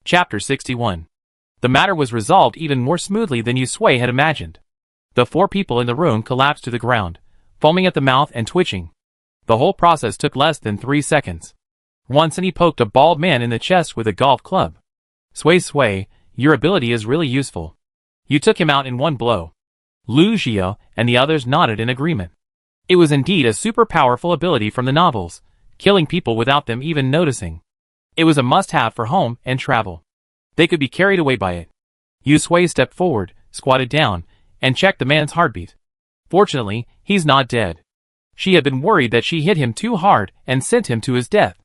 Chapter 61. The matter was resolved even more smoothly than Yusui had imagined. The 4 people in the room collapsed to the ground, foaming at the mouth and twitching. The whole process took less than 3 seconds. Once and he poked a bald man in the chest with a golf club. Sui, your ability is really useful. You took him out in one blow. Lu Xiao and the others nodded in agreement. It was indeed a super powerful ability from the novels, killing people without them even noticing. It was a must-have for home and travel. They could be carried away by it. Yusui stepped forward, squatted down, and checked the man's heartbeat. Fortunately, he's not dead. She had been worried that she hit him too hard and sent him to his death.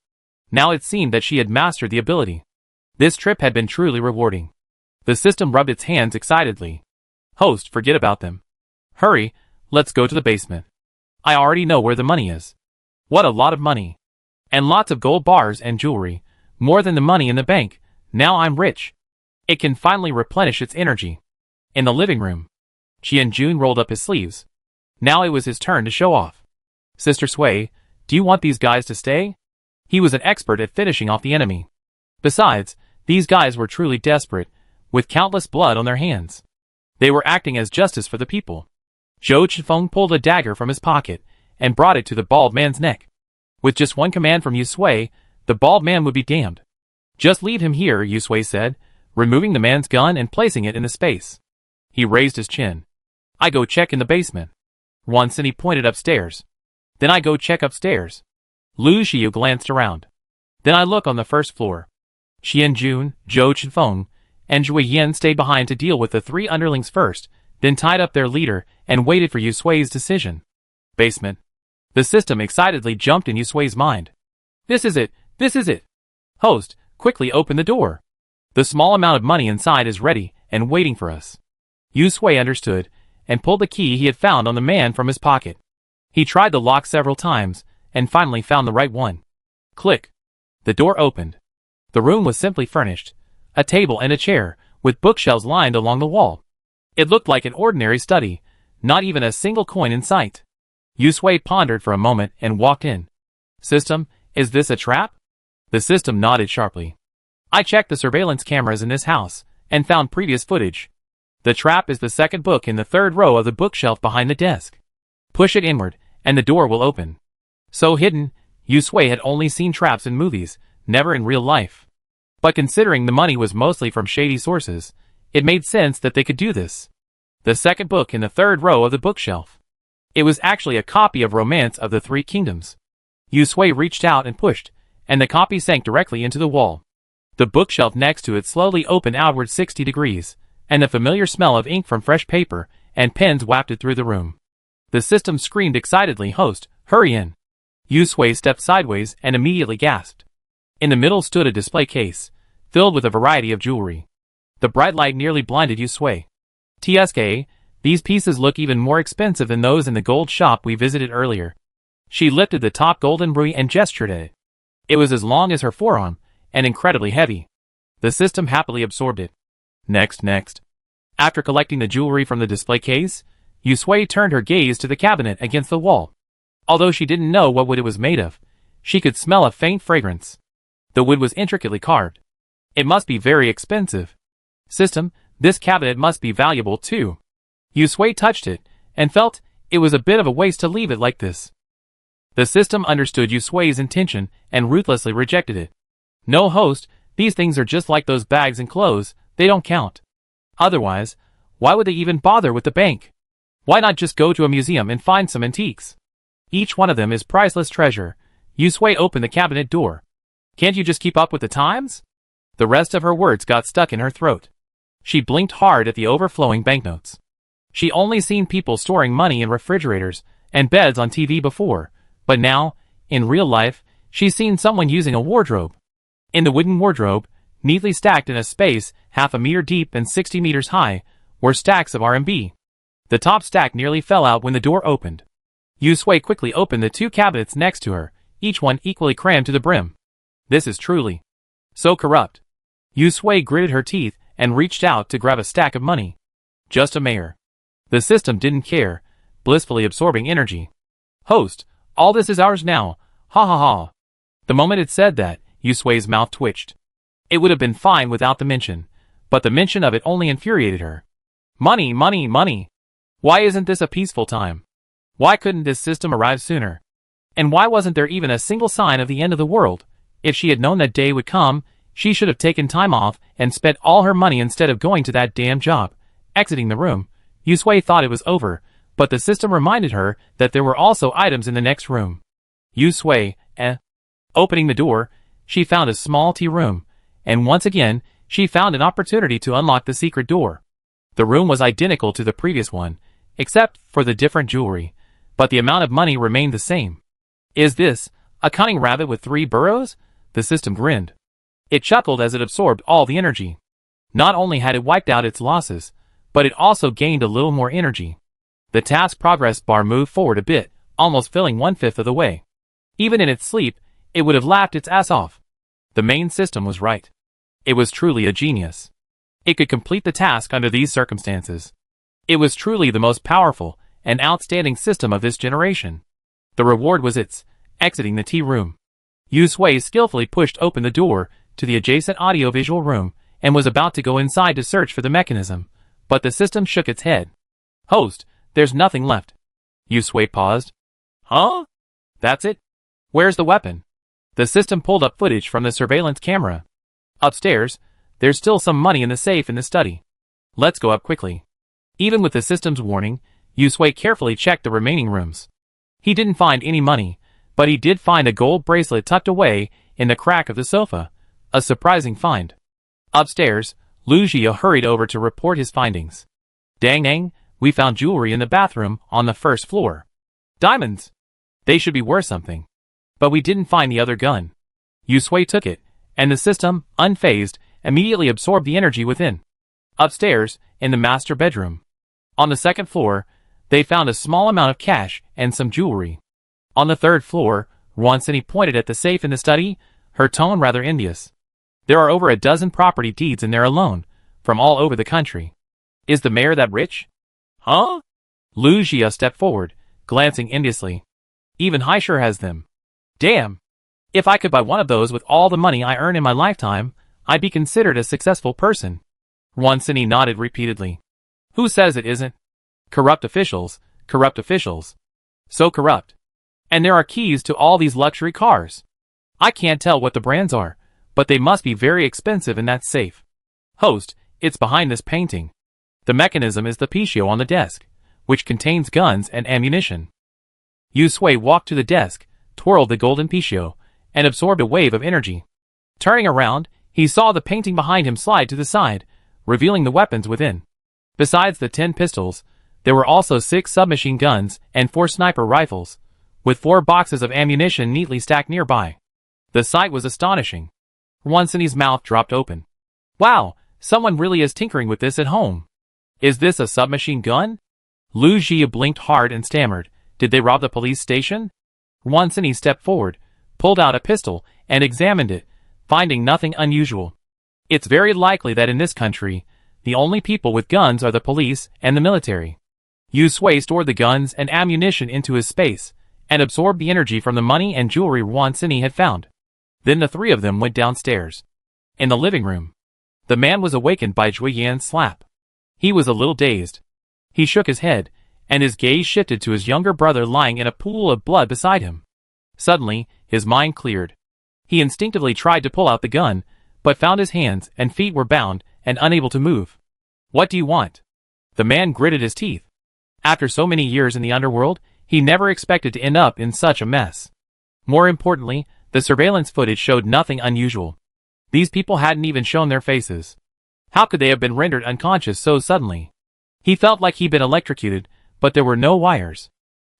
Now it seemed that she had mastered the ability. This trip had been truly rewarding. The system rubbed its hands excitedly. Host, forget about them. Hurry, let's go to the basement. I already know where the money is. What a lot of money. And lots of gold bars and jewelry. More than the money in the bank. Now I'm rich. It can finally replenish its energy. In the living room, Qianjun rolled up his sleeves. Now it was his turn to show off. Sister Sui, do you want these guys to stay? He was an expert at finishing off the enemy. Besides, these guys were truly desperate, with countless blood on their hands. They were acting as justice for the people. Zhou Chifeng pulled a dagger from his pocket and brought it to the bald man's neck. With just one command from Yusui, the bald man would be damned. Just leave him here, Yusui said, removing the man's gun and placing it in the space. He raised his chin. I go check in the basement. Once and he pointed upstairs. Then I go check upstairs. Lu Xiu glanced around. Then I look on the first floor. Qianjun, Zhou Chifeng, and Zhui Yan stayed behind to deal with the 3 underlings first, then tied up their leader and waited for Yusui's decision. Basement. The system excitedly jumped in Yusui's mind. This is it! This is it! Host, quickly open the door. The small amount of money inside is ready and waiting for us. Yusui understood and pulled the key he had found on the man from his pocket. He tried the lock several times and finally found the right one. Click. The door opened. The room was simply furnished. A table and a chair, with bookshelves lined along the wall. It looked like an ordinary study, not even a single coin in sight. Yusui pondered for a moment and walked in. System, is this a trap? The system nodded sharply. I checked the surveillance cameras in this house, and found previous footage. The trap is the second book in the 3rd row of the bookshelf behind the desk. Push it inward, and the door will open. So hidden, Yusui had only seen traps in movies, never in real life. But considering the money was mostly from shady sources, it made sense that they could do this. The second book in the 3rd row of the bookshelf. It was actually a copy of Romance of the 3 Kingdoms. Yusui reached out and pushed, and the copy sank directly into the wall. The bookshelf next to it slowly opened outward 60 degrees, and the familiar smell of ink from fresh paper and pens wafted through the room. The system screamed excitedly, Host, hurry in. Yusui stepped sideways and immediately gasped. In the middle stood a display case, filled with a variety of jewelry. The bright light nearly blinded Yusui. TSK, these pieces look even more expensive than those in the gold shop we visited earlier. She lifted the top golden ruby and gestured at it. It was as long as her forearm, and incredibly heavy. The system happily absorbed it. Next. After collecting the jewelry from the display case, Yusui turned her gaze to the cabinet against the wall. Although she didn't know what wood it was made of, she could smell a faint fragrance. The wood was intricately carved. It must be very expensive. System, this cabinet must be valuable too. Yusui touched it, and felt it was a bit of a waste to leave it like this. The system understood Yusui's intention and ruthlessly rejected it. No, Host, these things are just like those bags and clothes, they don't count. Otherwise, why would they even bother with the bank? Why not just go to a museum and find some antiques? Each one of them is priceless treasure. Yusui opened the cabinet door. Can't you just keep up with the times? The rest of her words got stuck in her throat. She blinked hard at the overflowing banknotes. She only seen people storing money in refrigerators and beds on TV before, but now, in real life, she's seen someone using a wardrobe. In the wooden wardrobe, neatly stacked in a space half a meter deep and 60 meters high, were stacks of RMB. The top stack nearly fell out when the door opened. Yusui quickly opened the 2 cabinets next to her, each one equally crammed to the brim. This is truly so corrupt. Yusui gritted her teeth and reached out to grab a stack of money. Just a mayor. The system didn't care, blissfully absorbing energy. Host, all this is ours now, ha ha ha. The moment it said that, Yusui's mouth twitched. It would have been fine without the mention, but the mention of it only infuriated her. Money, money, money. Why isn't this a peaceful time? Why couldn't this system arrive sooner? And why wasn't there even a single sign of the end of the world? If she had known that day would come, she should have taken time off and spent all her money instead of going to that damn job. Exiting the room, Yusui thought it was over, but the system reminded her that there were also items in the next room. Yusui, Opening the door, she found a small tea room, and once again, she found an opportunity to unlock the secret door. The room was identical to the previous one, except for the different jewelry, but the amount of money remained the same. Is this a cunning rabbit with 3 burrows? The system grinned. It chuckled as it absorbed all the energy. Not only had it wiped out its losses, but it also gained a little more energy. The task progress bar moved forward a bit, almost filling 1/5 of the way. Even in its sleep, it would have laughed its ass off. The main system was right. It was truly a genius. It could complete the task under these circumstances. It was truly the most powerful and outstanding system of this generation. The reward was its exiting the tea room. Yusui skillfully pushed open the door to the adjacent audiovisual room and was about to go inside to search for the mechanism, but the system shook its head. Host, there's nothing left. Yusui paused. Huh? That's it? Where's the weapon? The system pulled up footage from the surveillance camera. Upstairs, there's still some money in the safe in the study. Let's go up quickly. Even with the system's warning, Yusui carefully checked the remaining rooms. He didn't find any money, but he did find a gold bracelet tucked away in the crack of the sofa, a surprising find. Upstairs, Lu Jia hurried over to report his findings. Dang, we found jewelry in the bathroom on the first floor. Diamonds! They should be worth something. But we didn't find the other gun. Yusui took it, and the system, unfazed, immediately absorbed the energy within. Upstairs, in the master bedroom. On the second floor, they found a small amount of cash and some jewelry. On the third floor, Rwansini pointed at the safe in the study, her tone rather envious. There are over a dozen property deeds in there alone, from all over the country. Is the mayor that rich? Huh? Lu Jia stepped forward, glancing enviously. Even Haishur has them. Damn! If I could buy one of those with all the money I earn in my lifetime, I'd be considered a successful person. Rwansini nodded repeatedly. Who says it isn't? Corrupt officials, corrupt officials. So corrupt. And there are keys to all these luxury cars. I can't tell what the brands are, but they must be very expensive in that safe. Host, it's behind this painting. The mechanism is the Picio on the desk, which contains guns and ammunition. Yusui walked to the desk, twirled the golden Picio, and absorbed a wave of energy. Turning around, he saw the painting behind him slide to the side, revealing the weapons within. Besides the 10 pistols, there were also 6 submachine guns and 4 sniper rifles, with 4 boxes of ammunition neatly stacked nearby. The sight was astonishing. Rwansini's mouth dropped open. Wow, someone really is tinkering with this at home. Is this a submachine gun? Lu Jia blinked hard and stammered. Did they rob the police station? Rwansini stepped forward, pulled out a pistol, and examined it, finding nothing unusual. It's very likely that in this country, the only people with guns are the police and the military. Yusui stored the guns and ammunition into his space, and absorbed the energy from the money and jewelry Rwansini had found. Then the 3 of them went downstairs. In the living room, the man was awakened by Julian's slap. He was a little dazed. He shook his head, and his gaze shifted to his younger brother lying in a pool of blood beside him. Suddenly, his mind cleared. He instinctively tried to pull out the gun, but found his hands and feet were bound and unable to move. What do you want? The man gritted his teeth. After so many years in the underworld, he never expected to end up in such a mess. More importantly, the surveillance footage showed nothing unusual. These people hadn't even shown their faces. How could they have been rendered unconscious so suddenly? He felt like he'd been electrocuted, but there were no wires.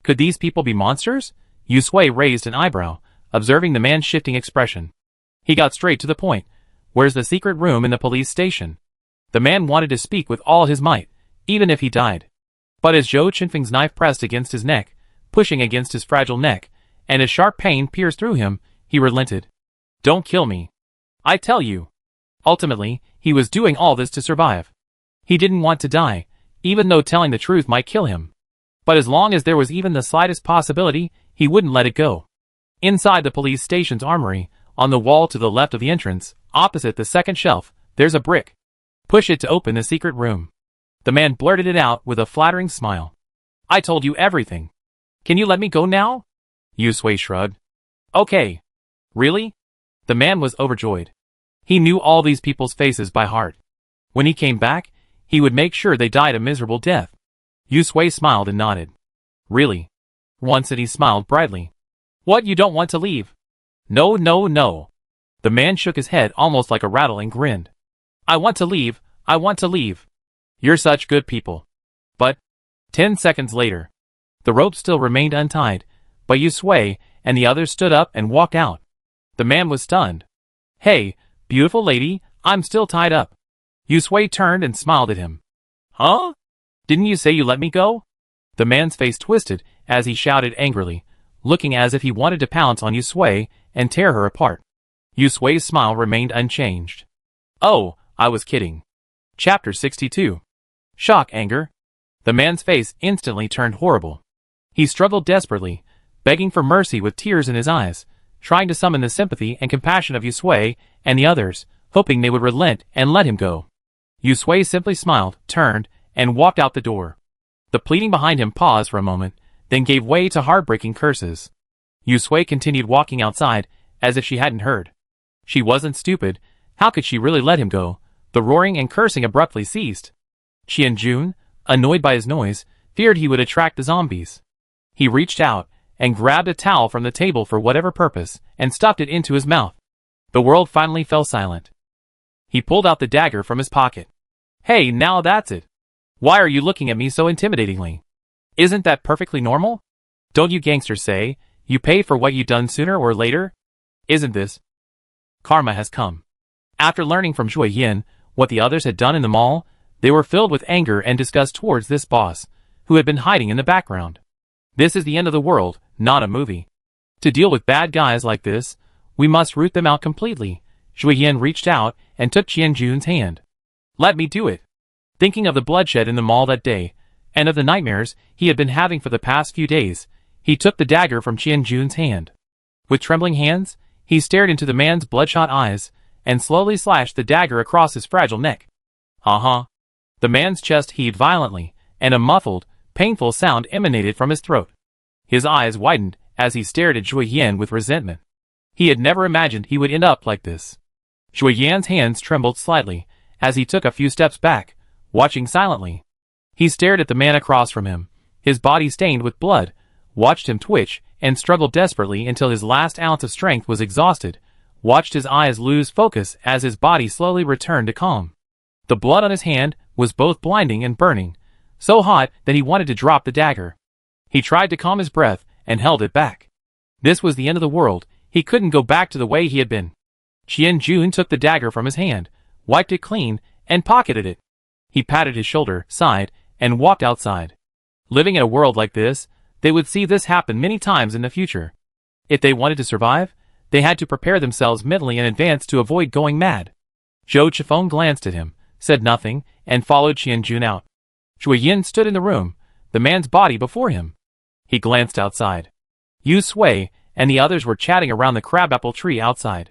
Could these people be monsters? Yusui raised an eyebrow, observing the man's shifting expression. He got straight to the point. Where's the secret room in the police station? The man wanted to speak with all his might, even if he died. But as Zhou Qinfeng's knife pressed against his neck, pushing against his fragile neck, and as sharp pain pierced through him, he relented. Don't kill me. I tell you. Ultimately, he was doing all this to survive. He didn't want to die, even though telling the truth might kill him. But as long as there was even the slightest possibility, he wouldn't let it go. Inside the police station's armory, On the wall to the left of the entrance, opposite the second shelf, there's a brick. Push it to open the secret room. The man blurted it out with a flattering smile. I told you everything. Can you let me go now? Yusui shrugged. Okay. Really? The man was overjoyed. He knew all these people's faces by heart. When he came back, he would make sure they died a miserable death. Yusui smiled and nodded. Really? Once and he smiled brightly. What, you don't want to leave? No, no, no. The man shook his head almost like a rattle and grinned. I want to leave, I want to leave. You're such good people. But 10 seconds later, the rope still remained untied, but Yusui and the others stood up and walked out. The man was stunned. Hey, beautiful lady, I'm still tied up. Yusui turned and smiled at him. Huh? Didn't you say you let me go? The man's face twisted as he shouted angrily, looking as if he wanted to pounce on Yusui and tear her apart. Yusui's smile remained unchanged. Oh, I was kidding. Chapter 62. Shock, anger. The man's face instantly turned horrible. He struggled desperately, begging for mercy with tears in his eyes, trying to summon the sympathy and compassion of Yusui and the others, hoping they would relent and let him go. Yusui simply smiled, turned, and walked out the door. The pleading behind him paused for a moment, then gave way to heartbreaking curses. Yusui continued walking outside, as if she hadn't heard. She wasn't stupid. How could she really let him go? The roaring and cursing abruptly ceased. Qianjun, annoyed by his noise, feared he would attract the zombies. He reached out and grabbed a towel from the table for whatever purpose and stuffed it into his mouth. The world finally fell silent. He pulled out the dagger from his pocket. Hey, now that's it. Why are you looking at me so intimidatingly? Isn't that perfectly normal? Don't you gangsters say, you pay for what you done sooner or later? Isn't this? Karma has come. After learning from Zhui Yin what the others had done in the mall, they were filled with anger and disgust towards this boss, who had been hiding in the background. This is the end of the world, not a movie. To deal with bad guys like this, we must root them out completely. Zhui Yin reached out and took Qianjun's hand. Let me do it. Thinking of the bloodshed in the mall that day, and of the nightmares he had been having for the past few days, he took the dagger from Qianjun's hand. With trembling hands, he stared into the man's bloodshot eyes, and slowly slashed the dagger across his fragile neck. The man's chest heaved violently, and a muffled, painful sound emanated from his throat. His eyes widened as he stared at Zhui Yan with resentment. He had never imagined he would end up like this. Zhui Yan's hands trembled slightly as he took a few steps back, watching silently. He stared at the man across from him, his body stained with blood, watched him twitch, and struggled desperately until his last ounce of strength was exhausted, watched his eyes lose focus as his body slowly returned to calm. The blood on his hand was both blinding and burning, so hot that he wanted to drop the dagger. He tried to calm his breath and held it back. This was the end of the world. He couldn't go back to the way he had been. Qianjun took the dagger from his hand, wiped it clean, and pocketed it. He patted his shoulder, sighed, and walked outside. Living in a world like this, they would see this happen many times in the future. If they wanted to survive, they had to prepare themselves mentally in advance to avoid going mad. Zhou Chifeng glanced at him, said nothing, and followed Qianjun out. Zhui Yin stood in the room, the man's body before him. He glanced outside. Yu Sui and the others were chatting around the crabapple tree outside.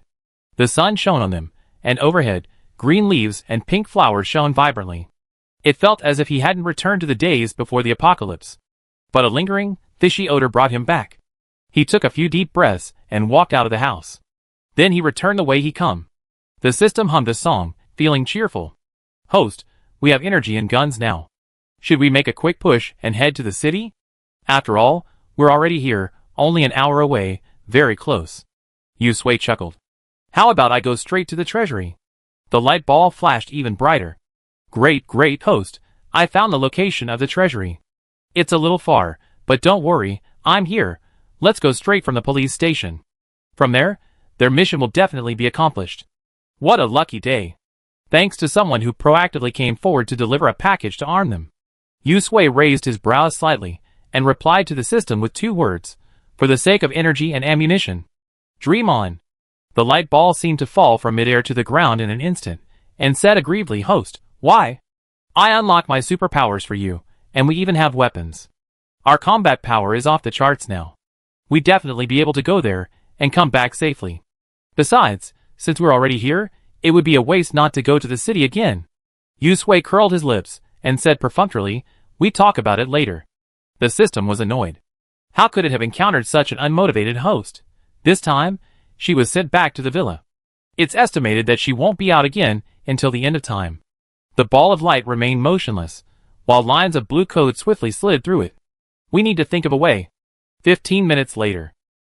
The sun shone on them, and overhead, green leaves and pink flowers shone vibrantly. It felt as if he hadn't returned to the days before the apocalypse. But a lingering, fishy odor brought him back. He took a few deep breaths and walked out of the house. Then he returned the way he come. The system hummed a song, feeling cheerful. Host, we have energy and guns now. Should we make a quick push and head to the city? After all, we're already here, only an hour away, very close. Yu Sui chuckled. How about I go straight to the treasury? The light ball flashed even brighter. Great host, I found the location of the treasury. It's a little far, but don't worry, I'm here. Let's go straight from the police station. From there, their mission will definitely be accomplished. What a lucky day. Thanks to someone who proactively came forward to deliver a package to arm them. Yu Sui raised his brows slightly, and replied to the system with 2 words, for the sake of energy and ammunition. Dream on. The light ball seemed to fall from midair to the ground in an instant, and said aggrievedly, Host, why? I unlock my superpowers for you, and we even have weapons. Our combat power is off the charts now. We'd definitely be able to go there, and come back safely. Besides, since we're already here, it would be a waste not to go to the city again. Yu Sui curled his lips and said perfunctorily, "We talk about it later." The system was annoyed. How could it have encountered such an unmotivated host? This time, she was sent back to the villa. It's estimated that she won't be out again until the end of time. The ball of light remained motionless, while lines of blue code swiftly slid through it. We need to think of a way. 15 minutes later.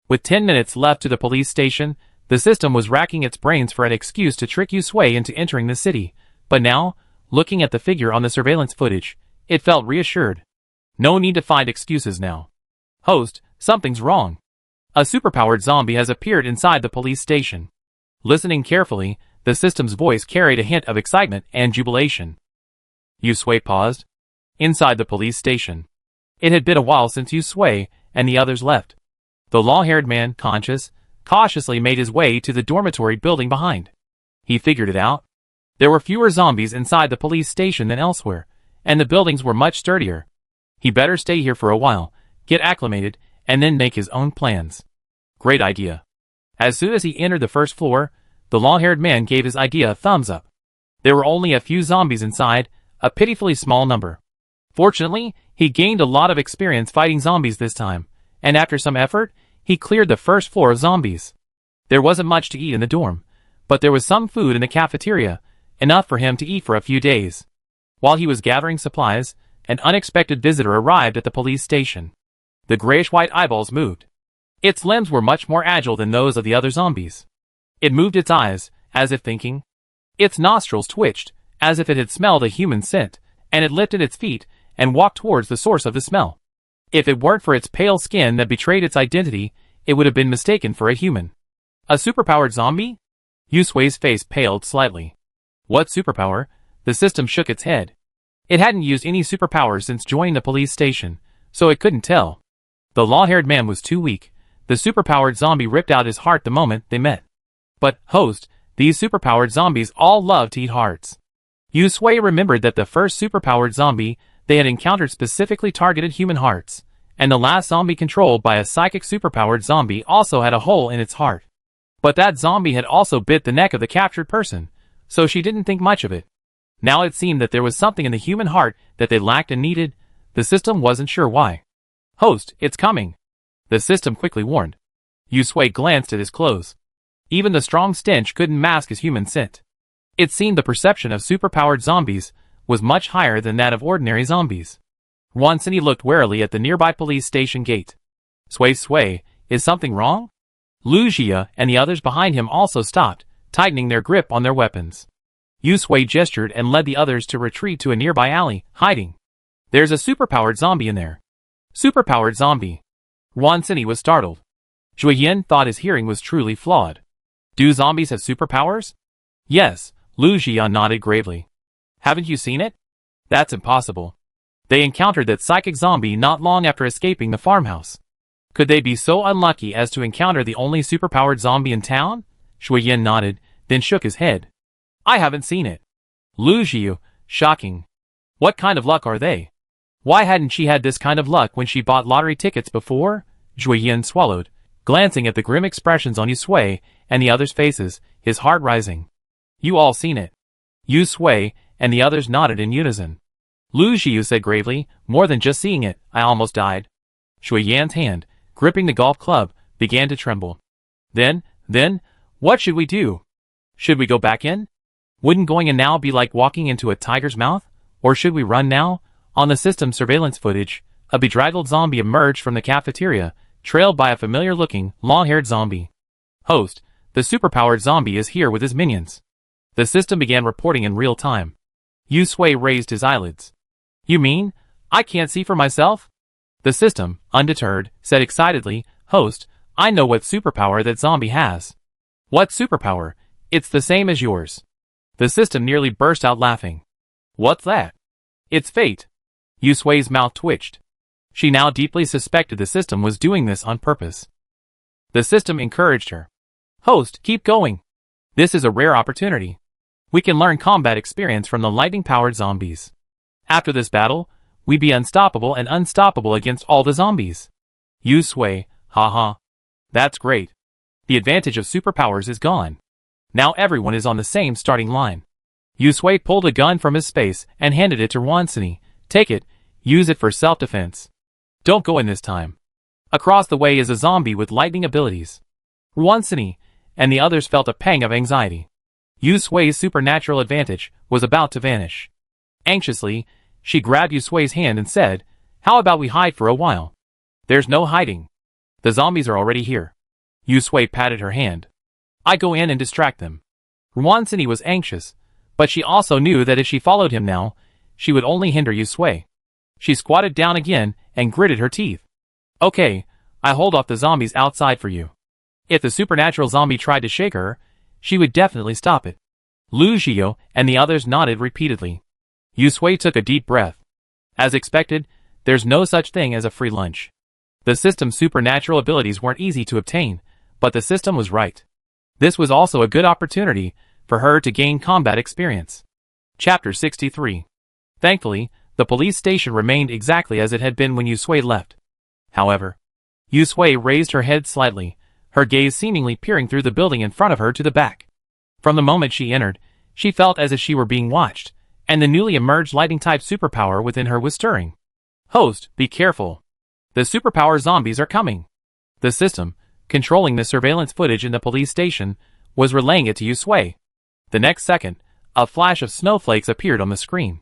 With 10 minutes left to the police station, the system was racking its brains for an excuse to trick Yu Sui into entering the city, but now, looking at the figure on the surveillance footage, it felt reassured. No need to find excuses now. Host, something's wrong. A superpowered zombie has appeared inside the police station. Listening carefully, the system's voice carried a hint of excitement and jubilation. Yu Sui paused. Inside the police station. It had been a while since Yu Sui and the others left. The long-haired man, cautiously made his way to the dormitory building behind. He figured it out. There were fewer zombies inside the police station than elsewhere, and the buildings were much sturdier. He better stay here for a while, get acclimated, and then make his own plans. Great idea. As soon as he entered the first floor, the long-haired man gave his idea a thumbs up. There were only a few zombies inside, a pitifully small number. Fortunately, he gained a lot of experience fighting zombies this time, and after some effort, he cleared the first floor of zombies. There wasn't much to eat in the dorm, but there was some food in the cafeteria, enough for him to eat for a few days. While he was gathering supplies, an unexpected visitor arrived at the police station. The grayish-white eyeballs moved. Its limbs were much more agile than those of the other zombies. It moved its eyes, as if thinking. Its nostrils twitched, as if it had smelled a human scent, and it lifted its feet and walked towards the source of the smell. If it weren't for its pale skin that betrayed its identity, it would have been mistaken for a human. A superpowered zombie? Yu Sui's face paled slightly. What superpower? The system shook its head. It hadn't used any superpowers since joining the police station, so it couldn't tell. The long-haired man was too weak. The superpowered zombie ripped out his heart the moment they met. But, host, these superpowered zombies all love to eat hearts. Yu Sui remembered that the first superpowered zombie they had encountered specifically targeted human hearts, and the last zombie controlled by a psychic superpowered zombie also had a hole in its heart. But that zombie had also bit the neck of the captured person, so she didn't think much of it. Now it seemed that there was something in the human heart that they lacked and needed. The system wasn't sure why. Host, it's coming. The system quickly warned. Yu Sui glanced at his clothes. Even the strong stench couldn't mask his human scent. It seemed the perception of superpowered zombies was much higher than that of ordinary zombies. Once he looked warily at the nearby police station gate. Sui, is something wrong? Lu Jia and the others behind him also stopped, tightening their grip on their weapons. Yu Sui gestured and led the others to retreat to a nearby alley, hiding. There's a superpowered zombie in there. Superpowered zombie. Wan Xini was startled. Zhui Yin thought his hearing was truly flawed. Do zombies have superpowers? Yes, Lu Jia nodded gravely. Haven't you seen it? That's impossible. They encountered that psychic zombie not long after escaping the farmhouse. Could they be so unlucky as to encounter the only superpowered zombie in town? Zhui Yin nodded, then shook his head. I haven't seen it. Lu Jiu, shocking. What kind of luck are they? Why hadn't she had this kind of luck when she bought lottery tickets before? Zhui Yin swallowed, glancing at the grim expressions on Yu Sui and the others' faces, his heart rising. You all seen it. Yu Sui and the others nodded in unison. Lu Jiu said gravely, more than just seeing it, I almost died. Zhui Yan's hand, gripping the golf club, began to tremble. Then, what should we do? Should we go back in? Wouldn't going in now be like walking into a tiger's mouth? Or should we run now? On the system surveillance footage, a bedraggled zombie emerged from the cafeteria, trailed by a familiar-looking, long-haired zombie. Host, the superpowered zombie is here with his minions. The system began reporting in real time. Yu Sui raised his eyelids. You mean, I can't see for myself? The system, undeterred, said excitedly, Host, I know what superpower that zombie has. What superpower? It's the same as yours. The system nearly burst out laughing. What's that? It's fate. Yu Sui's mouth twitched. She now deeply suspected the system was doing this on purpose. The system encouraged her. Host, keep going. This is a rare opportunity. We can learn combat experience from the lightning-powered zombies. After this battle, we'd be unstoppable and unstoppable against all the zombies. Yu Sui, haha. That's great. The advantage of superpowers is gone. Now everyone is on the same starting line. Yusui pulled a gun from his space and handed it to Rwansini. Take it, use it for self-defense. Don't go in this time. Across the way is a zombie with lightning abilities. Rwansini and the others felt a pang of anxiety. Yusui's supernatural advantage was about to vanish. Anxiously, she grabbed Yusui's hand and said, "How about we hide for a while?" "There's no hiding. The zombies are already here." Yusui patted her hand. "I go in and distract them." Rwansini was anxious, but she also knew that if she followed him now, she would only hinder Yusui. She squatted down again and gritted her teeth. "Okay, I hold off the zombies outside for you." If the supernatural zombie tried to shake her, she would definitely stop it. Lu Xiao and the others nodded repeatedly. Yusui took a deep breath. As expected, there's no such thing as a free lunch. The system's supernatural abilities weren't easy to obtain, but the system was right. This was also a good opportunity for her to gain combat experience. Chapter 63. Thankfully, the police station remained exactly as it had been when Yusui left. However, Yusui raised her head slightly, her gaze seemingly peering through the building in front of her to the back. From the moment she entered, she felt as if she were being watched, and the newly emerged lightning-type superpower within her was stirring. "Host, be careful. The superpower zombies are coming." The system, controlling the surveillance footage in the police station, was relaying it to Yusui. The next second, a flash of snowflakes appeared on the screen.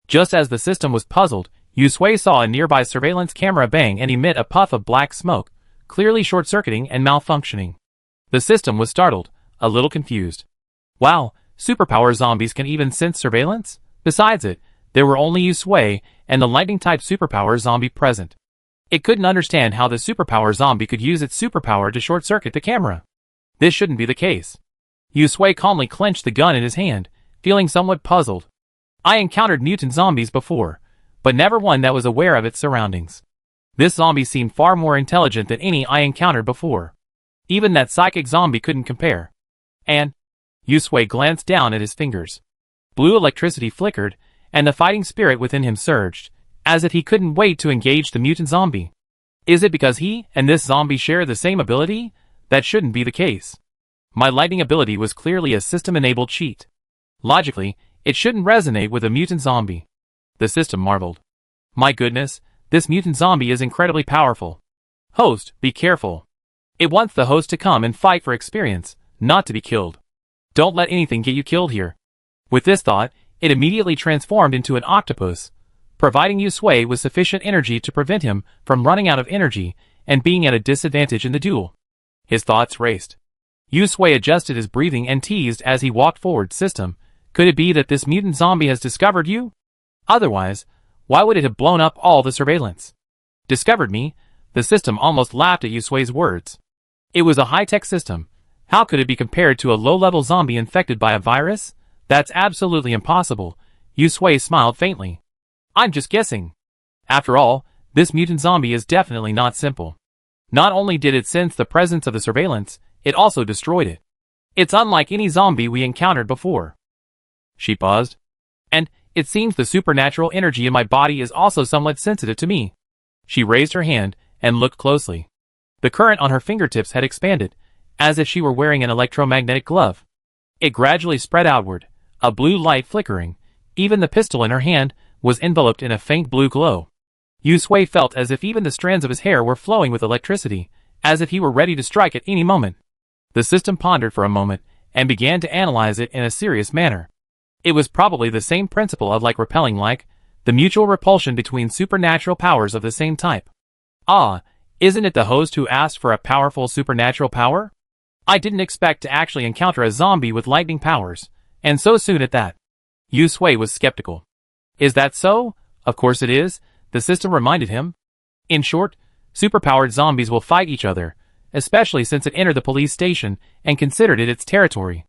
Just as the system was puzzled, Yusui saw a nearby surveillance camera bang and emit a puff of black smoke, clearly short-circuiting and malfunctioning. The system was startled, a little confused. Wow, superpower zombies can even sense surveillance? Besides it, there were only Yusui and the lightning-type superpower zombie present. It couldn't understand how the superpower zombie could use its superpower to short-circuit the camera. This shouldn't be the case. Yusui calmly clenched the gun in his hand, feeling somewhat puzzled. "I encountered mutant zombies before, but never one that was aware of its surroundings. This zombie seemed far more intelligent than any I encountered before. Even that psychic zombie couldn't compare." And Yusui glanced down at his fingers. Blue electricity flickered, and the fighting spirit within him surged, as if he couldn't wait to engage the mutant zombie. Is it because he and this zombie share the same ability? That shouldn't be the case. My lightning ability was clearly a system-enabled cheat. Logically, it shouldn't resonate with a mutant zombie. The system marveled. My goodness, this mutant zombie is incredibly powerful. Host, be careful. It wants the host to come and fight for experience, not to be killed. Don't let anything get you killed here. With this thought, it immediately transformed into an octopus, providing Yusui with sufficient energy to prevent him from running out of energy and being at a disadvantage in the duel. His thoughts raced. Yusui adjusted his breathing and teased as he walked forward. System, could it be that this mutant zombie has discovered you? Otherwise, why would it have blown up all the surveillance? Discovered me? The system almost laughed at Yusui's words. It was a high-tech system. How could it be compared to a low-level zombie infected by a virus? That's absolutely impossible. Yusui smiled faintly. I'm just guessing. After all, this mutant zombie is definitely not simple. Not only did it sense the presence of the surveillance, it also destroyed it. It's unlike any zombie we encountered before. She paused. And it seems the supernatural energy in my body is also somewhat sensitive to me. She raised her hand and looked closely. The current on her fingertips had expanded, as if she were wearing an electromagnetic glove. It gradually spread outward, a blue light flickering. Even the pistol in her hand was enveloped in a faint blue glow. Yusui felt as if even the strands of his hair were flowing with electricity, as if he were ready to strike at any moment. The system pondered for a moment and began to analyze it in a serious manner. It was probably the same principle of like repelling like, the mutual repulsion between supernatural powers of the same type. Ah, isn't it the host who asked for a powerful supernatural power? I didn't expect to actually encounter a zombie with lightning powers, and so soon at that. Yusui was skeptical. Is that so? Of course it is, the system reminded him. In short, superpowered zombies will fight each other, especially since it entered the police station and considered it its territory.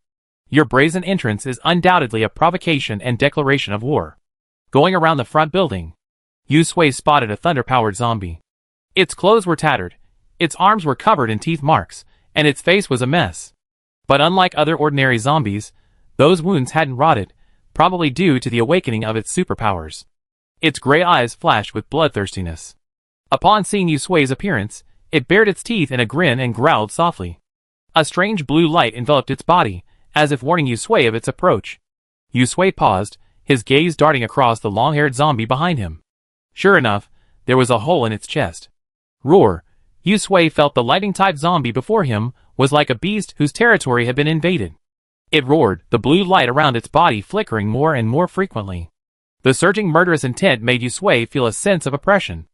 Your brazen entrance is undoubtedly a provocation and declaration of war. Going around the front building, Yusui spotted a thunder-powered zombie. Its clothes were tattered, its arms were covered in teeth marks, and its face was a mess. But unlike other ordinary zombies, those wounds hadn't rotted, probably due to the awakening of its superpowers. Its gray eyes flashed with bloodthirstiness. Upon seeing Yusui's appearance, it bared its teeth in a grin and growled softly. A strange blue light enveloped its body, as if warning Yusui of its approach. Yusui paused, his gaze darting across the long-haired zombie behind him. Sure enough, there was a hole in its chest. Roar! Yusui felt the lightning-type zombie before him was like a beast whose territory had been invaded. It roared, the blue light around its body flickering more and more frequently. The surging murderous intent made Yusui feel a sense of oppression.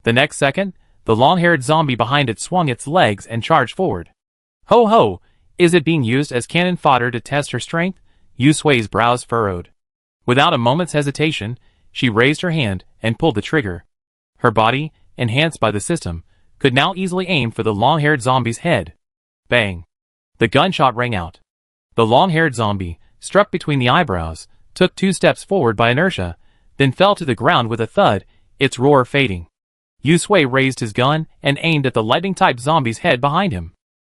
The next second, the long-haired zombie behind it swung its legs and charged forward. Ho ho! Is it being used as cannon fodder to test her strength? Yusui's brows furrowed. Without a moment's hesitation, she raised her hand and pulled the trigger. Her body, enhanced by the system, could now easily aim for the long-haired zombie's head. Bang! The gunshot rang out. The long-haired zombie, struck between the eyebrows, took 2 steps forward by inertia, then fell to the ground with a thud, its roar fading. Yusui raised his gun and aimed at the lightning-type zombie's head behind him.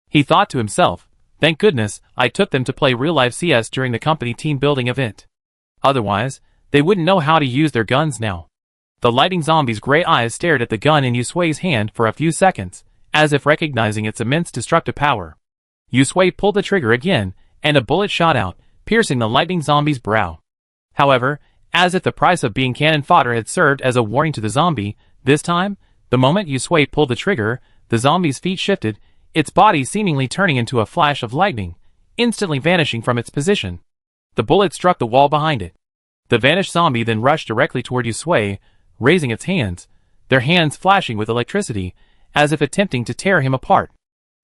He thought to himself, thank goodness I took them to play real-life CS during the company team-building event. Otherwise, they wouldn't know how to use their guns now. The lightning zombie's gray eyes stared at the gun in Yusui's hand for a few seconds, as if recognizing its immense destructive power. Yusui pulled the trigger again, and a bullet shot out, piercing the lightning zombie's brow. However, as if the price of being cannon fodder had served as a warning to the zombie, this time, the moment Yusui pulled the trigger, the zombie's feet shifted, its body seemingly turning into a flash of lightning, instantly vanishing from its position. The bullet struck the wall behind it. The vanished zombie then rushed directly toward Yusui, raising its hands, their hands flashing with electricity, as if attempting to tear him apart.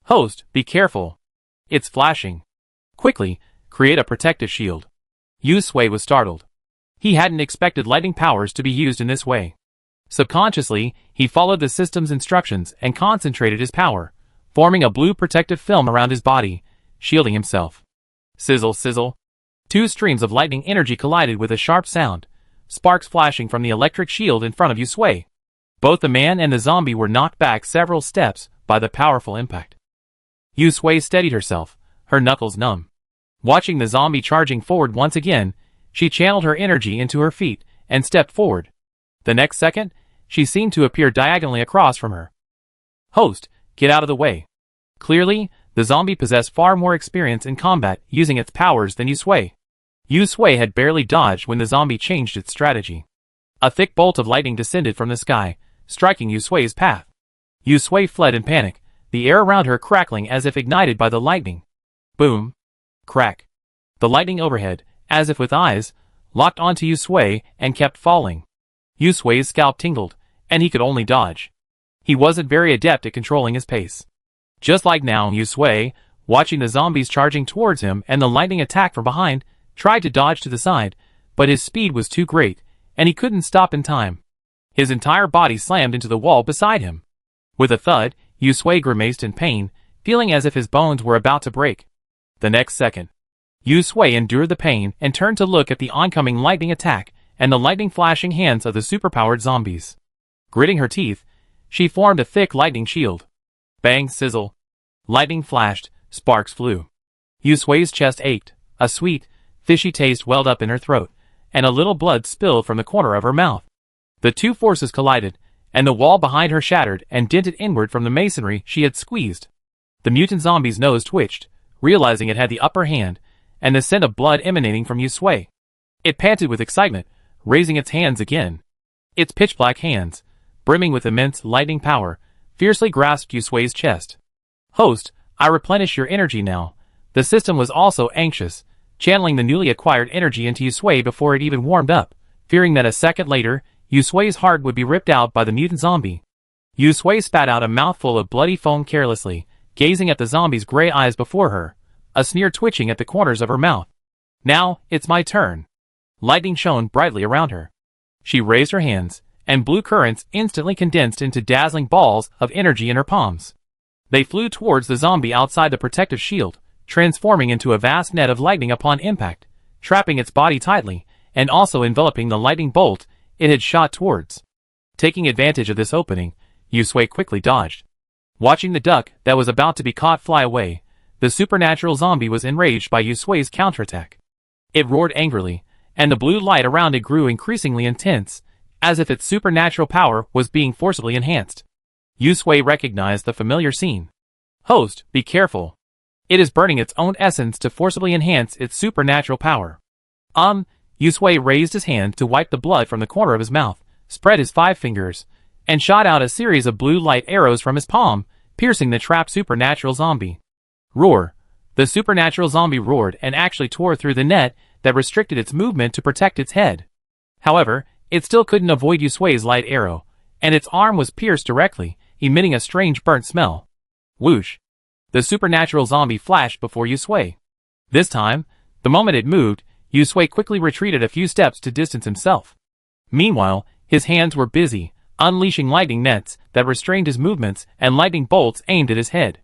Host, be careful. It's flashing. Quickly, create a protective shield. Yusui was startled. He hadn't expected lightning powers to be used in this way. Subconsciously, he followed the system's instructions and concentrated his power, forming a blue protective film around his body, shielding himself. Sizzle, sizzle. 2 streams of lightning energy collided with a sharp sound, sparks flashing from the electric shield in front of Yusui. Both the man and the zombie were knocked back several steps by the powerful impact. Yusui steadied herself, her knuckles numb. Watching the zombie charging forward once again, she channeled her energy into her feet and stepped forward. The next second, she seemed to appear diagonally across from her. Host, get out of the way. Clearly, the zombie possessed far more experience in combat using its powers than Yusui. Yusui had barely dodged when the zombie changed its strategy. A thick bolt of lightning descended from the sky, striking Yusui's path. Yusui fled in panic, the air around her crackling as if ignited by the lightning. Boom. Crack. The lightning overhead, as if with eyes, locked onto Yusui and kept falling. Yusui's scalp tingled, and he could only dodge. He wasn't very adept at controlling his pace. Just like now, Yusui, watching the zombies charging towards him and the lightning attack from behind, tried to dodge to the side, but his speed was too great, and he couldn't stop in time. His entire body slammed into the wall beside him. With a thud, Yusui grimaced in pain, feeling as if his bones were about to break. The next second, Yusui endured the pain and turned to look at the oncoming lightning attack and the lightning flashing hands of the superpowered zombies. Gritting her teeth, she formed a thick lightning shield. Bang, sizzle. Lightning flashed, sparks flew. Yusui's chest ached, a sweet, fishy taste welled up in her throat, and a little blood spilled from the corner of her mouth. The 2 forces collided, and the wall behind her shattered and dented inward from the masonry she had squeezed. The mutant zombie's nose twitched, realizing it had the upper hand, and the scent of blood emanating from Yusui. It panted with excitement, raising its hands again. Its pitch-black hands, brimming with immense lightning power, fiercely grasped Yusui's chest. Host, I replenish your energy now. The system was also anxious, channeling the newly acquired energy into Yusui before it even warmed up, fearing that a second later, Yusui's heart would be ripped out by the mutant zombie. Yusui spat out a mouthful of bloody foam carelessly, gazing at the zombie's gray eyes before her, a sneer twitching at the corners of her mouth. Now, it's my turn. Lightning shone brightly around her. She raised her hands, and blue currents instantly condensed into dazzling balls of energy in her palms. They flew towards the zombie outside the protective shield, transforming into a vast net of lightning upon impact, trapping its body tightly, and also enveloping the lightning bolt it had shot towards. Taking advantage of this opening, Yusui quickly dodged. Watching the duck that was about to be caught fly away, the supernatural zombie was enraged by Yusui's counterattack. It roared angrily, and the blue light around it grew increasingly intense, as if its supernatural power was being forcibly enhanced. Yusui recognized the familiar scene. Host, be careful. It is burning its own essence to forcibly enhance its supernatural power. Yusui raised his hand to wipe the blood from the corner of his mouth, spread his 5 fingers, and shot out a series of blue light arrows from his palm, piercing the trapped supernatural zombie. Roar! The supernatural zombie roared and actually tore through the net that restricted its movement to protect its head. However, it still couldn't avoid Yusui's light arrow, and its arm was pierced directly, emitting a strange burnt smell. Whoosh! The supernatural zombie flashed before Yusui. This time, the moment it moved, Yusui quickly retreated a few steps to distance himself. Meanwhile, his hands were busy, unleashing lightning nets that restrained his movements and lightning bolts aimed at his head.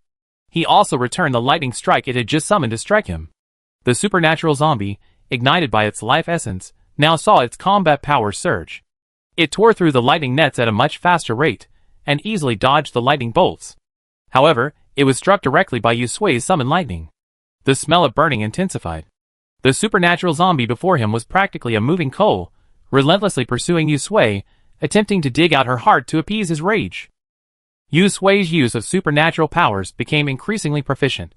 He also returned the lightning strike it had just summoned to strike him. The supernatural zombie, ignited by its life essence, now saw its combat power surge. It tore through the lightning nets at a much faster rate, and easily dodged the lightning bolts. However, it was struck directly by Yusui's summoned lightning. The smell of burning intensified. The supernatural zombie before him was practically a moving coal, relentlessly pursuing Yusui, attempting to dig out her heart to appease his rage. Yusui's use of supernatural powers became increasingly proficient.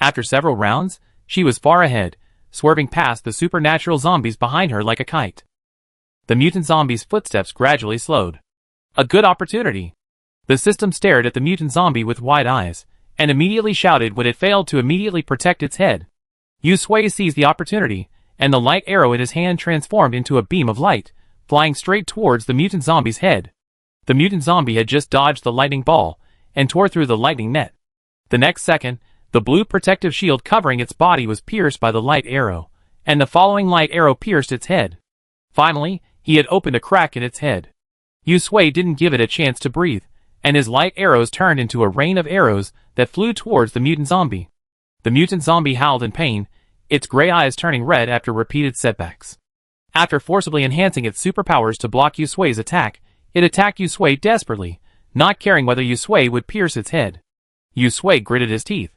After several rounds, she was far ahead, swerving past the supernatural zombies behind her like a kite. The mutant zombie's footsteps gradually slowed. A good opportunity. The system stared at the mutant zombie with wide eyes, and immediately shouted when it failed to immediately protect its head. Yusui seized the opportunity, and the light arrow in his hand transformed into a beam of light, flying straight towards the mutant zombie's head. The mutant zombie had just dodged the lightning ball, and tore through the lightning net. The next second, the blue protective shield covering its body was pierced by the light arrow, and the following light arrow pierced its head. Finally, he had opened a crack in its head. Yusui didn't give it a chance to breathe, and his light arrows turned into a rain of arrows that flew towards the mutant zombie. The mutant zombie howled in pain, its gray eyes turning red after repeated setbacks. After forcibly enhancing its superpowers to block Yusui's attack, it attacked Yusui desperately, not caring whether Yusui would pierce its head. Yusui gritted his teeth.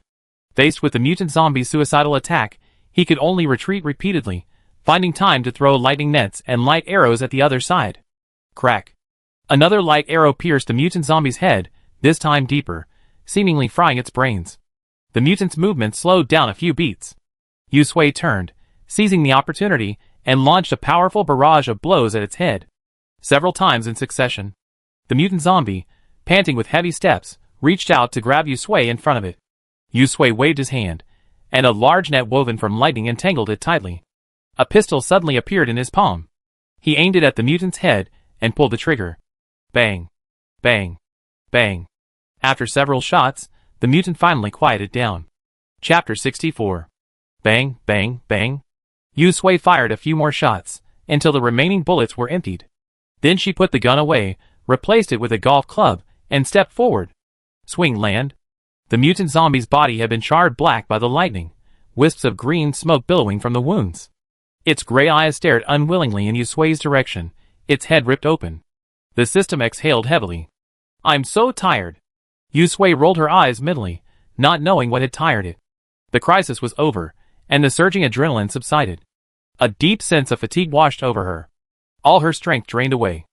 Faced with the mutant zombie's suicidal attack, he could only retreat repeatedly, finding time to throw lightning nets and light arrows at the other side. Crack. Another light arrow pierced the mutant zombie's head, this time deeper, seemingly frying its brains. The mutant's movement slowed down a few beats. Yusui turned, seizing the opportunity, and launched a powerful barrage of blows at its head. Several times in succession. The mutant zombie, panting with heavy steps, reached out to grab Yusui in front of it. Yusui waved his hand, and a large net woven from lightning entangled it tightly. A pistol suddenly appeared in his palm. He aimed it at the mutant's head, and pulled the trigger. Bang. Bang. Bang. After several shots, the mutant finally quieted down. Chapter 64. Bang, bang, bang. Yusui fired a few more shots, until the remaining bullets were emptied. Then she put the gun away, replaced it with a golf club, and stepped forward. Swing land. The mutant zombie's body had been charred black by the lightning, wisps of green smoke billowing from the wounds. Its gray eyes stared unwillingly in Yusui's direction, its head ripped open. The system exhaled heavily. I'm so tired. Yusui rolled her eyes mentally, not knowing what had tired it. The crisis was over, and the surging adrenaline subsided. A deep sense of fatigue washed over her. All her strength drained away.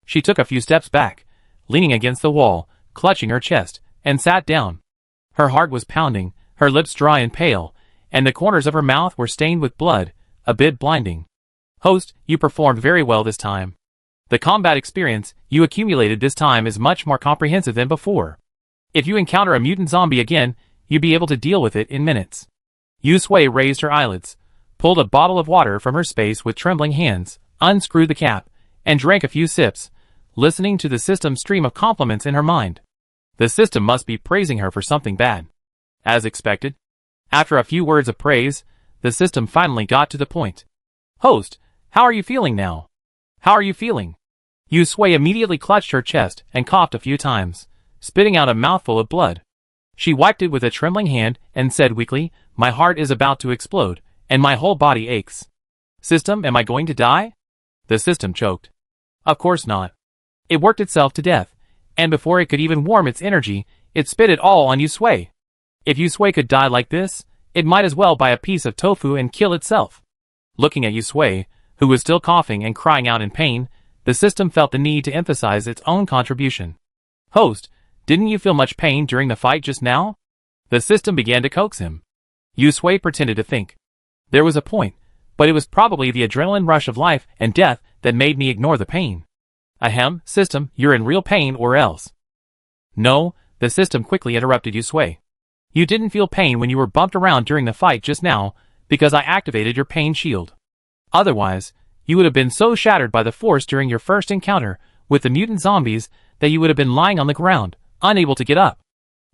She took a few steps back, leaning against the wall, clutching her chest, and sat down. Her heart was pounding, her lips dry and pale, and the corners of her mouth were stained with blood, a bit blinding. Host, you performed very well this time. The combat experience you accumulated this time is much more comprehensive than before. If you encounter a mutant zombie again, you'll be able to deal with it in minutes. Yusui raised her eyelids, pulled a bottle of water from her space with trembling hands, unscrewed the cap, and drank a few sips, listening to the system's stream of compliments in her mind. The system must be praising her for something bad. As expected. After a few words of praise, the system finally got to the point. Host, how are you feeling now? How are you feeling? Yusui immediately clutched her chest and coughed a few times, spitting out a mouthful of blood. She wiped it with a trembling hand and said weakly, my heart is about to explode, and my whole body aches. System, am I going to die? The system choked. Of course not. It worked itself to death, and before it could even warm its energy, it spit it all on Yusui. If Yusui could die like this, it might as well buy a piece of tofu and kill itself. Looking at Yusui, who was still coughing and crying out in pain, the system felt the need to emphasize its own contribution. Host, didn't you feel much pain during the fight just now? The system began to coax him. Sui pretended to think. There was a point, but it was probably the adrenaline rush of life and death that made me ignore the pain. Ahem, system, you're in real pain or else. No, the system quickly interrupted Sui. You didn't feel pain when you were bumped around during the fight just now, because I activated your pain shield. Otherwise, you would have been so shattered by the force during your first encounter with the mutant zombies that you would have been lying on the ground, unable to get up.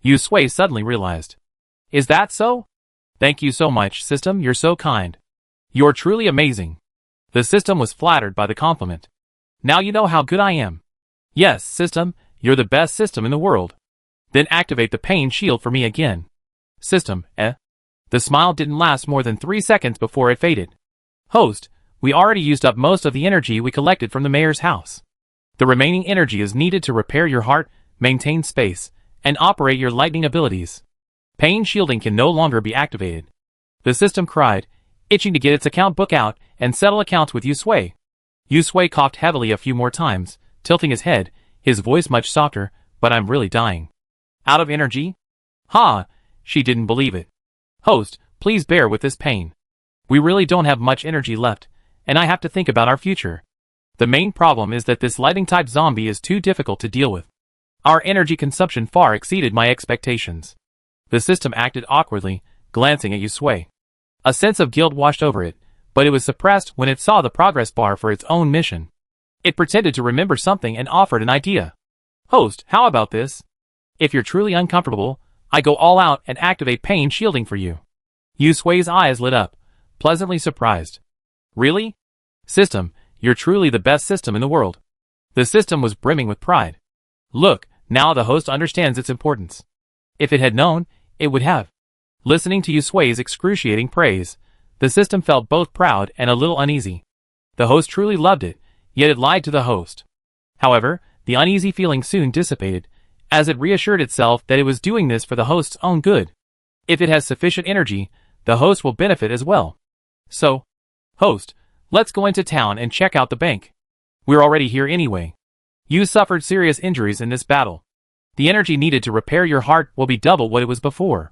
Sui suddenly realized. Is that so? Thank you so much, system, you're so kind. You're truly amazing. The system was flattered by the compliment. Now you know how good I am. Yes, system, you're the best system in the world. Then activate the pain shield for me again. System, eh? The smile didn't last more than 3 seconds before it faded. Host, we already used up most of the energy we collected from the mayor's house. The remaining energy is needed to repair your heart, maintain space, and operate your lightning abilities. Pain shielding can no longer be activated. The system cried, itching to get its account book out and settle accounts with Sui. Sui coughed heavily a few more times, tilting his head, his voice much softer, but I'm really dying. Out of energy? Ha! She didn't believe it. Host, please bear with this pain. We really don't have much energy left, and I have to think about our future. The main problem is that this lightning-type zombie is too difficult to deal with. Our energy consumption far exceeded my expectations. The system acted awkwardly, glancing at Sui. A sense of guilt washed over it, but it was suppressed when it saw the progress bar for its own mission. It pretended to remember something and offered an idea. Host, how about this? If you're truly uncomfortable, I go all out and activate pain shielding for you. Sui's eyes lit up, pleasantly surprised. Really? System, you're truly the best system in the world. The system was brimming with pride. Look, now the host understands its importance. If it had known, it would have. Listening to Sui's excruciating praise, the system felt both proud and a little uneasy. The host truly loved it, yet it lied to the host. However, the uneasy feeling soon dissipated, as it reassured itself that it was doing this for the host's own good. If it has sufficient energy, the host will benefit as well. So, host, let's go into town and check out the bank. We're already here anyway. You suffered serious injuries in this battle. The energy needed to repair your heart will be double what it was before.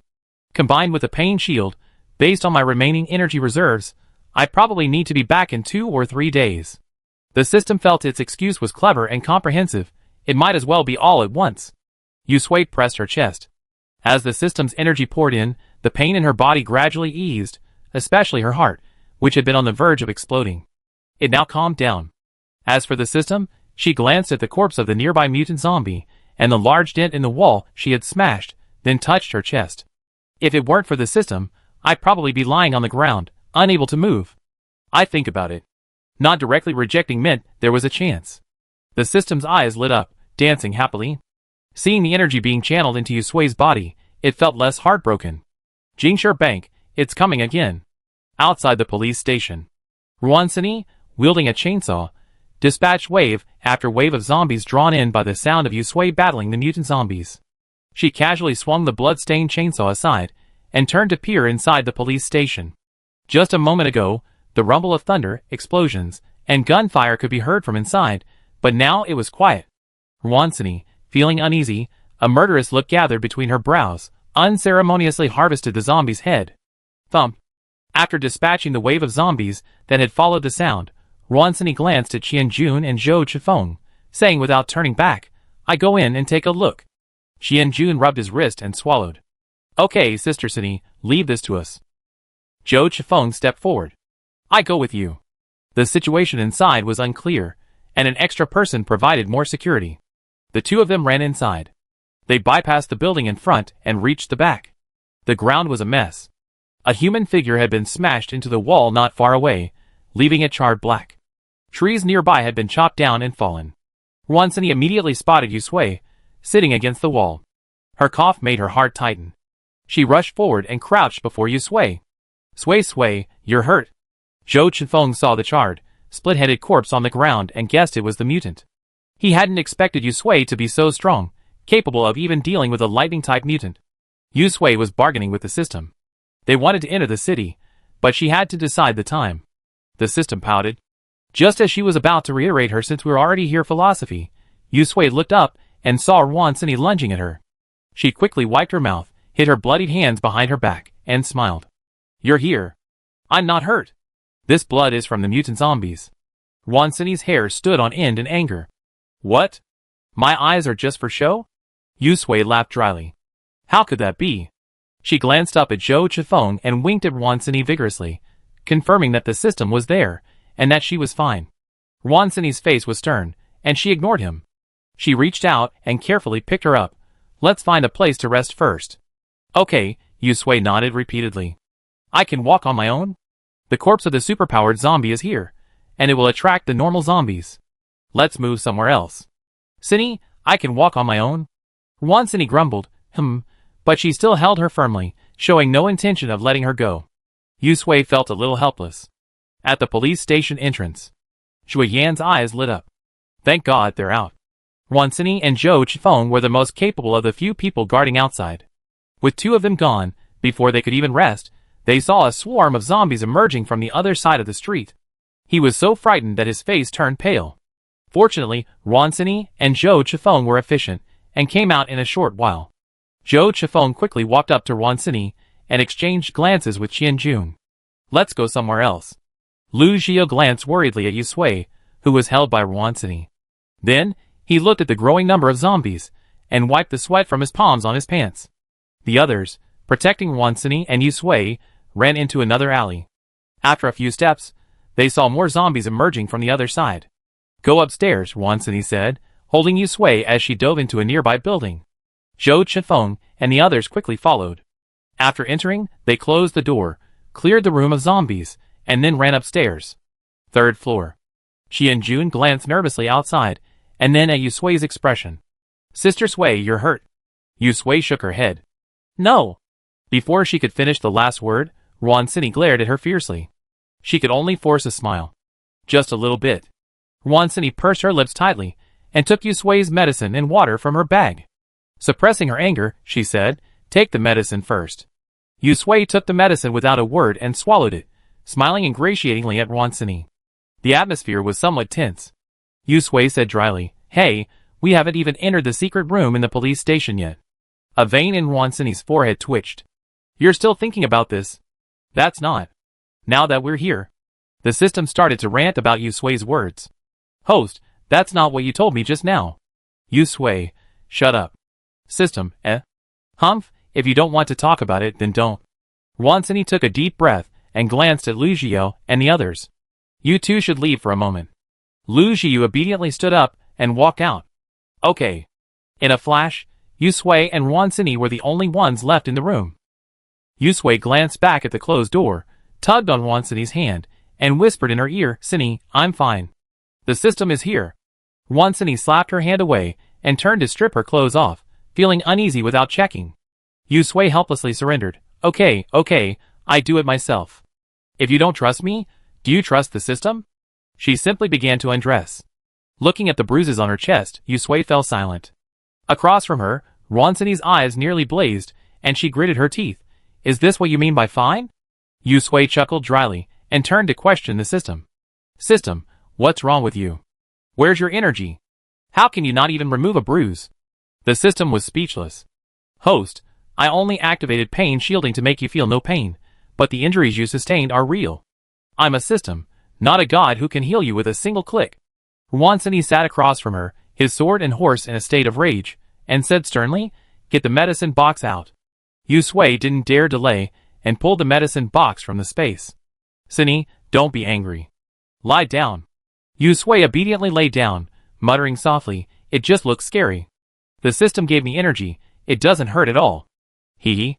Combined with a pain shield, based on my remaining energy reserves, I probably need to be back in 2 or 3 days. The system felt its excuse was clever and comprehensive. It might as well be all at once. Sui pressed her chest. As the system's energy poured in, the pain in her body gradually eased, especially her heart, which had been on the verge of exploding. It now calmed down. As for the system, she glanced at the corpse of the nearby mutant zombie, and the large dent in the wall she had smashed, then touched her chest. If it weren't for the system, I'd probably be lying on the ground, unable to move. I think about it. Not directly rejecting meant there was a chance. The system's eyes lit up, dancing happily. Seeing the energy being channeled into Sui's body, it felt less heartbroken. Jingshire Bank, it's coming again. Outside the police station. Ruansini, wielding a chainsaw, dispatched wave after wave of zombies drawn in by the sound of Sui battling the mutant zombies. She casually swung the blood-stained chainsaw aside, and turned to peer inside the police station. Just a moment ago, the rumble of thunder, explosions, and gunfire could be heard from inside, but now it was quiet. Ruansini, feeling uneasy, a murderous look gathered between her brows, unceremoniously harvested the zombie's head. Thump. After dispatching the wave of zombies that had followed the sound, Ruansini glanced at Qianjun and Zhou Chifeng, saying without turning back, I go in and take a look. Qianjun rubbed his wrist and swallowed. Okay, Sister Cini, leave this to us. Zhou Chifeng stepped forward. I go with you. The situation inside was unclear, and an extra person provided more security. The two of them ran inside. They bypassed the building in front and reached the back. The ground was a mess. A human figure had been smashed into the wall not far away, leaving it charred black. Trees nearby had been chopped down and fallen. Ruansini immediately spotted Sui, sitting against the wall. Her cough made her heart tighten. She rushed forward and crouched before Sui. Sui, you're hurt. Zhou Chifeng saw the charred, split-headed corpse on the ground and guessed it was the mutant. He hadn't expected Sui to be so strong, capable of even dealing with a lightning-type mutant. Sui was bargaining with the system. They wanted to enter the city, but she had to decide the time. The system pouted. Just as she was about to reiterate her since we're already here philosophy, Sui looked up and saw Ruansini lunging at her. She quickly wiped her mouth, hid her bloodied hands behind her back, and smiled. You're here. I'm not hurt. This blood is from the mutant zombies. Wansini's hair stood on end in anger. What? My eyes are just for show? Yusui laughed dryly. How could that be? She glanced up at Zhou Chifeng and winked at Wansini vigorously, confirming that the system was there, and that she was fine. Wansini's face was stern, and she ignored him. She reached out and carefully picked her up. Let's find a place to rest first. Okay, Yusui nodded repeatedly. I can walk on my own? The corpse of the superpowered zombie is here, and it will attract the normal zombies. Let's move somewhere else. Cinny, I can walk on my own? Wansini grumbled, but she still held her firmly, showing no intention of letting her go. Yusui felt a little helpless. At the police station entrance, Shui Yan's eyes lit up. Thank God they're out. Wansini and Zhou Chifeng were the most capable of the few people guarding outside. With two of them gone, before they could even rest, they saw a swarm of zombies emerging from the other side of the street. He was so frightened that his face turned pale. Fortunately, Wansini and Zhou Chifeng were efficient, and came out in a short while. Zhou Chifeng quickly walked up to Wansini, and exchanged glances with Qianjun. Let's go somewhere else. Lu Xiao glanced worriedly at Yusui, who was held by Wansini. Then, he looked at the growing number of zombies, and wiped the sweat from his palms on his pants. The others, protecting Wansini and Yusui, ran into another alley. After a few steps, they saw more zombies emerging from the other side. Go upstairs, Wansini said, holding Yusui as she dove into a nearby building. Zhou Chifeng and the others quickly followed. After entering, they closed the door, cleared the room of zombies, and then ran upstairs. Third floor. Qianjun glanced nervously outside, and then at Yusui's expression. Sister Sui, you're hurt. Yusui shook her head. No. Before she could finish the last word, Wansini glared at her fiercely. She could only force a smile. Just a little bit. Wansini pursed her lips tightly, and took Yusui's medicine and water from her bag. Suppressing her anger, she said, take the medicine first. Yusui took the medicine without a word and swallowed it, smiling ingratiatingly at Wansini. The atmosphere was somewhat tense. Yusui said dryly, Hey, we haven't even entered the secret room in the police station yet. A vein in Wansini's forehead twitched. You're still thinking about this? That's not. Now that we're here. The system started to rant about Yusui's words. Host, that's not what you told me just now. Yusui, shut up. System, Humph, if you don't want to talk about it, then don't. Wansini took a deep breath and glanced at Lu Xiao and the others. You two should leave for a moment. Lu Xiao obediently stood up and walked out. Okay. In a flash, Yusui and Wansini were the only ones left in the room. Yusui glanced back at the closed door, tugged on Wansini's hand, and whispered in her ear, Cinny, I'm fine. The system is here. Wansini slapped her hand away and turned to strip her clothes off, feeling uneasy without checking. Yusui helplessly surrendered. Okay, I do it myself. If you don't trust me, do you trust the system? She simply began to undress. Looking at the bruises on her chest, Yusui fell silent. Across from her, Wansini's eyes nearly blazed, and she gritted her teeth. Is this what you mean by fine? Yusui chuckled dryly, and turned to question the system. System, what's wrong with you? Where's your energy? How can you not even remove a bruise? The system was speechless. Host, I only activated pain shielding to make you feel no pain, but the injuries you sustained are real. I'm a system, not a god who can heal you with a single click. Wansini sat across from her, his sword and horse in a state of rage, and said sternly, Get the medicine box out. Yusui didn't dare delay, and pulled the medicine box from the space. Cinny, don't be angry. Lie down. Yusui obediently lay down, muttering softly, It just looks scary. The system gave me energy, it doesn't hurt at all. Hee.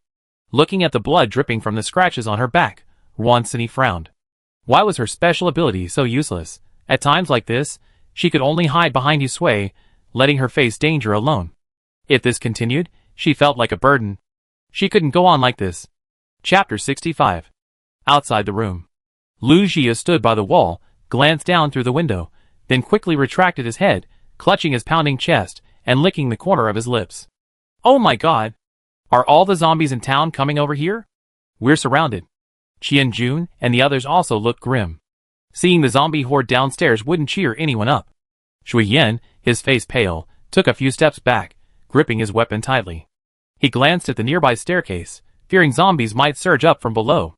Looking at the blood dripping from the scratches on her back, Wansini frowned. Why was her special ability so useless? At times like this, she could only hide behind Yusui, letting her face danger alone. If this continued, she felt like a burden. She couldn't go on like this. Chapter 65. Outside the room. Lu Xiao stood by the wall, glanced down through the window, then quickly retracted his head, clutching his pounding chest, and licking the corner of his lips. Oh my god! Are all the zombies in town coming over here? We're surrounded. Qianjun and the others also looked grim. Seeing the zombie horde downstairs wouldn't cheer anyone up. Shui Yan, his face pale, took a few steps back, gripping his weapon tightly. He glanced at the nearby staircase, fearing zombies might surge up from below.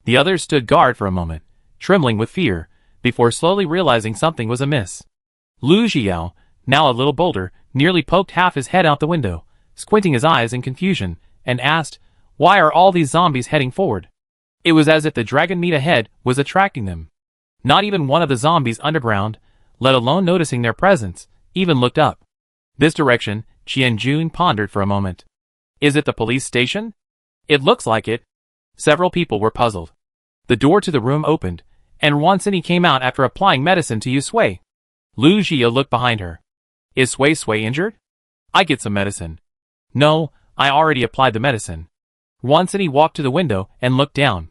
The others stood guard for a moment, trembling with fear, before slowly realizing something was amiss. Lu Xiao, now a little bolder, nearly poked half his head out the window, squinting his eyes in confusion, and asked, "Why are all these zombies heading forward?" It was as if the dragon meat ahead was attracting them. Not even one of the zombies underground, let alone noticing their presence, even looked up. This direction, Qianjun pondered for a moment. Is it the police station? It looks like it. Several people were puzzled. The door to the room opened, and Wansini came out after applying medicine to Yu Sui. Lu Jia looked behind her. Is Sui injured? I get some medicine. No, I already applied the medicine. Wansini walked to the window and looked down.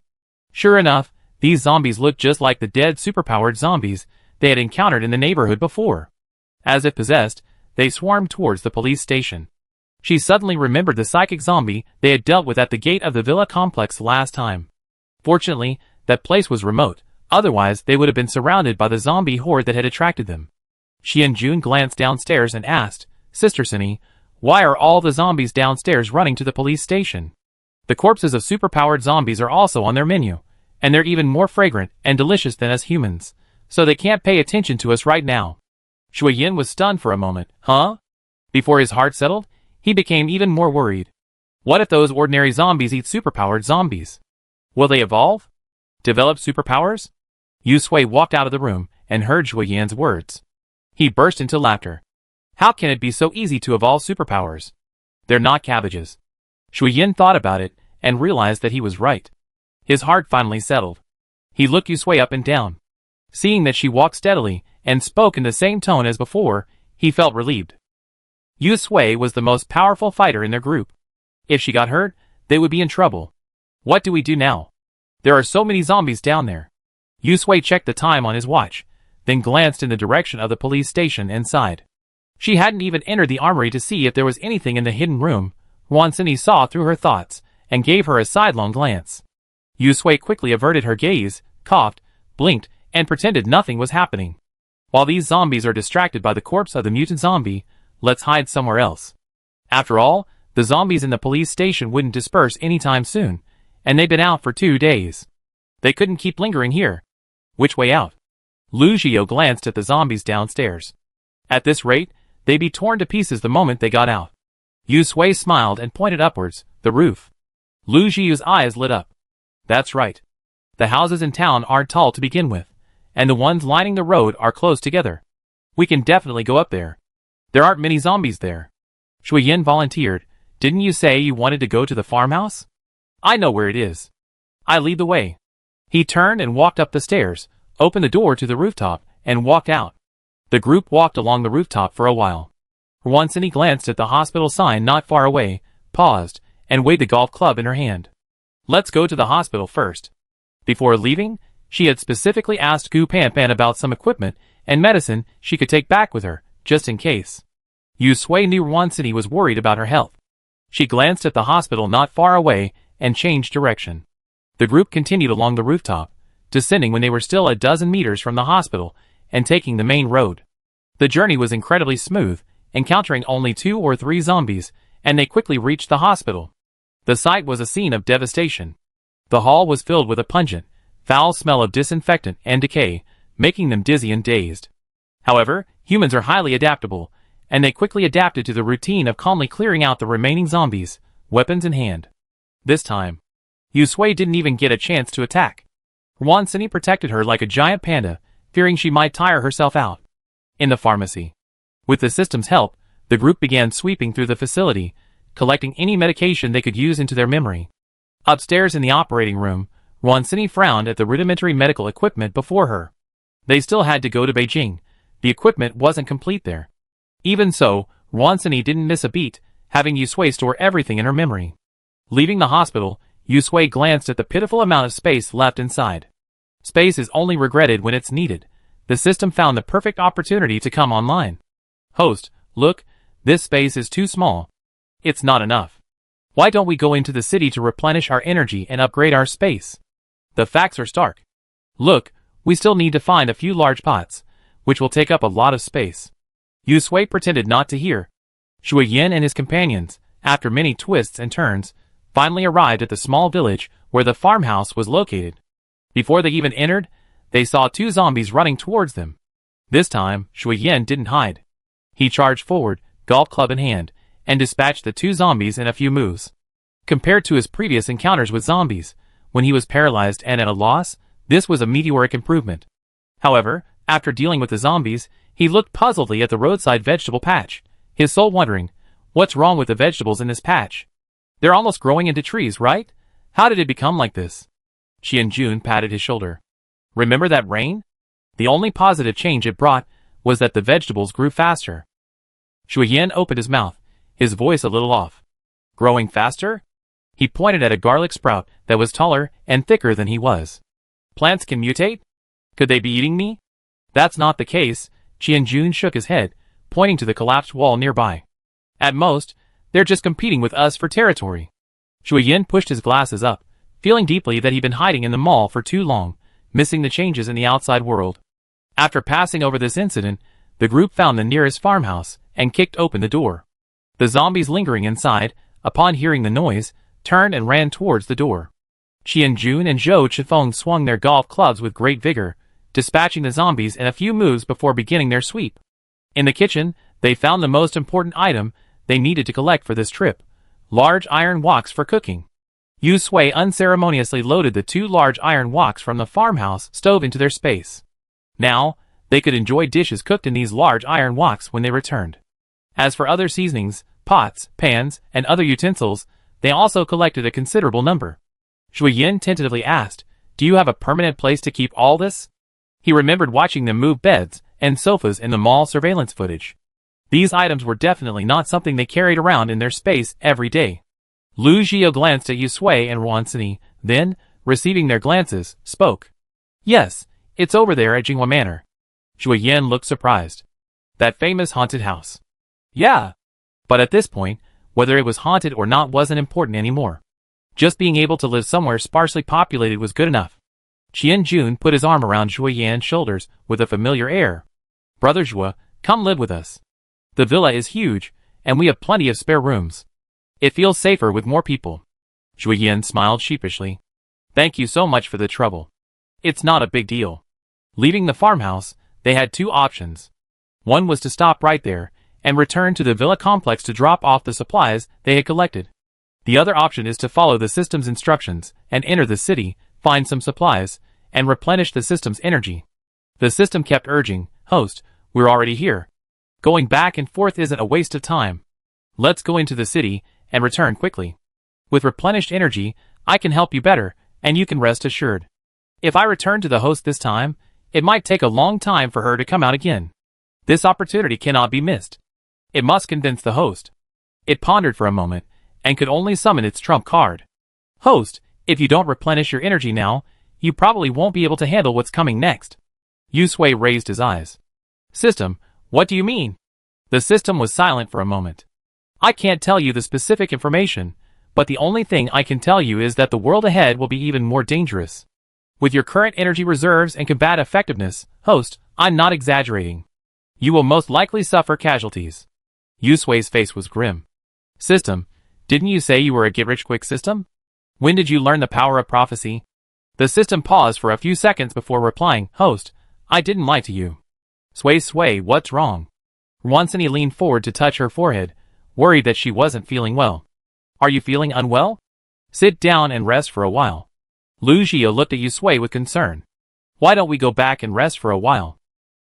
Sure enough, these zombies looked just like the dead superpowered zombies they had encountered in the neighborhood before. As if possessed, they swarmed towards the police station. She suddenly remembered the psychic zombie they had dealt with at the gate of the villa complex last time. Fortunately, that place was remote, otherwise they would have been surrounded by the zombie horde that had attracted them. Qianjun glanced downstairs and asked, Sister Cindy, why are all the zombies downstairs running to the police station? The corpses of superpowered zombies are also on their menu, and they're even more fragrant and delicious than us humans, so they can't pay attention to us right now. Shui Yin was stunned for a moment. Huh? Before his heart settled, he became even more worried. What if those ordinary zombies eat superpowered zombies? Will they evolve? Develop superpowers? Yu Sui walked out of the room and heard Shui Yin's words. He burst into laughter. How can it be so easy to evolve superpowers? They're not cabbages. Shui Yin thought about it and realized that he was right. His heart finally settled. He looked Yu Sui up and down. Seeing that she walked steadily and spoke in the same tone as before, he felt relieved. Yu Sui was the most powerful fighter in their group. If she got hurt, they would be in trouble. What do we do now? There are so many zombies down there. Yu Sui checked the time on his watch, then glanced in the direction of the police station and sighed. She hadn't even entered the armory to see if there was anything in the hidden room. Wansini saw through her thoughts and gave her a sidelong glance. Yu Sui quickly averted her gaze, coughed, blinked, and pretended nothing was happening. While these zombies are distracted by the corpse of the mutant zombie, let's hide somewhere else. After all, the zombies in the police station wouldn't disperse anytime soon, and they've been out for 2 days. They couldn't keep lingering here. Which way out? Lu Xiao glanced at the zombies downstairs. At this rate, they'd be torn to pieces the moment they got out. Yu Sui smiled and pointed upwards, the roof. Lu Xiao's eyes lit up. That's right. The houses in town aren't tall to begin with, and the ones lining the road are close together. We can definitely go up there. There aren't many zombies there. Shui Yin volunteered. Didn't you say you wanted to go to the farmhouse? I know where it is. I lead the way. He turned and walked up the stairs, opened the door to the rooftop, and walked out. The group walked along the rooftop for a while. Wansini glanced at the hospital sign not far away, paused, and weighed the golf club in her hand. Let's go to the hospital first. Before leaving, she had specifically asked Gu Panpan about some equipment and medicine she could take back with her, just in case. Yu Sui knew Wansini was worried about her health. She glanced at the hospital not far away and changed direction. The group continued along the rooftop, descending when they were still a dozen meters from the hospital and taking the main road. The journey was incredibly smooth, encountering only 2 or 3 zombies, and they quickly reached the hospital. The site was a scene of devastation. The hall was filled with a pungent, foul smell of disinfectant and decay, making them dizzy and dazed. However, humans are highly adaptable, and they quickly adapted to the routine of calmly clearing out the remaining zombies, weapons in hand. This time, Yu Sui didn't even get a chance to attack. Wansini protected her like a giant panda, fearing she might tire herself out. In the pharmacy. With the system's help, the group began sweeping through the facility, collecting any medication they could use into their memory. Upstairs in the operating room, Wansini frowned at the rudimentary medical equipment before her. They still had to go to Beijing. The equipment wasn't complete there. Even so, Wansini didn't miss a beat, having Yu Sui store everything in her memory. Leaving the hospital, Yu Sui glanced at the pitiful amount of space left inside. Space is only regretted when it's needed. The system found the perfect opportunity to come online. Host, look, this space is too small. It's not enough. Why don't we go into the city to replenish our energy and upgrade our space? The facts are stark. Look, we still need to find a few large pots, which will take up a lot of space. Yu Sui pretended not to hear. Shui Yin and his companions, after many twists and turns, finally arrived at the small village where the farmhouse was located. Before they even entered, they saw 2 zombies running towards them. This time, Shui Yan didn't hide. He charged forward, golf club in hand, and dispatched the 2 zombies in a few moves. Compared to his previous encounters with zombies, when he was paralyzed and at a loss, this was a meteoric improvement. However, after dealing with the zombies, he looked puzzledly at the roadside vegetable patch, his soul wondering, what's wrong with the vegetables in this patch? They're almost growing into trees, right? How did it become like this? Qianjun patted his shoulder. Remember that rain? The only positive change it brought was that the vegetables grew faster. Shui Yan opened his mouth, his voice a little off. Growing faster? He pointed at a garlic sprout that was taller and thicker than he was. Plants can mutate? Could they be eating me? That's not the case, Qianjun shook his head, pointing to the collapsed wall nearby. At most, they're just competing with us for territory. Shui Yan pushed his glasses up, feeling deeply that he'd been hiding in the mall for too long, missing the changes in the outside world. After passing over this incident, the group found the nearest farmhouse and kicked open the door. The zombies lingering inside, upon hearing the noise, turned and ran towards the door. Qianjun and Zhou Chifeng swung their golf clubs with great vigor, dispatching the zombies in a few moves before beginning their sweep. In the kitchen, they found the most important item they needed to collect for this trip, large iron woks for cooking. Yu Sui unceremoniously loaded the 2 large iron woks from the farmhouse stove into their space. Now, they could enjoy dishes cooked in these large iron woks when they returned. As for other seasonings, pots, pans, and other utensils, they also collected a considerable number. Shui Yan tentatively asked, "Do you have a permanent place to keep all this?" He remembered watching them move beds and sofas in the mall surveillance footage. These items were definitely not something they carried around in their space every day. Lu Jiao glanced at Yu Sui and Wan Sini, then, receiving their glances, spoke. "Yes, it's over there at Jinghua Manor." Shui Yan looked surprised. "That famous haunted house." "Yeah." But at this point, whether it was haunted or not wasn't important anymore. Just being able to live somewhere sparsely populated was good enough. Qianjun put his arm around Shui Yan's shoulders with a familiar air. "Brother Zhua, come live with us. The villa is huge, and we have plenty of spare rooms. It feels safer with more people." Shui Yan smiled sheepishly. "Thank you so much for the trouble. It's not a big deal." Leaving the farmhouse, they had 2 options. One was to stop right there and return to the villa complex to drop off the supplies they had collected. The other option is to follow the system's instructions and enter the city, find some supplies, and replenish the system's energy. The system kept urging, "Host, we're already here. Going back and forth isn't a waste of time. Let's go into the city and return quickly. With replenished energy, I can help you better, and you can rest assured. If I return to the host this time, it might take a long time for her to come out again. This opportunity cannot be missed. It must convince the host." It pondered for a moment, and could only summon its trump card. "Host, if you don't replenish your energy now, you probably won't be able to handle what's coming next." Yu Sui raised his eyes. "System, what do you mean?" The system was silent for a moment. "I can't tell you the specific information, but the only thing I can tell you is that the world ahead will be even more dangerous. With your current energy reserves and combat effectiveness, host, I'm not exaggerating. You will most likely suffer casualties." Yu Sui's face was grim. "System, didn't you say you were a get-rich-quick system? When did you learn the power of prophecy?" The system paused for a few seconds before replying, "Host, I didn't lie to you." Sui, what's wrong?" Wansini leaned forward to touch her forehead, worried that she wasn't feeling well. "Are you feeling unwell? Sit down and rest for a while." Lu Jiao looked at Yu Sui with concern. "Why don't we go back and rest for a while?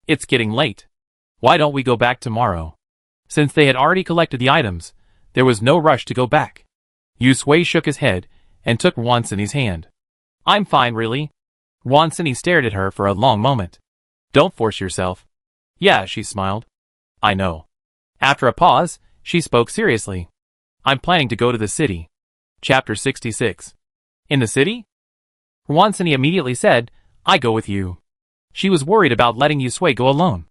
It's getting late. Why don't we go back tomorrow?" Since they had already collected the items, there was no rush to go back. Yu Sui shook his head and took Wansini's hand. "I'm fine, really." Wansini stared at her for a long moment. "Don't force yourself." "Yeah," she smiled. "I know." After a pause, she spoke seriously. "I'm planning to go to the city." Chapter 66. In the city? Wansini immediately said, "I go with you." She was worried about letting Yu Sui go alone.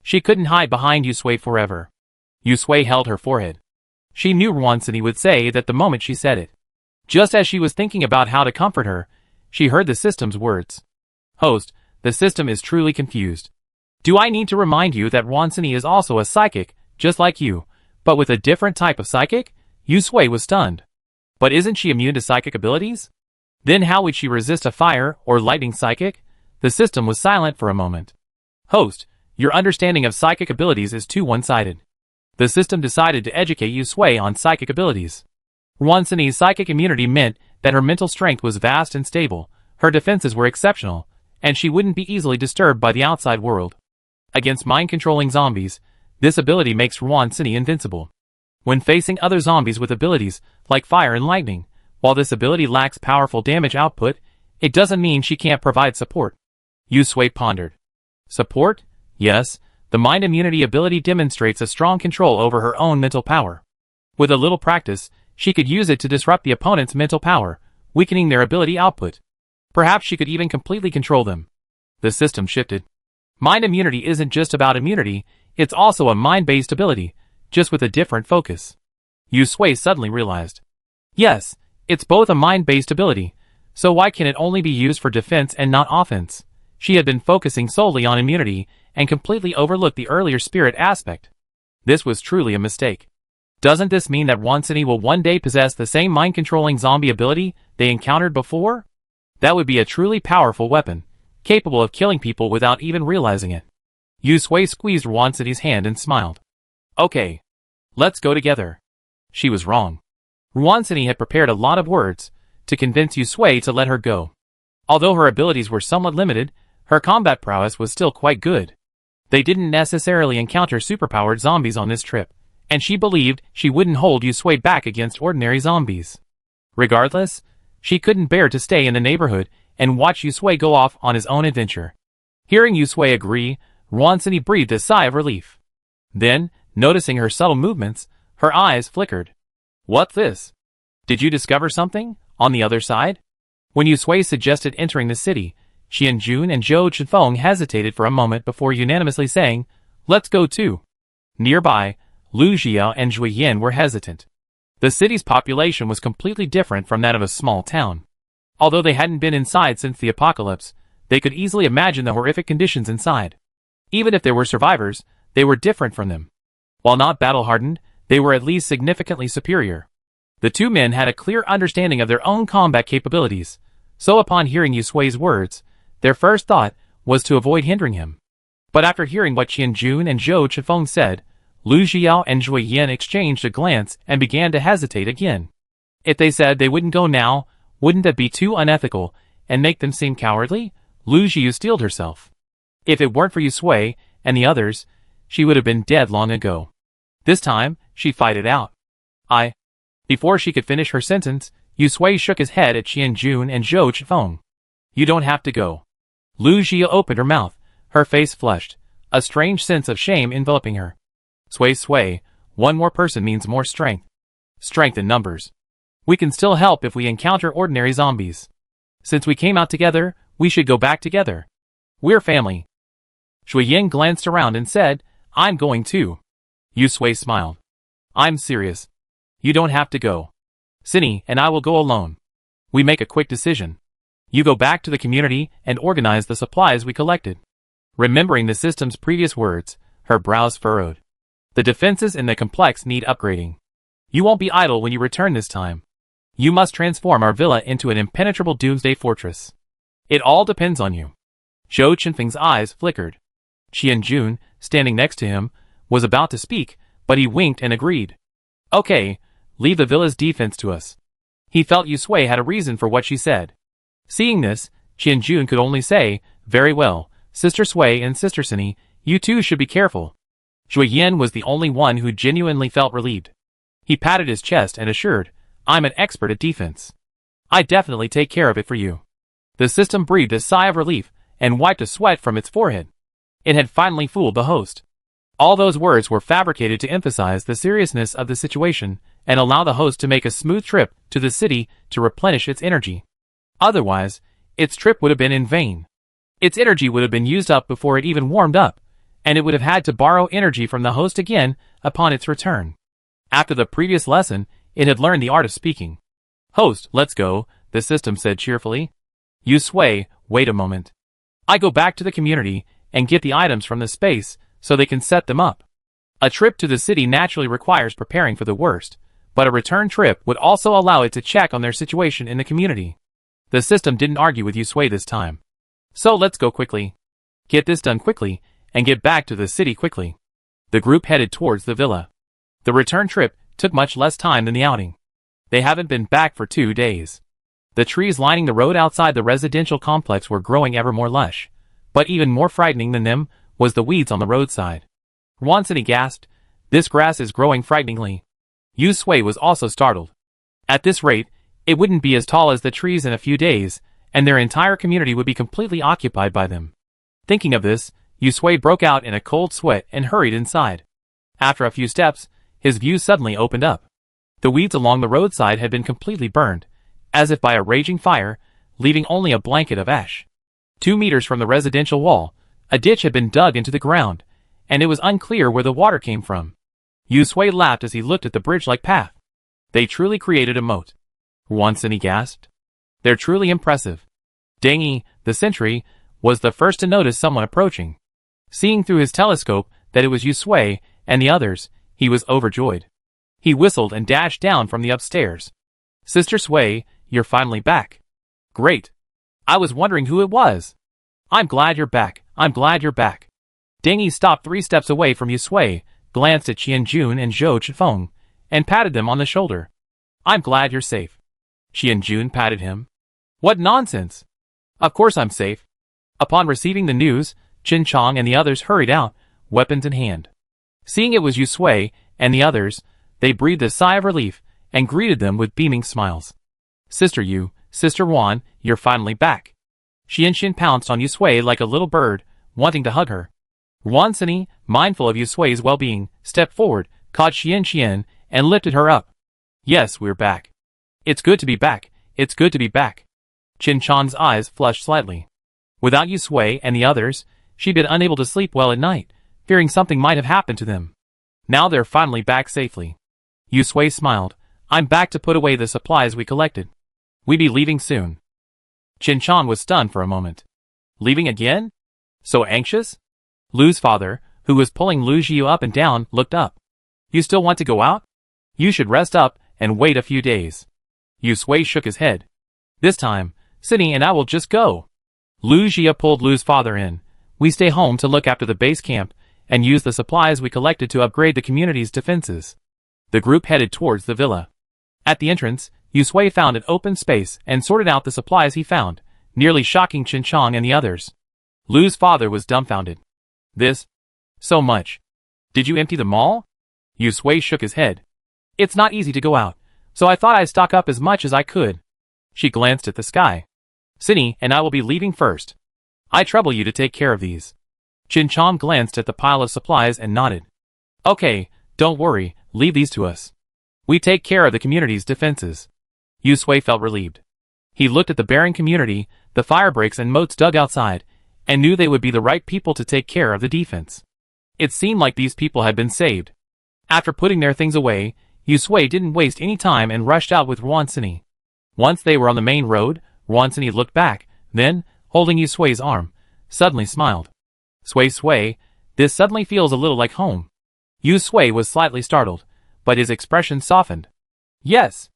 She couldn't hide behind Yu Sui forever. Yu Sui held her forehead. She knew Wansini would say that the moment she said it. Just as she was thinking about how to comfort her, she heard the system's words. "Host, the system is truly confused. Do I need to remind you that Wansini is also a psychic, just like you, but with a different type of psychic?" Yu Sui was stunned. "But isn't she immune to psychic abilities?" Then how would she resist a fire or lightning psychic? The system was silent for a moment. Host, your understanding of psychic abilities is too one-sided. The system decided to educate Yusui on psychic abilities. Ruansini's psychic immunity meant that her mental strength was vast and stable, her defenses were exceptional, and she wouldn't be easily disturbed by the outside world. Against mind-controlling zombies, this ability makes Ruansini invincible. When facing other zombies with abilities like fire and lightning, while this ability lacks powerful damage output, it doesn't mean she can't provide support. Yusui pondered. Support? Yes, the mind immunity ability demonstrates a strong control over her own mental power. With a little practice, she could use it to disrupt the opponent's mental power, weakening their ability output. Perhaps she could even completely control them. The system shifted. Mind immunity isn't just about immunity, it's also a mind-based ability, just with a different focus. Yusui suddenly realized. Yes, it's both a mind-based ability, so why can it only be used for defense and not offense? She had been focusing solely on immunity and completely overlooked the earlier spirit aspect. This was truly a mistake. Doesn't this mean that Ruansini will one day possess the same mind-controlling zombie ability they encountered before? That would be a truly powerful weapon, capable of killing people without even realizing it. Yusui squeezed Ruansini's hand and smiled. Okay. Let's go together. She was wrong. Ruansini had prepared a lot of words to convince Yusui to let her go. Although her abilities were somewhat limited, her combat prowess was still quite good. They didn't necessarily encounter superpowered zombies on this trip, and she believed she wouldn't hold Yusui back against ordinary zombies. Regardless, she couldn't bear to stay in the neighborhood and watch Yusui go off on his own adventure. Hearing Yusui agree, Ruansini breathed a sigh of relief. Then, noticing her subtle movements, her eyes flickered. What's this? Did you discover something on the other side? When Yusui suggested entering the city, Xianjun and Zhou Chifeng hesitated for a moment before unanimously saying, let's go too. Nearby, Lu Xiao and Zhui Yin were hesitant. The city's population was completely different from that of a small town. Although they hadn't been inside since the apocalypse, they could easily imagine the horrific conditions inside. Even if there were survivors, they were different from them. While not battle-hardened, they were at least significantly superior. The two men had a clear understanding of their own combat capabilities, so upon hearing Yusui's words, their first thought was to avoid hindering him. But after hearing what Qianjun and Zhou Chifeng said, Lu Xiao and Zhui Yin exchanged a glance and began to hesitate again. If they said they wouldn't go now, wouldn't that be too unethical and make them seem cowardly? Lu Xiao steeled herself. If it weren't for Yusui and the others, she would have been dead long ago. This time, she'd fight it out. Before she could finish her sentence, Yusui shook his head at Qianjun and Zhou Chifeng. You don't have to go. Lu Xiao opened her mouth, her face flushed, a strange sense of shame enveloping her. Sui, one more person means more strength. Strength in numbers. We can still help if we encounter ordinary zombies. Since we came out together, we should go back together. We're family. Zhui Yin glanced around and said, I'm going too. Yusui smiled. I'm serious. You don't have to go. Cindy and I will go alone. We make a quick decision. You go back to the community and organize the supplies we collected. Remembering the system's previous words, her brows furrowed. The defenses in the complex need upgrading. You won't be idle when you return this time. You must transform our villa into an impenetrable Doomsday fortress. It all depends on you. Zhou Qinfeng's eyes flickered. Qianjun, standing next to him, was about to speak, but he winked and agreed. Okay, leave the villa's defense to us. He felt Yusui had a reason for what she said. Seeing this, Qianjun could only say, very well, Sister Sui and Sister Cindy, you two should be careful. Zhui Yin was the only one who genuinely felt relieved. He patted his chest and assured, I'm an expert at defense. I definitely take care of it for you. The system breathed a sigh of relief and wiped a sweat from its forehead. It had finally fooled the host. All those words were fabricated to emphasize the seriousness of the situation and allow the host to make a smooth trip to the city to replenish its energy. Otherwise, its trip would have been in vain. Its energy would have been used up before it even warmed up, and it would have had to borrow energy from the host again upon its return. After the previous lesson, it had learned the art of speaking. Host, let's go, the system said cheerfully. Yusui, wait a moment. I go back to the community and get the items from the space so they can set them up. A trip to the city naturally requires preparing for the worst, but a return trip would also allow it to check on their situation in the community. The system didn't argue with Yusui this time. So let's go quickly. Get this done quickly, and get back to the city quickly. The group headed towards the villa. The return trip took much less time than the outing. They haven't been back for 2 days. The trees lining the road outside the residential complex were growing ever more lush, but even more frightening than them was the weeds on the roadside. Wansuni gasped, "This grass is growing frighteningly." Yusui was also startled. At this rate, it wouldn't be as tall as the trees in a few days, and their entire community would be completely occupied by them. Thinking of this, Yusui broke out in a cold sweat and hurried inside. After a few steps, his view suddenly opened up. The weeds along the roadside had been completely burned, as if by a raging fire, leaving only a blanket of ash. 2 meters from the residential wall, a ditch had been dug into the ground, and it was unclear where the water came from. Yusui laughed as he looked at the bridge-like path. They truly created a moat. Wansuni gasped. They're truly impressive. Dengi, the sentry, was the first to notice someone approaching. Seeing through his telescope that it was Yusui and the others, he was overjoyed. He whistled and dashed down from the upstairs. "Sister Sui, you're finally back." "Great. I was wondering who it was." "I'm glad you're back. I'm glad you're back." Dengi stopped 3 steps away from Yusui, glanced at Qianjun and Zhou Chifeng, and patted them on the shoulder. "I'm glad you're safe." Qianjun patted him. "What nonsense! Of course I'm safe." Upon receiving the news, Qin Chong and the others hurried out, weapons in hand. Seeing it was Yusui and the others, they breathed a sigh of relief and greeted them with beaming smiles. "Sister Yu, Sister Wan, you're finally back." Qianxin pounced on Yusui like a little bird, wanting to hug her. Wansuni, mindful of Yusui's well-being, stepped forward, caught Qianxian, and lifted her up. "Yes, we're back. It's good to be back. It's good to be back." Qin Chong's eyes flushed slightly. Without Yusui and the others, she'd been unable to sleep well at night, fearing something might have happened to them. Now they're finally back safely. Yusui smiled. "I'm back to put away the supplies we collected. We be leaving soon." Qin Chong was stunned for a moment. "Leaving again? So anxious?" Lu's father, who was pulling Lu Jiu up and down, looked up. "You still want to go out? You should rest up and wait a few days." Yusui shook his head. "This time, Cindy and I will just go." Lu Jia pulled Lu's father in. "We stay home to look after the base camp and use the supplies we collected to upgrade the community's defenses." The group headed towards the villa. At the entrance, Yusui found an open space and sorted out the supplies he found, nearly shocking Qin Chong and the others. Lu's father was dumbfounded. "This? So much. Did you empty them all?" Yusui shook his head. "It's not easy to go out, so I thought I'd stock up as much as I could." She glanced at the sky. "Cindy and I will be leaving first. I trouble you to take care of these." Qin Chong glanced at the pile of supplies and nodded. "Okay, don't worry, leave these to us. We take care of the community's defenses." Yusui felt relieved. He looked at the barren community, the fire breaks and moats dug outside, and knew they would be the right people to take care of the defense. It seemed like these people had been saved. After putting their things away, Yusui didn't waste any time and rushed out with Wansuni. Once they were on the main road, Wansuni looked back, then, holding Yusui's arm, suddenly smiled. Sui, this suddenly feels a little like home." Yusui was slightly startled, but his expression softened. "Yes.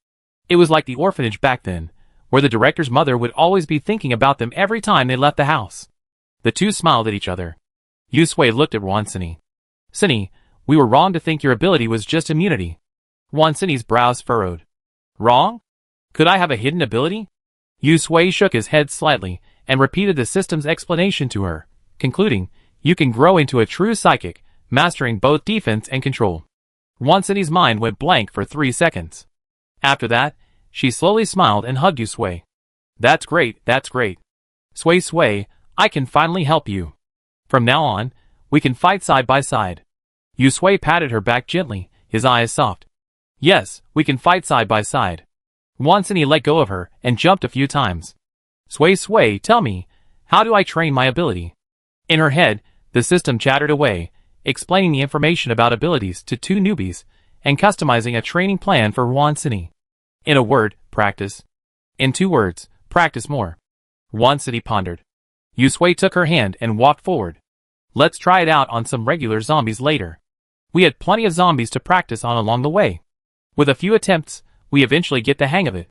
It was like the orphanage back then, where the director's mother would always be thinking about them every time they left the house." The two smiled at each other. Yusui looked at Wansuni. "Cindy, we were wrong to think your ability was just immunity." Wansuni's brows furrowed. "Wrong? Could I have a hidden ability?" Yusui shook his head slightly and repeated the system's explanation to her, concluding, "You can grow into a true psychic, mastering both defense and control." Wansuni's mind went blank for 3 seconds. After that, she slowly smiled and hugged Yusui. "That's great, that's great. Sui, I can finally help you. From now on, we can fight side by side." Yusui patted her back gently, his eyes soft. "Yes, we can fight side by side." Wansuni let go of her and jumped a few times. Sui, tell me, how do I train my ability?" In her head, the system chattered away, explaining the information about abilities to 2 newbies, and customizing a training plan for Wansuni. In a word, practice. In 2 words, practice more. Wansuni pondered. Yusui took her hand and walked forward. "Let's try it out on some regular zombies later. We had plenty of zombies to practice on along the way. With a few attempts, we eventually get the hang of it."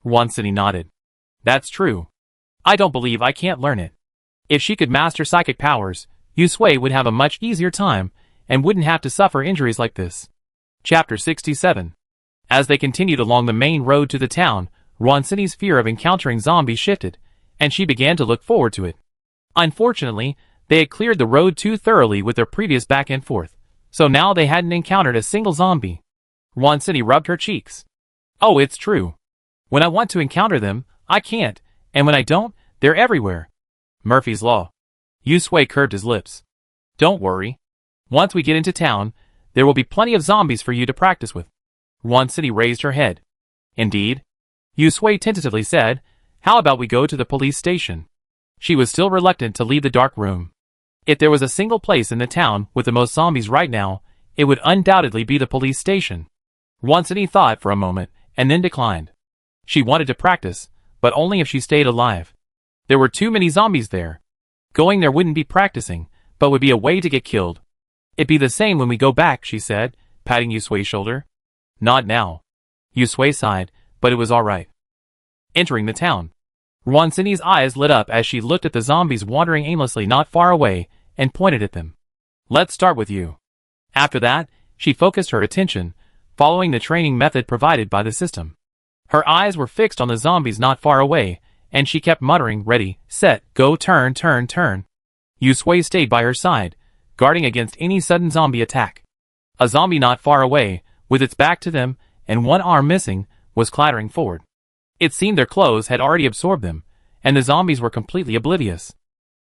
Wansuni nodded. That's true. I don't believe I can't learn it. If she could master psychic powers, Yusui would have a much easier time and wouldn't have to suffer injuries like this. Chapter 67. As they continued along the main road to the town, Roncini's fear of encountering zombies shifted, and she began to look forward to it. Unfortunately, they had cleared the road too thoroughly with their previous back and forth, so now they hadn't encountered a single zombie. Roncini rubbed her cheeks. Oh, it's true. When I want to encounter them, I can't, and when I don't, they're everywhere. Murphy's Law. Yusui curved his lips. Don't worry. Once we get into town, there will be plenty of zombies for you to practice with. Roncini raised her head. Indeed? Yusui tentatively said, how about we go to the police station? She was still reluctant to leave the dark room. If there was a single place in the town with the most zombies right now, it would undoubtedly be the police station. Roncini thought for a moment, and then declined. She wanted to practice, but only if she stayed alive. There were too many zombies there. Going there wouldn't be practicing, but would be a way to get killed. It'd be the same when we go back, she said, patting Yusui's shoulder. Not now. Yusui sighed, but it was all right. Entering the town. Roncini's eyes lit up as she looked at the zombies wandering aimlessly not far away and pointed at them. Let's start with you. After that, she focused her attention, following the training method provided by the system. Her eyes were fixed on the zombies not far away, and she kept muttering, ready, set, go, turn, turn, turn. Yusui stayed by her side, guarding against any sudden zombie attack. A zombie not far away, with its back to them and one arm missing, was clattering forward. It seemed their clothes had already absorbed them, and the zombies were completely oblivious.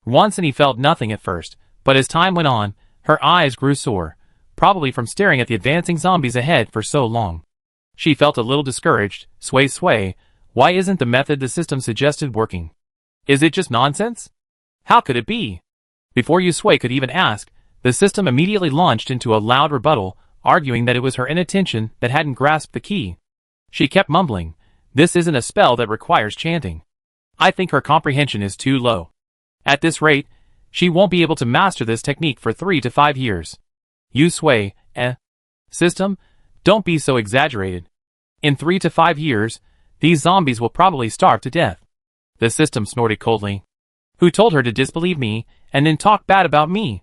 Roncini felt nothing at first, but as time went on, her eyes grew sore, probably from staring at the advancing zombies ahead for so long. She felt a little discouraged. Sway, why isn't the method the system suggested working? Is it just nonsense? How could it be? Before Yusui could even ask, the system immediately launched into a loud rebuttal, arguing that it was her inattention that hadn't grasped the key. She kept mumbling, this isn't a spell that requires chanting. I think her comprehension is too low. At this rate, she won't be able to master this technique for 3 to 5 years. Yusui, System, don't be so exaggerated. In 3 to 5 years, these zombies will probably starve to death. The system snorted coldly. Who told her to disbelieve me, and then talk bad about me?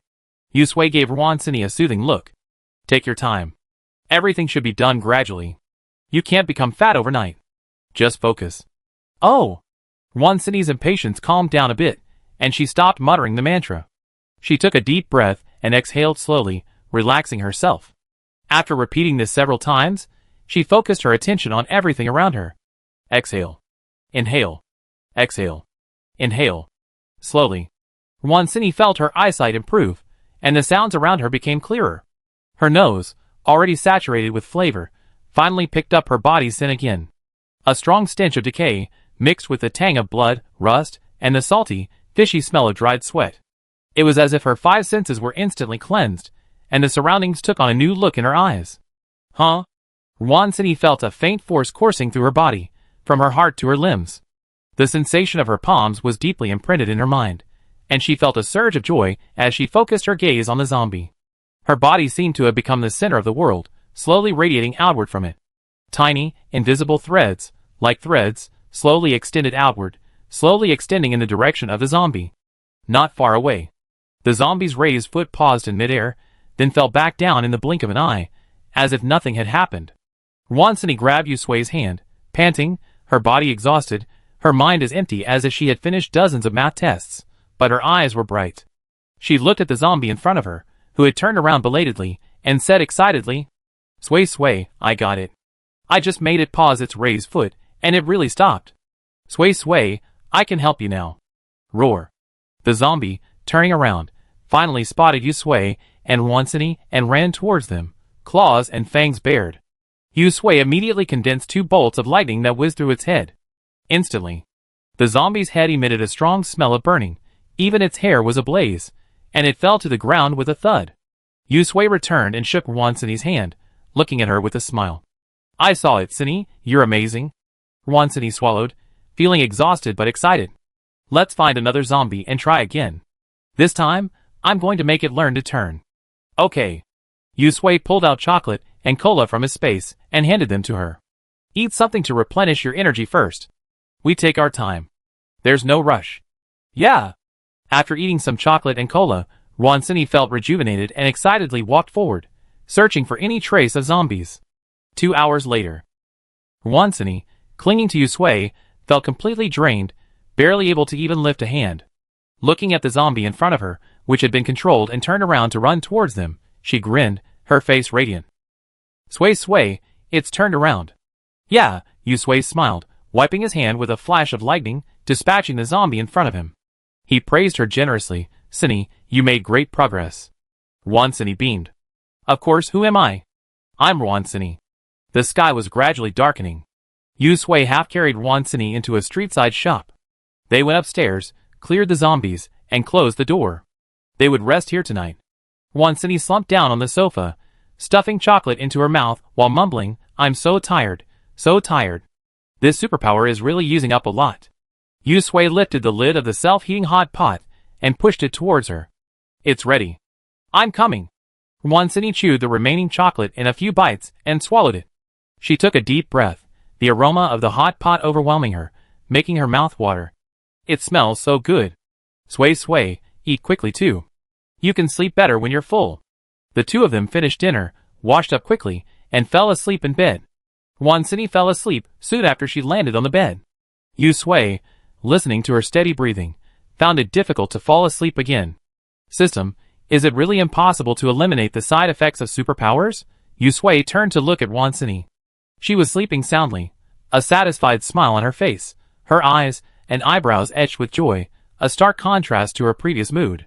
Yusui gave Roncini a soothing look. Take your time. Everything should be done gradually. You can't become fat overnight. Just focus. Oh! Roncini's impatience calmed down a bit, and she stopped muttering the mantra. She took a deep breath and exhaled slowly, relaxing herself. After repeating this several times, she focused her attention on everything around her. Exhale. Inhale. Exhale. Inhale. Slowly. Roncini felt her eyesight improve, and the sounds around her became clearer. Her nose, already saturated with flavor, finally picked up her body's scent again. A strong stench of decay, mixed with the tang of blood, rust, and the salty, fishy smell of dried sweat. It was as if her 5 senses were instantly cleansed, and the surroundings took on a new look in her eyes. Huh? Roncini felt a faint force coursing through her body, from her heart to her limbs. The sensation of her palms was deeply imprinted in her mind, and she felt a surge of joy as she focused her gaze on the zombie. Her body seemed to have become the center of the world, slowly radiating outward from it. Tiny, invisible threads, like threads, slowly extended outward, slowly extending in the direction of the zombie. Not far away. The zombie's raised foot paused in midair, then fell back down in the blink of an eye, as if nothing had happened. Roncini grabbed Yusui's hand, panting, her body exhausted, her mind as empty as if she had finished dozens of math tests, but her eyes were bright. She looked at the zombie in front of her, who had turned around belatedly, and said excitedly, Sway, I got it. I just made it pause its raised foot, and it really stopped. Sway, I can help you now. Roar. The zombie, turning around, finally spotted Yusui and Roncini and ran towards them, claws and fangs bared. Yusui immediately condensed 2 bolts of lightning that whizzed through its head. Instantly, the zombie's head emitted a strong smell of burning, even its hair was ablaze, and it fell to the ground with a thud. Yusui returned and shook Roncini's hand, looking at her with a smile. I saw it, Cini, you're amazing. Roncini swallowed, feeling exhausted but excited. Let's find another zombie and try again. This time, I'm going to make it learn to turn. Okay. Yusui pulled out chocolate and cola from his space and handed them to her. Eat something to replenish your energy first. We take our time. There's no rush. Yeah. After eating some chocolate and cola, Roncini felt rejuvenated and excitedly walked forward, searching for any trace of zombies. 2 hours later. Roncini, clinging to Yusui, felt completely drained, barely able to even lift a hand. Looking at the zombie in front of her, which had been controlled and turned around to run towards them, she grinned, her face radiant. Sui, it's turned around. Yeah, Yusui smiled, wiping his hand with a flash of lightning, dispatching the zombie in front of him. He praised her generously. Cini, you made great progress. Roncini beamed. Of course, who am I? I'm Roncini. The sky was gradually darkening. Yusui half-carried Roncini into a street-side shop. They went upstairs, cleared the zombies, and closed the door. They would rest here tonight. Roncini slumped down on the sofa, stuffing chocolate into her mouth while mumbling, I'm so tired, so tired. This superpower is really using up a lot. Yusui lifted the lid of the self-heating hot pot and pushed it towards her. It's ready. I'm coming. Roncini chewed the remaining chocolate in a few bites and swallowed it. She took a deep breath, the aroma of the hot pot overwhelming her, making her mouth water. It smells so good. Sui, eat quickly too. You can sleep better when you're full. The two of them finished dinner, washed up quickly, and fell asleep in bed. Roncini fell asleep soon after she landed on the bed. Yusui, listening to her steady breathing, found it difficult to fall asleep again. System, is it really impossible to eliminate the side effects of superpowers? Yusui turned to look at Roncini. She was sleeping soundly, a satisfied smile on her face, her eyes and eyebrows etched with joy, a stark contrast to her previous mood.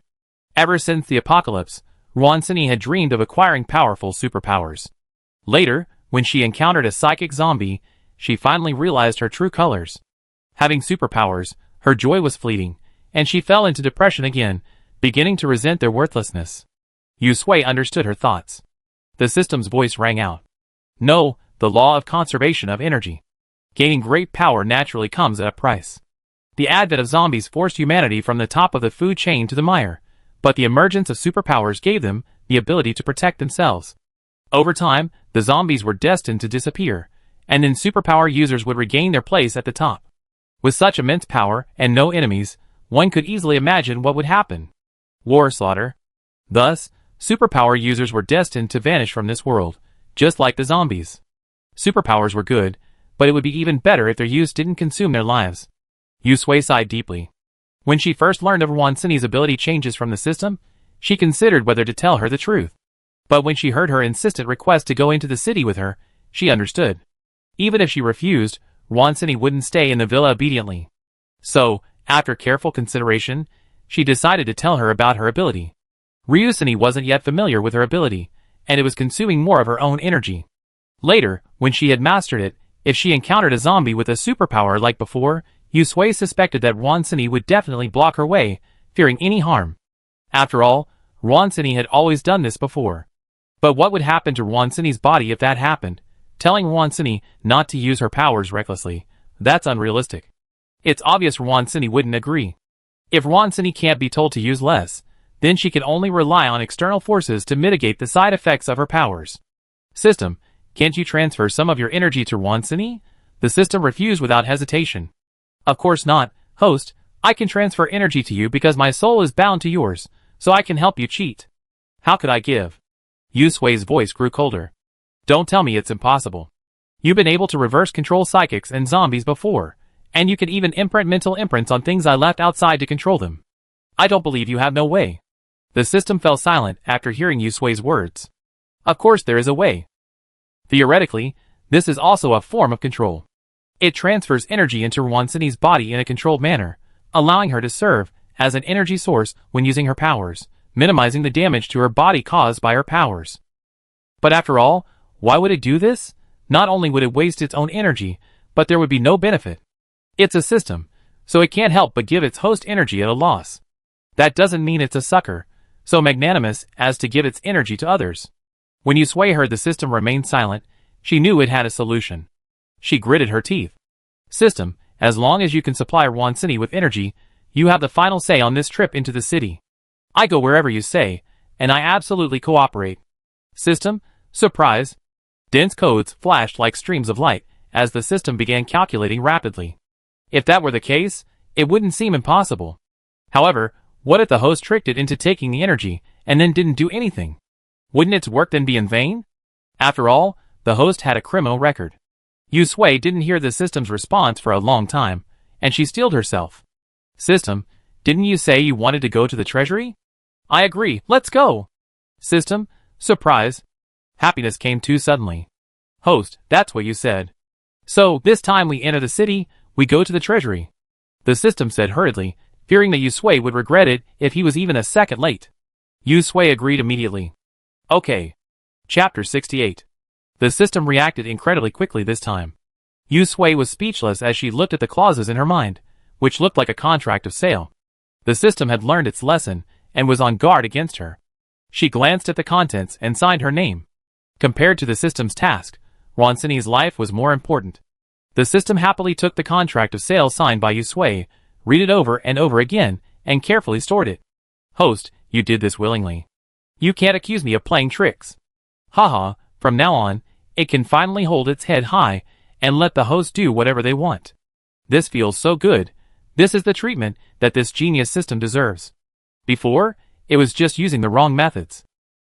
Ever since the apocalypse, Roncini had dreamed of acquiring powerful superpowers. Later, when she encountered a psychic zombie, she finally realized her true colors. Having superpowers, her joy was fleeting, and she fell into depression again, beginning to resent their worthlessness. Yusui understood her thoughts. The system's voice rang out. No, the law of conservation of energy. Gaining great power naturally comes at a price. The advent of zombies forced humanity from the top of the food chain to the mire, but the emergence of superpowers gave them the ability to protect themselves. Over time, the zombies were destined to disappear, and then superpower users would regain their place at the top. With such immense power and no enemies, one could easily imagine what would happen. War slaughter. Thus, superpower users were destined to vanish from this world, just like the zombies. Superpowers were good, but it would be even better if their use didn't consume their lives. Yusui sighed deeply. When she first learned of Roncini's ability changes from the system, she considered whether to tell her the truth. But when she heard her insistent request to go into the city with her, she understood. Even if she refused, Roncini wouldn't stay in the villa obediently. So, after careful consideration, she decided to tell her about her ability. Ryusini wasn't yet familiar with her ability, and it was consuming more of her own energy. Later, when she had mastered it, if she encountered a zombie with a superpower like before, Yusui suspected that Roncini would definitely block her way, fearing any harm. After all, Roncini had always done this before. But what would happen to Roncini's body if that happened? Telling Roncini not to use her powers recklessly, that's unrealistic. It's obvious Roncini wouldn't agree. If Roncini can't be told to use less, then she can only rely on external forces to mitigate the side effects of her powers. System, can't you transfer some of your energy to Roncini? The system refused without hesitation. Of course not, host, I can transfer energy to you because my soul is bound to yours, so I can help you cheat. How could I give? Yusui's voice grew colder. Don't tell me it's impossible. You've been able to reverse control psychics and zombies before, and you can even imprint mental imprints on things I left outside to control them. I don't believe you have no way. The system fell silent after hearing Yusui's words. Of course there is a way. Theoretically, this is also a form of control. It transfers energy into Roncini's body in a controlled manner, allowing her to serve as an energy source when using her powers, minimizing the damage to her body caused by her powers. But after all, why would it do this? Not only would it waste its own energy, but there would be no benefit. It's a system, so it can't help but give its host energy at a loss. That doesn't mean it's a sucker, so magnanimous as to give its energy to others. When Yusui heard the system remain silent, she knew it had a solution. She gritted her teeth. System, as long as you can supply Roncini with energy, you have the final say on this trip into the city. I go wherever you say, and I absolutely cooperate. System, surprise. Dense codes flashed like streams of light as the system began calculating rapidly. If that were the case, it wouldn't seem impossible. However, what if the host tricked it into taking the energy, and then didn't do anything? Wouldn't its work then be in vain? After all, the host had a criminal record. Yusui didn't hear the system's response for a long time, and she steeled herself. System, didn't you say you wanted to go to the treasury? I agree, let's go. System, surprise. Happiness came too suddenly. Host, that's what you said. So, this time we enter the city, we go to the treasury. The system said hurriedly, fearing that Yusui would regret it if he was even a second late. Yusui agreed immediately. Okay. Chapter 68. The system reacted incredibly quickly this time. Yusui was speechless as she looked at the clauses in her mind, which looked like a contract of sale. The system had learned its lesson, and was on guard against her. She glanced at the contents and signed her name. Compared to the system's task, Ronsini's life was more important. The system happily took the contract of sale signed by Yusui, read it over and over again, and carefully stored it. Host, you did this willingly. You can't accuse me of playing tricks. Haha, from now on, it can finally hold its head high, and let the host do whatever they want. This feels so good. This is the treatment that this genius system deserves. Before, it was just using the wrong methods.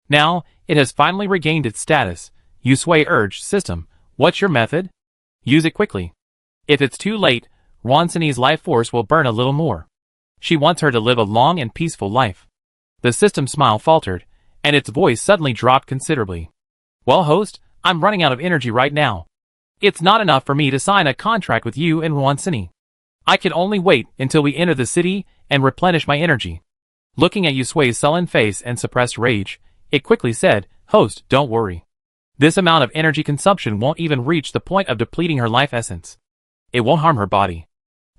Now, it has finally regained its status. Yusui urged, System, what's your method? Use it quickly. If it's too late, Ronsini's life force will burn a little more. She wants her to live a long and peaceful life. The system's smile faltered, and its voice suddenly dropped considerably. Well, host, I'm running out of energy right now. It's not enough for me to sign a contract with you and Ronsini. I can only wait until we enter the city and replenish my energy. Looking at Yusui's sullen face and suppressed rage, it quickly said, Host, don't worry. This amount of energy consumption won't even reach the point of depleting her life essence. It won't harm her body.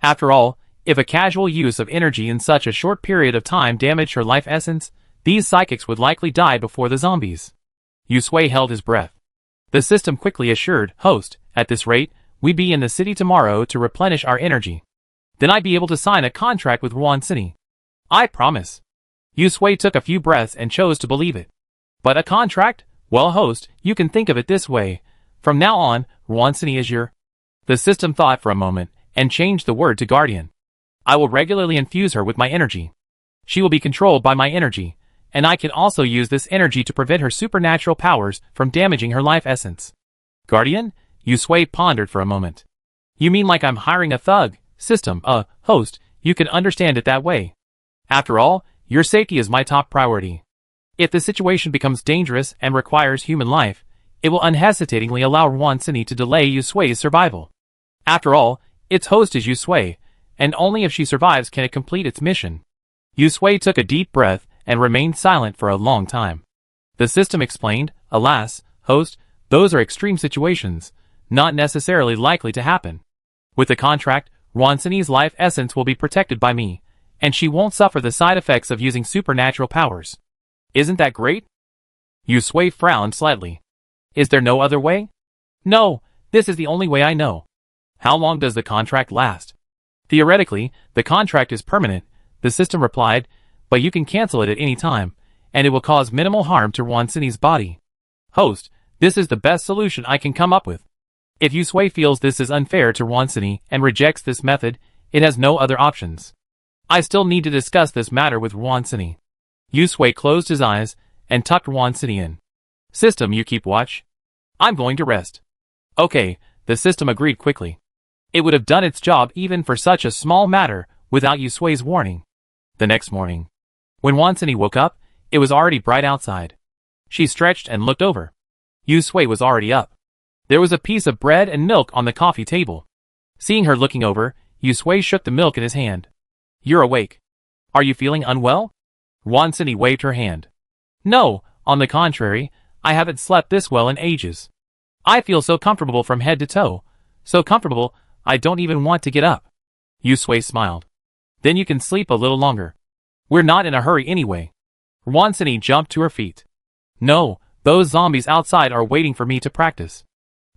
After all, if a casual use of energy in such a short period of time damaged her life essence, these psychics would likely die before the zombies. Yusui held his breath. The system quickly assured, Host, at this rate, we'd be in the city tomorrow to replenish our energy. Then I'd be able to sign a contract with Ronsini. I promise. Yusui took a few breaths and chose to believe it. But a contract? Well, host, you can think of it this way. From now on, Ronsini is your... The system thought for a moment, and changed the word to guardian. I will regularly infuse her with my energy. She will be controlled by my energy, and I can also use this energy to prevent her supernatural powers from damaging her life essence. Guardian? Yusui pondered for a moment. You mean like I'm hiring a thug? System, host, you can understand it that way. After all, your safety is my top priority. If the situation becomes dangerous and requires human life, it will unhesitatingly allow Ronsini to delay Yusui's survival. After all, its host is Yusui, and only if she survives can it complete its mission. Yusui took a deep breath and remained silent for a long time. The system explained, Alas, host, those are extreme situations, not necessarily likely to happen. With the contract, Ronsini's life essence will be protected by me, and she won't suffer the side effects of using supernatural powers. Isn't that great? Yusui frowned slightly. Is there no other way? No, this is the only way I know. How long does the contract last? Theoretically, the contract is permanent, the system replied, but you can cancel it at any time, and it will cause minimal harm to Ronsini's body. Host, this is the best solution I can come up with. If Yusui feels this is unfair to Ronsini and rejects this method, it has no other options. I still need to discuss this matter with Ronsini. Yusui closed his eyes and tucked Ronsini in. System, you keep watch. I'm going to rest. Okay, the system agreed quickly. It would have done its job even for such a small matter without Yusui's warning. The next morning, when Ronsini woke up, it was already bright outside. She stretched and looked over. Yusui was already up. There was a piece of bread and milk on the coffee table. Seeing her looking over, Yusui shook the milk in his hand. You're awake. Are you feeling unwell? Ronsini waved her hand. No, on the contrary, I haven't slept this well in ages. I feel so comfortable from head to toe. So comfortable, I don't even want to get up. Yusui smiled. Then you can sleep a little longer. We're not in a hurry anyway. Ronsini jumped to her feet. No, those zombies outside are waiting for me to practice.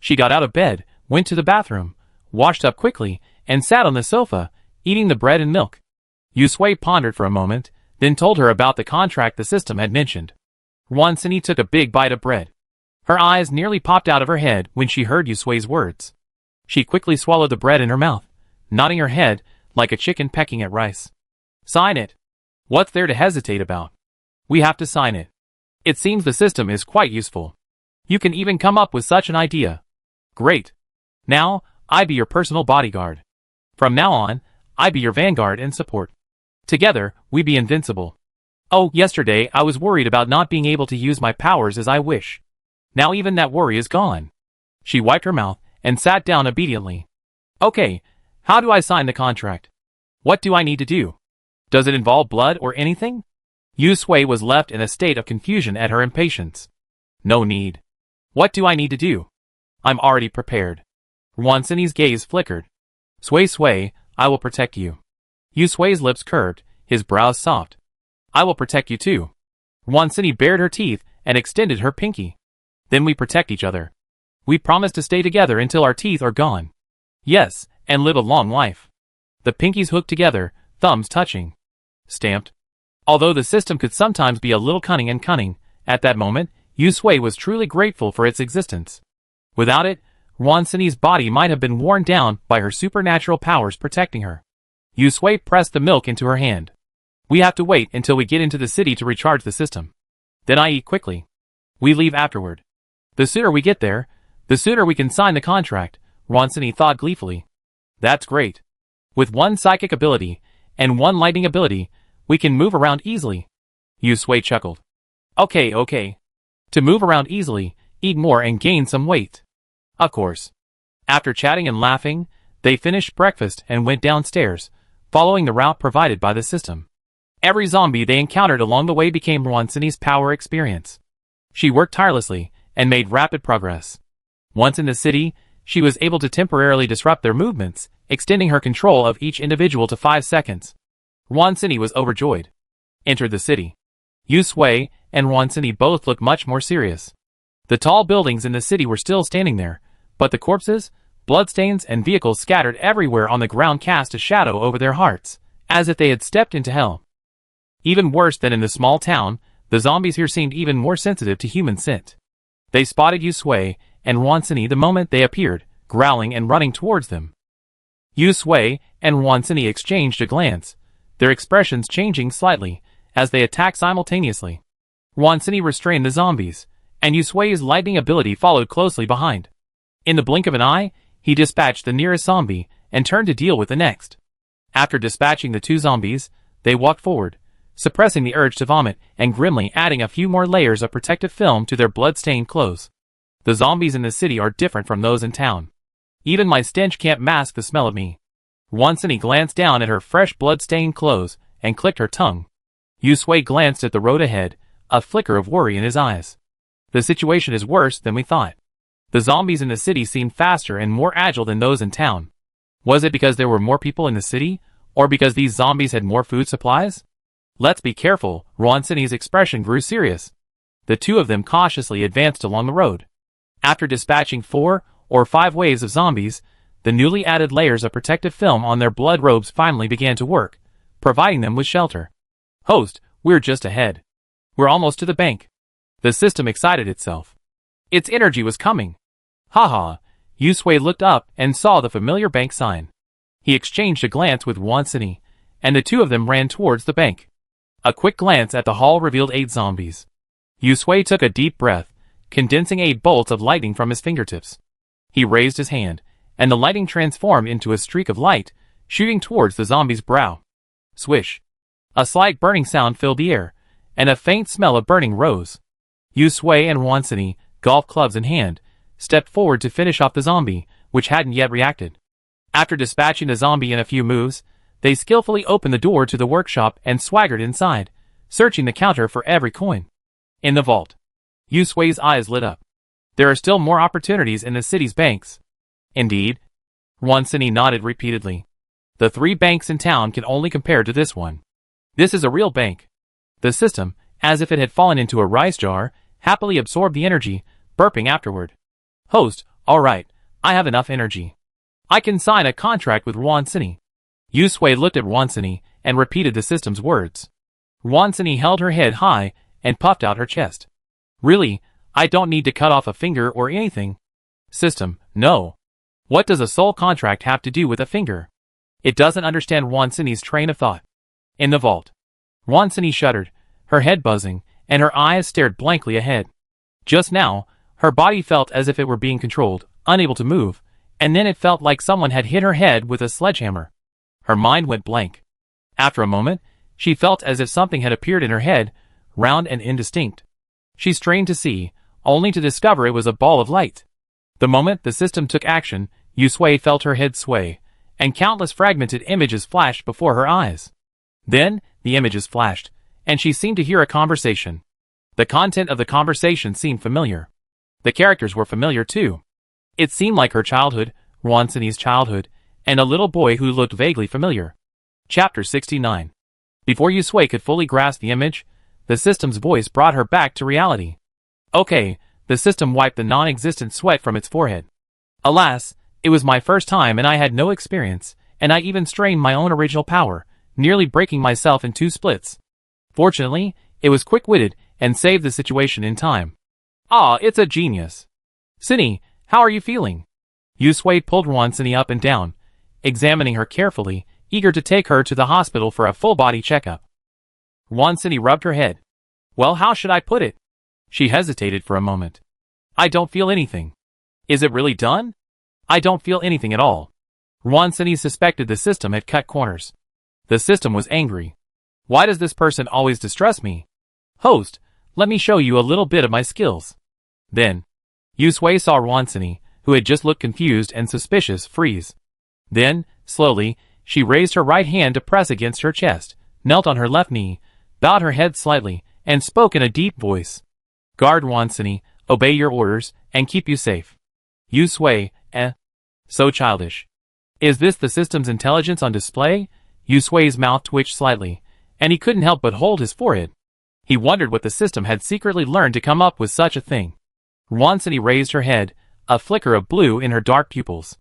She got out of bed, went to the bathroom, washed up quickly, and sat on the sofa, eating the bread and milk. Yusui pondered for a moment, then told her about the contract the system had mentioned. Ronsini took a big bite of bread. Her eyes nearly popped out of her head when she heard Yusui's words. She quickly swallowed the bread in her mouth, nodding her head like a chicken pecking at rice. Sign it. What's there to hesitate about? We have to sign it. It seems the system is quite useful. You can even come up with such an idea. Great. Now, I be your personal bodyguard. From now on, I be your vanguard and support. Together, we be invincible. Oh, yesterday I was worried about not being able to use my powers as I wish. Now even that worry is gone. She wiped her mouth and sat down obediently. Okay, how do I sign the contract? What do I need to do? Does it involve blood or anything? Yu Sui was left in a state of confusion at her impatience. No need. What do I need to do? I'm already prepared. Wansini's gaze flickered. Sui, I will protect you. Yu Sui's lips curved, his brows soft. I will protect you too. Wansini bared her teeth and extended her pinky. Then we protect each other. We promise to stay together until our teeth are gone. Yes, and live a long life. The pinkies hooked together, thumbs touching. Stamped. Although the system could sometimes be a little cunning, at that moment, Yu Sui was truly grateful for its existence. Without it, Wansini's body might have been worn down by her supernatural powers protecting her. Yu Sui pressed the milk into her hand. We have to wait until we get into the city to recharge the system. Then I eat quickly. We leave afterward. The sooner we get there, the sooner we can sign the contract, Wansini thought gleefully. That's great. With one psychic ability, and one lightning ability, we can move around easily. Yu Sui chuckled. Okay. To move around easily, eat more and gain some weight. Of course. After chatting and laughing, they finished breakfast and went downstairs, following the route provided by the system. Every zombie they encountered along the way became Wansini's power experience. She worked tirelessly and made rapid progress. Once in the city, she was able to temporarily disrupt their movements, extending her control of each individual to 5 seconds. Wansini was overjoyed. Entered the city. Yu Sui and Wansini both looked much more serious. The tall buildings in the city were still standing there, but the corpses, bloodstains, and vehicles scattered everywhere on the ground cast a shadow over their hearts, as if they had stepped into hell. Even worse than in the small town, the zombies here seemed even more sensitive to human scent. They spotted Yu Sui and Wansini the moment they appeared, growling and running towards them. Yu Sui and Wansini exchanged a glance, their expressions changing slightly, as they attacked simultaneously. Wansini restrained the zombies, and Yu Sui's lightning ability followed closely behind. In the blink of an eye, he dispatched the nearest zombie, and turned to deal with the next. After dispatching the 2 zombies, they walked forward, suppressing the urge to vomit and grimly adding a few more layers of protective film to their blood-stained clothes. The zombies in the city are different from those in town. Even my stench can't mask the smell of me. Wansini glanced down at her fresh blood-stained clothes and clicked her tongue. Yu Sui glanced at the road ahead, a flicker of worry in his eyes. The situation is worse than we thought. The zombies in the city seemed faster and more agile than those in town. Was it because there were more people in the city, or because these zombies had more food supplies? Let's be careful, Wansini's expression grew serious. The 2 of them cautiously advanced along the road. After dispatching 4 or 5 waves of zombies, the newly added layers of protective film on their blood robes finally began to work, providing them with shelter. Host, we're just ahead. We're almost to the bank. The system excited itself. Its energy was coming. Haha, Yu Sui looked up and saw the familiar bank sign. He exchanged a glance with Wansini, and the 2 of them ran towards the bank. A quick glance at the hall revealed 8 zombies. Yu Sui took a deep breath, condensing 8 bolts of lightning from his fingertips. He raised his hand, and the lightning transformed into a streak of light, shooting towards the zombie's brow. Swish. A slight burning sound filled the air, and a faint smell of burning rose. Yu Sui and Wansini, golf clubs in hand, stepped forward to finish off the zombie, which hadn't yet reacted. After dispatching the zombie in a few moves, they skillfully opened the door to the workshop and swaggered inside, searching the counter for every coin. In the vault. Yu Sui's eyes lit up. There are still more opportunities in the city's banks. Indeed. Wansini nodded repeatedly. The 3 banks in town can only compare to this one. This is a real bank. The system, as if it had fallen into a rice jar, happily absorbed the energy, burping afterward. Host, alright, I have enough energy. I can sign a contract with Wansini. Yu Sui looked at Wansini and repeated the system's words. Wansini held her head high and puffed out her chest. Really, I don't need to cut off a finger or anything. System, no. What does a soul contract have to do with a finger? It doesn't understand Wansini's train of thought. In the vault. Wansini shuddered, her head buzzing, and her eyes stared blankly ahead. Just now, her body felt as if it were being controlled, unable to move, and then it felt like someone had hit her head with a sledgehammer. Her mind went blank. After a moment, she felt as if something had appeared in her head, round and indistinct. She strained to see, only to discover it was a ball of light. The moment the system took action, Yusui felt her head sway, and countless fragmented images flashed before her eyes. Then, the images flashed, and she seemed to hear a conversation. The content of the conversation seemed familiar. The characters were familiar too. It seemed like her childhood, Wansini's childhood, and a little boy who looked vaguely familiar. Chapter 69. Before Yusui could fully grasp the image, the system's voice brought her back to reality. Okay, the system wiped the non-existent sweat from its forehead. Alas, it was my first time and I had no experience, and I even strained my own original power, nearly breaking myself in 2 splits. Fortunately, it was quick-witted and saved the situation in time. Ah, it's a genius. Cini, how are you feeling? Yusui pulled Wansini up and down, examining her carefully, eager to take her to the hospital for a full-body checkup. Wansini rubbed her head. Well, how should I put it? She hesitated for a moment. I don't feel anything. Is it really done? I don't feel anything at all. Wansini suspected the system had cut corners. The system was angry. Why does this person always distress me? Host, let me show you a little bit of my skills. Then, Yusui saw Wansini, who had just looked confused and suspicious, freeze. Then, slowly, she raised her right hand to press against her chest, knelt on her left knee, bowed her head slightly, and spoke in a deep voice. Guard Wansini, obey your orders, and keep you safe. Yusui, so childish. Is this the system's intelligence on display? Yusui's mouth twitched slightly, and he couldn't help but hold his forehead. He wondered what the system had secretly learned to come up with such a thing. Wansini raised her head, a flicker of blue in her dark pupils.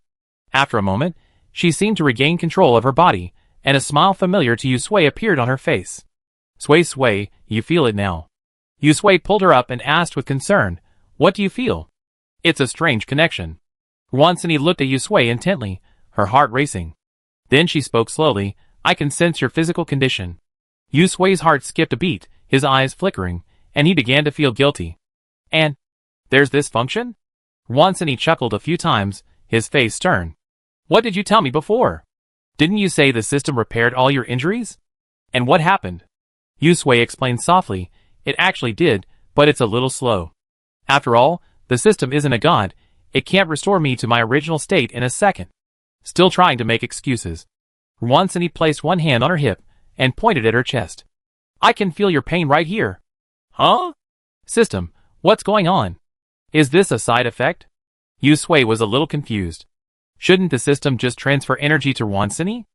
After a moment, she seemed to regain control of her body, and a smile familiar to Yusui appeared on her face. Sui, you feel it now. Yusui pulled her up and asked with concern, what do you feel? It's a strange connection. Wansini looked at Yusui intently, her heart racing. Then she spoke slowly, I can sense your physical condition. Yusui's heart skipped a beat, his eyes flickering, and he began to feel guilty. And there's this function? Wansini chuckled a few times, his face stern. What did you tell me before? Didn't you say the system repaired all your injuries? And what happened? Yusui explained softly, it actually did, but it's a little slow. After all, the system isn't a god, it can't restore me to my original state in a second. Still trying to make excuses. Wansini placed one hand on her hip, and pointed at her chest. I can feel your pain right here. Huh? System, what's going on? Is this a side effect? Yusui was a little confused. Shouldn't the system just transfer energy to Wansini?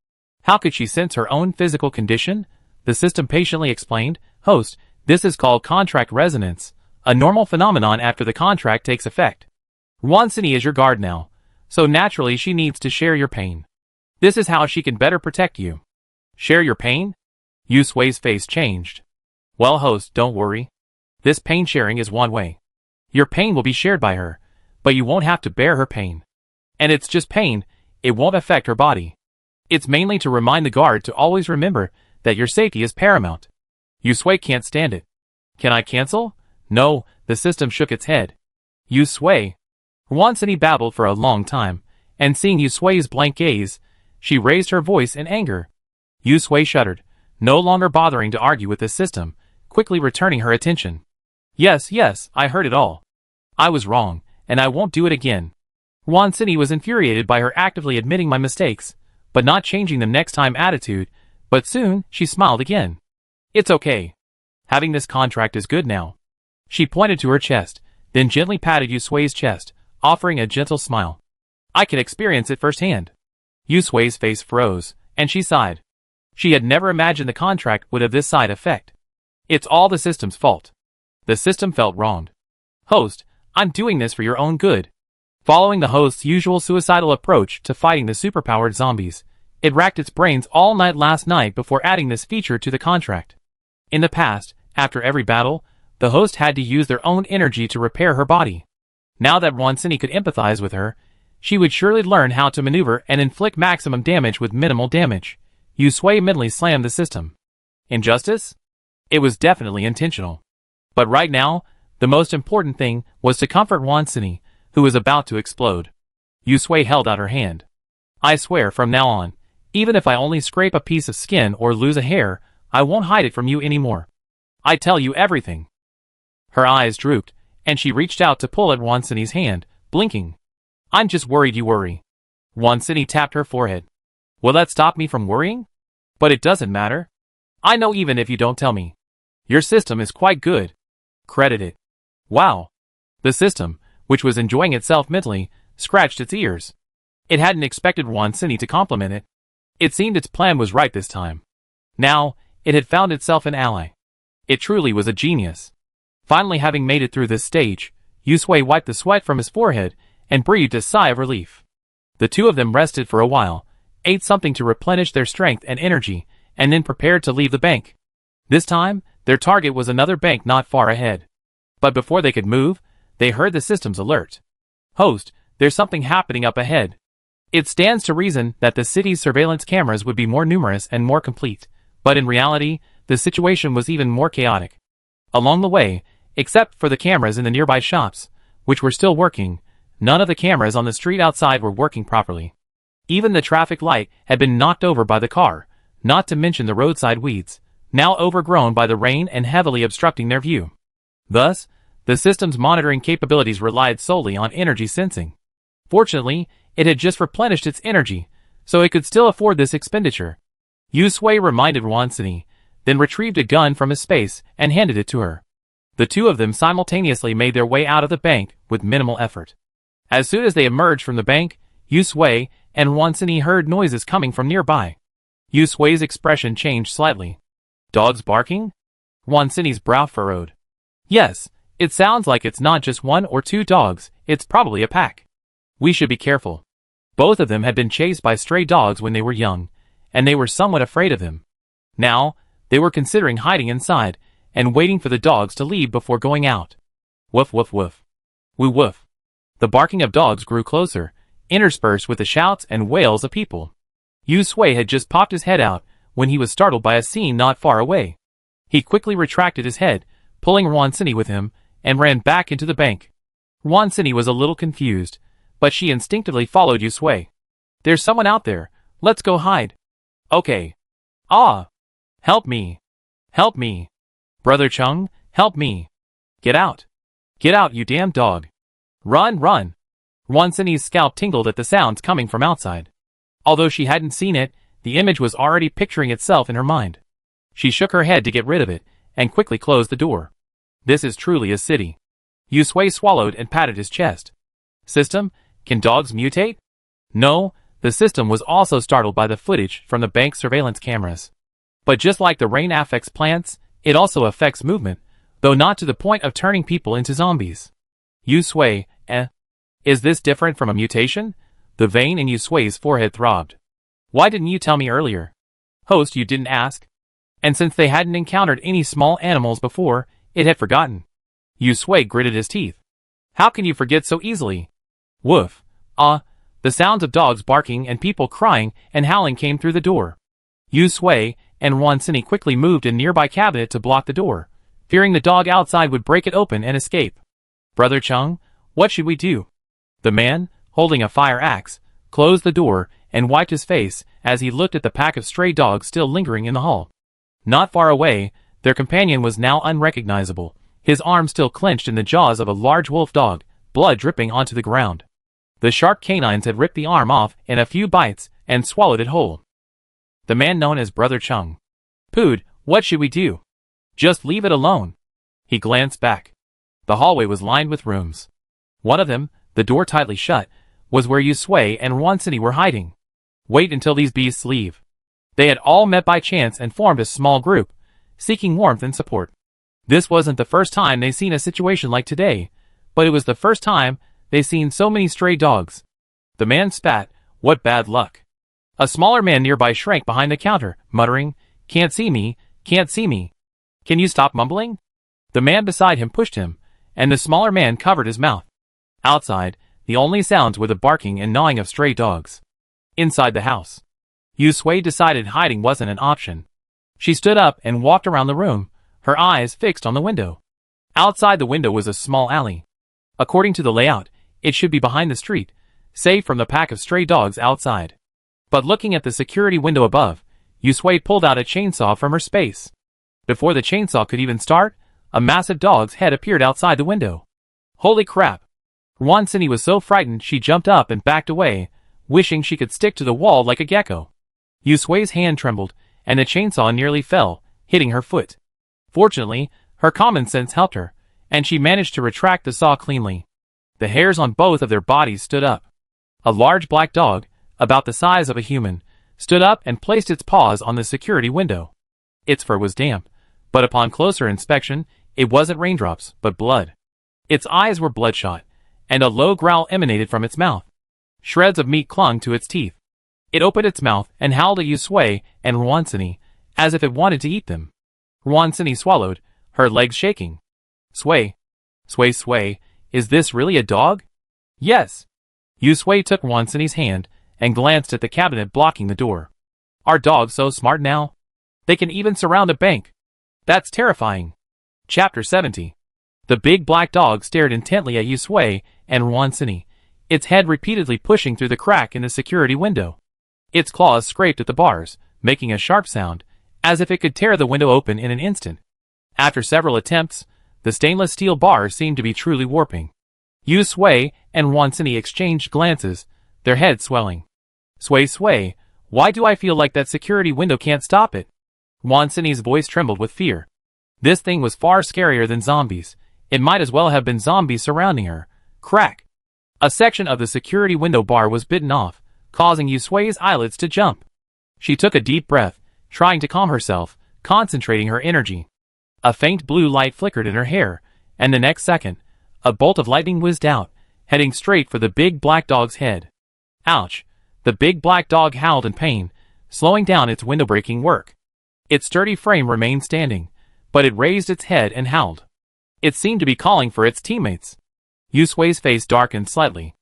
How could she sense her own physical condition? The system patiently explained, Host, this is called contract resonance, a normal phenomenon after the contract takes effect. Wansini is your guard now, so naturally she needs to share your pain. This is how she can better protect you. Share your pain? Yusui's face changed. Well, host, don't worry. This pain sharing is one way. Your pain will be shared by her, but you won't have to bear her pain. And it's just pain, it won't affect her body. It's mainly to remind the guard to always remember that your safety is paramount. Yusui can't stand it. Can I cancel? No, the system shook its head. Yusui. Wansini babbled for a long time, and seeing Yusui's blank gaze, she raised her voice in anger. Yusui shuddered, no longer bothering to argue with the system, quickly returning her attention. Yes, I heard it all. I was wrong, and I won't do it again. Wansini was infuriated by her actively admitting my mistakes, but not changing them next time attitude, but soon she smiled again. It's okay. Having this contract is good now. She pointed to her chest, then gently patted Yusui's chest, offering a gentle smile. I can experience it firsthand. Yusui's face froze, and she sighed. She had never imagined the contract would have this side effect. It's all the system's fault. The system felt wronged. Host, I'm doing this for your own good. Following the host's usual suicidal approach to fighting the superpowered zombies, it racked its brains all night last night before adding this feature to the contract. In the past, after every battle, the host had to use their own energy to repair her body. Now that Wansini could empathize with her, She would surely learn how to maneuver and inflict maximum damage with minimal damage. Yu Sui mentally slammed the system. Injustice? It was definitely intentional. But right now, the most important thing was to comfort Wansini, who was about to explode. Yu Sui held out her hand. I swear from now on, even if I only scrape a piece of skin or lose a hair, I won't hide it from you anymore. I tell you everything. Her eyes drooped, and she reached out to pull at Wansini's hand, blinking. I'm just worried you worry. Wansini tapped her forehead. Will that stop me from worrying? But it doesn't matter. I know even if you don't tell me. Your system is quite good. Credit it. Wow. The system, which was enjoying itself mentally, scratched its ears. It hadn't expected Wansini to compliment it. It seemed its plan was right this time. Now, it had found itself an ally. It truly was a genius. Finally having made it through this stage, Yu Sui wiped the sweat from his forehead and breathed a sigh of relief. The two of them rested for a while, ate something to replenish their strength and energy, and then prepared to leave the bank. This time, their target was another bank not far ahead. But before they could move, they heard the system's alert. Host, there's something happening up ahead. It stands to reason that the city's surveillance cameras would be more numerous and more complete, but in reality, the situation was even more chaotic. Along the way, except for the cameras in the nearby shops, which were still working, none of the cameras on the street outside were working properly. Even the traffic light had been knocked over by the car, not to mention the roadside weeds, now overgrown by the rain and heavily obstructing their view. Thus, the system's monitoring capabilities relied solely on energy sensing. Fortunately, it had just replenished its energy, so it could still afford this expenditure. Yu Sui reminded Wansini, then retrieved a gun from his space and handed it to her. The two of them simultaneously made their way out of the bank with minimal effort. As soon as they emerged from the bank, Yu Sui and Wansini heard noises coming from nearby. Yu Sui's expression changed slightly. Dogs barking? Wansini's brow furrowed. Yes, it sounds like it's not just one or two dogs, it's probably a pack. We should be careful. Both of them had been chased by stray dogs when they were young, and they were somewhat afraid of them. Now, they were considering hiding inside and waiting for the dogs to leave before going out. Woof woof woof. Woo woof. The barking of dogs grew closer, interspersed with the shouts and wails of people. Yu Sui had just popped his head out when he was startled by a scene not far away. He quickly retracted his head, pulling Wansini with him, and ran back into the bank. Wansini was a little confused, but she instinctively followed Yu Sui. There's someone out there, let's go hide. Okay. Ah! Help me! Help me! Brother Chung, help me! Get out! Get out, you damn dog! Run, run! Wansini's scalp tingled at the sounds coming from outside. Although she hadn't seen it, the image was already picturing itself in her mind. She shook her head to get rid of it, and quickly closed the door. This is truly a city. Yu Sui swallowed and patted his chest. System, can dogs mutate? No, the system was also startled by the footage from the bank's surveillance cameras. But just like the rain affects plants, it also affects movement, though not to the point of turning people into zombies. Yu Sui, is this different from a mutation? The vein in Yu Sui's forehead throbbed. Why didn't you tell me earlier? Host, you didn't ask. And since they hadn't encountered any small animals before, it had forgotten. Yu Sui gritted his teeth. How can you forget so easily? Woof. The sounds of dogs barking and people crying and howling came through the door. Yu Sui and Wansini quickly moved a nearby cabinet to block the door, fearing the dog outside would break it open and escape. Brother Chung, what should we do? The man, holding a fire axe, closed the door and wiped his face as he looked at the pack of stray dogs still lingering in the hall. Not far away, their companion was now unrecognizable, his arm still clenched in the jaws of a large wolf dog, blood dripping onto the ground. The sharp canines had ripped the arm off in a few bites and swallowed it whole. The man known as Brother Chung. Pood, what should we do? Just leave it alone. He glanced back. The hallway was lined with rooms. One of them, the door tightly shut, was where Yu Sui and Wansini were hiding. Wait until these beasts leave. They had all met by chance and formed a small group, seeking warmth and support. This wasn't the first time they'd seen a situation like today, but it was the first time they'd seen so many stray dogs. The man spat, what bad luck. A smaller man nearby shrank behind the counter, muttering, can't see me, can't see me. Can you stop mumbling? The man beside him pushed him, and the smaller man covered his mouth. Outside, The only sounds were the barking and gnawing of stray dogs. Inside the house, Yu Sui decided hiding wasn't an option. She stood up and walked around the room, her eyes fixed on the window. Outside the window was a small alley. According to the layout, it should be behind the street, safe from the pack of stray dogs outside. But looking at the security window above, Yu Sui pulled out a chainsaw from her space. Before the chainsaw could even start, a massive dog's head appeared outside the window. Holy crap! Sini was so frightened she jumped up and backed away, wishing she could stick to the wall like a gecko. Yu Sui's hand trembled, and the chainsaw nearly fell, hitting her foot. Fortunately, her common sense helped her, and she managed to retract the saw cleanly. The hairs on both of their bodies stood up. A large black dog, about the size of a human, stood up and placed its paws on the security window. Its fur was damp, but upon closer inspection, it wasn't raindrops, but blood. Its eyes were bloodshot, and a low growl emanated from its mouth. Shreds of meat clung to its teeth. It opened its mouth and howled at Yu Sui and Sini, as if it wanted to eat them. Sini swallowed, her legs shaking. Sui, is this really a dog? Yes. Yu Sui took Sini's hand and glanced at the cabinet blocking the door. Are dogs so smart now? They can even surround a bank. That's terrifying. Chapter 70. The big black dog stared intently at Yu Sui and Sini, its head repeatedly pushing through the crack in the security window. Its claws scraped at the bars, making a sharp sound, as if it could tear the window open in an instant. After several attempts, the stainless steel bars seemed to be truly warping. Yu Sui and Sini exchanged glances, their heads swelling. Sui, why do I feel like that security window can't stop it? Sini's voice trembled with fear. This thing was far scarier than zombies. It might as well have been zombies surrounding her. Crack! A section of the security window bar was bitten off, causing Yu Sui's eyelids to jump. She took a deep breath, trying to calm herself, concentrating her energy. A faint blue light flickered in her hair, and the next second, a bolt of lightning whizzed out, heading straight for the big black dog's head. Ouch! The big black dog howled in pain, slowing down its window-breaking work. Its sturdy frame remained standing, but it raised its head and howled. It seemed to be calling for its teammates. Yu Sui's face darkened slightly.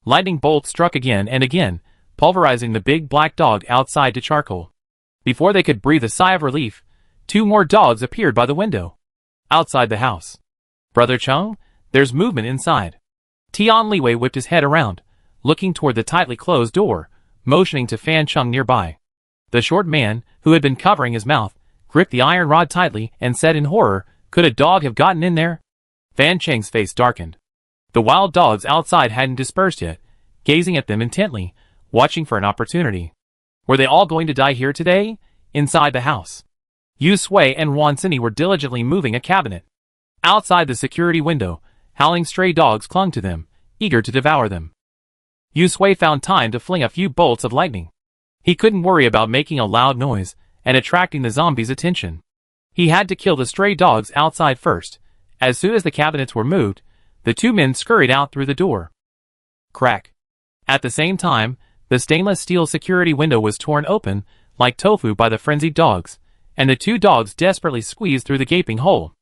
Lightning bolts struck again and again, pulverizing the big black dog outside to charcoal. Before they could breathe a sigh of relief, 2 more dogs appeared by the window. Outside the house. Brother Chung, there's movement inside. Tian Liwei whipped his head around, looking toward the tightly closed door, motioning to Fan Chung nearby. The short man, who had been covering his mouth, gripped the iron rod tightly and said in horror, "Could a dog have gotten in there?" Fan Cheng's face darkened. The wild dogs outside hadn't dispersed yet, gazing at them intently, watching for an opportunity. Were they all going to die here today? Inside the house, Yu Sui and Sini were diligently moving a cabinet. Outside the security window, howling stray dogs clung to them, eager to devour them. Yu Sui found time to fling a few bolts of lightning. He couldn't worry about making a loud noise and attracting the zombies' attention. He had to kill the stray dogs outside first. As soon as the cabinets were moved, the 2 men scurried out through the door. Crack! At the same time, the stainless steel security window was torn open, like tofu by the frenzied dogs, and the 2 dogs desperately squeezed through the gaping hole.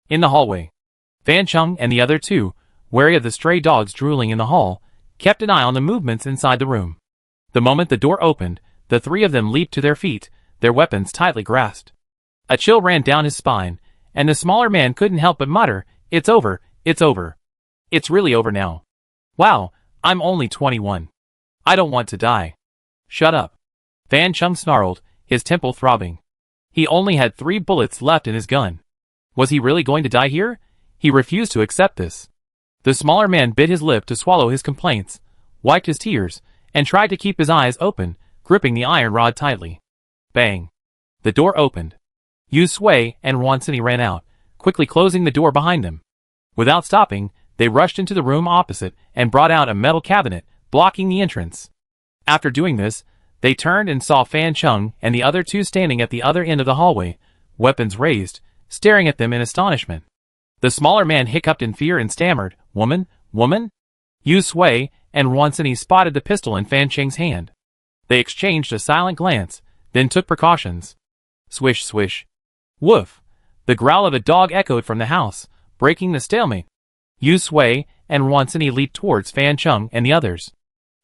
In the hallway, Fan Chung and the other 2, wary of the stray dogs drooling in the hall, kept an eye on the movements inside the room. The moment the door opened, the 3 of them leaped to their feet, their weapons tightly grasped. A chill ran down his spine, and the smaller man couldn't help but mutter, "It's over, it's over. It's really over now. Wow, I'm only 21. I don't want to die." "Shut up." Fan Chung snarled, his temple throbbing. He only had 3 bullets left in his gun. Was he really going to die here? He refused to accept this. The smaller man bit his lip to swallow his complaints, wiped his tears, and tried to keep his eyes open, gripping the iron rod tightly. Bang! The door opened. Yu Sui and Sini ran out, quickly closing the door behind them. Without stopping, they rushed into the room opposite and brought out a metal cabinet, blocking the entrance. After doing this, they turned and saw Fan Chung and the other 2 standing at the other end of the hallway, weapons raised, staring at them in astonishment. The smaller man hiccuped in fear and stammered, "Woman, woman?" Yu Sui and Sini spotted the pistol in Fan Cheng's hand. They exchanged a silent glance, then took precautions. Swish, swish. Woof! The growl of a dog echoed from the house, breaking the stalemate. Yu Sui and Ruansini leaped towards Fan Chung and the others.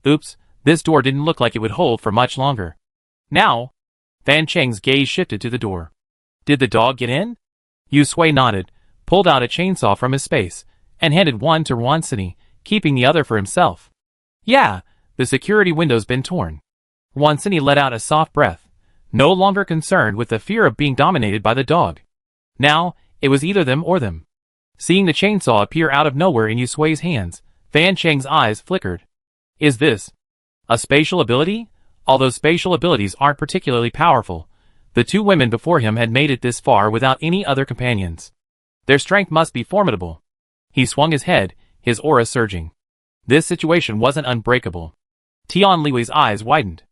Oops, this door didn't look like it would hold for much longer. Now, Fan Cheng's gaze shifted to the door. Did the dog get in? Yu Sui nodded, pulled out a chainsaw from his space, and handed one to Ruansini, keeping the other for himself. Yeah, the security window's been torn. Ruansini let out a soft breath, no longer concerned with the fear of being dominated by the dog. Now, it was either them or them. Seeing the chainsaw appear out of nowhere in Yu Sui's hands, Fan Cheng's eyes flickered. Is this a spatial ability? Although spatial abilities aren't particularly powerful, the two women before him had made it this far without any other companions. Their strength must be formidable. He swung his head, his aura surging. This situation wasn't unbreakable. Tian Liwei's eyes widened.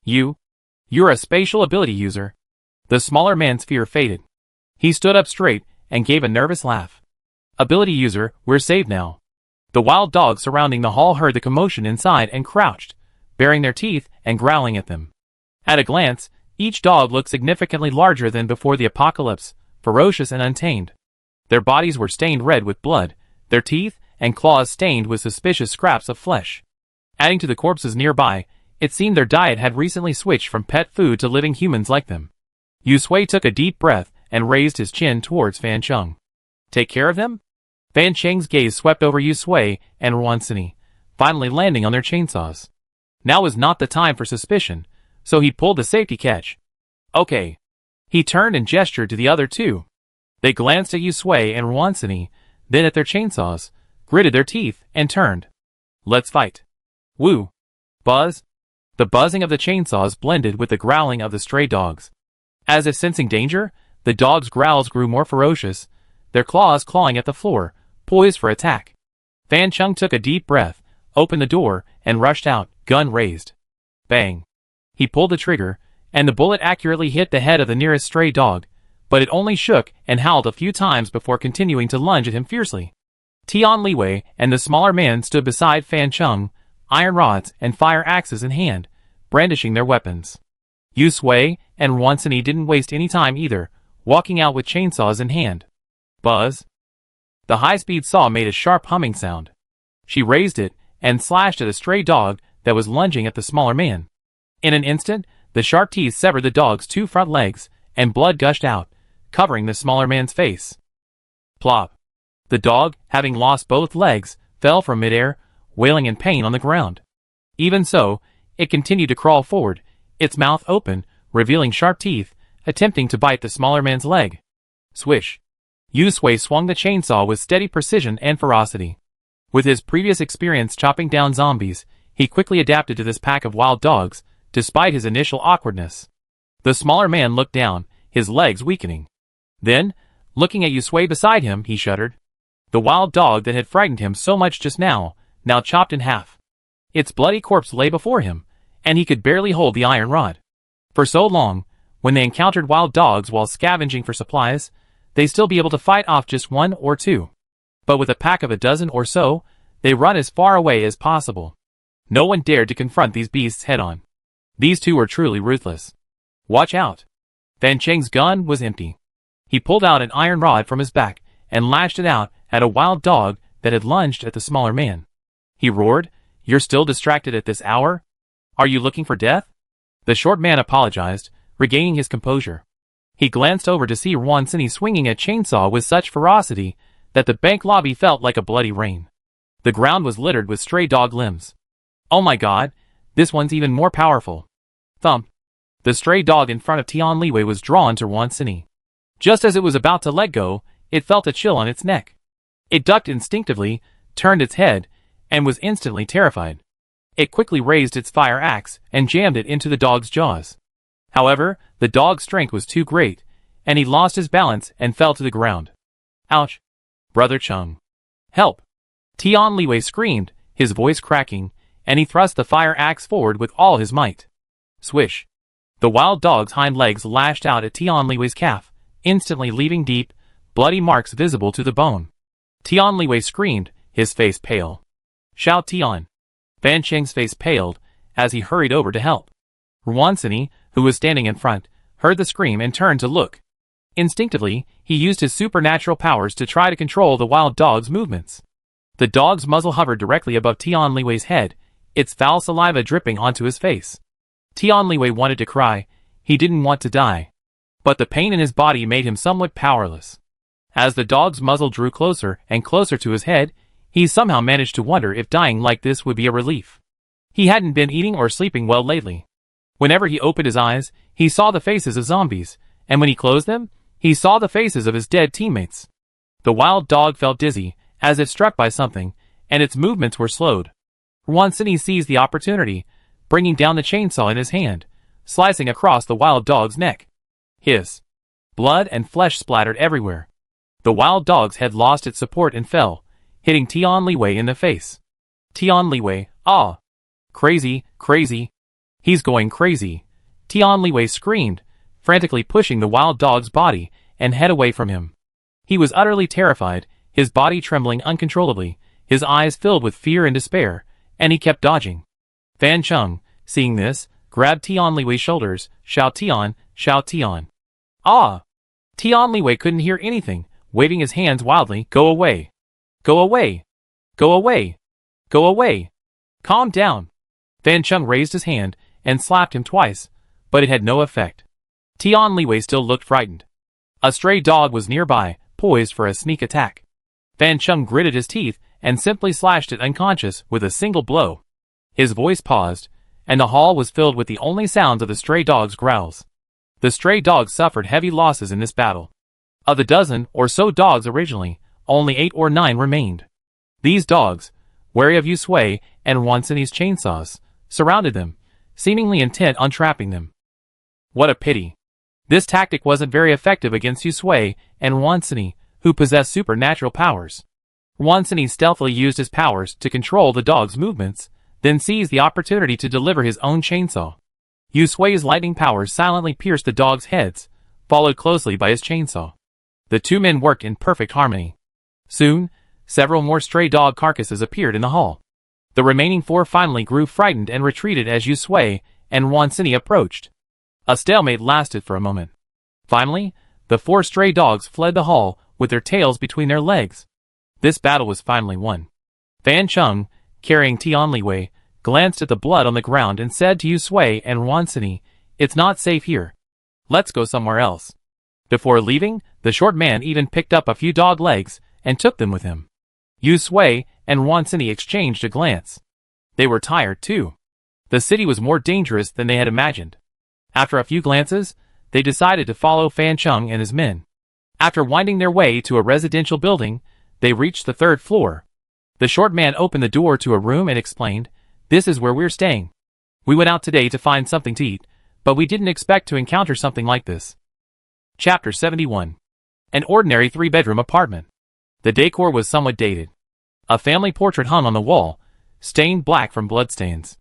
You're a spatial ability user. The smaller man's fear faded. He stood up straight and gave a nervous laugh. Ability user, we're saved now. The wild dogs surrounding the hall heard the commotion inside and crouched, baring their teeth and growling at them. At a glance, each dog looked significantly larger than before the apocalypse, ferocious and untamed. Their bodies were stained red with blood, their teeth and claws stained with suspicious scraps of flesh. Adding to the corpses nearby, it seemed their diet had recently switched from pet food to living humans like them. Yu Sui took a deep breath and raised his chin towards Fan Chung. Take care of them? Fan Cheng's gaze swept over Yu Sui and Ruansini, finally landing on their chainsaws. Now was not the time for suspicion, so he pulled the safety catch. Okay. He turned and gestured to the other two. They glanced at Yu Sui and Ruansini, then at their chainsaws, gritted their teeth, and turned. Let's fight. Woo. Buzz. The buzzing of the chainsaws blended with the growling of the stray dogs. As if sensing danger, the dogs' growls grew more ferocious, their claws clawing at the floor, poised for attack. Fan Chung took a deep breath, opened the door, and rushed out, gun raised. Bang. He pulled the trigger, and the bullet accurately hit the head of the nearest stray dog, but it only shook and howled a few times before continuing to lunge at him fiercely. Tian Liwei and the smaller man stood beside Fan Chung, iron rods and fire axes in hand, brandishing their weapons. Yu Sui and Ruansini didn't waste any time either, walking out with chainsaws in hand. Buzz. The high-speed saw made a sharp humming sound. She raised it and slashed at a stray dog that was lunging at the smaller man. In an instant, the sharp teeth severed the dog's two front legs, and blood gushed out, covering the smaller man's face. Plop. The dog, having lost both legs, fell from midair, wailing in pain on the ground. Even so, it continued to crawl forward, its mouth open, revealing sharp teeth, attempting to bite the smaller man's leg. Swish. Yu Sui swung the chainsaw with steady precision and ferocity. With his previous experience chopping down zombies, he quickly adapted to this pack of wild dogs, despite his initial awkwardness. The smaller man looked down, his legs weakening. Then, looking at Yu Sui beside him, he shuddered. The wild dog that had frightened him so much just now chopped in half. Its bloody corpse lay before him, and he could barely hold the iron rod. For so long, when they encountered wild dogs while scavenging for supplies, they'd still be able to fight off just one or two. But with a pack of a dozen or so, they run as far away as possible. No one dared to confront these beasts head-on. These two were truly ruthless. Watch out. Fan Cheng's gun was empty. He pulled out an iron rod from his back and lashed it out at a wild dog that had lunged at the smaller man. He roared, "You're still distracted at this hour? Are you looking for death?" The short man apologized, regaining his composure. He glanced over to see Ruansini swinging a chainsaw with such ferocity that the bank lobby felt like a bloody rain. The ground was littered with stray dog limbs. Oh my god, this one's even more powerful. Thump. The stray dog in front of Tian Liwei was drawn to Ruansini. Just as it was about to let go, it felt a chill on its neck. It ducked instinctively, turned its head, and was instantly terrified. It quickly raised its fire axe and jammed it into the dog's jaws. However, the dog's strength was too great, and he lost his balance and fell to the ground. Ouch! Brother Chung. Help! Tian Liwei screamed, his voice cracking, and he thrust the fire axe forward with all his might. Swish! The wild dog's hind legs lashed out at Tian Liwei's calf, instantly leaving deep, bloody marks visible to the bone. Tian Liwei screamed, his face pale. Shout Tian! Fan Cheng's face paled, as he hurried over to help. Ruansini, who was standing in front, heard the scream and turned to look. Instinctively, he used his supernatural powers to try to control the wild dog's movements. The dog's muzzle hovered directly above Tian Liwei's head, its foul saliva dripping onto his face. Tian Liwei wanted to cry. He didn't want to die. But the pain in his body made him somewhat powerless. As the dog's muzzle drew closer and closer to his head, he somehow managed to wonder if dying like this would be a relief. He hadn't been eating or sleeping well lately. Whenever he opened his eyes, he saw the faces of zombies, and when he closed them, he saw the faces of his dead teammates. The wild dog felt dizzy, as if struck by something, and its movements were slowed. Ruansini seized the opportunity, bringing down the chainsaw in his hand, slicing across the wild dog's neck. Hiss. Blood and flesh splattered everywhere. The wild dog's head lost its support and fell, hitting Tian Liwei in the face. Tian Liwei, ah! Crazy, crazy. He's going crazy. Tian Liwei screamed, frantically pushing the wild dog's body and head away from him. He was utterly terrified, his body trembling uncontrollably, his eyes filled with fear and despair, and he kept dodging. Fan Chung, seeing this, grabbed Tian Liwei's shoulders. Xiao Tian, Xiao Tian. Ah! Tian Liwei couldn't hear anything, waving his hands wildly. Go away! Go away! Go away! Go away! Calm down! Fan Chung raised his hand and slapped him twice, but it had no effect. Tian Liwei still looked frightened. A stray dog was nearby, poised for a sneak attack. Fan Chung gritted his teeth and simply slashed it unconscious with a single blow. His voice paused, and the hall was filled with the only sounds of the stray dog's growls. The stray dogs suffered heavy losses in this battle. Of the dozen or so dogs originally, only 8 or 9 remained. These dogs, wary of Yu Sui and Ruansini's chainsaws, surrounded them, seemingly intent on trapping them. What a pity. This tactic wasn't very effective against Yu Sui and Ruansini, who possessed supernatural powers. Ruansini stealthily used his powers to control the dog's movements, then seized the opportunity to deliver his own chainsaw. Yu Sui's lightning powers silently pierced the dogs' heads, followed closely by his chainsaw. The two men worked in perfect harmony. Soon, several more stray dog carcasses appeared in the hall. The remaining 4 finally grew frightened and retreated as Yu Sui and Ruansini approached. A stalemate lasted for a moment. Finally, the 4 stray dogs fled the hall with their tails between their legs. This battle was finally won. Fan Chung, carrying Tian Liwei, glanced at the blood on the ground and said to Yu Sui and Ruansini, "It's not safe here. Let's go somewhere else." Before leaving, the short man even picked up a few dog legs and took them with him. Yu Sui and Ruansini exchanged a glance. They were tired too. The city was more dangerous than they had imagined. After a few glances, they decided to follow Fan Chung and his men. After winding their way to a residential building, they reached the 3rd floor. The short man opened the door to a room and explained, "This is where we're staying. We went out today to find something to eat, but we didn't expect to encounter something like this." Chapter 71. An ordinary 3-bedroom apartment. The decor was somewhat dated. A family portrait hung on the wall, stained black from bloodstains.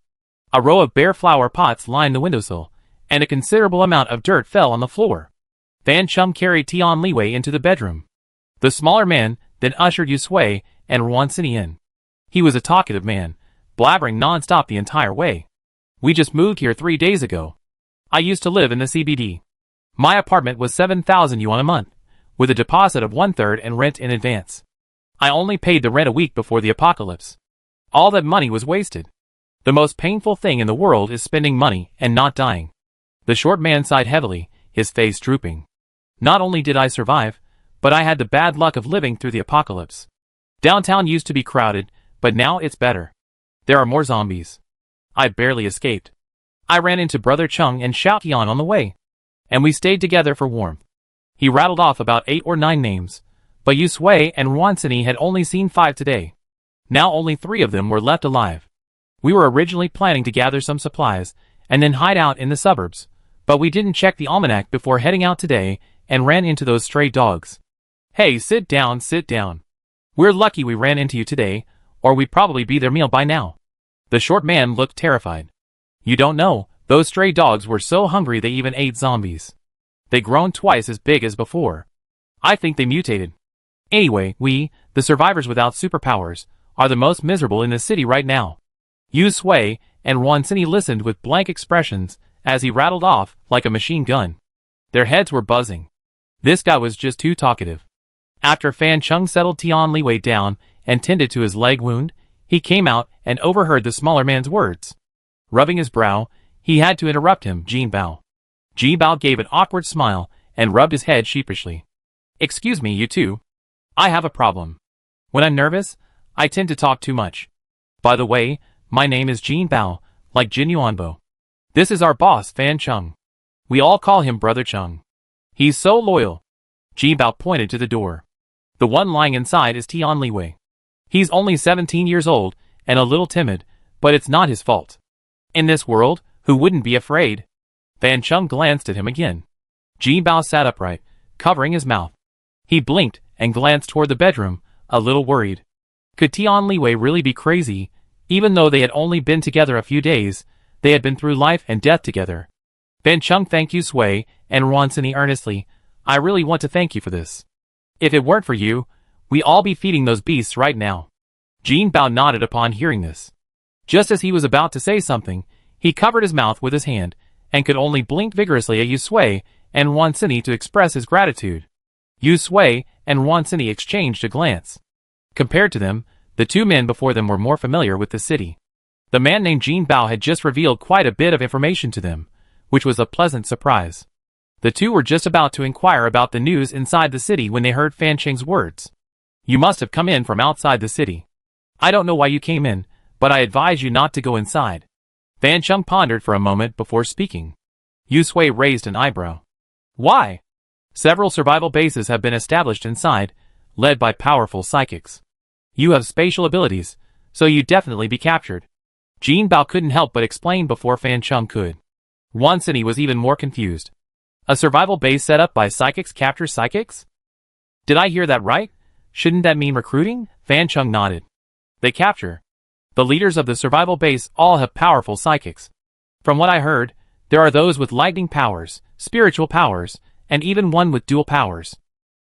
A row of bare flower pots lined the windowsill, and a considerable amount of dirt fell on the floor. Fan Chung carried Tian Liwei into the bedroom. The smaller man then ushered Yu Sui and Ruansini in. He was a talkative man, blabbering non-stop the entire way. "We just moved here 3 days ago. I used to live in the CBD. My apartment was 7,000 yuan a month, with a deposit of 1/3 and rent in advance. I only paid the rent a week before the apocalypse. All that money was wasted. The most painful thing in the world is spending money and not dying." The short man sighed heavily, his face drooping. "Not only did I survive, but I had the bad luck of living through the apocalypse. Downtown used to be crowded, but now it's better. There are more zombies. I barely escaped. I ran into Brother Chung and Xiao Tian on the way, and we stayed together for warmth." He rattled off about 8 or 9 names, but Yu Sui and Ruansini had only seen 5 today. Now only 3 of them were left alive. "We were originally planning to gather some supplies and then hide out in the suburbs, but we didn't check the almanac before heading out today and ran into those stray dogs." "Hey, sit down, sit down. We're lucky we ran into you today, or we'd probably be their meal by now." The short man looked terrified. "You don't know, those stray dogs were so hungry they even ate zombies. They grown twice as big as before. I think they mutated. Anyway, we, the survivors without superpowers, are the most miserable in the city right now." Yu Sui and Ruansini listened with blank expressions as he rattled off like a machine gun. Their heads were buzzing. This guy was just too talkative. After Fan Chung settled Tian Liwei down and tended to his leg wound, he came out and overheard the smaller man's words. Rubbing his brow, he had to interrupt him. Jin Bao. Jin Bao gave an awkward smile and rubbed his head sheepishly. Excuse me, you two. I have a problem. When I'm nervous, I tend to talk too much. By the way, my name is Jin Bao, like Jin Yuanbo. This is our boss, Fan Chung. We all call him Brother Chung. He's so loyal. Jin Bao pointed to the door. The one lying inside is Tian Liwei. He's only 17 years old and a little timid, but it's not his fault. In this world, who wouldn't be afraid? Fan Chung glanced at him again. Jin Bao sat upright, covering his mouth. He blinked and glanced toward the bedroom, a little worried. Could Tian Liwei really be crazy? Even though they had only been together a few days, they had been through life and death together. Fan Chung thanked Yu Sui and Wan Sini earnestly. I really want to thank you for this. If it weren't for you, we'd all be feeding those beasts right now. Jin Bao nodded upon hearing this. Just as he was about to say something, he covered his mouth with his hand, and could only blink vigorously at Yu Sui and Wan Sini to express his gratitude. Yu Sui and Wan Sini exchanged a glance. Compared to them, the two men before them were more familiar with the city. The man named Jin Bao had just revealed quite a bit of information to them, which was a pleasant surprise. The two were just about to inquire about the news inside the city when they heard Fan Cheng's words. You must have come in from outside the city. I don't know why you came in, but I advise you not to go inside. Fan Chung pondered for a moment before speaking. Yu Sui raised an eyebrow. Why? Several survival bases have been established inside, led by powerful psychics. You have spatial abilities, so you'd definitely be captured. Jin Bao couldn't help but explain before Fan Chung could. Wan Sini was even more confused. A survival base set up by psychics captures psychics? Did I hear that right? Shouldn't that mean recruiting? Fan Chung nodded. They capture. The leaders of the survival base all have powerful psychics. From what I heard, there are those with lightning powers, spiritual powers, and even one with dual powers.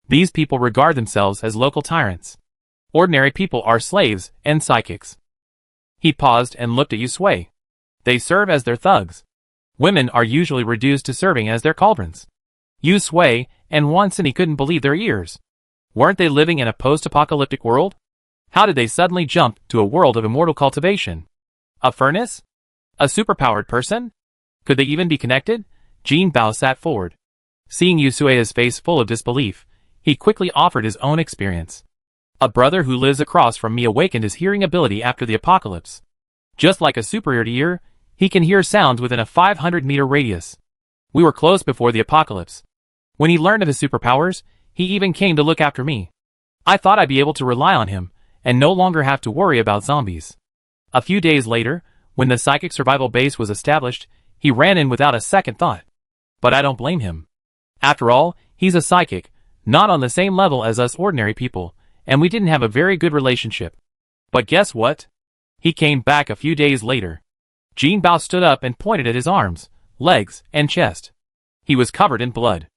These people regard themselves as local tyrants. Ordinary people are slaves and psychics. He paused and looked at Yu Sui. They serve as their thugs. Women are usually reduced to serving as their cauldrons. Yu Sui and Wan Sini couldn't believe their ears. Weren't they living in a post-apocalyptic world? How did they suddenly jump to a world of immortal cultivation? A furnace? A superpowered person? Could they even be connected? Jin Bao sat forward. Seeing Yu Sui's face full of disbelief, he quickly offered his own experience. A brother who lives across from me awakened his hearing ability after the apocalypse. Just like a superior ear, he can hear sounds within a 500-meter radius. We were close before the apocalypse. When he learned of his superpowers, he even came to look after me. I thought I'd be able to rely on him, and no longer have to worry about zombies. A few days later, when the psychic survival base was established, he ran in without a second thought. But I don't blame him. After all, he's a psychic, not on the same level as us ordinary people, and we didn't have a very good relationship. But guess what? He came back a few days later. Jin Bao stood up and pointed at his arms, legs, and chest. He was covered in blood.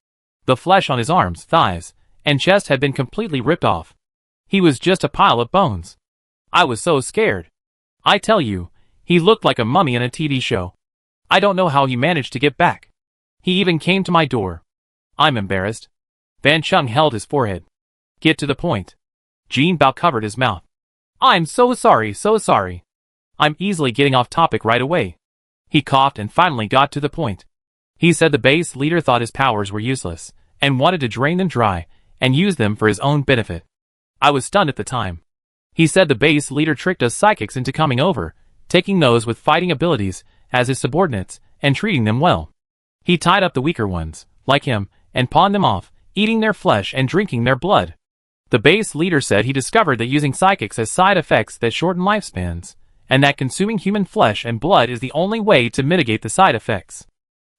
The flesh on his arms, thighs, and chest had been completely ripped off. He was just a pile of bones. I was so scared. I tell you, he looked like a mummy in a TV show. I don't know how he managed to get back. He even came to my door. I'm embarrassed. Fan Chung held his forehead. Get to the point. Jin Bao covered his mouth. I'm so sorry, so sorry. I'm easily getting off topic right away. He coughed and finally got to the point. He said the base leader thought his powers were useless, and wanted to drain them dry, and use them for his own benefit. I was stunned at the time. He said the base leader tricked us psychics into coming over, taking those with fighting abilities as his subordinates, and treating them well. He tied up the weaker ones, like him, and pawned them off, eating their flesh and drinking their blood. The base leader said he discovered that using psychics has side effects that shorten lifespans, and that consuming human flesh and blood is the only way to mitigate the side effects.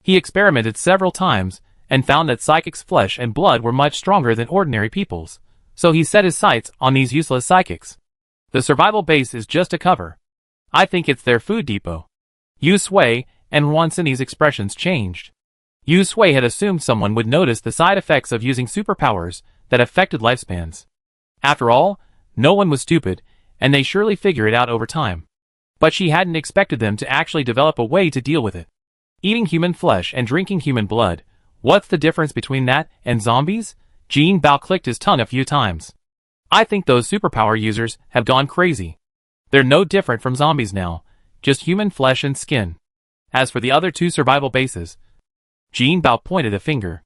He experimented several times, and found that psychics' flesh and blood were much stronger than ordinary people's, so he set his sights on these useless psychics. The survival base is just a cover. I think it's their food depot. Yu Sui and Wan Sini's expressions changed. Yu Sui had assumed someone would notice the side effects of using superpowers that affected lifespans. After all, no one was stupid, and they surely figure it out over time. But she hadn't expected them to actually develop a way to deal with it. Eating human flesh and drinking human blood, what's the difference between that and zombies? Jin Bao clicked his tongue a few times. I think those superpower users have gone crazy. They're no different from zombies now, just human flesh and skin. As for the other two survival bases, Jean Bao pointed a finger.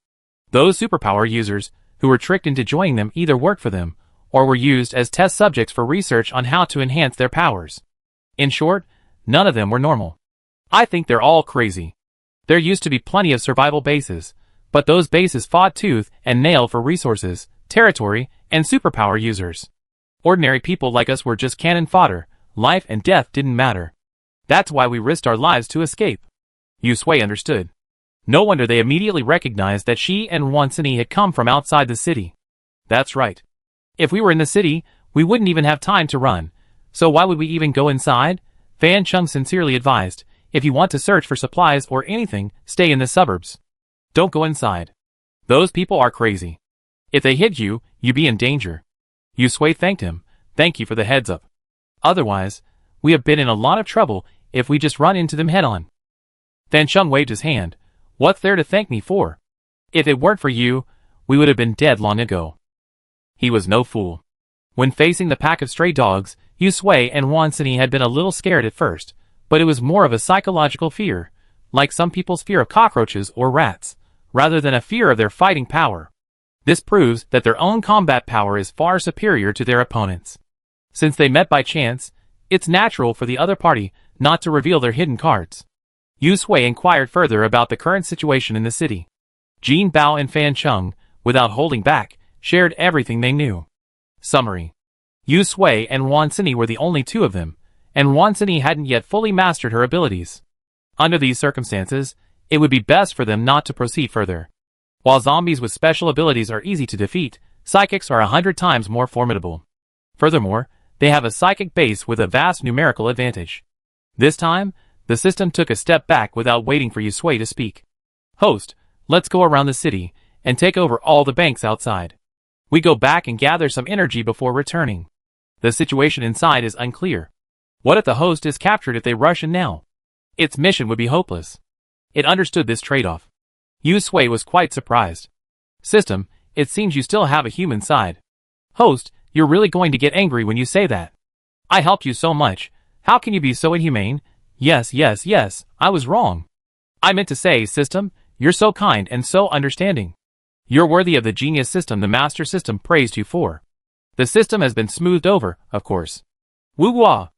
Those superpower users, who were tricked into joining them, either worked for them, or were used as test subjects for research on how to enhance their powers. In short, none of them were normal. I think they're all crazy. There used to be plenty of survival bases, but those bases fought tooth and nail for resources, territory, and superpower users. Ordinary people like us were just cannon fodder. Life and death didn't matter. That's why we risked our lives to escape. Yu Sui understood. No wonder they immediately recognized that she and Wan Sini had come from outside the city. That's right. If we were in the city, we wouldn't even have time to run. So why would we even go inside? Fan Chung sincerely advised, if you want to search for supplies or anything, stay in the suburbs. Don't go inside. Those people are crazy. If they hit you, you'd be in danger. Yu Sui thanked him. Thank you for the heads up. Otherwise, we have been in a lot of trouble if we just run into them head on. Fan Chung waved his hand. What's there to thank me for? If it weren't for you, we would have been dead long ago. He was no fool. When facing the pack of stray dogs, Yu Sui and Wan Sini had been a little scared at first, but it was more of a psychological fear, like some people's fear of cockroaches or rats, rather than a fear of their fighting power. This proves that their own combat power is far superior to their opponents. Since they met by chance, it's natural for the other party not to reveal their hidden cards. Yu Sui inquired further about the current situation in the city. Jean Bao and Fan Chung, without holding back, shared everything they knew. Summary. Yu Sui and Wan Sini were the only two of them, and Wan Sini hadn't yet fully mastered her abilities. Under these circumstances, it would be best for them not to proceed further. While zombies with special abilities are easy to defeat, psychics are 100 times more formidable. Furthermore, they have a psychic base with a vast numerical advantage. This time, the system took a step back without waiting for Yu Sui to speak. Host, let's go around the city and take over all the banks outside. We go back and gather some energy before returning. The situation inside is unclear. What if the host is captured if they rush in now? Its mission would be hopeless. It understood this trade-off. Yu Sui was quite surprised. System, it seems you still have a human side. Host, you're really going to get angry when you say that. I helped you so much. How can you be so inhumane? Yes, I was wrong. I meant to say, System, you're so kind and so understanding. You're worthy of the genius system the Master System praised you for. The system has been smoothed over, of course. Woo-wah!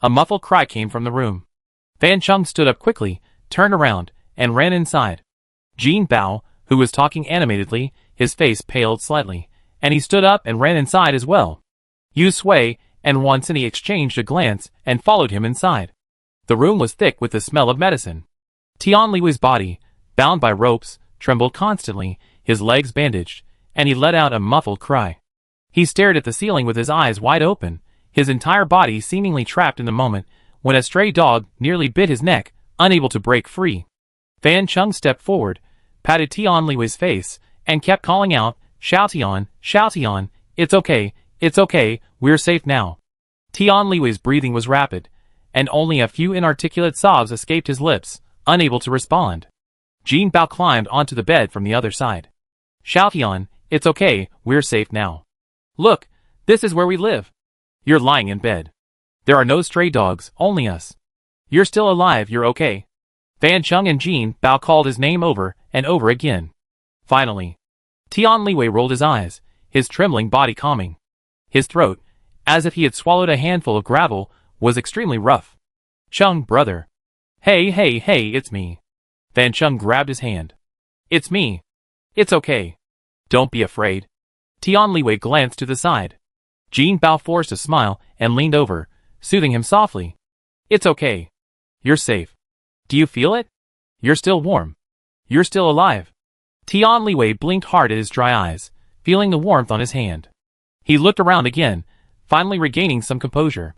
A muffled cry came from the room. Fan Chung stood up quickly, turned around, and ran inside. Jean Bao, who was talking animatedly, his face paled slightly, and he stood up and ran inside as well. Yu Sui and Wan Sini exchanged a glance and followed him inside. The room was thick with the smell of medicine. Tian Liu's body, bound by ropes, trembled constantly, his legs bandaged, and he let out a muffled cry. He stared at the ceiling with his eyes wide open, his entire body seemingly trapped in the moment, when a stray dog nearly bit his neck, unable to break free. Fan Chung stepped forward, patted Tian Liu's face, and kept calling out, Xiao Tian, it's okay, we're safe now. Tian Liu's breathing was rapid, and only a few inarticulate sobs escaped his lips, unable to respond. Jean Bao climbed onto the bed from the other side. Xiao Tian, it's okay, we're safe now. Look, this is where we live. You're lying in bed. There are no stray dogs, only us. You're still alive, you're okay. Fan Chung and Jean Bao called his name over and over again. Finally, Tian Liu rolled his eyes, his trembling body calming. His throat, as if he had swallowed a handful of gravel, was extremely rough. Chung, brother. Hey, it's me. Fan Chung grabbed his hand. It's me. It's okay. Don't be afraid. Tian Liu glanced to the side. Jean Bao forced a smile and leaned over, soothing him softly. It's okay. You're safe. Do you feel it? You're still warm. You're still alive. Tian Liu blinked hard at his dry eyes, feeling the warmth on his hand. He looked around again, finally regaining some composure.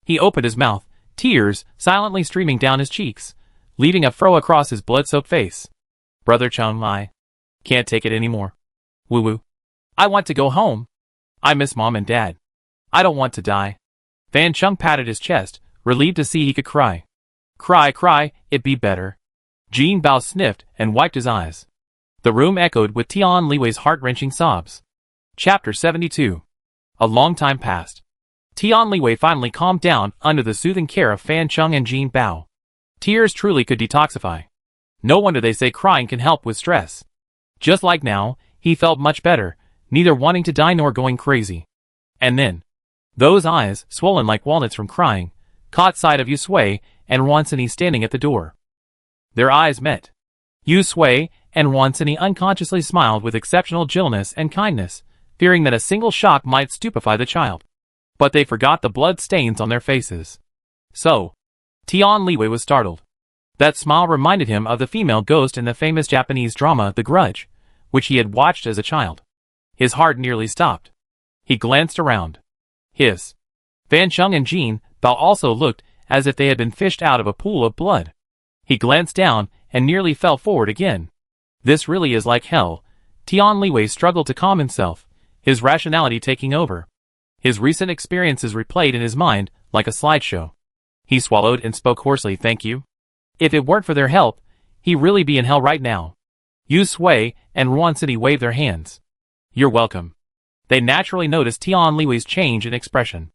He opened his mouth, tears silently streaming down his cheeks, leaving a furrow across his blood-soaked face. Brother Chung, I can't take it anymore. Woo-woo. I want to go home. I miss Mom and Dad. I don't want to die. Fan Chung patted his chest, relieved to see he could cry. Cry, it'd be better. Jean Bao sniffed and wiped his eyes. The room echoed with Tian Liu's heart-wrenching sobs. Chapter 72. A long time passed. Tian Liwei finally calmed down under the soothing care of Fan Chung and Jin Bao. Tears truly could detoxify. No wonder they say crying can help with stress. Just like now, he felt much better, neither wanting to die nor going crazy. And then, those eyes, swollen like walnuts from crying, caught sight of Yu Sui and Wan Sini standing at the door. Their eyes met. Yu Sui and Wan Sini unconsciously smiled with exceptional gentleness and kindness, fearing that a single shock might stupefy the child. But they forgot the blood stains on their faces. So, Tian Liwei was startled. That smile reminded him of the female ghost in the famous Japanese drama The Grudge, which he had watched as a child. His heart nearly stopped. He glanced around. Fan Chung and Jin Bao also looked as if they had been fished out of a pool of blood. He glanced down and nearly fell forward again. This really is like hell. Tian Liwei struggled to calm himself, his rationality taking over. His recent experiences replayed in his mind like a slideshow. He swallowed and spoke hoarsely, "Thank you. If it weren't for their help, he'd really be in hell right now." Yu Sui and Wan Sini waved their hands. "You're welcome." They naturally noticed Tian Liwei's change in expression.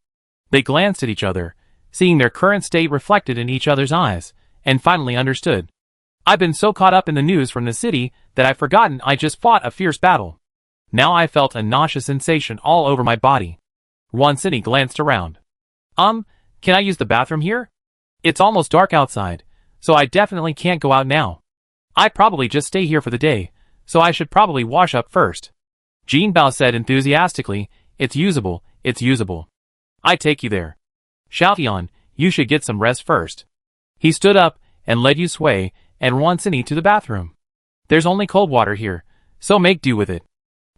They glanced at each other, seeing their current state reflected in each other's eyes, and finally understood. "I've been so caught up in the news from the city that I've forgotten I just fought a fierce battle. Now I felt a nauseous sensation all over my body." Wan Sini glanced around. Can I use the bathroom here? It's almost dark outside, so I definitely can't go out now. I probably just stay here for the day, so I should probably wash up first." Jin Bao said enthusiastically, "It's usable, it's usable. I take you there. Xiaotian, you should get some rest first." He stood up and led Yu Sui and Wan Sini to the bathroom. "There's only cold water here, so make do with it.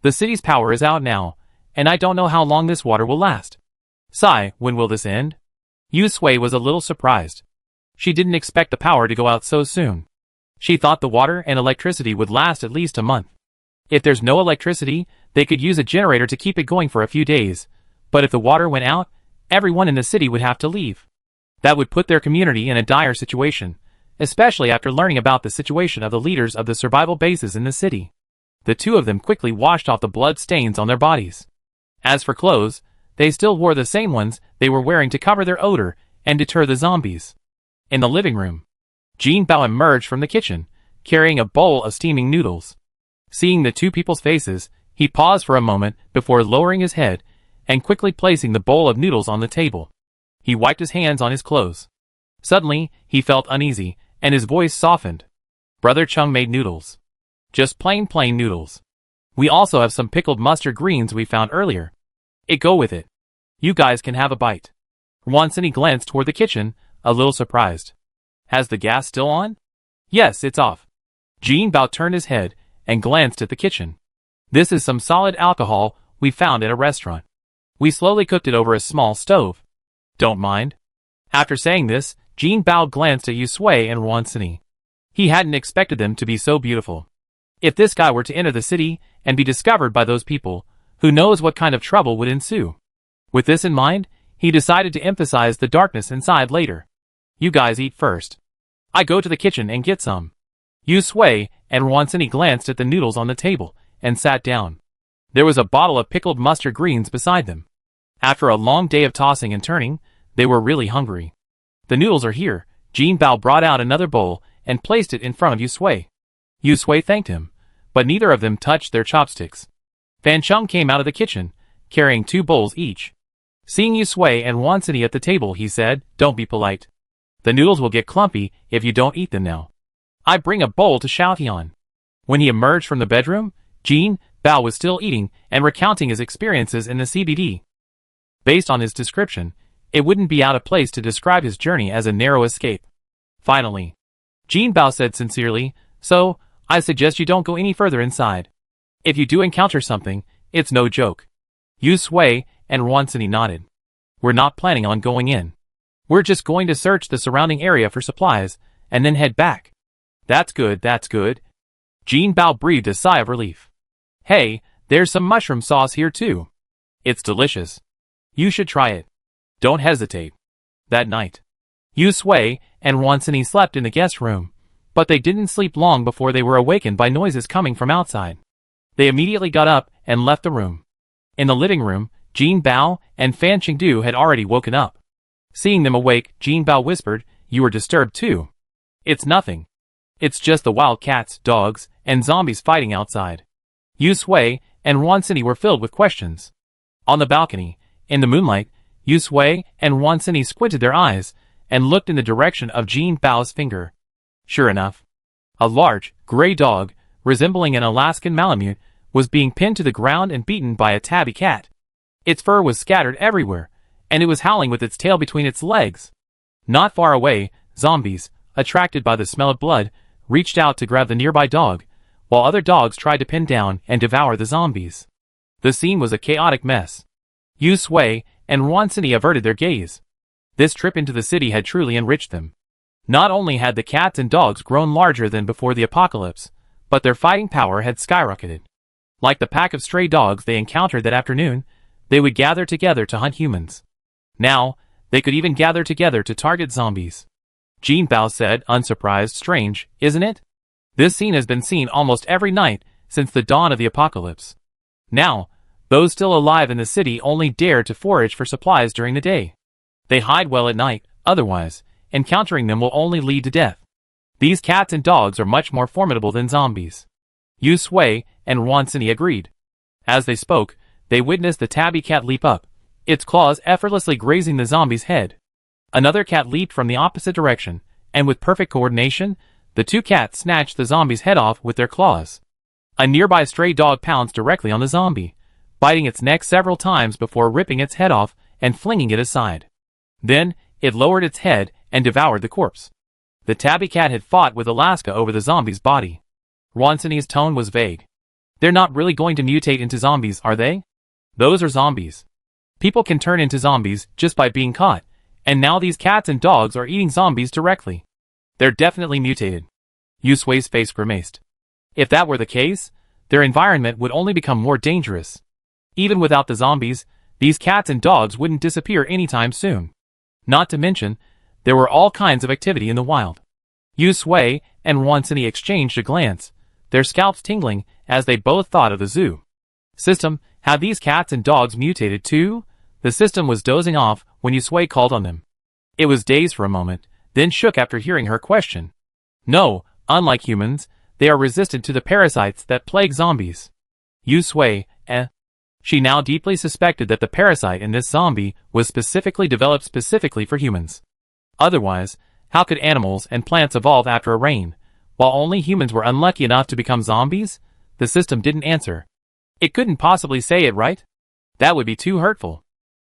The city's power is out now, and I don't know how long this water will last. Sai, when will this end?" Yu Sui was a little surprised. She didn't expect the power to go out so soon. She thought the water and electricity would last at least a month. If there's no electricity, they could use a generator to keep it going for a few days, but if the water went out, everyone in the city would have to leave. That would put their community in a dire situation, especially after learning about the situation of the leaders of the survival bases in the city. The two of them quickly washed off the blood stains on their bodies. As for clothes, they still wore the same ones they were wearing to cover their odor and deter the zombies. In the living room, Jin Bao emerged from the kitchen, carrying a bowl of steaming noodles. Seeing the two people's faces, he paused for a moment before lowering his head and quickly placing the bowl of noodles on the table. He wiped his hands on his clothes. Suddenly, he felt uneasy, and his voice softened. "Brother Chung made noodles. Just plain noodles. We also have some pickled mustard greens we found earlier. Go with it. You guys can have a bite." Wan Sini glanced toward the kitchen, a little surprised. "Has the gas still on?" "Yes, it's off." Jin Bao turned his head and glanced at the kitchen. "This is some solid alcohol we found at a restaurant. We slowly cooked it over a small stove. Don't mind." After saying this, Jin Bao glanced at Yu Sui and Wan Sini. He hadn't expected them to be so beautiful. If this guy were to enter the city and be discovered by those people, who knows what kind of trouble would ensue. With this in mind, he decided to emphasize the darkness inside later. "You guys eat first. I go to the kitchen and get some." Yu Sui and Wan Sini glanced at the noodles on the table and sat down. There was a bottle of pickled mustard greens beside them. After a long day of tossing and turning, they were really hungry. "The noodles are here." Jin Bao brought out another bowl and placed it in front of Yu Sui. Yu Sui thanked him, but neither of them touched their chopsticks. Fan Chung came out of the kitchen, carrying 2 bowls each. Seeing Yu Sui and Wan Sini at the table, he said, "Don't be polite. The noodles will get clumpy if you don't eat them now. I bring a bowl to Xiaotian." When he emerged from the bedroom, Jin Bao was still eating and recounting his experiences in the CBD. Based on his description, it wouldn't be out of place to describe his journey as a narrow escape. Finally, Jin Bao said sincerely, "So, I suggest you don't go any further inside. If you do encounter something, it's no joke." Yu Sui and Wan Sini nodded. "We're not planning on going in. We're just going to search the surrounding area for supplies, and then head back." That's good, that's good." Jin Bao breathed a sigh of relief. "Hey, there's some mushroom sauce here too. It's delicious. You should try it. Don't hesitate." That night, Yu Sui and Wan Sini slept in the guest room, but they didn't sleep long before they were awakened by noises coming from outside. They immediately got up and left the room. In the living room, Jin Bao and Fan Qingdu had already woken up. Seeing them awake, Jin Bao whispered, "You were disturbed too." "It's nothing. It's just the wild cats, dogs, and zombies fighting outside." Yu Sui and Wan Sini were filled with questions. On the balcony, in the moonlight, Yu Sui and Wan Sini squinted their eyes and looked in the direction of Jin Bao's finger. Sure enough, a large, gray dog, resembling an Alaskan Malamute, was being pinned to the ground and beaten by a tabby cat. Its fur was scattered everywhere, and it was howling with its tail between its legs. Not far away, zombies, attracted by the smell of blood, reached out to grab the nearby dog, while other dogs tried to pin down and devour the zombies. The scene was a chaotic mess. Yu Sui and Wan Sini averted their gaze. This trip into the city had truly enriched them. Not only had the cats and dogs grown larger than before the apocalypse, but their fighting power had skyrocketed. Like the pack of stray dogs they encountered that afternoon, they would gather together to hunt humans. Now, they could even gather together to target zombies. Jin Bao said, unsurprised. "Strange, isn't it? This scene has been seen almost every night since the dawn of the apocalypse. Now, those still alive in the city only dare to forage for supplies during the day. They hide well at night, otherwise, encountering them will only lead to death. These cats and dogs are much more formidable than zombies." Yu Sui and Wan Sini agreed. As they spoke, they witnessed the tabby cat leap up, its claws effortlessly grazing the zombie's head. Another cat leaped from the opposite direction, and with perfect coordination, the two cats snatched the zombie's head off with their claws. A nearby stray dog pounced directly on the zombie, biting its neck several times before ripping its head off and flinging it aside. Then, it lowered its head and devoured the corpse. The tabby cat had fought with Alaska over the zombie's body. Wan Sini's tone was vague. "They're not really going to mutate into zombies, are they? Those are zombies. People can turn into zombies just by being caught, and now these cats and dogs are eating zombies directly. They're definitely mutated." Yu Sui's face grimaced. If that were the case, their environment would only become more dangerous. Even without the zombies, these cats and dogs wouldn't disappear anytime soon. Not to mention, there were all kinds of activity in the wild. Yu Sui and Wan Sini exchanged a glance, their scalps tingling as they both thought of the zoo. System, have these cats and dogs mutated too? The system was dozing off when Yu Sui called on them. It was dazed for a moment, then shook after hearing her question. No, unlike humans, they are resistant to the parasites that plague zombies. Yu Sui, She now deeply suspected that the parasite in this zombie was specifically developed specifically for humans. Otherwise, how could animals and plants evolve after a rain, while only humans were unlucky enough to become zombies? The system didn't answer. It couldn't possibly say it, right? That would be too hurtful.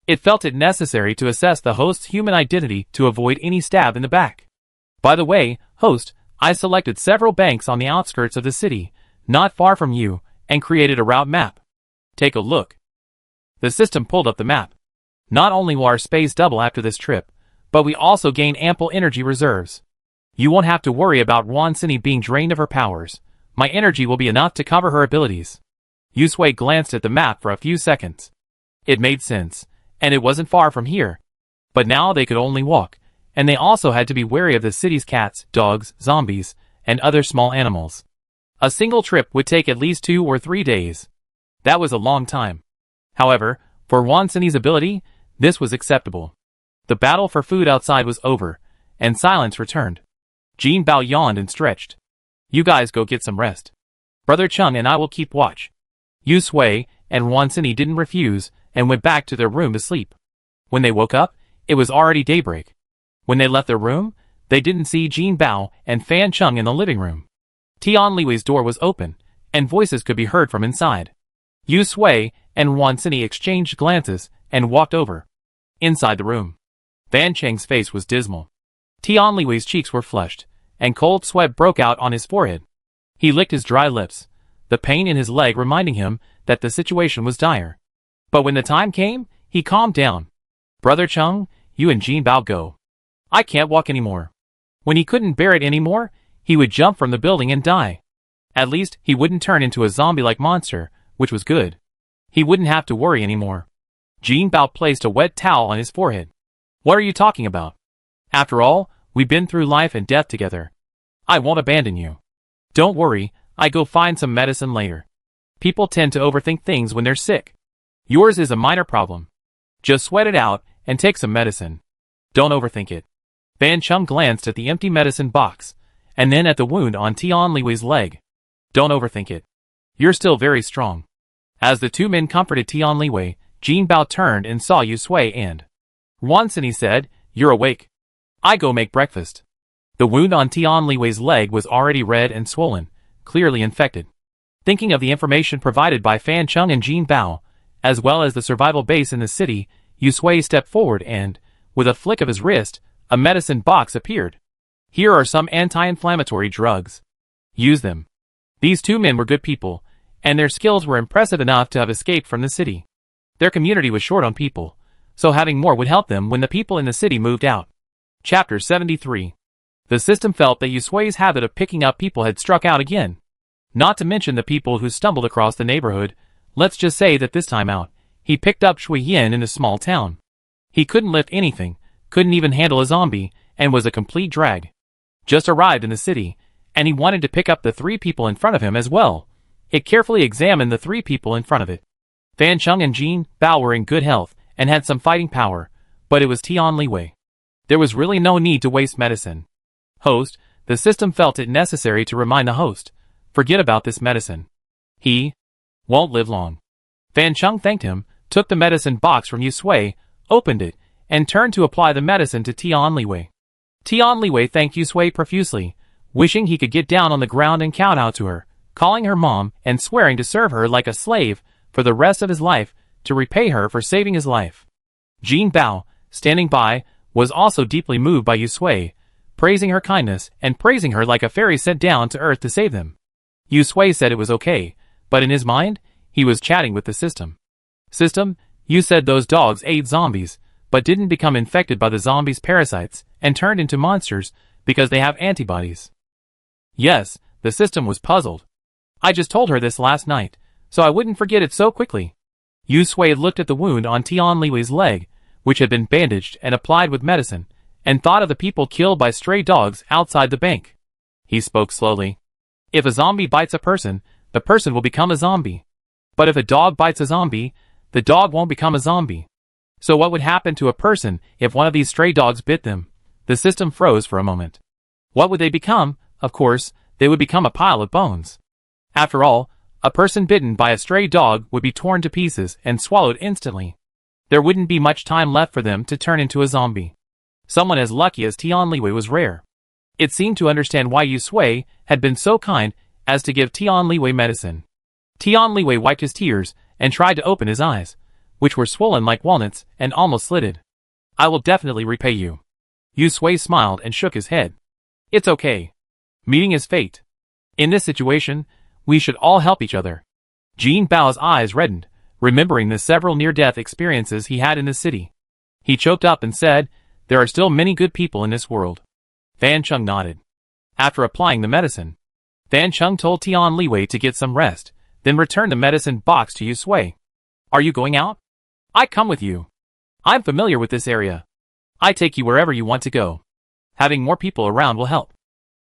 It felt it necessary to assess the host's human identity to avoid any stab in the back. By the way, host, I selected several banks on the outskirts of the city, not far from you, and created a route map. Take a look. The system pulled up the map. Not only will our space double after this trip, but we also gain ample energy reserves. You won't have to worry about Wan Sini being drained of her powers. My energy will be enough to cover her abilities. Yu Sui glanced at the map for a few seconds. It made sense, and it wasn't far from here. But now they could only walk, and they also had to be wary of the city's cats, dogs, zombies, and other small animals. A single trip would take at least 2 or 3 days. That was a long time. However, for Wan Sini's ability, this was acceptable. The battle for food outside was over, and silence returned. Jin Bao yawned and stretched. You guys go get some rest. Brother Chung and I will keep watch. Yu Sui and Wan Sini didn't refuse and went back to their room to sleep. When they woke up, it was already daybreak. When they left their room, they didn't see Jin Bao and Fan Chung in the living room. Tian Liui's door was open, and voices could be heard from inside. Yu Sui and Wan Sini exchanged glances and walked over. Inside the room, Fan Cheng's face was dismal. Tian Liui's cheeks were flushed, and cold sweat broke out on his forehead. He licked his dry lips, the pain in his leg reminding him that the situation was dire. But when the time came, he calmed down. Brother Chung, you and Jin Bao go. I can't walk anymore. When he couldn't bear it anymore, he would jump from the building and die. At least, he wouldn't turn into a zombie-like monster, which was good. He wouldn't have to worry anymore. Jin Bao placed a wet towel on his forehead. What are you talking about? After all, we've been through life and death together. I won't abandon you. Don't worry, I go find some medicine later. People tend to overthink things when they're sick. Yours is a minor problem. Just sweat it out and take some medicine. Don't overthink it. Fan Chung glanced at the empty medicine box, and then at the wound on Tian Liwei's leg. Don't overthink it. You're still very strong. As the two men comforted Tian Liwei, Jin Bao turned and saw Yu Sui and Ronson. He said, "You're awake. I go make breakfast." The wound on Tian Liwei's leg was already red and swollen, clearly infected. Thinking of the information provided by Fan Chung and Jin Bao, as well as the survival base in the city, Yu Sui stepped forward and, with a flick of his wrist, a medicine box appeared. "Here are some anti-inflammatory drugs. Use them." These two men were good people, and their skills were impressive enough to have escaped from the city. Their community was short on people, so having more would help them when the people in the city moved out. Chapter 73. The system felt that Yu Sui's habit of picking up people had struck out again. Not to mention the people who stumbled across the neighborhood. Let's just say that this time out, he picked up Shui Yin in a small town. He couldn't lift anything, couldn't even handle a zombie, and was a complete drag. Just arrived in the city, and he wanted to pick up the three people in front of him as well. It carefully examined the three people in front of it. Fan Chung and Jin Bao were in good health and had some fighting power, but it was Tian Liwei. There was really no need to waste medicine. Host, the system felt it necessary to remind the host, forget about this medicine. He won't live long. Fan Chung thanked him, took the medicine box from Yu Sui, opened it, and turned to apply the medicine to Tian Liwei. Tian Liwei thanked Yu Sui profusely, wishing he could get down on the ground and kowtow to her, calling her mom and swearing to serve her like a slave for the rest of his life to repay her for saving his life. Jin Bao, standing by, was also deeply moved by Yu Sui, praising her kindness and praising her like a fairy sent down to earth to save them. Yu Sui said it was okay, but in his mind, he was chatting with the system. System, you said those dogs ate zombies, but didn't become infected by the zombies' parasites and turned into monsters because they have antibodies. Yes, the system was puzzled. I just told her this last night, so I wouldn't forget it so quickly. Yu Sui looked at the wound on Tian Liwei's leg, which had been bandaged and applied with medicine, and thought of the people killed by stray dogs outside the bank. He spoke slowly. If a zombie bites a person, the person will become a zombie. But if a dog bites a zombie, the dog won't become a zombie. So what would happen to a person if one of these stray dogs bit them? The system froze for a moment. What would they become? Of course, they would become a pile of bones. After all, a person bitten by a stray dog would be torn to pieces and swallowed instantly. There wouldn't be much time left for them to turn into a zombie. Someone as lucky as Tian Liwei was rare. It seemed to understand why Yu Sui had been so kind as to give Tian Liwei medicine. Tian Liwei wiped his tears and tried to open his eyes, which were swollen like walnuts and almost slitted. I will definitely repay you. Yu Sui smiled and shook his head. It's okay. Meeting his fate. In this situation, we should all help each other. Jin Bao's eyes reddened, remembering the several near-death experiences he had in the city. He choked up and said, there are still many good people in this world. Fan Chung nodded. After applying the medicine, Fan Chung told Tian Liwei to get some rest, then returned the medicine box to Yu Sui. Are you going out? I come with you. I'm familiar with this area. I take you wherever you want to go. Having more people around will help.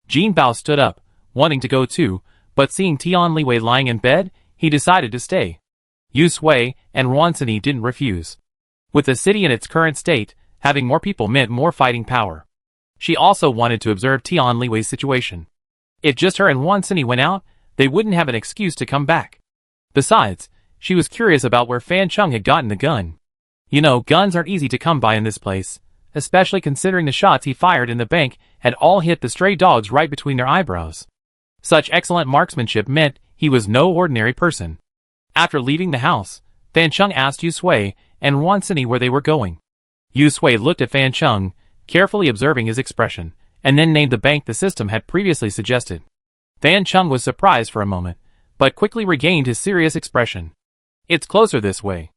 Jin Bao stood up, wanting to go too, but seeing Tian Liwei lying in bed, he decided to stay. Yu Sui and Ronson didn't refuse. With the city in its current state, having more people meant more fighting power. She also wanted to observe Tian Liwei's situation. If just her and Ronson went out, they wouldn't have an excuse to come back. Besides, she was curious about where Fan Chung had gotten the gun. You know, guns aren't easy to come by in this place, especially considering the shots he fired in the bank had all hit the stray dogs right between their eyebrows. Such excellent marksmanship meant he was no ordinary person. After leaving the house, Fan Chung asked Yu Sui and Ronson where they were going. Yu Sui looked at Fan Chung, carefully observing his expression, and then named the bank the system had previously suggested. Fan Chung was surprised for a moment, but quickly regained his serious expression. It's closer this way.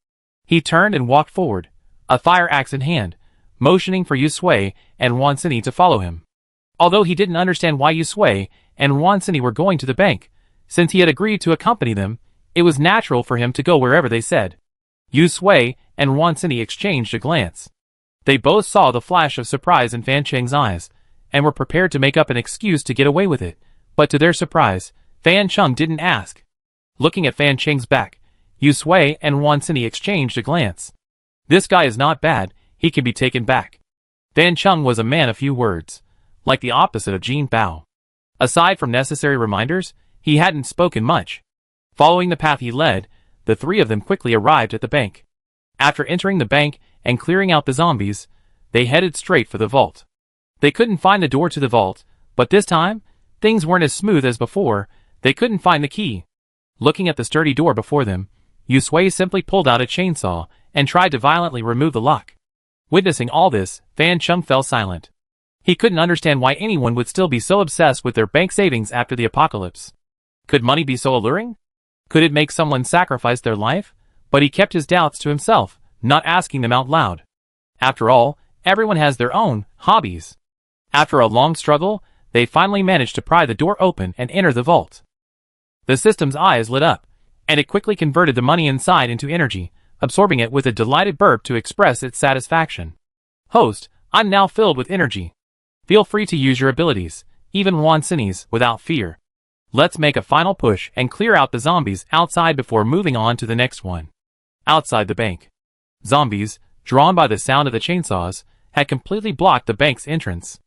He turned and walked forward, a fire axe in hand, motioning for Yu Sui and Ronson to follow him. Although he didn't understand why Yu Sui and Ronson were going to the bank, since he had agreed to accompany them, it was natural for him to go wherever they said. Yu Sui and Ronson exchanged a glance. They both saw the flash of surprise in Fan Cheng's eyes, and were prepared to make up an excuse to get away with it, but to their surprise, Fan Chung didn't ask. Looking at Fan Cheng's back, Yusui and Wansini exchanged a glance. This guy is not bad, he can be taken back. Fan Chung was a man of few words, like the opposite of Jin Bao. Aside from necessary reminders, he hadn't spoken much. Following the path he led, the three of them quickly arrived at the bank. After entering the bank and clearing out the zombies, they headed straight for the vault. They couldn't find the door to the vault, but this time, things weren't as smooth as before. They couldn't find the key. Looking at the sturdy door before them, Yusui simply pulled out a chainsaw and tried to violently remove the lock. Witnessing all this, Fan Chung fell silent. He couldn't understand why anyone would still be so obsessed with their bank savings after the apocalypse. Could money be so alluring? Could it make someone sacrifice their life? But he kept his doubts to himself, not asking them out loud. After all, everyone has their own hobbies. After a long struggle, they finally managed to pry the door open and enter the vault. The system's eyes lit up, and it quickly converted the money inside into energy, absorbing it with a delighted burp to express its satisfaction. Host, I'm now filled with energy. Feel free to use your abilities, even Wansini's, without fear. Let's make a final push and clear out the zombies outside before moving on to the next one. Outside the bank. Zombies, drawn by the sound of the chainsaws, had completely blocked the bank's entrance.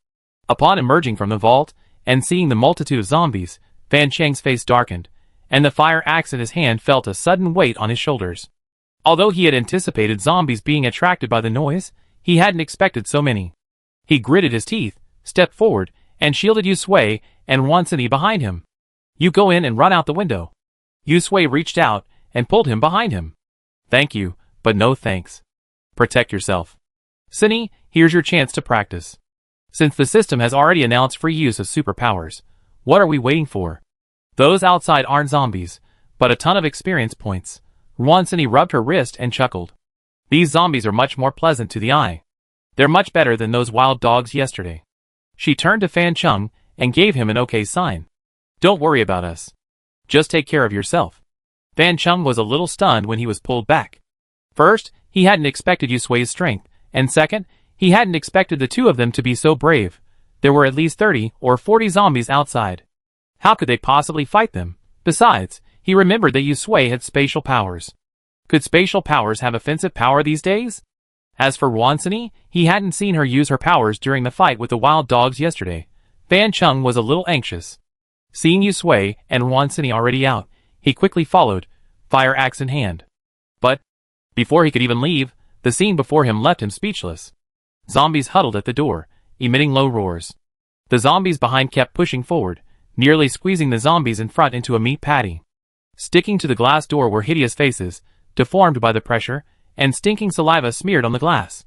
Upon emerging from the vault and seeing the multitude of zombies, Fan Cheng's face darkened, and the fire axe in his hand felt a sudden weight on his shoulders. Although he had anticipated zombies being attracted by the noise, he hadn't expected so many. He gritted his teeth, stepped forward, and shielded Yusui and Wansini behind him. You go in and run out the window. Yusui reached out and pulled him behind him. Thank you, but no thanks. Protect yourself. Sini, here's your chance to practice. Since the system has already announced free use of superpowers, what are we waiting for? Those outside aren't zombies, but a ton of experience points. Wansini rubbed her wrist and chuckled. These zombies are much more pleasant to the eye. They're much better than those wild dogs yesterday. She turned to Fan Chung and gave him an okay sign. Don't worry about us. Just take care of yourself. Fan Chung was a little stunned when he was pulled back. First, he hadn't expected Yusui's strength, and second, he hadn't expected the two of them to be so brave. There were at least 30 or 40 zombies outside. How could they possibly fight them? Besides, he remembered that Yusui had spatial powers. Could spatial powers have offensive power these days? As for Wansini, he hadn't seen her use her powers during the fight with the wild dogs yesterday. Fan Chung was a little anxious. Seeing Yusui and Wansini already out, he quickly followed, fire axe in hand. But, before he could even leave, the scene before him left him speechless. Zombies huddled at the door, emitting low roars. The zombies behind kept pushing forward, nearly squeezing the zombies in front into a meat patty. Sticking to the glass door were hideous faces, deformed by the pressure, and stinking saliva smeared on the glass.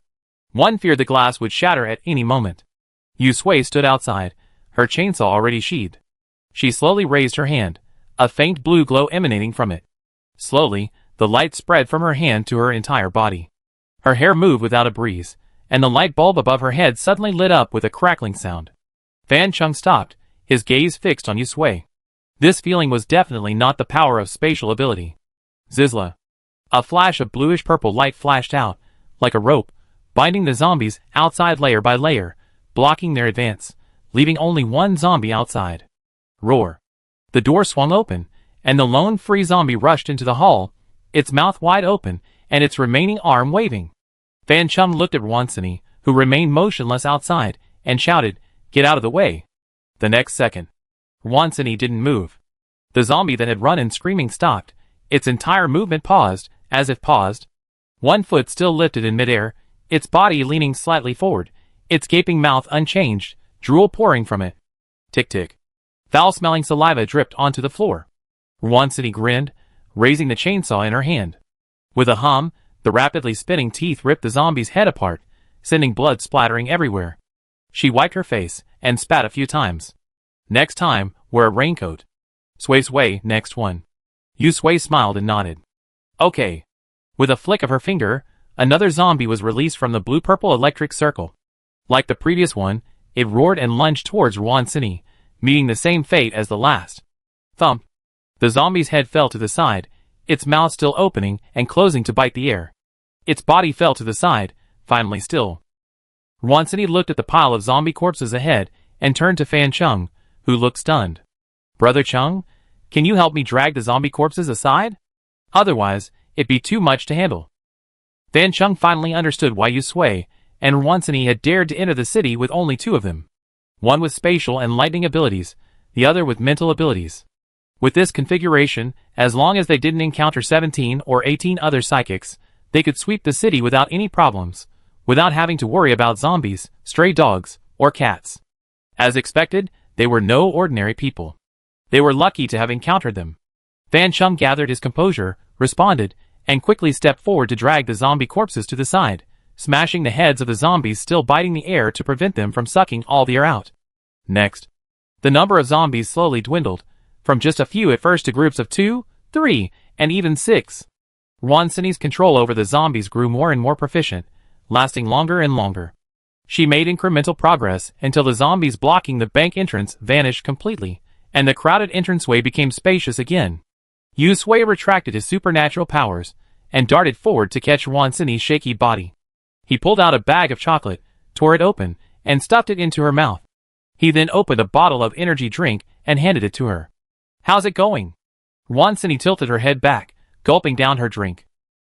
One feared the glass would shatter at any moment. Yusui stood outside, her chainsaw already sheathed. She slowly raised her hand, a faint blue glow emanating from it. Slowly, the light spread from her hand to her entire body. Her hair moved without a breeze, and the light bulb above her head suddenly lit up with a crackling sound. Fan Chung stopped, his gaze fixed on Yusui. This feeling was definitely not the power of spatial ability. Zizla. A flash of bluish-purple light flashed out, like a rope, binding the zombies outside layer by layer, blocking their advance, leaving only one zombie outside. Roar. The door swung open, and the lone free zombie rushed into the hall, its mouth wide open, and its remaining arm waving. Fan Chung looked at Wansini, who remained motionless outside, and shouted, "Get out of the way." The next second, Wansini didn't move. The zombie that had run in screaming stopped, its entire movement paused, as if paused. One foot still lifted in midair, its body leaning slightly forward, its gaping mouth unchanged, drool pouring from it. Tick-tick. Foul-smelling saliva dripped onto the floor. Wansini grinned, raising the chainsaw in her hand. With a hum, the rapidly spinning teeth ripped the zombie's head apart, sending blood splattering everywhere. She wiped her face and spat a few times. Next time, wear a raincoat. Sway, next one. Yusui smiled and nodded. Okay. With a flick of her finger, another zombie was released from the blue-purple electric circle. Like the previous one, it roared and lunged towards Wansini, meeting the same fate as the last. Thump. The zombie's head fell to the side, its mouth still opening and closing to bite the air. Its body fell to the side, finally still. Wansini looked at the pile of zombie corpses ahead and turned to Fan Chung, who looked stunned. Brother Chung, can you help me drag the zombie corpses aside? Otherwise, it'd be too much to handle. Fan Chung finally understood why Yu Sui and Wansini had dared to enter the city with only two of them. One with spatial and lightning abilities, the other with mental abilities. With this configuration, as long as they didn't encounter 17 or 18 other psychics, they could sweep the city without any problems, without having to worry about zombies, stray dogs, or cats. As expected, they were no ordinary people. They were lucky to have encountered them. Fan Chung gathered his composure, responded, and quickly stepped forward to drag the zombie corpses to the side, smashing the heads of the zombies still biting the air to prevent them from sucking all the air out. Next, the number of zombies slowly dwindled, from just a few at first to groups of 2, 3, and even 6. Wansini's control over the zombies grew more and more proficient, lasting longer and longer. She made incremental progress until the zombies blocking the bank entrance vanished completely, and the crowded entranceway became spacious again. Yu Sui retracted his supernatural powers and darted forward to catch Wansini's shaky body. He pulled out a bag of chocolate, tore it open, and stuffed it into her mouth. He then opened a bottle of energy drink and handed it to her. "How's it going?" Wansini tilted her head back, gulping down her drink.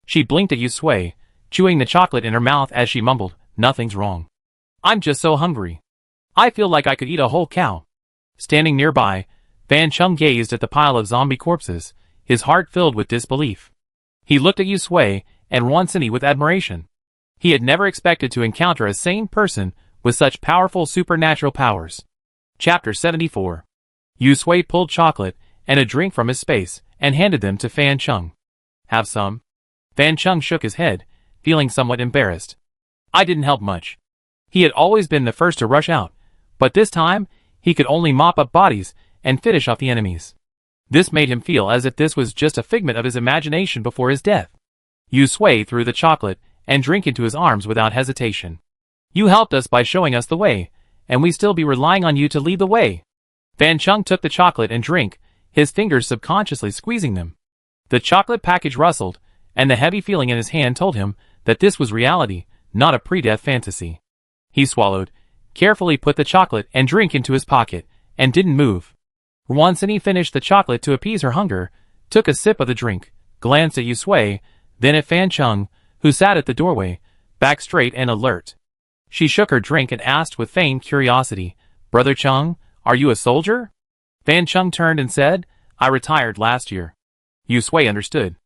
She blinked at Yu Sui, chewing the chocolate in her mouth as she mumbled, "Nothing's wrong. I'm just so hungry. I feel like I could eat a whole cow." Standing nearby, Fan Chung gazed at the pile of zombie corpses, his heart filled with disbelief. He looked at Yu Sui and Wansini with admiration. He had never expected to encounter a sane person with such powerful supernatural powers. Chapter 74. Yu Sui pulled chocolate and a drink from his space and handed them to Fan Chung. "Have some?" Fan Chung shook his head, feeling somewhat embarrassed. "I didn't help much." He had always been the first to rush out, but this time, he could only mop up bodies and finish off the enemies. This made him feel as if this was just a figment of his imagination before his death. Yu Sui threw the chocolate and drink into his arms without hesitation. "You helped us by showing us the way, and we still be relying on you to lead the way." Fan Chung took the chocolate and drink, his fingers subconsciously squeezing them. The chocolate package rustled, and the heavy feeling in his hand told him that this was reality, not a pre-death fantasy. He swallowed, carefully put the chocolate and drink into his pocket, and didn't move. Wansini finished the chocolate to appease her hunger, took a sip of the drink, glanced at Yu Sui, then at Fan Chung, who sat at the doorway, back straight and alert. She shook her drink and asked with feigned curiosity, "Brother Chung, are you a soldier?" Fan Chung turned and said, "I retired last year." Yu Sui understood.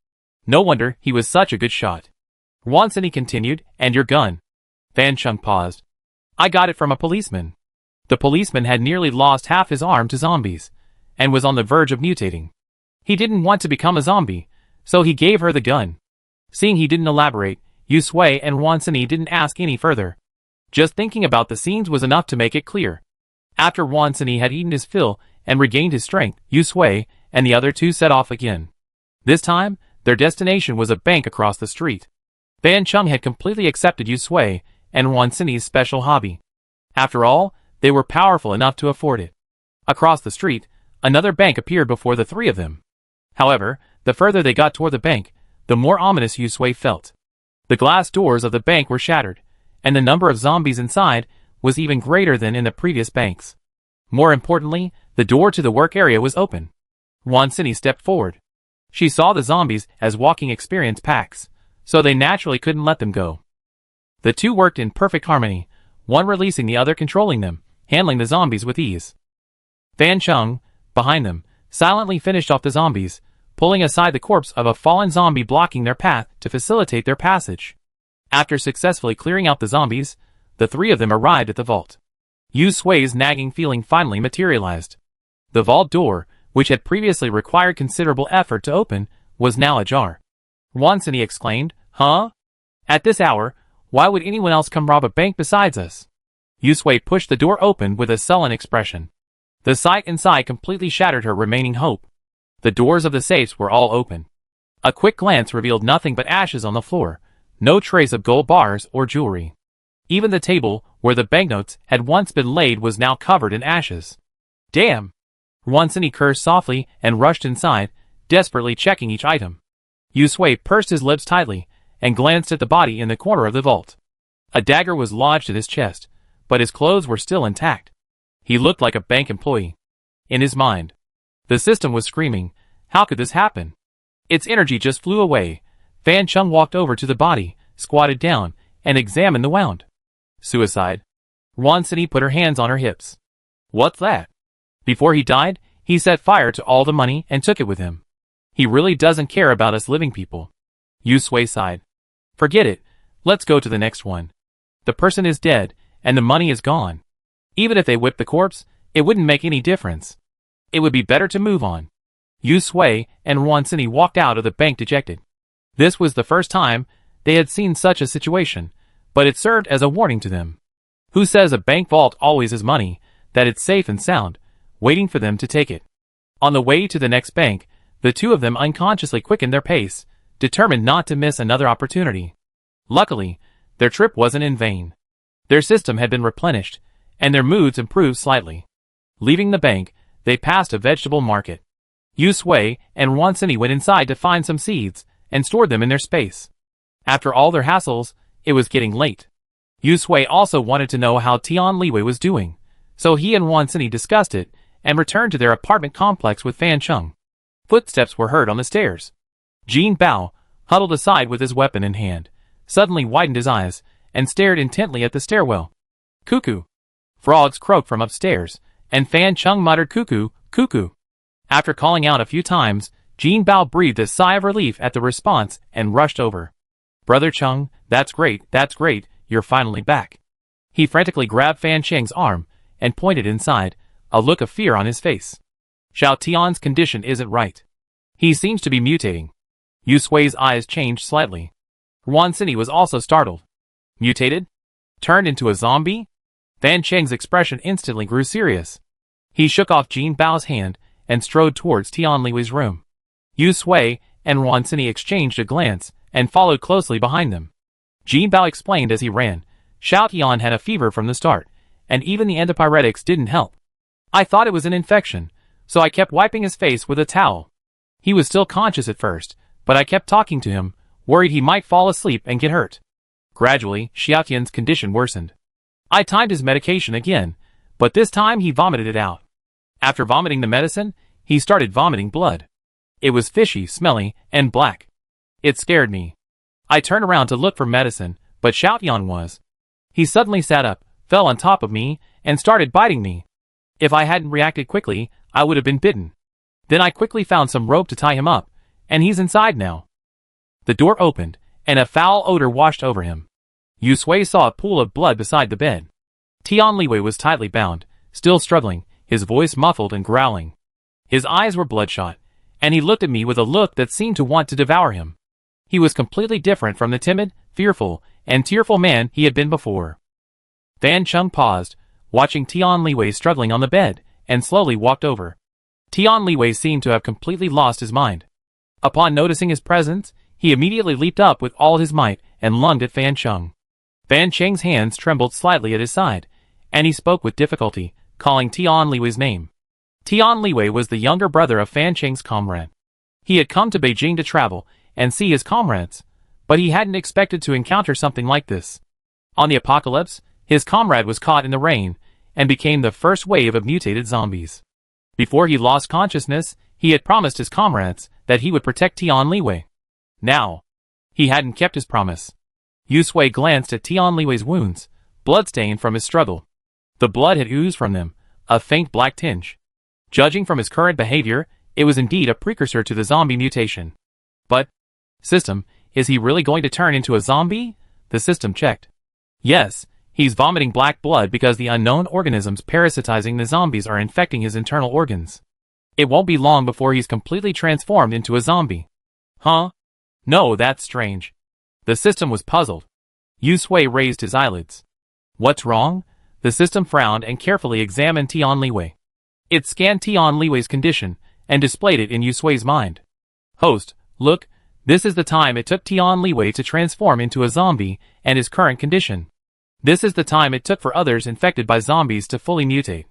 No wonder he was such a good shot. Wansini continued, "And your gun?" Fan Chung paused. "I got it from a policeman." The policeman had nearly lost half his arm to zombies, and was on the verge of mutating. He didn't want to become a zombie, so he gave her the gun. Seeing he didn't elaborate, Yu Sui and Wansini didn't ask any further. Just thinking about the scenes was enough to make it clear. After Wansini had eaten his fill and regained his strength, Yu Sui and the other two set off again. This time, their destination was a bank across the street. Fan Chung had completely accepted Yu Sui and Wansini's special hobby. After all, they were powerful enough to afford it. Across the street, another bank appeared before the three of them. However, the further they got toward the bank, the more ominous Yu Sui felt. The glass doors of the bank were shattered, and the number of zombies inside was even greater than in the previous banks. More importantly, the door to the work area was open. Wansini stepped forward. She saw the zombies as walking experience packs, so they naturally couldn't let them go. The two worked in perfect harmony, one releasing the other controlling them, handling the zombies with ease. Fan Chung, behind them, silently finished off the zombies, pulling aside the corpse of a fallen zombie blocking their path to facilitate their passage. After successfully clearing out the zombies, the three of them arrived at the vault. Yu Sui's nagging feeling finally materialized. The vault door, which had previously required considerable effort to open, was now ajar. Wansini exclaimed, "Huh? At this hour, why would anyone else come rob a bank besides us?" Yu Sui pushed the door open with a sullen expression. The sight inside completely shattered her remaining hope. The doors of the safes were all open. A quick glance revealed nothing but ashes on the floor, no trace of gold bars or jewelry. Even the table, where the banknotes had once been laid, was now covered in ashes. "Damn!" Wansini cursed softly and rushed inside, desperately checking each item. Yu Sui pursed his lips tightly and glanced at the body in the corner of the vault. A dagger was lodged in his chest, but his clothes were still intact. He looked like a bank employee. In his mind, the system was screaming, "How could this happen?" Its energy just flew away, Fan Chung walked over to the body, squatted down, and examined the wound. Suicide. Wan Cini put her hands on her hips. What's that? Before he died, he set fire to all the money and took it with him. He really doesn't care about us living people. Yu Sui sighed. Forget it, let's go to the next one. The person is dead, and the money is gone. Even if they whipped the corpse, it wouldn't make any difference. It would be better to move on. Yu Sui and Wan Cini walked out of the bank dejected. This was the first time they had seen such a situation, but it served as a warning to them. Who says a bank vault always has money, that it's safe and sound, waiting for them to take it? On the way to the next bank, the two of them unconsciously quickened their pace, determined not to miss another opportunity. Luckily, their trip wasn't in vain. Their system had been replenished, and their moods improved slightly. Leaving the bank, they passed a vegetable market. Yu Sui and Wan Cini went inside to find some seeds, and stored them in their space. After all their hassles, it was getting late. Yu Sui also wanted to know how Tian Liwei was doing, so he and Wan Cini discussed it, and returned to their apartment complex with Fan Chung. Footsteps were heard on the stairs. Jin Bao, huddled aside with his weapon in hand, suddenly widened his eyes, and stared intently at the stairwell. Cuckoo. Frogs croaked from upstairs, and Fan Chung muttered cuckoo, cuckoo. After calling out a few times, Jin Bao breathed a sigh of relief at the response and rushed over. Brother Chung, that's great, you're finally back. He frantically grabbed Fan Cheng's arm and pointed inside, a look of fear on his face. Xiao Tian's condition isn't right. He seems to be mutating. Yu Sui's eyes changed slightly. Wan Cini was also startled. Mutated? Turned into a zombie? Fan Cheng's expression instantly grew serious. He shook off Jin Bao's hand and strode towards Tian Liwei's room. Yu Sui and Wan Cini exchanged a glance and followed closely behind them. Jin Bao explained as he ran, Xiao Tian had a fever from the start, and even the antipyretics didn't help. I thought it was an infection, so I kept wiping his face with a towel. He was still conscious at first, but I kept talking to him, worried he might fall asleep and get hurt. Gradually, Xiao Tian's condition worsened. I timed his medication again, but this time he vomited it out. After vomiting the medicine, he started vomiting blood. It was fishy, smelly, and black. It scared me. I turned around to look for medicine, but Xiao Tian was. He suddenly sat up, fell on top of me, and started biting me. If I hadn't reacted quickly, I would have been bitten. Then I quickly found some rope to tie him up, and he's inside now. The door opened, and a foul odor washed over him. Yu Sui saw a pool of blood beside the bed. Tian Liwei was tightly bound, still struggling, his voice muffled and growling. His eyes were bloodshot, and he looked at me with a look that seemed to want to devour him. He was completely different from the timid, fearful, and tearful man he had been before. Fan Chung paused, watching Tian Liwei struggling on the bed, and slowly walked over. Tian Liwei seemed to have completely lost his mind. Upon noticing his presence, he immediately leaped up with all his might and lunged at Fan Chung. Fan Cheng's hands trembled slightly at his side, and he spoke with difficulty, calling Tian Liwei's name. Tian Liwei was the younger brother of Fan Cheng's comrade. He had come to Beijing to travel and see his comrades, but he hadn't expected to encounter something like this. On the apocalypse, his comrade was caught in the rain and became the first wave of mutated zombies. Before he lost consciousness, he had promised his comrades that he would protect Tian Liwei. Now, he hadn't kept his promise. Yu Sui glanced at Tian Liwei's wounds, bloodstained from his struggle. The blood had oozed from them, a faint black tinge. Judging from his current behavior, it was indeed a precursor to the zombie mutation. But, system, is he really going to turn into a zombie? The system checked. Yes, he's vomiting black blood because the unknown organisms parasitizing the zombies are infecting his internal organs. It won't be long before he's completely transformed into a zombie. Huh? No, that's strange. The system was puzzled. Yu Sui raised his eyelids. What's wrong? The system frowned and carefully examined Tian Liwei. It scanned Tian Liwei's condition and displayed it in Yu Sui's mind. Host, look, this is the time it took Tian Liwei to transform into a zombie and his current condition. This is the time it took for others infected by zombies to fully mutate.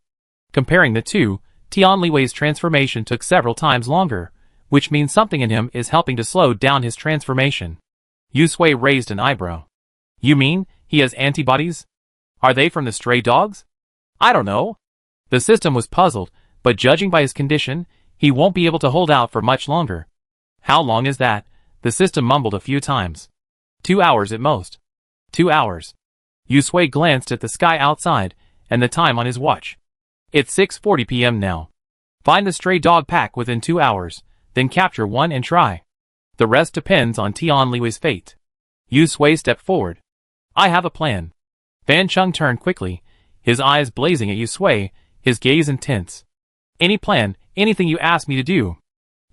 Comparing the two, Tian Liwei's transformation took several times longer, which means something in him is helping to slow down his transformation. Yu Sui raised an eyebrow. You mean, he has antibodies? Are they from the stray dogs? I don't know. The system was puzzled, but judging by his condition, he won't be able to hold out for much longer. How long is that? The system mumbled a few times. 2 hours at most. 2 hours. Yusui glanced at the sky outside, and the time on his watch. It's 6:40 p.m. now. Find the stray dog pack within 2 hours, then capture one and try. The rest depends on Tian Liu's fate. Yusui stepped forward. I have a plan. Fan Chung turned quickly, his eyes blazing at Yusui, his gaze intense. Any plan, anything you ask me to do.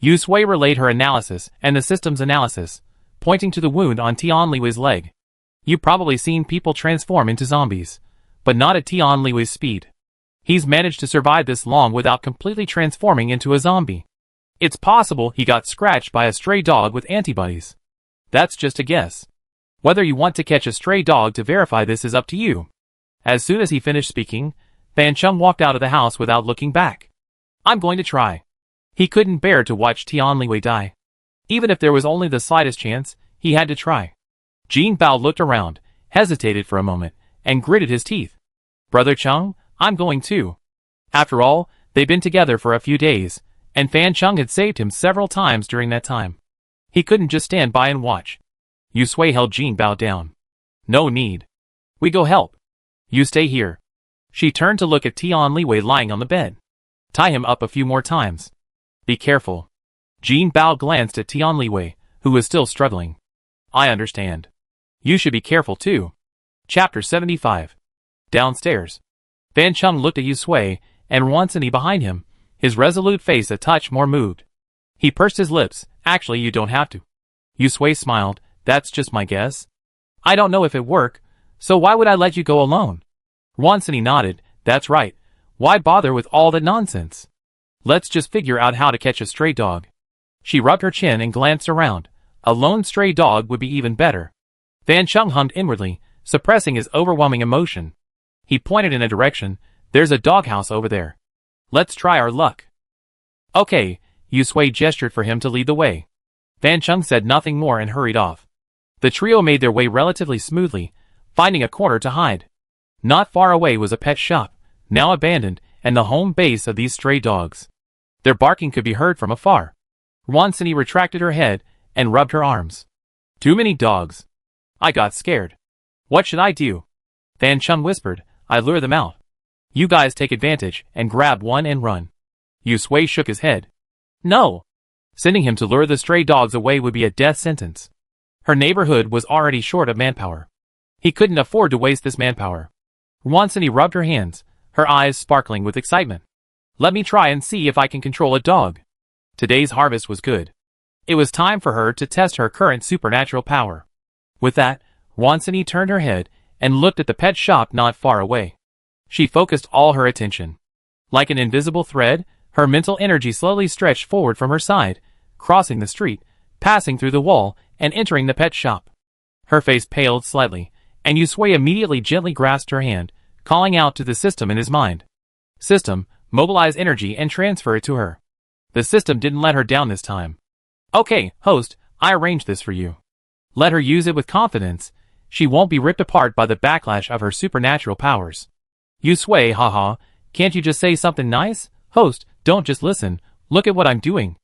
Yusui relayed her analysis and the system's analysis, pointing to the wound on Tian Liu's leg. You've probably seen people transform into zombies, but not at Tian Liu's speed. He's managed to survive this long without completely transforming into a zombie. It's possible he got scratched by a stray dog with antibodies. That's just a guess. Whether you want to catch a stray dog to verify this is up to you. As soon as he finished speaking, Fan Chung walked out of the house without looking back. I'm going to try. He couldn't bear to watch Tian Liu die. Even if there was only the slightest chance, he had to try. Jin Bao looked around, hesitated for a moment, and gritted his teeth. Brother Chung, I'm going too. After all, they'd been together for a few days, and Fan Chung had saved him several times during that time. He couldn't just stand by and watch. Yusui held Jin Bao down. No need. We go help. You stay here. She turned to look at Tian Liu lying on the bed. Tie him up a few more times. Be careful. Jin Bao glanced at Tian Liu, who was still struggling. I understand. You should be careful too. Chapter 75. Downstairs. Fan Chung looked at Yusui, and Wansini behind him, his resolute face a touch more moved. He pursed his lips. Actually, you don't have to. Yusui smiled. That's just my guess. I don't know if it worked, so why would I let you go alone? Wansini nodded. That's right. Why bother with all that nonsense? Let's just figure out how to catch a stray dog. She rubbed her chin and glanced around. A lone stray dog would be even better. Fan Chung hummed inwardly, suppressing his overwhelming emotion. He pointed in a direction. There's a doghouse over there. Let's try our luck. Okay, Yusui gestured for him to lead the way. Fan Chung said nothing more and hurried off. The trio made their way relatively smoothly, finding a corner to hide. Not far away was a pet shop, now abandoned, and the home base of these stray dogs. Their barking could be heard from afar. Wansini retracted her head and rubbed her arms. Too many dogs. I got scared. What should I do? Fan Chung whispered. I lure them out. You guys take advantage and grab one and run. Yusui shook his head. No. Sending him to lure the stray dogs away would be a death sentence. Her neighborhood was already short of manpower. He couldn't afford to waste this manpower. Wansini rubbed her hands, her eyes sparkling with excitement. Let me try and see if I can control a dog. Today's harvest was good. It was time for her to test her current supernatural power. With that, Wansini turned her head and looked at the pet shop not far away. She focused all her attention. Like an invisible thread, her mental energy slowly stretched forward from her side, crossing the street, passing through the wall, and entering the pet shop. Her face paled slightly, and Yusui immediately gently grasped her hand, calling out to the system in his mind. System, mobilize energy and transfer it to her. The system didn't let her down this time. Okay, host, I arranged this for you. Let her use it with confidence. She won't be ripped apart by the backlash of her supernatural powers. Yusui, haha, can't you just say something nice? Host, don't just listen, look at what I'm doing.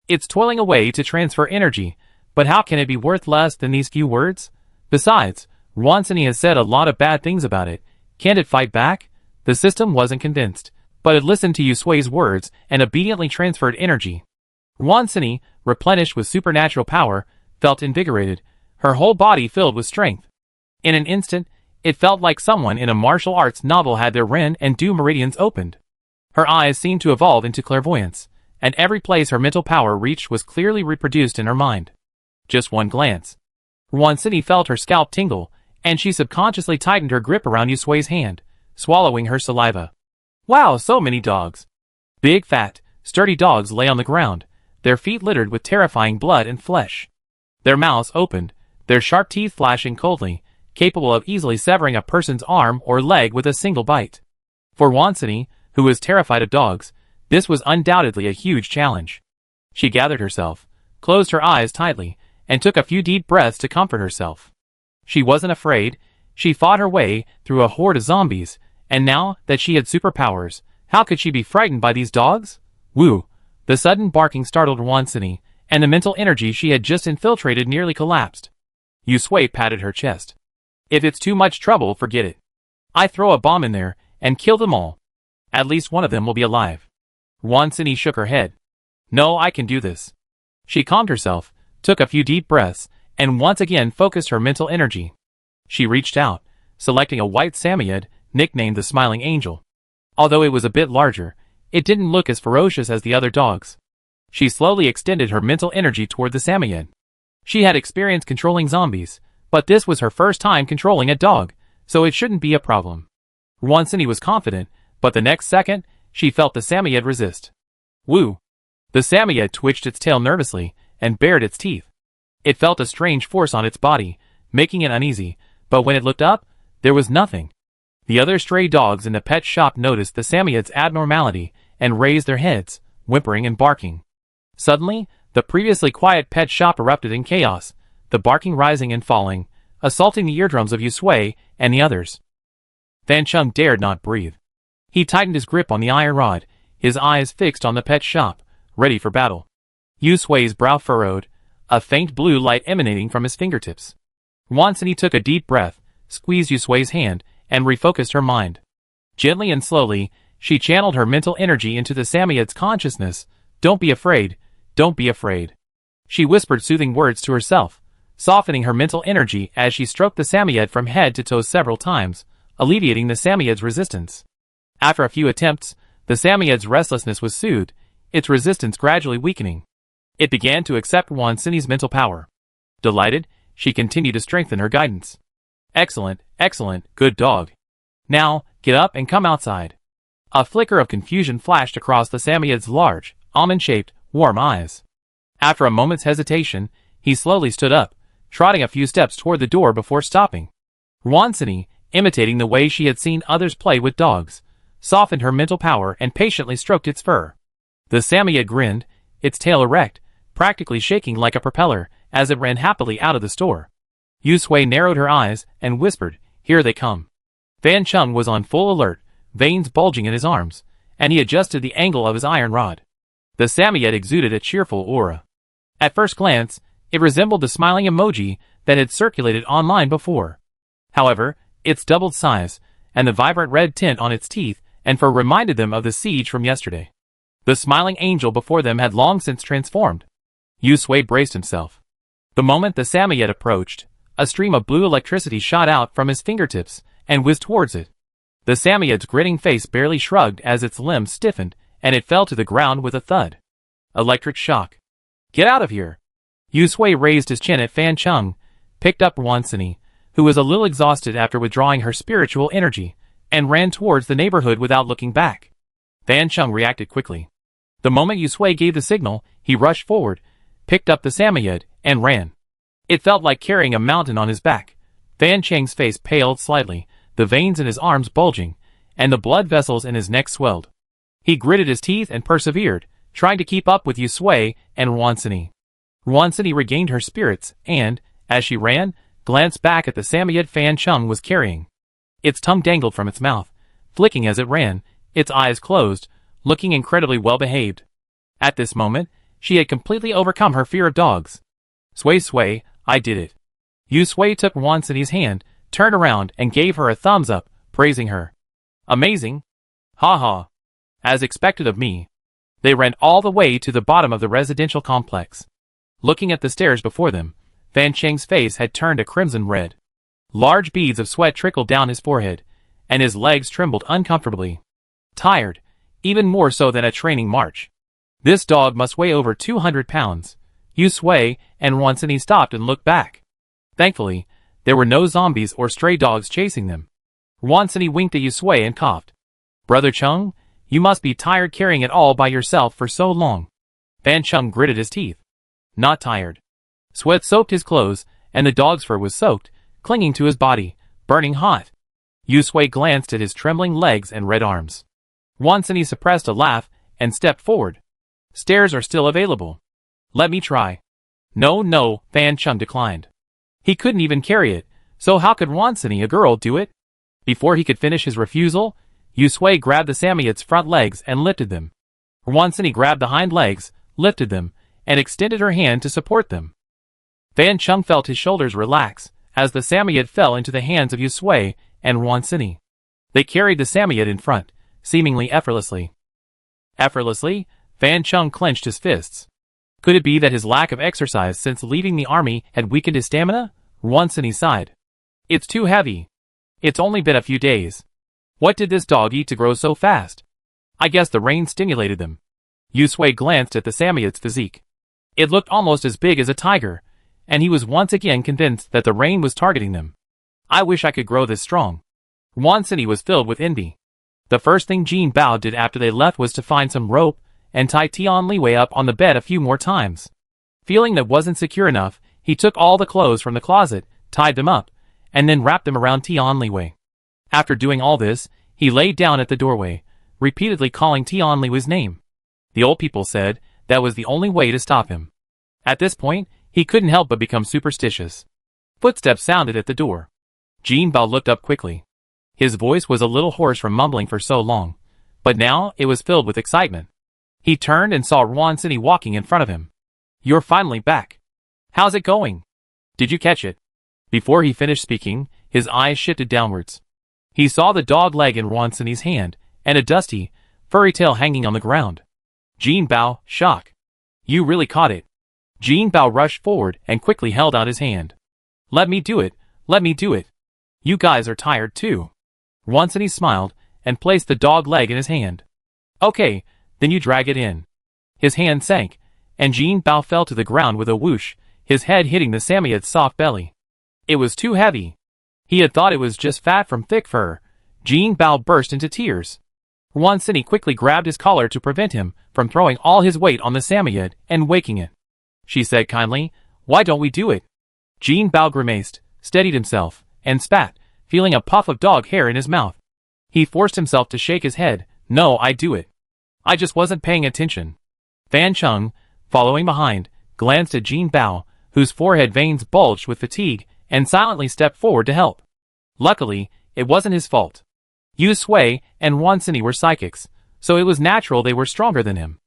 It's toiling away to transfer energy, but how can it be worth less than these few words? Besides, Wansini has said a lot of bad things about it. Can't it fight back? The system wasn't convinced, but it listened to Yusui's words and obediently transferred energy. Wansini, replenished with supernatural power, felt invigorated, her whole body filled with strength. In an instant, it felt like someone in a martial arts novel had their Ren and Du meridians opened. Her eyes seemed to evolve into clairvoyance, and every place her mental power reached was clearly reproduced in her mind. Just one glance. Wansini felt her scalp tingle, and she subconsciously tightened her grip around Yusui's hand, swallowing her saliva. Wow, so many dogs. Big, fat, sturdy dogs lay on the ground, their feet littered with terrifying blood and flesh. Their mouths opened, their sharp teeth flashing coldly, capable of easily severing a person's arm or leg with a single bite. For Wansini, who was terrified of dogs, this was undoubtedly a huge challenge. She gathered herself, closed her eyes tightly, and took a few deep breaths to comfort herself. She wasn't afraid. She fought her way through a horde of zombies, and now that she had superpowers, how could she be frightened by these dogs? Woo! The sudden barking startled Wansini, and the mental energy she had just infiltrated nearly collapsed. Yusui patted her chest. If it's too much trouble, forget it. I throw a bomb in there and kill them all. At least one of them will be alive. Wansini shook her head. No, I can do this. She calmed herself, took a few deep breaths, and once again focused her mental energy. She reached out, selecting a white Samoyed, nicknamed the Smiling Angel. Although it was a bit larger, it didn't look as ferocious as the other dogs. She slowly extended her mental energy toward the Samoyed. She had experience controlling zombies, but this was her first time controlling a dog, so it shouldn't be a problem. Wansini was confident, but the next second, she felt the Samoyed resist. Woo! The Samoyed twitched its tail nervously and bared its teeth. It felt a strange force on its body, making it uneasy, but when it looked up, there was nothing. The other stray dogs in the pet shop noticed the Samoyed's abnormality and raised their heads, whimpering and barking. Suddenly, the previously quiet pet shop erupted in chaos, the barking rising and falling, assaulting the eardrums of Yusui and the others. Fan Chung dared not breathe. He tightened his grip on the iron rod, his eyes fixed on the pet shop, ready for battle. Yusui's brow furrowed, a faint blue light emanating from his fingertips. Wansini took a deep breath, squeezed Yusui's hand, and refocused her mind. Gently and slowly, she channeled her mental energy into the Samoyed's consciousness. Don't be afraid, don't be afraid. She whispered soothing words to herself, softening her mental energy as she stroked the Samoyed from head to toe several times, alleviating the Samoyed's resistance. After a few attempts, the Samoyed's restlessness was soothed, its resistance gradually weakening. It began to accept Wansini's mental power. Delighted, she continued to strengthen her guidance. Excellent, excellent, good dog. Now, get up and come outside. A flicker of confusion flashed across the Samoyed's large, almond-shaped, warm eyes. After a moment's hesitation, he slowly stood up, trotting a few steps toward the door before stopping. Wansini, imitating the way she had seen others play with dogs, softened her mental power and patiently stroked its fur. The Samoyed grinned, its tail erect, practically shaking like a propeller, as it ran happily out of the store. Yusui narrowed her eyes and whispered, "Here they come." Fan Chung was on full alert, veins bulging in his arms, and he adjusted the angle of his iron rod. The Samoyed exuded a cheerful aura. At first glance, it resembled the smiling emoji that had circulated online before. However, its doubled size, and the vibrant red tint on its teeth and fur reminded them of the siege from yesterday. The smiling angel before them had long since transformed. Yusui braced himself. The moment the Samoyed approached, a stream of blue electricity shot out from his fingertips and whizzed towards it. The Samoyed's grinning face barely shrugged as its limbs stiffened, and it fell to the ground with a thud. Electric shock. Get out of here! Yusui raised his chin at Fan Chung, picked up Wansini, who was a little exhausted after withdrawing her spiritual energy, and ran towards the neighborhood without looking back. Fan Chung reacted quickly. The moment Yusui gave the signal, he rushed forward, picked up the Samoyed, and ran. It felt like carrying a mountain on his back. Fan Chang's face paled slightly, the veins in his arms bulging, and the blood vessels in his neck swelled. He gritted his teeth and persevered, trying to keep up with Yusui and Wansini. Wansini regained her spirits and, as she ran, glanced back at the Samoyed Fan Chung was carrying. Its tongue dangled from its mouth, flicking as it ran, its eyes closed, looking incredibly well-behaved. At this moment, she had completely overcome her fear of dogs. Sway, I did it. Yusui took Wansini's hand, turned around and gave her a thumbs up, praising her. Amazing. Ha ha. As expected of me. They ran all the way to the bottom of the residential complex. Looking at the stairs before them, Fan Cheng's face had turned a crimson red. Large beads of sweat trickled down his forehead, and his legs trembled uncomfortably. Tired, even more so than a training march. This dog must weigh over 200 pounds. Yusui and Wansini stopped and looked back. Thankfully, there were no zombies or stray dogs chasing them. Wansini winked at Yusui and coughed. Brother Chung, you must be tired carrying it all by yourself for so long. Fan Chung gritted his teeth. Not tired. Sweat soaked his clothes, and the dog's fur was soaked, clinging to his body, burning hot. Yusui glanced at his trembling legs and red arms. Wansini suppressed a laugh and stepped forward. Stairs are still available. Let me try. No, Fan Chung declined. He couldn't even carry it, so how could Wansini, a girl, do it? Before he could finish his refusal, Yusui grabbed the Samoyed's front legs and lifted them. Wansini grabbed the hind legs, lifted them, and extended her hand to support them. Fan Chung felt his shoulders relax as the Samoyed fell into the hands of Yusui and Wansini. They carried the Samoyed in front, seemingly effortlessly. Effortlessly, Fan Chung clenched his fists. Could it be that his lack of exercise since leaving the army had weakened his stamina? Wansini sighed. It's too heavy. It's only been a few days. What did this dog eat to grow so fast? I guess the rain stimulated them. Yusui glanced at the Samoyed's physique. It looked almost as big as a tiger, and he was once again convinced that the rain was targeting them. I wish I could grow this strong. Wansini was filled with envy. The first thing Jin Bao did after they left was to find some rope and tie Tian Liwei up on the bed a few more times. Feeling that wasn't secure enough, he took all the clothes from the closet, tied them up, and then wrapped them around Tian Liwei. After doing all this, he laid down at the doorway, repeatedly calling Tian Liwei's name. The old people said that was the only way to stop him. At this point, he couldn't help but become superstitious. Footsteps sounded at the door. Jin Bao looked up quickly. His voice was a little hoarse from mumbling for so long, but now it was filled with excitement. He turned and saw Wansini walking in front of him. You're finally back. How's it going? Did you catch it? Before he finished speaking, his eyes shifted downwards. He saw the dog leg in Wansini's hand, and a dusty, furry tail hanging on the ground. Jin Bao, shock. You really caught it. Jin Bao rushed forward and quickly held out his hand. Let me do it, let me do it. You guys are tired too. Wansini smiled and placed the dog leg in his hand. Okay, then you drag it in. His hand sank, and Jin Bao fell to the ground with a whoosh, his head hitting the Samoyed's soft belly. It was too heavy. He had thought it was just fat from thick fur. Jin Bao burst into tears. Wansini quickly grabbed his collar to prevent him from throwing all his weight on the Samoyed and waking it. She said kindly, Why don't we do it? Jin Bao grimaced, steadied himself, and spat, feeling a puff of dog hair in his mouth. He forced himself to shake his head. No, I do it. I just wasn't paying attention. Fan Chung, following behind, glanced at Jin Bao, whose forehead veins bulged with fatigue, and silently stepped forward to help. Luckily, it wasn't his fault. Yusui and Wansini were psychics, so it was natural they were stronger than him.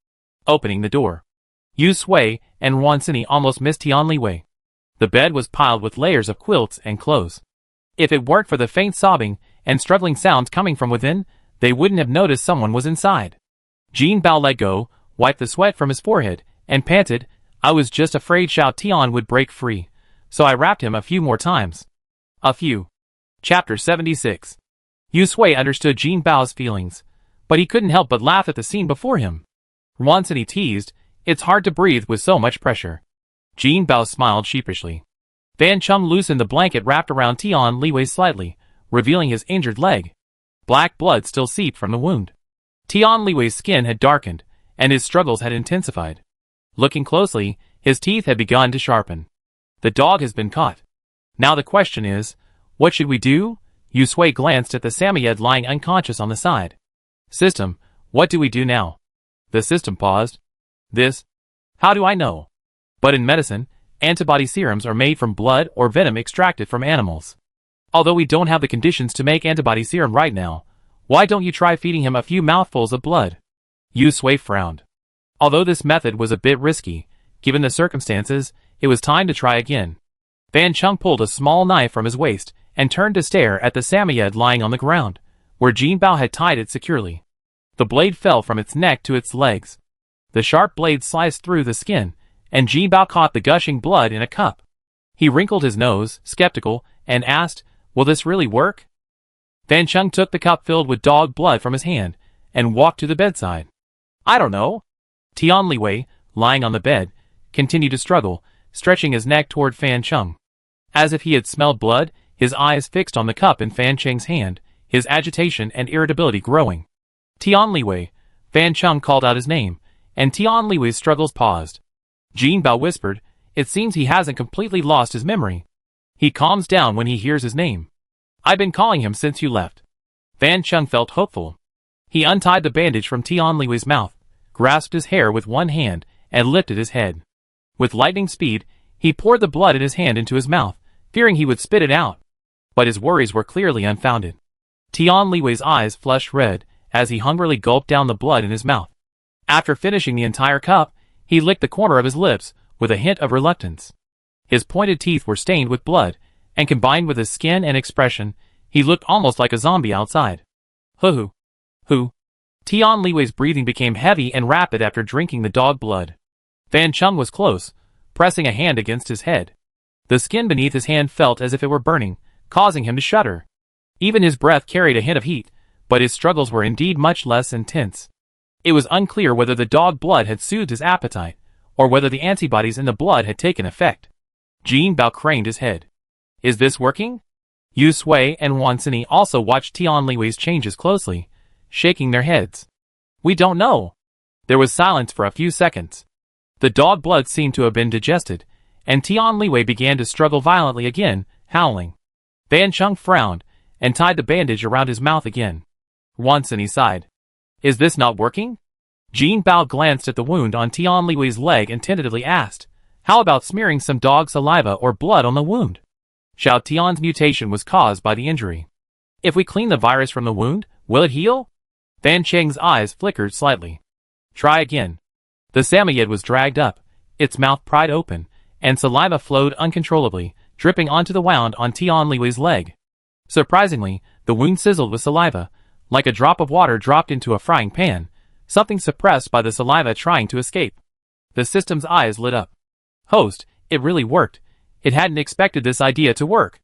Opening the door, Yusui and Wansini almost missed Tian Liwei. The bed was piled with layers of quilts and clothes. If it weren't for the faint sobbing and struggling sounds coming from within, they wouldn't have noticed someone was inside. Jin Bao let go, wiped the sweat from his forehead, and panted, I was just afraid Xiao Tian would break free, so I wrapped him a few more times. A few. Chapter 76. Yusui understood Jin Bao's feelings, but he couldn't help but laugh at the scene before him. Wansini teased, It's hard to breathe with so much pressure. Jin Bao smiled sheepishly. Fan Chung loosened the blanket wrapped around Tian Liwei slightly, revealing his injured leg. Black blood still seeped from the wound. Tian Liwei's skin had darkened, and his struggles had intensified. Looking closely, his teeth had begun to sharpen. The dog has been caught. Now the question is, what should we do? Yusui glanced at the Samoyed lying unconscious on the side. System, what do we do now? The system paused. This? How do I know? But in medicine, antibody serums are made from blood or venom extracted from animals. Although we don't have the conditions to make antibody serum right now, why don't you try feeding him a few mouthfuls of blood? Yusui frowned. Although this method was a bit risky, given the circumstances, it was time to try again. Fan Chung pulled a small knife from his waist and turned to stare at the Samoyed lying on the ground, where Jin Bao had tied it securely. The blade fell from its neck to its legs. The sharp blade sliced through the skin, and Jin Bao caught the gushing blood in a cup. He wrinkled his nose, skeptical, and asked, Will this really work? Fan Chung took the cup filled with dog blood from his hand and walked to the bedside. I don't know. Tian Liwei, lying on the bed, continued to struggle, stretching his neck toward Fan Chung. As if he had smelled blood, his eyes fixed on the cup in Fan Cheng's hand, his agitation and irritability growing. Tian Liwei, Fan Chung called out his name, and Tian Liwei's struggles paused. Jin Bao whispered, It seems he hasn't completely lost his memory. He calms down when he hears his name. I've been calling him since you left. Fan Chung felt hopeful. He untied the bandage from Tian Liwei's mouth, grasped his hair with one hand, and lifted his head. With lightning speed, he poured the blood in his hand into his mouth, fearing he would spit it out. But his worries were clearly unfounded. Tian Liwei's eyes flushed red as he hungrily gulped down the blood in his mouth. After finishing the entire cup, He licked the corner of his lips with a hint of reluctance. His pointed teeth were stained with blood, and combined with his skin and expression, he looked almost like a zombie outside. Hoo. Tian Liwei's breathing became heavy and rapid after drinking the dog blood. Fan Chung was close, pressing a hand against his head. The skin beneath his hand felt as if it were burning, causing him to shudder. Even his breath carried a hint of heat, but his struggles were indeed much less intense. It was unclear whether the dog blood had soothed his appetite, or whether the antibodies in the blood had taken effect. Jin Bao craned his head. Is this working? Yu Sui and Wan Sini also watched Tian Liwei's changes closely, shaking their heads. We don't know. There was silence for a few seconds. The dog blood seemed to have been digested, and Tian Liwei began to struggle violently again, howling. Fan Chung frowned, and tied the bandage around his mouth again. Wan Sini sighed. Is this not working? Jin Bao glanced at the wound on Tian Liwei's leg and tentatively asked, how about smearing some dog saliva or blood on the wound? Xiao Tian's mutation was caused by the injury. If we clean the virus from the wound, will it heal? Fan Cheng's eyes flickered slightly. Try again. The Samoyed was dragged up, its mouth pried open, and saliva flowed uncontrollably, dripping onto the wound on Tian Liwei's leg. Surprisingly, the wound sizzled with saliva, like a drop of water dropped into a frying pan, something suppressed by the saliva trying to escape. The system's eyes lit up. Host, it really worked. It hadn't expected this idea to work.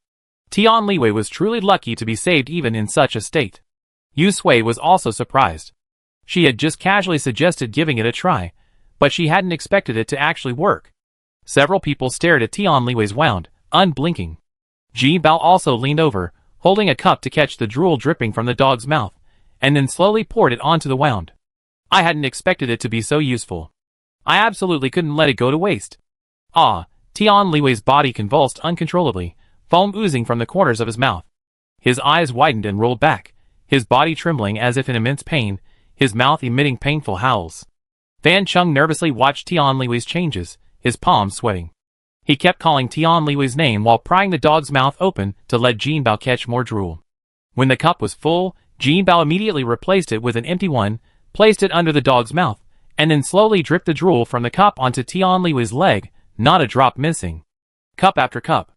Tian Liwei was truly lucky to be saved even in such a state. Yu Sui was also surprised. She had just casually suggested giving it a try, but she hadn't expected it to actually work. Several people stared at Tian Liwei's wound, unblinking. Jin Bao also leaned over, holding a cup to catch the drool dripping from the dog's mouth, and then slowly poured it onto the wound. I hadn't expected it to be so useful. I absolutely couldn't let it go to waste. Tian Liwei's body convulsed uncontrollably, foam oozing from the corners of his mouth. His eyes widened and rolled back, his body trembling as if in immense pain, his mouth emitting painful howls. Fan Chung nervously watched Tian Liwei's changes, his palms sweating. He kept calling Tian Liwei's name while prying the dog's mouth open to let Jin Bao catch more drool. When the cup was full, Jin Bao immediately replaced it with an empty one, placed it under the dog's mouth, and then slowly dripped the drool from the cup onto Tian Liwei's leg, not a drop missing. Cup after cup.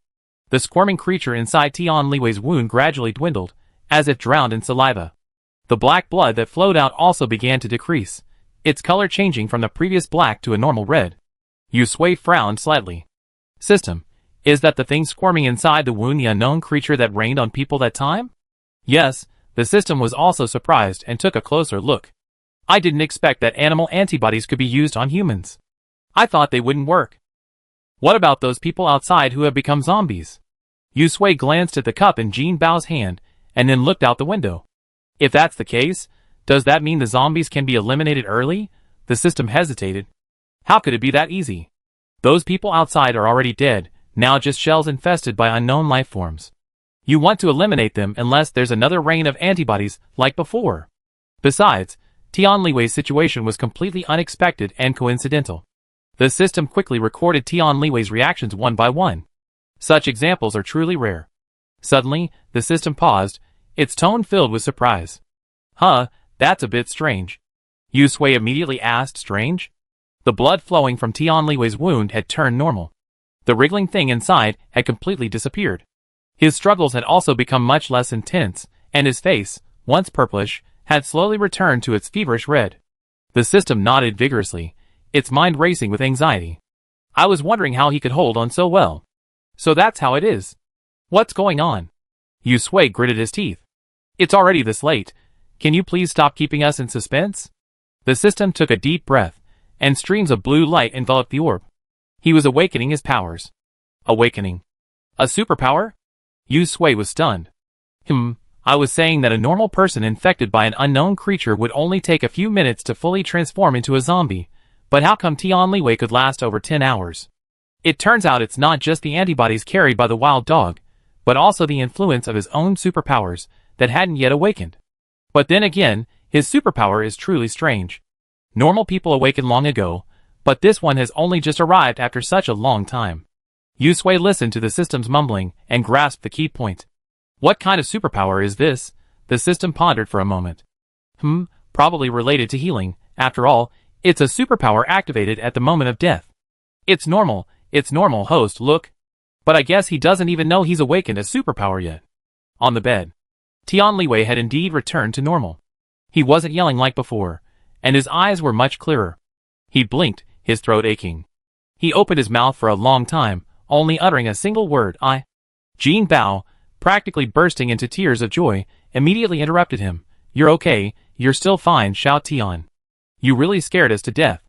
The squirming creature inside Tian Liwei's wound gradually dwindled, as if drowned in saliva. The black blood that flowed out also began to decrease, its color changing from the previous black to a normal red. Yu Sui frowned slightly. System, is that the thing squirming inside the wound the unknown creature that rained on people that time? Yes, the system was also surprised and took a closer look. I didn't expect that animal antibodies could be used on humans. I thought they wouldn't work. What about those people outside who have become zombies? Yu Sui glanced at the cup in Jin Bao's hand, and then looked out the window. If that's the case, does that mean the zombies can be eliminated early? The system hesitated. How could it be that easy? Those people outside are already dead, now just shells infested by unknown life forms. You want to eliminate them unless there's another rain of antibodies like before. Besides, Tian Liwei's situation was completely unexpected and coincidental. The system quickly recorded Tian Liwei's reactions one by one. Such examples are truly rare. Suddenly, the system paused, its tone filled with surprise. That's a bit strange. Yu Sui immediately asked, strange? The blood flowing from Tian Liwei's wound had turned normal. The wriggling thing inside had completely disappeared. His struggles had also become much less intense, and his face, once purplish, had slowly returned to its feverish red. The system nodded vigorously, its mind racing with anxiety. I was wondering how he could hold on so well. So that's how it is. What's going on? Yu Sui gritted his teeth. It's already this late. Can you please stop keeping us in suspense? The system took a deep breath, and streams of blue light enveloped the orb. He was awakening his powers. Awakening. A superpower? Yu Sui was stunned. I was saying that a normal person infected by an unknown creature would only take a few minutes to fully transform into a zombie, but how come Tian Liwei could last over 10 hours? It turns out it's not just the antibodies carried by the wild dog, but also the influence of his own superpowers that hadn't yet awakened. But then again, his superpower is truly strange. Normal people awaken long ago, but this one has only just arrived after such a long time. Yu Sui listened to the system's mumbling and grasped the key point. What kind of superpower is this? The system pondered for a moment. Probably related to healing. After all, It's a superpower activated at the moment of death. It's normal, host, look. But I guess he doesn't even know he's awakened a superpower yet. On the bed, Tian Liwei had indeed returned to normal. He wasn't yelling like before, and his eyes were much clearer. He blinked, his throat aching. He opened his mouth for a long time, only uttering a single word, I. Jin Bao, practically bursting into tears of joy, immediately interrupted him. You're okay, you're still fine, shout Tian. You really scared us to death.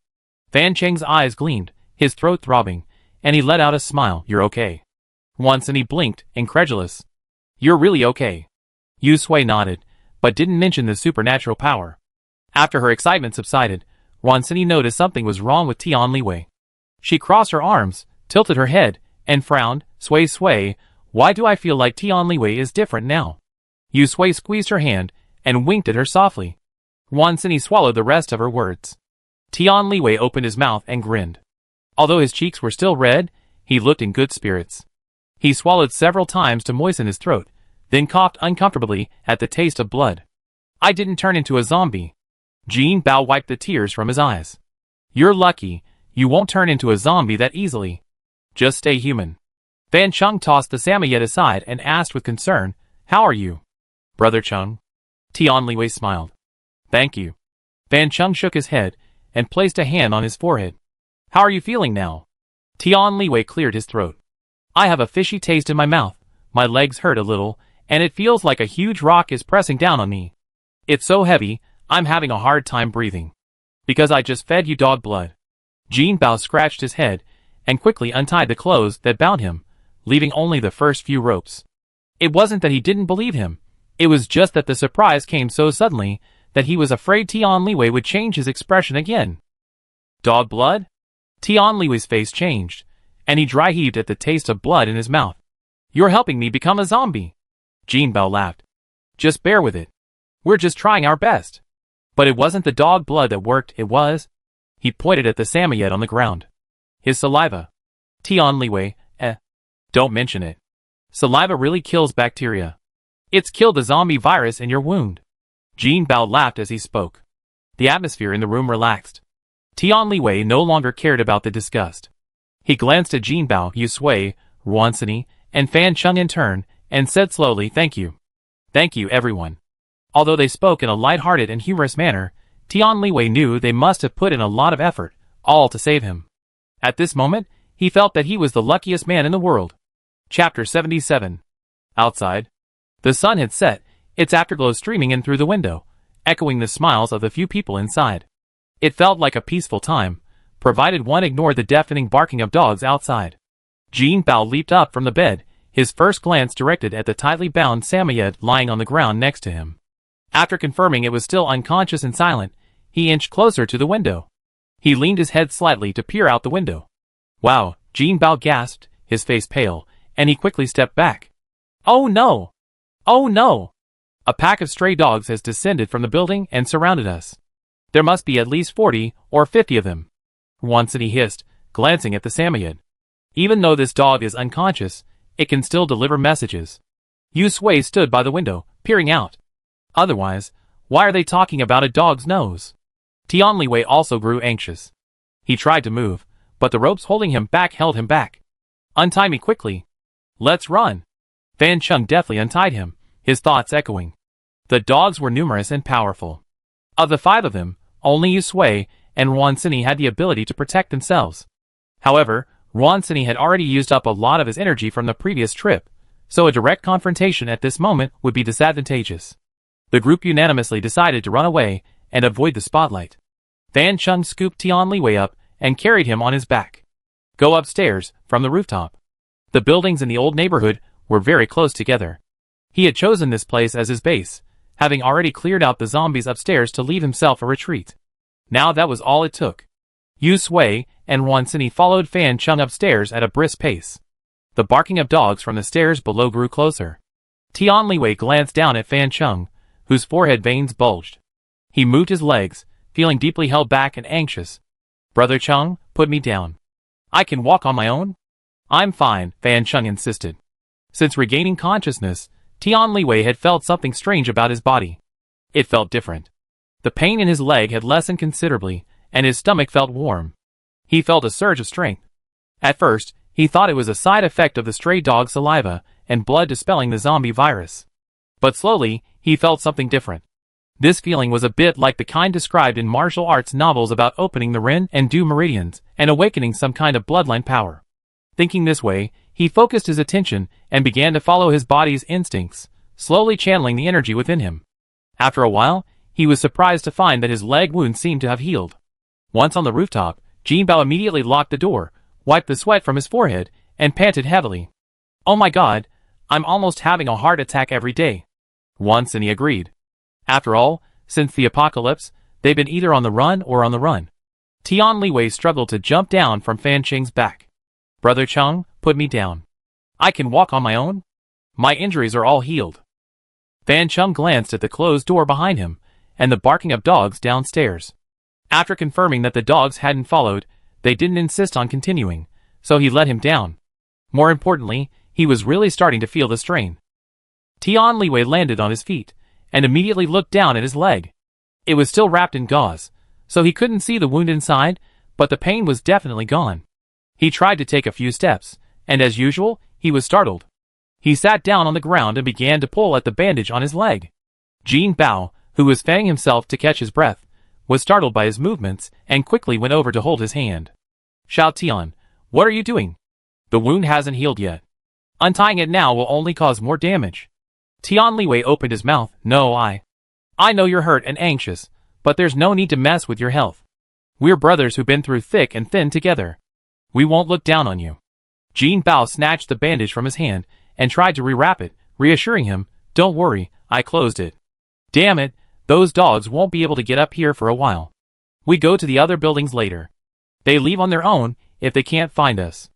Fan Cheng's eyes gleamed, his throat throbbing, and he let out a smile. You're okay. Once and he blinked, incredulous. You're really okay. Yu Sui nodded, but didn't mention the supernatural power. After her excitement subsided, Wansini noticed something was wrong with Tian Liwei. She crossed her arms, tilted her head, and frowned. Sui, why do I feel like Tian Liwei is different now? Yu Sui squeezed her hand, and winked at her softly. Wansini swallowed the rest of her words. Tian Liwei opened his mouth and grinned. Although his cheeks were still red, he looked in good spirits. He swallowed several times to moisten his throat, then coughed uncomfortably at the taste of blood. I didn't turn into a zombie. Jin Bao wiped the tears from his eyes. You're lucky, you won't turn into a zombie that easily. Just stay human. Fan Chung tossed the samoyed aside and asked with concern, how are you? Brother Chung? Tian Liwei smiled. Thank you. Fan Chung shook his head and placed a hand on his forehead. How are you feeling now? Tian Liwei cleared his throat. I have a fishy taste in my mouth, my legs hurt a little, and it feels like a huge rock is pressing down on me. It's so heavy, I'm having a hard time breathing. Because I just fed you dog blood. Jin Bao scratched his head and quickly untied the clothes that bound him, leaving only the first few ropes. It wasn't that he didn't believe him, it was just that the surprise came so suddenly that he was afraid Tian Liwei would change his expression again. Dog blood? Tian Liwei's face changed, and he dry heaved at the taste of blood in his mouth. You're helping me become a zombie. Jin Bao laughed. Just bear with it. We're just trying our best. But it wasn't the dog blood that worked, it was. He pointed at the samoyed on the ground. His saliva. Tian Liwei, don't mention it. Saliva really kills bacteria. It's killed the zombie virus in your wound. Jin Bao laughed as he spoke. The atmosphere in the room relaxed. Tian Liwei no longer cared about the disgust. He glanced at Jin Bao, Yu Sui, Wansini, and Fan Chung in turn, and said slowly, thank you. Thank you, everyone. Although they spoke in a light-hearted and humorous manner, Tian Liwei knew they must have put in a lot of effort, all to save him. At this moment, he felt that he was the luckiest man in the world. Chapter 77. Outside. The sun had set, its afterglow streaming in through the window, echoing the smiles of the few people inside. It felt like a peaceful time, provided one ignored the deafening barking of dogs outside. Jin Bao leaped up from the bed, his first glance directed at the tightly bound samoyed lying on the ground next to him. After confirming it was still unconscious and silent, he inched closer to the window. He leaned his head slightly to peer out the window. Wow, Jin Bao gasped, his face pale, and he quickly stepped back. Oh no! Oh no! A pack of stray dogs has descended from the building and surrounded us. There must be at least 40 or 50 of them. Wansini hissed, glancing at the samoyed. Even though this dog is unconscious, it can still deliver messages. Yu Sui stood by the window, peering out. Otherwise, why are they talking about a dog's nose? Tian Liwei also grew anxious. He tried to move, but the ropes holding him back held him back. Untie me quickly. Let's run. Fan Chung deftly untied him, his thoughts echoing. The dogs were numerous and powerful. Of the 5 of them, only Yu Sui and Wansini had the ability to protect themselves. However, Wansini had already used up a lot of his energy from the previous trip, so a direct confrontation at this moment would be disadvantageous. The group unanimously decided to run away and avoid the spotlight. Fan Chung scooped Tian Liwei up and carried him on his back. Go upstairs, from the rooftop. The buildings in the old neighborhood were very close together. He had chosen this place as his base, having already cleared out the zombies upstairs to leave himself a retreat. Now that was all it took. Yu Sui and Wansini followed Fan Chung upstairs at a brisk pace. The barking of dogs from the stairs below grew closer. Tian Liwei glanced down at Fan Chung, whose forehead veins bulged. He moved his legs, feeling deeply held back and anxious. Brother Chung, put me down. I can walk on my own? I'm fine, Fan Chung insisted. Since regaining consciousness, Tian Liwei had felt something strange about his body. It felt different. The pain in his leg had lessened considerably, and his stomach felt warm. He felt a surge of strength. At first, he thought it was a side effect of the stray dog's saliva and blood dispelling the zombie virus. But slowly, he felt something different. This feeling was a bit like the kind described in martial arts novels about opening the Ren and Du meridians and awakening some kind of bloodline power. Thinking this way, he focused his attention and began to follow his body's instincts, slowly channeling the energy within him. After a while, he was surprised to find that his leg wound seemed to have healed. Once on the rooftop, Jin Bao immediately locked the door, wiped the sweat from his forehead, and panted heavily. "Oh my god, I'm almost having a heart attack every day." Once, and he agreed. After all, since the apocalypse, they've been either on the run or on the run. Tian Liwei struggled to jump down from Fan Cheng's back. "Brother Chung, put me down. I can walk on my own? My injuries are all healed." Fan Chung glanced at the closed door behind him, and the barking of dogs downstairs. After confirming that the dogs hadn't followed, they didn't insist on continuing, so he let him down. More importantly, he was really starting to feel the strain. Tian Liwei landed on his feet, and immediately looked down at his leg. It was still wrapped in gauze, so he couldn't see the wound inside, but the pain was definitely gone. He tried to take a few steps, and as usual, he was startled. He sat down on the ground and began to pull at the bandage on his leg. Jin Bao, who was fanning himself to catch his breath, was startled by his movements and quickly went over to hold his hand. "Xiao Tian, what are you doing? The wound hasn't healed yet. Untying it now will only cause more damage." Tian Liwei opened his mouth. "No, I know you're hurt and anxious, but there's no need to mess with your health. We're brothers who've been through thick and thin together. We won't look down on you." Jin Bao snatched the bandage from his hand and tried to rewrap it, reassuring him, "Don't worry, I closed it. Damn it, those dogs won't be able to get up here for a while. We go to the other buildings later. They leave on their own if they can't find us."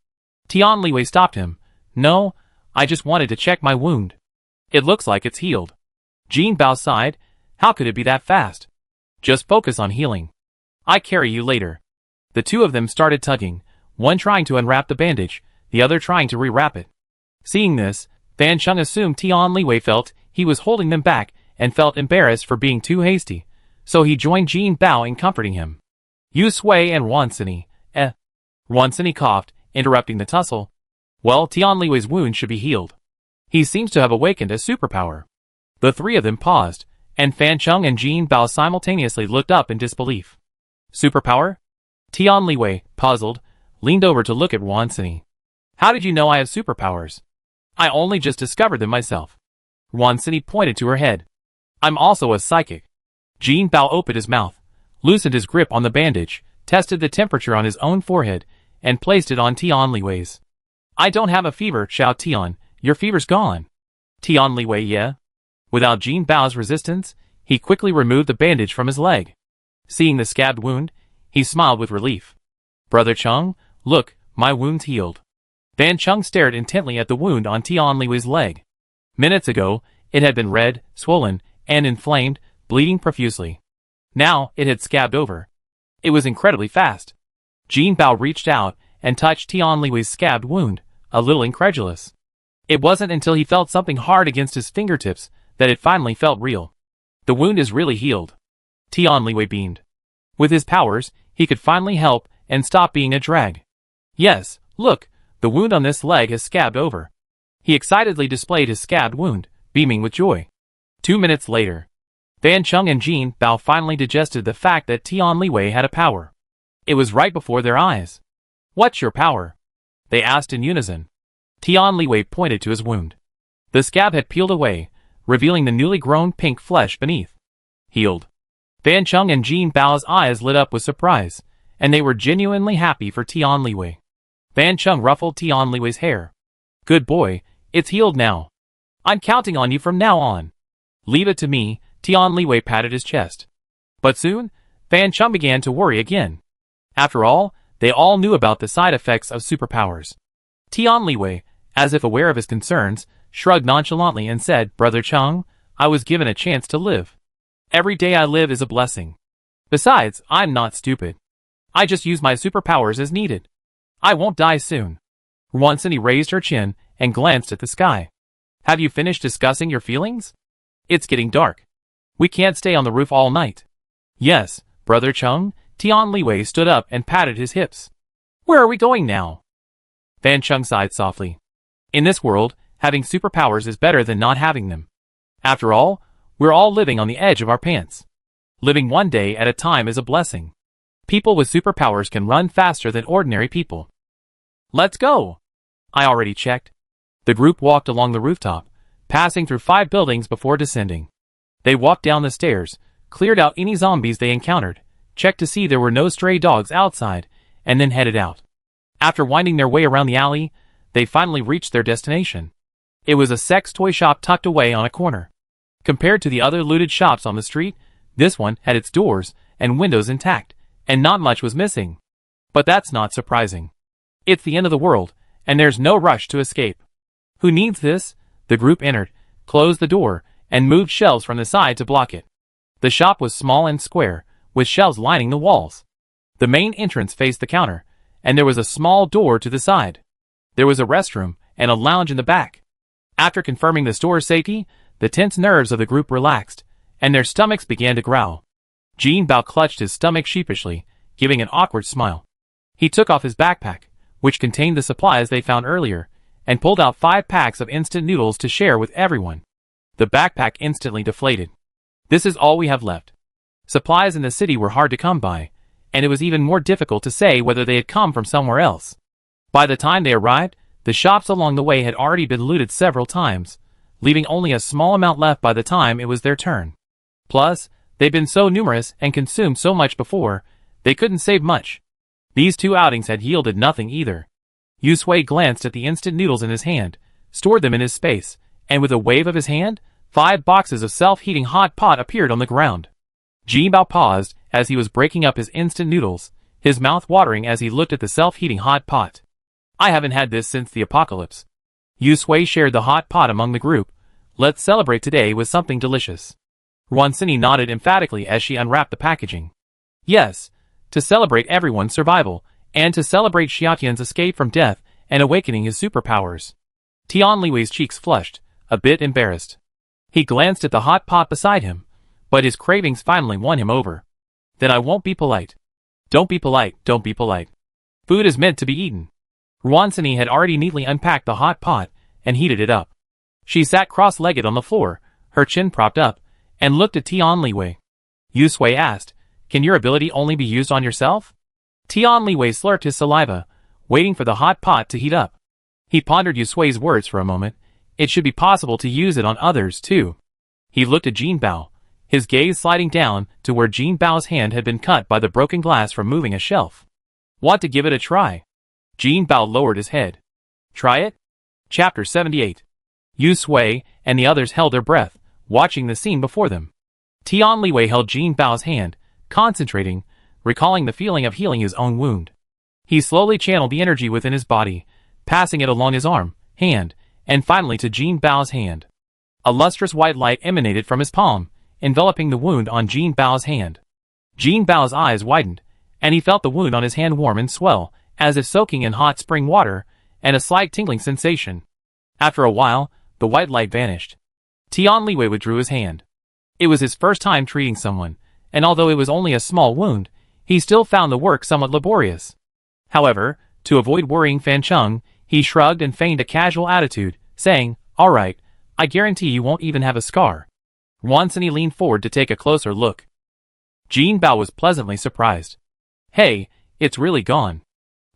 Tian Liwei stopped him. "No, I just wanted to check my wound. It looks like it's healed." Jin Bao sighed. "How could it be that fast? Just focus on healing. I carry you later." The two of them started tugging, one trying to unwrap the bandage, the other trying to rewrap it. Seeing this, Fan Chung assumed Tian Liwei felt he was holding them back and felt embarrassed for being too hasty, so he joined Jin Bao in comforting him. "Yu Sui and Wansini, Wansini coughed, interrupting the tussle. "Well, Tian Liwei's wound should be healed. He seems to have awakened a superpower." The three of them paused, and Fan Chung and Jin Bao simultaneously looked up in disbelief. "Superpower?" Tian Liwei, puzzled, leaned over to look at Wansini. "How did you know I have superpowers? I only just discovered them myself." Wansini pointed to her head. "I'm also a psychic." Jin Bao opened his mouth, loosened his grip on the bandage, tested the temperature on his own forehead, and placed it on Tian Liwei's. "I don't have a fever, Xiao Tian. Your fever's gone." Tian Liwei, "Yeah?" Without Jin Bao's resistance, he quickly removed the bandage from his leg. Seeing the scabbed wound, he smiled with relief. "Brother Chung, look, my wound's healed." Fan Chung stared intently at the wound on Tian Liwei's leg. Minutes ago, it had been red, swollen, and inflamed, bleeding profusely. Now, it had scabbed over. It was incredibly fast. Jin Bao reached out and touched Tian Liwei's scabbed wound, a little incredulous. It wasn't until he felt something hard against his fingertips that it finally felt real. "The wound is really healed." Tian Liwei beamed. With his powers, he could finally help and stop being a drag. "Yes, look, the wound on this leg has scabbed over." He excitedly displayed his scabbed wound, beaming with joy. 2 minutes later, Fan Chung and Jin Bao finally digested the fact that Tian Liwei had a power. It was right before their eyes. "What's your power?" they asked in unison. Tian Liwei pointed to his wound. The scab had peeled away, revealing the newly grown pink flesh beneath. "Healed." Fan Chung and Jin Bao's eyes lit up with surprise, and they were genuinely happy for Tian Liwei. Fan Chung ruffled Tian Liwei's hair. "Good boy, it's healed now. I'm counting on you from now on." "Leave it to me," Tian Liwei patted his chest. But soon, Fan Chung began to worry again. After all, they all knew about the side effects of superpowers. Tian Liwei, as if aware of his concerns, shrugged nonchalantly and said, "Brother Chung, I was given a chance to live. Every day I live is a blessing. Besides, I'm not stupid. I just use my superpowers as needed. I won't die soon." Wansini raised her chin and glanced at the sky. "Have you finished discussing your feelings? It's getting dark. We can't stay on the roof all night." "Yes, Brother Chung, Tian Liwei stood up and patted his hips. Where are we going now? Fan Chung sighed softly. In this world, having superpowers is better than not having them. After all, we're all living on the edge of our pants. Living one day at a time is a blessing. People with superpowers can run faster than ordinary people. Let's go! I already checked. The group walked along the rooftop, passing through 5 buildings before descending. They walked down the stairs, cleared out any zombies they encountered, checked to see there were no stray dogs outside, and then headed out. After winding their way around the alley, they finally reached their destination. It was a sex toy shop tucked away on a corner. Compared to the other looted shops on the street, this one had its doors and windows intact, and not much was missing. But that's not surprising. It's the end of the world, and there's no rush to escape. Who needs this? The group entered, closed the door, and moved shelves from the side to block it. The shop was small and square, with shelves lining the walls. The main entrance faced the counter, and there was a small door to the side. There was a restroom and a lounge in the back. After confirming the store's safety, the tense nerves of the group relaxed, and their stomachs began to growl. Jin Bao clutched his stomach sheepishly, giving an awkward smile. He took off his backpack, which contained the supplies they found earlier, and pulled out 5 packs of instant noodles to share with everyone. The backpack instantly deflated. This is all we have left. Supplies in the city were hard to come by, and it was even more difficult to say whether they had come from somewhere else. By the time they arrived, the shops along the way had already been looted several times, leaving only a small amount left by the time it was their turn. Plus, they'd been so numerous and consumed so much before, they couldn't save much. These 2 outings had yielded nothing either. Yu Sui glanced at the instant noodles in his hand, stored them in his space, and with a wave of his hand, 5 boxes of self-heating hot pot appeared on the ground. Jin Bao paused as he was breaking up his instant noodles, his mouth watering as he looked at the self-heating hot pot. I haven't had this since the apocalypse. Yu Sui shared the hot pot among the group. Let's celebrate today with something delicious. Ruansini nodded emphatically as she unwrapped the packaging. Yes, to celebrate everyone's survival, and to celebrate Xiatian's escape from death and awakening his superpowers. Tian Liwei's cheeks flushed, a bit embarrassed. He glanced at the hot pot beside him, but his cravings finally won him over. Then I won't be polite. Don't be polite, don't be polite. Food is meant to be eaten. Ruansini had already neatly unpacked the hot pot and heated it up. She sat cross-legged on the floor, her chin propped up, and looked at Tian Liwei. Yu Sui asked, can your ability only be used on yourself? Tian Liwei slurped his saliva, waiting for the hot pot to heat up. He pondered Yu Sui's words for a moment. It should be possible to use it on others, too. He looked at Jin Bao, his gaze sliding down to where Jin Bao's hand had been cut by the broken glass from moving a shelf. Want to give it a try? Jin Bao lowered his head. Try it? Chapter 78. Yu Sui and the others held their breath, watching the scene before them. Tian Liwei held Jin Bao's hand, concentrating, recalling the feeling of healing his own wound. He slowly channeled the energy within his body, passing it along his arm, hand, and finally to Jin Bao's hand. A lustrous white light emanated from his palm, enveloping the wound on Jin Bao's hand. Jin Bao's eyes widened, and he felt the wound on his hand warm and swell, as if soaking in hot spring water, and a slight tingling sensation. After a while, the white light vanished. Tian Liwei withdrew his hand. It was his first time treating someone, and although it was only a small wound, he still found the work somewhat laborious. However, to avoid worrying Fan Chung, he shrugged and feigned a casual attitude, saying, all right, I guarantee you won't even have a scar. Ruansini leaned forward to take a closer look. Jin Bao was pleasantly surprised. Hey, it's really gone.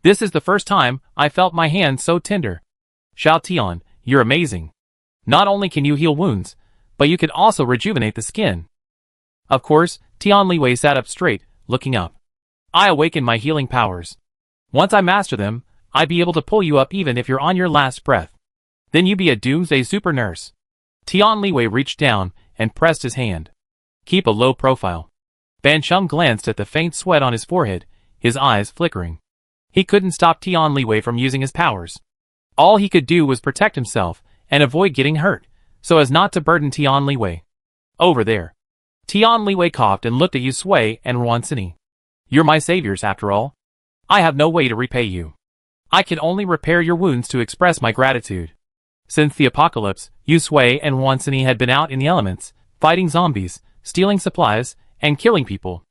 This is the first time I felt my hand so tender. Xiao Tian, you're amazing. Not only can you heal wounds, but you can also rejuvenate the skin. Of course, Tian Liwei sat up straight, looking up. I awaken my healing powers. Once I master them, I'd be able to pull you up even if you're on your last breath. Then you'd be a Doomsday super nurse. Tian Liwei reached down and pressed his hand. Keep a low profile. Fan Chung glanced at the faint sweat on his forehead, his eyes flickering. He couldn't stop Tian Liwei from using his powers. All he could do was protect himself and avoid getting hurt, so as not to burden Tian Liwei. Over there. Tian Liwei coughed and looked at Yu Sui and Ruansini. You're my saviors after all. I have no way to repay you. I can only repair your wounds to express my gratitude. Since the apocalypse, Yu Sui and Ruansini had been out in the elements, fighting zombies, stealing supplies, and killing people.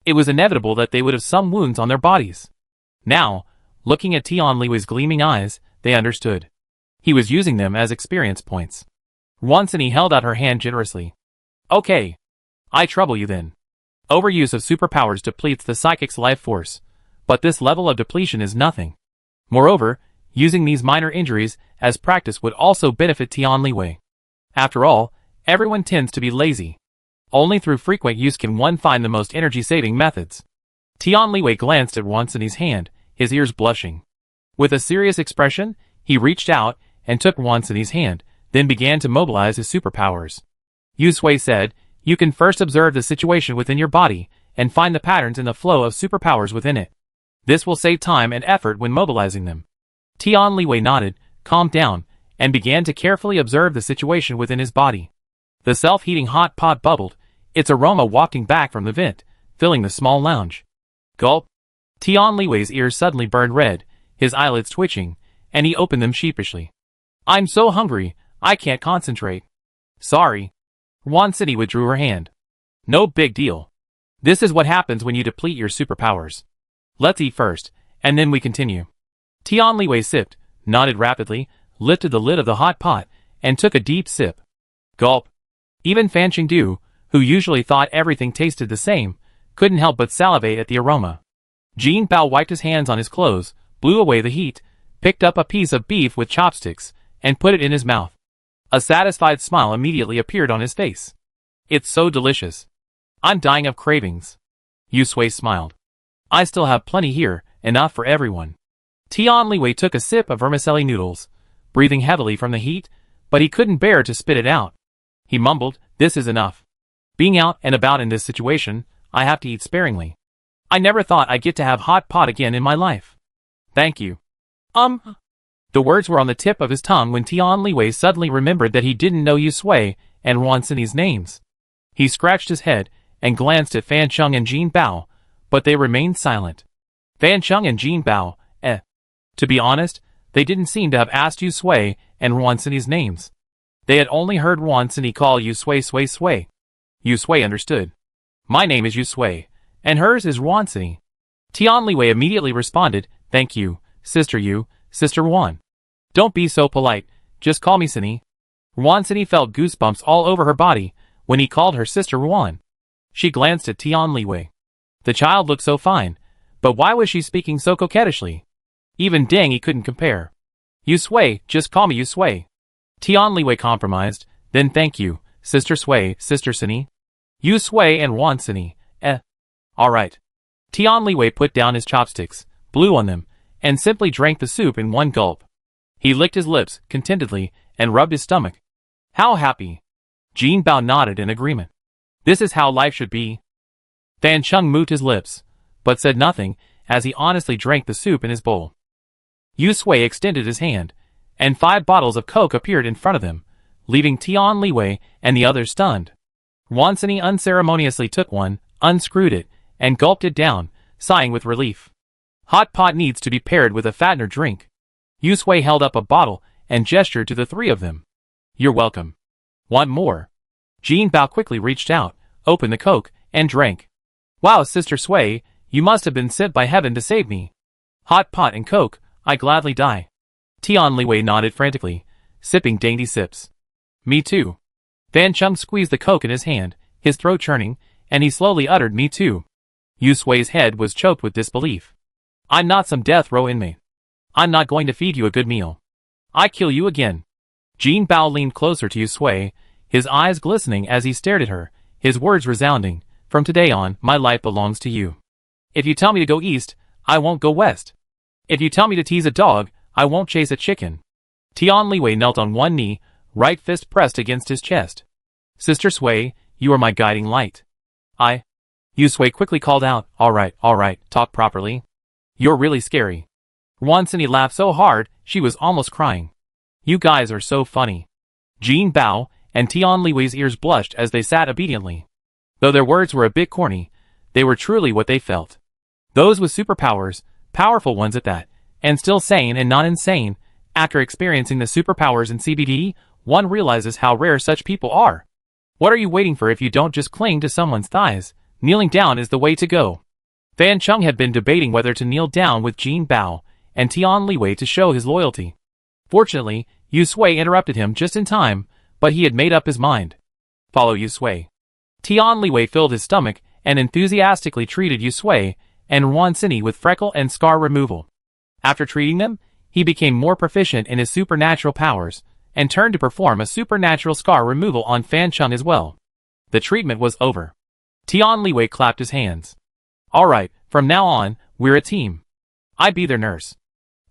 It was inevitable that they would have some wounds on their bodies. Now, looking at Tian Liwei's gleaming eyes, they understood. He was using them as experience points. Wansini held out her hand generously. Okay. I trouble you then. Overuse of superpowers depletes the psychic's life force, but this level of depletion is nothing. Moreover, using these minor injuries as practice would also benefit Tian Liwei. After all, everyone tends to be lazy. Only through frequent use can one find the most energy-saving methods. Tian Liwei glanced at Wansini's hand, his ears blushing. With a serious expression, he reached out and took Wansini's hand, then began to mobilize his superpowers. Yu Sui said, "You can first observe the situation within your body and find the patterns in the flow of superpowers within it. This will save time and effort when mobilizing them." Tian Liwei nodded, calmed down, and began to carefully observe the situation within his body. The self-heating hot pot bubbled, its aroma wafting back from the vent, filling the small lounge. Gulp. Tian Liwei's ears suddenly burned red, his eyelids twitching, and he opened them sheepishly. "I'm so hungry, I can't concentrate." "Sorry." Wansini withdrew her hand. "No big deal. This is what happens when you deplete your superpowers. Let's eat first, and then we continue." Tian Liwei sipped, nodded rapidly, lifted the lid of the hot pot, and took a deep sip. Gulp. Even Fan Qingdu, who usually thought everything tasted the same, couldn't help but salivate at the aroma. Jin Bao wiped his hands on his clothes, blew away the heat, picked up a piece of beef with chopsticks, and put it in his mouth. A satisfied smile immediately appeared on his face. "It's so delicious. I'm dying of cravings." Yu Sui smiled. "I still have plenty here, enough for everyone." Tian Liwei took a sip of vermicelli noodles, breathing heavily from the heat, but he couldn't bear to spit it out. He mumbled, "This is enough. Being out and about in this situation, I have to eat sparingly. I never thought I'd get to have hot pot again in my life. Thank you." The words were on the tip of his tongue when Tian Liwei suddenly remembered that he didn't know Yu Sui and Wansini's names. He scratched his head and glanced at Fan Chung and Jin Bao, but they remained silent. Fan Chung and Jin Bao, To be honest, they didn't seem to have asked Yu Sui and Wansini's names. They had only heard Wansini call Yu Sui Sui Sui. Yu Sui understood. "My name is Yu Sui, and hers is Wansini." Tian Liwei immediately responded, "Thank you, Sister Yu, Sister Wan. Don't be so polite, just call me Sini." Wansini felt goosebumps all over her body when he called her Sister Wan. She glanced at Tian Liwei. The child looked so fine, but why was she speaking so coquettishly? Even Deng he couldn't compare. "Yu Sui, just call me Yu Sui." Tian Liwei compromised, "Then thank you, Sister Sui, Sister Sini." Yu Sui and Wansini, All right. Tian Liwei put down his chopsticks, blew on them, and simply drank the soup in one gulp. He licked his lips, contentedly, and rubbed his stomach. How happy! Jin Bao nodded in agreement. This is how life should be. Fan Chung moved his lips, but said nothing, as he honestly drank the soup in his bowl. Yu Sui extended his hand, and 5 bottles of Coke appeared in front of them, leaving Tian Liwei and the others stunned. Wansini unceremoniously took one, unscrewed it, and gulped it down, sighing with relief. Hot pot needs to be paired with a fattener drink. Yu Sui held up a bottle and gestured to the 3 of them. "You're welcome. Want more?" Jin Bao quickly reached out, opened the Coke, and drank. "Wow, Sister Sui, you must have been sent by heaven to save me. Hot pot and Coke, I gladly die." Tian Liwei nodded frantically, sipping dainty sips. "Me too." Fan Chung squeezed the Coke in his hand, his throat churning, and he slowly uttered, "Me too." Yu Sui's head was choked with disbelief. "I'm not some death row inmate. I'm not going to feed you a good meal. I kill you again." Jin Bao leaned closer to Yu Sui, his eyes glistening as he stared at her, his words resounding, "From today on, my life belongs to you. If you tell me to go east, I won't go west. If you tell me to tease a dog, I won't chase a chicken." Tian Liwei knelt on one knee, right fist pressed against his chest. "Sister Sui, you are my guiding light." Yu Sui quickly called out, all right, talk properly. You're really scary." Wansini laughed so hard, she was almost crying. "You guys are so funny." Jin Bao and Tian Liwei's ears blushed as they sat obediently. Though their words were a bit corny, they were truly what they felt. Those with superpowers, powerful ones at that, and still sane and not insane, after experiencing the superpowers in CBD, one realizes how rare such people are. What are you waiting for if you don't just cling to someone's thighs, Kneeling down is the way to go. Fan Chung had been debating whether to kneel down with Jin Bao and Tian Liwei to show his loyalty. Fortunately, Yu Sui interrupted him just in time, but he had made up his mind. Follow Yu Sui. Tian Liwei filled his stomach and enthusiastically treated Yu Sui and Wan Xini with freckle and scar removal. After treating them, he became more proficient in his supernatural powers, and turned to perform a supernatural scar removal on Fan Chung as well. The treatment was over. Tian Liwei clapped his hands. Alright, from now on, we're a team. I be their nurse.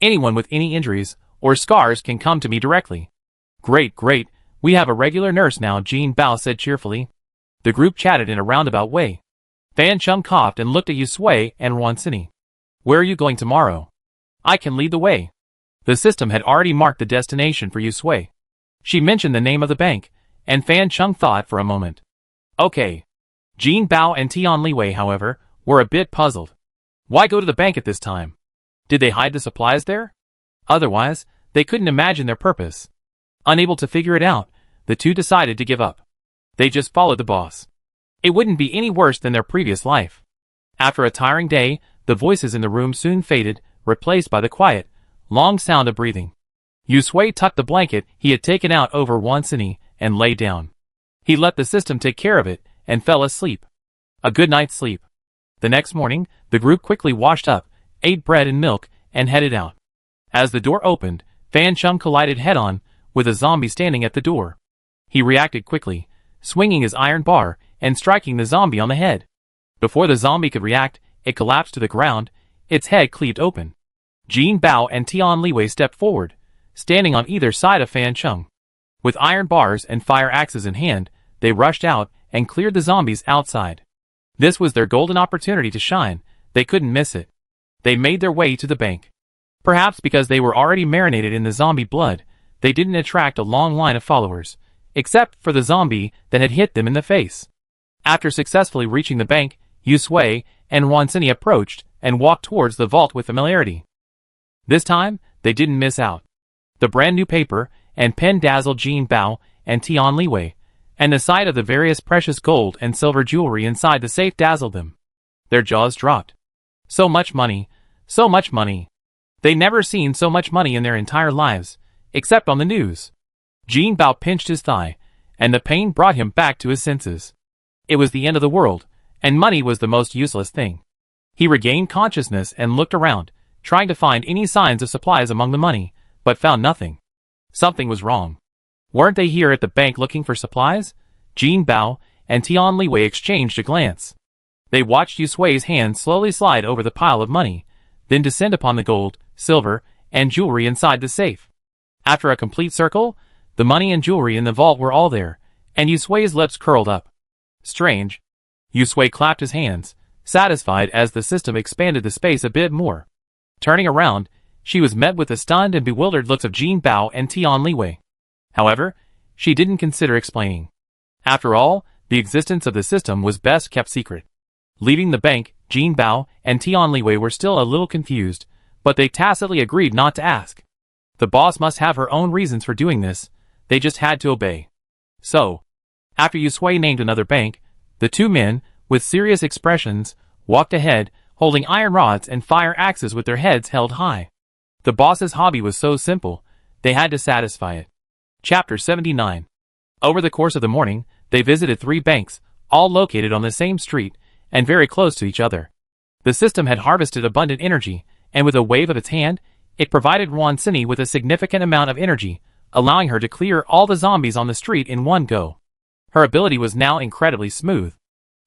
Anyone with any injuries or scars can come to me directly. Great, great, we have a regular nurse now, Jin Bao said cheerfully. The group chatted in a roundabout way. Fan Chung coughed and looked at Yu Sui and Wan Xini. Where are you going tomorrow? I can lead the way. The system had already marked the destination for Yu Sui. She mentioned the name of the bank, and Fan Chung thought for a moment. Okay. Jin Bao and Tian Liwei, however, were a bit puzzled. Why go to the bank at this time? Did they hide the supplies there? Otherwise, they couldn't imagine their purpose. Unable to figure it out, the two decided to give up. They just followed the boss. It wouldn't be any worse than their previous life. After a tiring day, the voices in the room soon faded, replaced by the quiet, long sound of breathing. Yu Sui tucked the blanket he had taken out over Wan Xini and lay down. He let the system take care of it and fell asleep. A good night's sleep. The next morning, the group quickly washed up, ate bread and milk, and headed out. As the door opened, Fan Chung collided head-on with a zombie standing at the door. He reacted quickly, swinging his iron bar and striking the zombie on the head. Before the zombie could react, it collapsed to the ground, its head cleaved open. Jin Bao and Tian Liwei stepped forward, standing on either side of Fan Chung. With iron bars and fire axes in hand, they rushed out and cleared the zombies outside. This was their golden opportunity to shine. They couldn't miss it. They made their way to the bank. Perhaps because they were already marinated in the zombie blood, they didn't attract a long line of followers, except for the zombie that had hit them in the face. After successfully reaching the bank, Yu Sui and Wan Xini approached and walked towards the vault with familiarity. This time, they didn't miss out. The brand new paper and pen dazzled Jin Bao and Tian Liwei, and the sight of the various precious gold and silver jewelry inside the safe dazzled them. Their jaws dropped. So much money, so much money. They never seen so much money in their entire lives, except on the news. Jin Bao pinched his thigh, and the pain brought him back to his senses. It was the end of the world, and money was the most useless thing. He regained consciousness and looked around, trying to find any signs of supplies among the money, but found nothing. Something was wrong. Weren't they here at the bank looking for supplies? Jin Bao and Tian Liwei exchanged a glance. They watched Yu Sui's hand slowly slide over the pile of money, then descend upon the gold, silver, and jewelry inside the safe. After a complete circle, the money and jewelry in the vault were all there, and Yu Sui's lips curled up. Strange. Yu Sui clapped his hands, satisfied as the system expanded the space a bit more. Turning around, she was met with the stunned and bewildered looks of Jin Bao and Tian Liwei. However, she didn't consider explaining. After all, the existence of the system was best kept secret. Leaving the bank, Jin Bao and Tian Liwei were still a little confused, but they tacitly agreed not to ask. The boss must have her own reasons for doing this, they just had to obey. So, after Yu Sui named another bank, the two men, with serious expressions, walked ahead, holding iron rods and fire axes with their heads held high. The boss's hobby was so simple, they had to satisfy it. Chapter 79. Over the course of the morning, they visited 3 banks, all located on the same street, and very close to each other. The system had harvested abundant energy, and with a wave of its hand, it provided Wan Xini with a significant amount of energy, allowing her to clear all the zombies on the street in one go. Her ability was now incredibly smooth.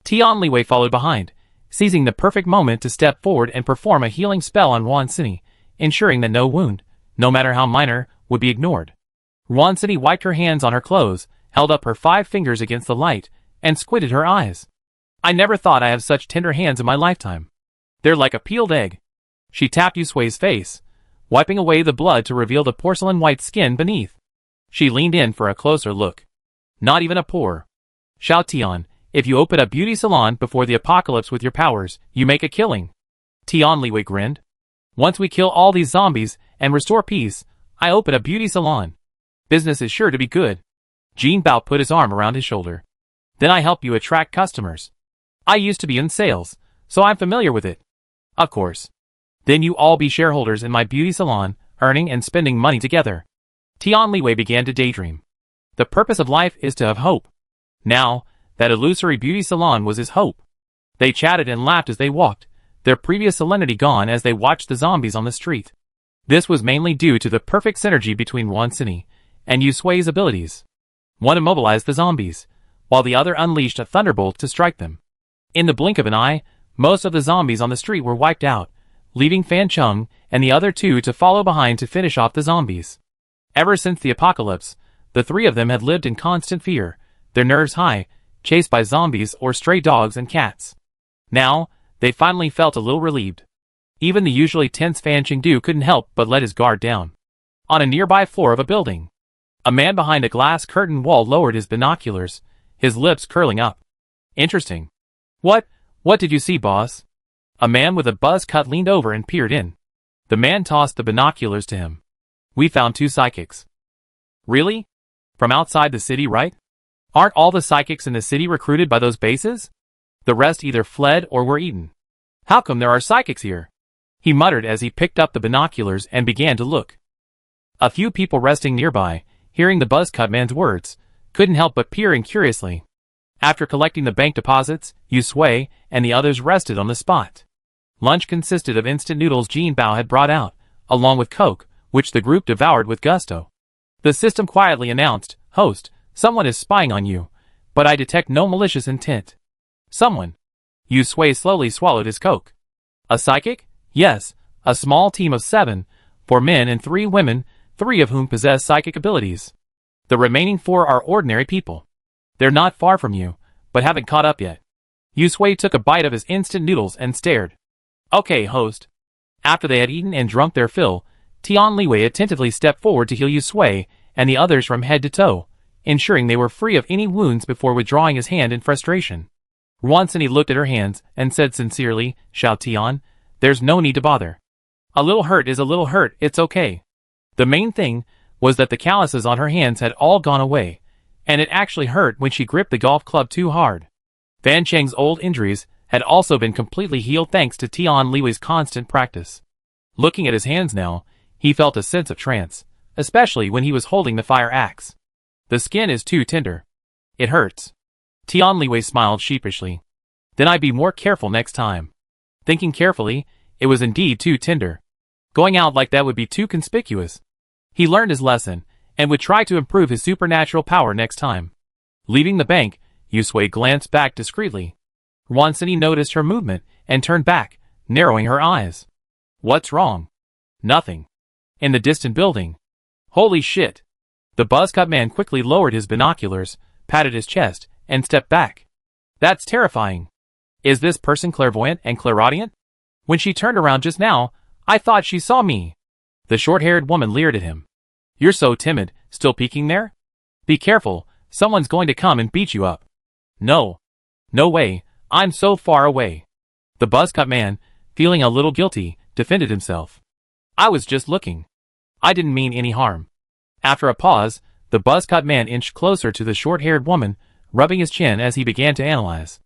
Tian Liwei followed behind, seizing the perfect moment to step forward and perform a healing spell on Wan Xini, ensuring that no wound, no matter how minor, would be ignored. Wan Xini wiped her hands on her clothes, held up her 5 fingers against the light, and squinted her eyes. I never thought I have such tender hands in my lifetime. They're like a peeled egg. She tapped Yu Sui's face, wiping away the blood to reveal the porcelain white skin beneath. She leaned in for a closer look. Not even a pore. Xiao Tian, if you open a beauty salon before the apocalypse with your powers, you make a killing. Tian Liwei grinned. Once we kill all these zombies and restore peace, I open a beauty salon. Business is sure to be good. Jin Bao put his arm around his shoulder. Then I help you attract customers. I used to be in sales, so I'm familiar with it. Of course. Then you all be shareholders in my beauty salon, earning and spending money together. Tian Liwei began to daydream. The purpose of life is to have hope. Now, that illusory beauty salon was his hope. They chatted and laughed as they walked, their previous solemnity gone as they watched the zombies on the street. This was mainly due to the perfect synergy between Wansini and Yu Sui's abilities. One immobilized the zombies, while the other unleashed a thunderbolt to strike them. In the blink of an eye, most of the zombies on the street were wiped out, leaving Fan Chung and the other two to follow behind to finish off the zombies. Ever since the apocalypse, the three of them had lived in constant fear, their nerves high, chased by zombies or stray dogs and cats. Now, they finally felt a little relieved. Even the usually tense Fan Chengdu couldn't help but let his guard down. On a nearby floor of a building, a man behind a glass curtain wall lowered his binoculars, his lips curling up. Interesting. What did you see, boss? A man with a buzz cut leaned over and peered in. The man tossed the binoculars to him. We found 2 psychics. Really? From outside the city, right? Aren't all the psychics in the city recruited by those bases? The rest either fled or were eaten. How come there are psychics here? He muttered as he picked up the binoculars and began to look. A few people resting nearby, hearing the buzz-cut man's words, couldn't help but peering curiously. After collecting the bank deposits, Yu Sui and the others rested on the spot. Lunch consisted of instant noodles Jean Bao had brought out, along with Coke, which the group devoured with gusto. The system quietly announced, "Host, someone is spying on you, but I detect no malicious intent." Someone. Yu Sui slowly swallowed his Coke. A psychic? Yes, a small team of 7, 4 men and 3 women, 3 of whom possess psychic abilities. The remaining 4 are ordinary people. They're not far from you, but haven't caught up yet. Yu Sui took a bite of his instant noodles and stared. Okay, host. After they had eaten and drunk their fill, Tian Liwei attentively stepped forward to heal Yu Sui and the others from head to toe, ensuring they were free of any wounds before withdrawing his hand in frustration. Wansini looked at her hands and said sincerely, "Xiao Tian, there's no need to bother. A little hurt is a little hurt, it's okay." The main thing was that the calluses on her hands had all gone away, and it actually hurt when she gripped the golf club too hard. Fan Cheng's old injuries had also been completely healed thanks to Tian Liwei's constant practice. Looking at his hands now, he felt a sense of trance, especially when he was holding the fire axe. The skin is too tender. It hurts. Tian Liwei smiled sheepishly. Then I'd be more careful next time. Thinking carefully, it was indeed too tender. Going out like that would be too conspicuous. He learned his lesson, and would try to improve his supernatural power next time. Leaving the bank, Yu Sui glanced back discreetly. Wansini noticed her movement, and turned back, narrowing her eyes. What's wrong? Nothing. In the distant building. Holy shit. The buzz-cut man quickly lowered his binoculars, patted his chest, and stepped back. That's terrifying. Is this person clairvoyant and clairaudient? When she turned around just now, I thought she saw me. The short-haired woman leered at him. You're so timid, still peeking there? Be careful, someone's going to come and beat you up. No. No way, I'm so far away. The buzz-cut man, feeling a little guilty, defended himself. I was just looking. I didn't mean any harm. After a pause, the buzz-cut man inched closer to the short-haired woman, rubbing his chin as he began to analyze.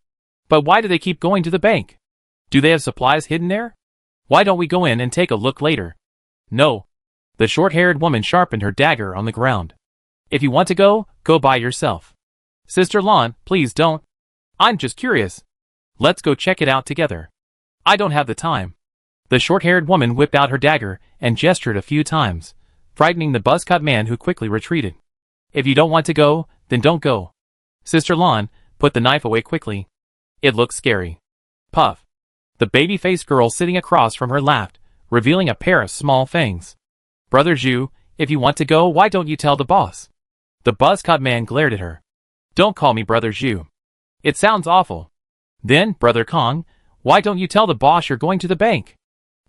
But why do they keep going to the bank? Do they have supplies hidden there? Why don't we go in and take a look later? No. The short-haired woman sharpened her dagger on the ground. If you want to go, go by yourself. Sister Lan, please don't. I'm just curious. Let's go check it out together. I don't have the time. The short-haired woman whipped out her dagger and gestured a few times, frightening the buzz-cut man who quickly retreated. If you don't want to go, then don't go. Sister Lan, put the knife away quickly. It looks scary. Puff. The baby-faced girl sitting across from her laughed, revealing a pair of small fangs. Brother Zhu, if you want to go, why don't you tell the boss? The buzz-cut man glared at her. Don't call me Brother Zhu. It sounds awful. Then, Brother Kong, why don't you tell the boss you're going to the bank?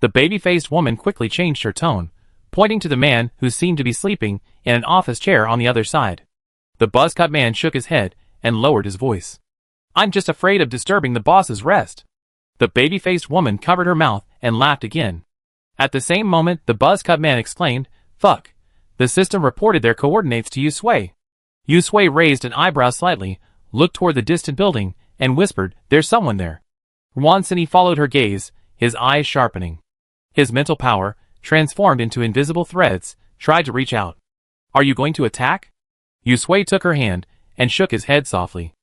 The baby-faced woman quickly changed her tone, pointing to the man who seemed to be sleeping in an office chair on the other side. The buzz-cut man shook his head and lowered his voice. I'm just afraid of disturbing the boss's rest. The baby-faced woman covered her mouth and laughed again. At the same moment, the buzz-cut man exclaimed, Fuck. The system reported their coordinates to Yu Sui. Yu Sui raised an eyebrow slightly, looked toward the distant building, and whispered, "There's someone there." Swansea followed her gaze, his eyes sharpening. His mental power, transformed into invisible threads, tried to reach out. "Are you going to attack?" Yusui took her hand and shook his head softly.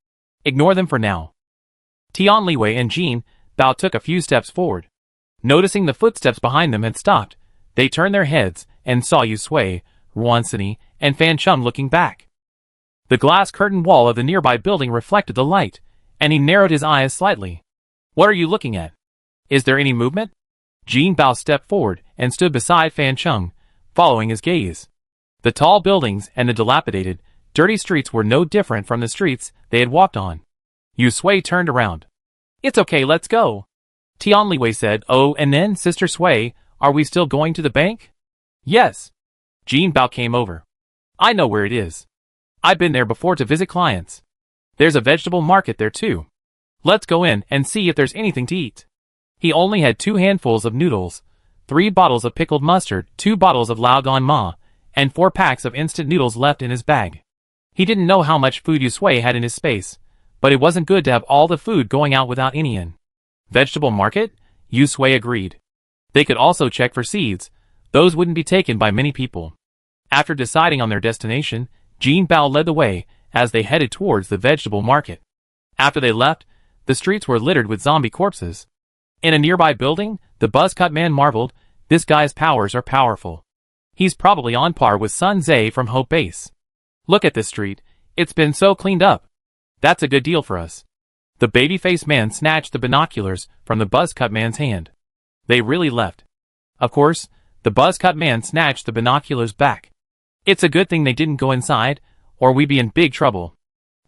"Ignore them for now." Tian Liwei and Jean Bao took a few steps forward. Noticing the footsteps behind them had stopped, they turned their heads and saw Yusui, Swansea, and Fan Chum looking back. The glass curtain wall of the nearby building reflected the light, and he narrowed his eyes slightly. "What are you looking at? Is there any movement?" Jean Bao stepped forward and stood beside Fan Chum, following his gaze. The tall buildings and the dilapidated, dirty streets were no different from the streets they had walked on. Yusui turned around. "It's okay, let's go," Tian Liwei said. "Oh, and then, Sister Sui, are we still going to the bank?" "Yes." Jean Bao came over. "I know where it is. I've been there before to visit clients. There's a vegetable market there too. Let's go in and see if there's anything to eat." He only had 2 handfuls of noodles, 3 bottles of pickled mustard, 2 bottles of lao gan ma, and 4 packs of instant noodles left in his bag. He didn't know how much food Yusui had in his space, but it wasn't good to have all the food going out without any in. Vegetable market? Yusui agreed. They could also check for seeds. Those wouldn't be taken by many people. After deciding on their destination, Jean Bao led the way as they headed towards the vegetable market. After they left, the streets were littered with zombie corpses. In a nearby building, the buzzcut man marveled, "This guy's powers are powerful. He's probably on par with Sun Tse from Hope Base. Look at this street, it's been so cleaned up. That's a good deal for us." The baby-faced man snatched the binoculars from the buzzcut man's hand. They really left. Of course, the buzzcut man snatched the binoculars back. "It's a good thing they didn't go inside, or we'd be in big trouble."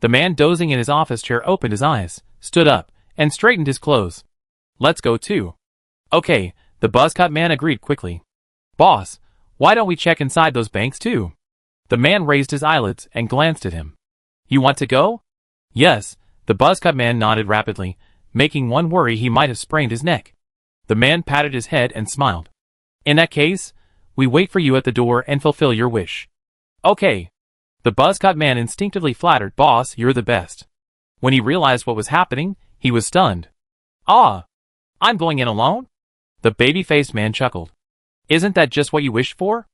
The man dozing in his office chair opened his eyes, stood up, and straightened his clothes. "Let's go too." "Okay," the buzzcut man agreed quickly. "Boss, why don't we check inside those banks too?" The man raised his eyelids and glanced at him. "You want to go?" "Yes," the buzzcut man nodded rapidly, making one worry he might have sprained his neck. The man patted his head and smiled. "In that case, we wait for you at the door and fulfill your wish." "Okay." The buzzcut man instinctively flattered, "Boss, you're the best." When he realized what was happening, he was stunned. "Ah, I'm going in alone?" The baby-faced man chuckled. "Isn't that just what you wished for?"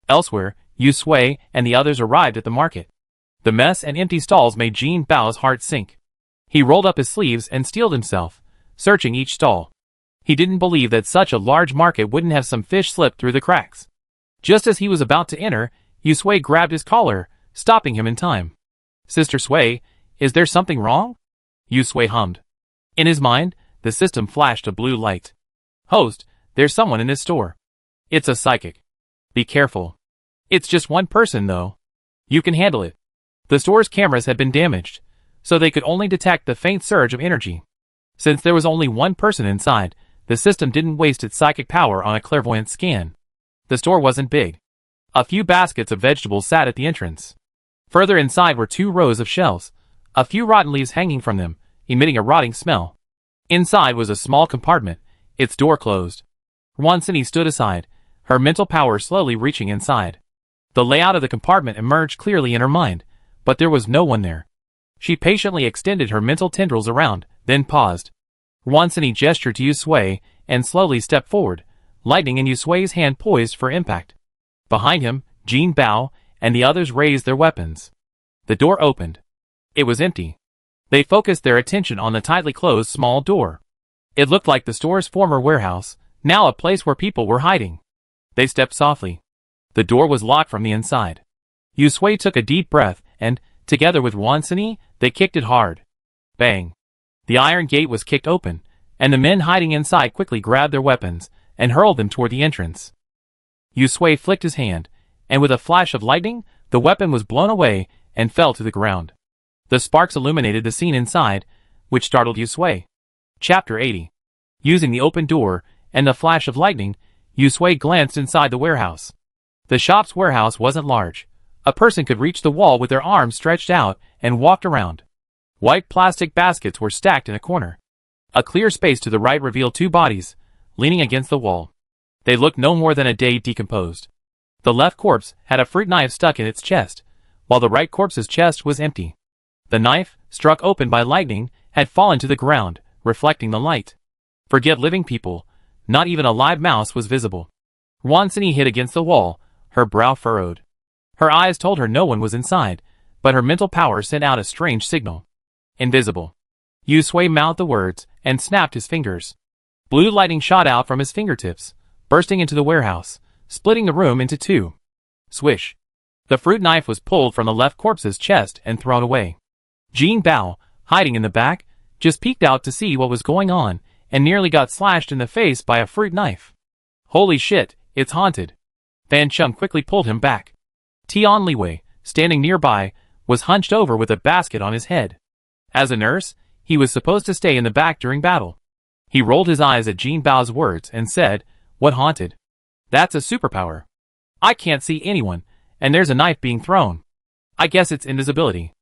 Elsewhere, Yusui and the others arrived at the market. The mess and empty stalls made Jean Bao's heart sink. He rolled up his sleeves and steeled himself, searching each stall. He didn't believe that such a large market wouldn't have some fish slip through the cracks. Just as he was about to enter, Yusui grabbed his collar, stopping him in time. "Sister Sui, is there something wrong?" Yusui hummed. In his mind, the system flashed a blue light. "Host, there's someone in this store. It's a psychic. Be careful. It's just one person though. You can handle it." The store's cameras had been damaged, so they could only detect the faint surge of energy. Since there was only one person inside, the system didn't waste its psychic power on a clairvoyant scan. The store wasn't big. A few baskets of vegetables sat at the entrance. Further inside were 2 rows of shelves, a few rotten leaves hanging from them, emitting a rotting smell. Inside was a small compartment, its door closed. Swansea stood aside, her mental power slowly reaching inside. The layout of the compartment emerged clearly in her mind, but there was no one there. She patiently extended her mental tendrils around, then paused. Swansea gestured to Yusui and slowly stepped forward, lightning in Yusui's hand poised for impact. Behind him, Jean Bao and the others raised their weapons. The door opened. It was empty. They focused their attention on the tightly closed small door. It looked like the store's former warehouse, now a place where people were hiding. They stepped softly. The door was locked from the inside. Yusui took a deep breath and, together with Swansea, they kicked it hard. Bang! The iron gate was kicked open, and the men hiding inside quickly grabbed their weapons and hurled them toward the entrance. Yusui flicked his hand, and with a flash of lightning, the weapon was blown away and fell to the ground. The sparks illuminated the scene inside, which startled Yusui. Chapter 80. Using the open door and the flash of lightning, Yusui glanced inside the warehouse. The shop's warehouse wasn't large. A person could reach the wall with their arms stretched out and walked around. White plastic baskets were stacked in a corner. A clear space to the right revealed 2 bodies, leaning against the wall. They looked no more than a day decomposed. The left corpse had a fruit knife stuck in its chest, while the right corpse's chest was empty. The knife, struck open by lightning, had fallen to the ground, reflecting the light. Forget living people. Not even a live mouse was visible. Wansini hit against the wall, her brow furrowed. Her eyes told her no one was inside, but her mental power sent out a strange signal. Invisible. Yu Sui mouthed the words and snapped his fingers. Blue lightning shot out from his fingertips, bursting into the warehouse, splitting the room into two. Swish. The fruit knife was pulled from the left corpse's chest and thrown away. Jin Bao, hiding in the back, just peeked out to see what was going on and nearly got slashed in the face by a fruit knife. Holy shit, it's haunted. Fan Chung quickly pulled him back. Tian Liwei, standing nearby, was hunched over with a basket on his head. As a nurse, he was supposed to stay in the back during battle. He rolled his eyes at Jin Bao's words and said, "What haunted? That's a superpower. I can't see anyone, and there's a knife being thrown. I guess it's invisibility."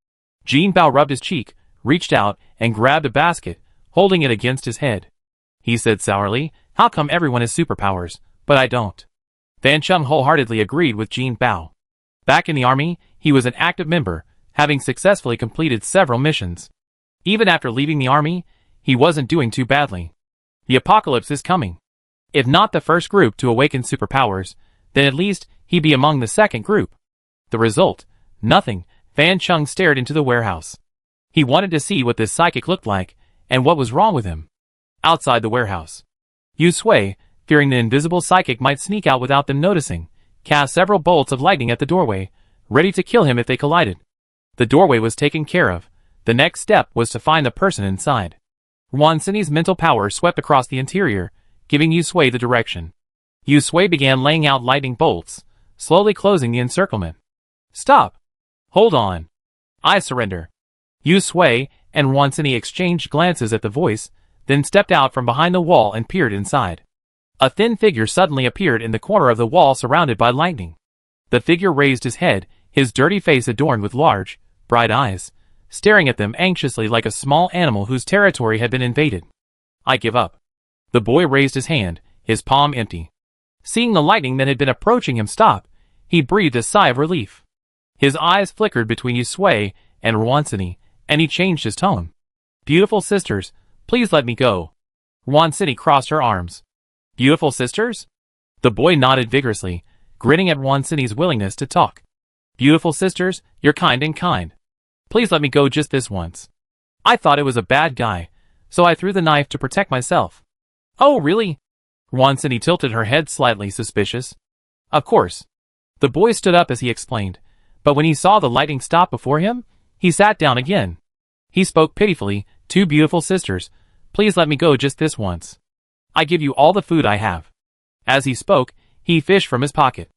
Jin Bao rubbed his cheek, reached out, and grabbed a basket, holding it against his head. He said sourly, "How come everyone has superpowers, but I don't?" Fan Chung wholeheartedly agreed with Jin Bao. Back in the army, he was an active member, having successfully completed several missions. Even after leaving the army, he wasn't doing too badly. The apocalypse is coming. If not the first group to awaken superpowers, then at least he'd be among the second group. The result? Nothing. Fan Chung stared into the warehouse. He wanted to see what this psychic looked like, and what was wrong with him. Outside the warehouse, Yu Sui, fearing the invisible psychic might sneak out without them noticing, cast several bolts of lightning at the doorway, ready to kill him if they collided. The doorway was taken care of. The next step was to find the person inside. Wansini's mental power swept across the interior, giving Yu Sui the direction. Yu Sui began laying out lightning bolts, slowly closing the encirclement. "Stop! Hold on! I surrender." Yu Sui and Wansini exchanged glances at the voice, then stepped out from behind the wall and peered inside. A thin figure suddenly appeared in the corner of the wall surrounded by lightning. The figure raised his head, his dirty face adorned with large, bright eyes, staring at them anxiously like a small animal whose territory had been invaded. "I give up." The boy raised his hand, his palm empty. Seeing the lightning that had been approaching him stop, he breathed a sigh of relief. His eyes flickered between Yu Sui and Wansini, and he changed his tone. "Beautiful sisters, please let me go." Wansini crossed her arms. "Beautiful sisters?" The boy nodded vigorously, grinning at Wansini's willingness to talk. "Beautiful sisters, you're kind and kind. Please let me go just this once. I thought it was a bad guy, so I threw the knife to protect myself." "Oh, really?" Wansini tilted her head slightly suspicious. "Of course." The boy stood up as he explained, but when he saw the lightning stop before him, he sat down again. He spoke pitifully, "Two beautiful sisters, please let me go just this once. I give you all the food I have." As he spoke, he fished from his pocket.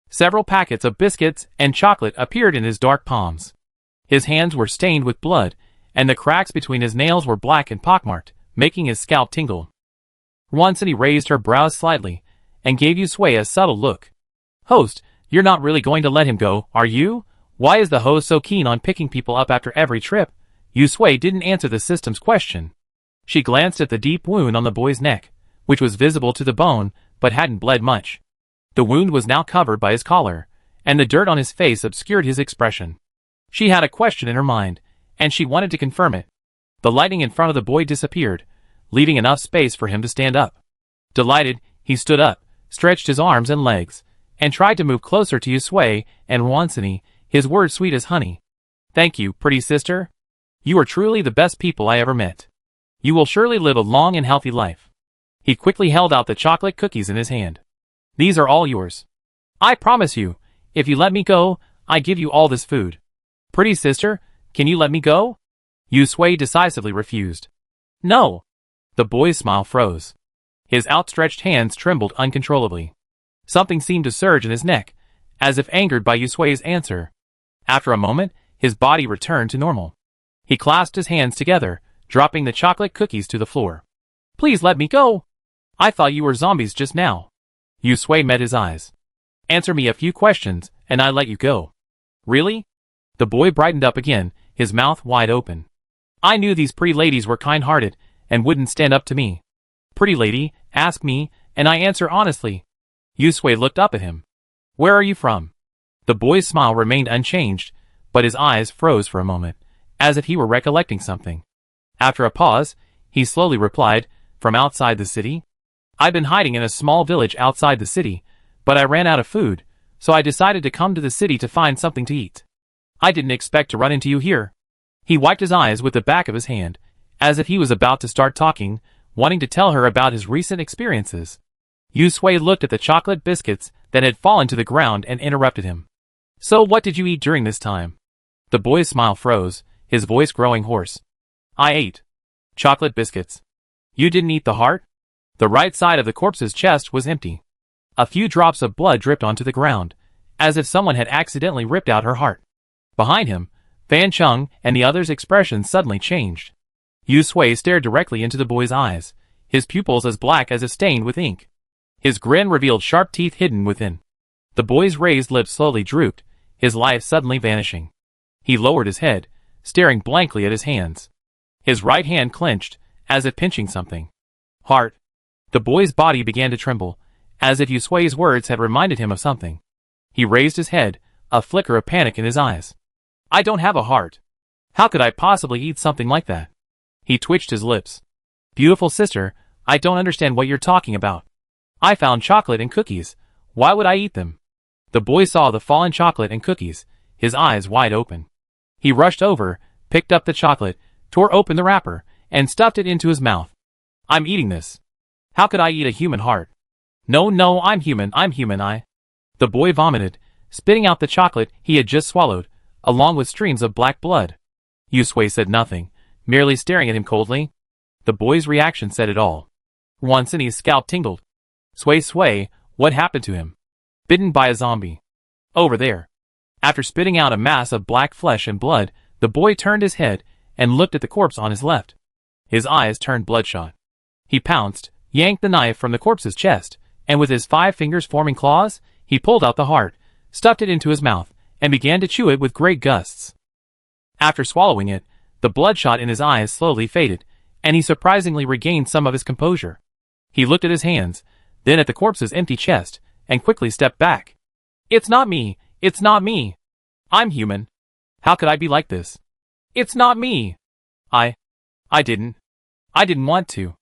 Several packets of biscuits and chocolate appeared in his dark palms. His hands were stained with blood, and the cracks between his nails were black and pockmarked, making his scalp tingle. Wansini raised her brows slightly, and gave Yu Sui a subtle look. "Host, you're not really going to let him go, are you? Why is the host so keen on picking people up after every trip?" Yu Sui didn't answer the system's question. She glanced at the deep wound on the boy's neck, which was visible to the bone, but hadn't bled much. The wound was now covered by his collar, and the dirt on his face obscured his expression. She had a question in her mind, and she wanted to confirm it. The lightning in front of the boy disappeared, leaving enough space for him to stand up. Delighted, he stood up, stretched his arms and legs, and tried to move closer to Yu Sui and Wansini, his words sweet as honey. "Thank you, pretty sister. You are truly the best people I ever met. You will surely live a long and healthy life." He quickly held out the chocolate cookies in his hand. "These are all yours. I promise you, if you let me go, I give you all this food." "Pretty sister, can you let me go?" Yu Sui decisively refused. "No." The boy's smile froze. His outstretched hands trembled uncontrollably. Something seemed to surge in his neck, as if angered by Yu Sui's answer. After a moment, his body returned to normal. He clasped his hands together, dropping the chocolate cookies to the floor. "Please let me go. I thought you were zombies just now." Yu Sui met his eyes. "Answer me a few questions, and I let you go." "Really?" The boy brightened up again, his mouth wide open. "I knew these pretty ladies were kind-hearted, and wouldn't stand up to me. Pretty lady, ask me, and I answer honestly." Yu Sui looked up at him. "Where are you from?" The boy's smile remained unchanged, but his eyes froze for a moment, as if he were recollecting something. After a pause, he slowly replied, "From outside the city? I've been hiding in a small village outside the city, but I ran out of food, so I decided to come to the city to find something to eat. I didn't expect to run into you here." He wiped his eyes with the back of his hand, as if he was about to start talking, wanting to tell her about his recent experiences. Yusui looked at the chocolate biscuits that had fallen to the ground and interrupted him. "So what did you eat during this time?" The boy's smile froze, his voice growing hoarse. "I ate chocolate biscuits." "You didn't eat the heart?" The right side of the corpse's chest was empty. A few drops of blood dripped onto the ground, as if someone had accidentally ripped out her heart. Behind him, Fan Chung and the other's expressions suddenly changed. Yusui stared directly into the boy's eyes, his pupils as black as if stained with ink. His grin revealed sharp teeth hidden within. The boy's raised lips slowly drooped, his life suddenly vanishing. He lowered his head, staring blankly at his hands. His right hand clenched, as if pinching something. "Heart." The boy's body began to tremble, as if Yusui's words had reminded him of something. He raised his head, a flicker of panic in his eyes. "I don't have a heart. How could I possibly eat something like that?" He twitched his lips. "Beautiful sister, I don't understand what you're talking about. I found chocolate and cookies. Why would I eat them?" The boy saw the fallen chocolate and cookies, his eyes wide open. He rushed over, picked up the chocolate, tore open the wrapper, and stuffed it into his mouth. "I'm eating this. How could I eat a human heart? No, I'm human, I." The boy vomited, spitting out the chocolate he had just swallowed, along with streams of black blood. Yusui said nothing, merely staring at him coldly. The boy's reaction said it all. Wansini's scalp tingled. Sui, what happened to him?" "Bitten by a zombie. Over there." After spitting out a mass of black flesh and blood, the boy turned his head and looked at the corpse on his left. His eyes turned bloodshot. He pounced, yanked the knife from the corpse's chest, and with his 5 fingers forming claws, he pulled out the heart, stuffed it into his mouth, and began to chew it with great gusts. After swallowing it, the bloodshot in his eyes slowly faded, and he surprisingly regained some of his composure. He looked at his hands, then at the corpse's empty chest, and quickly stepped back. It's not me. I'm human. How could I be like this? It's not me. I didn't want to.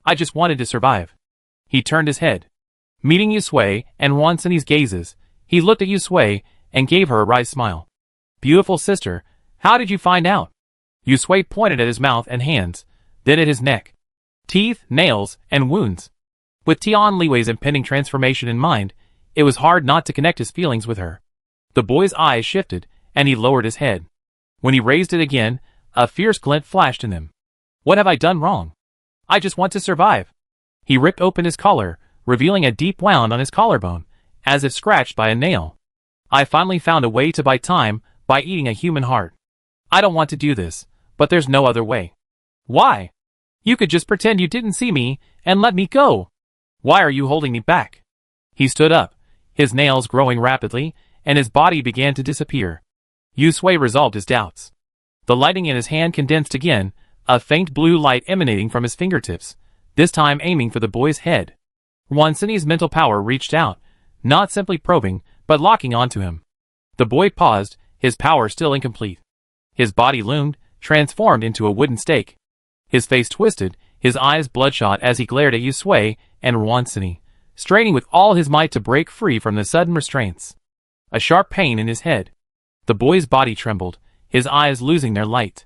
I just wanted to survive." He turned his head. Meeting Yusui and Wansini's gazes, he looked at Yusui and gave her a wry smile. "Beautiful sister, how did you find out?" Yusui pointed at his mouth and hands, then at his neck. Teeth, nails, and wounds. With Tian Liwei's impending transformation in mind, it was hard not to connect his feelings with her. The boy's eyes shifted, and he lowered his head. When he raised it again, a fierce glint flashed in them. "What have I done wrong? I just want to survive." He ripped open his collar, revealing a deep wound on his collarbone, as if scratched by a nail. "I finally found a way to buy time by eating a human heart. I don't want to do this, but there's no other way." "Why? You could just pretend you didn't see me and let me go. Why are you holding me back?" He stood up, his nails growing rapidly, and his body began to disappear. Yusui resolved his doubts. The lighting in his hand condensed again, a faint blue light emanating from his fingertips, this time aiming for the boy's head. Wansini's mental power reached out, not simply probing, but locking onto him. The boy paused, his power still incomplete. His body loomed, transformed into a wooden stake. His face twisted, his eyes bloodshot as he glared at Yusui and Wansini, straining with all his might to break free from the sudden restraints. A sharp pain in his head. The boy's body trembled, his eyes losing their light.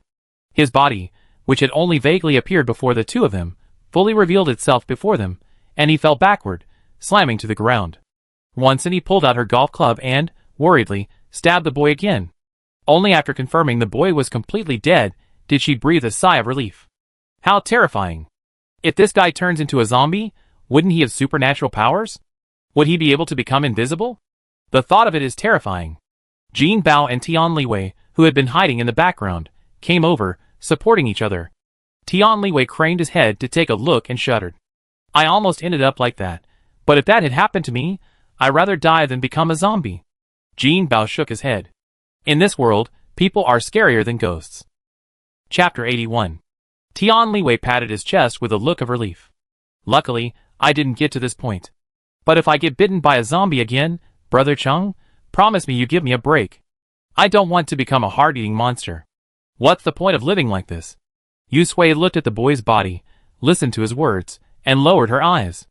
His body, which had only vaguely appeared before the two of them, fully revealed itself before them, and he fell backward, slamming to the ground. Wansini pulled out her golf club and, worriedly, stabbed the boy again. Only after confirming the boy was completely dead did she breathe a sigh of relief. How terrifying. If this guy turns into a zombie, wouldn't he have supernatural powers? Would he be able to become invisible? The thought of it is terrifying. Jin Bao and Tian Liwei, who had been hiding in the background, came over, supporting each other. Tian Liwei craned his head to take a look and shuddered. "I almost ended up like that, but if that had happened to me, I'd rather die than become a zombie." Jin Bao shook his head. In this world, people are scarier than ghosts. Chapter 81. Tian Liwei patted his chest with a look of relief. "Luckily, I didn't get to this point. But if I get bitten by a zombie again, Brother Chung, promise me you give me a break. I don't want to become a heart-eating monster. What's the point of living like this?" Sui looked at the boy's body, listened to his words, and lowered her eyes.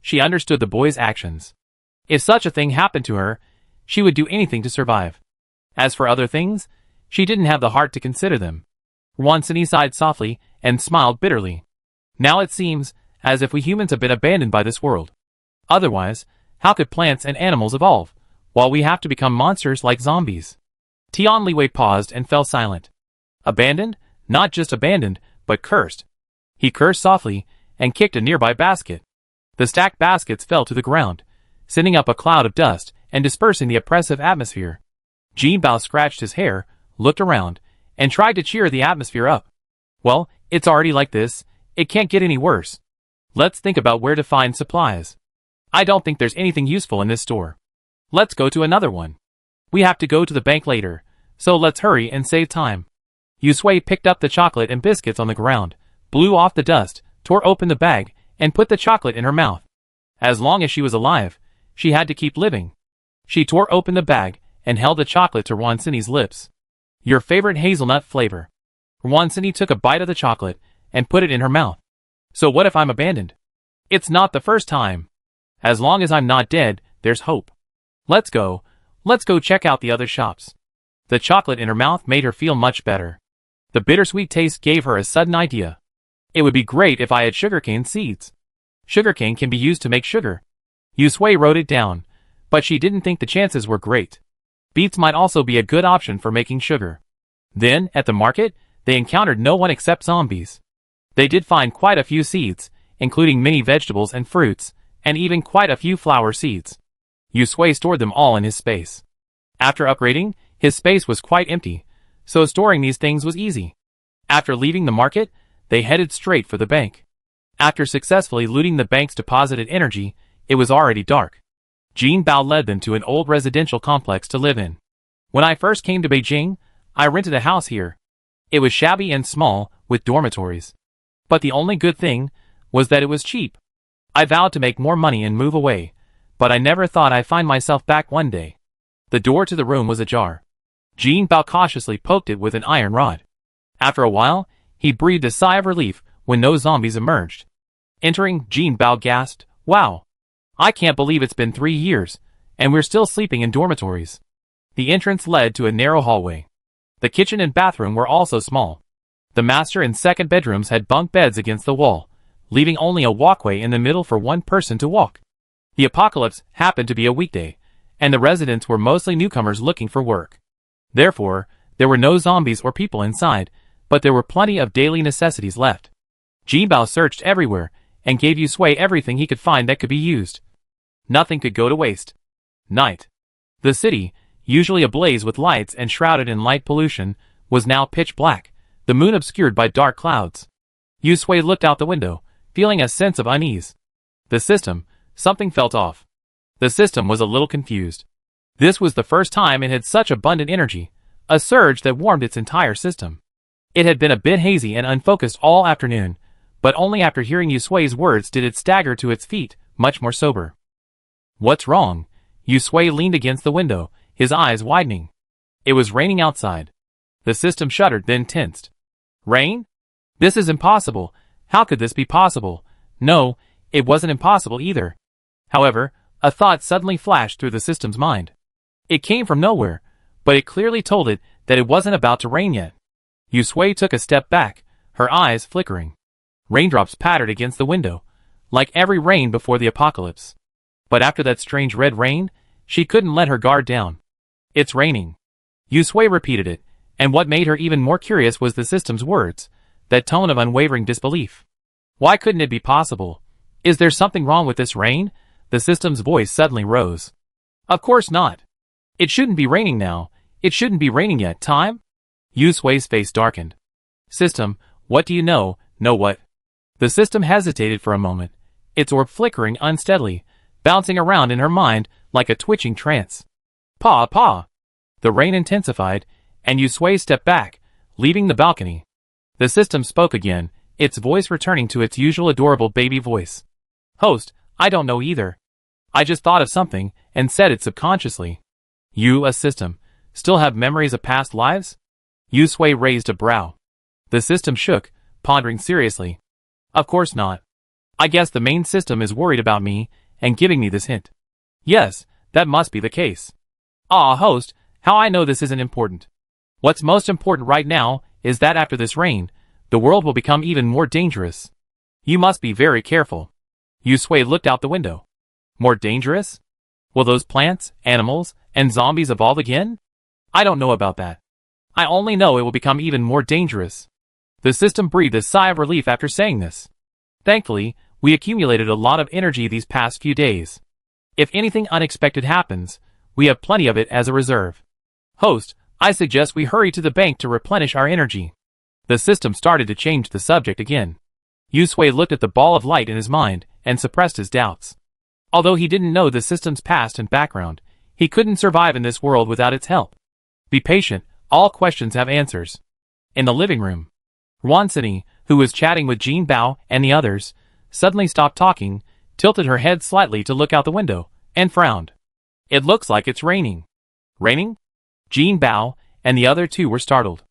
She understood the boy's actions. If such a thing happened to her, she would do anything to survive. As for other things, she didn't have the heart to consider them. Sui sighed softly and smiled bitterly. Now it seems as if we humans have been abandoned by this world. Otherwise, how could plants and animals evolve, while we have to become monsters like zombies? Tian Liwei paused and fell silent. Abandoned? Not just abandoned, but cursed. He cursed softly and kicked a nearby basket. The stacked baskets fell to the ground, sending up a cloud of dust and dispersing the oppressive atmosphere. Jin Bao scratched his hair, looked around, and tried to cheer the atmosphere up. Well, it's already like this, it can't get any worse. Let's think about where to find supplies. I don't think there's anything useful in this store. Let's go to another one. We have to go to the bank later, so let's hurry and save time. Sui picked up the chocolate and biscuits on the ground, blew off the dust, tore open the bag, and put the chocolate in her mouth. As long as she was alive, she had to keep living. She tore open the bag and held the chocolate to Sui's lips. Your favorite hazelnut flavor. Sui took a bite of the chocolate and put it in her mouth. So what if I'm abandoned? It's not the first time. As long as I'm not dead, there's hope. Let's go check out the other shops. The chocolate in her mouth made her feel much better. The bittersweet taste gave her a sudden idea. It would be great if I had sugarcane seeds. Sugarcane can be used to make sugar. Sui wrote it down, but she didn't think the chances were great. Beets might also be a good option for making sugar. Then, at the market, they encountered no one except zombies. They did find quite a few seeds, including many vegetables and fruits, and even quite a few flower seeds. Sui stored them all in his space. After upgrading, his space was quite empty, so storing these things was easy. After leaving the market, they headed straight for the bank. After successfully looting the bank's deposited energy, it was already dark. Jin Bao led them to an old residential complex to live in. When I first came to Beijing, I rented a house here. It was shabby and small, with dormitories. But the only good thing was that it was cheap. I vowed to make more money and move away, but I never thought I'd find myself back one day. The door to the room was ajar. Jin Bao cautiously poked it with an iron rod. After a while, he breathed a sigh of relief when no zombies emerged. Entering, Jin Bao gasped, "Wow! I can't believe it's been 3 years, and we're still sleeping in dormitories." The entrance led to a narrow hallway. The kitchen and bathroom were also small. The master and second bedrooms had bunk beds against the wall, leaving only a walkway in the middle for one person to walk. The apocalypse happened to be a weekday, and the residents were mostly newcomers looking for work. Therefore, there were no zombies or people inside, but there were plenty of daily necessities left. Jin Bao searched everywhere, and gave Sui everything he could find that could be used. Nothing could go to waste. Night. The city, usually ablaze with lights and shrouded in light pollution, was now pitch black, the moon obscured by dark clouds. Sui looked out the window, feeling a sense of unease. The system, something felt off. The system was a little confused. This was the first time it had such abundant energy, a surge that warmed its entire system. It had been a bit hazy and unfocused all afternoon, but only after hearing Sui's words did it stagger to its feet, much more sober. What's wrong? Sui leaned against the window, his eyes widening. It was raining outside. The system shuddered, then tensed. Rain? This is impossible. How could this be possible? No, it wasn't impossible either. However, a thought suddenly flashed through the system's mind. It came from nowhere, but it clearly told it that it wasn't about to rain yet. Sui took a step back, her eyes flickering. Raindrops pattered against the window, like every rain before the apocalypse. But after that strange red rain, she couldn't let her guard down. It's raining. Sui repeated it, and what made her even more curious was the system's words, that tone of unwavering disbelief. Why couldn't it be possible? Is there something wrong with this rain? The system's voice suddenly rose. Of course not. It shouldn't be raining now. It shouldn't be raining yet. Time? Sui's face darkened. System, what do you know? Know what? The system hesitated for a moment, its orb flickering unsteadily, bouncing around in her mind like a twitching trance. Pa, pa! The rain intensified, and Sui stepped back, leaving the balcony. The system spoke again, its voice returning to its usual adorable baby voice. Host, I don't know either. I just thought of something, and said it subconsciously. You, a system, still have memories of past lives? Sui raised a brow. The system shook, pondering seriously. Of course not. I guess the main system is worried about me and giving me this hint. Yes, that must be the case. Ah, host, how I know this isn't important. What's most important right now is that after this rain, the world will become even more dangerous. You must be very careful. Yusui looked out the window. More dangerous? Will those plants, animals, and zombies evolve again? I don't know about that. I only know it will become even more dangerous. The system breathed a sigh of relief after saying this. Thankfully, we accumulated a lot of energy these past few days. If anything unexpected happens, we have plenty of it as a reserve. Host, I suggest we hurry to the bank to replenish our energy. The system started to change the subject again. Yusui looked at the ball of light in his mind and suppressed his doubts. Although he didn't know the system's past and background, he couldn't survive in this world without its help. Be patient, all questions have answers. In the living room, Wansini, who was chatting with Jean Bao and the others, suddenly stopped talking, tilted her head slightly to look out the window, and frowned. It looks like it's raining. Raining? Jean Bao and the other two were startled.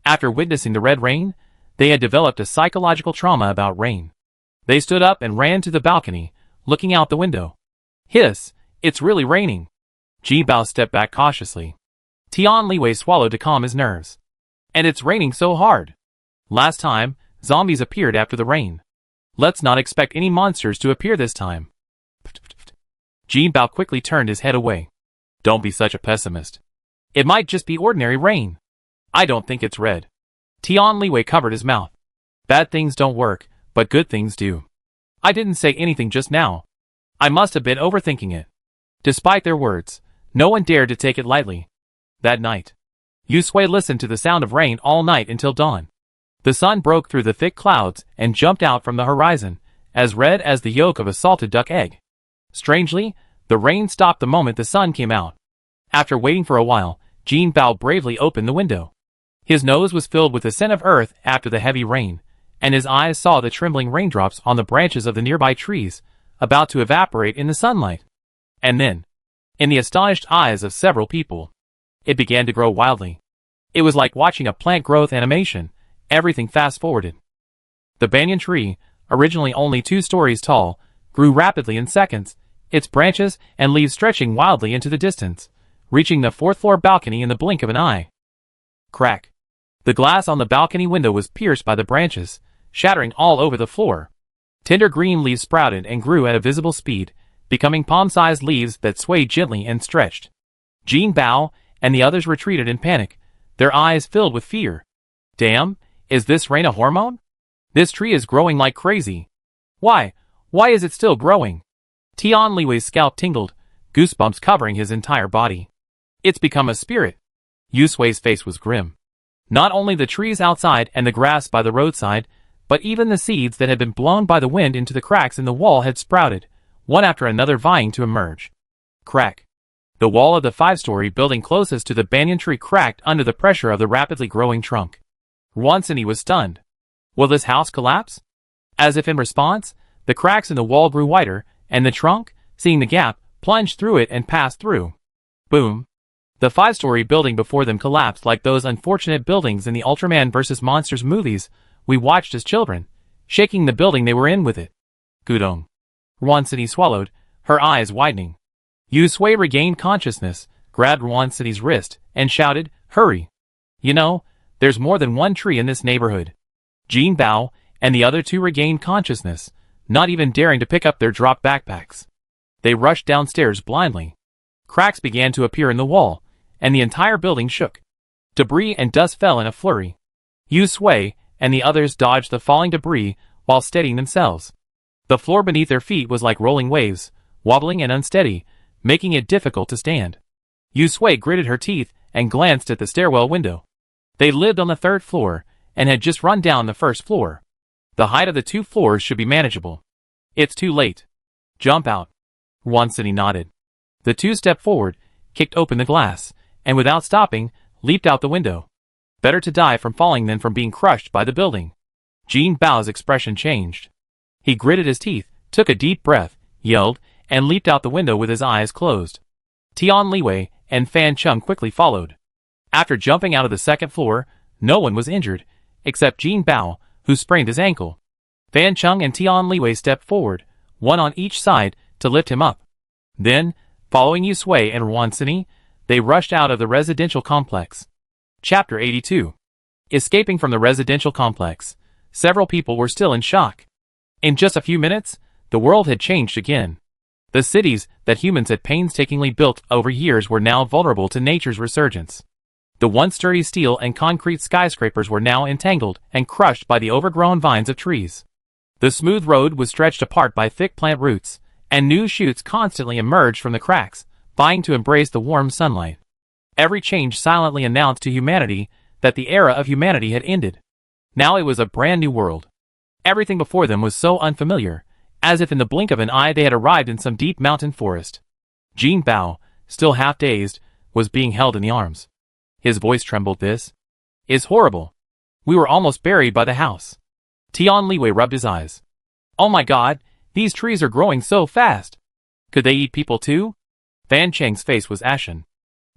After witnessing the red rain, they had developed a psychological trauma about rain. They stood up and ran to the balcony, looking out the window. Hiss, it's really raining. Ji Bao stepped back cautiously. Tian Liwei swallowed to calm his nerves. And it's raining so hard. Last time, zombies appeared after the rain. Let's not expect any monsters to appear this time. Ji Bao quickly turned his head away. Don't be such a pessimist. It might just be ordinary rain. I don't think it's red. Tian Liwei covered his mouth. Bad things don't work, but good things do. I didn't say anything just now. I must have been overthinking it. Despite their words, no one dared to take it lightly. That night, Yusui listened to the sound of rain all night until dawn. The sun broke through the thick clouds and jumped out from the horizon, as red as the yolk of a salted duck egg. Strangely, the rain stopped the moment the sun came out. After waiting for a while, Jean Bao bravely opened the window. His nose was filled with the scent of earth after the heavy rain, and his eyes saw the trembling raindrops on the branches of the nearby trees, about to evaporate in the sunlight. And then, in the astonished eyes of several people, it began to grow wildly. It was like watching a plant growth animation, everything fast-forwarded. The banyan tree, originally only 2 stories tall, grew rapidly in seconds, its branches and leaves stretching wildly into the distance, reaching the 4th-floor balcony in the blink of an eye. Crack. The glass on the balcony window was pierced by the branches, shattering all over the floor. Tender green leaves sprouted and grew at a visible speed, becoming palm-sized leaves that swayed gently and stretched. Jean Bao and the others retreated in panic, their eyes filled with fear. Damn, is this rain a hormone? This tree is growing like crazy. Why is it still growing? Tian Liwei's scalp tingled, goosebumps covering his entire body. It's become a spirit. Yusui's face was grim. Not only the trees outside and the grass by the roadside, but even the seeds that had been blown by the wind into the cracks in the wall had sprouted, one after another vying to emerge. Crack. The wall of the 5-story building closest to the banyan tree cracked under the pressure of the rapidly growing trunk. Wansini was stunned. Will this house collapse? As if in response, the cracks in the wall grew wider, and the trunk, seeing the gap, plunged through it and passed through. Boom. The 5-story building before them collapsed like those unfortunate buildings in the Ultraman vs. Monsters movies we watched as children, shaking the building they were in with it. Gudong. Wansini swallowed, her eyes widening. Yusui regained consciousness, grabbed Wansini's wrist, and shouted, "Hurry! You know, there's more than one tree in this neighborhood." Jean Bao and the other 2 regained consciousness, not even daring to pick up their dropped backpacks. They rushed downstairs blindly. Cracks began to appear in the wall, and the entire building shook. Debris and dust fell in a flurry. Yusui and the others dodged the falling debris while steadying themselves. The floor beneath their feet was like rolling waves, wobbling and unsteady, making it difficult to stand. Yusui gritted her teeth and glanced at the stairwell window. They lived on the 3rd floor and had just run down the 1st floor. The height of the 2 floors should be manageable. It's too late. Jump out. Wansini nodded. The 2 stepped forward, kicked open the glass, and without stopping, leaped out the window. Better to die from falling than from being crushed by the building. Jean Bao's expression changed. He gritted his teeth, took a deep breath, yelled, and leaped out the window with his eyes closed. Tian Liwei and Fan Chung quickly followed. After jumping out of the 2nd floor, no one was injured, except Jean Bao, who sprained his ankle. Fan Chung and Tian Liwei stepped forward, one on each side, to lift him up. Then, following Yu Sui and Ruan Sini, they rushed out of the residential complex. Chapter 82. Escaping from the residential complex, several people were still in shock. In just a few minutes, the world had changed again. The cities that humans had painstakingly built over years were now vulnerable to nature's resurgence. The once sturdy steel and concrete skyscrapers were now entangled and crushed by the overgrown vines of trees. The smooth road was stretched apart by thick plant roots, and new shoots constantly emerged from the cracks, vying to embrace the warm sunlight. Every change silently announced to humanity that the era of humanity had ended. Now it was a brand new world. Everything before them was so unfamiliar, as if in the blink of an eye they had arrived in some deep mountain forest. Jin Bao, still half dazed, was being held in the arms. His voice trembled. "This is horrible. We were almost buried by the house." Tian Liwei rubbed his eyes. "Oh my god, these trees are growing so fast. Could they eat people too?" Fan Cheng's face was ashen.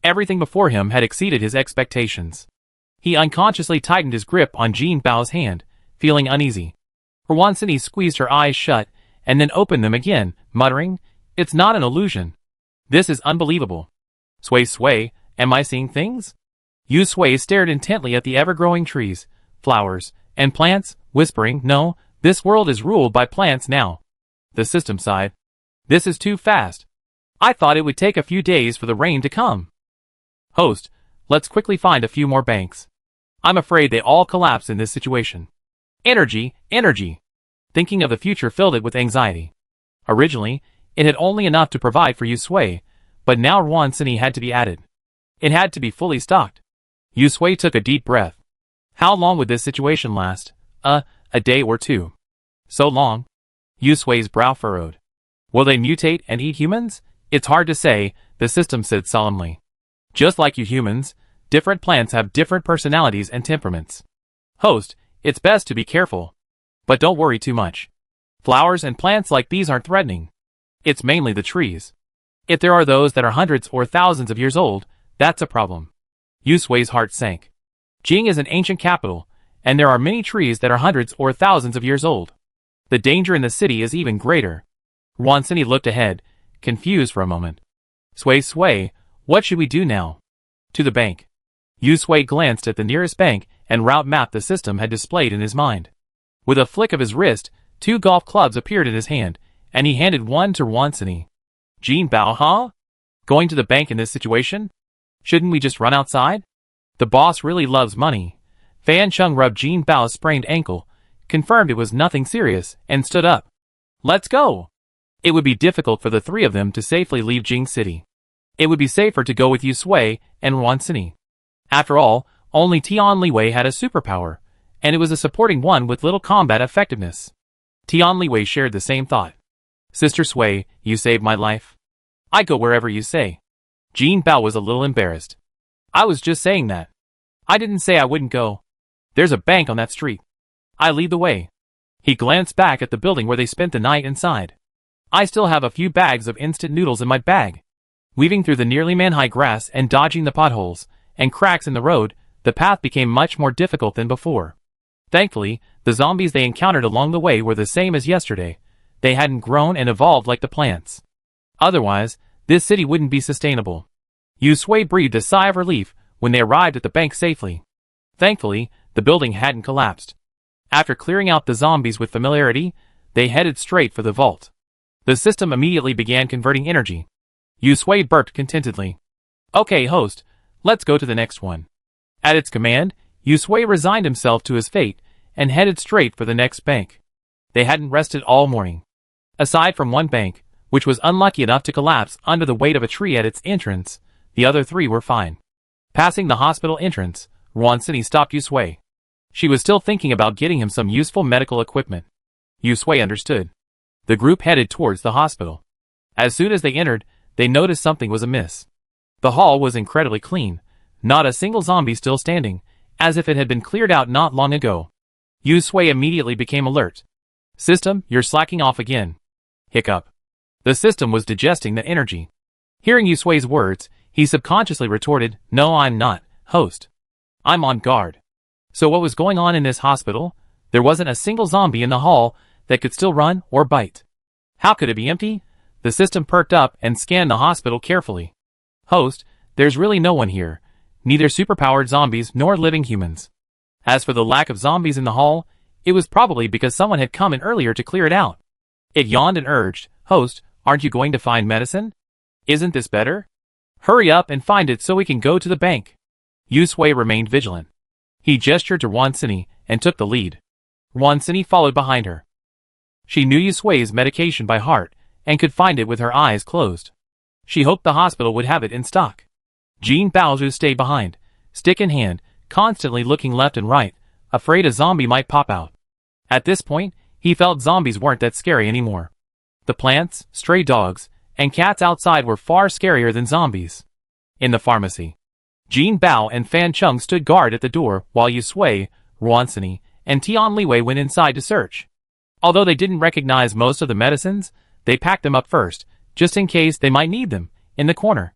Everything before him had exceeded his expectations. He unconsciously tightened his grip on Jin Bao's hand, feeling uneasy. Ruan Sini squeezed her eyes shut, and then opened them again, muttering, "It's not an illusion. This is unbelievable. Sui, am I seeing things?" Yu Sui stared intently at the ever-growing trees, flowers, and plants, whispering, "No, this world is ruled by plants now." The system sighed. "This is too fast. I thought it would take a few days for the rain to come." "Host, let's quickly find a few more banks. I'm afraid they all collapse in this situation." Energy. Thinking of the future filled it with anxiety. Originally, it had only enough to provide for Yu Sui, but now Ruan Sini had to be added. It had to be fully stocked. Yu Sui took a deep breath. How long would this situation last? A day or two. So long? Yu Sui's brow furrowed. Will they mutate and eat humans? It's hard to say, the system said solemnly. Just like you humans, different plants have different personalities and temperaments. Host, it's best to be careful. But don't worry too much. Flowers and plants like these aren't threatening. It's mainly the trees. If there are those that are hundreds or thousands of years old, that's a problem. Yu Sui's heart sank. Jing is an ancient capital, and there are many trees that are hundreds or thousands of years old. The danger in the city is even greater. Ruan Sini looked ahead, confused for a moment. Sui, what should we do now? To the bank. Yu Sui glanced at the nearest bank and route map the system had displayed in his mind. With a flick of his wrist, 2 golf clubs appeared in his hand, and he handed one to Ruan Sini. Jin Bao, huh? Going to the bank in this situation? Shouldn't we just run outside? The boss really loves money. Fan Chung rubbed Jin Bao's sprained ankle, confirmed it was nothing serious, and stood up. Let's go! It would be difficult for the three of them to safely leave Jing City. It would be safer to go with Yu Sui and Ruan Sini. After all, only Tian Liwei had a superpower, and it was a supporting one with little combat effectiveness. Tian Liwei shared the same thought. Sister Sui, you saved my life. I go wherever you say. Jin Bao was a little embarrassed. I was just saying that. I didn't say I wouldn't go. There's a bank on that street. I lead the way. He glanced back at the building where they spent the night and sighed. I still have a few bags of instant noodles in my bag. Weaving through the nearly man-high grass and dodging the potholes and cracks in the road, the path became much more difficult than before. Thankfully, the zombies they encountered along the way were the same as yesterday. They hadn't grown and evolved like the plants. Otherwise, this city wouldn't be sustainable. Yu Sui breathed a sigh of relief when they arrived at the bank safely. Thankfully, the building hadn't collapsed. After clearing out the zombies with familiarity, they headed straight for the vault. The system immediately began converting energy. Yu Sui burped contentedly. Okay, host, let's go to the next one. At its command, Yu Sui resigned himself to his fate and headed straight for the next bank. They hadn't rested all morning. Aside from one bank, which was unlucky enough to collapse under the weight of a tree at its entrance, the other three were fine. Passing the hospital entrance, Ruan Sini stopped Yu Sui. She was still thinking about getting him some useful medical equipment. Yu Sui understood. The group headed towards the hospital. As soon as they entered, they noticed something was amiss. The hall was incredibly clean, not a single zombie still standing, as if it had been cleared out not long ago. Yu Sui immediately became alert. System, you're slacking off again. Hiccup. The system was digesting the energy. Hearing Yu Sui's words, he subconsciously retorted, No, I'm not, host. I'm on guard. So what was going on in this hospital? There wasn't a single zombie in the hall that could still run or bite. How could it be empty? The system perked up and scanned the hospital carefully. Host, there's really no one here. Neither superpowered zombies nor living humans. As for the lack of zombies in the hall, it was probably because someone had come in earlier to clear it out. It yawned and urged, Host, aren't you going to find medicine? Isn't this better? Hurry up and find it so we can go to the bank. Yusui remained vigilant. He gestured to Wansini and took the lead. Wansini followed behind her. She knew Yusui's medication by heart and could find it with her eyes closed. She hoped the hospital would have it in stock. Jean Baozu stayed behind, stick in hand, constantly looking left and right, afraid a zombie might pop out. At this point, he felt zombies weren't that scary anymore. The plants, stray dogs, and cats outside were far scarier than zombies. In the pharmacy, Jean Bao and Fan Chung stood guard at the door while Yusui, Wansini, and Tian Liwei went inside to search. Although they didn't recognize most of the medicines, they packed them up first, just in case they might need them, in the corner.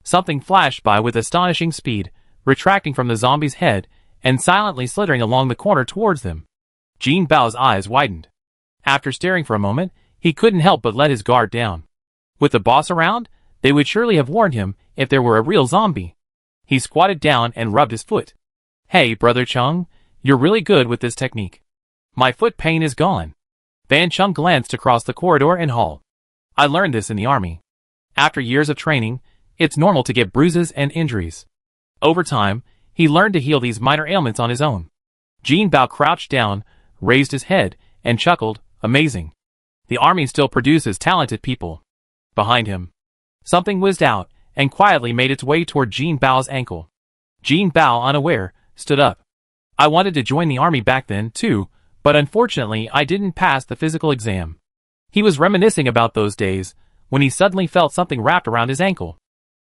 Something flashed by with astonishing speed, retracting from the zombie's head and silently slithering along the corner towards them. Jean Bao's eyes widened. After staring for a moment, he couldn't help but let his guard down. With the boss around, they would surely have warned him if there were a real zombie. He squatted down and rubbed his foot. Hey, Brother Chung, you're really good with this technique. My foot pain is gone. Fan Chung glanced across the corridor and hall. I learned this in the army. After years of training, it's normal to get bruises and injuries. Over time, he learned to heal these minor ailments on his own. Jean Bao crouched down, raised his head, and chuckled, amazing. The army still produces talented people. Behind him, something whizzed out and quietly made its way toward Jean Bao's ankle. Jean Bao, unaware, stood up. I wanted to join the army back then, too, but unfortunately I didn't pass the physical exam. He was reminiscing about those days when he suddenly felt something wrapped around his ankle.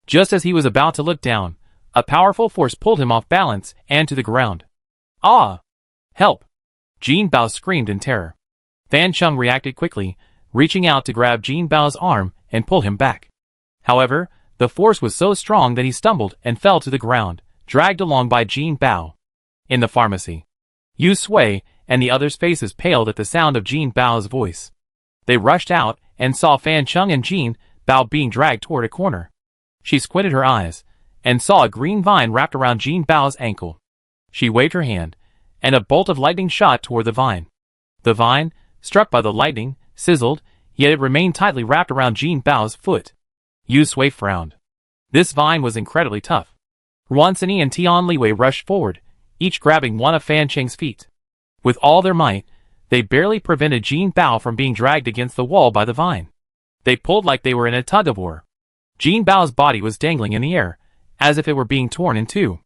Just as he was about to look down, a powerful force pulled him off balance and to the ground. Ah! Help! Jean Bao screamed in terror. Fan Chung reacted quickly, reaching out to grab Jean Bao's arm and pull him back. However, the force was so strong that he stumbled and fell to the ground, dragged along by Jean Bao. In the pharmacy, Yusui and the others' faces paled at the sound of Jean Bao's voice. They rushed out and saw Fan Chung and Jean Bao being dragged toward a corner. She squinted her eyes and saw a green vine wrapped around Jean Bao's ankle. She waved her hand, and a bolt of lightning shot toward the vine. The vine, struck by the lightning, sizzled, yet it remained tightly wrapped around Jean Bao's foot. Yusui frowned. This vine was incredibly tough. Wansini and Tian Liwei rushed forward, each grabbing one of Fan Cheng's feet. With all their might, they barely prevented Jean Bao from being dragged against the wall by the vine. They pulled like they were in a tug-of-war. Jean Bao's body was dangling in the air, as if it were being torn in two.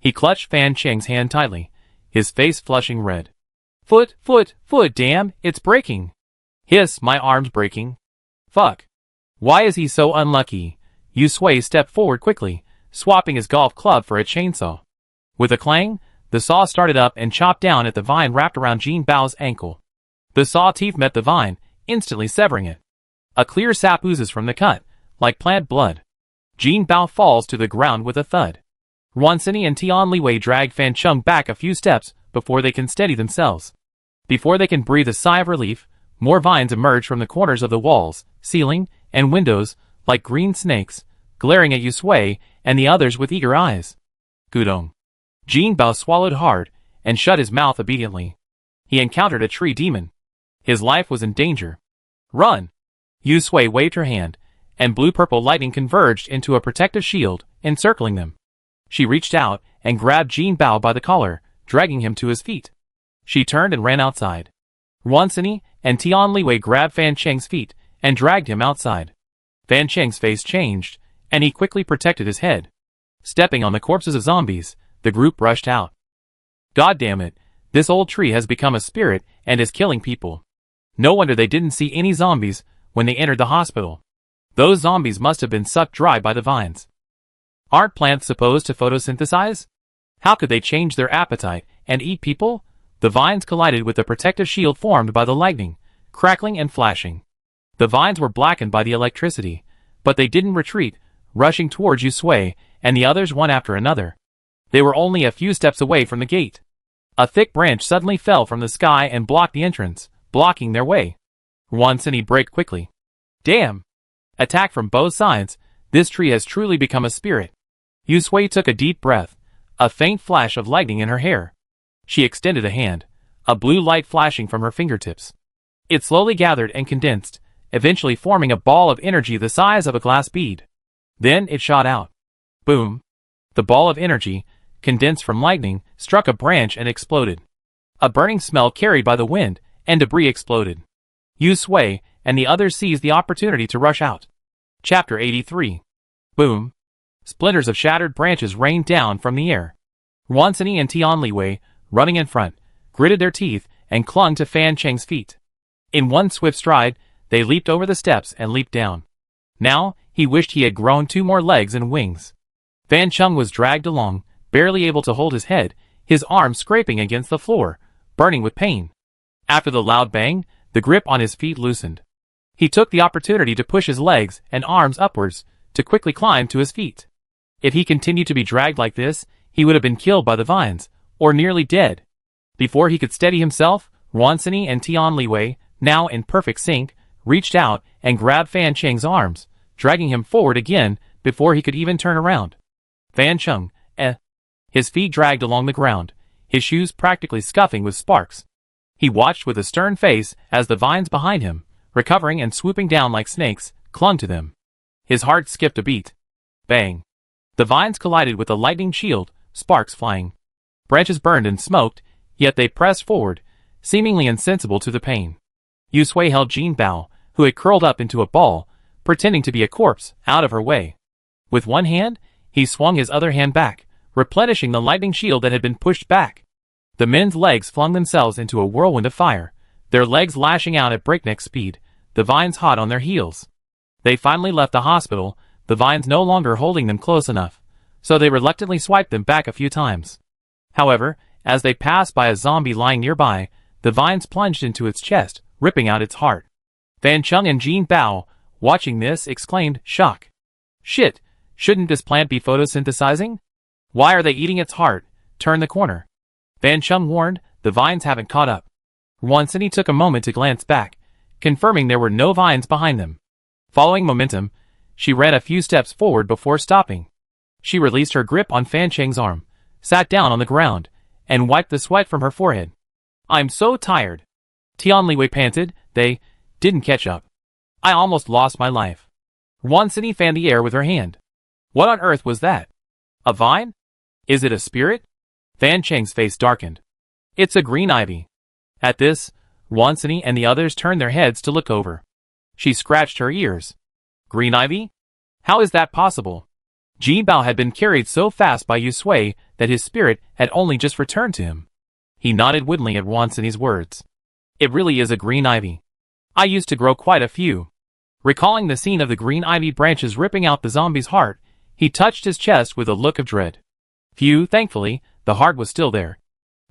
He clutched Fan Cheng's hand tightly, his face flushing red. Foot, damn, it's breaking. Hiss, my arm's breaking. Fuck. Why is he so unlucky? Yusui stepped forward quickly, swapping his golf club for a chainsaw. With a clang, the saw started up and chopped down at the vine wrapped around Jean Bao's ankle. The saw teeth met the vine, instantly severing it. A clear sap oozes from the cut, like plant blood. Jean Bao falls to the ground with a thud. Wansini and Tian Liwei drag Fan Chung back a few steps before they can steady themselves. Before they can breathe a sigh of relief, more vines emerge from the corners of the walls, ceiling, and windows, like green snakes, glaring at Yusui and the others with eager eyes. Gudong. Jean Bao swallowed hard and shut his mouth obediently. He encountered a tree demon. His life was in danger. Run! Yusui waved her hand, and blue-purple lightning converged into a protective shield, encircling them. She reached out and grabbed Jean Bao by the collar, dragging him to his feet. She turned and ran outside. Wansini and Tian Liwei grabbed Fan Cheng's feet and dragged him outside. Fan Cheng's face changed, and he quickly protected his head. Stepping on the corpses of zombies, the group rushed out. God damn it, this old tree has become a spirit and is killing people. No wonder they didn't see any zombies when they entered the hospital. Those zombies must have been sucked dry by the vines. Aren't plants supposed to photosynthesize? How could they change their appetite and eat people? The vines collided with the protective shield formed by the lightning, crackling and flashing. The vines were blackened by the electricity, but they didn't retreat, rushing towards Yusui and the others one after another. They were only a few steps away from the gate. A thick branch suddenly fell from the sky and blocked the entrance, blocking their way. Wansini braked quickly. Damn! Attack from both sides, this tree has truly become a spirit. Yusui took a deep breath, a faint flash of lightning in her hair. She extended a hand, a blue light flashing from her fingertips. It slowly gathered and condensed, eventually forming a ball of energy the size of a glass bead. Then it shot out. Boom! The ball of energy, condensed from lightning, struck a branch and exploded. A burning smell carried by the wind, and debris exploded. Yusui and the others seized the opportunity to rush out. Chapter 83. Boom! Splinters of shattered branches rained down from the air. Wansini and Tianliwei, running in front, gritted their teeth and clung to Fan Cheng's feet. In one swift stride, they leaped over the steps and leaped down. Now, he wished he had grown 2 more legs and wings. Fan Cheng was dragged along, barely able to hold his head, his arms scraping against the floor, burning with pain. After the loud bang, the grip on his feet loosened. He took the opportunity to push his legs and arms upwards, to quickly climb to his feet. If he continued to be dragged like this, he would have been killed by the vines, or nearly dead. Before he could steady himself, Wansini and Tianliwei, now in perfect sync, reached out and grabbed Fan Cheng's arms, dragging him forward again before he could even turn around. Fan Cheng, His feet dragged along the ground, his shoes practically scuffing with sparks. He watched with a stern face as the vines behind him, recovering and swooping down like snakes, clung to them. His heart skipped a beat. Bang! The vines collided with a lightning shield, sparks flying. Branches burned and smoked, yet they pressed forward, seemingly insensible to the pain. Yusui held Jin Bao, who had curled up into a ball, pretending to be a corpse, out of her way. With one hand, he swung his other hand back, replenishing the lightning shield that had been pushed back. The men's legs flung themselves into a whirlwind of fire, their legs lashing out at breakneck speed, the vines hot on their heels. They finally left the hospital, the vines no longer holding them close enough, so they reluctantly swiped them back a few times. However, as they passed by a zombie lying nearby, the vines plunged into its chest, ripping out its heart. Fan Cheng and Jin Bao, watching this, exclaimed, shock. Shit, shouldn't this plant be photosynthesizing? Why are they eating its heart? Turn the corner. Fan Cheng warned, the vines haven't caught up. Wansini took a moment to glance back, confirming there were no vines behind them. Following momentum, she ran a few steps forward before stopping. She released her grip on Fan Cheng's arm, sat down on the ground, and wiped the sweat from her forehead. I'm so tired. Tianliwei panted, they didn't catch up. I almost lost my life. Wansini fanned the air with her hand. What on earth was that? A vine? Is it a spirit? Fan Cheng's face darkened. It's a green ivy. At this, Wansini and the others turned their heads to look over. She scratched her ears. Green ivy? How is that possible? Jin Bao had been carried so fast by Yusui that his spirit had only just returned to him. He nodded woodenly at Wansini's words. It really is a green ivy. I used to grow quite a few. Recalling the scene of the green ivy branches ripping out the zombie's heart, he touched his chest with a look of dread. Phew, thankfully, the heart was still there.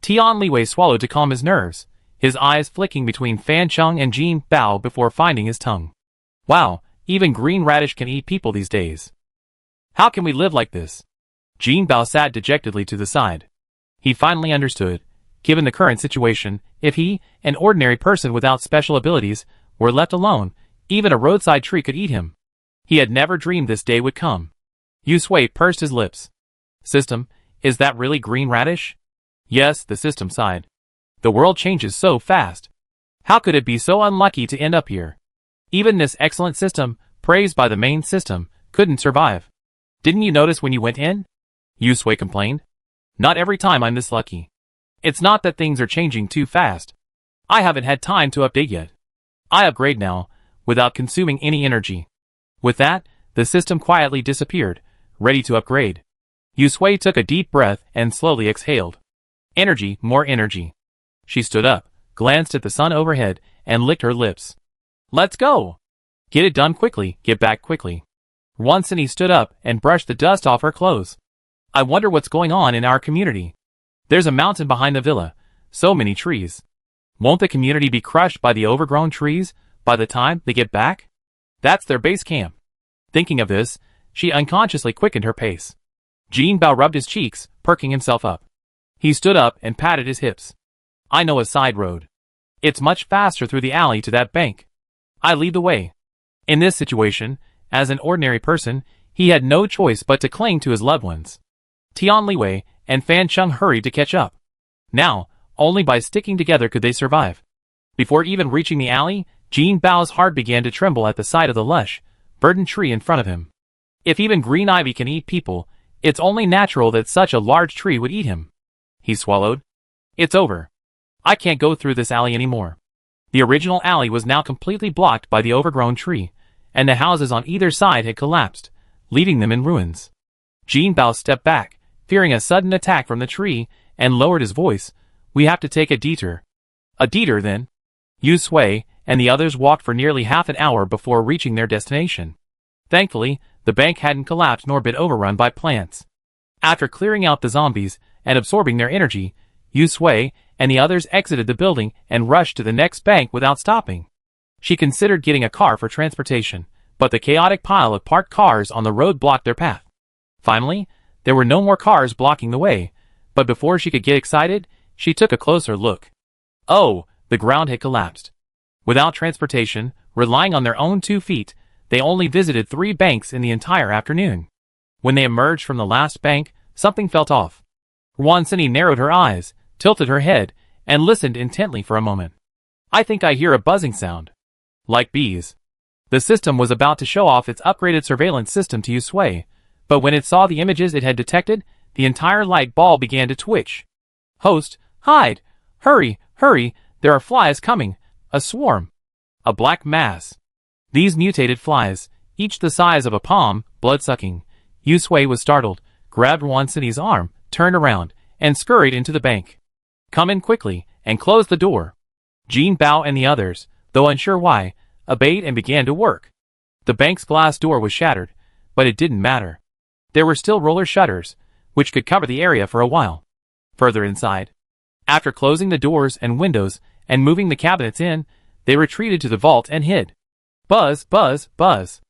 Tianliwei swallowed to calm his nerves, his eyes flicking between Fan Cheng and Jin Bao before finding his tongue. Wow, even green radish can eat people these days. How can we live like this? Jin Bao sat dejectedly to the side. He finally understood, given the current situation, if he, an ordinary person without special abilities, were left alone, even a roadside tree could eat him. He had never dreamed this day would come. Yusui pursed his lips. System, is that really green radish? Yes, the system sighed. The world changes so fast. How could it be so unlucky to end up here? Even this excellent system, praised by the main system, couldn't survive. Didn't you notice when you went in? Yusui complained. Not every time I'm this lucky. It's not that things are changing too fast. I haven't had time to update yet. I upgrade now, without consuming any energy. With that, the system quietly disappeared, ready to upgrade. Yusui took a deep breath and slowly exhaled. Energy, more energy. She stood up, glanced at the sun overhead, and licked her lips. Let's go! Get it done quickly, get back quickly. Wansini stood up and brushed the dust off her clothes. I wonder what's going on in our community. There's a mountain behind the villa, so many trees. Won't the community be crushed by the overgrown trees by the time they get back? That's their base camp. Thinking of this, she unconsciously quickened her pace. Jin Bao rubbed his cheeks, perking himself up. He stood up and patted his hips. I know a side road. It's much faster through the alley to that bank. I lead the way. In this situation, as an ordinary person, he had no choice but to cling to his loved ones. Tian Liwei and Fan Chung hurried to catch up. Now, only by sticking together could they survive. Before even reaching the alley, Jin Bao's heart began to tremble at the sight of the lush, verdant tree in front of him. If even green ivy can eat people, it's only natural that such a large tree would eat him. He swallowed. It's over. I can't go through this alley anymore. The original alley was now completely blocked by the overgrown tree, and the houses on either side had collapsed, leaving them in ruins. Jin Bao stepped back, fearing a sudden attack from the tree, and lowered his voice. We have to take a detour. A detour, then? Yu Sui and the others walked for nearly half an hour before reaching their destination. Thankfully, the bank hadn't collapsed nor been overrun by plants. After clearing out the zombies and absorbing their energy, Yu Sui and the others exited the building and rushed to the next bank without stopping. She considered getting a car for transportation, but the chaotic pile of parked cars on the road blocked their path. Finally, there were no more cars blocking the way, but before she could get excited, she took a closer look. Oh, the ground had collapsed. Without transportation, relying on their own 2 feet, they only visited 3 banks in the entire afternoon. When they emerged from the last bank, something felt off. Wansini narrowed her eyes, tilted her head, and listened intently for a moment. I think I hear a buzzing sound. Like bees. The system was about to show off its upgraded surveillance system to Yu Sui, but when it saw the images it had detected, the entire light ball began to twitch. Host, hide! Hurry, hurry, there are flies coming, a swarm. A black mass. These mutated flies, each the size of a palm, blood-sucking. Yu Sui was startled, grabbed Wansini's arm, turned around, and scurried into the bank. Come in quickly, and close the door. Jin Bao and the others, though unsure why, obeyed and began to work. The bank's glass door was shattered, but it didn't matter. There were still roller shutters, which could cover the area for a while. Further inside, after closing the doors and windows and moving the cabinets in, they retreated to the vault and hid. Buzz, buzz, buzz.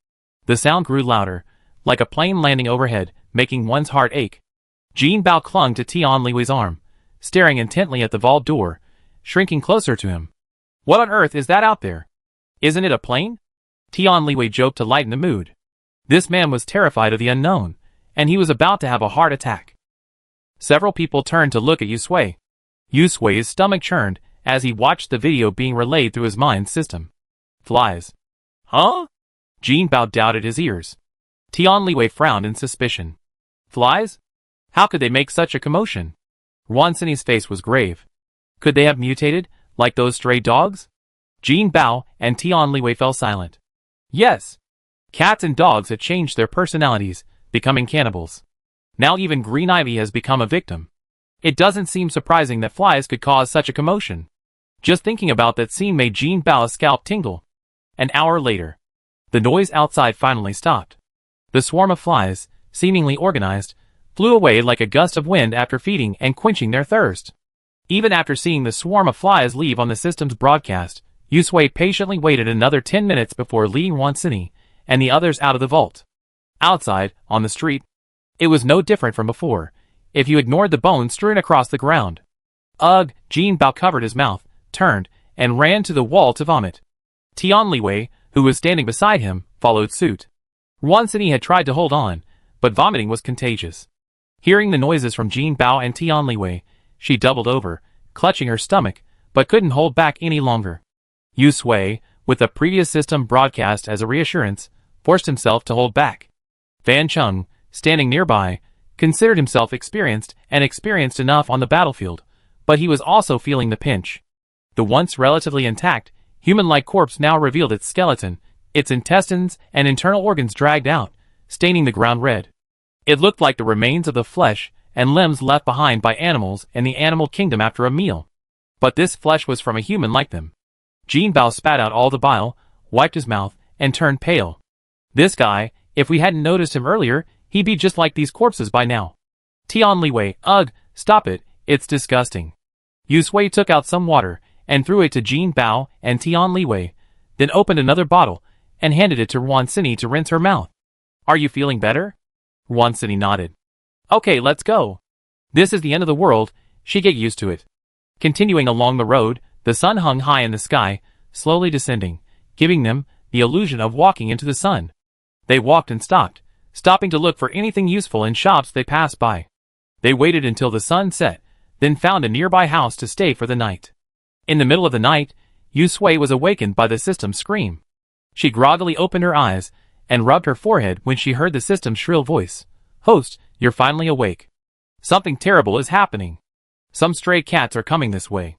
The sound grew louder, like a plane landing overhead, making one's heart ache. Jin Bao clung to Tian Liwei's arm, staring intently at the vault door, shrinking closer to him. What on earth is that out there? Isn't it a plane? Tian Liwei joked to lighten the mood. This man was terrified of the unknown, and he was about to have a heart attack. Several people turned to look at Yu Sui. Yu Sui's stomach churned as he watched the video being relayed through his mind system. Flies. Huh? Jin Bao doubted his ears. Tian Liwei frowned in suspicion. Flies? How could they make such a commotion? Wansini's face was grave. Could they have mutated, like those stray dogs? Jin Bao and Tian Liwei fell silent. Yes. Cats and dogs had changed their personalities, becoming cannibals. Now even Green Ivy has become a victim. It doesn't seem surprising that flies could cause such a commotion. Just thinking about that scene made Jin Bao's scalp tingle. An hour later, the noise outside finally stopped. The swarm of flies, seemingly organized, flew away like a gust of wind after feeding and quenching their thirst. Even after seeing the swarm of flies leave on the system's broadcast, Yu Sui patiently waited another 10 minutes before leading Wansini and the others out of the vault. Outside, on the street, it was no different from before, if you ignored the bones strewn across the ground. Ugh, Jin Bao covered his mouth, turned, and ran to the wall to vomit. Tian Liwei, who was standing beside him, followed suit. Wansini had tried to hold on, but vomiting was contagious. Hearing the noises from Jin Bao and Tian Liwei, she doubled over, clutching her stomach, but couldn't hold back any longer. Yu Sui, with the previous system broadcast as a reassurance, forced himself to hold back. Fan Chung, standing nearby, considered himself experienced enough on the battlefield, but he was also feeling the pinch. The once relatively intact, human-like corpse now revealed its skeleton, its intestines and internal organs dragged out, staining the ground red. It looked like the remains of the flesh and limbs left behind by animals in the animal kingdom after a meal. But this flesh was from a human like them. Jin Bao spat out all the bile, wiped his mouth, and turned pale. This guy, if we hadn't noticed him earlier, he'd be just like these corpses by now. Tian Liwei, ugh, stop it, it's disgusting. Yu Sui took out some water, and threw it to Jin Bao and Tian Liwei, then opened another bottle, and handed it to Wansini to rinse her mouth. Are you feeling better? Wansini nodded. Okay, let's go. This is the end of the world, She'd get used to it. Continuing along the road, the sun hung high in the sky, slowly descending, giving them the illusion of walking into the sun. They walked and stopped, stopping to look for anything useful in shops they passed by. They waited until the sun set, then found a nearby house to stay for the night. In the middle of the night, Yusui was awakened by the system's scream. She groggily opened her eyes and rubbed her forehead when she heard the system's shrill voice. "Host, you're finally awake. Something terrible is happening. Some stray cats are coming this way."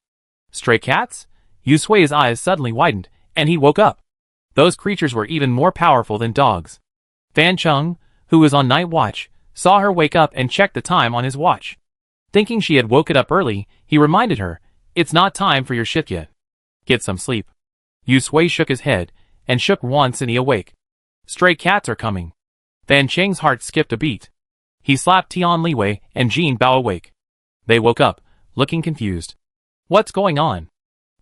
Stray cats? Yusui's eyes suddenly widened, and he woke up. Those creatures were even more powerful than dogs. Fan Chung, who was on night watch, saw her wake up and checked the time on his watch. Thinking she had woken up early, he reminded her, "It's not time for your shift yet. Get some sleep." Yusui shook his head and shook Wan Sini awake. "Stray cats are coming." Fan Cheng's heart skipped a beat. He slapped Tian Liwei and Jin Bao awake. They woke up, looking confused. "What's going on?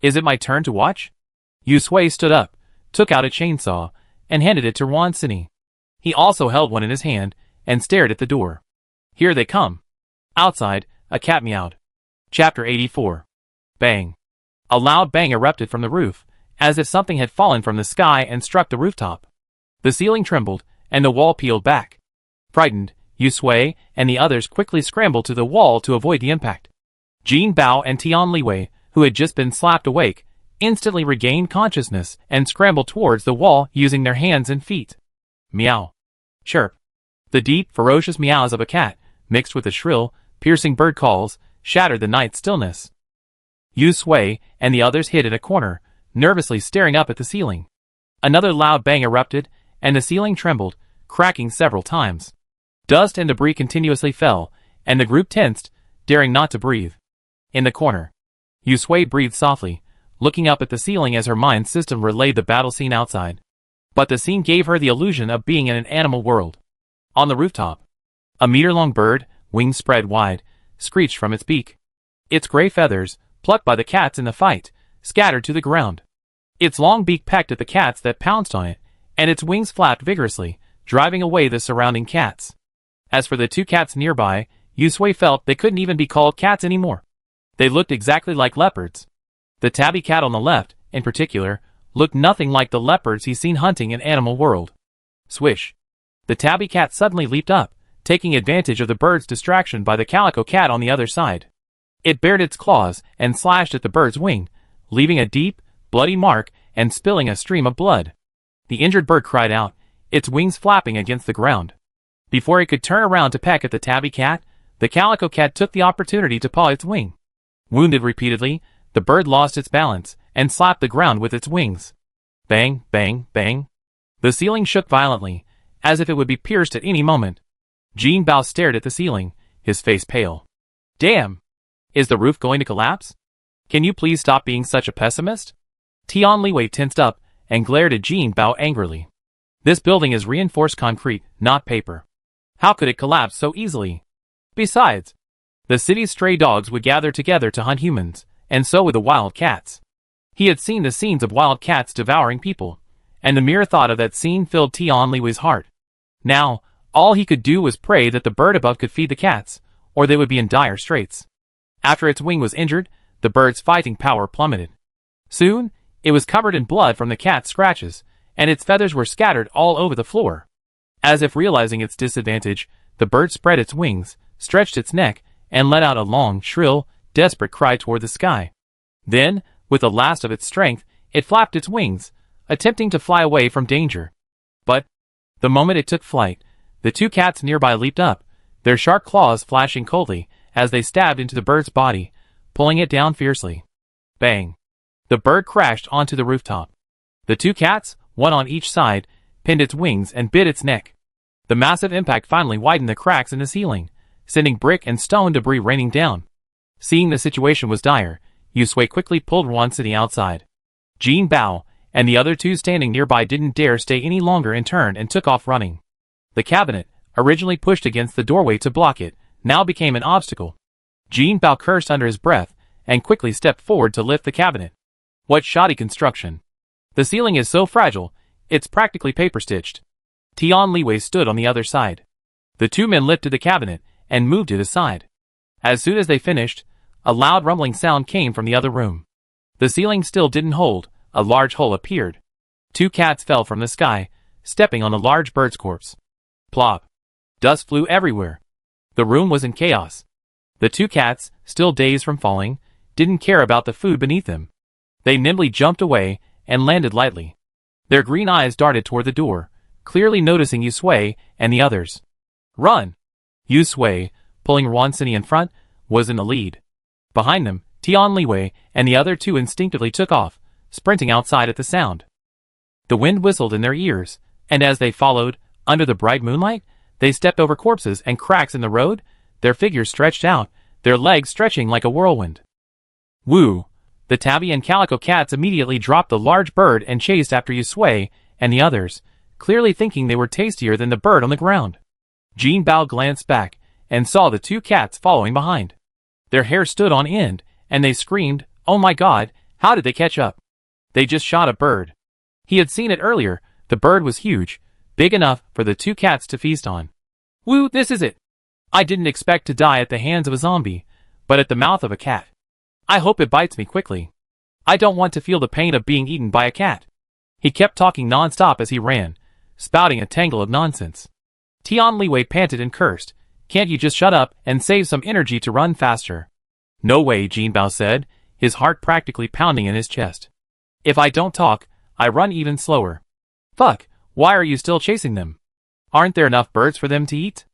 Is it my turn to watch?" Yusui stood up, took out a chainsaw, and handed it to Wan Sini. He also held one in his hand and stared at the door. "Here they come." Outside, a cat meowed. Chapter 84. Bang. A loud bang erupted from the roof, as if something had fallen from the sky and struck the rooftop. The ceiling trembled, and the wall peeled back. Frightened, Yusui and the others quickly scrambled to the wall to avoid the impact. Jin Bao and Tian Liwei, who had just been slapped awake, instantly regained consciousness and scrambled towards the wall using their hands and feet. Meow. Chirp. The deep, ferocious meows of a cat, mixed with the shrill, piercing bird calls, shattered the night stillness. Yusui and the others hid in a corner, nervously staring up at the ceiling. Another loud bang erupted, and the ceiling trembled, cracking several times. Dust and debris continuously fell, and the group tensed, daring not to breathe. In the corner, Yusui breathed softly, looking up at the ceiling as her mind system relayed the battle scene outside. But the scene gave her the illusion of being in an animal world. On the rooftop, a meter-long bird, wings spread wide, screeched from its beak. Its gray feathers, plucked by the cats in the fight, scattered to the ground. Its long beak pecked at the cats that pounced on it, and its wings flapped vigorously, driving away the surrounding cats. As for the two cats nearby, Yusui felt they couldn't even be called cats anymore. They looked exactly like leopards. The tabby cat on the left, in particular, looked nothing like the leopards he's seen hunting in Animal World. Swish. The tabby cat suddenly leaped up, taking advantage of the bird's distraction by the calico cat on the other side. It bared its claws and slashed at the bird's wing, leaving a deep, bloody mark and spilling a stream of blood. The injured bird cried out, its wings flapping against the ground. Before it could turn around to peck at the tabby cat, the calico cat took the opportunity to paw its wing. Wounded repeatedly, the bird lost its balance and slapped the ground with its wings. Bang, bang, bang. The ceiling shook violently, as if it would be pierced at any moment. Jin Bao stared at the ceiling, his face pale. Damn! Is the roof going to collapse? Can you please stop being such a pessimist? Tian Liwei tensed up and glared at Jin Bao angrily. This building is reinforced concrete, not paper. How could it collapse so easily? Besides, the city's stray dogs would gather together to hunt humans, and so would the wild cats. He had seen the scenes of wild cats devouring people, and the mere thought of that scene filled Tian Liwei's heart. Now, all he could do was pray that the bird above could feed the cats, or they would be in dire straits. After its wing was injured, the bird's fighting power plummeted. Soon, it was covered in blood from the cat's scratches, and its feathers were scattered all over the floor. As if realizing its disadvantage, the bird spread its wings, stretched its neck, and let out a long, shrill, desperate cry toward the sky. Then, with the last of its strength, it flapped its wings, attempting to fly away from danger. But, the moment it took flight, the two cats nearby leaped up, their sharp claws flashing coldly as they stabbed into the bird's body, pulling it down fiercely. Bang! The bird crashed onto the rooftop. The two cats, one on each side, pinned its wings and bit its neck. The massive impact finally widened the cracks in the ceiling, sending brick and stone debris raining down. Seeing the situation was dire, Yusui quickly pulled Wan Sini outside. Jin Bao and the other two standing nearby didn't dare stay any longer and turned and took off running. The cabinet, originally pushed against the doorway to block it, now became an obstacle. Jin Bao cursed under his breath and quickly stepped forward to lift the cabinet. What shoddy construction! The ceiling is so fragile, it's practically paper-stitched. Tian Liwei stood on the other side. The two men lifted the cabinet and moved it aside. As soon as they finished, A loud rumbling sound came from the other room. The ceiling still didn't hold. A large hole appeared. 2 cats fell from the sky, stepping on a large bird's corpse. Plop. Dust flew everywhere. The room was in chaos. The 2 cats, still dazed from falling, didn't care about the food beneath them. They nimbly jumped away and landed lightly. Their green eyes darted toward the door, clearly noticing Yusui and the others. Run! Yusui, pulling Rwansini in front, was in the lead. Behind them, Tianliwei and the other 2 instinctively took off, sprinting outside at the sound. The wind whistled in their ears, and as they followed, under the bright moonlight, they stepped over corpses and cracks in the road, their figures stretched out, their legs stretching like a whirlwind. Woo! The tabby and calico cats immediately dropped the large bird and chased after Yusui and the others, clearly thinking they were tastier than the bird on the ground. Jean Bao glanced back and saw the 2 cats following behind. Their hair stood on end, and they screamed, "Oh my god, how did they catch up? They just shot a bird." He had seen it earlier. The bird was huge, big enough for the 2 cats to feast on. Woo, this is it! I didn't expect to die at the hands of a zombie, but at the mouth of a cat. I hope it bites me quickly. I don't want to feel the pain of being eaten by a cat. He kept talking non-stop as he ran, spouting a tangle of nonsense. Tianliwei panted and cursed. Can't you just shut up and save some energy to run faster? No way, Jean Bao said, his heart practically pounding in his chest. If I don't talk, I run even slower. Fuck, why are you still chasing them? Aren't there enough birds for them to eat?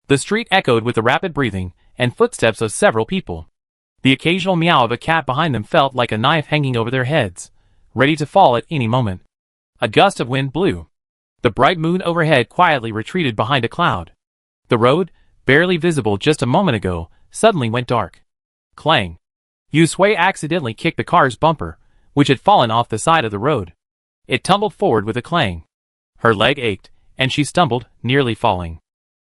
The street echoed with the rapid breathing and footsteps of several people. The occasional meow of a cat behind them felt like a knife hanging over their heads, ready to fall at any moment. A gust of wind blew. The bright moon overhead quietly retreated behind a cloud. The road, barely visible just a moment ago, suddenly went dark. Clang. Yusui accidentally kicked the car's bumper, which had fallen off the side of the road. It tumbled forward with a clang. Her leg ached, and she stumbled, nearly falling.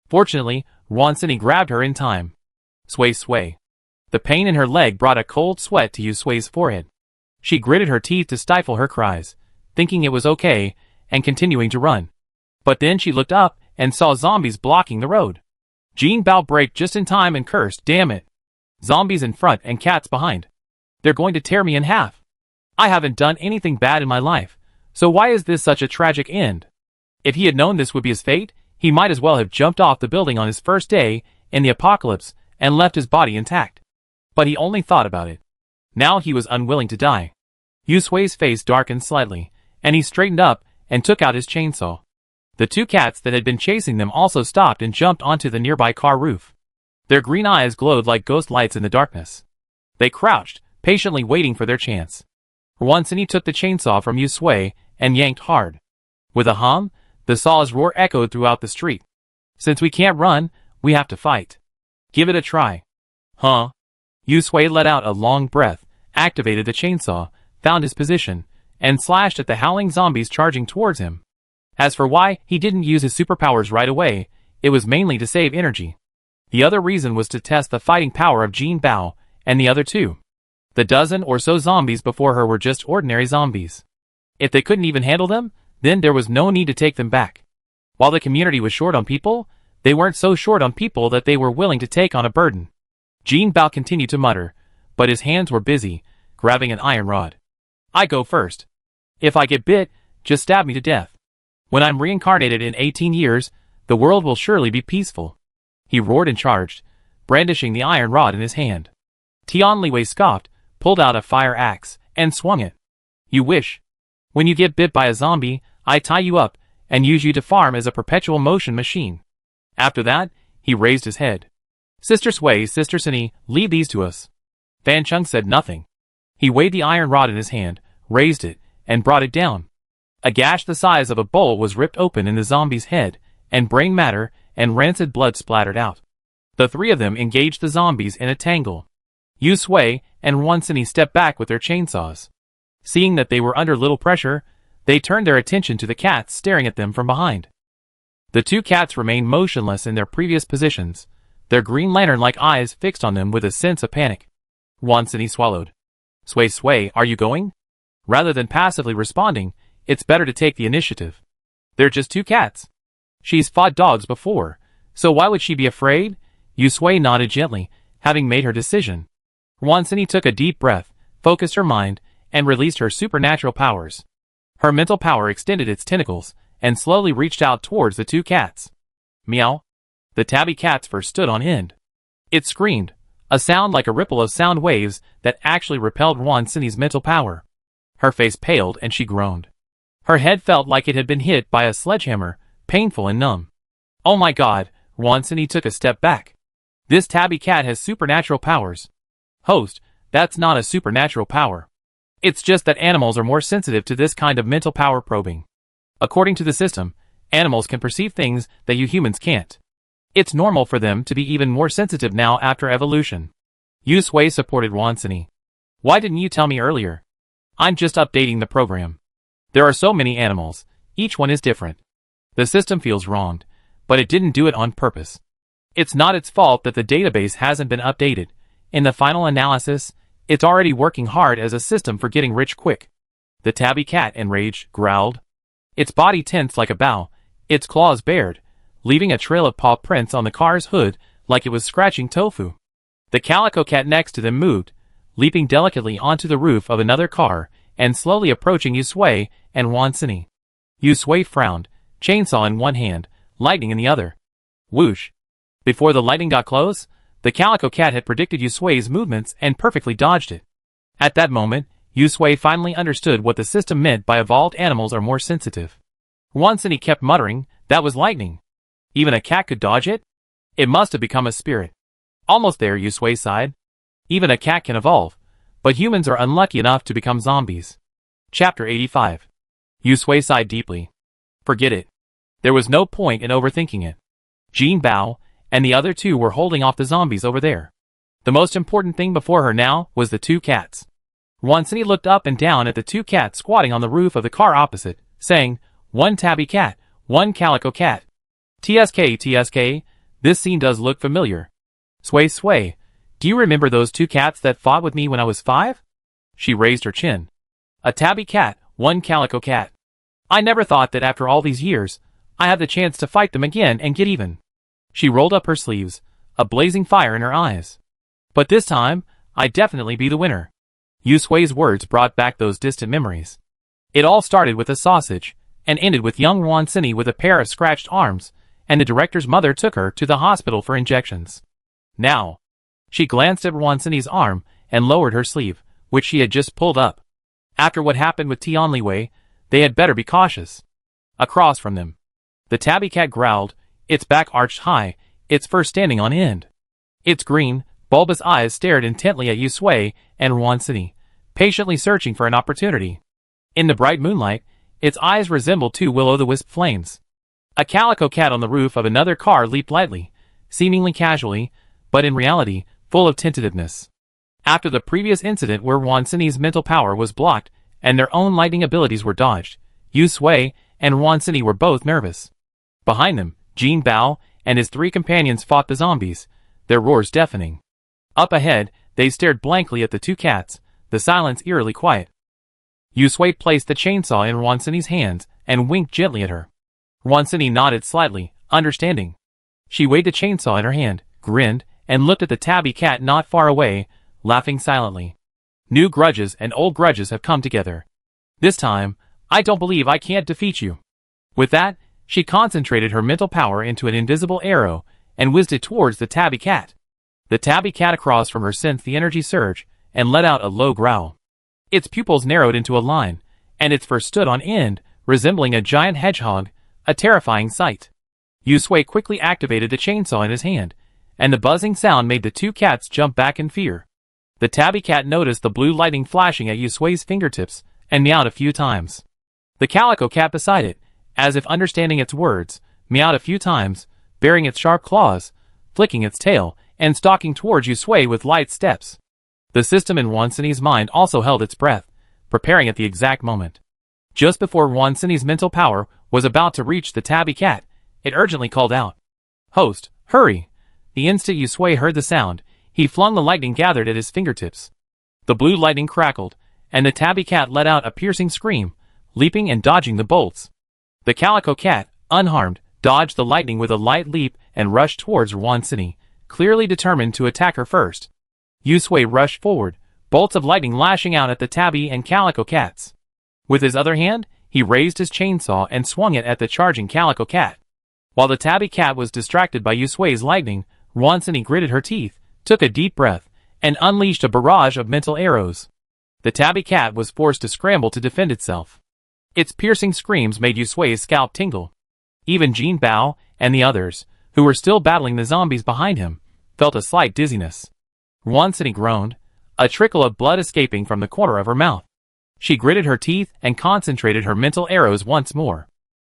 Fortunately, Rwansini grabbed her in time. Sway sway. The pain in her leg brought a cold sweat to Yusui's forehead. She gritted her teeth to stifle her cries, thinking it was okay, and continuing to run. But then she looked up and saw zombies blocking the road. Jean Bao braked just in time and cursed, "Damn it! Zombies in front and cats behind. They're going to tear me in half. I haven't done anything bad in my life, so why is this such a tragic end?" If he had known this would be his fate, he might as well have jumped off the building on his first day in the apocalypse and left his body intact. But he only thought about it. Now he was unwilling to die. Yusui's face darkened slightly, and he straightened up and took out his chainsaw. The 2 cats that had been chasing them also stopped and jumped onto the nearby car roof. Their green eyes glowed like ghost lights in the darkness. They crouched, patiently waiting for their chance. Rwansini took the chainsaw from Yusui and yanked hard. With a hum, the saw's roar echoed throughout the street. "Since we can't run, we have to fight. Give it a try." Huh? Yusui let out a long breath, activated the chainsaw, found his position, and slashed at the howling zombies charging towards him. As for why he didn't use his superpowers right away, it was mainly to save energy. The other reason was to test the fighting power of Jean Bao and the other 2. The dozen or so zombies before her were just ordinary zombies. If they couldn't even handle them, then there was no need to take them back. While the community was short on people, they weren't so short on people that they were willing to take on a burden. Jean Bao continued to mutter, but his hands were busy, grabbing an iron rod. "I go first. If I get bit, just stab me to death. When I'm reincarnated in 18 years, the world will surely be peaceful." He roared and charged, brandishing the iron rod in his hand. Tianliwei scoffed, pulled out a fire axe, and swung it. "You wish. When you get bit by a zombie, I tie you up and use you to farm as a perpetual motion machine." After that, he raised his head. "Sister Sui, Sister Sini, leave these to us." Fan Chung said nothing. He weighed the iron rod in his hand, raised it, and brought it down. A gash the size of a bowl was ripped open in the zombie's head, and brain matter and rancid blood splattered out. The 3 of them engaged the zombies in a tangle. Yusui and Rwansini stepped back with their chainsaws. Seeing that they were under little pressure, they turned their attention to the cats staring at them from behind. The 2 cats remained motionless in their previous positions, their green lantern-like eyes fixed on them with a sense of panic. Rwansini swallowed. Sui, are you going?" Rather than passively responding, it's better to take the initiative. They're just 2 cats. She's fought dogs before, so why would she be afraid? Yusui nodded gently, having made her decision. Wansini took a deep breath, focused her mind, and released her supernatural powers. Her mental power extended its tentacles, and slowly reached out towards the two cats. Meow. The tabby cats first stood on end. It screamed, a sound like a ripple of sound waves that actually repelled Wansini's mental power. Her face paled and she groaned. Her head felt like it had been hit by a sledgehammer, painful and numb. Oh my god, Wansini took a step back. This tabby cat has supernatural powers. Host, that's not a supernatural power. It's just that animals are more sensitive to this kind of mental power probing. According to the system, animals can perceive things that you humans can't. It's normal for them to be even more sensitive now after evolution. Yu Sui supported Wansini. Why didn't you tell me earlier? I'm just updating the program. There are so many animals, each one is different. The system feels wronged, but it didn't do it on purpose. It's not its fault that the database hasn't been updated. In the final analysis, it's already working hard as a system for getting rich quick. The tabby cat, enraged, growled. Its body tensed like a bow, its claws bared, leaving a trail of paw prints on the car's hood like it was scratching tofu. The calico cat next to them moved, leaping delicately onto the roof of another car and slowly approaching Yu Sui and Wansini. Yu Sui frowned, chainsaw in one hand, lightning in the other. Whoosh. Before the lightning got close, the calico cat had predicted Yu Sui's movements and perfectly dodged it. At that moment, Yu Sui finally understood what the system meant by evolved animals are more sensitive. Wansini kept muttering, that was lightning. Even a cat could dodge it? It must have become a spirit. Almost there, Yu Sui sighed. Even a cat can evolve, but humans are unlucky enough to become zombies. Chapter 85. Yu Sui sighed deeply. Forget it. There was no point in overthinking it. Jin Bao and the other two were holding off the zombies over there. The most important thing before her now was the two cats. Wansini looked up and down at the two cats squatting on the roof of the car opposite, saying, one tabby cat, one calico cat. TSK, this scene does look familiar. Sui, do you remember those two cats that fought with me when I was 5? She raised her chin. A tabby cat, one calico cat. I never thought that after all these years, I had the chance to fight them again and get even. She rolled up her sleeves, a blazing fire in her eyes. But this time, I'd definitely be the winner. Yu Sui's words brought back those distant memories. It all started with a sausage, and ended with young Wansini with a pair of scratched arms, and the director's mother took her to the hospital for injections. Now. She glanced at Wansini's arm, and lowered her sleeve, which she had just pulled up. After what happened with Tianliwei, they had better be cautious. Across from them, the tabby cat growled, its back arched high, its fur standing on end. Its green, bulbous eyes stared intently at Yu Sui and Wansini, patiently searching for an opportunity. In the bright moonlight, its eyes resembled two will-o'-the-wisp flames. A calico cat on the roof of another car leaped lightly, seemingly casually, but in reality, full of tentativeness. After the previous incident where Wansini's mental power was blocked and their own lightning abilities were dodged, Yu Sui and Wansini were both nervous. Behind them, Jin Bao and his 3 companions fought the zombies, their roars deafening. Up ahead, they stared blankly at the two cats, the silence eerily quiet. Yu Sui placed the chainsaw in Wansini's hands and winked gently at her. Wansini nodded slightly, understanding. She weighed the chainsaw in her hand, grinned, and looked at the tabby cat not far away, laughing silently. New grudges and old grudges have come together. This time, I don't believe I can't defeat you. With that, she concentrated her mental power into an invisible arrow and whizzed it towards the tabby cat. The tabby cat across from her sensed the energy surge and let out a low growl. Its pupils narrowed into a line, and its fur stood on end, resembling a giant hedgehog, a terrifying sight. Yu Sui quickly activated the chainsaw in his hand, and the buzzing sound made the two cats jump back in fear. The tabby cat noticed the blue lightning flashing at Yu Sui's fingertips and meowed a few times. The calico cat beside it, as if understanding its words, meowed a few times, baring its sharp claws, flicking its tail, and stalking towards Yu Sui with light steps. The system in Wansini's mind also held its breath, preparing at the exact moment. Just before Wansini's mental power was about to reach the tabby cat, it urgently called out, "Host, hurry!" The instant Yu Sui heard the sound, he flung the lightning gathered at his fingertips. The blue lightning crackled, and the tabby cat let out a piercing scream, leaping and dodging the bolts. The calico cat, unharmed, dodged the lightning with a light leap and rushed towards Wansini, clearly determined to attack her first. Yusui rushed forward, bolts of lightning lashing out at the tabby and calico cats. With his other hand, he raised his chainsaw and swung it at the charging calico cat. While the tabby cat was distracted by Yusui's lightning, Wansuni gritted her teeth, took a deep breath, and unleashed a barrage of mental arrows. The tabby cat was forced to scramble to defend itself. Its piercing screams made Yusui's scalp tingle. Even Jin Bao and the others, who were still battling the zombies behind him, felt a slight dizziness. Wansuni groaned, a trickle of blood escaping from the corner of her mouth. She gritted her teeth and concentrated her mental arrows once more.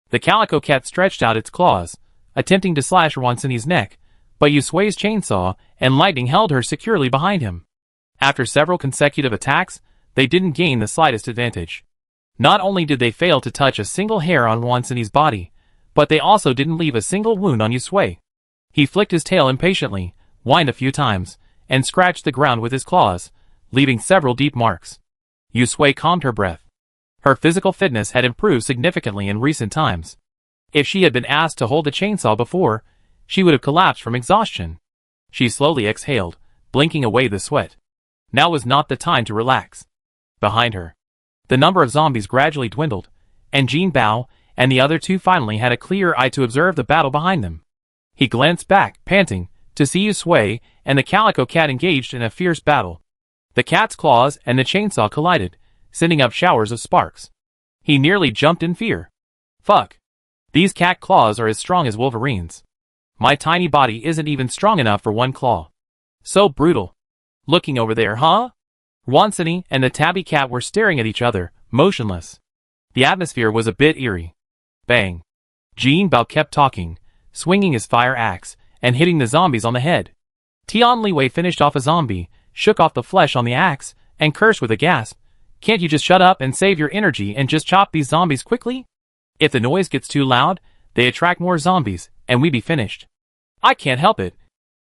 The calico cat stretched out its claws, attempting to slash Wansuni's neck, but Yusui's chainsaw and lightning held her securely behind him. After several consecutive attacks, they didn't gain the slightest advantage. Not only did they fail to touch a single hair on Wansuni's body, but they also didn't leave a single wound on Yusui. He flicked his tail impatiently, whined a few times, and scratched the ground with his claws, leaving several deep marks. Yusui calmed her breath. Her physical fitness had improved significantly in recent times. If she had been asked to hold a chainsaw before, she would have collapsed from exhaustion. She slowly exhaled, blinking away the sweat. Now was not the time to relax. Behind her, the number of zombies gradually dwindled, and Jin Bao and the other two finally had a clear eye to observe the battle behind them. He glanced back, panting, to see Yusui and the calico cat engaged in a fierce battle. The cat's claws and the chainsaw collided, sending up showers of sparks. He nearly jumped in fear. Fuck. These cat claws are as strong as Wolverine's. My tiny body isn't even strong enough for one claw. So brutal. Looking over there, huh? Wansuni and the tabby cat were staring at each other, motionless. The atmosphere was a bit eerie. Bang. Jin Bao kept talking, swinging his fire axe, and hitting the zombies on the head. Tian Liwei finished off a zombie, shook off the flesh on the axe, and cursed with a gasp. Can't you just shut up and save your energy and just chop these zombies quickly? If the noise gets too loud, they attract more zombies, and we be finished. I can't help it.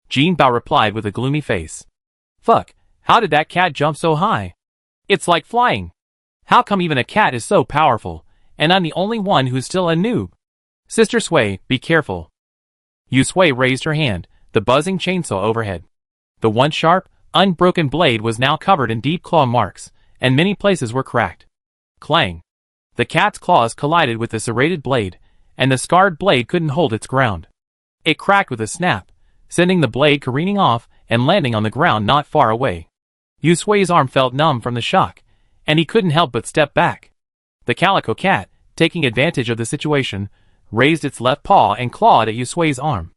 Jin Bao replied with a gloomy face. Fuck, how did that cat jump so high? It's like flying. How come even a cat is so powerful, and I'm the only one who's still a noob? Sister Sui, be careful. Yusui raised her hand, the buzzing chainsaw overhead. The once sharp, unbroken blade was now covered in deep claw marks, and many places were cracked. Clang. The cat's claws collided with the serrated blade, and the scarred blade couldn't hold its ground. It cracked with a snap, sending the blade careening off and landing on the ground not far away. Yusui's arm felt numb from the shock, and he couldn't help but step back. The calico cat, taking advantage of the situation, raised its left paw and clawed at Yusui's arm.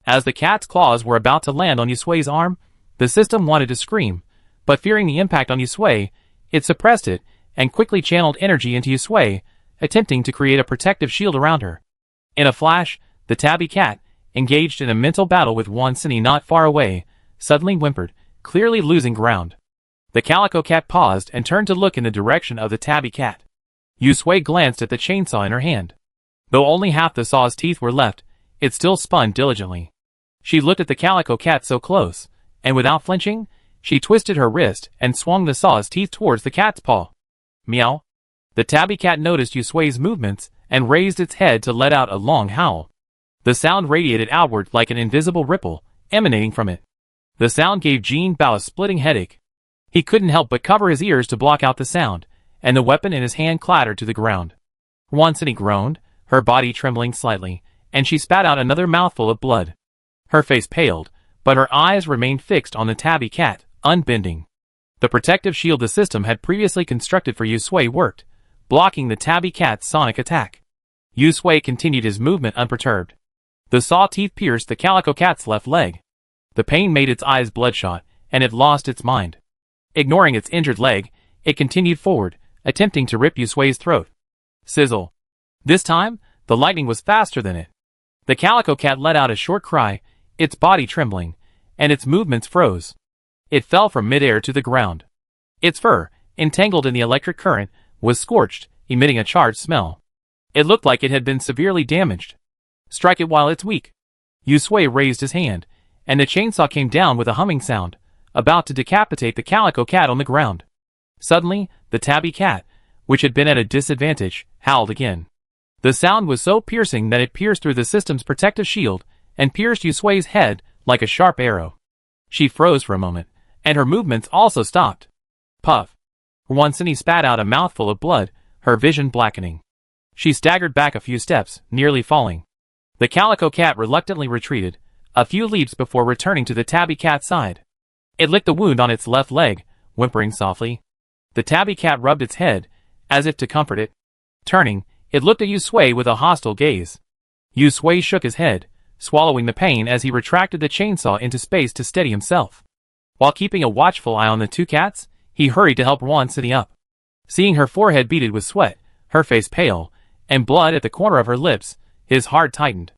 As the cat's claws were about to land on Yusui's arm, the system wanted to scream, but fearing the impact on Yusui, it suppressed it and quickly channeled energy into Yusui, attempting to create a protective shield around her. In a flash, the tabby cat, engaged in a mental battle with Wansuni not far away, suddenly whimpered, clearly losing ground. The calico cat paused and turned to look in the direction of the tabby cat. Yusui glanced at the chainsaw in her hand. Though only half the saw's teeth were left, it still spun diligently. She looked at the calico cat so close, and without flinching, she twisted her wrist and swung the saw's teeth towards the cat's paw. Meow. The tabby cat noticed Yusui's movements and raised its head to let out a long howl. The sound radiated outward like an invisible ripple, emanating from it. The sound gave Jin Bao a splitting headache. He couldn't help but cover his ears to block out the sound, and the weapon in his hand clattered to the ground. Wansuni groaned, her body trembling slightly, and she spat out another mouthful of blood. Her face paled, but her eyes remained fixed on the tabby cat, unbending. The protective shield the system had previously constructed for Yusui worked, blocking the tabby cat's sonic attack. Yusui continued his movement unperturbed. The saw teeth pierced the calico cat's left leg. The pain made its eyes bloodshot, and it lost its mind. Ignoring its injured leg, it continued forward, attempting to rip Yusui's throat. Sizzle. This time, the lightning was faster than it. The calico cat let out a short cry, its body trembling, and its movements froze. It fell from midair to the ground. Its fur, entangled in the electric current, was scorched, emitting a charred smell. It looked like it had been severely damaged. Strike it while it's weak. Yusui raised his hand, and the chainsaw came down with a humming sound, about to decapitate the calico cat on the ground. Suddenly, the tabby cat, which had been at a disadvantage, howled again. The sound was so piercing that it pierced through the system's protective shield and pierced Yusui's head like a sharp arrow. She froze for a moment, and her movements also stopped. Puff. Wansini spat out a mouthful of blood, her vision blackening. She staggered back a few steps, nearly falling. The calico cat reluctantly retreated, a few leaps before returning to the tabby cat's side. It licked the wound on its left leg, whimpering softly. The tabby cat rubbed its head, as if to comfort it. Turning, it looked at Yusui with a hostile gaze. Yusui shook his head, swallowing the pain as he retracted the chainsaw into space to steady himself. While keeping a watchful eye on the two cats, he hurried to help Wansini up. Seeing her forehead beaded with sweat, her face pale, and blood at the corner of her lips, his heart tightened.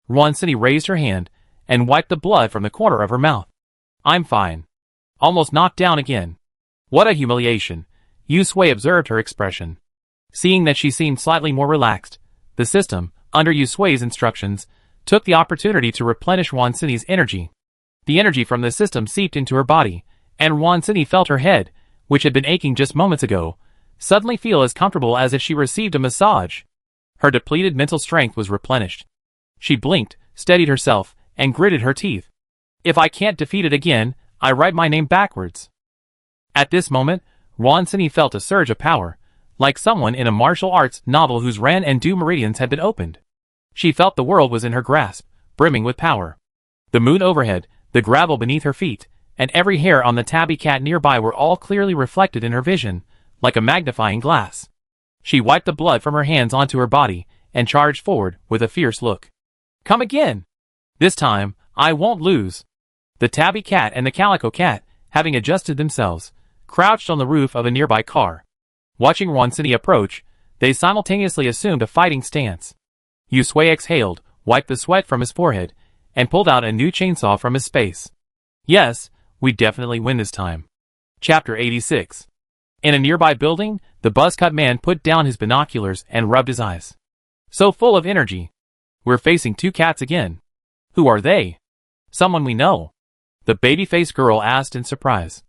Wansini raised her hand, and wiped the blood from the corner of her mouth. I'm fine. Almost knocked down again. What a humiliation. Yusui observed her expression. Seeing that she seemed slightly more relaxed, the system, under Yusui's instructions, took the opportunity to replenish Wansini's energy. The energy from the system seeped into her body, and Wansini felt her head, which had been aching just moments ago, suddenly feel as comfortable as if she received a massage. Her depleted mental strength was replenished. She blinked, steadied herself, and gritted her teeth. If I can't defeat it again, I write my name backwards. At this moment, Wansini felt a surge of power, like someone in a martial arts novel whose Ren and Du meridians had been opened. She felt the world was in her grasp, brimming with power. The moon overhead, the gravel beneath her feet, and every hair on the tabby cat nearby were all clearly reflected in her vision, like a magnifying glass. She wiped the blood from her hands onto her body, and charged forward with a fierce look. Come again! This time, I won't lose. The tabby cat and the calico cat, having adjusted themselves, crouched on the roof of a nearby car. Watching Wansini approach, they simultaneously assumed a fighting stance. Yusui exhaled, wiped the sweat from his forehead, and pulled out a new chainsaw from his space. Yes, we definitely win this time. Chapter 86. In a nearby building, the buzzcut man put down his binoculars and rubbed his eyes. So full of energy. We're facing two cats again. Who are they? Someone we know. The baby-faced girl asked in surprise.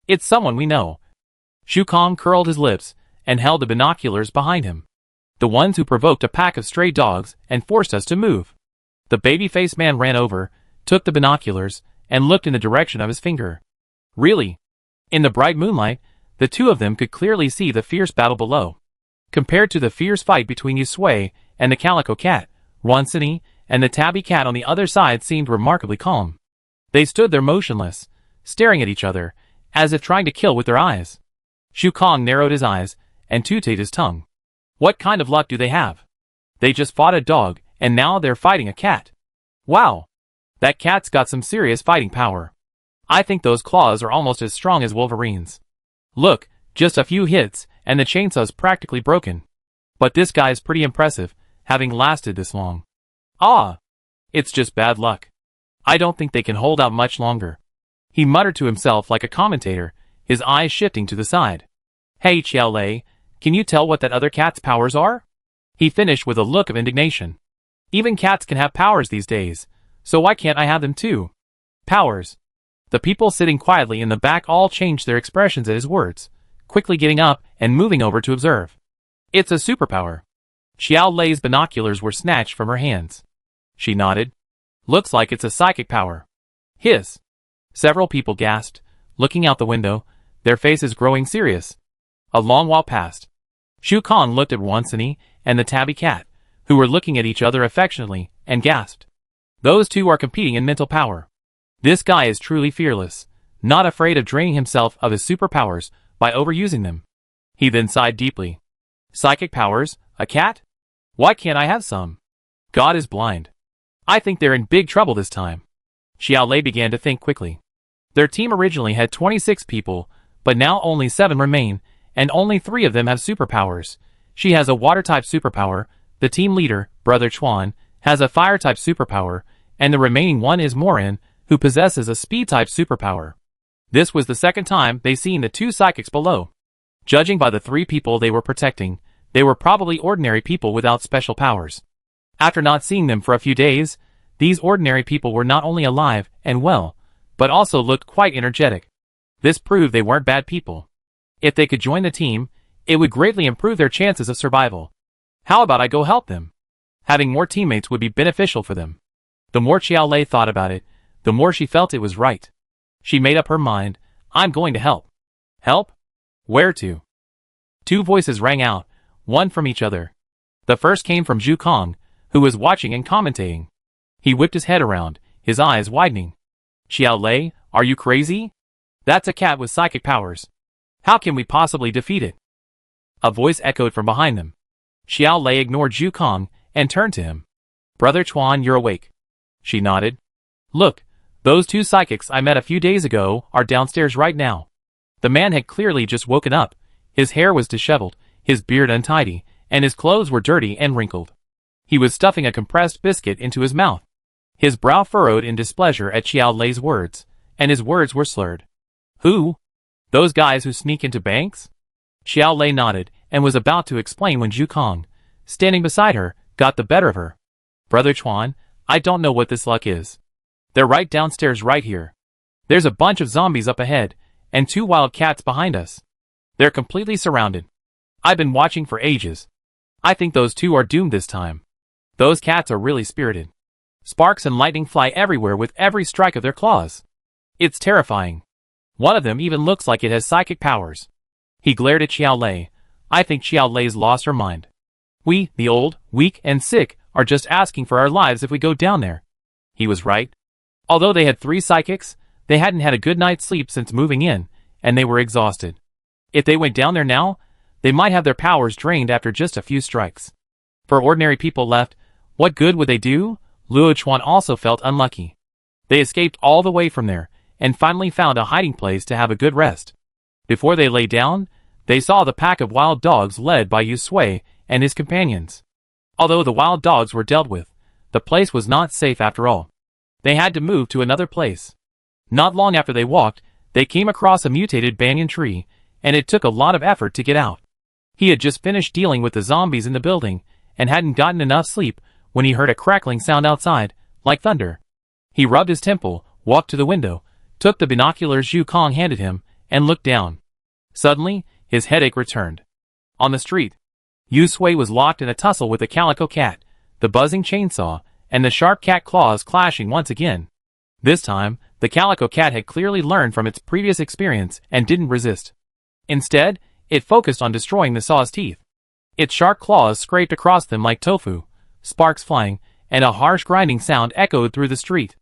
It's someone we know. Shu Kong curled his lips and held the binoculars behind him. The ones who provoked a pack of stray dogs and forced us to move. The baby-faced man ran over, took the binoculars, and looked in the direction of his finger. Really? In the bright moonlight, the two of them could clearly see the fierce battle below. Compared to the fierce fight between Yusui and the calico cat, Wansini and the tabby cat on the other side seemed remarkably calm. They stood there motionless, staring at each other, as if trying to kill with their eyes. Shu Kong narrowed his eyes and tooted his tongue. What kind of luck do they have? They just fought a dog, and now they're fighting a cat. Wow! That cat's got some serious fighting power. I think those claws are almost as strong as Wolverine's. Look, just a few hits, and the chainsaw's practically broken. But this guy's pretty impressive, having lasted this long. Ah! It's just bad luck. I don't think they can hold out much longer. He muttered to himself like a commentator, his eyes shifting to the side. Hey Xiao Lei, can you tell what that other cat's powers are? He finished with a look of indignation. Even cats can have powers these days, so why can't I have them too? Powers. The people sitting quietly in the back all changed their expressions at his words, quickly getting up and moving over to observe. It's a superpower. Xiao Lei's binoculars were snatched from her hands. She nodded. Looks like it's a psychic power. Hiss. Several people gasped, looking out the window, their faces growing serious. A long while passed. Shu Kong looked at Wansini and the tabby cat, who were looking at each other affectionately, and gasped. Those two are competing in mental power. This guy is truly fearless, not afraid of draining himself of his superpowers by overusing them. He then sighed deeply. Psychic powers? A cat? Why can't I have some? God is blind. I think they're in big trouble this time. Xiao Lei began to think quickly. Their team originally had 26 people, but now only 7 remain, and only 3 of them have superpowers. She has a water-type superpower, the team leader, Brother Chuan, has a fire-type superpower, and the remaining one is Morin, who possesses a speed-type superpower. This was the second time they seen the 2 psychics below. Judging by the 3 people they were protecting, they were probably ordinary people without special powers. After not seeing them for a few days, these ordinary people were not only alive and well, but also looked quite energetic. This proved they weren't bad people. If they could join the team, it would greatly improve their chances of survival. How about I go help them? Having more teammates would be beneficial for them. The more Xiao Lei thought about it, the more she felt it was right. She made up her mind, I'm going to help. Help? Where to? Two voices rang out, one from each other. The first came from Zhu Kong, who was watching and commentating. He whipped his head around, his eyes widening. Xiao Lei, are you crazy? That's a cat with psychic powers. How can we possibly defeat it? A voice echoed from behind them. Xiao Lei ignored Zhu Kong and turned to him. Brother Chuan, you're awake. She nodded. Look, those two psychics I met a few days ago are downstairs right now. The man had clearly just woken up. His hair was disheveled, his beard untidy, and his clothes were dirty and wrinkled. He was stuffing a compressed biscuit into his mouth. His brow furrowed in displeasure at Xiao Lei's words, and his words were slurred. Who? Those guys who sneak into banks? Xiao Lei nodded and was about to explain when Zhu Kong, standing beside her, got the better of her. Brother Chuan, I don't know what this luck is. They're right downstairs right here. There's a bunch of zombies up ahead, and two wild cats behind us. They're completely surrounded. I've been watching for ages. I think those two are doomed this time. Those cats are really spirited. Sparks and lightning fly everywhere with every strike of their claws. It's terrifying. One of them even looks like it has psychic powers. He glared at Xiao Lei. I think Xiao Lei's lost her mind. We, the old, weak, and sick, are just asking for our lives if we go down there. He was right. Although they had 3 psychics, they hadn't had a good night's sleep since moving in, and they were exhausted. If they went down there now, they might have their powers drained after just a few strikes. For ordinary people left, what good would they do? Luo Chuan also felt unlucky. They escaped all the way from there, and finally found a hiding place to have a good rest. Before they lay down, they saw the pack of wild dogs led by Yu Sui and his companions. Although the wild dogs were dealt with, the place was not safe after all. They had to move to another place. Not long after they walked, they came across a mutated banyan tree, and it took a lot of effort to get out. He had just finished dealing with the zombies in the building, and hadn't gotten enough sleep when he heard a crackling sound outside, like thunder. He rubbed his temple, walked to the window, took the binoculars Zhu Kong handed him, and looked down. Suddenly, his headache returned. On the street, Yu Sui was locked in a tussle with the calico cat, the buzzing chainsaw, and the sharp cat claws clashing once again. This time, the calico cat had clearly learned from its previous experience and didn't resist. Instead, it focused on destroying the saw's teeth. Its sharp claws scraped across them like tofu, sparks flying, and a harsh grinding sound echoed through the street.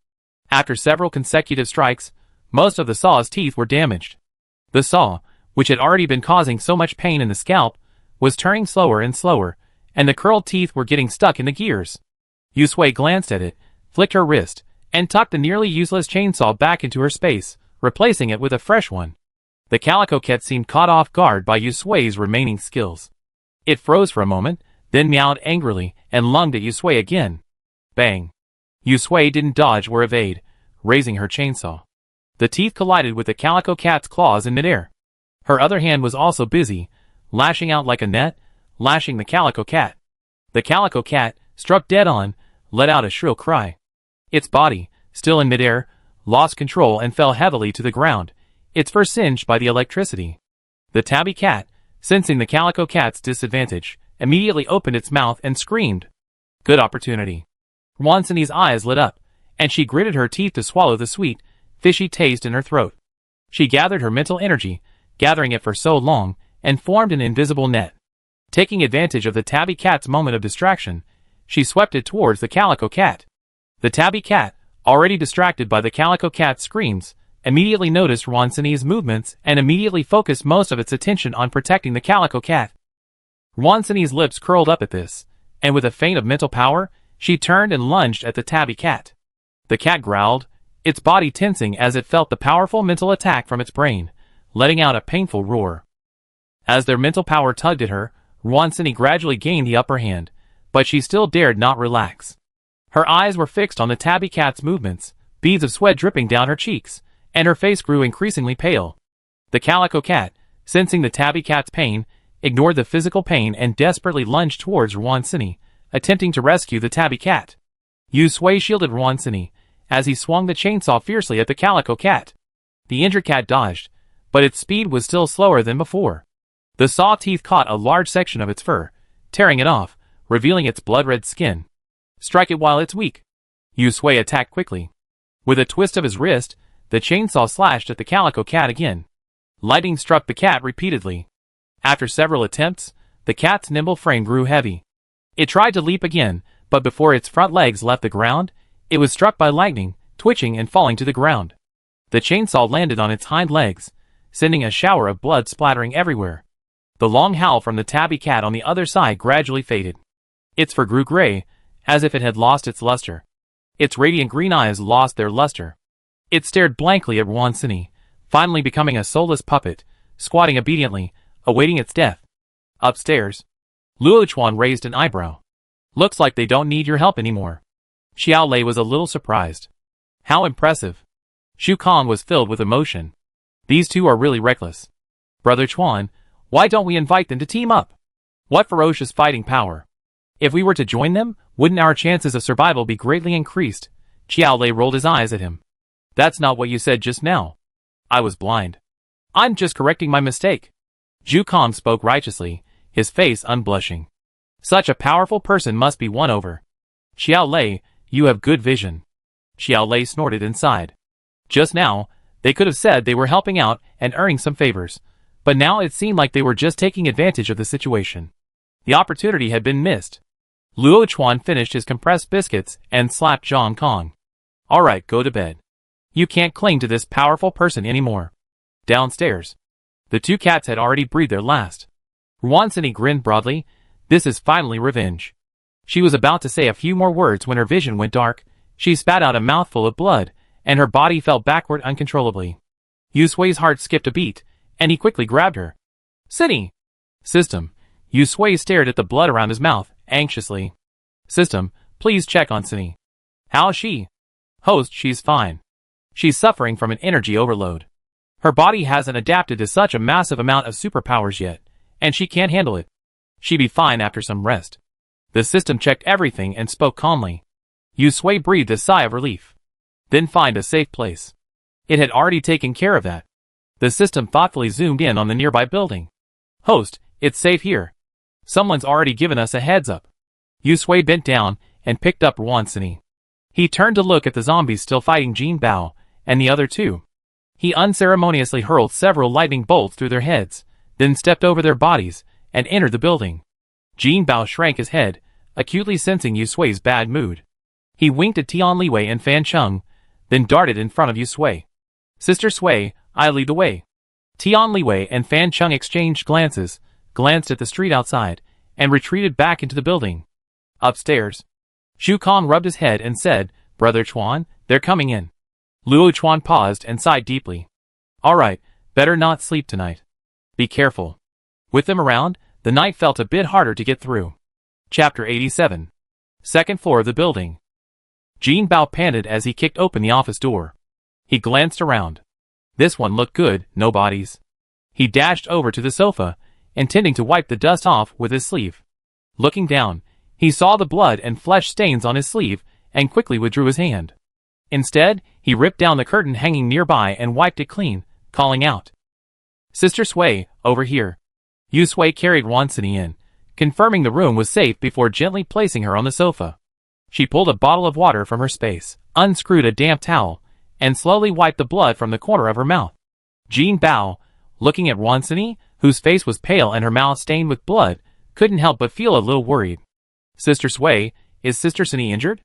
After several consecutive strikes, most of the saw's teeth were damaged. The saw, which had already been causing so much pain in the scalp, was turning slower and slower, and the curled teeth were getting stuck in the gears. Yu Sui glanced at it, flicked her wrist, and tucked the nearly useless chainsaw back into her space, replacing it with a fresh one. The calico cat seemed caught off guard by Yu Sui's remaining skills. It froze for a moment, then meowed angrily and lunged at Yu Sui again. Bang! Yu Sui didn't dodge or evade, raising her chainsaw. The teeth collided with the calico cat's claws in midair. Her other hand was also busy, lashing out like a net, lashing the calico cat. The calico cat, struck dead on, let out a shrill cry. Its body, still in midair, lost control and fell heavily to the ground, its fur singed by the electricity. The tabby cat, sensing the calico cat's disadvantage, immediately opened its mouth and screamed. Good opportunity. Wansini's eyes lit up, and she gritted her teeth to swallow the sweet, fishy taste in her throat. She gathered her mental energy, gathering it for so long, and formed an invisible net. Taking advantage of the tabby cat's moment of distraction, she swept it towards the calico cat. The tabby cat, already distracted by the calico cat's screams, immediately noticed Wansini's movements and immediately focused most of its attention on protecting the calico cat. Wansini's lips curled up at this, and with a feint of mental power, she turned and lunged at the tabby cat. The cat growled, its body tensing as it felt the powerful mental attack from its brain, letting out a painful roar. As their mental power tugged at her, Wansini gradually gained the upper hand, but she still dared not relax. Her eyes were fixed on the tabby cat's movements, beads of sweat dripping down her cheeks, and her face grew increasingly pale. The calico cat, sensing the tabby cat's pain, ignored the physical pain and desperately lunged towards Wansini, attempting to rescue the tabby cat. Yu Sui shielded Wansini, as he swung the chainsaw fiercely at the calico cat. The injured cat dodged, but its speed was still slower than before. The saw teeth caught a large section of its fur, tearing it off, revealing its blood-red skin. Strike it while it's weak. Yu Sui attacked quickly. With a twist of his wrist, the chainsaw slashed at the calico cat again. Lightning struck the cat repeatedly. After several attempts, the cat's nimble frame grew heavy. It tried to leap again, but before its front legs left the ground, it was struck by lightning, twitching and falling to the ground. The chainsaw landed on its hind legs, sending a shower of blood splattering everywhere. The long howl from the tabby cat on the other side gradually faded. Its fur grew gray, as if it had lost its luster. Its radiant green eyes lost their luster. It stared blankly at Wansini, finally becoming a soulless puppet, squatting obediently, awaiting its death. Upstairs, Luochuan raised an eyebrow. Looks like they don't need your help anymore. Xiao Lei was a little surprised. How impressive. Shu Kong was filled with emotion. These two are really reckless. Brother Chuan, why don't we invite them to team up? What ferocious fighting power. If we were to join them, wouldn't our chances of survival be greatly increased? Xiao Lei rolled his eyes at him. That's not what you said just now. I was blind. I'm just correcting my mistake. Zhu Kong spoke righteously, his face unblushing. Such a powerful person must be won over. Xiao Lei, you have good vision. Xiao Lei snorted and sighed. Just now, they could have said they were helping out and earning some favors, but now it seemed like they were just taking advantage of the situation. The opportunity had been missed. Luo Chuan finished his compressed biscuits and slapped Zhang Kong. Alright, go to bed. You can't cling to this powerful person anymore. Downstairs, the two cats had already breathed their last. Wansini grinned broadly. This is finally revenge. She was about to say a few more words when her vision went dark. She spat out a mouthful of blood, and her body fell backward uncontrollably. Yu Sui's heart skipped a beat, and he quickly grabbed her. Sini! System. Yu Sui stared at the blood around his mouth, anxiously. System, please check on Sini. How is she? Host, she's fine. She's suffering from an energy overload. Her body hasn't adapted to such a massive amount of superpowers yet, and she can't handle it. She'd be fine after some rest. The system checked everything and spoke calmly. Yu Sui breathed a sigh of relief. Then find a safe place. It had already taken care of that. The system thoughtfully zoomed in on the nearby building. Host, it's safe here. Someone's already given us a heads up. Yu Sui bent down and picked up Wansini. He turned to look at the zombies still fighting Jin Bao, and the other two. He unceremoniously hurled several lightning bolts through their heads, then stepped over their bodies, and entered the building. Jin Bao shrank his head, acutely sensing Yu Sui's bad mood. He winked at Tian Liwei and Fan Chung, then darted in front of Yu Sui. Sister Sui, I lead the way. Tian Liwei and Fan Chung exchanged glances, glanced at the street outside, and retreated back into the building. Upstairs, Shu Kong rubbed his head and said, Brother Chuan, they're coming in. Luo Chuan paused and sighed deeply. Alright, better not sleep tonight. Be careful. With them around, the night felt a bit harder to get through. Chapter 87. Second floor of the building. Jin Bao panted as he kicked open the office door. He glanced around. This one looked good, no bodies. He dashed over to the sofa, intending to wipe the dust off with his sleeve. Looking down, he saw the blood and flesh stains on his sleeve and quickly withdrew his hand. Instead, he ripped down the curtain hanging nearby and wiped it clean, calling out. Sister Sui, over here. Yu Sui carried Wansini in, confirming the room was safe before gently placing her on the sofa. She pulled a bottle of water from her space, unscrewed a damp towel, and slowly wiped the blood from the corner of her mouth. Jin Bao, looking at Wansini, whose face was pale and her mouth stained with blood, couldn't help but feel a little worried. Sister Sui, is Sister Sini injured?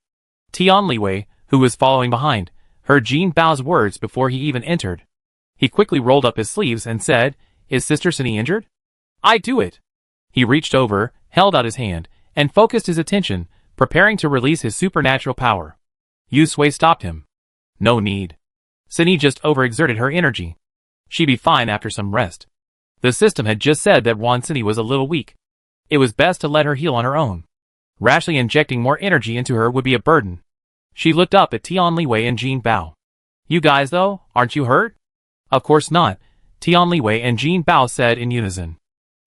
Tian Liwei, who was following behind, heard Jin Bao's words before he even entered. He quickly rolled up his sleeves and said, Is Sister Sini injured? I do it. He reached over, held out his hand, and focused his attention, preparing to release his supernatural power. Yu Sui stopped him. No need. Sini just overexerted her energy. She'd be fine after some rest. The system had just said that Wansini was a little weak. It was best to let her heal on her own. Rashly injecting more energy into her would be a burden. She looked up at Tian Liwei and Jin Bao. You guys though, aren't you hurt? Of course not, Tian Liwei and Jin Bao said in unison.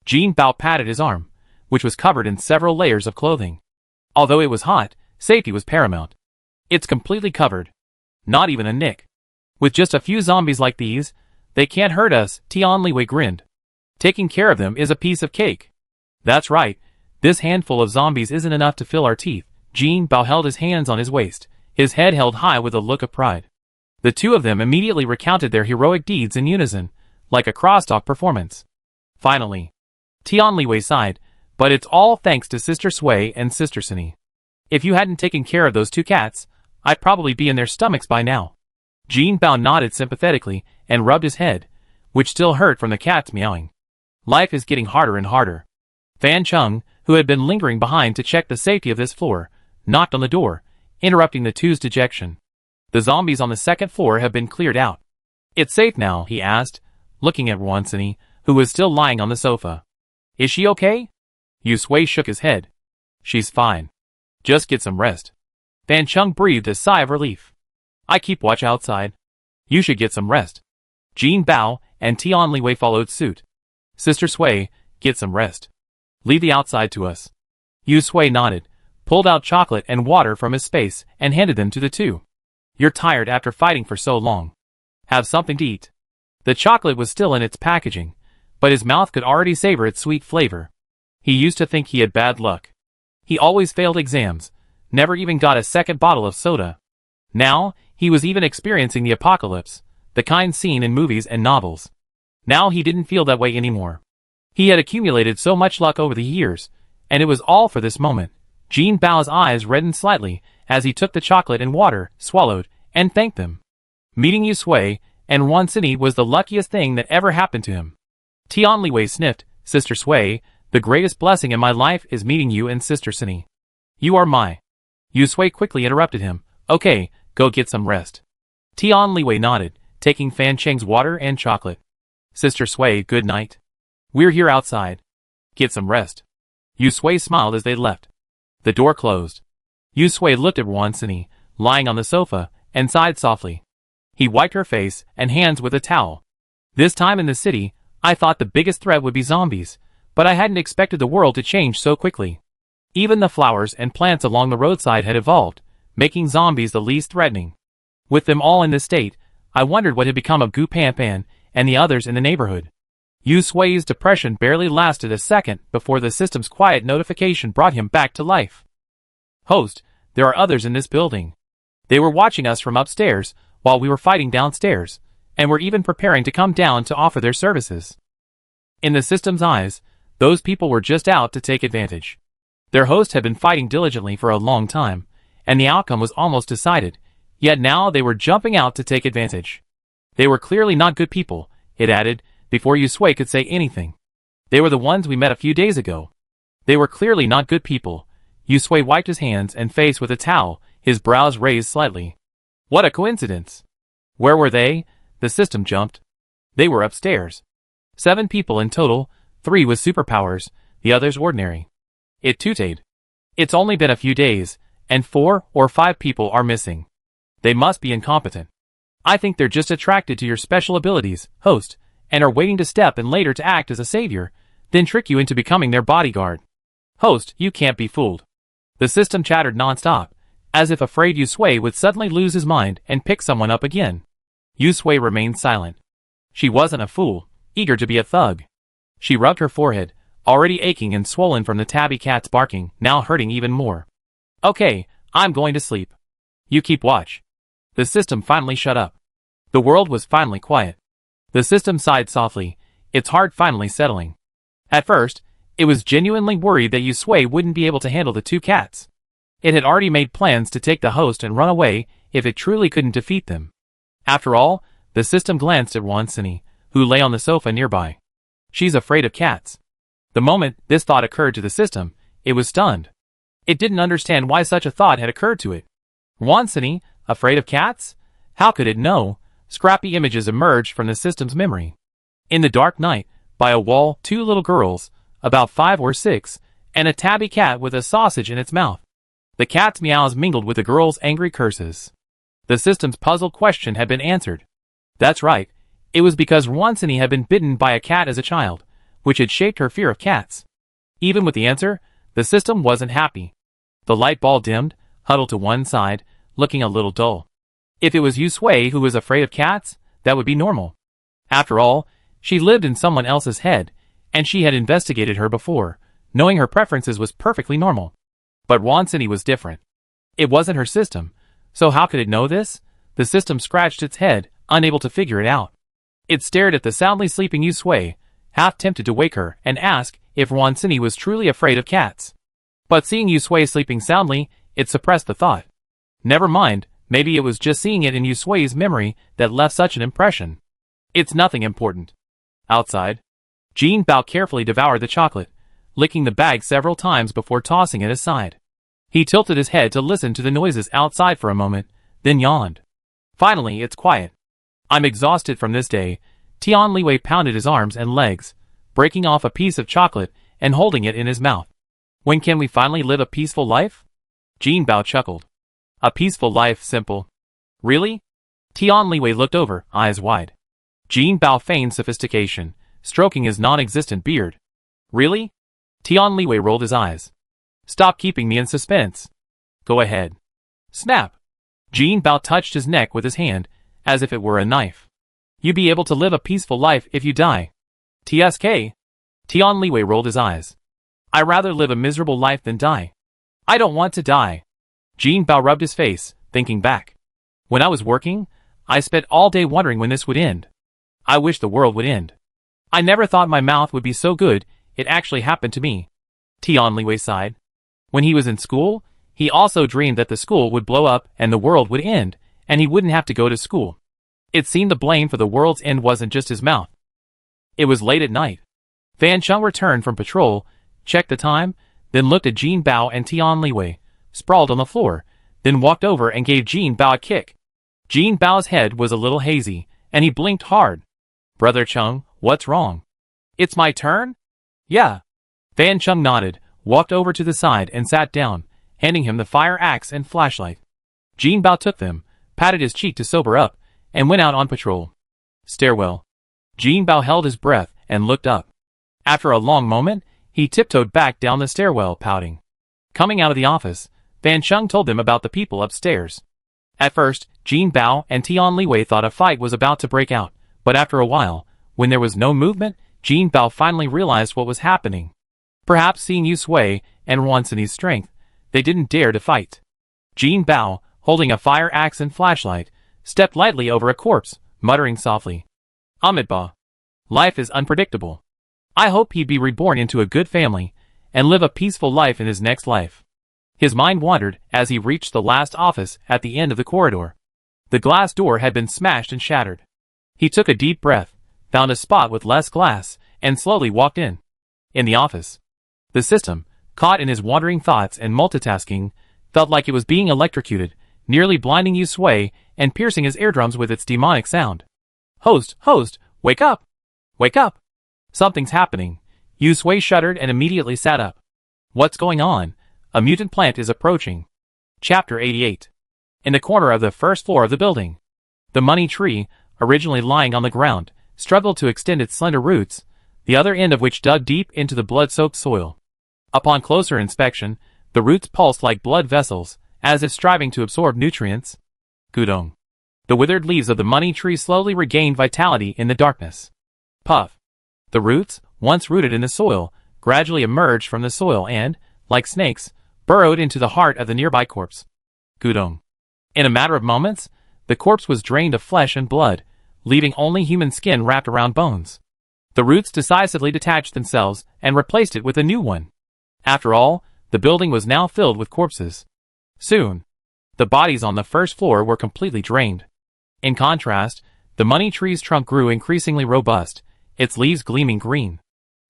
Jin Bao patted his arm, which was covered in several layers of clothing. Although it was hot, safety was paramount. It's completely covered. Not even a nick. With just a few zombies like these, they can't hurt us, Tian Liwei grinned. Taking care of them is a piece of cake. That's right, this handful of zombies isn't enough to fill our teeth. Jin Bao held his hands on his waist, his head held high with a look of pride. The two of them immediately recounted their heroic deeds in unison, like a crosstalk performance. Finally, Tianliwei sighed, but it's all thanks to Sister Sui and Sister Sunny. If you hadn't taken care of those two cats, I'd probably be in their stomachs by now. Jin Bao nodded sympathetically and rubbed his head, which still hurt from the cat's meowing. Life is getting harder and harder. Fan Chung, who had been lingering behind to check the safety of this floor, knocked on the door, interrupting the two's dejection. The zombies on the second floor have been cleared out. It's safe now, he asked, looking at Wansini, who was still lying on the sofa. Is she okay? Yu Sui shook his head. She's fine. Just get some rest. Fan Chung breathed a sigh of relief. I keep watch outside. You should get some rest. Jin Bao and Tianliwei followed suit. Sister Sui, get some rest. Leave the outside to us. Yu Sui nodded, pulled out chocolate and water from his space, and handed them to the two. You're tired after fighting for so long. Have something to eat. The chocolate was still in its packaging, but his mouth could already savor its sweet flavor. He used to think he had bad luck. He always failed exams, never even got a second bottle of soda. Now, he was even experiencing the apocalypse, the kind seen in movies and novels. Now he didn't feel that way anymore. He had accumulated so much luck over the years, and it was all for this moment. Jin Bao's eyes reddened slightly as he took the chocolate and water, swallowed, and thanked them. Meeting Yu Sui and Wansini was the luckiest thing that ever happened to him. Tianliwei sniffed, Sister Sui, the greatest blessing in my life is meeting you and Sister Sunny. You are my. Yu Sui quickly interrupted him. Okay, go get some rest. Tianliwei nodded, taking Fan Cheng's water and chocolate. Sister Sui, good night. We're here outside. Get some rest. Yu Sui smiled as they left. The door closed. Yu Sui looked at Wansini, lying on the sofa, and sighed softly. He wiped her face and hands with a towel. This time in the city, I thought the biggest threat would be zombies, but I hadn't expected the world to change so quickly. Even the flowers and plants along the roadside had evolved, making zombies the least threatening. With them all in this state, I wondered what had become of Gu Panpan and the others in the neighborhood. Yu Sui's depression barely lasted a second before the system's quiet notification brought him back to life. Host, there are others in this building. They were watching us from upstairs while we were fighting downstairs, and were even preparing to come down to offer their services. In the system's eyes, those people were just out to take advantage. Their host had been fighting diligently for a long time, and the outcome was almost decided, yet now they were jumping out to take advantage. They were clearly not good people, it added, before Yu Sui could say anything. They were the ones we met a few days ago. They were clearly not good people. Yu Sui wiped his hands and face with a towel, his brows raised slightly. What a coincidence! Where were they? The system jumped. They were upstairs. 7 people in total, 3 with superpowers, the others ordinary. It tooted. It's only been a few days, and 4 or 5 people are missing. They must be incompetent. I think they're just attracted to your special abilities, host, and are waiting to step in later to act as a savior, then trick you into becoming their bodyguard. Host, you can't be fooled. The system chattered nonstop, as if afraid Yu Sui would suddenly lose his mind and pick someone up again. Yu Sui remained silent. She wasn't a fool, eager to be a thug. She rubbed her forehead, already aching and swollen from the tabby cat's barking, now hurting even more. Okay, I'm going to sleep. You keep watch. The system finally shut up. The world was finally quiet. The system sighed softly, its heart finally settling. At first, it was genuinely worried that Yu Sui wouldn't be able to handle the 2 cats. It had already made plans to take the host and run away if it truly couldn't defeat them. After all, the system glanced at Wansini, who lay on the sofa nearby. She's afraid of cats. The moment this thought occurred to the system, it was stunned. It didn't understand why such a thought had occurred to it. Wansini, afraid of cats? How could it know? Scrappy images emerged from the system's memory. In the dark night, by a wall, 2 little girls, about 5 or 6, and a tabby cat with a sausage in its mouth. The cat's meows mingled with the girls' angry curses. The system's puzzled question had been answered. That's right, it was because Wansini had been bitten by a cat as a child, which had shaped her fear of cats. Even with the answer, the system wasn't happy. The light ball dimmed, huddled to one side, looking a little dull. If it was Yu Sui who was afraid of cats, that would be normal. After all, she lived in someone else's head, and she had investigated her before. Knowing her preferences was perfectly normal. But Wansini was different. It wasn't her system, so how could it know this? The system scratched its head, unable to figure it out. It stared at the soundly sleeping Yu Sui, half tempted to wake her and ask if Wansini was truly afraid of cats. But seeing Yu Sui sleeping soundly, it suppressed the thought. Never mind, maybe it was just seeing it in Yu Sui's memory that left such an impression. It's nothing important. Outside, Jin Bao carefully devoured the chocolate, licking the bag several times before tossing it aside. He tilted his head to listen to the noises outside for a moment, then yawned. Finally, it's quiet. I'm exhausted from this day. Tian Liwei pounded his arms and legs, breaking off a piece of chocolate and holding it in his mouth. When can we finally live a peaceful life? Jin Bao chuckled. A peaceful life, simple. Really? Tian Liwei looked over, eyes wide. Jin Bao feigned sophistication, stroking his non-existent beard. Really? Tian Liwei rolled his eyes. Stop keeping me in suspense. Go ahead. Snap. Jin Bao touched his neck with his hand, as if it were a knife. You be able to live a peaceful life if you die. TSK. Tian Liwei rolled his eyes. I rather live a miserable life than die. I don't want to die. Jin Bao rubbed his face, thinking back. When I was working, I spent all day wondering when this would end. I wish the world would end. I never thought my mouth would be so good, it actually happened to me. Tian Liwei sighed. When he was in school, he also dreamed that the school would blow up and the world would end, and he wouldn't have to go to school. It seemed the blame for the world's end wasn't just his mouth. It was late at night. Fan Chung returned from patrol, checked the time, then looked at Jin Bao and Tian Liwei, sprawled on the floor, then walked over and gave Jin Bao a kick. Jin Bao's head was a little hazy, and he blinked hard. Brother Chung, what's wrong? It's my turn? Yeah. Fan Chung nodded, walked over to the side and sat down, handing him the fire axe and flashlight. Jin Bao took them, patted his cheek to sober up, and went out on patrol. Stairwell. Jin Bao held his breath and looked up. After a long moment, he tiptoed back down the stairwell, pouting. Coming out of the office, Fan Chung told them about the people upstairs. At first, Jin Bao and Tian Liwei thought a fight was about to break out, but after a while, when there was no movement, Jin Bao finally realized what was happening. Perhaps seeing Yu Sui and Wansini's strength, they didn't dare to fight. Jin Bao, holding a fire axe and flashlight, stepped lightly over a corpse, muttering softly. Amitabha. Life is unpredictable. I hope he'd be reborn into a good family, and live a peaceful life in his next life. His mind wandered as he reached the last office at the end of the corridor. The glass door had been smashed and shattered. He took a deep breath, found a spot with less glass, and slowly walked in. In the office, the system, caught in his wandering thoughts and multitasking, felt like it was being electrocuted, nearly blinding Yu Sui and piercing his eardrums with its demonic sound. Host, wake up! Wake up! Something's happening. Yu Sui shuddered and immediately sat up. What's going on? A mutant plant is approaching. Chapter 88. In the corner of the first floor of the building, the money tree, originally lying on the ground, struggled to extend its slender roots, the other end of which dug deep into the blood-soaked soil. Upon closer inspection, the roots pulsed like blood vessels, as if striving to absorb nutrients. Gudong. The withered leaves of the money tree slowly regained vitality in the darkness. Puff. The roots, once rooted in the soil, gradually emerged from the soil and, like snakes, burrowed into the heart of the nearby corpse. Gudong. In a matter of moments, the corpse was drained of flesh and blood, leaving only human skin wrapped around bones. The roots decisively detached themselves and replaced it with a new one. After all, the building was now filled with corpses. Soon, the bodies on the first floor were completely drained. In contrast, the money tree's trunk grew increasingly robust, its leaves gleaming green.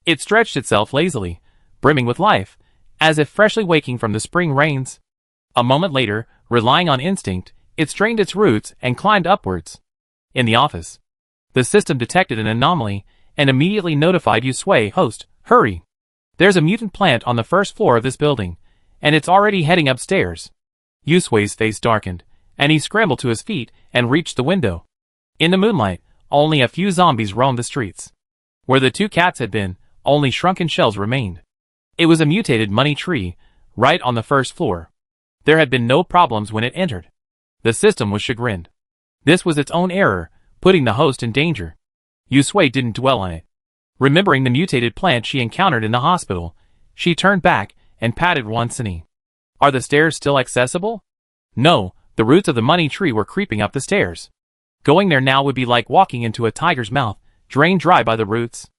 It stretched itself lazily, brimming with life, as if freshly waking from the spring rains. A moment later, relying on instinct, it strained its roots and climbed upwards. In the office, the system detected an anomaly and immediately notified Yu Sui, host, hurry! There's a mutant plant on the first floor of this building, and it's already heading upstairs. Yu Sui's face darkened, and he scrambled to his feet and reached the window. In the moonlight, only a few zombies roamed the streets. Where the two cats had been, only shrunken shells remained. It was a mutated money tree, right on the first floor. There had been no problems when it entered. The system was chagrined. This was its own error, putting the host in danger. Yu Sui didn't dwell on it. Remembering the mutated plant she encountered in the hospital, she turned back and patted Wansini. Are the stairs still accessible? No, The roots of the money tree were creeping up the stairs. Going there now would be like walking into a tiger's mouth, drained dry by the roots.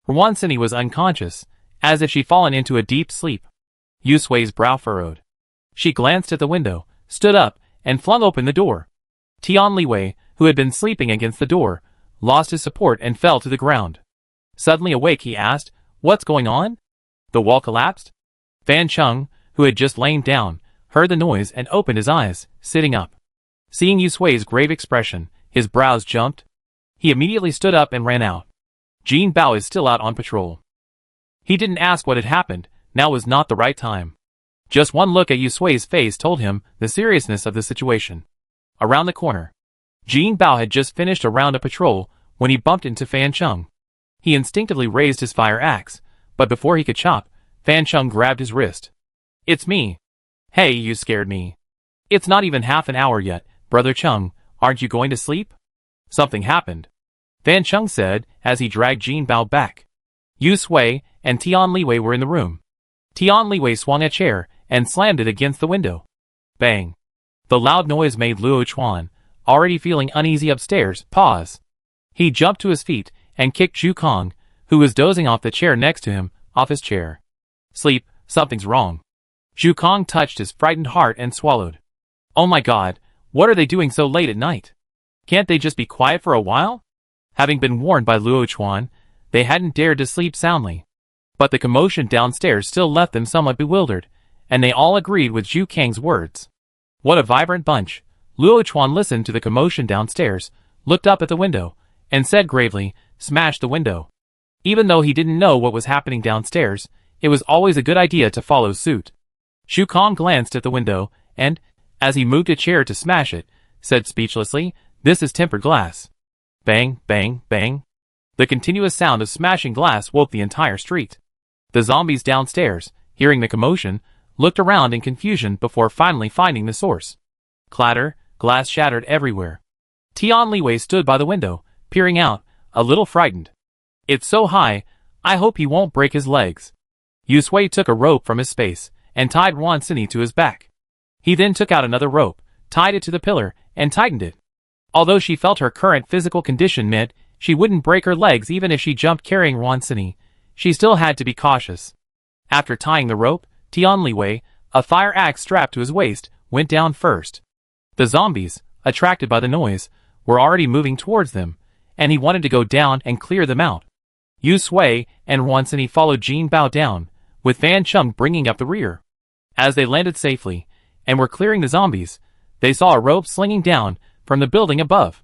Rwansini was unconscious, as if she'd fallen into a deep sleep. Yusue's brow furrowed. She glanced at the window, stood up, and flung open the door. Tianliwei, who had been sleeping against the door, lost his support and fell to the ground. Suddenly awake, he asked, "What's going on?" The wall collapsed? Fan Chung, who had just lain down, heard the noise and opened his eyes, sitting up. Seeing Yusue's grave expression, his brows jumped. He immediately stood up and ran out. Jin Bao is still out on patrol. He didn't ask what had happened, now was not the right time. Just one look at Yusue's face told him the seriousness of the situation. Around the corner, Jin Bao had just finished a round of patrol when he bumped into Fan Chung. He instinctively raised his fire axe, but before he could chop, Fan Chung grabbed his wrist. "It's me." "Hey, you scared me." "It's not even half an hour yet, Brother Chung, aren't you going to sleep?" "Something happened," Fan Chung said as he dragged Jin Bao back. Yusue and Tianliwei were in the room. Tianliwei swung a chair and slammed it against the window. Bang. The loud noise made Luo Chuan, already feeling uneasy upstairs, pause. He jumped to his feet and kicked Zhu Kong, who was dozing off the chair next to him, off his chair. "Sleep, something's wrong." Zhu Kong touched his frightened heart and swallowed. "Oh my god, what are they doing so late at night? Can't they just be quiet for a while?" Having been warned by Luo Chuan, they hadn't dared to sleep soundly. But the commotion downstairs still left them somewhat bewildered, and they all agreed with Zhu Kang's words. What a vibrant bunch. Luo Chuan listened to the commotion downstairs, looked up at the window, and said gravely, "Smash the window." Even though he didn't know what was happening downstairs, it was always a good idea to follow suit. Zhu Kang glanced at the window, and, as he moved a chair to smash it, said speechlessly, "This is tempered glass." Bang, bang, bang. The continuous sound of smashing glass woke the entire street. The zombies downstairs, hearing the commotion, looked around in confusion before finally finding the source. Clatter, glass shattered everywhere. Tianliwei stood by the window, peering out, a little frightened. "It's so high, I hope he won't break his legs." Yusui took a rope from his space and tied Rwansini to his back. He then took out another rope, tied it to the pillar, and tightened it. Although she felt her current physical condition meant she wouldn't break her legs even if she jumped carrying Rwansini, she still had to be cautious. After tying the rope, Tianliwei, a fire axe strapped to his waist, went down first. The zombies, attracted by the noise, were already moving towards them, and he wanted to go down and clear them out. Yusui and Rwansini followed Jin Bao down, with Fan Chung bringing up the rear. As they landed safely, and were clearing the zombies, they saw a rope slinging down from the building above.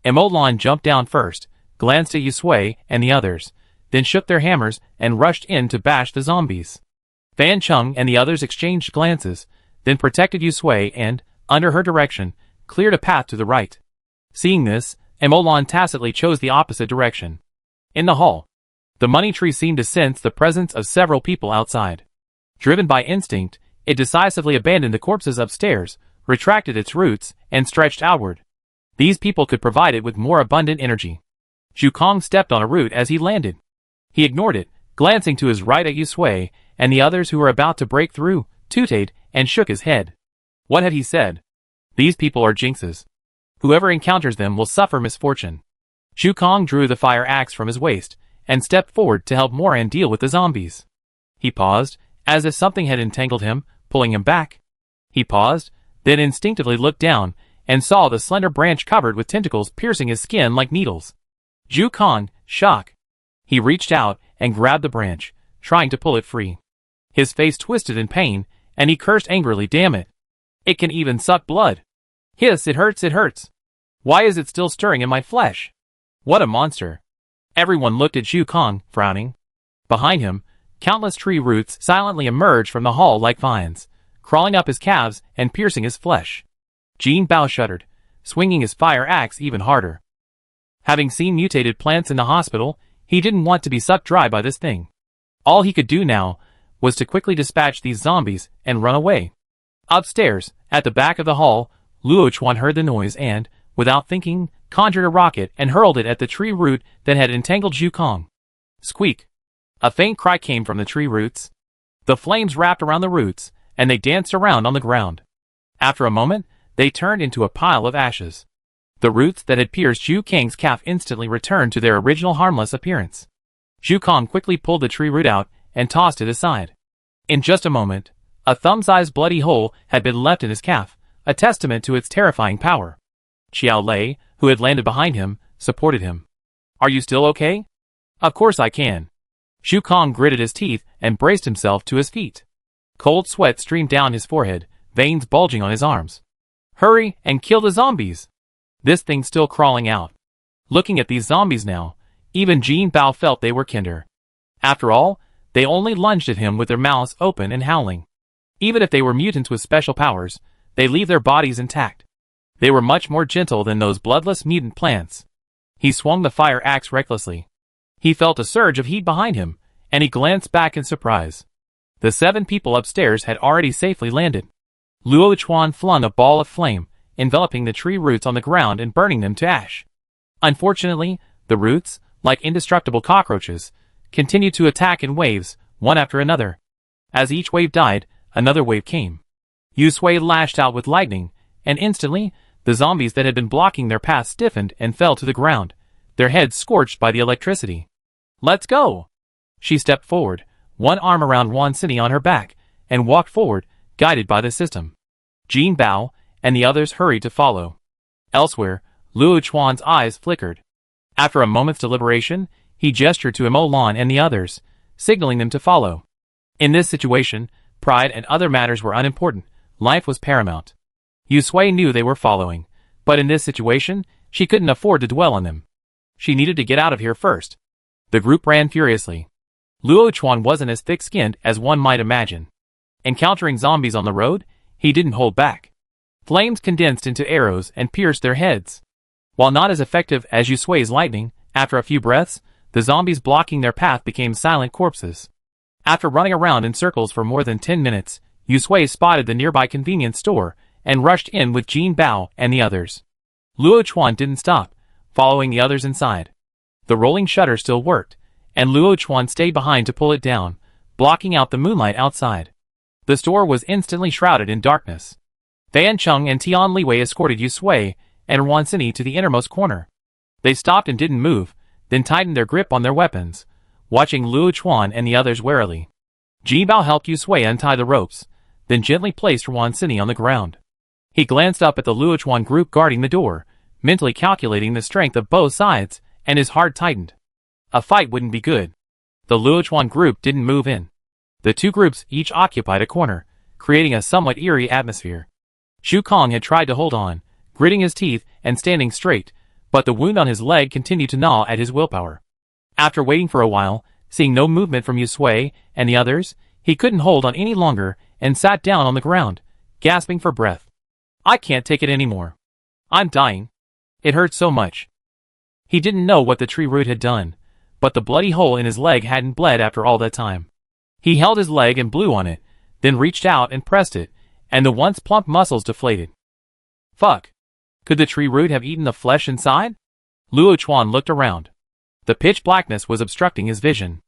Emolan jumped down first, glanced at Yusui and the others, then shook their hammers and rushed in to bash the zombies. Fan Chung and the others exchanged glances, then protected Yusui and, under her direction, cleared a path to the right. Seeing this, Emolan tacitly chose the opposite direction. In the hall, the money tree seemed to sense the presence of several people outside. Driven by instinct, it decisively abandoned the corpses upstairs, retracted its roots, and stretched outward. These people could provide it with more abundant energy. Zhu Kang stepped on a root as he landed. He ignored it, glancing to his right at Yusui and the others who were about to break through, tooted, and shook his head. What had he said? These people are jinxes. Whoever encounters them will suffer misfortune. Zhu Kang drew the fire axe from his waist and stepped forward to help Moran deal with the zombies. He paused, as if something had entangled him, pulling him back. He paused, then instinctively looked down and saw the slender branch covered with tentacles piercing his skin like needles. Zhu Kang, shock. He reached out and grabbed the branch, trying to pull it free. His face twisted in pain, and he cursed angrily, "Damn it. It can even suck blood. Hiss, it hurts, it hurts. Why is it still stirring in my flesh? What a monster." Everyone looked at Zhu Kang, frowning. Behind him, countless tree roots silently emerged from the hall like vines, crawling up his calves and piercing his flesh. Jin Bao shuddered, swinging his fire axe even harder. Having seen mutated plants in the hospital, he didn't want to be sucked dry by this thing. All he could do now was to quickly dispatch these zombies and run away. Upstairs, at the back of the hall, Luo Chuan heard the noise and, without thinking, conjured a rocket and hurled it at the tree root that had entangled Zhu Kang. Squeak! A faint cry came from the tree roots. The flames wrapped around the roots, and they danced around on the ground. After a moment, they turned into a pile of ashes. The roots that had pierced Zhu Kang's calf instantly returned to their original harmless appearance. Zhu Kang quickly pulled the tree root out and tossed it aside. In just a moment, a thumb-sized bloody hole had been left in his calf, a testament to its terrifying power. Xiao Lei, who had landed behind him, supported him. "Are you still okay?" "Of course I can." Zhu Kang gritted his teeth and braced himself to his feet. Cold sweat streamed down his forehead, veins bulging on his arms. "Hurry and kill the zombies! This thing's still crawling out." Looking at these zombies now, even Jin Bao felt they were kinder. After all, they only lunged at him with their mouths open and howling. Even if they were mutants with special powers, they leave their bodies intact. They were much more gentle than those bloodless mutant plants. He swung the fire axe recklessly. He felt a surge of heat behind him, and he glanced back in surprise. The 7 people upstairs had already safely landed. Luo Chuan flung a ball of flame, enveloping the tree roots on the ground and burning them to ash. Unfortunately, the roots, like indestructible cockroaches, continued to attack in waves, one after another. As each wave died, another wave came. Yu Sui lashed out with lightning, and instantly, the zombies that had been blocking their path stiffened and fell to the ground, their heads scorched by the electricity. "Let's go!" She stepped forward, one arm around Wan Xini on her back, and walked forward, guided by the system. Jin Bao and the others hurried to follow. Elsewhere, Luo Chuan's eyes flickered. After a moment's deliberation, he gestured to Mo Lan and the others, signaling them to follow. In this situation, pride and other matters were unimportant. Life was paramount. Yu Sui knew they were following, but in this situation, she couldn't afford to dwell on them. She needed to get out of here first. The group ran furiously. Luo Chuan wasn't as thick-skinned as one might imagine. Encountering zombies on the road, he didn't hold back. Flames condensed into arrows and pierced their heads. While not as effective as Yu Sui's lightning, after a few breaths, the zombies blocking their path became silent corpses. After running around in circles for more than 10 minutes, Yu Sui spotted the nearby convenience store and rushed in with Jin Bao and the others. Luo Chuan didn't stop, following the others inside. The rolling shutter still worked, and Luo Chuan stayed behind to pull it down, blocking out the moonlight outside. The store was instantly shrouded in darkness. Fan Chung and Tian Liwei escorted Yu Sui and Wan Xini to the innermost corner. They stopped and didn't move, then tightened their grip on their weapons, watching Luo Chuan and the others warily. Jin Bao helped Yu Sui untie the ropes, then gently placed Wan Xini on the ground. He glanced up at the Luo Chuan group guarding the door, mentally calculating the strength of both sides, and his heart tightened. A fight wouldn't be good. The Luo Chuan group didn't move in. The two groups each occupied a corner, creating a somewhat eerie atmosphere. Zhu Kang had tried to hold on, gritting his teeth and standing straight, but the wound on his leg continued to gnaw at his willpower. After waiting for a while, seeing no movement from Yu Sui and the others, he couldn't hold on any longer and sat down on the ground, gasping for breath. "I can't take it anymore. I'm dying. It hurts so much." He didn't know what the tree root had done, but the bloody hole in his leg hadn't bled after all that time. He held his leg and blew on it, then reached out and pressed it, and the once plump muscles deflated. Fuck. Could the tree root have eaten the flesh inside? Luo Chuan looked around. The pitch blackness was obstructing his vision.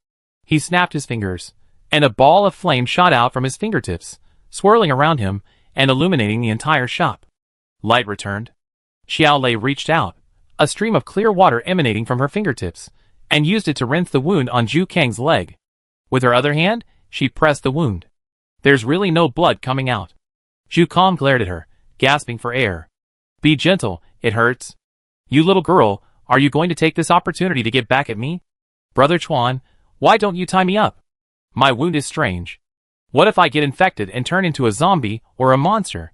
He snapped his fingers, and a ball of flame shot out from his fingertips, swirling around him and illuminating the entire shop. Light returned. Xiao Lei reached out, a stream of clear water emanating from her fingertips, and used it to rinse the wound on Zhu Kang's leg. With her other hand, she pressed the wound. There's really no blood coming out. Zhu Kang glared at her, gasping for air. Be gentle, it hurts. You little girl, are you going to take this opportunity to get back at me? Brother Chuan, why don't you tie me up? My wound is strange. What if I get infected and turn into a zombie or a monster?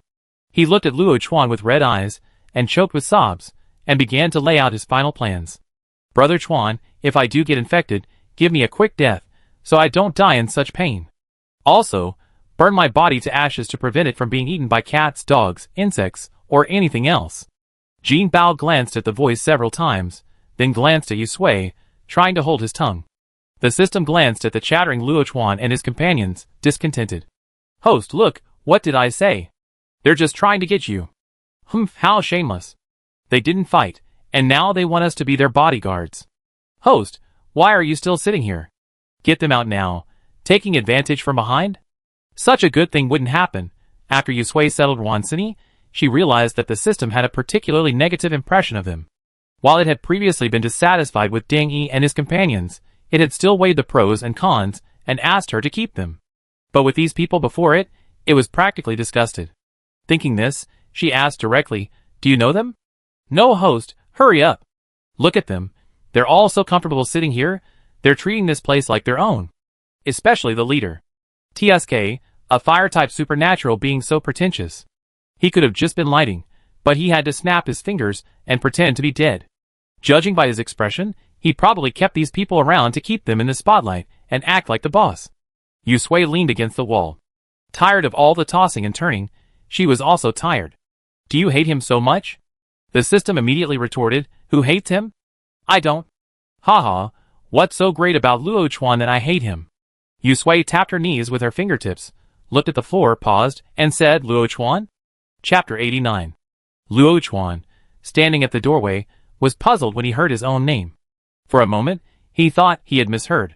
He looked at Luo Chuan with red eyes, and choked with sobs, and began to lay out his final plans. Brother Chuan, if I do get infected, give me a quick death, so I don't die in such pain. Also, burn my body to ashes to prevent it from being eaten by cats, dogs, insects, or anything else. Jin Bao glanced at the voice several times, then glanced at Yu Sui, trying to hold his tongue. The system glanced at the chattering Luo Chuan and his companions, discontented. Host, look, what did I say? They're just trying to get you. Humph, how shameless. They didn't fight, and now they want us to be their bodyguards. Host, why are you still sitting here? Get them out now. Taking advantage from behind? Such a good thing wouldn't happen. After Yu Sui settled Wan Xini, she realized that the system had a particularly negative impression of him. While it had previously been dissatisfied with Ding Yi and his companions, it had still weighed the pros and cons and asked her to keep them. But with these people before it, it was practically disgusted. Thinking this, she asked directly, "Do you know them?" "No, host, hurry up. Look at them. They're all so comfortable sitting here. They're treating this place like their own. Especially the leader. TSK, a fire-type supernatural being so pretentious. He could have just been lighting, but he had to snap his fingers and pretend to be dead. Judging by his expression, he probably kept these people around to keep them in the spotlight and act like the boss." Yusui leaned against the wall. Tired of all the tossing and turning, she was also tired. "Do you hate him so much?" The system immediately retorted, "Who hates him? I don't. Haha, what's so great about Luo Chuan that I hate him?" Yusui tapped her knees with her fingertips, looked at the floor, paused, and said, "Luo Chuan?" Chapter 89. Luo Chuan, standing at the doorway, was puzzled when he heard his own name. For a moment, he thought he had misheard.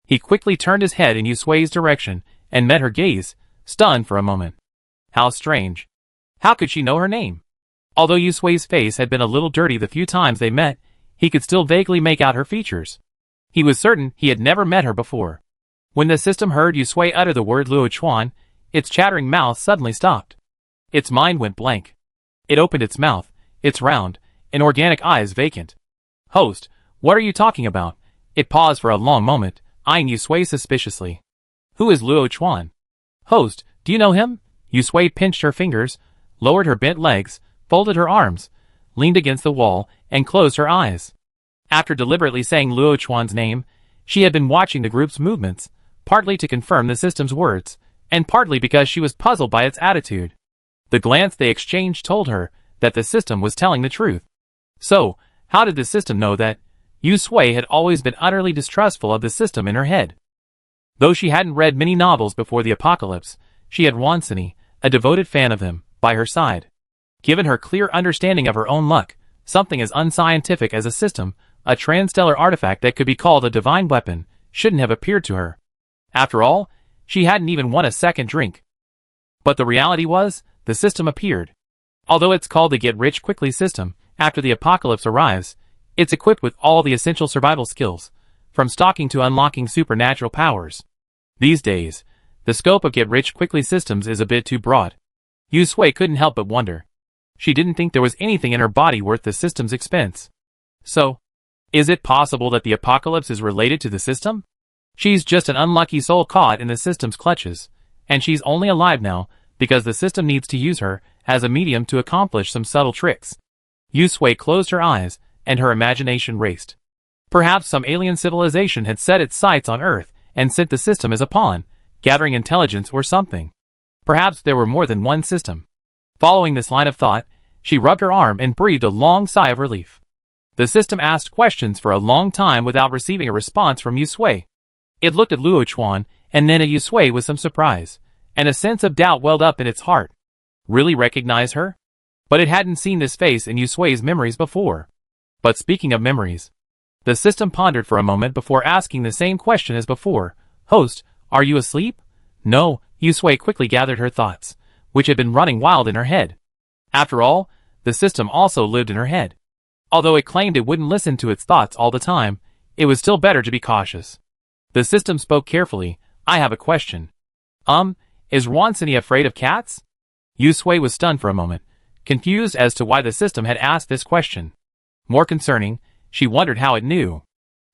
He quickly turned his head in Yusui's direction and met her gaze, stunned for a moment. How strange. How could she know her name? Although Yusui's face had been a little dirty the few times they met, he could still vaguely make out her features. He was certain he had never met her before. When the system heard Yusui utter the word Luo Chuan, its chattering mouth suddenly stopped. Its mind went blank. It opened its mouth, its round, inorganic eyes vacant. "Host, what are you talking about?" It paused for a long moment, eyeing Yusui suspiciously. "Who is Luo Chuan?" "Host, do you know him?" Yusui pinched her fingers, lowered her bent legs, folded her arms, leaned against the wall, and closed her eyes. After deliberately saying Luo Chuan's name, she had been watching the group's movements, partly to confirm the system's words, and partly because she was puzzled by its attitude. The glance they exchanged told her that the system was telling the truth. So, how did the system know that? Yusui had always been utterly distrustful of the system in her head. Though she hadn't read many novels before the apocalypse, she had Wansini, a devoted fan of him, by her side. Given her clear understanding of her own luck, something as unscientific as a system, a transstellar artifact that could be called a divine weapon, shouldn't have appeared to her. After all, she hadn't even won a second drink. But the reality was, the system appeared. Although it's called the get-rich-quickly system, after the apocalypse arrives, it's equipped with all the essential survival skills, from stalking to unlocking supernatural powers. These days, the scope of get-rich-quickly systems is a bit too broad. Yusui couldn't help but wonder. She didn't think there was anything in her body worth the system's expense. So, is it possible that the apocalypse is related to the system? She's just an unlucky soul caught in the system's clutches, and she's only alive now because the system needs to use her as a medium to accomplish some subtle tricks. Yusui closed her eyes, and her imagination raced. Perhaps some alien civilization had set its sights on Earth and sent the system as a pawn, gathering intelligence or something. Perhaps there were more than one system. Following this line of thought, she rubbed her arm and breathed a long sigh of relief. The system asked questions for a long time without receiving a response from Yusui. It looked at Luo Chuan, and then at Yusui with some surprise, and a sense of doubt welled up in its heart. Really recognize her? But it hadn't seen this face in Yusui's memories before. But speaking of memories, the system pondered for a moment before asking the same question as before. "Host, are you asleep?" "No," Yusui quickly gathered her thoughts, which had been running wild in her head. After all, the system also lived in her head. Although it claimed it wouldn't listen to its thoughts all the time, it was still better to be cautious. The system spoke carefully. "I have a question. Is Wansini afraid of cats?" Yusui was stunned for a moment, confused as to why the system had asked this question. More concerning, she wondered how it knew.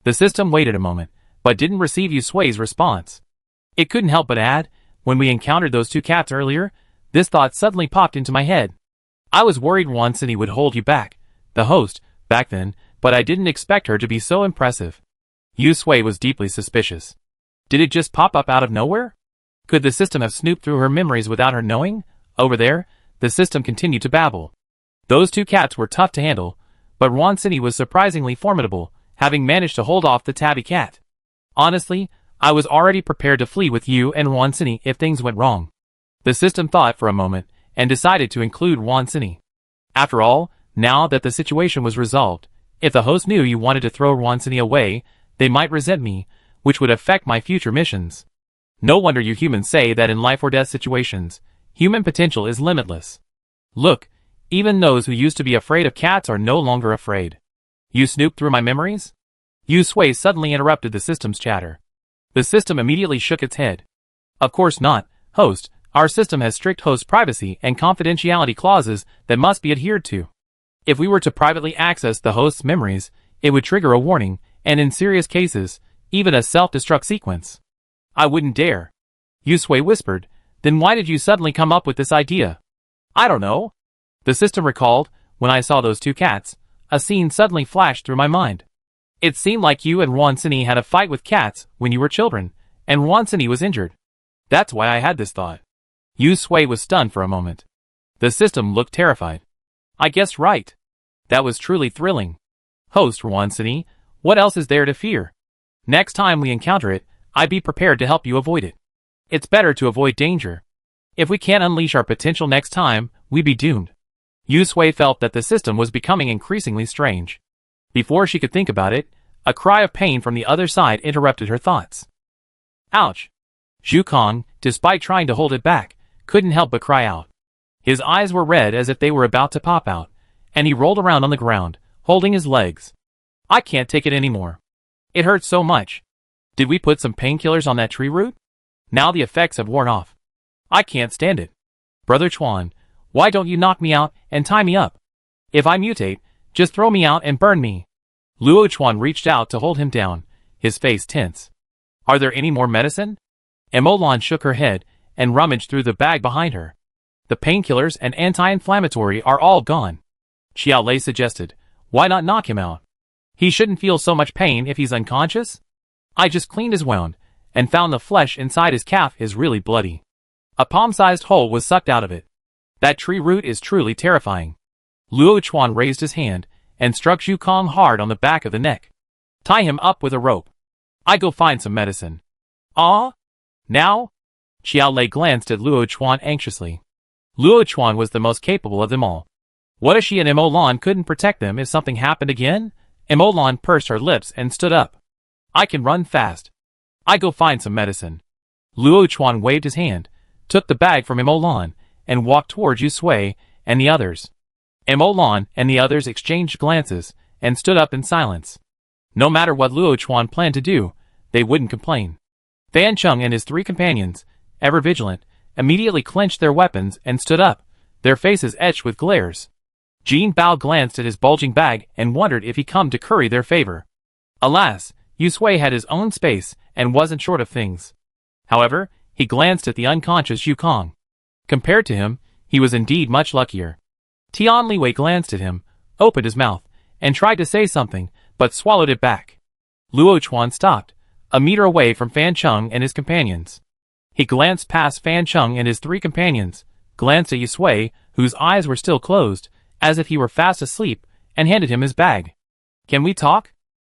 The system waited a moment, but didn't receive Yusui's response. It couldn't help but add, "When we encountered those two cats earlier, this thought suddenly popped into my head. I was worried Wansini would hold you back, the host, back then, but I didn't expect her to be so impressive." Yusui was deeply suspicious. Did it just pop up out of nowhere? Could the system have snooped through her memories without her knowing? Over there, the system continued to babble. Those two cats were tough to handle, but Wansini was surprisingly formidable, having managed to hold off the tabby cat. "Honestly, I was already prepared to flee with you and Wansini if things went wrong." The system thought for a moment, and decided to include Wansini. After all, now that the situation was resolved, if the host knew you wanted to throw Wansini away, they might resent me, which would affect my future missions. No wonder you humans say that in life or death situations, human potential is limitless. Look, even those who used to be afraid of cats are no longer afraid. You snooped through my memories? Yu Sui suddenly interrupted the system's chatter. The system immediately shook its head. Of course not, host. Our system has strict host privacy and confidentiality clauses that must be adhered to. If we were to privately access the host's memories, it would trigger a warning, and in serious cases, even a self-destruct sequence. I wouldn't dare. Yu Sui whispered. Then why did you suddenly come up with this idea? I don't know. The system recalled, when I saw those two cats, a scene suddenly flashed through my mind. It seemed like you and Ruansini had a fight with cats when you were children, and Ruansini was injured. That's why I had this thought. Yu Sui was stunned for a moment. The system looked terrified. I guessed right. That was truly thrilling. Host Ruansini, what else is there to fear? Next time we encounter it, I'd be prepared to help you avoid it. It's better to avoid danger. If we can't unleash our potential next time, we'd be doomed. Yu Sui felt that the system was becoming increasingly strange. Before she could think about it, a cry of pain from the other side interrupted her thoughts. Ouch! Zhu Kong, despite trying to hold it back, couldn't help but cry out. His eyes were red as if they were about to pop out, and he rolled around on the ground, holding his legs. I can't take it anymore. It hurts so much. Did we put some painkillers on that tree root? Now the effects have worn off. I can't stand it. Brother Chuan, why don't you knock me out and tie me up? If I mutate, just throw me out and burn me. Luo Chuan reached out to hold him down, his face tense. Are there any more medicine? Emolan shook her head and rummaged through the bag behind her. The painkillers and anti-inflammatory are all gone. Xiao Lei suggested, why not knock him out? He shouldn't feel so much pain if he's unconscious. I just cleaned his wound, and found the flesh inside his calf is really bloody. A palm-sized hole was sucked out of it. That tree root is truly terrifying. Luo Chuan raised his hand, and struck Zhu Kong hard on the back of the neck. Tie him up with a rope. I go find some medicine. Ah? Now? Xiao Lei glanced at Luo Chuan anxiously. Luo Chuan was the most capable of them all. What if she and Emolan couldn't protect them if something happened again? Emolan pursed her lips and stood up. I can run fast. I go find some medicine. Luo Chuan waved his hand, took the bag from Emolan, and walked towards Yu Sui and the others. Emolan and the others exchanged glances and stood up in silence. No matter what Luo Chuan planned to do, they wouldn't complain. Fan Chung and his three companions, ever vigilant, immediately clenched their weapons and stood up, their faces etched with glares. Jin Bao glanced at his bulging bag and wondered if he'd come to curry their favor. Alas, Yu Sui had his own space and wasn't short of things. However, he glanced at the unconscious Zhu Kong. Compared to him, he was indeed much luckier. Tian Liwei glanced at him, opened his mouth, and tried to say something, but swallowed it back. Luo Chuan stopped, a meter away from Fan Chung and his companions. He glanced past Fan Chung and his three companions, glanced at Yu Sui, whose eyes were still closed, as if he were fast asleep, and handed him his bag. Can we talk?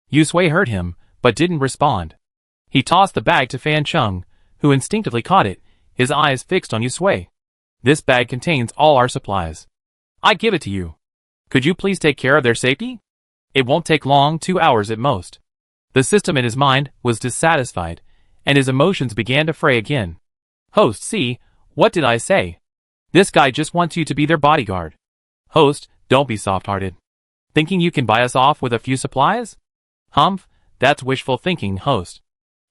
Yu Sui heard him, but didn't respond. He tossed the bag to Fan Chung, who instinctively caught it, his eyes fixed on Yu Sui. This bag contains all our supplies. I give it to you. Could you please take care of their safety? It won't take long, 2 hours at most. The system in his mind was dissatisfied, and his emotions began to fray again. Host, see, what did I say? This guy just wants you to be their bodyguard. Host, don't be soft-hearted. Thinking you can buy us off with a few supplies? Humph, that's wishful thinking, host.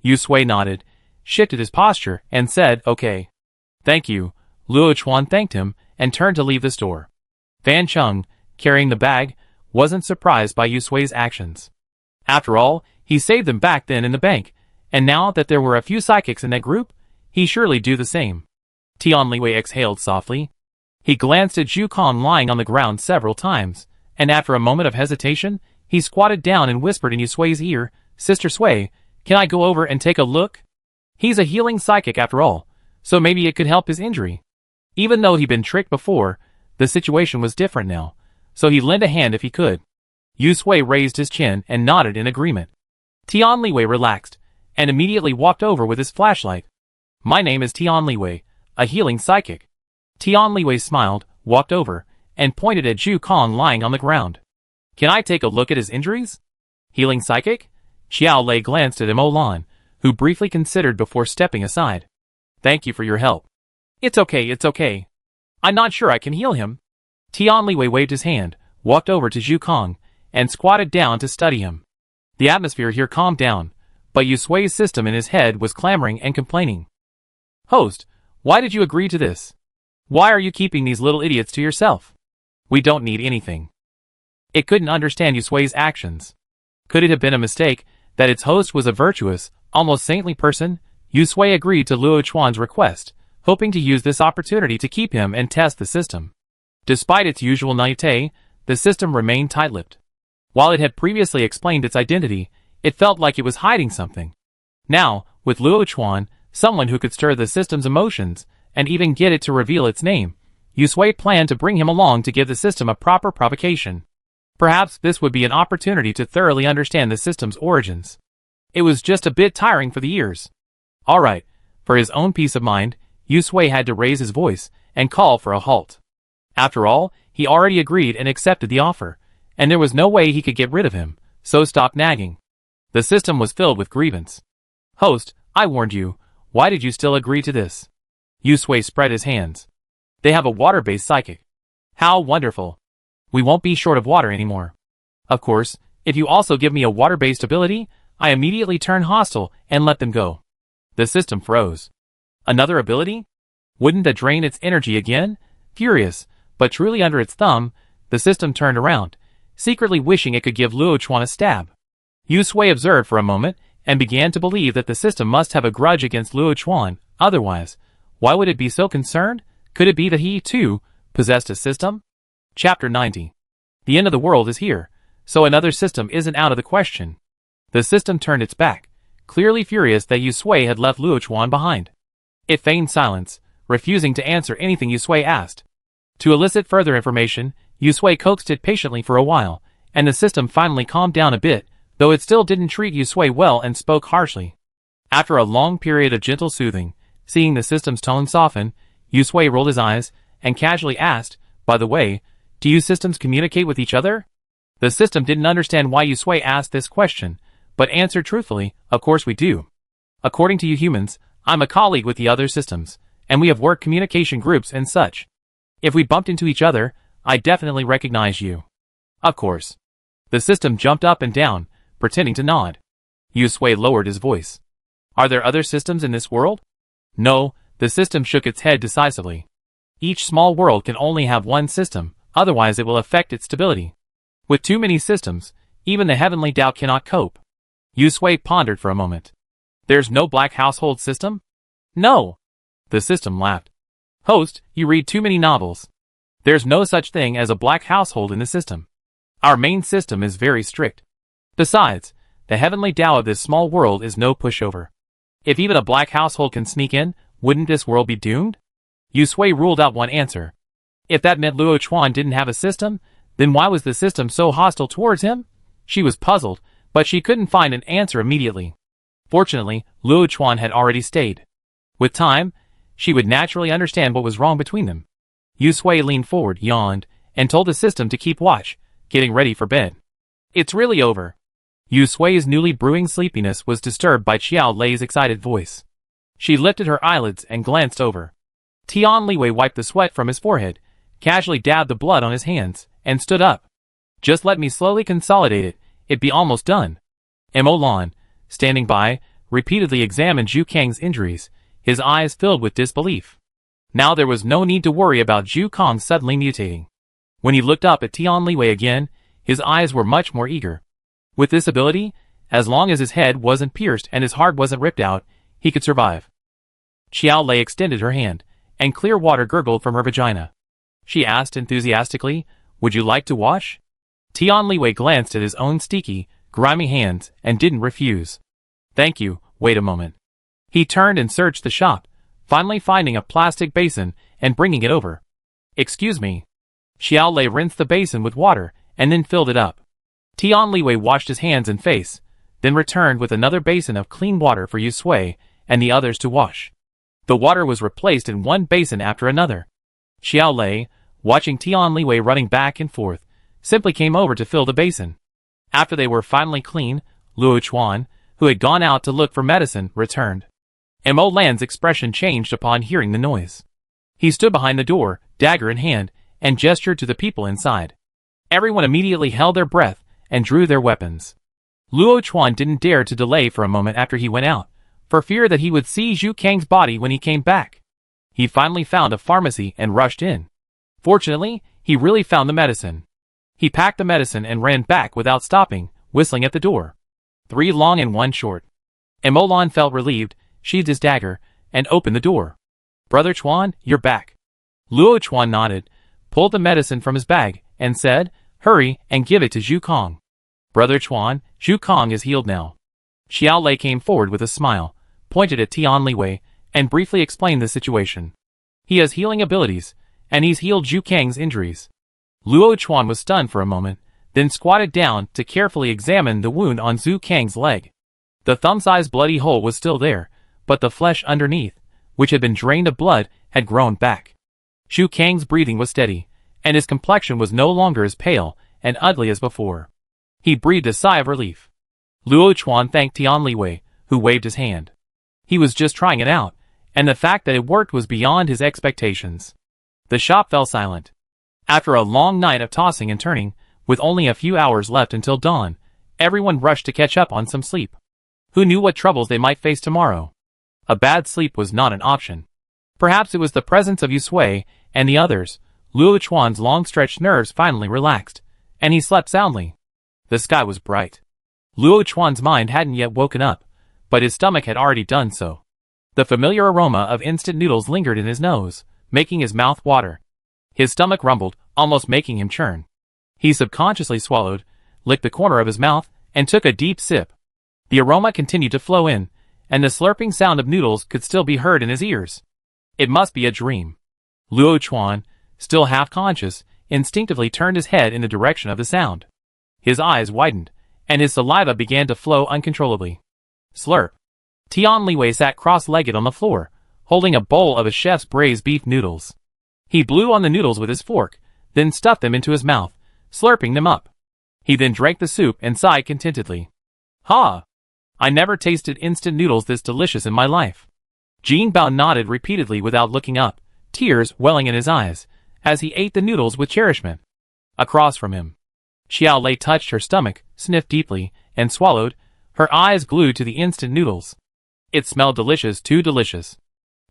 Yu Sui nodded, shifted his posture, and said, okay. Thank you. Luo Chuan thanked him, and turned to leave the store. Fan Chung, carrying the bag, wasn't surprised by Yu Sui's actions. After all, he saved them back then in the bank, and now that there were a few psychics in that group, he'd surely do the same. Tian Liwei exhaled softly. He glanced at Zhu Kong lying on the ground several times, and after a moment of hesitation, he squatted down and whispered in Yu Sui's ear, Sister Sui, can I go over and take a look? He's a healing psychic after all, so maybe it could help his injury. Even though he'd been tricked before, the situation was different now, so he lent a hand if he could. Yu Sui raised his chin and nodded in agreement. Tian Liwei relaxed, and immediately walked over with his flashlight. My name is Tian Liwei, a healing psychic. Tian Liwei smiled, walked over, and pointed at Zhu Kong lying on the ground. Can I take a look at his injuries? Healing psychic? Xiao Lei glanced at Emolan, who briefly considered before stepping aside. Thank you for your help. It's okay, it's okay. I'm not sure I can heal him. Tian Liwei waved his hand, walked over to Zhu Kong, and squatted down to study him. The atmosphere here calmed down, but Yu Sui's system in his head was clamoring and complaining. Host, why did you agree to this? Why are you keeping these little idiots to yourself? We don't need anything. It couldn't understand Yu Sui's actions. Could it have been a mistake that its host was a virtuous, almost saintly person? Yu Sui agreed to Luo Chuan's request, hoping to use this opportunity to keep him and test the system. Despite its usual naivete, the system remained tight-lipped. While it had previously explained its identity, it felt like it was hiding something. Now, with Luo Chuan, someone who could stir the system's emotions, and even get it to reveal its name, Yu Sui planned to bring him along to give the system a proper provocation. Perhaps this would be an opportunity to thoroughly understand the system's origins. It was just a bit tiring for the ears. Alright, for his own peace of mind, Yu Sui had to raise his voice and call for a halt. After all, he already agreed and accepted the offer, and there was no way he could get rid of him, so stop nagging. The system was filled with grievance. Host, I warned you, why did you still agree to this? Yu Sui spread his hands. They have a water-based psychic. How wonderful. We won't be short of water anymore. Of course, if you also give me a water-based ability, I immediately turn hostile and let them go. The system froze. Another ability? Wouldn't that drain its energy again? Furious, but truly under its thumb, the system turned around, secretly wishing it could give Luo Chuan a stab. Yu Sui observed for a moment, and began to believe that the system must have a grudge against Luo Chuan, otherwise, why would it be so concerned? Could it be that he, too, possessed a system? Chapter 90. The end of the world is here, so another system isn't out of the question. The system turned its back, clearly furious that Yu Sui had left Luo Chuan behind. It feigned silence, refusing to answer anything Yu Sui asked. To elicit further information, Yu Sui coaxed it patiently for a while, and the system finally calmed down a bit, though it still didn't treat Yu Sui well and spoke harshly. After a long period of gentle soothing, seeing the system's tone soften, Yu Sui rolled his eyes, and casually asked, by the way, do you systems communicate with each other? The system didn't understand why Yu Sui asked this question, but answered truthfully, of course we do. According to you humans, I'm a colleague with the other systems, and we have worked communication groups and such. If we bumped into each other, I definitely recognize you. Of course. The system jumped up and down, pretending to nod. Yu Sui lowered his voice. Are there other systems in this world? No, the system shook its head decisively. Each small world can only have one system, otherwise it will affect its stability. With too many systems, even the heavenly Tao cannot cope. Yu Sui pondered for a moment. There's no black household system? No. The system laughed. Host, you read too many novels. There's no such thing as a black household in the system. Our main system is very strict. Besides, the heavenly Tao of this small world is no pushover. If even a black household can sneak in, wouldn't this world be doomed? Yu Sui ruled out one answer. If that meant Luo Chuan didn't have a system, then why was the system so hostile towards him? She was puzzled, but she couldn't find an answer immediately. Fortunately, Luo Chuan had already stayed. With time, she would naturally understand what was wrong between them. Yu Sui leaned forward, yawned, and told the system to keep watch, getting ready for bed. It's really over. Yu Sui's newly brewing sleepiness was disturbed by Qiao Lei's excited voice. She lifted her eyelids and glanced over. Tian Liwei wiped the sweat from his forehead, casually dabbed the blood on his hands, and stood up. Just let me slowly consolidate it, it'd be almost done. Mo Lan, standing by, repeatedly examined Zhu Kang's injuries, his eyes filled with disbelief. Now there was no need to worry about Zhu Kang suddenly mutating. When he looked up at Tian Liwei again, his eyes were much more eager. With this ability, as long as his head wasn't pierced and his heart wasn't ripped out, he could survive. Qiao Lei extended her hand, and clear water gurgled from her vagina. She asked enthusiastically, would you like to wash? Tian Liwei glanced at his own sticky, grimy hands and didn't refuse. Thank you, wait a moment. He turned and searched the shop, finally finding a plastic basin and bringing it over. Excuse me. Qiao Lei rinsed the basin with water and then filled it up. Tian Liwei washed his hands and face, then returned with another basin of clean water for Yu Sui and the others to wash. The water was replaced in one basin after another. Qiao Lei, watching Tian Liwei running back and forth, simply came over to fill the basin. After they were finally clean, Luo Chuan, who had gone out to look for medicine, returned. Mo Lan's expression changed upon hearing the noise. He stood behind the door, dagger in hand, and gestured to the people inside. Everyone immediately held their breath and drew their weapons. Luo Chuan didn't dare to delay for a moment after he went out, for fear that he would see Zhu Kang's body when he came back. He finally found a pharmacy and rushed in. Fortunately, he really found the medicine. He packed the medicine and ran back without stopping, whistling at the door. 3 long and 1 short. Emolan felt relieved, sheathed his dagger, and opened the door. "Brother Chuan, you're back." Luo Chuan nodded, pulled the medicine from his bag, and said, "Hurry and give it to Zhu Kong." "Brother Chuan, Zhu Kong is healed now." Xiao Lei came forward with a smile, pointed at Tian Liwei, and briefly explained the situation. "He has healing abilities, and he's healed Zhu Kang's injuries." Luo Chuan was stunned for a moment, then squatted down to carefully examine the wound on Zhu Kang's leg. The thumb-sized bloody hole was still there, but the flesh underneath, which had been drained of blood, had grown back. Zhu Kang's breathing was steady, and his complexion was no longer as pale and ugly as before. He breathed a sigh of relief. Luo Chuan thanked Tian Liwei, who waved his hand. He was just trying it out, and the fact that it worked was beyond his expectations. The shop fell silent. After a long night of tossing and turning, with only a few hours left until dawn, everyone rushed to catch up on some sleep. Who knew what troubles they might face tomorrow? A bad sleep was not an option. Perhaps it was the presence of Yusui and the others. Luo Chuan's long-stretched nerves finally relaxed, and he slept soundly. The sky was bright. Luo Chuan's mind hadn't yet woken up, but his stomach had already done so. The familiar aroma of instant noodles lingered in his nose, making his mouth water. His stomach rumbled, almost making him churn. He subconsciously swallowed, licked the corner of his mouth, and took a deep sip. The aroma continued to flow in, and the slurping sound of noodles could still be heard in his ears. It must be a dream. Luo Chuan, still half-conscious, instinctively turned his head in the direction of the sound. His eyes widened, and his saliva began to flow uncontrollably. Slurp. Tian Liwei sat cross-legged on the floor, holding a bowl of a chef's braised beef noodles. He blew on the noodles with his fork, then stuffed them into his mouth, slurping them up. He then drank the soup and sighed contentedly. "Ha! I never tasted instant noodles this delicious in my life." Jin Bao nodded repeatedly without looking up, tears welling in his eyes, as he ate the noodles with cherishment. Across from him, Xiao Lei touched her stomach, sniffed deeply, and swallowed, her eyes glued to the instant noodles. It smelled delicious, too delicious.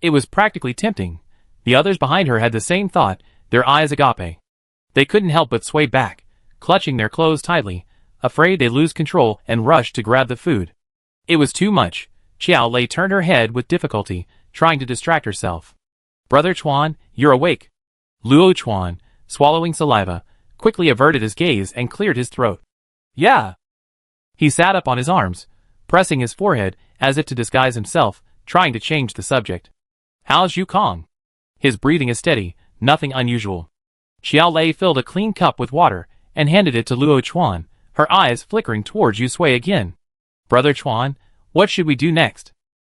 It was practically tempting. The others behind her had the same thought, their eyes agape. They couldn't help but sway back, clutching their clothes tightly, afraid they'd lose control and rush to grab the food. It was too much. Xiao Lei turned her head with difficulty, trying to distract herself. "Brother Chuan, you're awake." Luo Chuan, swallowing saliva, quickly averted his gaze and cleared his throat. "Yeah." He sat up on his arms, pressing his forehead as if to disguise himself, trying to change the subject. "How's Zhu Kong?" "His breathing is steady, nothing unusual." Xiao Lei filled a clean cup with water and handed it to Luo Chuan, her eyes flickering towards Yusui again. "Brother Chuan, what should we do next?"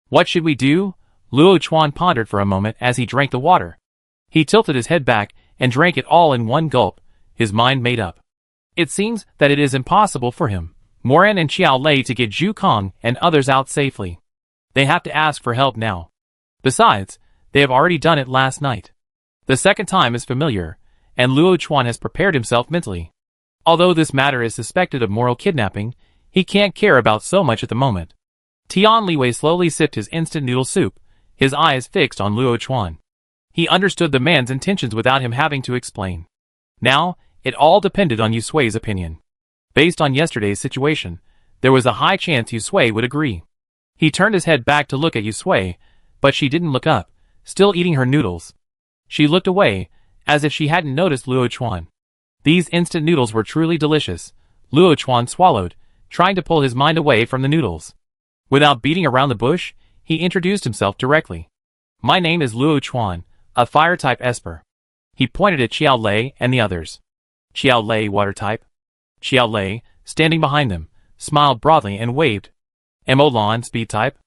"What should we do?" Luo Chuan pondered for a moment as he drank the water. He tilted his head back and drank it all in one gulp, his mind made up. It seems that it is impossible for him, Moran and Xiao Lei, to get Zhu Kong and others out safely. They have to ask for help now. Besides, they have already done it last night. The second time is familiar, and Luo Chuan has prepared himself mentally. Although this matter is suspected of moral kidnapping, he can't care about so much at the moment. Tian Liwei slowly sipped his instant noodle soup, his eyes fixed on Luo Chuan. He understood the man's intentions without him having to explain. Now, it all depended on Yusui's opinion. Based on yesterday's situation, there was a high chance Yusui would agree. He turned his head back to look at Yusui, but she didn't look up, still eating her noodles. She looked away, as if she hadn't noticed Luo Chuan. These instant noodles were truly delicious. Luo Chuan swallowed, trying to pull his mind away from the noodles. Without beating around the bush, he introduced himself directly. "My name is Luo Chuan, a fire-type esper." He pointed at Xiao Lei and the others. "Xiao Lei, water-type." Xiao Lei, standing behind them, smiled broadly and waved. "Emolan, speed-type."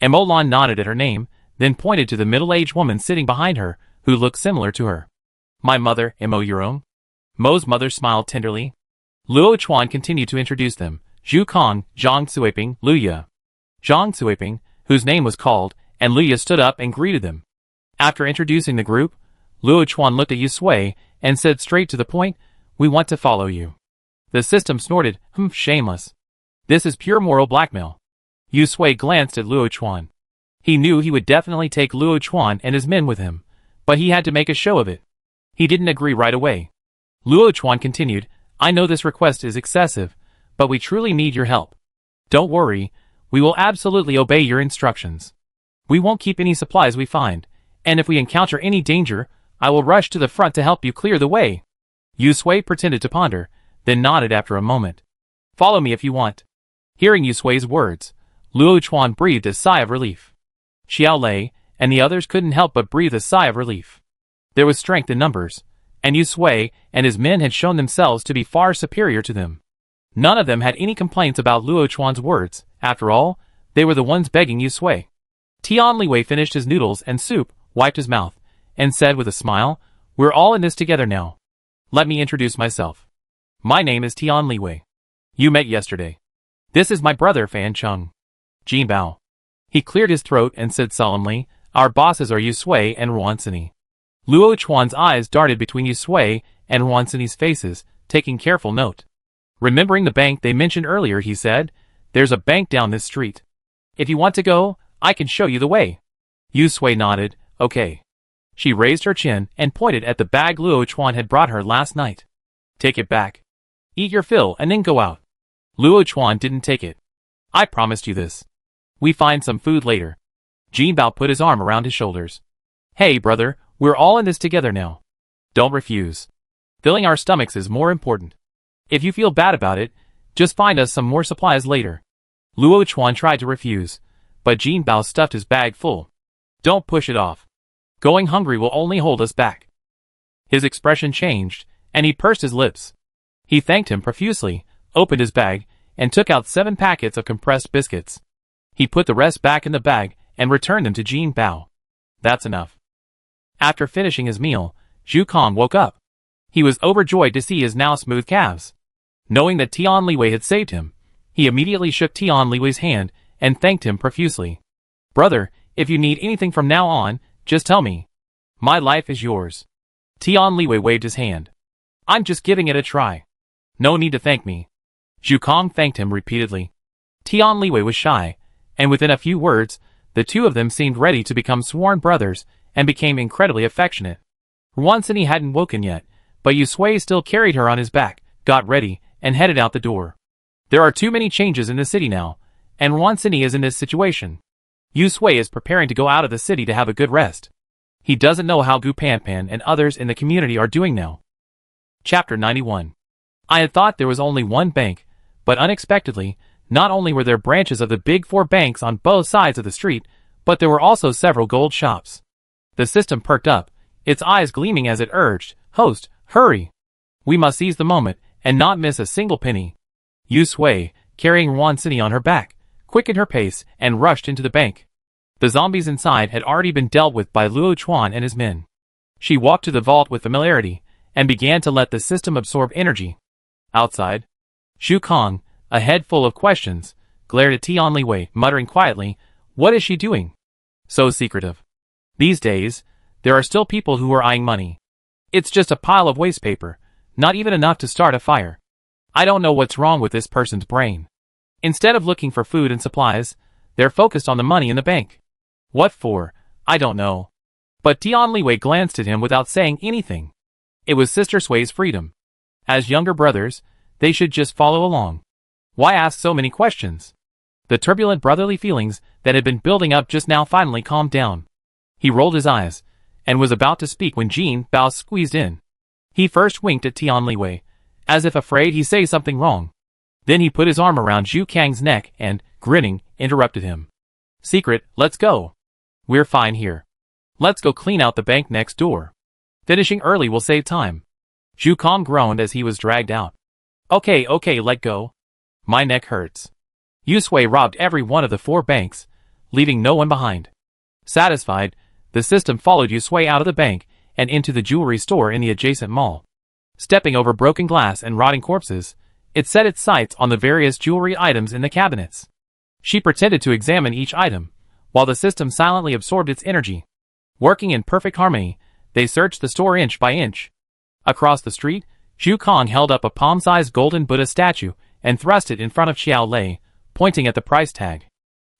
Emolan nodded at her name, then pointed to the middle-aged woman sitting behind her, who looked similar to her. "My mother, Emo Yurong." Mo's mother smiled tenderly. Luo Chuan continued to introduce them. Zhu Kong, Zhang Cuiping, Luya. Zhang Cuiping, whose name was called, and Luya stood up and greeted them. After introducing the group, Luo Chuan looked at Yusui and said straight to the point, "We want to follow you." The system snorted, shameless. This is pure moral blackmail. Yusui glanced at Luo Chuan. He knew he would definitely take Luo Chuan and his men with him, but he had to make a show of it. He didn't agree right away. Luo Chuan continued, "I know this request is excessive, but we truly need your help. Don't worry, we will absolutely obey your instructions. We won't keep any supplies we find, and if we encounter any danger, I will rush to the front to help you clear the way." Yusui pretended to ponder, then nodded after a moment. "Follow me if you want." Hearing Yusui's words, Luo Chuan breathed a sigh of relief. Xiao Lei and the others couldn't help but breathe a sigh of relief. There was strength in numbers, and Yusui and his men had shown themselves to be far superior to them. None of them had any complaints about Luo Chuan's words. After all, they were the ones begging Yusui. Tian Liwei finished his noodles and soup, wiped his mouth, and said with a smile, "We're all in this together now. Let me introduce myself. My name is Tian Liwei. You met yesterday. This is my brother Fan Chung." Jin Bao. He cleared his throat and said solemnly, "Our bosses are Yusui and Ruansini." Luo Chuan's eyes darted between Yusui and Ruansini's faces, taking careful note. Remembering the bank they mentioned earlier, he said, "There's a bank down this street. If you want to go, I can show you the way." Yusui nodded, "Okay." She raised her chin and pointed at the bag Luo Chuan had brought her last night. "Take it back. Eat your fill and then go out." Luo Chuan didn't take it. "I promised you this. We find some food later." Jin Bao put his arm around his shoulders. "Hey brother, we're all in this together now. Don't refuse. Filling our stomachs is more important. If you feel bad about it, just find us some more supplies later." Luo Chuan tried to refuse, but Jin Bao stuffed his bag full. "Don't push it off. Going hungry will only hold us back." His expression changed, and he pursed his lips. He thanked him profusely, opened his bag, and took out 7 packets of compressed biscuits. He put the rest back in the bag and returned them to Jin Bao. "That's enough." After finishing his meal, Zhu Kong woke up. He was overjoyed to see his now smooth calves. Knowing that Tian Liwei had saved him, he immediately shook Tian Liwei's hand and thanked him profusely. "Brother, if you need anything from now on, just tell me. My life is yours." Tian Liwei waved his hand. "I'm just giving it a try. No need to thank me." Zhu Kong thanked him repeatedly. Tian Liwei was shy, and within a few words, the two of them seemed ready to become sworn brothers and became incredibly affectionate. Ruansini hadn't woken yet, but Yusui still carried her on his back, got ready, and headed out the door. There are too many changes in the city now, and Ruansini is in this situation. Yusui is preparing to go out of the city to have a good rest. He doesn't know how Gu Panpan and others in the community are doing now. Chapter 91. I had thought there was only one bank, but unexpectedly, not only were there branches of the big 4 banks on both sides of the street, but there were also several gold shops. The system perked up, its eyes gleaming as it urged, "Host, hurry! We must seize the moment and not miss a single penny." Yusui, carrying Ruansini on her back, quickened her pace and rushed into the bank. The zombies inside had already been dealt with by Luo Chuan and his men. She walked to the vault with familiarity and began to let the system absorb energy. Outside, Zhu Kong, a head full of questions, glared at Tian Liwei, muttering quietly, "What is she doing? So secretive." These days, there are still people who are eyeing money. It's just a pile of waste paper, not even enough to start a fire. I don't know what's wrong with this person's brain. Instead of looking for food and supplies, they're focused on the money in the bank. What for? I don't know. But Tian Liwei glanced at him without saying anything. It was Sister Sui's freedom. As younger brothers, they should just follow along. Why ask so many questions? The turbulent brotherly feelings that had been building up just now finally calmed down. He rolled his eyes, and was about to speak when Jin Bao squeezed in. He first winked at Tian Liwei, as if afraid he'd say something wrong. Then he put his arm around Zhu Kang's neck and, grinning, interrupted him. "Secret, let's go. We're fine here. Let's go clean out the bank next door. Finishing early will save time." Zhu Kang groaned as he was dragged out. Okay, let go. My neck hurts." Yusui robbed every one of the 4 banks, leaving no one behind. Satisfied, the system followed Yusui out of the bank and into the jewelry store in the adjacent mall. Stepping over broken glass and rotting corpses, it set its sights on the various jewelry items in the cabinets. She pretended to examine each item, while the system silently absorbed its energy. Working in perfect harmony, They searched the store inch by inch. Across the street, Zhu Kong held up a palm-sized golden Buddha statue and thrust it in front of Xiao Lei, pointing at the price tag.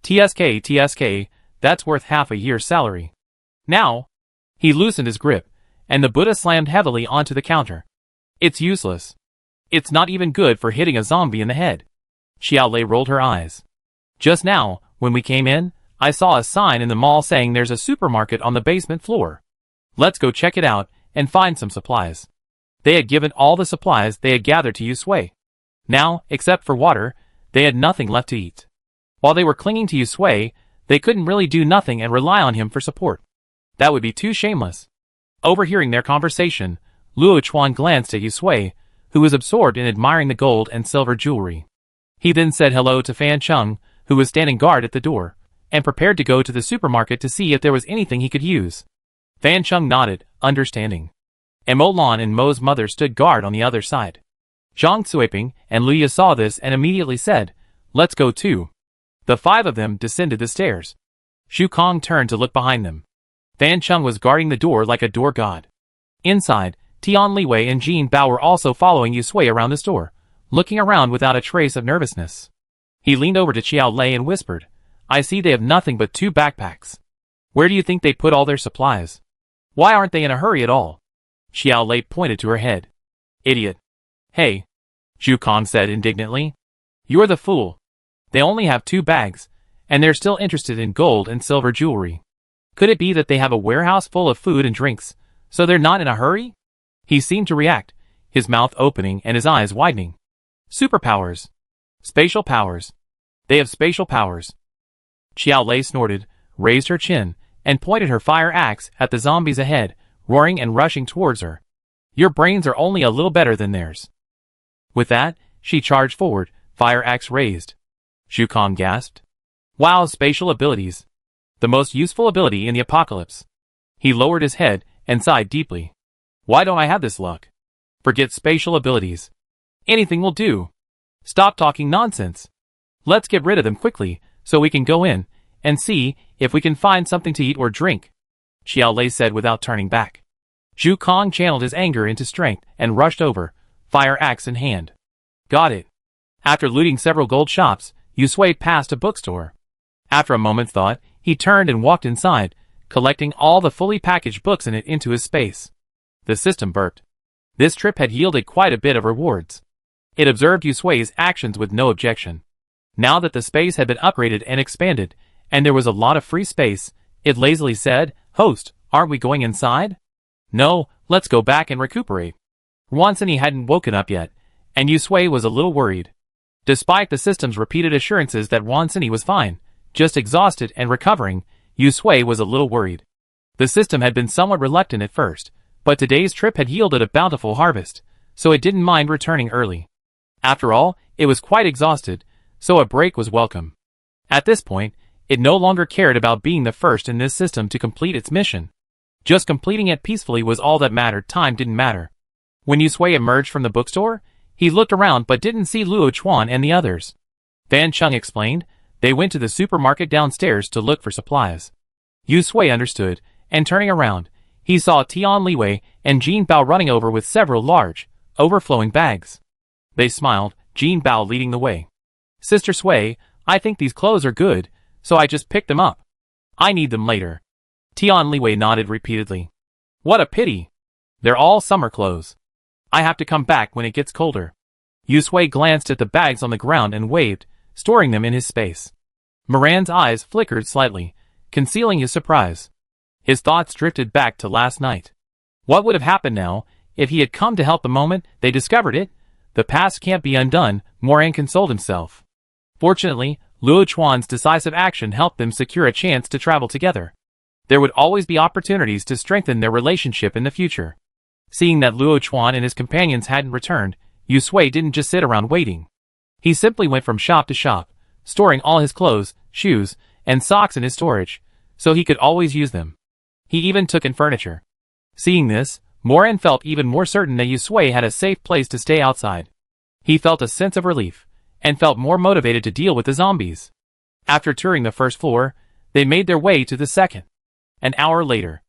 TSK, that's worth half a year's salary. Now, he loosened his grip, and the Buddha slammed heavily onto the counter. It's useless. It's not even good for hitting a zombie in the head. Xiao Lei rolled her eyes. Just now, when we came in, I saw a sign in the mall saying there's a supermarket on the basement floor. Let's go check it out and find some supplies. They had given all the supplies they had gathered to Yusui. Now, except for water, they had nothing left to eat. While they were clinging to Yusui, they couldn't really do nothing and rely on him for support. That would be too shameless. Overhearing their conversation, Luo Chuan glanced at Yusui, who was absorbed in admiring the gold and silver jewelry. He then said hello to Fan Chung, who was standing guard at the door, and prepared to go to the supermarket to see if there was anything he could use. Fan Chung nodded, understanding. And Mo Lan and Mo's mother stood guard on the other side. Zhang Cuiping and Luya saw this and immediately said, "Let's go too." The five of them descended the stairs. Zhu Kong turned to look behind them. Fan Chung was guarding the door like a door god. Inside, Tian Liwei and Jin Bao were also following Yusui around the store, looking around without a trace of nervousness. He leaned over to Xiao Lei and whispered, "I see they have nothing but 2 backpacks. Where do you think they put all their supplies? Why aren't they in a hurry at all?" Xiao Lei pointed to her head. "Idiot." "Hey," Zhu Kong said indignantly. "You're the fool. They only have 2 bags, and they're still interested in gold and silver jewelry. Could it be that they have a warehouse full of food and drinks, so they're not in a hurry?" He seemed to react, his mouth opening and his eyes widening. "Superpowers. Spatial powers. They have spatial powers." Xiao Lei snorted, raised her chin, and pointed her fire axe at the zombies ahead, roaring and rushing towards her. "Your brains are only a little better than theirs." With that, she charged forward, fire axe raised. Zhu Kong gasped. "Wow, spatial abilities. The most useful ability in the apocalypse." He lowered his head and sighed deeply. "Why don't I have this luck? Forget spatial abilities. Anything will do. Stop talking nonsense. Let's get rid of them quickly, so we can go in and see if we can find something to eat or drink," Xiao Lei said without turning back. Zhu Kong channeled his anger into strength and rushed over, fire axe in hand. "Got it." After looting several gold shops, Yusui passed a bookstore. After a moment's thought, he turned and walked inside, collecting all the fully packaged books in it into his space. The system burped. This trip had yielded quite a bit of rewards. It observed Yusui's actions with no objection. Now that the space had been upgraded and expanded, and there was a lot of free space, it lazily said, "Host, aren't we going inside?" "No, let's go back and recuperate." Wansini hadn't woken up yet, and Yusui was a little worried. Despite the system's repeated assurances that Wansini was fine, just exhausted and recovering, Yusui was a little worried. The system had been somewhat reluctant at first, but today's trip had yielded a bountiful harvest, so it didn't mind returning early. After all, it was quite exhausted, so a break was welcome. At this point, it no longer cared about being the first in this system to complete its mission. Just completing it peacefully was all that mattered. Time didn't matter. When Yusui emerged from the bookstore, he looked around but didn't see Luo Chuan and the others. Fan Chung explained, they went to the supermarket downstairs to look for supplies. Yusui understood, and turning around, he saw Tian Liwei and Jin Bao running over with several large, overflowing bags. They smiled, Jin Bao leading the way. "Sister Sui, I think these clothes are good, so I just picked them up. I need them later." Tian Liwei nodded repeatedly. "What a pity. They're all summer clothes. I have to come back when it gets colder." Yusui glanced at the bags on the ground and waved, storing them in his space. Moran's eyes flickered slightly, concealing his surprise. His thoughts drifted back to last night. What would have happened now, if he had come to help the moment they discovered it? The past can't be undone, Moran consoled himself. Fortunately, Luo Chuan's decisive action helped them secure a chance to travel together. There would always be opportunities to strengthen their relationship in the future. Seeing that Luo Chuan and his companions hadn't returned, Yusui didn't just sit around waiting. He simply went from shop to shop, storing all his clothes, shoes, and socks in his storage, so he could always use them. He even took in furniture. Seeing this, Moran felt even more certain that Yusui had a safe place to stay outside. He felt a sense of relief, and felt more motivated to deal with the zombies. After touring the first floor, they made their way to the second. An hour later,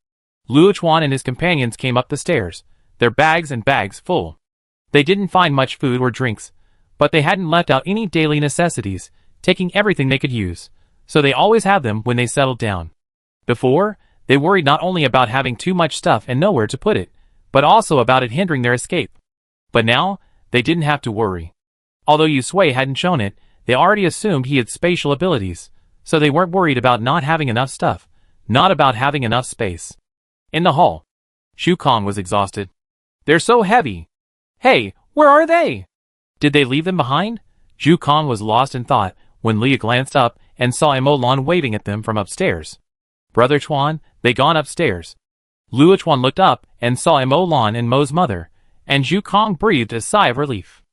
Luo Chuan and his companions came up the stairs, their bags and bags full. They didn't find much food or drinks, but they hadn't left out any daily necessities, taking everything they could use, so they always had them when they settled down. Before, they worried not only about having too much stuff and nowhere to put it, but also about it hindering their escape. But now, they didn't have to worry. Although Yusui hadn't shown it, they already assumed he had spatial abilities, so they weren't worried about not having enough stuff, not about having enough space. In the hall, Shu Kong was exhausted. They're so heavy. Hey, where are they? Did they leave them behind? Zhu Kong was lost in thought when Leah glanced up and saw Imo Lan waving at them from upstairs. Brother Chuan, they gone upstairs. Luo Chuan looked up and saw Imo Lan and Mo's mother, and Zhu Kong breathed a sigh of relief.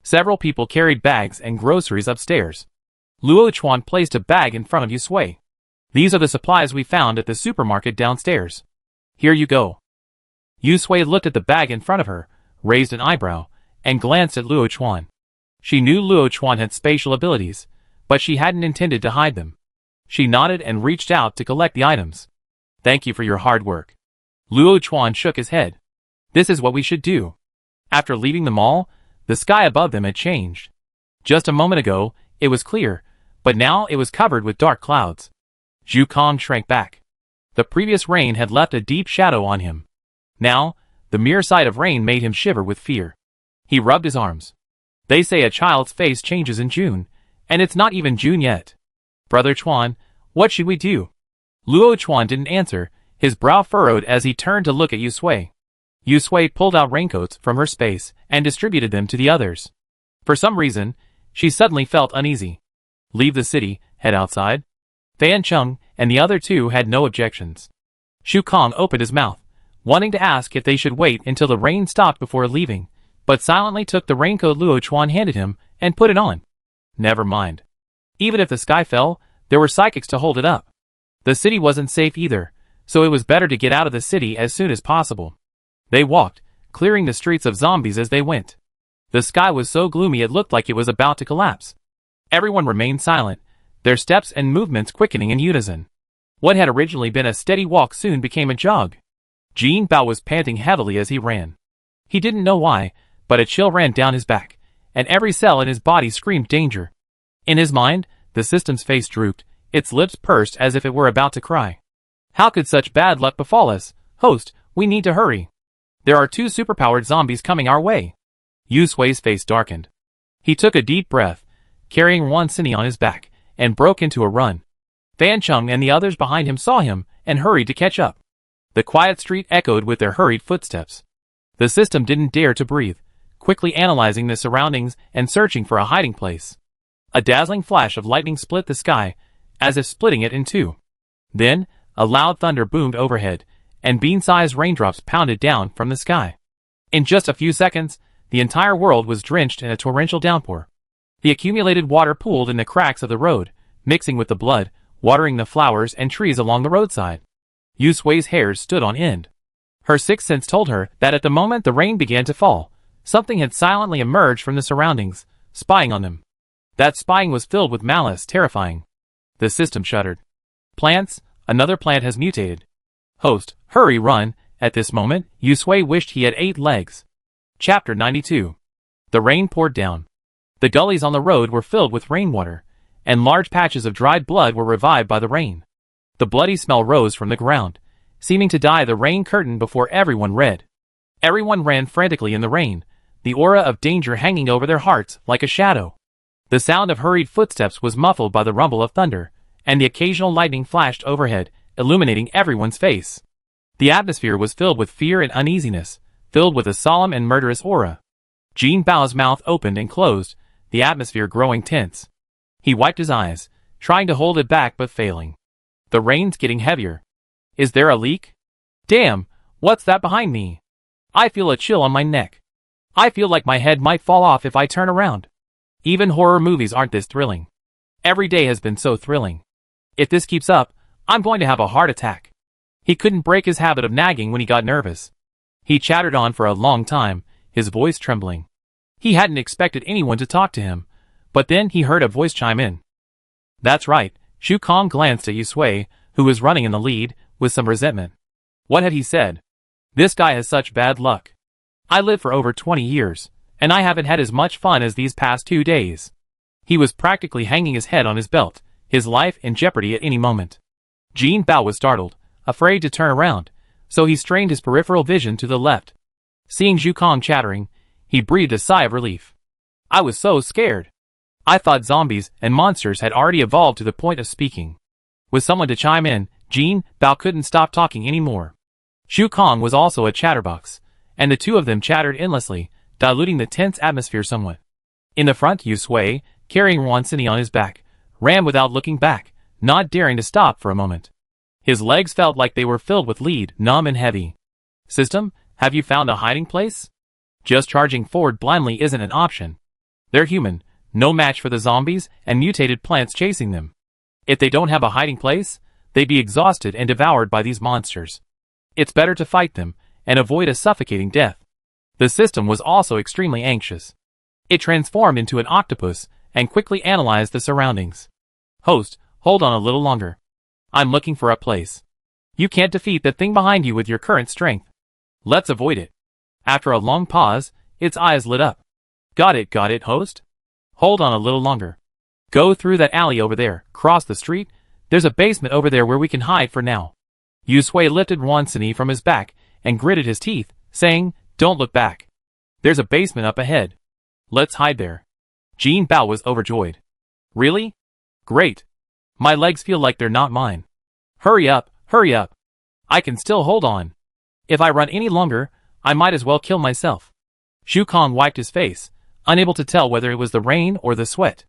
Several people carried bags and groceries upstairs. Luo Chuan placed a bag in front of Yusui. These are the supplies we found at the supermarket downstairs. Here you go. Yusui looked at the bag in front of her, raised an eyebrow, and glanced at Luo Chuan. She knew Luo Chuan had spatial abilities, but she hadn't intended to hide them. She nodded and reached out to collect the items. Thank you for your hard work. Luo Chuan shook his head. This is what we should do. After leaving the mall, the sky above them had changed. Just a moment ago, it was clear, but now it was covered with dark clouds. Zhu Kong shrank back. The previous rain had left a deep shadow on him. Now, the mere sight of rain made him shiver with fear. He rubbed his arms. They say a child's face changes in June, and it's not even June yet. Brother Chuan, what should we do? Luo Chuan didn't answer, his brow furrowed as he turned to look at Yusui. Yusui pulled out raincoats from her space and distributed them to the others. For some reason, she suddenly felt uneasy. Leave the city, head outside? Fan Chung and the other two had no objections. Shu Kong opened his mouth, wanting to ask if they should wait until the rain stopped before leaving, but silently took the raincoat Luo Chuan handed him and put it on. Never mind. Even if the sky fell, there were psychics to hold it up. The city wasn't safe either, so it was better to get out of the city as soon as possible. They walked, clearing the streets of zombies as they went. The sky was so gloomy it looked like it was about to collapse. Everyone remained silent, their steps and movements quickening in unison. What had originally been a steady walk soon became a jog. Jin Bao was panting heavily as he ran. He didn't know why, but a chill ran down his back, and every cell in his body screamed danger. In his mind, the system's face drooped, its lips pursed as if it were about to cry. How could such bad luck befall us? Host, we need to hurry. There are 2 superpowered zombies coming our way. Yusui's face darkened. He took a deep breath, carrying Wan Sini on his back, and broke into a run. Fan Chung and the others behind him saw him and hurried to catch up. The quiet street echoed with their hurried footsteps. The system didn't dare to breathe, quickly analyzing the surroundings and searching for a hiding place. A dazzling flash of lightning split the sky, as if splitting it in two. Then, a loud thunder boomed overhead, and bean-sized raindrops pounded down from the sky. In just a few seconds, the entire world was drenched in a torrential downpour. The accumulated water pooled in the cracks of the road, mixing with the blood, watering the flowers and trees along the roadside. Yusui's hairs stood on end. Her sixth sense told her that at the moment the rain began to fall, something had silently emerged from the surroundings, spying on them. That spying was filled with malice, terrifying. The system shuddered. Plants, another plant has mutated. Host, hurry, run. At this moment, Yusui wished he had 8 legs. Chapter 92. The rain poured down. The gullies on the road were filled with rainwater, and large patches of dried blood were revived by the rain. The bloody smell rose from the ground, seeming to dye the rain curtain before everyone red. Everyone ran frantically in the rain, the aura of danger hanging over their hearts like a shadow. The sound of hurried footsteps was muffled by the rumble of thunder, and the occasional lightning flashed overhead, illuminating everyone's face. The atmosphere was filled with fear and uneasiness, filled with a solemn and murderous aura. Jin Bao's mouth opened and closed, the atmosphere growing tense. He wiped his eyes, trying to hold it back but failing. The rain's getting heavier. Is there a leak? Damn, what's that behind me? I feel a chill on my neck. I feel like my head might fall off if I turn around. Even horror movies aren't this thrilling. Every day has been so thrilling. If this keeps up, I'm going to have a heart attack. He couldn't break his habit of nagging when he got nervous. He chattered on for a long time, his voice trembling. He hadn't expected anyone to talk to him, but then he heard a voice chime in. That's right, Shu Kong glanced at Yusui, who was running in the lead, with some resentment. What had he said? This guy has such bad luck. I lived for over 20 years, and I haven't had as much fun as these past 2 days. He was practically hanging his head on his belt, his life in jeopardy at any moment. Jin Bao was startled, afraid to turn around, so he strained his peripheral vision to the left. Seeing Zhu Kong chattering, he breathed a sigh of relief. I was so scared. I thought zombies and monsters had already evolved to the point of speaking. With someone to chime in, Jin Bao couldn't stop talking anymore. Zhu Kong was also a chatterbox, and the two of them chattered endlessly, diluting the tense atmosphere somewhat. In the front, Yu Sui, carrying Wan Sini on his back, ran without looking back, not daring to stop for a moment. His legs felt like they were filled with lead, numb and heavy. System, have you found a hiding place? Just charging forward blindly isn't an option. They're human, no match for the zombies and mutated plants chasing them. If they don't have a hiding place, they'd be exhausted and devoured by these monsters. It's better to fight them and avoid a suffocating death. The system was also extremely anxious. It transformed into an octopus and quickly analyzed the surroundings. Host, hold on a little longer. I'm looking for a place. You can't defeat the thing behind you with your current strength. Let's avoid it. After a long pause, its eyes lit up. Got it, host? Hold on a little longer. Go through that alley over there, cross the street. There's a basement over there where we can hide for now. Yu Sui lifted Wan Sini from his back and gritted his teeth, saying, don't look back. There's a basement up ahead. Let's hide there. Jin Bao was overjoyed. Really? Great. My legs feel like they're not mine. Hurry up. I can still hold on. If I run any longer, I might as well kill myself. Zhu Kong wiped his face, unable to tell whether it was the rain or the sweat.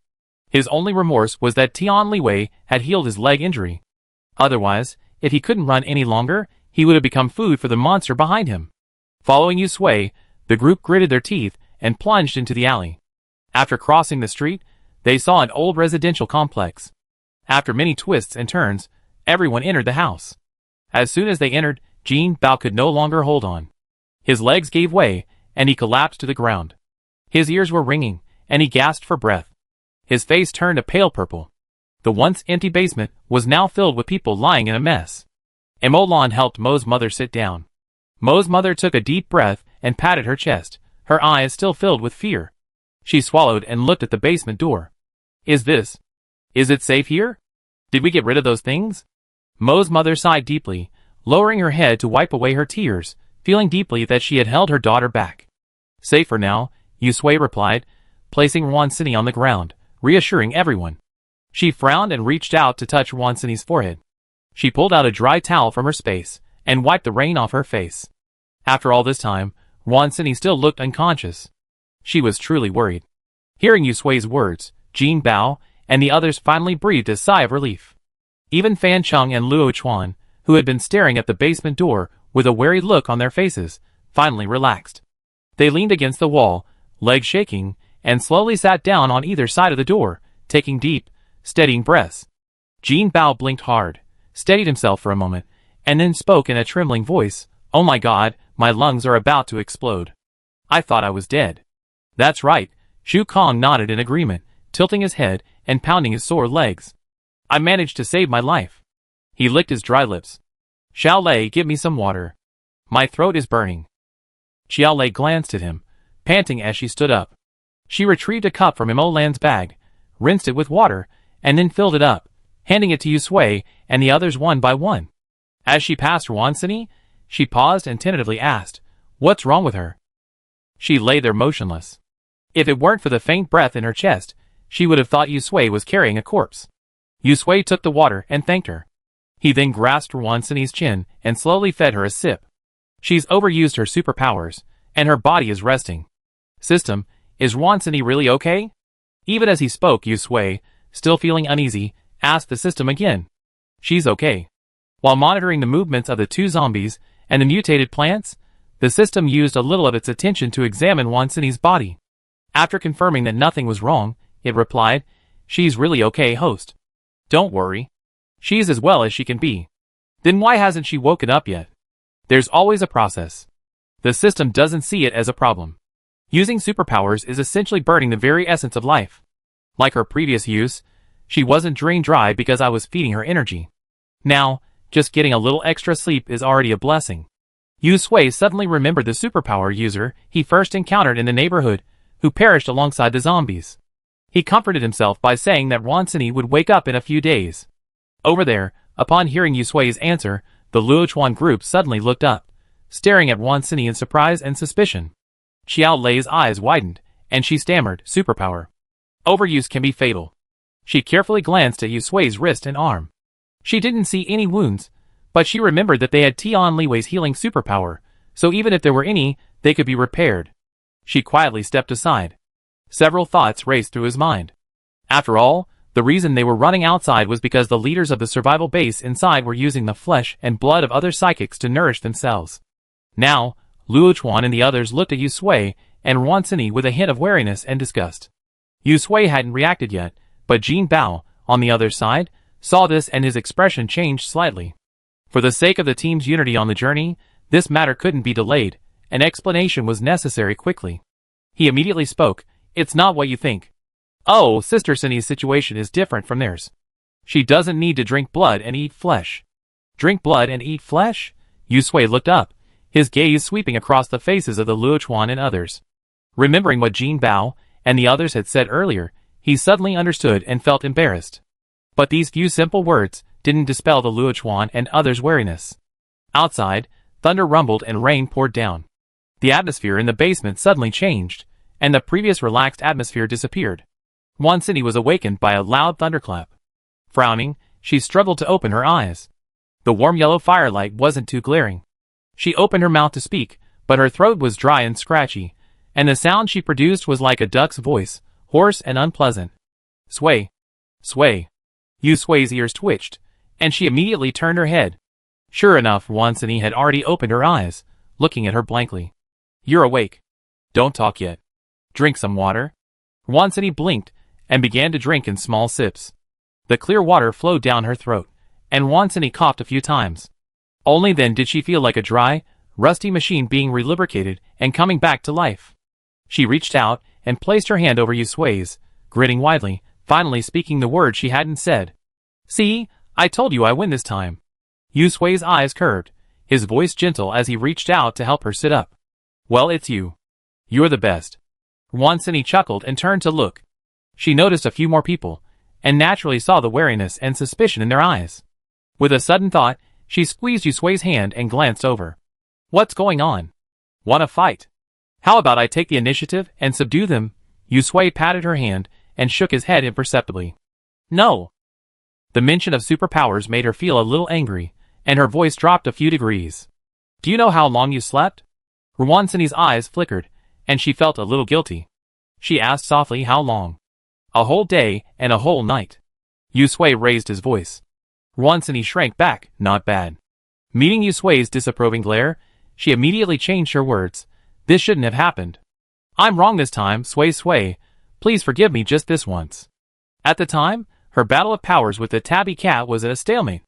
His only remorse was that Tian Liwei had healed his leg injury. Otherwise, if he couldn't run any longer, he would have become food for the monster behind him. Following Yu Sui, the group gritted their teeth and plunged into the alley. After crossing the street, they saw an old residential complex. After many twists and turns, everyone entered the house. As soon as they entered, Jin Bao could no longer hold on. His legs gave way, and he collapsed to the ground. His ears were ringing, and he gasped for breath. His face turned a pale purple. The once empty basement was now filled with people lying in a mess. Emolan helped Mo's mother sit down. Mo's mother took a deep breath and patted her chest, her eyes still filled with fear. She swallowed and looked at the basement door. Is it safe here? Did we get rid of those things? Mo's mother sighed deeply, lowering her head to wipe away her tears, feeling deeply that she had held her daughter back. Safe for now, Yu Sui replied, placing Wan Sini on the ground, reassuring everyone. She frowned and reached out to touch Wan Sini's forehead. She pulled out a dry towel from her space and wiped the rain off her face. After all this time, Wan Sini still looked unconscious. She was truly worried. Hearing Yu Sui's words, Jin Bao and the others finally breathed a sigh of relief. Even Fan Chung and Luo Chuan, who had been staring at the basement door with a wary look on their faces, finally relaxed. They leaned against the wall, legs shaking, and slowly sat down on either side of the door, taking deep, steadying breaths. Jin Bao blinked hard, steadied himself for a moment, and then spoke in a trembling voice, "Oh my God, my lungs are about to explode. I thought I was dead." "That's right," Zhu Kong nodded in agreement, tilting his head and pounding his sore legs. "I managed to save my life." He licked his dry lips. "Xiao Lei, give me some water. My throat is burning." Xiao Lei glanced at him, panting as she stood up. She retrieved a cup from Imolan's bag, rinsed it with water, and then filled it up, handing it to Yu Sui and the others one by one. As she passed Wan Sini, she paused and tentatively asked, "What's wrong with her?" She lay there motionless. If it weren't for the faint breath in her chest, she would have thought Yu Sui was carrying a corpse. Yu Sui took the water and thanked her. He then grasped Wan Sini's chin and slowly fed her a sip. She's overused her superpowers, and her body is resting. "System, is Wan Sini really okay?" Even as he spoke, Yu Sui, still feeling uneasy, asked the system again. "She's okay." While monitoring the movements of the two zombies and the mutated plants, the system used a little of its attention to examine Wan Sini's body. After confirming that nothing was wrong, it replied, "She's really okay, host. Don't worry. She's as well as she can be." "Then why hasn't she woken up yet?" "There's always a process. The system doesn't see it as a problem. Using superpowers is essentially burning the very essence of life. Like her previous use, she wasn't drained dry because I was feeding her energy. Now, just getting a little extra sleep is already a blessing. Yu Sui suddenly remembered the superpower user he first encountered in the neighborhood, who perished alongside the zombies. He comforted himself by saying that Wansini would wake up in a few days. Over there, upon hearing Yu Sui's answer, the Luochuan group suddenly looked up, staring at Wansini in surprise and suspicion. Xiao Lei's eyes widened, and she stammered, "Superpower. Overuse can be fatal." She carefully glanced at Yu Sui's wrist and arm. She didn't see any wounds, but she remembered that they had Tian Liwei's healing superpower, so even if there were any, they could be repaired. She quietly stepped aside. Several thoughts raced through his mind. After all, the reason they were running outside was because the leaders of the survival base inside were using the flesh and blood of other psychics to nourish themselves. Now, Luochuan and the others looked at Yu Sui and Wansini with a hint of wariness and disgust. Yu Sui hadn't reacted yet, but Jin Bao, on the other side, saw this and his expression changed slightly. For the sake of the team's unity on the journey, this matter couldn't be delayed. An explanation was necessary quickly. He immediately spoke, "It's not what you think. Oh, Sister Sunny's situation is different from theirs. She doesn't need to drink blood and eat flesh." "Drink blood and eat flesh?" Yu Sui looked up, his gaze sweeping across the faces of the Luochuan and others. Remembering what Jin Bao and the others had said earlier, he suddenly understood and felt embarrassed. But these few simple words didn't dispel the Luochuan and others' wariness. Outside, thunder rumbled and rain poured down. The atmosphere in the basement suddenly changed, and the previous relaxed atmosphere disappeared. Wansini was awakened by a loud thunderclap. Frowning, she struggled to open her eyes. The warm yellow firelight wasn't too glaring. She opened her mouth to speak, but her throat was dry and scratchy, and the sound she produced was like a duck's voice, hoarse and unpleasant. "Sui. Sui." Yu Sui's ears twitched, and she immediately turned her head. Sure enough, Wansini had already opened her eyes, looking at her blankly. "You're awake. Don't talk yet. Drink some water." Wansini blinked, and began to drink in small sips. The clear water flowed down her throat, and Wansini coughed a few times. Only then did she feel like a dry, rusty machine being relubricated and coming back to life. She reached out and placed her hand over Yu Sui's, grinning widely, finally speaking the word she hadn't said. "See, I told you I win this time." Yu Sui's eyes curved, his voice gentle as he reached out to help her sit up. "Well, it's you. You're the best." Wansini chuckled and turned to look. She noticed a few more people, and naturally saw the wariness and suspicion in their eyes. With a sudden thought, she squeezed Yu Sui's hand and glanced over. "What's going on? Want to fight? How about I take the initiative and subdue them?" Yu Sui patted her hand and shook his head imperceptibly. "No." The mention of superpowers made her feel a little angry, and her voice dropped a few degrees. "Do you know how long you slept?" Wansini's eyes flickered, and she felt a little guilty. She asked softly how long. "A whole day and a whole night." Yu Sui raised his voice. Wansini shrank back, "Not bad." Meeting Yu Sui's disapproving glare, she immediately changed her words. "This shouldn't have happened. I'm wrong this time, Sui. Please forgive me just this once." At the time, her battle of powers with the tabby cat was at a stalemate.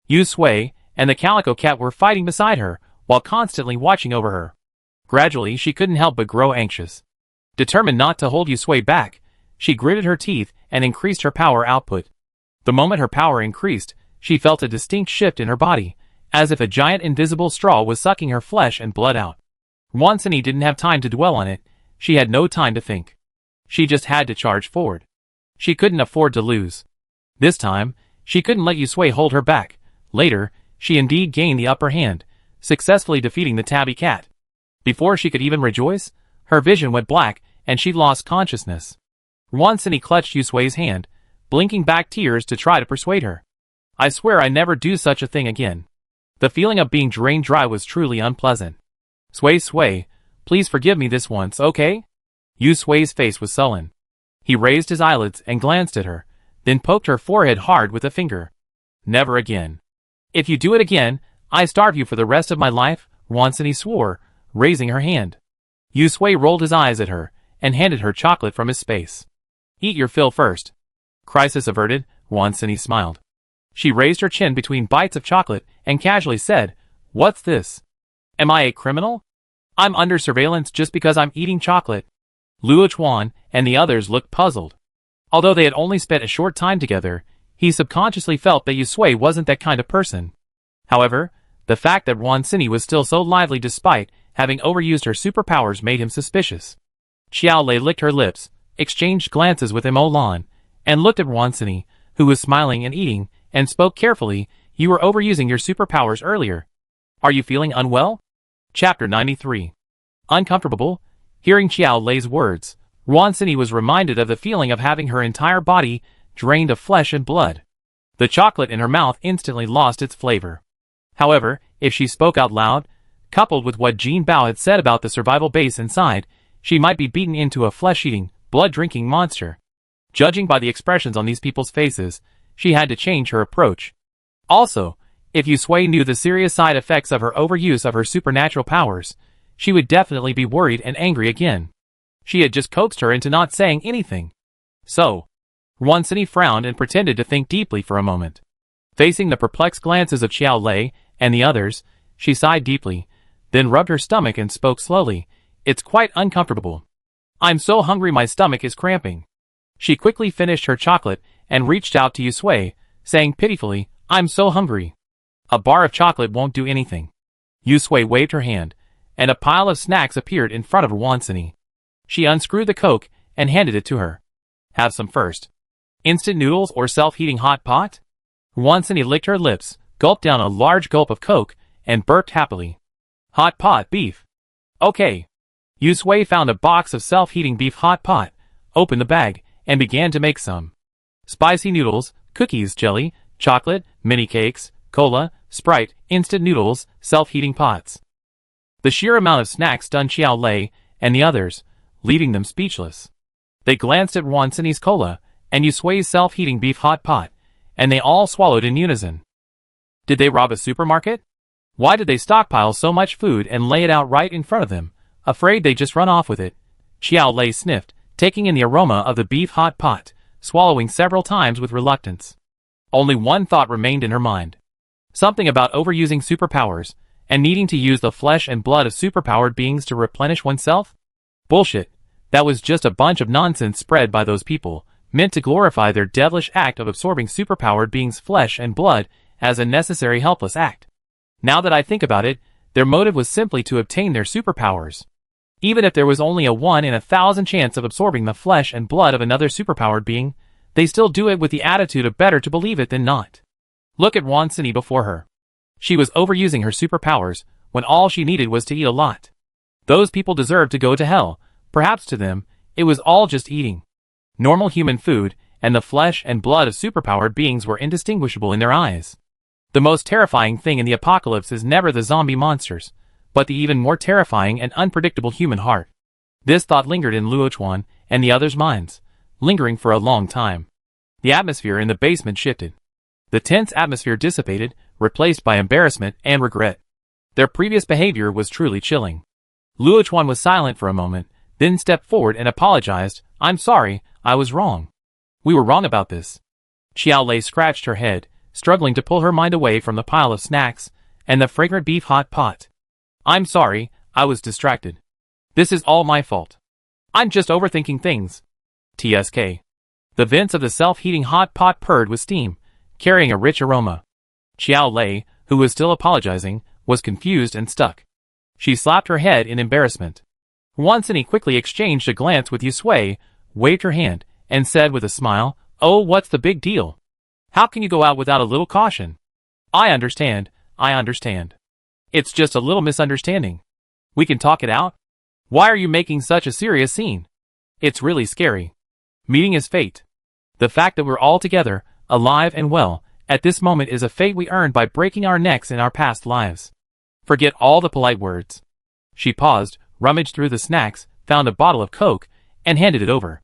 Yu Sui and the calico cat were fighting beside her, while constantly watching over her. Gradually, she couldn't help but grow anxious. Determined not to hold Yu Sui back, she gritted her teeth and increased her power output. The moment her power increased, she felt a distinct shift in her body, as if a giant invisible straw was sucking her flesh and blood out. Wansini didn't have time to dwell on it. She had no time to think. She just had to charge forward. She couldn't afford to lose. This time, she couldn't let Yu Sui hold her back. Later, she indeed gained the upper hand, successfully defeating the tabby cat. Before she could even rejoice, her vision went black, and she lost consciousness. Wansini clutched Yu Sui's hand, blinking back tears to try to persuade her. "I swear I never do such a thing again." The feeling of being drained dry was truly unpleasant. Sui, please forgive me this once, okay?" Yu Sui's face was sullen. He raised his eyelids and glanced at her, then poked her forehead hard with a finger. "Never again. If you do it again, I starve you for the rest of my life," Wansini swore, raising her hand. Yu Sui rolled his eyes at her, and handed her chocolate from his space. "Eat your fill first." Crisis averted, Wansini smiled. She raised her chin between bites of chocolate and casually said, "What's this? Am I a criminal? I'm under surveillance just because I'm eating chocolate." Luochuan and the others looked puzzled. Although they had only spent a short time together, he subconsciously felt that Yu Sui wasn't that kind of person. However, the fact that Wan Sini was still so lively despite having overused her superpowers made him suspicious. Xiao Lei licked her lips, exchanged glances with Mo Lan, and looked at Wan Sini, who was smiling and eating, and spoke carefully. You were overusing your superpowers earlier. Are you feeling unwell? Chapter 93. Uncomfortable? Hearing Xiao Lei's words, Wan Sini was reminded of the feeling of having her entire body drained of flesh and blood. The chocolate in her mouth instantly lost its flavor. However, if she spoke out loud, coupled with what Jin Bao had said about the survival base inside, she might be beaten into a flesh-eating, blood-drinking monster. Judging by the expressions on these people's faces, she had to change her approach. Also, if Yu Sui knew the serious side effects of her overuse of her supernatural powers, she would definitely be worried and angry again. She had just coaxed her into not saying anything. So, Wan Sini frowned and pretended to think deeply for a moment. Facing the perplexed glances of Xiao Lei and the others, she sighed deeply, then rubbed her stomach and spoke slowly. It's quite uncomfortable. I'm so hungry my stomach is cramping. She quickly finished her chocolate and reached out to Yu Sui, saying pitifully, I'm so hungry. A bar of chocolate won't do anything. Yu Sui waved her hand, and a pile of snacks appeared in front of Wan Sini. She unscrewed the Coke and handed it to her. Have some first. Instant noodles or self-heating hot pot? Wan Sini licked her lips, gulped down a large gulp of Coke, and burped happily. Hot pot beef. Okay. Yu Sui found a box of self-heating beef hot pot, opened the bag, and began to make some. Spicy noodles, cookies, jelly, chocolate, mini cakes, cola, Sprite, instant noodles, self-heating pots. The sheer amount of snacks stunned Xiao Lei and the others, leaving them speechless. They glanced at Wan Sini's cola and Yu Sui's self-heating beef hot pot, and they all swallowed in unison. Did they rob a supermarket? Why did they stockpile so much food and lay it out right in front of them, afraid they'd just run off with it? Xiao Lei sniffed, taking in the aroma of the beef hot pot, swallowing several times with reluctance. Only one thought remained in her mind. Something about overusing superpowers, and needing to use the flesh and blood of superpowered beings to replenish oneself? Bullshit. That was just a bunch of nonsense spread by those people, meant to glorify their devilish act of absorbing superpowered beings' flesh and blood as a necessary helpless act. Now that I think about it, their motive was simply to obtain their superpowers. Even if there was only a 1 in 1,000 chance of absorbing the flesh and blood of another superpowered being, they still do it with the attitude of better to believe it than not. Look at Wan Sini before her. She was overusing her superpowers, when all she needed was to eat a lot. Those people deserved to go to hell. Perhaps to them, it was all just eating normal human food, and the flesh and blood of superpowered beings were indistinguishable in their eyes. The most terrifying thing in the apocalypse is never the zombie monsters, but the even more terrifying and unpredictable human heart. This thought lingered in Luochuan and the others' minds, lingering for a long time. The atmosphere in the basement shifted. The tense atmosphere dissipated, replaced by embarrassment and regret. Their previous behavior was truly chilling. Luochuan was silent for a moment, then stepped forward and apologized. I'm sorry, I was wrong. We were wrong about this. Xiao Lei scratched her head, struggling to pull her mind away from the pile of snacks and the fragrant beef hot pot. I'm sorry, I was distracted. This is all my fault. I'm just overthinking things. TSK. The vents of the self-heating hot pot purred with steam, carrying a rich aroma. Xiao Lei, who was still apologizing, was confused and stuck. She slapped her head in embarrassment. Wan Sini quickly exchanged a glance with Yu Sui, waved her hand, and said with a smile, Oh, what's the big deal? How can you go out without a little caution? I understand. It's just a little misunderstanding. We can talk it out? Why are you making such a serious scene? It's really scary. Meeting is fate. The fact that we're all together, alive and well, at this moment is a fate we earned by breaking our necks in our past lives. Forget all the polite words. She paused, rummaged through the snacks, found a bottle of Coke, and handed it over.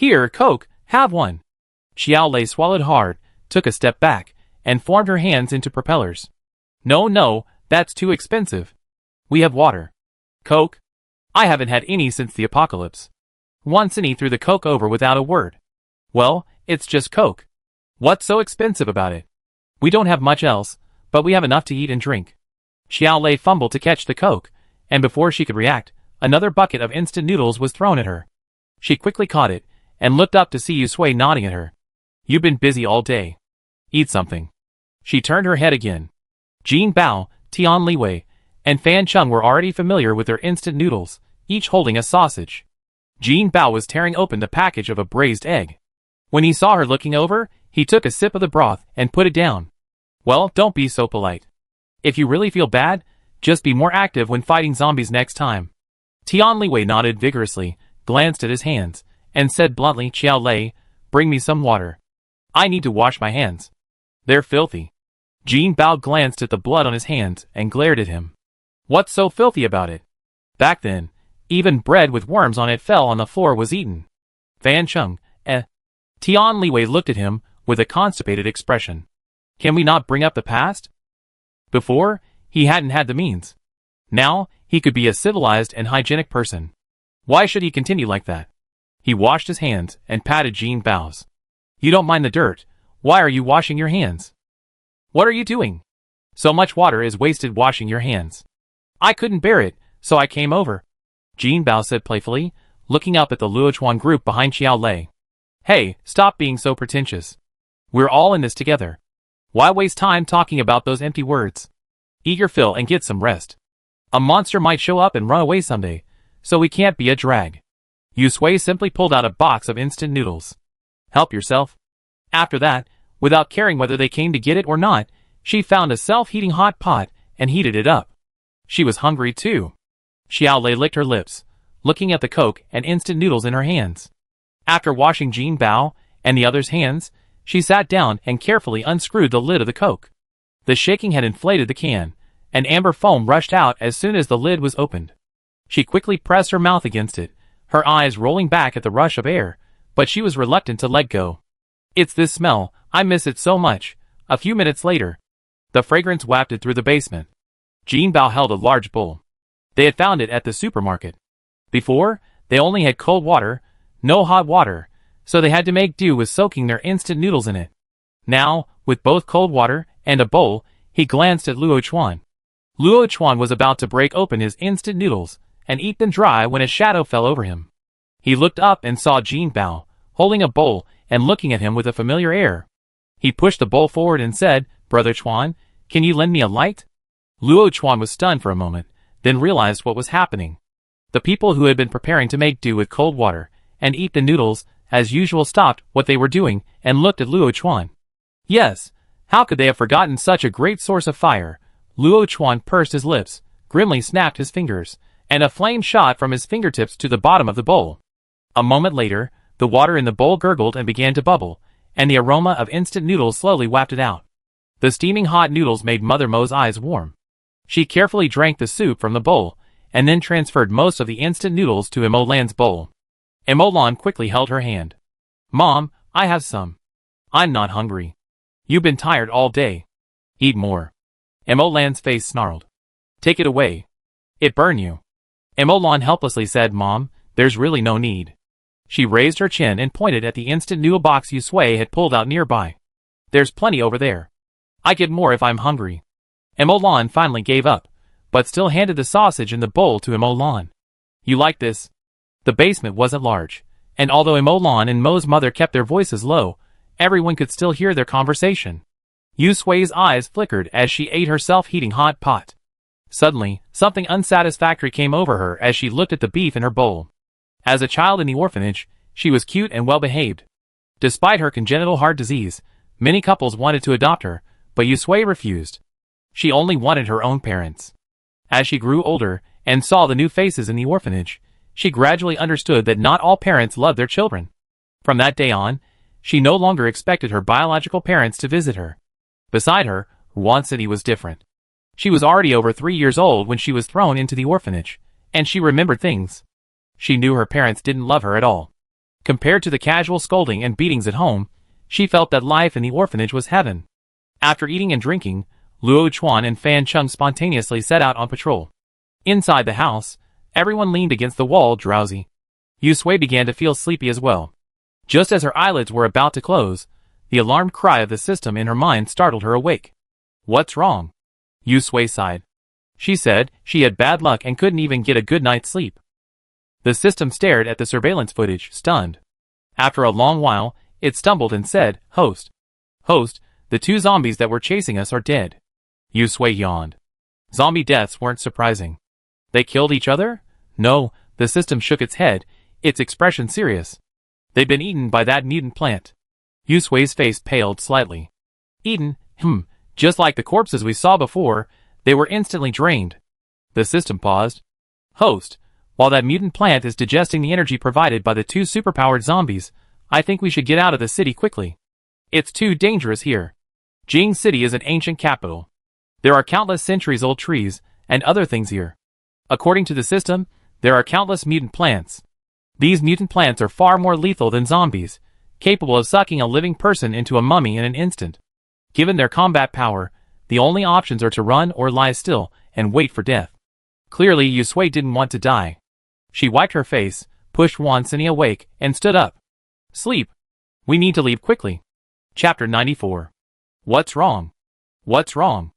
Here, Coke, have one. Xiao Lei swallowed hard, took a step back, and formed her hands into propellers. No, that's too expensive. We have water. Coke? I haven't had any since the apocalypse. Wan Sini threw the Coke over without a word. Well, it's just Coke. What's so expensive about it? We don't have much else, but we have enough to eat and drink. Xiao Lei fumbled to catch the Coke, and before she could react, another bucket of instant noodles was thrown at her. She quickly caught it, and looked up to see Yu Sui nodding at her. You've been busy all day. Eat something. She turned her head again. Jean Bao, Tian Liwei, and Fan Chung were already familiar with their instant noodles, each holding a sausage. Jean Bao was tearing open the package of a braised egg. When he saw her looking over, he took a sip of the broth and put it down. Well, don't be so polite. If you really feel bad, just be more active when fighting zombies next time. Tian Liwei nodded vigorously, glanced at his hands, and said bluntly, Xiao Lei, bring me some water. I need to wash my hands. They're filthy. Jean Bao glanced at the blood on his hands and glared at him. What's so filthy about it? Back then, even bread with worms on it fell on the floor was eaten. Fan Chung, Tian Liwei looked at him with a constipated expression. Can we not bring up the past? Before, he hadn't had the means. Now, he could be a civilized and hygienic person. Why should he continue like that? He washed his hands and patted Jean Bao's. You don't mind the dirt. Why are you washing your hands? What are you doing? So much water is wasted washing your hands. I couldn't bear it, so I came over. Jean Bao said playfully, looking up at the Luochuan group behind Xiao Lei. Hey, stop being so pretentious. We're all in this together. Why waste time talking about those empty words? Eat your fill and get some rest. A monster might show up and run away someday, so we can't be a drag. Yu Sui simply pulled out a box of instant noodles. Help yourself. After that, without caring whether they came to get it or not, she found a self-heating hot pot and heated it up. She was hungry too. Xiao Lei licked her lips, looking at the Coke and instant noodles in her hands. After washing Jean Bao and the others' hands, she sat down and carefully unscrewed the lid of the Coke. The shaking had inflated the can, and amber foam rushed out as soon as the lid was opened. She quickly pressed her mouth against it, her eyes rolling back at the rush of air, but she was reluctant to let go. It's this smell, I miss it so much. A few minutes later, the fragrance wafted through the basement. Jean Bao held a large bowl. They had found it at the supermarket. Before, they only had cold water, no hot water, so they had to make do with soaking their instant noodles in it. Now, with both cold water and a bowl, he glanced at Luochuan. Luochuan was about to break open his instant noodles and eat them dry when a shadow fell over him. He looked up and saw Jean Bao, holding a bowl and looking at him with a familiar air. He pushed the bowl forward and said, Brother Chuan, can you lend me a light? Luochuan was stunned for a moment, then realized what was happening. The people who had been preparing to make do with cold water and eat the noodles, as usual, stopped what they were doing and looked at Luochuan. Yes, how could they have forgotten such a great source of fire? Luochuan pursed his lips, grimly snapped his fingers, and a flame shot from his fingertips to the bottom of the bowl. A moment later, the water in the bowl gurgled and began to bubble, and the aroma of instant noodles slowly wafted out. The steaming hot noodles made Mother Mo's eyes warm. She carefully drank the soup from the bowl, and then transferred most of the instant noodles to Emolan's bowl. Emolan quickly held her hand. Mom, I have some. I'm not hungry. You've been tired all day. Eat more. Emolan's face snarled. Take it away. It burn you. Emolan helplessly said, Mom, there's really no need. She raised her chin and pointed at the instant noodle box Yu Sui had pulled out nearby. There's plenty over there. I get more if I'm hungry. Emolan finally gave up, but still handed the sausage in the bowl to Emolan. You like this? The basement wasn't large, and although Emolan and Mo's mother kept their voices low, everyone could still hear their conversation. Yu Sui's eyes flickered as she ate her self-heating hot pot. Suddenly, something unsatisfactory came over her as she looked at the beef in her bowl. As a child in the orphanage, she was cute and well-behaved. Despite her congenital heart disease, many couples wanted to adopt her, but Yu Sui refused. She only wanted her own parents. As she grew older and saw the new faces in the orphanage, she gradually understood that not all parents love their children. From that day on, she no longer expected her biological parents to visit her. Beside her, Ruan City was different. She was already over 3 years old when she was thrown into the orphanage, and she remembered things. She knew her parents didn't love her at all. Compared to the casual scolding and beatings at home, she felt that life in the orphanage was heaven. After eating and drinking, Luochuan and Fan Chung spontaneously set out on patrol. Inside the house, everyone leaned against the wall drowsy. Yu Sui began to feel sleepy as well. Just as her eyelids were about to close, the alarmed cry of the system in her mind startled her awake. What's wrong? Yu Sui sighed. She said she had bad luck and couldn't even get a good night's sleep. The system stared at the surveillance footage, stunned. After a long while, it stumbled and said, Host, the 2 zombies that were chasing us are dead. Yu Sui yawned. Zombie deaths weren't surprising. They killed each other? No, the system shook its head, its expression serious. They'd been eaten by that mutant plant. Yu Sui's face paled slightly. Eaten? Just like the corpses we saw before, they were instantly drained. The system paused. Host, while that mutant plant is digesting the energy provided by the two superpowered zombies, I think we should get out of the city quickly. It's too dangerous here. Jing City is an ancient capital. There are countless centuries-old trees and other things here. According to the system, there are countless mutant plants. These mutant plants are far more lethal than zombies, capable of sucking a living person into a mummy in an instant. Given their combat power, the only options are to run or lie still and wait for death. Clearly, Yu Sui didn't want to die. She wiped her face, pushed Wan Sini awake, and stood up. Sleep. We need to leave quickly. Chapter 94. What's wrong? What's wrong?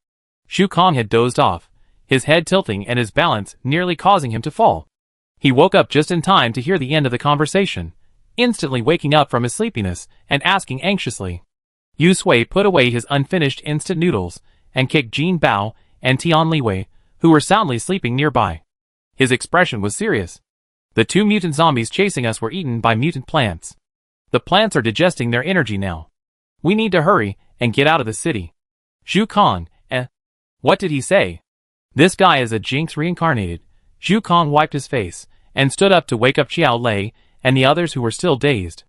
Shu Kong had dozed off, his head tilting and his balance nearly causing him to fall. He woke up just in time to hear the end of the conversation, instantly waking up from his sleepiness and asking anxiously. Yu Sui put away his unfinished instant noodles and kicked Jin Bao and Tian Liwei, who were soundly sleeping nearby. His expression was serious. The two mutant zombies chasing us were eaten by mutant plants. The plants are digesting their energy now. We need to hurry and get out of the city. Shu Kong, What did he say? This guy is a jinx reincarnated. Shu Kong wiped his face and stood up to wake up Xiao Lei and the others who were still dazed.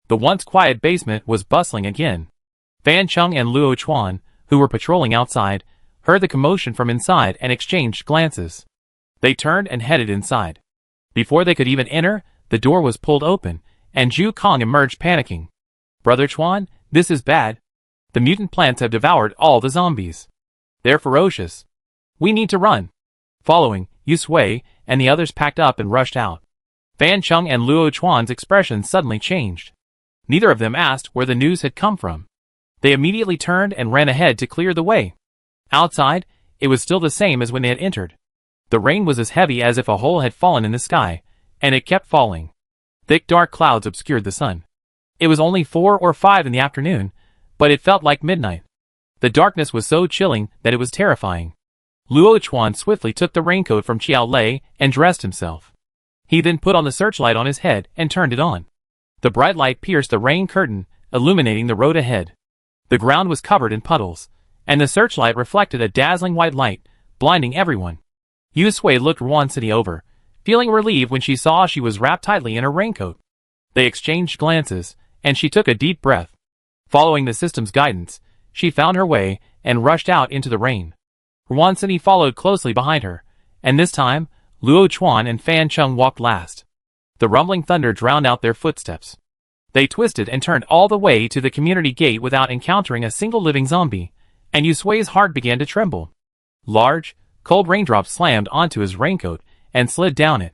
The once quiet basement was bustling again. Fan Chung and Luo Chuan, who were patrolling outside, heard the commotion from inside and exchanged glances. They turned and headed inside. Before they could even enter, the door was pulled open, and Shu Kong emerged panicking. Brother Chuan, this is bad. The mutant plants have devoured all the zombies. They're ferocious. We need to run. Following, Yu Sui and the others packed up and rushed out. Fan Chung and Luo Chuan's expression suddenly changed. Neither of them asked where the news had come from. They immediately turned and ran ahead to clear the way. Outside, it was still the same as when they had entered. The rain was as heavy as if a hole had fallen in the sky, and it kept falling. Thick dark clouds obscured the sun. It was only 4 or 5 in the afternoon, but it felt like midnight. The darkness was so chilling that it was terrifying. Luo Chuan swiftly took the raincoat from Xiao Lei and dressed himself. He then put on the searchlight on his head and turned it on. The bright light pierced the rain curtain, illuminating the road ahead. The ground was covered in puddles, and the searchlight reflected a dazzling white light, blinding everyone. Yu Sui looked Wan City over, feeling relieved when she saw she was wrapped tightly in her raincoat. They exchanged glances, and she took a deep breath. Following the system's guidance, she found her way and rushed out into the rain. Wan City followed closely behind her, and this time, Luo Chuan and Fan Chung walked last. The rumbling thunder drowned out their footsteps. They twisted and turned all the way to the community gate without encountering a single living zombie, and Yu Sui's heart began to tremble. Large, cold raindrops slammed onto his raincoat and slid down it.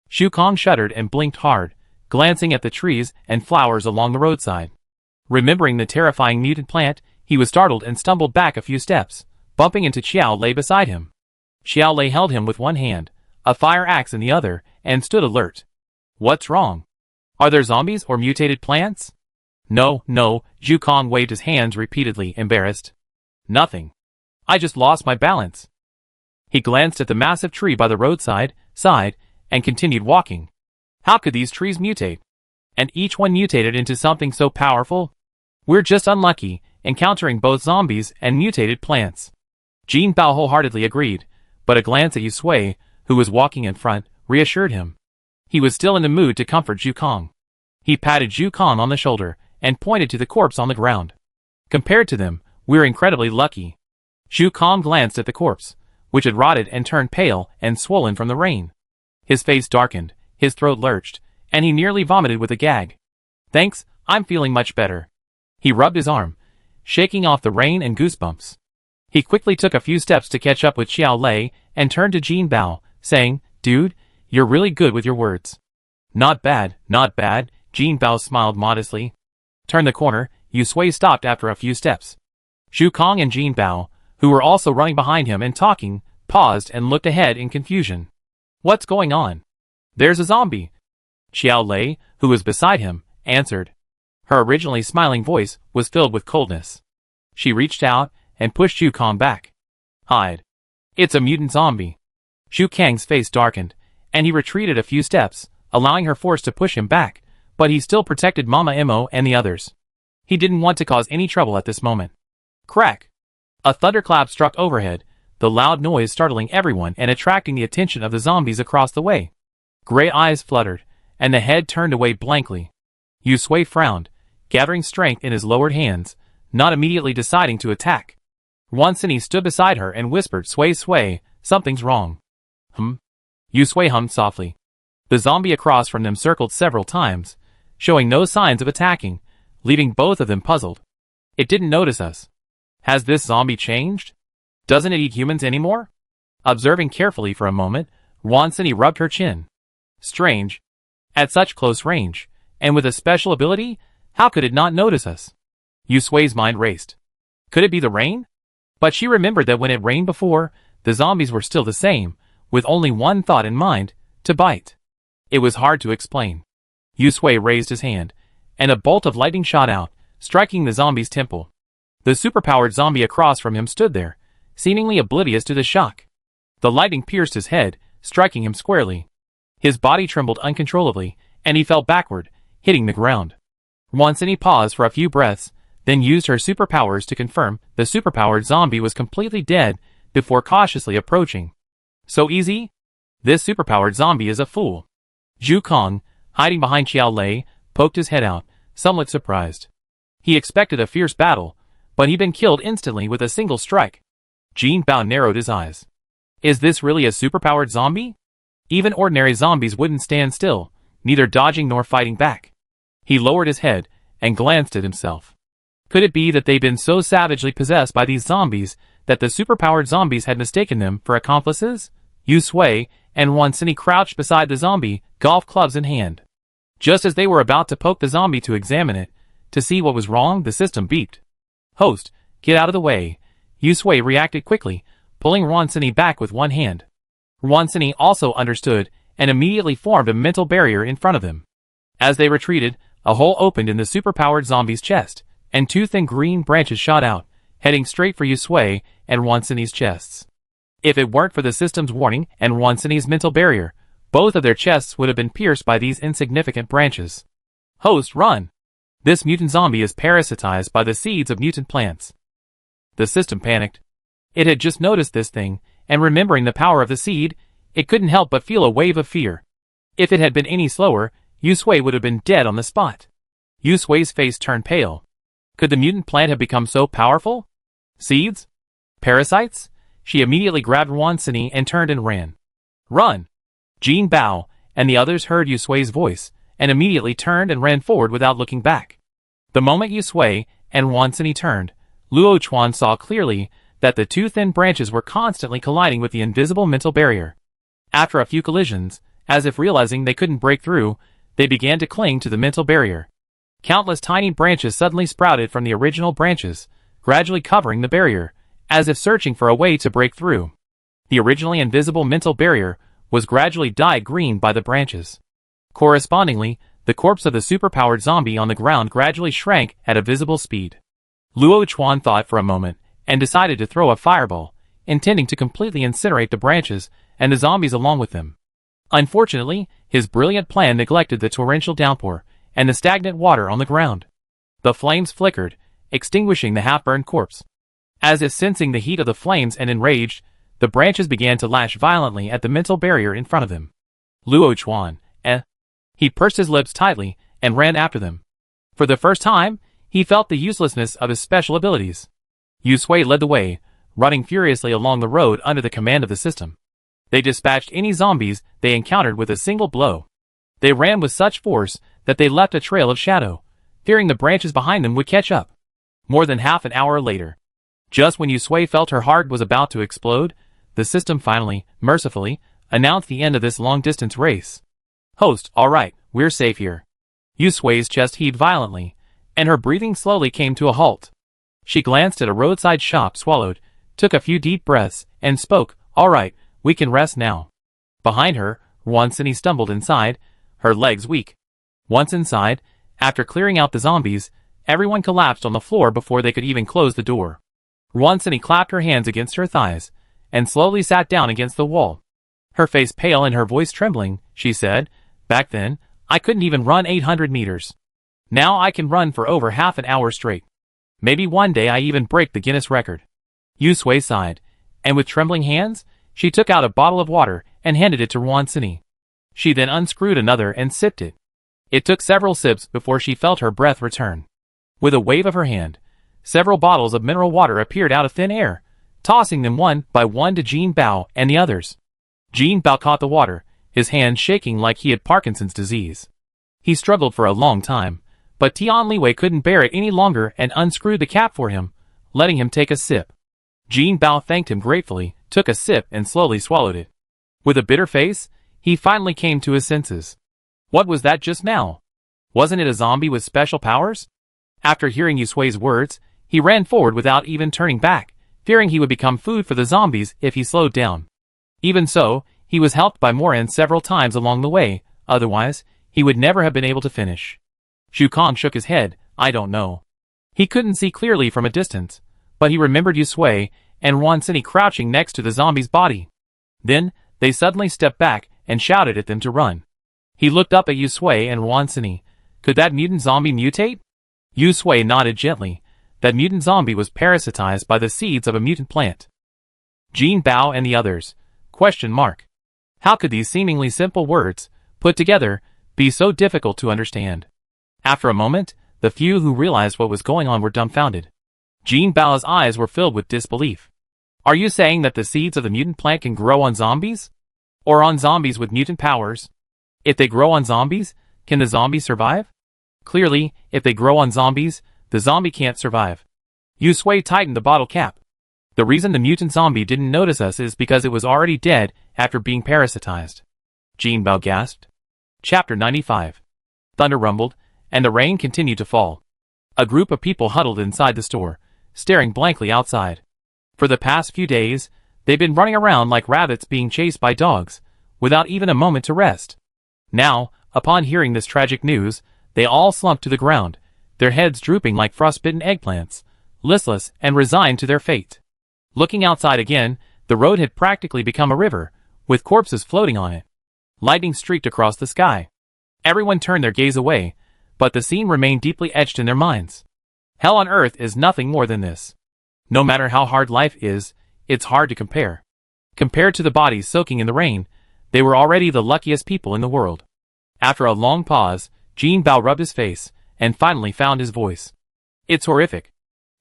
Shu Kong shuddered and blinked hard, glancing at the trees and flowers along the roadside. Remembering the terrifying mutant plant, he was startled and stumbled back a few steps, bumping into Xiao Lei beside him. Xiao Lei held him with one hand, a fire axe in the other, and stood alert. What's wrong? Are there zombies or mutated plants? No, Shu Kong waved his hands repeatedly, embarrassed. Nothing. I just lost my balance. He glanced at the massive tree by the roadside, sighed, and continued walking. How could these trees mutate? And each one mutated into something so powerful? We're just unlucky, encountering both zombies and mutated plants. Jin Bao wholeheartedly agreed, but a glance at Yu Sui, who was walking in front, reassured him. He was still in the mood to comfort Shu Kong. He patted Shu Kong on the shoulder and pointed to the corpse on the ground. Compared to them, we're incredibly lucky. Shu Kong glanced at the corpse, which had rotted and turned pale and swollen from the rain. His face darkened, his throat lurched, and he nearly vomited with a gag. Thanks, I'm feeling much better. He rubbed his arm, shaking off the rain and goosebumps. He quickly took a few steps to catch up with Xiao Lei and turned to Jin Bao, saying, Dude, you're really good with your words. Not bad, Jin Bao smiled modestly. Turn the corner, Yu Sui stopped after a few steps. Shu Kong and Jin Bao, who were also running behind him and talking, paused and looked ahead in confusion. What's going on? There's a zombie. Xiao Lei, who was beside him, answered. Her originally smiling voice was filled with coldness. She reached out and pushed Shu Kong back. Hide. It's a mutant zombie. Shu Kang's face darkened, and he retreated a few steps, allowing her force to push him back, but he still protected Mama Emo and the others. He didn't want to cause any trouble at this moment. Crack! A thunderclap struck overhead, the loud noise startling everyone and attracting the attention of the zombies across the way. Gray eyes fluttered, and the head turned away blankly. Yusui frowned, gathering strength in his lowered hands, not immediately deciding to attack. Wansini stood beside her and whispered, Sui, something's wrong. Yusui hummed softly. The zombie across from them circled several times, showing no signs of attacking, leaving both of them puzzled. It didn't notice us. Has this zombie changed? Doesn't it eat humans anymore? Observing carefully for a moment, Wansini rubbed her chin. Strange. At such close range, and with a special ability, how could it not notice us? Yusui's mind raced. Could it be the rain? But she remembered that when it rained before, the zombies were still the same, with only one thought in mind, to bite. It was hard to explain. Yusui raised his hand, and a bolt of lightning shot out, striking the zombie's temple. The superpowered zombie across from him stood there, seemingly oblivious to the shock. The lightning pierced his head, striking him squarely. His body trembled uncontrollably, and he fell backward, hitting the ground. Wansini paused for a few breaths, then used her superpowers to confirm the superpowered zombie was completely dead before cautiously approaching. So easy? This superpowered zombie is a fool. Zhu Kong, hiding behind Xiao Lei, poked his head out, somewhat surprised. He expected a fierce battle, but he'd been killed instantly with a single strike. Jin Bao narrowed his eyes. Is this really a superpowered zombie? Even ordinary zombies wouldn't stand still, neither dodging nor fighting back. He lowered his head and glanced at himself. Could it be that they'd been so savagely possessed by these zombies that the superpowered zombies had mistaken them for accomplices? Yusui and Wansini crouched beside the zombie, golf clubs in hand. Just as they were about to poke the zombie to examine it, to see what was wrong, the system beeped. Host, get out of the way. Yusui reacted quickly, pulling Wansini back with one hand. Wansini also understood and immediately formed a mental barrier in front of them. As they retreated, a hole opened in the superpowered zombie's chest, and two thin green branches shot out, heading straight for Yusui and Wansini's chests. If it weren't for the system's warning and Wansini's mental barrier, both of their chests would have been pierced by these insignificant branches. Host, run! This mutant zombie is parasitized by the seeds of mutant plants. The system panicked. It had just noticed this thing, and remembering the power of the seed, it couldn't help but feel a wave of fear. If it had been any slower, Yusui would have been dead on the spot. Yusui's face turned pale. Could the mutant plant have become so powerful? Seeds? Parasites? She immediately grabbed Wansini and turned and ran. Run! Jin Bao and the others heard Yusui's voice, and immediately turned and ran forward without looking back. The moment Yusui and Wansini turned, Luo Chuan saw clearly that the two thin branches were constantly colliding with the invisible mental barrier. After a few collisions, as if realizing they couldn't break through, they began to cling to the mental barrier. Countless tiny branches suddenly sprouted from the original branches, gradually covering the barrier, as if searching for a way to break through. The originally invisible mental barrier was gradually dyed green by the branches. Correspondingly, the corpse of the superpowered zombie on the ground gradually shrank at a visible speed. Luo Chuan thought for a moment, and decided to throw a fireball, intending to completely incinerate the branches and the zombies along with them. Unfortunately, his brilliant plan neglected the torrential downpour and the stagnant water on the ground. The flames flickered, extinguishing the half-burned corpse. As if sensing the heat of the flames and enraged, the branches began to lash violently at the mental barrier in front of him. Luo Chuan, He pursed his lips tightly and ran after them. For the first time, he felt the uselessness of his special abilities. Yusui led the way, running furiously along the road under the command of the system. They dispatched any zombies they encountered with a single blow. They ran with such force that they left a trail of shadow, fearing the branches behind them would catch up. More than half an hour later, just when Yusui felt her heart was about to explode, the system finally, mercifully, announced the end of this long-distance race. Host, all right, we're safe here. Yusui's chest heaved violently, and her breathing slowly came to a halt. She glanced at a roadside shop, swallowed, took a few deep breaths, and spoke, all right, we can rest now. Behind her, Wansini stumbled inside, her legs weak. Once inside, after clearing out the zombies, everyone collapsed on the floor before they could even close the door. Ruansini clapped her hands against her thighs, and slowly sat down against the wall. Her face pale and her voice trembling, she said, "Back then, I couldn't even run 800 meters. Now I can run for over half an hour straight. Maybe one day I even break the Guinness record." Yusui sighed, and with trembling hands, she took out a bottle of water and handed it to Ruansini. She then unscrewed another and sipped it. It took several sips before she felt her breath return. With a wave of her hand, several bottles of mineral water appeared out of thin air, tossing them one by one to Jin Bao and the others. Jin Bao caught the water, his hand shaking like he had Parkinson's disease. He struggled for a long time, but Tian Liwei couldn't bear it any longer and unscrewed the cap for him, letting him take a sip. Jin Bao thanked him gratefully, took a sip and slowly swallowed it. With a bitter face, he finally came to his senses. What was that just now? Wasn't it a zombie with special powers? After hearing Yusui's words, he ran forward without even turning back, fearing he would become food for the zombies if he slowed down. Even so, he was helped by Moran several times along the way, otherwise, he would never have been able to finish. Shu Kong shook his head, "I don't know." He couldn't see clearly from a distance, but he remembered Yusui and Ruansini crouching next to the zombie's body. Then, they suddenly stepped back and shouted at them to run. He looked up at Yusui and Ruansini. Could that mutant zombie mutate? Yusui nodded gently. That mutant zombie was parasitized by the seeds of a mutant plant. Jin Bao and the others. ? How could these seemingly simple words, put together, be so difficult to understand? After a moment, the few who realized what was going on were dumbfounded. Jin Bao's eyes were filled with disbelief. Are you saying that the seeds of the mutant plant can grow on zombies? Or on zombies with mutant powers? If they grow on zombies, can the zombies survive? Clearly, if they grow on zombies, the zombie can't survive. Yusui tightened the bottle cap. The reason the mutant zombie didn't notice us is because it was already dead after being parasitized. Jin Bao gasped. Chapter 95. Thunder rumbled, and the rain continued to fall. A group of people huddled inside the store, staring blankly outside. For the past few days, they've been running around like rabbits being chased by dogs, without even a moment to rest. Now, upon hearing this tragic news, they all slumped to the ground, their heads drooping like frostbitten eggplants, listless and resigned to their fate. Looking outside again, the road had practically become a river, with corpses floating on it. Lightning streaked across the sky. Everyone turned their gaze away, but the scene remained deeply etched in their minds. Hell on earth is nothing more than this. No matter how hard life is, it's hard to compare. Compared to the bodies soaking in the rain, they were already the luckiest people in the world. After a long pause, Jin Bao rubbed his face, and finally found his voice. It's horrific.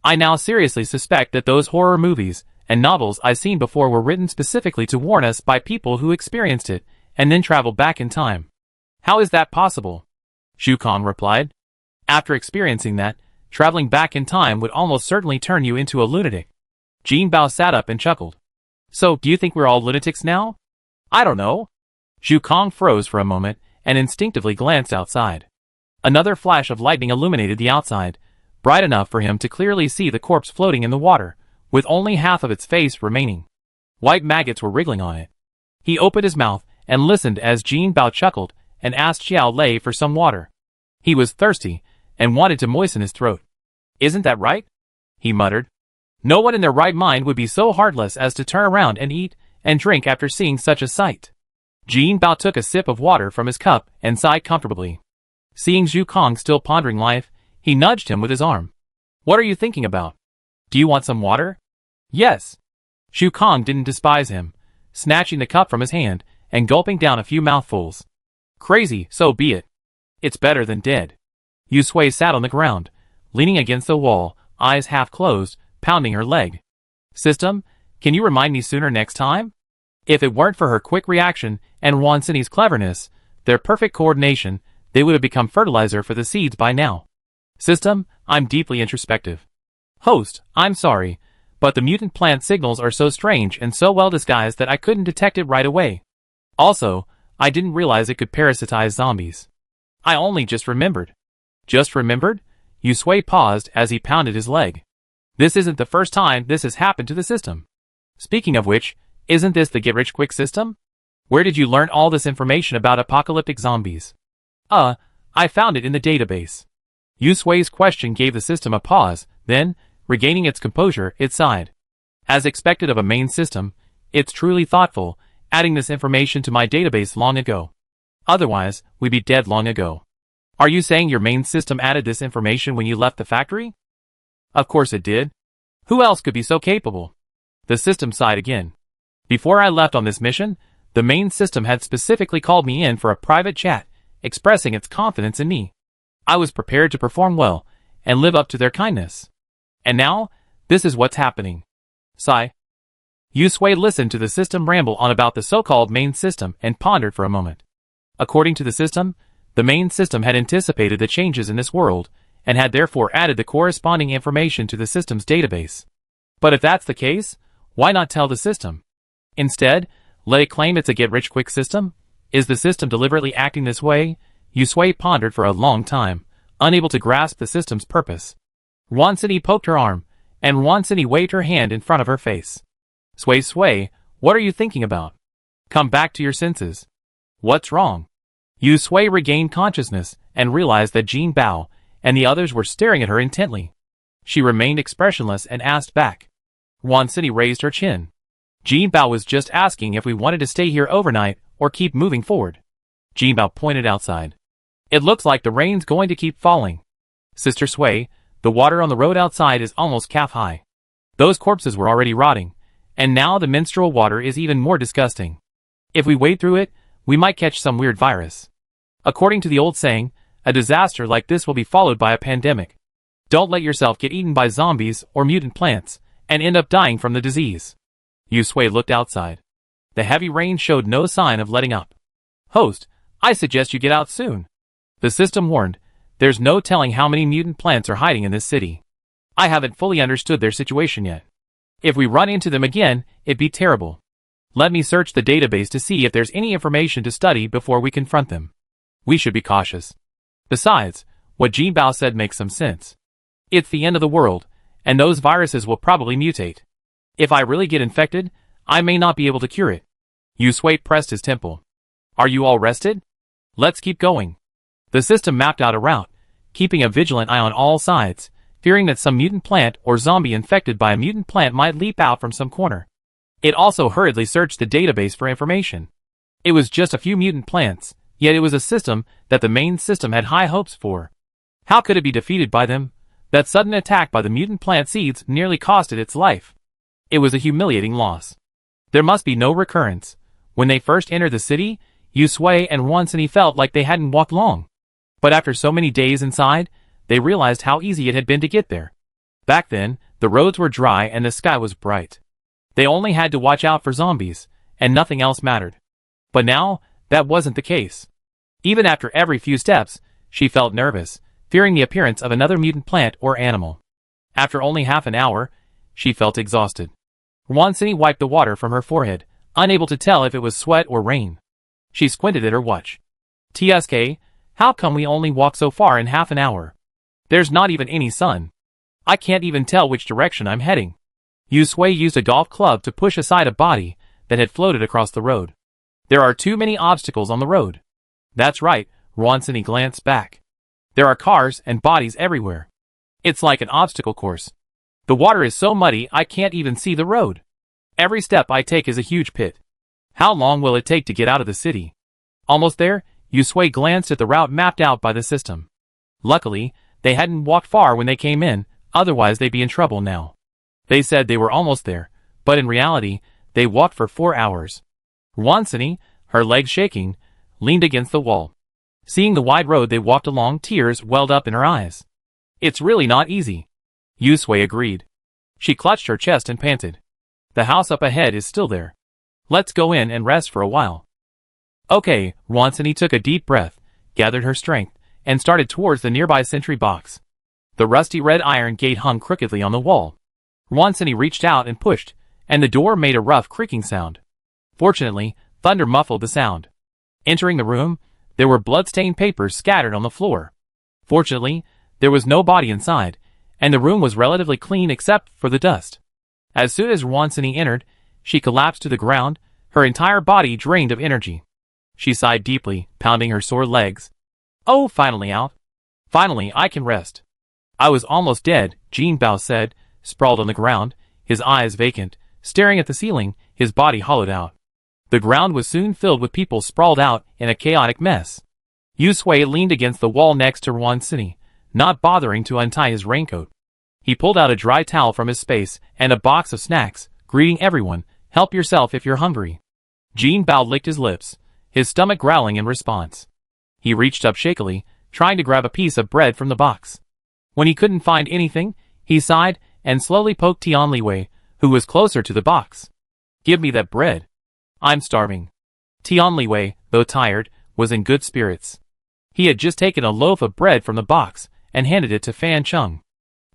I now seriously suspect that those horror movies and novels I've seen before were written specifically to warn us by people who experienced it, and then traveled back in time. How is that possible? Shu Kong replied. After experiencing that, traveling back in time would almost certainly turn you into a lunatic. Jin Bao sat up and chuckled. So, do you think we're all lunatics now? I don't know. Shu Kong froze for a moment, and instinctively glanced outside. Another flash of lightning illuminated the outside, bright enough for him to clearly see the corpse floating in the water, with only half of its face remaining. White maggots were wriggling on it. He opened his mouth and listened as Jin Bao chuckled and asked Xiao Lei for some water. He was thirsty and wanted to moisten his throat. Isn't that right? He muttered. No one in their right mind would be so heartless as to turn around and eat and drink after seeing such a sight. Jin Bao took a sip of water from his cup and sighed comfortably. Seeing Shu Kong still pondering life, he nudged him with his arm. What are you thinking about? Do you want some water? Yes. Shu Kong didn't despise him, snatching the cup from his hand and gulping down a few mouthfuls. Crazy, so be it. It's better than dead. Yusui sat on the ground, leaning against the wall, eyes half closed, pounding her leg. System, can you remind me sooner next time? If it weren't for her quick reaction and Ruansini's cleverness, their perfect coordination, they would have become fertilizer for the seeds by now. System, I'm deeply introspective. Host, I'm sorry, but the mutant plant signals are so strange and so well disguised that I couldn't detect it right away. Also, I didn't realize it could parasitize zombies. I only just remembered. Just remembered? Yusui paused as he pounded his leg. This isn't the first time this has happened to the system. Speaking of which, isn't this the get-rich-quick system? Where did you learn all this information about apocalyptic zombies? I found it in the database. Yusui's question gave the system a pause, then, Regaining its composure, it sighed. As expected of a main system, it's truly thoughtful, adding this information to my database long ago. Otherwise, we'd be dead long ago. Are you saying your main system added this information when you left the factory? Of course it did. Who else could be so capable? The system sighed again. Before I left on this mission, the main system had specifically called me in for a private chat, expressing its confidence in me. I was prepared to perform well, and live up to their kindness. And now, this is what's happening. Sigh. Yusui listened to the system ramble on about the so-called main system and pondered for a moment. According to the system, the main system had anticipated the changes in this world, and had therefore added the corresponding information to the system's database. But if that's the case, why not tell the system? Instead, let it claim it's a get-rich-quick system? Is the system deliberately acting this way? Yusui pondered for a long time, unable to grasp the system's purpose. Wansini poked her arm, and Wansini waved her hand in front of her face. Sui, what are you thinking about? Come back to your senses. What's wrong? Yusui regained consciousness and realized that Jin Bao and the others were staring at her intently. She remained expressionless and asked back. Wansini raised her chin. Jin Bao was just asking if we wanted to stay here overnight or keep moving forward. Jin Bao pointed outside. It looks like the rain's going to keep falling. Sister Sui, the water on the road outside is almost calf-high. Those corpses were already rotting, and now the menstrual water is even more disgusting. If we wade through it, we might catch some weird virus. According to the old saying, a disaster like this will be followed by a pandemic. Don't let yourself get eaten by zombies or mutant plants, and end up dying from the disease. Yusui looked outside. The heavy rain showed no sign of letting up. Host, I suggest you get out soon. The system warned, there's no telling how many mutant plants are hiding in this city. I haven't fully understood their situation yet. If we run into them again, it'd be terrible. Let me search the database to see if there's any information to study before we confront them. We should be cautious. Besides, what Jin Bao said makes some sense. It's the end of the world, and those viruses will probably mutate. If I really get infected, I may not be able to cure it. Yusui pressed his temple. Are you all rested? Let's keep going. The system mapped out a route, keeping a vigilant eye on all sides, fearing that some mutant plant or zombie infected by a mutant plant might leap out from some corner. It also hurriedly searched the database for information. It was just a few mutant plants, yet it was a system that the main system had high hopes for. How could it be defeated by them? That sudden attack by the mutant plant seeds nearly cost it its life. It was a humiliating loss. There must be no recurrence. When they first entered the city, Yusui and Wansini felt like they hadn't walked long. But after so many days inside, they realized how easy it had been to get there. Back then, the roads were dry and the sky was bright. They only had to watch out for zombies, and nothing else mattered. But now, that wasn't the case. Even after every few steps, she felt nervous, fearing the appearance of another mutant plant or animal. After only half an hour, she felt exhausted. Wansini wiped the water from her forehead, unable to tell if it was sweat or rain. She squinted at her watch. TSK, how come we only walk so far in half an hour? There's not even any sun. I can't even tell which direction I'm heading. Yusui used a golf club to push aside a body that had floated across the road. There are too many obstacles on the road. That's right, Wansini glanced back. There are cars and bodies everywhere. It's like an obstacle course. The water is so muddy I can't even see the road. Every step I take is a huge pit. How long will it take to get out of the city? Almost there, Yusui glanced at the route mapped out by the system. Luckily, they hadn't walked far when they came in, otherwise they'd be in trouble now. They said they were almost there, but in reality, they walked for 4 hours. Wansini, her legs shaking, leaned against the wall. Seeing the wide road they walked along, tears welled up in her eyes. It's really not easy. Yusui agreed. She clutched her chest and panted. The house up ahead is still there. Let's go in and rest for a while. Okay, Wansini took a deep breath, gathered her strength, and started towards the nearby sentry box. The rusty red iron gate hung crookedly on the wall. Wansini reached out and pushed, and the door made a rough creaking sound. Fortunately, thunder muffled the sound. Entering the room, there were blood-stained papers scattered on the floor. Fortunately, there was no body inside, and the room was relatively clean except for the dust. As soon as Wansini entered, she collapsed to the ground, her entire body drained of energy. She sighed deeply, pounding her sore legs. Oh, finally out. Finally I can rest. I was almost dead, Jin Bao said, sprawled on the ground, his eyes vacant, staring at the ceiling, his body hollowed out. The ground was soon filled with people sprawled out in a chaotic mess. Yusui leaned against the wall next to Ruansini, not bothering to untie his raincoat. He pulled out a dry towel from his space and a box of snacks, greeting everyone, "Help yourself if you're hungry." Jin Bao licked his lips, his stomach growling in response. He reached up shakily, trying to grab a piece of bread from the box. When he couldn't find anything, he sighed and slowly poked Tianliwei, who was closer to the box. "Give me that bread. I'm starving." Tianliwei, though tired, was in good spirits. He had just taken a loaf of bread from the box and handed it to Fan Chung.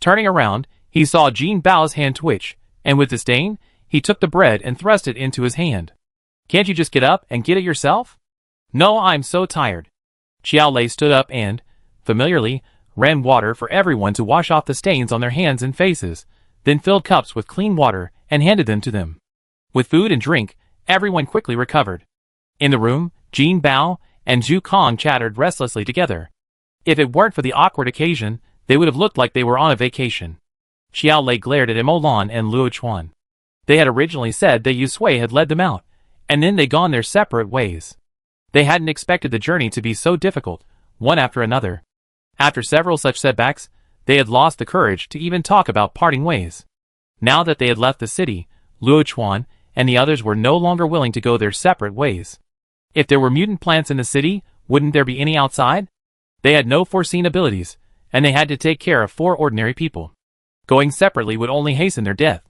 Turning around, he saw Jin Bao's hand twitch, and with disdain, he took the bread and thrust it into his hand. "Can't you just get up and get it yourself?" "No, I'm so tired." Xiao Lei stood up and, familiarly, ran water for everyone to wash off the stains on their hands and faces, then filled cups with clean water and handed them to them. With food and drink, everyone quickly recovered. In the room, Jin Bao and Zhu Kong chattered restlessly together. If it weren't for the awkward occasion, they would have looked like they were on a vacation. Xiao Lei glared at Imolan and Luo Chuan. They had originally said that Yusui had led them out, and then they'd gone their separate ways. They hadn't expected the journey to be so difficult, one after another. After several such setbacks, they had lost the courage to even talk about parting ways. Now that they had left the city, Luo Chuan and the others were no longer willing to go their separate ways. If there were mutant plants in the city, wouldn't there be any outside? They had no foreseen abilities, and they had to take care of 4 ordinary people. Going separately would only hasten their death.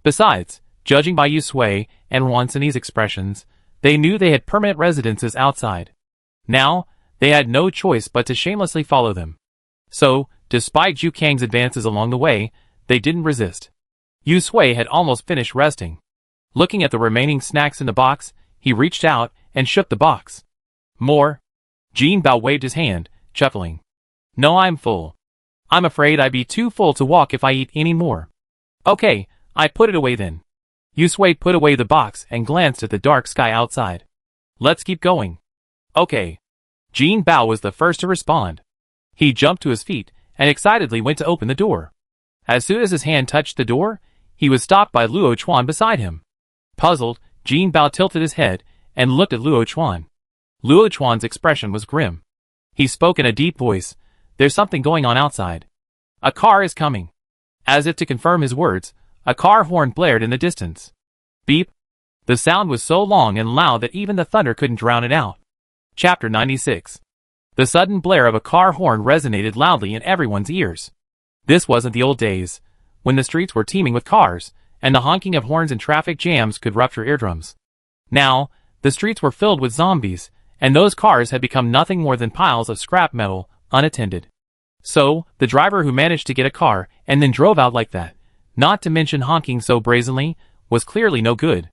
Besides, judging by Yusui and Ruansini's expressions, they knew they had permanent residences outside. Now, they had no choice but to shamelessly follow them. So, despite Zhu Kang's advances along the way, they didn't resist. Yusui had almost finished resting. Looking at the remaining snacks in the box, he reached out and shook the box. "More?" Jin Bao waved his hand, chuckling. "No, I'm full. I'm afraid I'd be too full to walk if I eat any more." "Okay, I put it away then." Yusui put away the box and glanced at the dark sky outside. "Let's keep going." "Okay." Jin Bao was the first to respond. He jumped to his feet and excitedly went to open the door. As soon as his hand touched the door, he was stopped by Luo Chuan beside him. Puzzled, Jin Bao tilted his head and looked at Luo Chuan. Luo Chuan's expression was grim. He spoke in a deep voice, "There's something going on outside. A car is coming." As if to confirm his words, a car horn blared in the distance. Beep. The sound was so long and loud that even the thunder couldn't drown it out. Chapter 96. The sudden blare of a car horn resonated loudly in everyone's ears. This wasn't the old days, when the streets were teeming with cars, and the honking of horns and traffic jams could rupture eardrums. Now, the streets were filled with zombies, and those cars had become nothing more than piles of scrap metal, unattended. So, the driver who managed to get a car and then drove out like that, not to mention honking so brazenly, was clearly no good.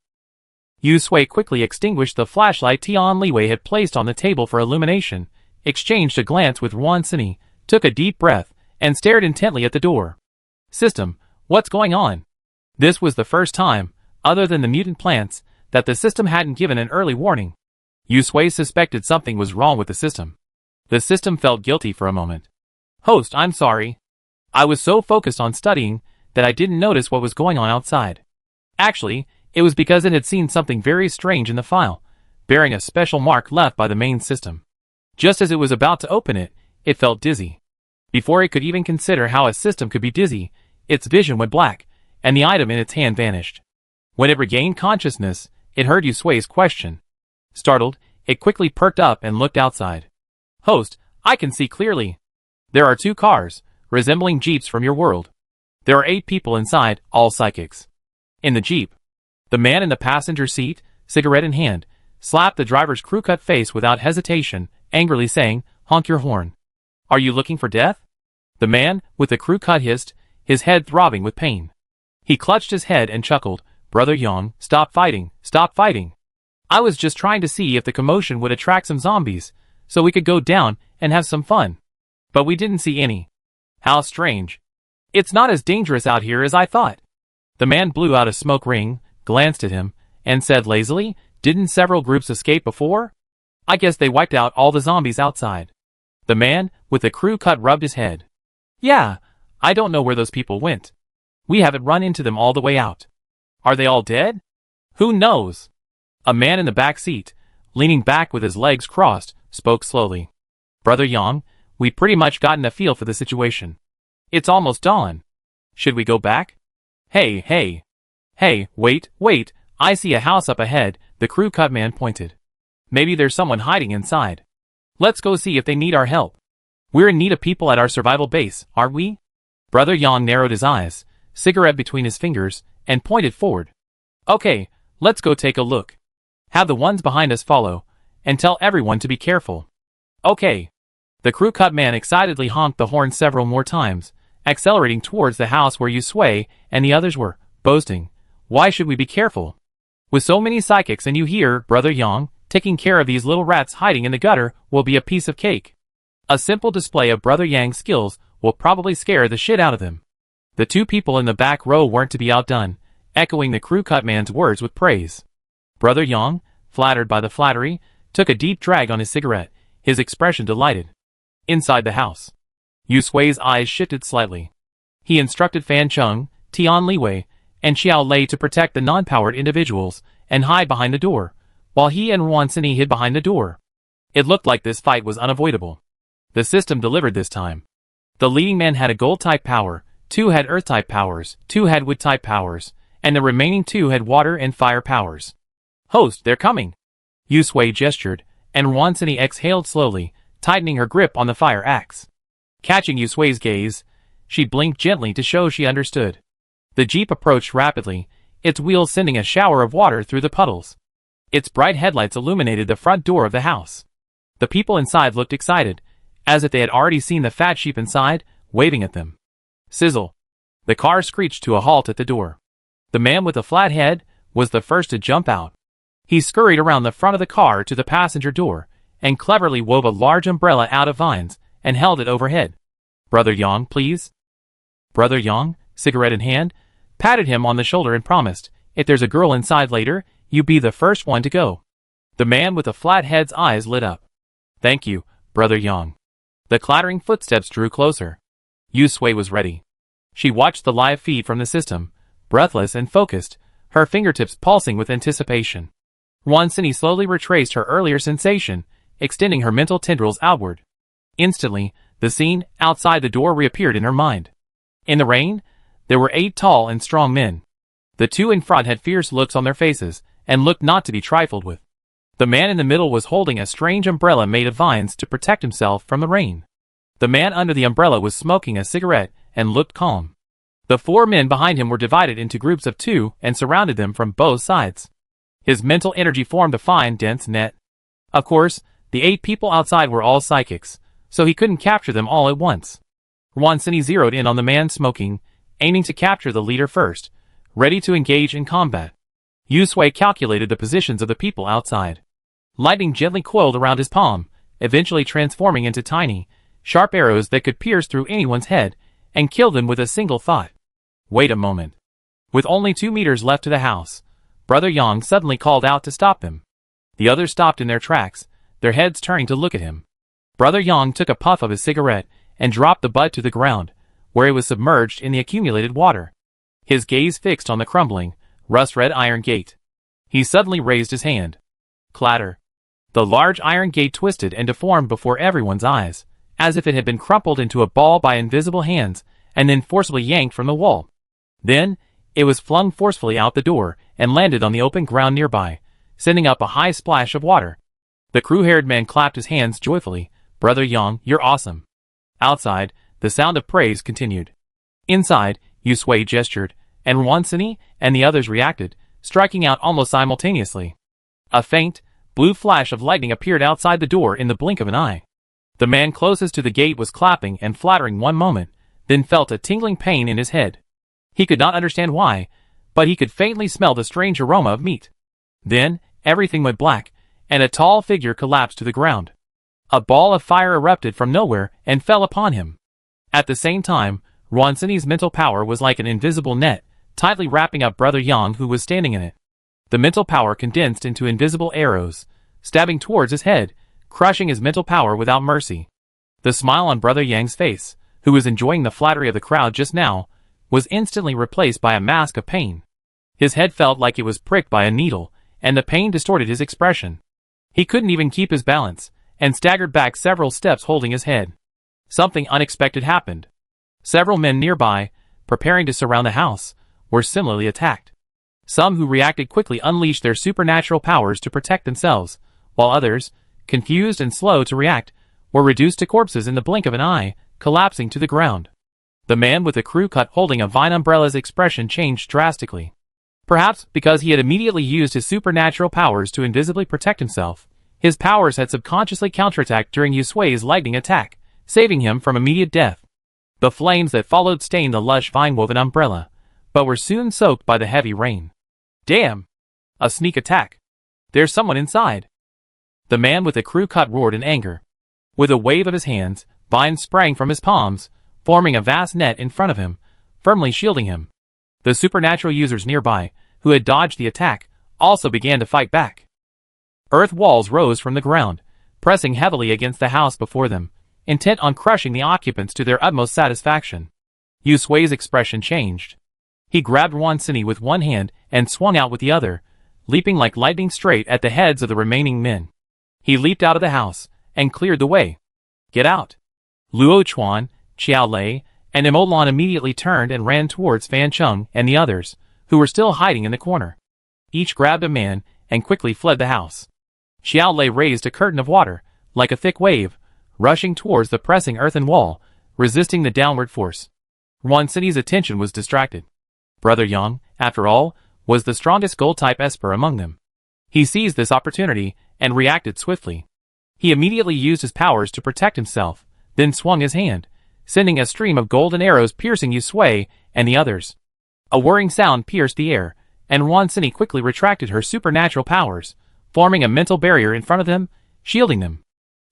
Yusui quickly extinguished the flashlight Tianliwei had placed on the table for illumination, exchanged a glance with Ruansini, took a deep breath, and stared intently at the door. "System, what's going on?" This was the first time, other than the mutant plants, that the system hadn't given an early warning. Yusui suspected something was wrong with the system. The system felt guilty for a moment. "Host, I'm sorry. I was so focused on studying that I didn't notice what was going on outside. Actually, it was because it had seen something very strange in the file, bearing a special mark left by the main system. Just as it was about to open it, it felt dizzy. Before it could even consider how a system could be dizzy, its vision went black, and the item in its hand vanished. When it regained consciousness, it heard Yusui's question. Startled, it quickly perked up and looked outside. "Host, I can see clearly. There are 2 cars, resembling jeeps from your world. There are 8 people inside, all psychics. In the jeep." The man in the passenger seat, cigarette in hand, slapped the driver's crew-cut face without hesitation, angrily saying, "Honk your horn. Are you looking for death?" The man, with the crew-cut hissed, his head throbbing with pain. He clutched his head and chuckled, "Brother Yang, stop fighting, stop fighting. I was just trying to see if the commotion would attract some zombies, so we could go down and have some fun. But we didn't see any. How strange. It's not as dangerous out here as I thought." The man blew out a smoke ring, glanced at him, and said lazily, "Didn't several groups escape before? I guess they wiped out all the zombies outside." The man, with the crew cut rubbed his head. "Yeah, I don't know where those people went. We haven't run into them all the way out. Are they all dead? Who knows? A man in the back seat, leaning back with his legs crossed, spoke slowly. Brother Yang, we pretty much gotten a feel for the situation. It's almost dawn. Should we go back? Hey, wait, I see a house up ahead, the crew cut man pointed. Maybe there's someone hiding inside. Let's go see if they need our help. We're in need of people at our survival base, aren't we? Brother Yang narrowed his eyes, cigarette between his fingers, and pointed forward. Okay, let's go take a look. Have the ones behind us follow, and tell everyone to be careful. Okay. The crew cut man excitedly honked the horn several more times, accelerating towards the house where Yusui and the others were, boasting. Why should we be careful? With so many psychics and you here, Brother Yang, taking care of these little rats hiding in the gutter will be a piece of cake. A simple display of Brother Yang's skills will probably scare the shit out of them. The two people in the back row weren't to be outdone, echoing the crew cut man's words with praise. Brother Yang, flattered by the flattery, took a deep drag on his cigarette, his expression delighted. Inside the house, Yusui's eyes shifted slightly. He instructed Fan Chung, Tian Liwei, and Xiao Lei to protect the non-powered individuals and hide behind the door, while he and Wan Sini hid behind the door. It looked like this fight was unavoidable. The system delivered this time. The leading man had a gold-type power, 2 had earth-type powers, 2 had wood-type powers, and the remaining 2 had water and fire powers. Host, they're coming! Yusui gestured, and Wan Sini exhaled slowly, tightening her grip on the fire axe. Catching Yusui's gaze, she blinked gently to show she understood. The jeep approached rapidly, its wheels sending a shower of water through the puddles. Its bright headlights illuminated the front door of the house. The people inside looked excited, as if they had already seen the fat sheep inside, waving at them. Sizzle. The car screeched to a halt at the door. The man with the flat head was the first to jump out. He scurried around the front of the car to the passenger door, and cleverly wove a large umbrella out of vines, and held it overhead. Brother Yang, please. Brother Yang, cigarette in hand, patted him on the shoulder and promised, if there's a girl inside later, you be the first one to go. The man with the flat head's eyes lit up. Thank you, Brother Yang. The clattering footsteps drew closer. Yusui was ready. She watched the live feed from the system, breathless and focused, her fingertips pulsing with anticipation. Wan Sini slowly retraced her earlier sensation, extending her mental tendrils outward. Instantly, the scene outside the door reappeared in her mind. In the rain, there were 8 tall and strong men. The 2 in front had fierce looks on their faces, and looked not to be trifled with. The man in the middle was holding a strange umbrella made of vines to protect himself from the rain. The man under the umbrella was smoking a cigarette, and looked calm. The 4 men behind him were divided into groups of 2 and surrounded them from both sides. His mental energy formed a fine, dense net. Of course, the 8 people outside were all psychics, so he couldn't capture them all at once. Wan Sini zeroed in on the man smoking, aiming to capture the leader first, ready to engage in combat. Yusui calculated the positions of the people outside. Lightning gently coiled around his palm, eventually transforming into tiny, sharp arrows that could pierce through anyone's head and kill them with a single thought. Wait a moment. With only 2 meters left to the house, Brother Yang suddenly called out to stop them. The others stopped in their tracks, their heads turning to look at him. Brother Yang took a puff of his cigarette and dropped the butt to the ground, where it was submerged in the accumulated water. His gaze fixed on the crumbling, rust-red iron gate. He suddenly raised his hand. Clatter. The large iron gate twisted and deformed before everyone's eyes, as if it had been crumpled into a ball by invisible hands and then forcibly yanked from the wall. Then, it was flung forcefully out the door and landed on the open ground nearby, sending up a high splash of water. The crew-haired man clapped his hands joyfully. Brother Yang, you're awesome. Outside, the sound of praise continued. Inside, Yusui gestured, and Wan Sini and the others reacted, striking out almost simultaneously. A faint, blue flash of lightning appeared outside the door in the blink of an eye. The man closest to the gate was clapping and flattering one moment, then felt a tingling pain in his head. He could not understand why, but he could faintly smell the strange aroma of meat. Then, everything went black, and a tall figure collapsed to the ground. A ball of fire erupted from nowhere and fell upon him. At the same time, Wan Sini's mental power was like an invisible net, tightly wrapping up Brother Yang who was standing in it. The mental power condensed into invisible arrows, stabbing towards his head, crushing his mental power without mercy. The smile on Brother Yang's face, who was enjoying the flattery of the crowd just now, was instantly replaced by a mask of pain. His head felt like it was pricked by a needle, and the pain distorted his expression. He couldn't even keep his balance, and staggered back several steps holding his head. Something unexpected happened. Several men nearby, preparing to surround the house, were similarly attacked. Some who reacted quickly unleashed their supernatural powers to protect themselves, while others, confused and slow to react, were reduced to corpses in the blink of an eye, collapsing to the ground. The man with the crew cut holding a vine umbrella's expression changed drastically. Perhaps because he had immediately used his supernatural powers to invisibly protect himself, his powers had subconsciously counterattacked during Yusue's lightning attack, saving him from immediate death. The flames that followed stained the lush vine-woven umbrella, but were soon soaked by the heavy rain. Damn! A sneak attack! There's someone inside! The man with the crew cut roared in anger. With a wave of his hands, vines sprang from his palms, forming a vast net in front of him, firmly shielding him. The supernatural users nearby, who had dodged the attack, also began to fight back. Earth walls rose from the ground, pressing heavily against the house before them, intent on crushing the occupants to their utmost satisfaction. Yusue's expression changed. He grabbed Wansini with one hand and swung out with the other, leaping like lightning straight at the heads of the remaining men. He leaped out of the house and cleared the way. Get out! Luo Chuan, Xiao Lei, and Imolan immediately turned and ran towards Fan Chung and the others, who were still hiding in the corner. Each grabbed a man and quickly fled the house. Xiao Lei raised a curtain of water, like a thick wave, rushing towards the pressing earthen wall, resisting the downward force. Wansini's attention was distracted. Brother Yang, after all, was the strongest gold-type esper among them. He seized this opportunity and reacted swiftly. He immediately used his powers to protect himself, then swung his hand, sending a stream of golden arrows piercing Yusue and the others. A whirring sound pierced the air, and Wansini quickly retracted her supernatural powers, forming a mental barrier in front of them, shielding them.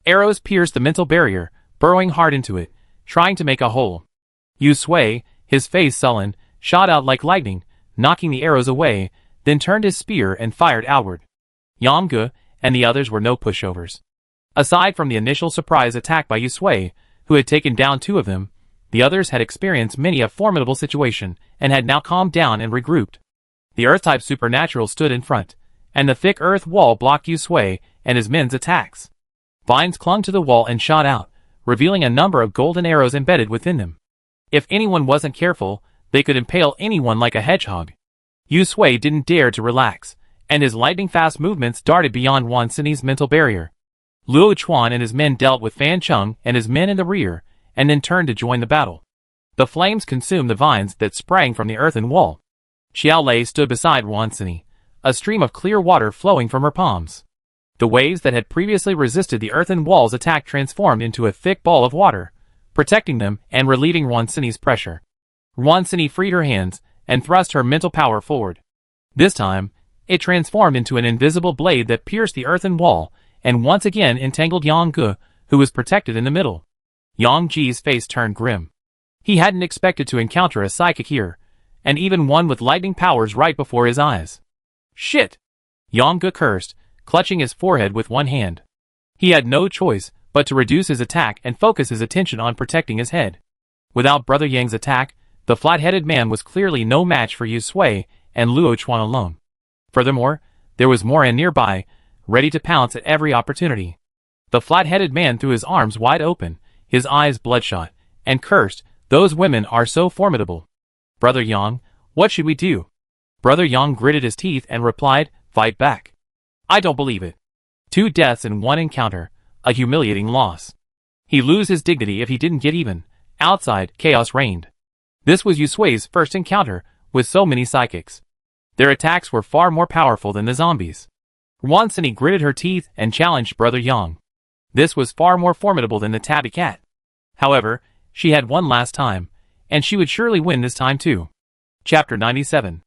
Arrows pierced the mental barrier, burrowing hard into it, trying to make a hole. Yusue, his face sullen, shot out like lightning, knocking the arrows away, then turned his spear and fired outward. Yamge and the others were no pushovers. Aside from the initial surprise attack by Yusue, who had taken down two of them, the others had experienced many a formidable situation and had now calmed down and regrouped. The Earth-type supernatural stood in front, and the thick earth wall blocked Yusue and his men's attacks. Vines clung to the wall and shot out, revealing a number of golden arrows embedded within them. If anyone wasn't careful, they could impale anyone like a hedgehog. Yusue didn't dare to relax, and his lightning-fast movements darted beyond Wansini's mental barrier. Luo Chuan and his men dealt with Fan Chung and his men in the rear, and then turned to join the battle. The flames consumed the vines that sprang from the earthen wall. Xiao Lei stood beside Wansini, a stream of clear water flowing from her palms. The waves that had previously resisted the earthen wall's attack transformed into a thick ball of water, protecting them and relieving Wansini's pressure. Wansini freed her hands and thrust her mental power forward. This time, it transformed into an invisible blade that pierced the earthen wall and once again entangled Yang Ge, who was protected in the middle. Yang Ji's face turned grim. He hadn't expected to encounter a psychic here, and even one with lightning powers right before his eyes. Shit! Yang Ge cursed, clutching his forehead with one hand. He had no choice but to reduce his attack and focus his attention on protecting his head. Without Brother Yang's attack, the flat-headed man was clearly no match for Yusue and Luo Chuan alone. Furthermore, there was Moran nearby, ready to pounce at every opportunity. The flat-headed man threw his arms wide open, his eyes bloodshot, and cursed, "Those women are so formidable. Brother Yang, what should we do?" Brother Yang gritted his teeth and replied, "Fight back. I don't believe it. 2 deaths in 1 encounter, a humiliating loss. He'd lose his dignity if he didn't get even." Outside, chaos reigned. This was Yusue's first encounter with so many psychics. Their attacks were far more powerful than the zombies. Wansini gritted her teeth and challenged Brother Yang. This was far more formidable than the tabby cat. However, she had won last time, and she would surely win this time too. Chapter 97.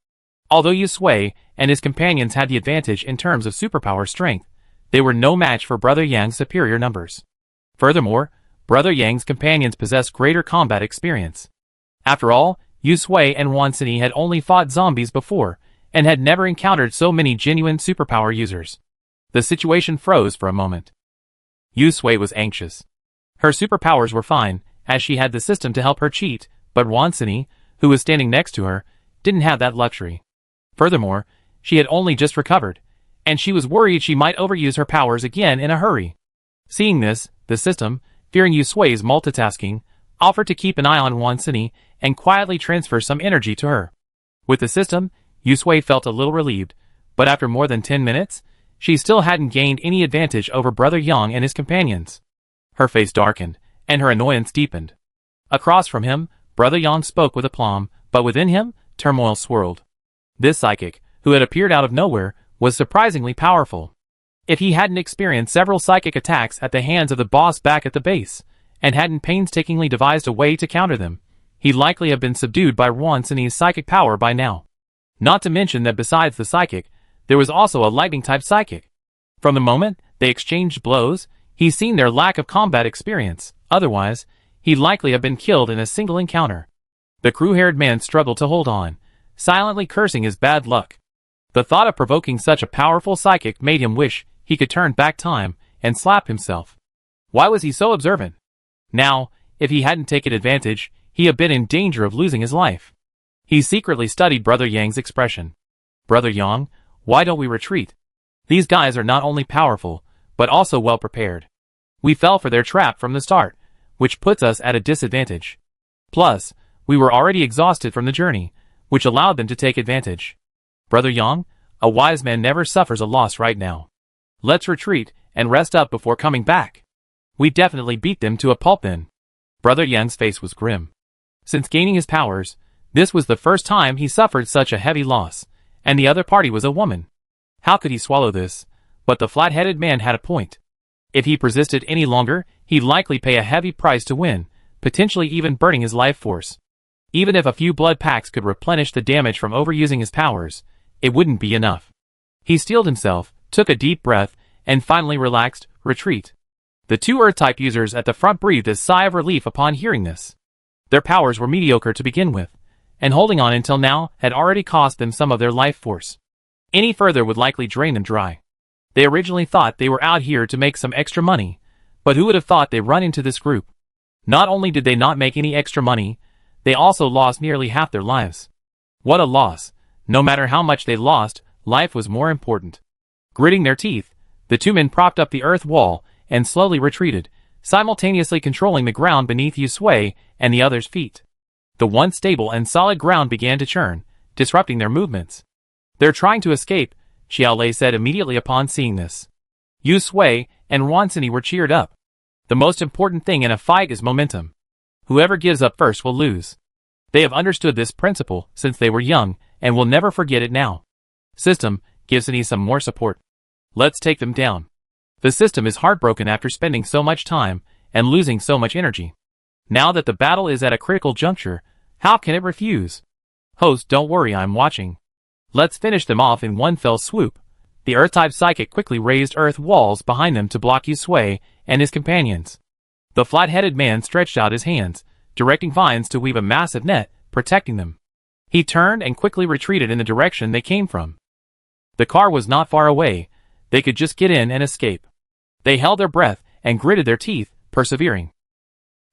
Although Yusue and his companions had the advantage in terms of superpower strength, they were no match for Brother Yang's superior numbers. Furthermore, Brother Yang's companions possessed greater combat experience. After all, Yusue and Wansini had only fought zombies before, and had never encountered so many genuine superpower users. The situation froze for a moment. Yusue was anxious. Her superpowers were fine, as she had the system to help her cheat, but Wansini, who was standing next to her, didn't have that luxury. Furthermore, she had only just recovered, and she was worried she might overuse her powers again in a hurry. Seeing this, the system, fearing Yusue's multitasking, offered to keep an eye on Wansini and quietly transfer some energy to her. With the system, Yusue felt a little relieved, but after more than 10 minutes, she still hadn't gained any advantage over Brother Yang and his companions. Her face darkened, and her annoyance deepened. Across from him, Brother Yang spoke with aplomb, but within him, turmoil swirled. This psychic, who had appeared out of nowhere, was surprisingly powerful. If he hadn't experienced several psychic attacks at the hands of the boss back at the base, and hadn't painstakingly devised a way to counter them, he'd likely have been subdued by Wansini's psychic power by now. Not to mention that besides the psychic, there was also a lightning-type psychic. From the moment they exchanged blows, he'd seen their lack of combat experience. Otherwise, he'd likely have been killed in a single encounter. The crew-haired man struggled to hold on, silently cursing his bad luck. The thought of provoking such a powerful psychic made him wish he could turn back time and slap himself. Why was he so observant? Now, if he hadn't taken advantage, he had been in danger of losing his life. He secretly studied Brother Yang's expression. Brother Yang, why don't we retreat? These guys are not only powerful, but also well prepared. We fell for their trap from the start, which puts us at a disadvantage. Plus, we were already exhausted from the journey, which allowed them to take advantage. Brother Yang, a wise man never suffers a loss right now. Let's retreat and rest up before coming back. We definitely beat them to a pulp then. Brother Yang's face was grim. Since gaining his powers, this was the first time he suffered such a heavy loss, and the other party was a woman. How could he swallow this? But the flat-headed man had a point. If he persisted any longer, he'd likely pay a heavy price to win, potentially even burning his life force. Even if a few blood packs could replenish the damage from overusing his powers, it wouldn't be enough. He steeled himself, took a deep breath, and finally relaxed. Retreat. The two Earth-type users at the front breathed a sigh of relief upon hearing this. Their powers were mediocre to begin with, and holding on until now had already cost them some of their life force. Any further would likely drain them dry. They originally thought they were out here to make some extra money, but who would have thought they'd run into this group? Not only did they not make any extra money, they also lost nearly half their lives. What a loss. No matter how much they lost, life was more important. Gritting their teeth, the two men propped up the earth wall and slowly retreated, simultaneously controlling the ground beneath Yusue and the other's feet. The once stable and solid ground began to churn, disrupting their movements. They're trying to escape, Xiaolei said immediately upon seeing this. Yusue and Wansini were cheered up. The most important thing in a fight is momentum. Whoever gives up first will lose. They have understood this principle since they were young and will never forget it now. System, give Sini some more support. Let's take them down. The system is heartbroken after spending so much time and losing so much energy. Now that the battle is at a critical juncture, how can it refuse? Host, don't worry, I'm watching. Let's finish them off in one fell swoop. The Earth-type psychic quickly raised earth walls behind them to block Yusue and his companions. The flat-headed man stretched out his hands, directing vines to weave a massive net, protecting them. He turned and quickly retreated in the direction they came from. The car was not far away. They could just get in and escape. They held their breath and gritted their teeth, persevering.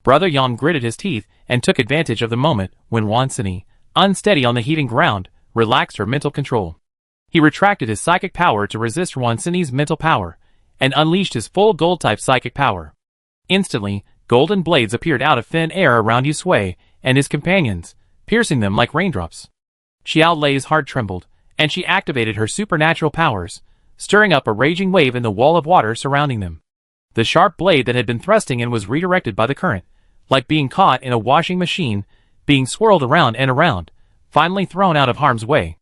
Brother Yang gritted his teeth and took advantage of the moment when Wansini, unsteady on the heaving ground, relaxed her mental control. He retracted his psychic power to resist Wansini's mental power, and unleashed his full gold-type psychic power. Instantly, golden blades appeared out of thin air around Yusue and his companions, piercing them like raindrops. Xiaolei's heart trembled, and she activated her supernatural powers, stirring up a raging wave in the wall of water surrounding them. The sharp blade that had been thrusting in was redirected by the current, like being caught in a washing machine, being swirled around and around, finally thrown out of harm's way.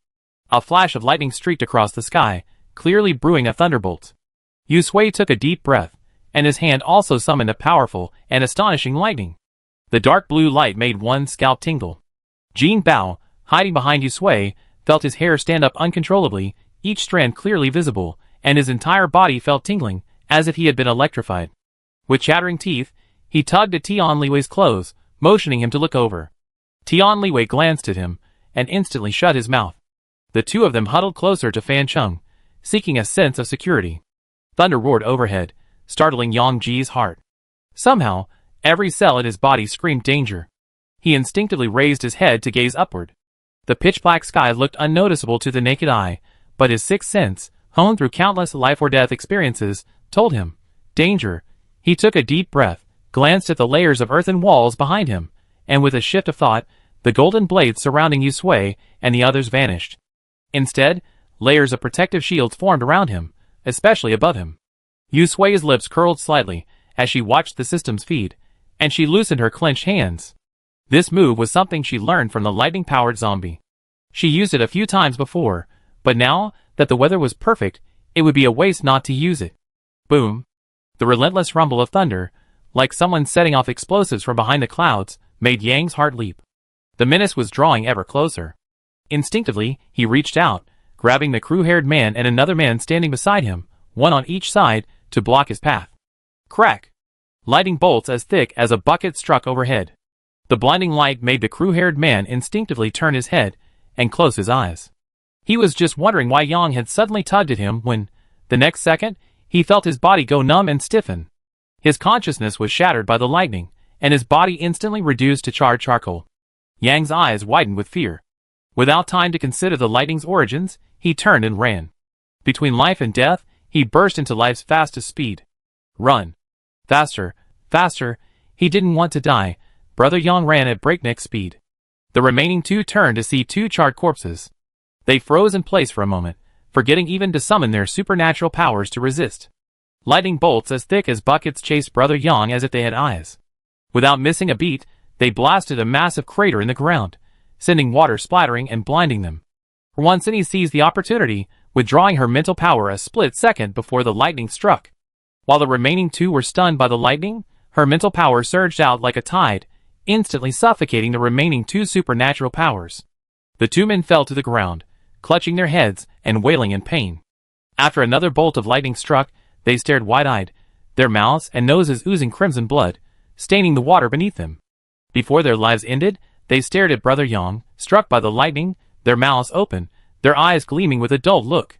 A flash of lightning streaked across the sky, clearly brewing a thunderbolt. Yusue took a deep breath, and his hand also summoned a powerful and astonishing lightning. The dark blue light made one's scalp tingle. Jin Bao, hiding behind Yusue, felt his hair stand up uncontrollably, each strand clearly visible, and his entire body felt tingling, as if he had been electrified. With chattering teeth, he tugged at Tian Liwei's clothes, motioning him to look over. Tian Liwei glanced at him, and instantly shut his mouth. The two of them huddled closer to Fan Chung, seeking a sense of security. Thunder roared overhead, startling Yang Ji's heart. Somehow, every cell in his body screamed danger. He instinctively raised his head to gaze upward. The pitch-black sky looked unnoticeable to the naked eye, but his sixth sense, honed through countless life-or-death experiences, told him, danger. He took a deep breath, glanced at the layers of earthen walls behind him, and with a shift of thought, the golden blades surrounding Yusui and the others vanished. Instead, layers of protective shields formed around him, especially above him. Yusui's lips curled slightly as she watched the systems feed, and she loosened her clenched hands. This move was something she learned from the lightning-powered zombie. She used it a few times before, but now that the weather was perfect, it would be a waste not to use it. Boom! The relentless rumble of thunder, like someone setting off explosives from behind the clouds, made Yang's heart leap. The menace was drawing ever closer. Instinctively, he reached out, grabbing the crew-haired man and another man standing beside him, one on each side, to block his path. Crack! Lightning bolts as thick as a bucket struck overhead. The blinding light made the crew-haired man instinctively turn his head and close his eyes. He was just wondering why Yang had suddenly tugged at him when, the next second, he felt his body go numb and stiffen. His consciousness was shattered by the lightning, and his body instantly reduced to charred charcoal. Yang's eyes widened with fear. Without time to consider the lightning's origins, he turned and ran. Between life and death, he burst into life's fastest speed. Run! Faster! Faster! He didn't want to die. Brother Yang ran at breakneck speed. The remaining two turned to see two charred corpses. They froze in place for a moment, forgetting even to summon their supernatural powers to resist. Lightning bolts as thick as buckets chased Brother Yang as if they had eyes. Without missing a beat, they blasted a massive crater in the ground, sending water splattering and blinding them. Wansini seized the opportunity, withdrawing her mental power a split second before the lightning struck. While the remaining two were stunned by the lightning, her mental power surged out like a tide, instantly suffocating the remaining two supernatural powers. The two men fell to the ground, clutching their heads and wailing in pain. After another bolt of lightning struck, they stared wide-eyed, their mouths and noses oozing crimson blood, staining the water beneath them. Before their lives ended, they stared at Brother Yang, struck by the lightning, their mouths open, their eyes gleaming with a dull look.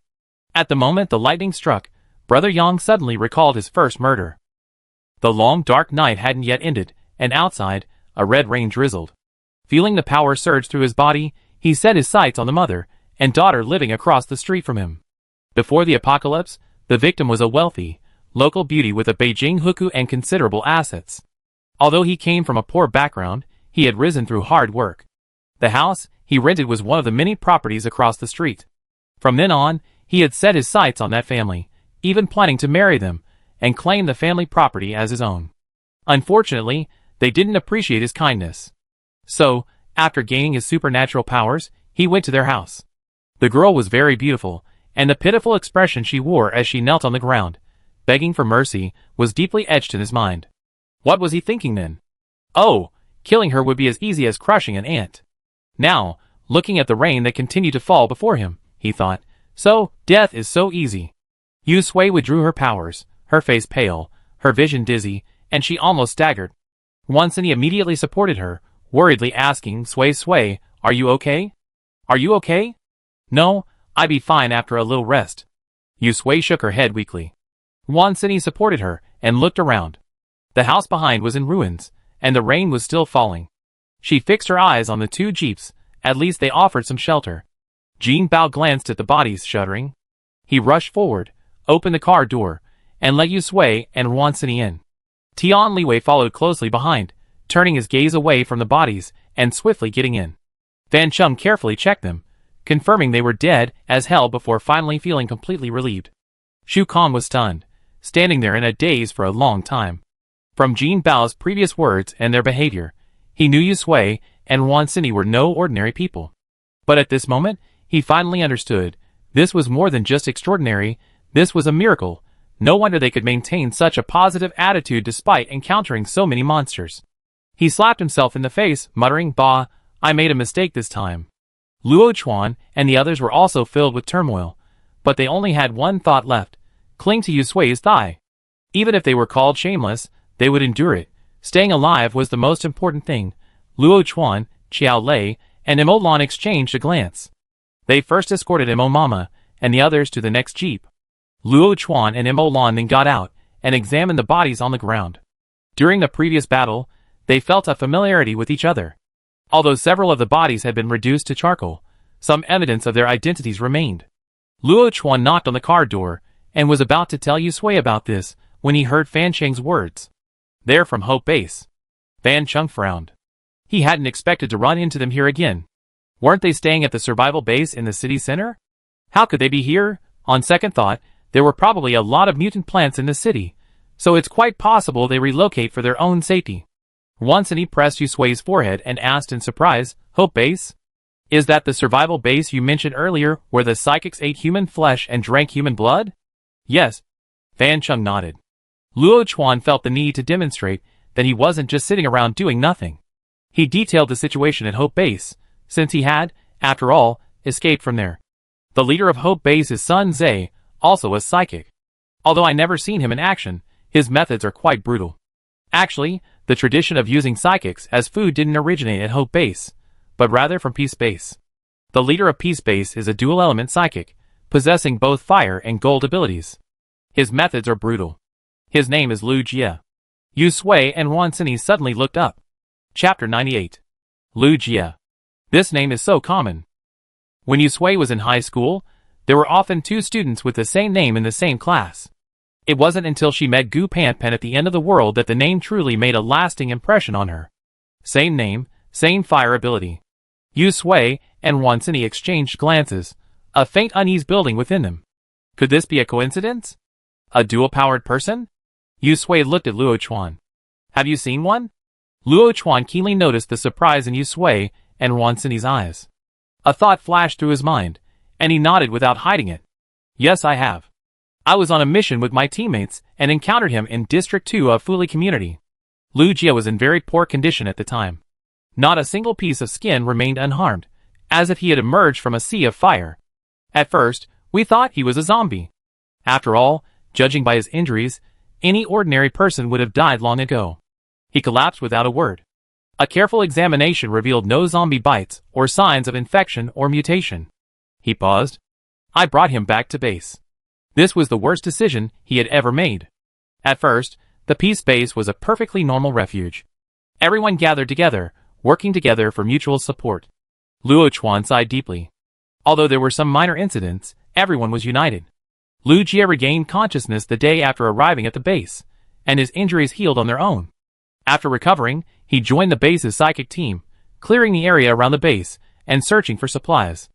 At the moment the lightning struck, Brother Yang suddenly recalled his first murder. The long dark night hadn't yet ended, and outside, a red rain drizzled. Feeling the power surge through his body, he set his sights on the mother and daughter living across the street from him. Before the apocalypse, the victim was a wealthy, local beauty with a Beijing hukou and considerable assets. Although he came from a poor background, he had risen through hard work. The house he rented was one of the many properties across the street. From then on, he had set his sights on that family, even planning to marry them, and claim the family property as his own. Unfortunately, they didn't appreciate his kindness. So, after gaining his supernatural powers, he went to their house. The girl was very beautiful, and the pitiful expression she wore as she knelt on the ground, begging for mercy, was deeply etched in his mind. What was he thinking then? Oh, killing her would be as easy as crushing an ant. Now, looking at the rain that continued to fall before him, he thought, so, death is so easy. Yusui withdrew her powers, her face pale, her vision dizzy, and she almost staggered. Wansini immediately supported her, worriedly asking, Sui, are you okay? Are you okay? No, I be fine after a little rest. Yusui shook her head weakly. Wansini supported her, and looked around. The house behind was in ruins, and the rain was still falling. She fixed her eyes on the two jeeps, at least they offered some shelter. Jin Bao glanced at the bodies, shuddering. He rushed forward, opened the car door, and let Yusui and Wansini in. Tian Liwei followed closely behind, turning his gaze away from the bodies, and swiftly getting in. Van Chum carefully checked them, confirming they were dead as hell before finally feeling completely relieved. Shu Kong was stunned, standing there in a daze for a long time. From Jin Bao's previous words and their behavior, he knew Yusui and Wansini were no ordinary people. But at this moment, he finally understood, this was more than just extraordinary, this was a miracle. No wonder they could maintain such a positive attitude despite encountering so many monsters. He slapped himself in the face, muttering, Bah, I made a mistake this time. Luo Chuan and the others were also filled with turmoil, but they only had one thought left, cling to Yusui's thigh. Even if they were called shameless, they would endure it. Staying alive was the most important thing. Luo Chuan, Xiao Lei, and Imo Lan exchanged a glance. They first escorted Imo Mama and the others to the next jeep. Luo Chuan and Imo Lan then got out and examined the bodies on the ground. During the previous battle, they felt a familiarity with each other. Although several of the bodies had been reduced to charcoal, some evidence of their identities remained. Luo Chuan knocked on the car door and was about to tell Yusui about this when he heard Fan Cheng's words. "They're from Hope Base." Fan Cheng frowned. He hadn't expected to run into them here again. Weren't they staying at the survival base in the city center? How could they be here? On second thought, there were probably a lot of mutant plants in the city, so it's quite possible they relocate for their own safety. Once he pressed Yusui's forehead and asked in surprise, "Hope Base? Is that the survival base you mentioned earlier where the psychics ate human flesh and drank human blood?" "Yes." Fan Cheng nodded. Luo Chuan felt the need to demonstrate that he wasn't just sitting around doing nothing. He detailed the situation at Hope Base, since he had, after all, escaped from there. The leader of Hope Base is Sun Zhe, also a psychic. Although I never seen him in action, his methods are quite brutal. Actually, the tradition of using psychics as food didn't originate at Hope Base, but rather from Peace Base. The leader of Peace Base is a dual-element psychic, possessing both fire and gold abilities. His methods are brutal. His name is Lu Jie. Yusui and Wan Sini suddenly looked up. Chapter 98. Lu Jie. This name is so common. When Yusui was in high school, there were often two students with the same name in the same class. It wasn't until she met Gu Panpan at the end of the world that the name truly made a lasting impression on her. Same name, same fire ability. Yusui and Wan Sini exchanged glances, a faint unease building within them. Could this be a coincidence? A dual-powered person? Yusui looked at Luo Chuan. "Have you seen one?" Luo Chuan keenly noticed the surprise in Yusui and Wan Sini's eyes. A thought flashed through his mind, and he nodded without hiding it. "Yes, I have. I was on a mission with my teammates and encountered him in District 2 of Fuli Community." Lu Jie was in very poor condition at the time. Not a single piece of skin remained unharmed, as if he had emerged from a sea of fire. At first, we thought he was a zombie. After all, judging by his injuries, any ordinary person would have died long ago. He collapsed without a word. A careful examination revealed no zombie bites or signs of infection or mutation. He paused. I brought him back to base. This was the worst decision he had ever made. At first, the Peace Base was a perfectly normal refuge. Everyone gathered together, working together for mutual support. Luo Chuan sighed deeply. Although there were some minor incidents, everyone was united. Lu Jie regained consciousness the day after arriving at the base, and his injuries healed on their own. After recovering, he joined the base's psychic team, clearing the area around the base and searching for supplies.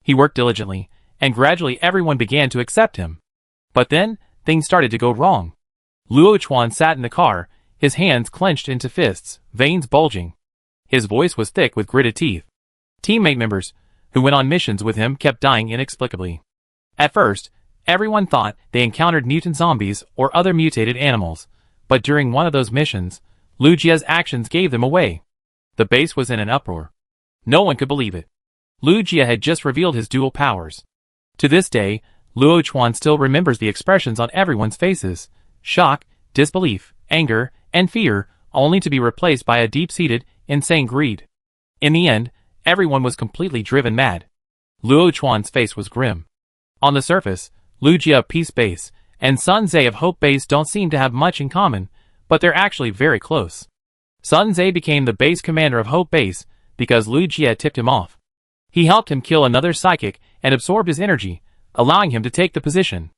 He worked diligently, and gradually everyone began to accept him. But then, things started to go wrong. Luo Chuan sat in the car, his hands clenched into fists, veins bulging. His voice was thick with gritted teeth. Teammate members, who went on missions with him, kept dying inexplicably. At first, everyone thought they encountered mutant zombies or other mutated animals, but during one of those missions, Lu Jie's actions gave them away. The base was in an uproar. No one could believe it. Lu Jie had just revealed his dual powers. To this day, Luo Chuan still remembers the expressions on everyone's faces: shock, disbelief, anger, and fear, only to be replaced by a deep-seated, insane greed. In the end, everyone was completely driven mad. Luo Chuan's face was grim. On the surface, Lu Jie of Peace Base and Sun Zhe of Hope Base don't seem to have much in common, but they're actually very close. Sun Zhe became the base commander of Hope Base because Lu Jie tipped him off. He helped him kill another psychic and absorbed his energy, allowing him to take the position.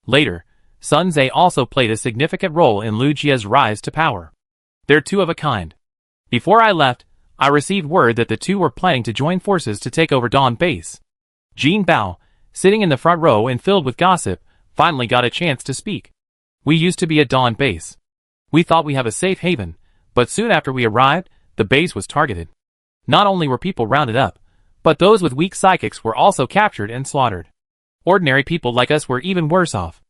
Later, Sun Zhe also played a significant role in Lu Jie's rise to power. They're two of a kind. Before I left, I received word that the two were planning to join forces to take over Dawn Base. Jean Bao, sitting in the front row and filled with gossip, finally got a chance to speak. We used to be at Dawn Base. We thought we have a safe haven, but soon after we arrived, the base was targeted. Not only were people rounded up, but those with weak psychics were also captured and slaughtered. Ordinary people like us were even worse off.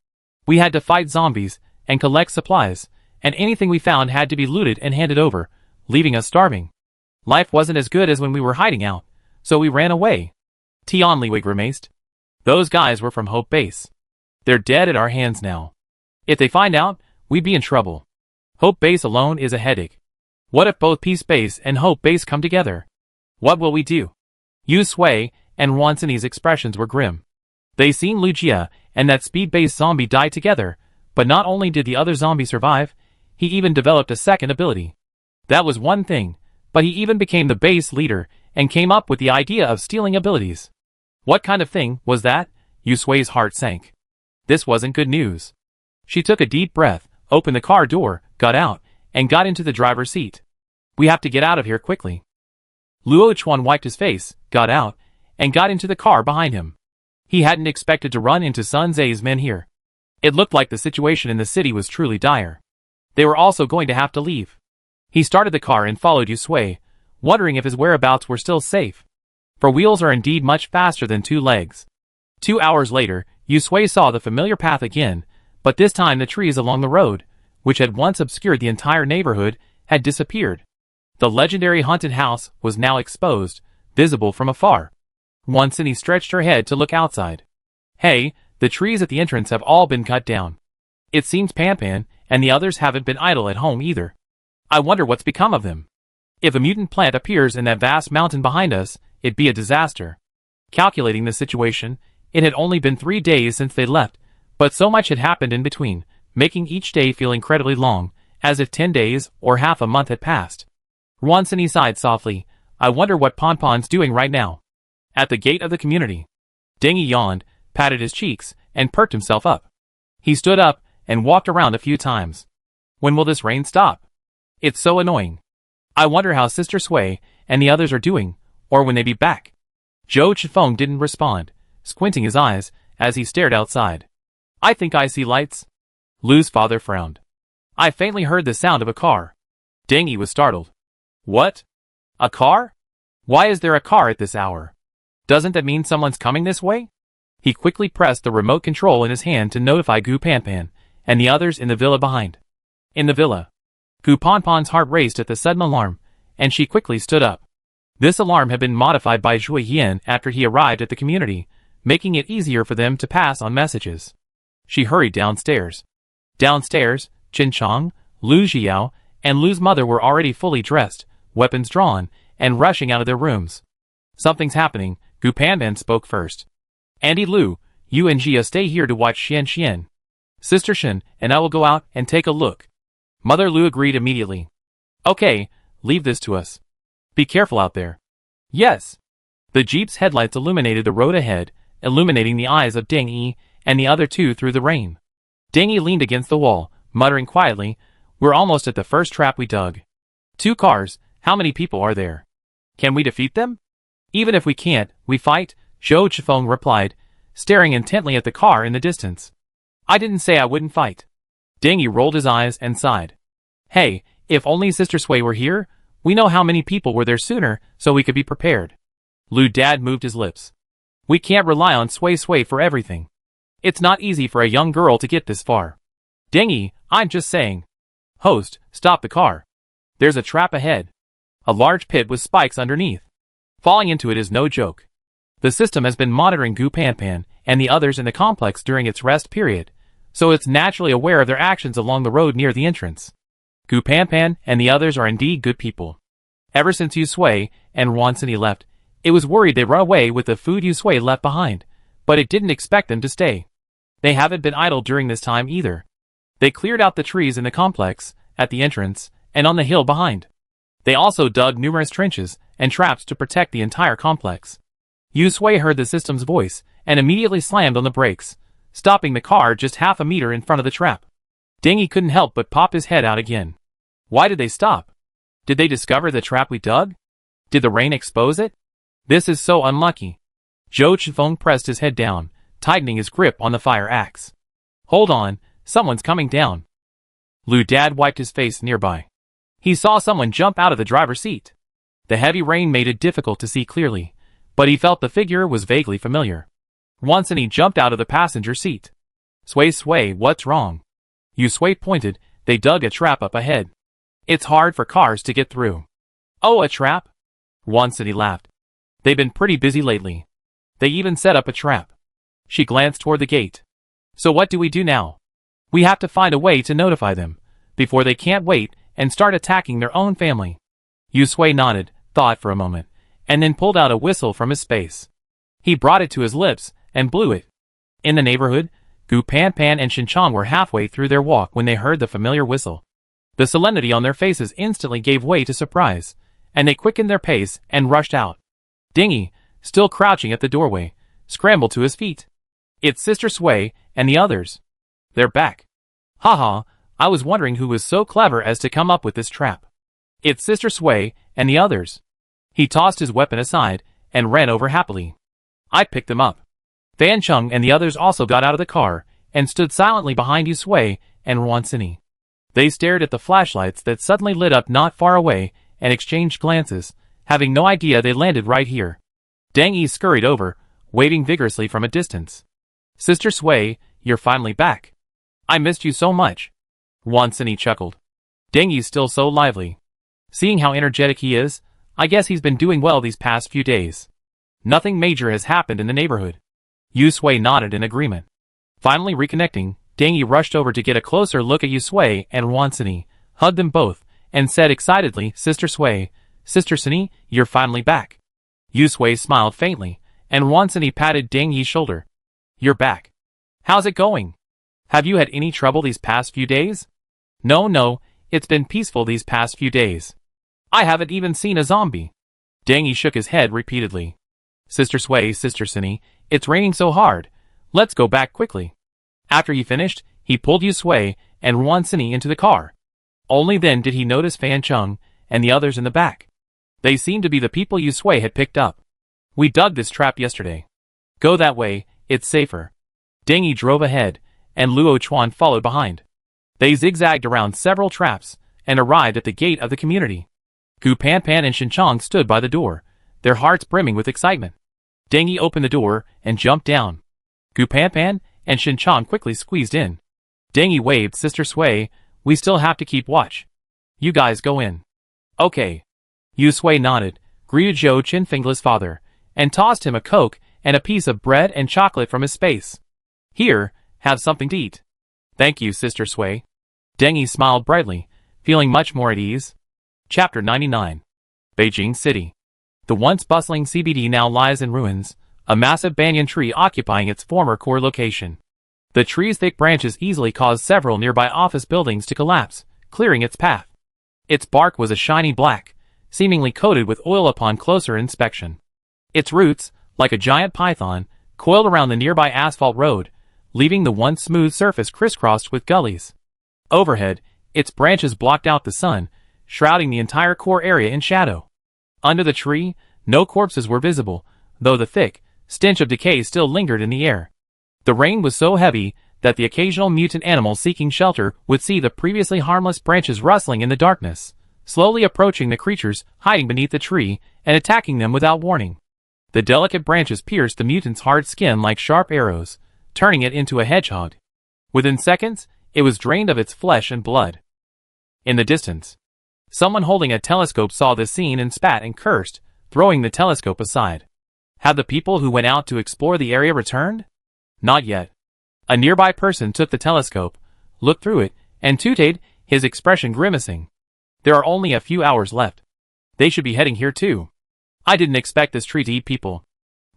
We had to fight zombies and collect supplies, and anything we found had to be looted and handed over, leaving us starving. Life wasn't as good as when we were hiding out, so we ran away. Tian Liwei grimaced. Those guys were from Hope Base. They're dead at our hands now. If they find out, we'd be in trouble. Hope Base alone is a headache. What if both Peace Base and Hope Base come together? What will we do? Yusui and Wan Sini's expressions were grim. They seen Lu Jie and that speed-based zombie die together, but not only did the other zombie survive, he even developed a second ability. That was one thing, but he even became the base leader and came up with the idea of stealing abilities. What kind of thing was that? Yusue's heart sank. This wasn't good news. She took a deep breath, opened the car door, got out, and got into the driver's seat. We have to get out of here quickly. Luo Chuan wiped his face, got out, and got into the car behind him. He hadn't expected to run into Sun Zai's men here. It looked like the situation in the city was truly dire. They were also going to have to leave. He started the car and followed Yusui, wondering if his whereabouts were still safe. For wheels are indeed much faster than 2 legs. 2 hours later, Yusui saw the familiar path again, but this time the trees along the road, which had once obscured the entire neighborhood, had disappeared. The legendary haunted house was now exposed, visible from afar. Wansini stretched her head to look outside. Hey, the trees at the entrance have all been cut down. It seems Panpan and the others haven't been idle at home either. I wonder what's become of them. If a mutant plant appears in that vast mountain behind us, it'd be a disaster. Calculating the situation, it had only been 3 days since they left, but so much had happened in between, making each day feel incredibly long, as if 10 days or half a month had passed. Wansini sighed softly. I wonder what Ponpon's doing right now. At the gate of the community. Dengi yawned, patted his cheeks, and perked himself up. He stood up and walked around a few times. When will this rain stop? It's so annoying. I wonder how Sister Sui and the others are doing, or when they be back. Zhou Chifeng didn't respond, squinting his eyes as he stared outside. I think I see lights. Lu's father frowned. I faintly heard the sound of a car. Dengi was startled. What? A car? Why is there a car at this hour? Doesn't that mean someone's coming this way? He quickly pressed the remote control in his hand to notify Gu Panpan and the others in the villa behind. In the villa. Gu Panpan's heart raced at the sudden alarm, and she quickly stood up. This alarm had been modified by Zhui Yan after he arrived at the community, making it easier for them to pass on messages. She hurried downstairs. Downstairs, Qin Chang, Lu Xiao, and Lu's mother were already fully dressed, weapons drawn, and rushing out of their rooms. Something's happening, Gu Panpan spoke first. Auntie Lu, you and Jia stay here to watch Xian. Sister Shen and I will go out and take a look. Mother Lu agreed immediately. Okay, leave this to us. Be careful out there. Yes. The jeep's headlights illuminated the road ahead, illuminating the eyes of Deng Yi and the other two through the rain. Deng Yi leaned against the wall, muttering quietly, We're almost at the first trap we dug. 2 cars, how many people are there? Can we defeat them? Even if we can't, we fight, Zhou Chifeng replied, staring intently at the car in the distance. I didn't say I wouldn't fight. Deng Yi rolled his eyes and sighed. Hey, if only Sister Sui were here, we know how many people were there sooner, so we could be prepared. Lu Dad moved his lips. We can't rely on Sui for everything. It's not easy for a young girl to get this far. Deng Yi, I'm just saying. Host, stop the car. There's a trap ahead. A large pit with spikes underneath. Falling into it is no joke. The system has been monitoring Gu Panpan and the others in the complex during its rest period, so it's naturally aware of their actions along the road near the entrance. Gu Panpan and the others are indeed good people. Ever since Yusui and Wansini left, it was worried they'd run away with the food Yusui left behind, but it didn't expect them to stay. They haven't been idle during this time either. They cleared out the trees in the complex, at the entrance, and on the hill behind. They also dug numerous trenches and traps to protect the entire complex. Yusui heard the system's voice and immediately slammed on the brakes, stopping the car just half a meter in front of the trap. Deng Yi couldn't help but pop his head out again. Why did they stop? Did they discover the trap we dug? Did the rain expose it? This is so unlucky. Zhou Chifeng pressed his head down, tightening his grip on the fire axe. Hold on, someone's coming down. Lu Dad wiped his face nearby. He saw someone jump out of the driver's seat. The heavy rain made it difficult to see clearly, but he felt the figure was vaguely familiar. Wansini jumped out of the passenger seat. Sui, what's wrong? Yusui pointed. They dug a trap up ahead. It's hard for cars to get through. Oh, a trap? Wansini laughed. They've been pretty busy lately. They even set up a trap. She glanced toward the gate. So what do we do now? We have to find a way to notify them, before they can't wait and start attacking their own family. Yusui nodded, thought for a moment, and then pulled out a whistle from his space. He brought it to his lips and blew it. In the neighborhood, Gu Panpan and Xinchang were halfway through their walk when they heard the familiar whistle. The solemnity on their faces instantly gave way to surprise, and they quickened their pace and rushed out. Dingy, still crouching at the doorway, scrambled to his feet. It's Sister Sway and the others. They're back. Haha, I was wondering who was so clever as to come up with this trap. It's Sister Sway and the others. He tossed his weapon aside and ran over happily. I picked them up. Fan Chung and the others also got out of the car and stood silently behind Yu Sui and Ruansini. They stared at the flashlights that suddenly lit up not far away and exchanged glances, having no idea they landed right here. Deng Yi scurried over, waving vigorously from a distance. Sister Sway, you're finally back. I missed you so much. Ruansini chuckled. Deng Yi's still so lively. Seeing how energetic he is, I guess he's been doing well these past few days. Nothing major has happened in the neighborhood. Yu Sui nodded in agreement. Finally reconnecting, Deng Yi rushed over to get a closer look at Yu Sui and Ruansini, hugged them both, and said excitedly, Sister Sway, Sister Sini, you're finally back. Yu Sui smiled faintly, and Ruansini patted Deng Yi's shoulder. You're back. How's it going? Have you had any trouble these past few days? No, it's been peaceful these past few days. I haven't even seen a zombie. Deng Yi shook his head repeatedly. Sister Sway, Sister Sini, it's raining so hard. Let's go back quickly. After he finished, he pulled Yu Sui and Ruansini into the car. Only then did he notice Fan Chung and the others in the back. They seemed to be the people Yu Sui had picked up. We dug this trap yesterday. Go that way, it's safer. Deng Yi drove ahead, and Luo Chuan followed behind. They zigzagged around several traps, and arrived at the gate of the community. Gu Panpan and Shinchong stood by the door, their hearts brimming with excitement. Deng Yi opened the door and jumped down. Gu Panpan and Shinchong quickly squeezed in. Deng Yi waved Sister Sway, we still have to keep watch. You guys go in. Okay. Yu Sui nodded, greeted Zhou Qinfengla's father, and tossed him a Coke and a piece of bread and chocolate from his space. Here, have something to eat. Thank you, Sister Sway. Deng Yi smiled brightly, feeling much more at ease. Chapter 99. Beijing City. The once bustling CBD now lies in ruins, a massive banyan tree occupying its former core location. The tree's thick branches easily caused several nearby office buildings to collapse, clearing its path. Its bark was a shiny black, seemingly coated with oil upon closer inspection. Its roots, like a giant python, coiled around the nearby asphalt road, leaving the once smooth surface crisscrossed with gullies. Overhead, its branches blocked out the sun, shrouding the entire core area in shadow. Under the tree, no corpses were visible, though the thick stench of decay still lingered in the air. The rain was so heavy that the occasional mutant animal seeking shelter would see the previously harmless branches rustling in the darkness, slowly approaching the creatures hiding beneath the tree and attacking them without warning. The delicate branches pierced the mutant's hard skin like sharp arrows, turning it into a hedgehog. Within seconds, it was drained of its flesh and blood. In the distance, someone holding a telescope saw this scene and spat and cursed, throwing the telescope aside. Had the people who went out to explore the area returned? Not yet. A nearby person took the telescope, looked through it, and tooted, his expression grimacing. There are only a few hours left. They should be heading here too. I didn't expect this tree to eat people.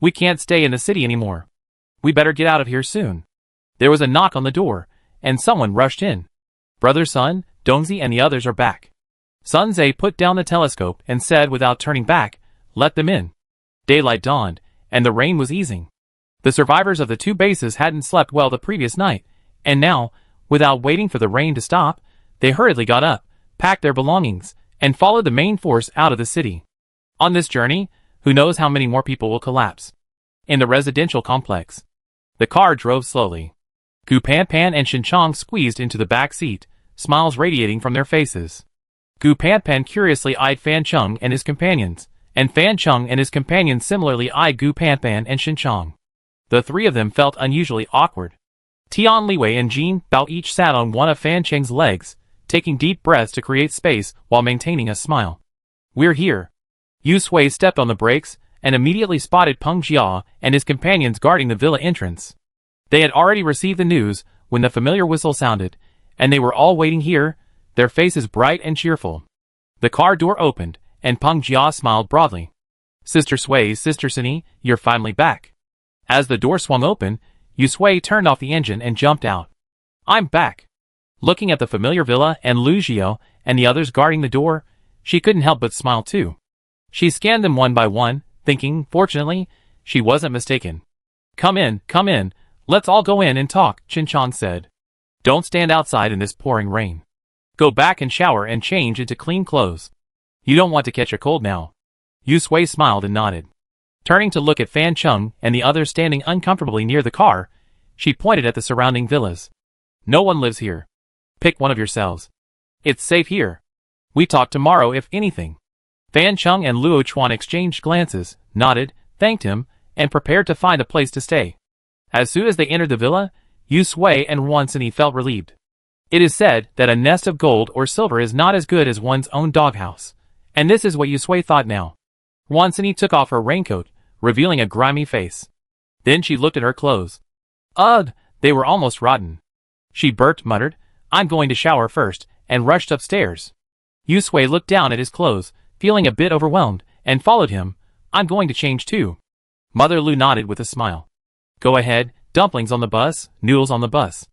We can't stay in the city anymore. We better get out of here soon. There was a knock on the door, and someone rushed in. Brother Sun, Dongzi and the others are back. Sun Zhe put down the telescope and said without turning back, let them in. Daylight dawned, and the rain was easing. The survivors of the two bases hadn't slept well the previous night, and now, without waiting for the rain to stop, they hurriedly got up, packed their belongings, and followed the main force out of the city. On this journey, who knows how many more people will collapse. In the residential complex, the car drove slowly. Gu Panpan and Shinchong squeezed into the back seat, smiles radiating from their faces. Gu Panpan curiously eyed Fan Chung and his companions, and Fan Chung and his companions similarly eyed Gu Panpan and Shinchong. The three of them felt unusually awkward. Tian Liwei and Jin Bao each sat on one of Fan Cheng's legs, taking deep breaths to create space while maintaining a smile. We're here. Yu Sui stepped on the brakes, and immediately spotted Peng Jia and his companions guarding the villa entrance. They had already received the news when the familiar whistle sounded, and they were all waiting here, their faces bright and cheerful. The car door opened, and Peng Jia smiled broadly. Sister Sui, Sister Sini, you're finally back. As the door swung open, Yu Sui turned off the engine and jumped out. I'm back. Looking at the familiar villa and Lu Xiao and the others guarding the door, she couldn't help but smile too. She scanned them one by one, thinking, fortunately, she wasn't mistaken. Come in, let's all go in and talk, Chin-chan said. Don't stand outside in this pouring rain. Go back and shower and change into clean clothes. You don't want to catch a cold now. Yu Sui smiled and nodded. Turning to look at Fan Chung and the others standing uncomfortably near the car, she pointed at the surrounding villas. No one lives here. Pick one of yourselves. It's safe here. We talk tomorrow if anything. Fan Chung and Luo Chuan exchanged glances, nodded, thanked him, and prepared to find a place to stay. As soon as they entered the villa, Yu Sui and Ruan-Sini felt relieved. It is said that a nest of gold or silver is not as good as one's own doghouse, and this is what Yu Sui thought now. Ruan-Sini took off her raincoat, revealing a grimy face. Then she looked at her clothes. Ugh, they were almost rotten. She burped, muttered, I'm going to shower first, and rushed upstairs. Yu Sui looked down at his clothes, feeling a bit overwhelmed, and followed him. I'm going to change too. Mother Lu nodded with a smile. Go ahead, dumplings on the bus, noodles on the bus.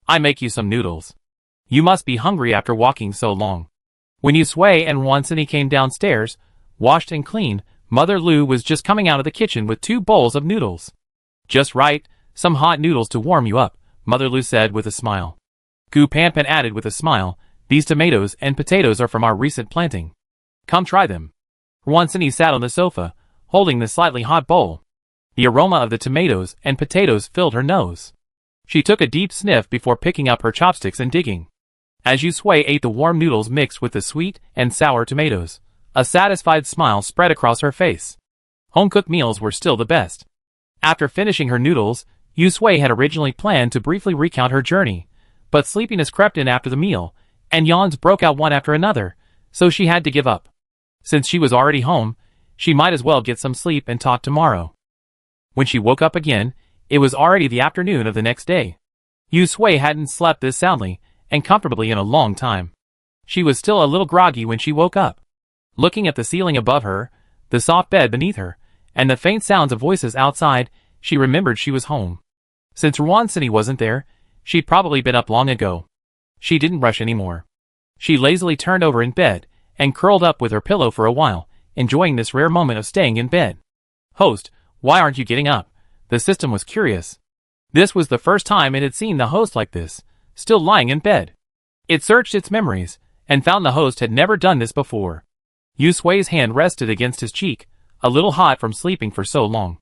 I make you some noodles. You must be hungry after walking so long. When Yu Sui and Ruan-Sini came downstairs, washed and cleaned, Mother Lu was just coming out of the kitchen with 2 bowls of noodles. Just right, some hot noodles to warm you up, Mother Lu said with a smile. Gu Panpan added with a smile, these tomatoes and potatoes are from our recent planting. Come try them. Ruan-Sini sat on the sofa, holding the slightly hot bowl. The aroma of the tomatoes and potatoes filled her nose. She took a deep sniff before picking up her chopsticks and digging. As Yu Sui ate the warm noodles mixed with the sweet and sour tomatoes, a satisfied smile spread across her face. Home-cooked meals were still the best. After finishing her noodles, Yu Sui had originally planned to briefly recount her journey, but sleepiness crept in after the meal, and yawns broke out one after another, so she had to give up. Since she was already home, she might as well get some sleep and talk tomorrow. When she woke up again, it was already the afternoon of the next day. Yu Sui hadn't slept this soundly and comfortably in a long time. She was still a little groggy when she woke up. Looking at the ceiling above her, the soft bed beneath her, and the faint sounds of voices outside, she remembered she was home. Since Ruan-Sini wasn't there, she'd probably been up long ago. She didn't rush anymore. She lazily turned over in bed and curled up with her pillow for a while, enjoying this rare moment of staying in bed. Host, why aren't you getting up? The system was curious. This was the first time it had seen the host like this, still lying in bed. It searched its memories, and found the host had never done this before. Yu Sui's hand rested against his cheek, a little hot from sleeping for so long.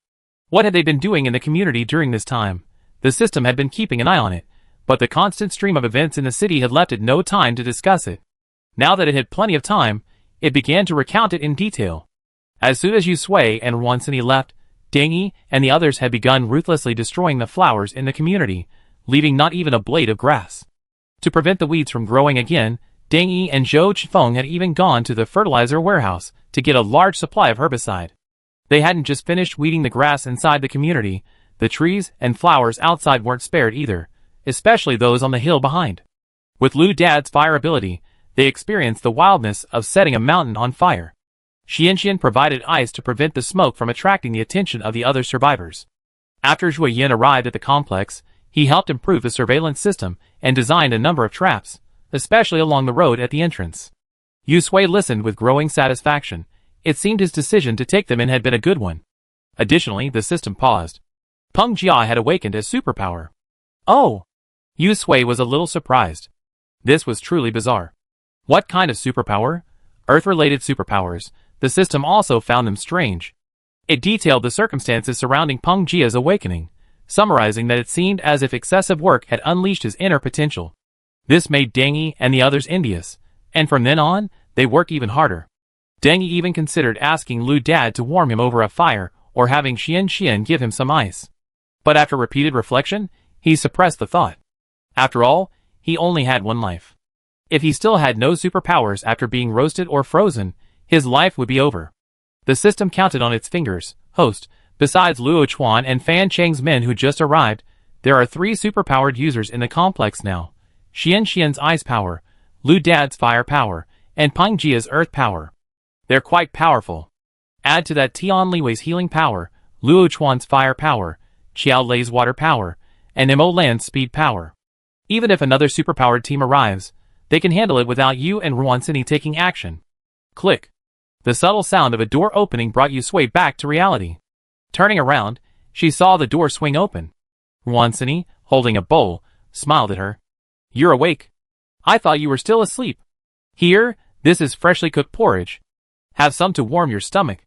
What had they been doing in the community during this time? The system had been keeping an eye on it, but the constant stream of events in the city had left it no time to discuss it. Now that it had plenty of time, it began to recount it in detail. As soon as Yu Sui and Ruan-Sini left, Deng Yi and the others had begun ruthlessly destroying the flowers in the community, leaving not even a blade of grass. To prevent the weeds from growing again, Deng Yi and Zhou Chifeng had even gone to the fertilizer warehouse to get a large supply of herbicide. They hadn't just finished weeding the grass inside the community, the trees and flowers outside weren't spared either, especially those on the hill behind. With Lu Dad's fire ability, they experienced the wildness of setting a mountain on fire. Xianxian provided ice to prevent the smoke from attracting the attention of the other survivors. After Zhuo Yin arrived at the complex, he helped improve the surveillance system and designed a number of traps, especially along the road at the entrance. Yu Sui listened with growing satisfaction. It seemed his decision to take them in had been a good one. Additionally, the system paused. Peng Jia had awakened as superpower. Oh! Yu Sui was a little surprised. This was truly bizarre. What kind of superpower? Earth-related superpowers. The system also found them strange. It detailed the circumstances surrounding Peng Jia's awakening, summarizing that it seemed as if excessive work had unleashed his inner potential. This made Deng Yi and the others envious, and from then on, they worked even harder. Deng Yi even considered asking Lu Dad to warm him over a fire or having Xianxian give him some ice. But after repeated reflection, he suppressed the thought. After all, he only had one life. If he still had no superpowers after being roasted or frozen, his life would be over. The system counted on its fingers. Host, besides Luo Chuan and Fan Cheng's men who just arrived, there are 3 superpowered users in the complex now. Xianxian's ice power, Lu Dad's fire power, and Peng Jia's earth power. They're quite powerful. Add to that Tian Liwei's healing power, Luo Chuan's fire power, Qiao Lei's water power, and Mo Lan's speed power. Even if another superpowered team arrives, they can handle it without you and Ruan-Sini taking action. Click. The subtle sound of a door opening brought Yusui back to reality. Turning around, she saw the door swing open. Wansini, holding a bowl, smiled at her. "You're awake. I thought you were still asleep. Here, this is freshly cooked porridge. Have some to warm your stomach."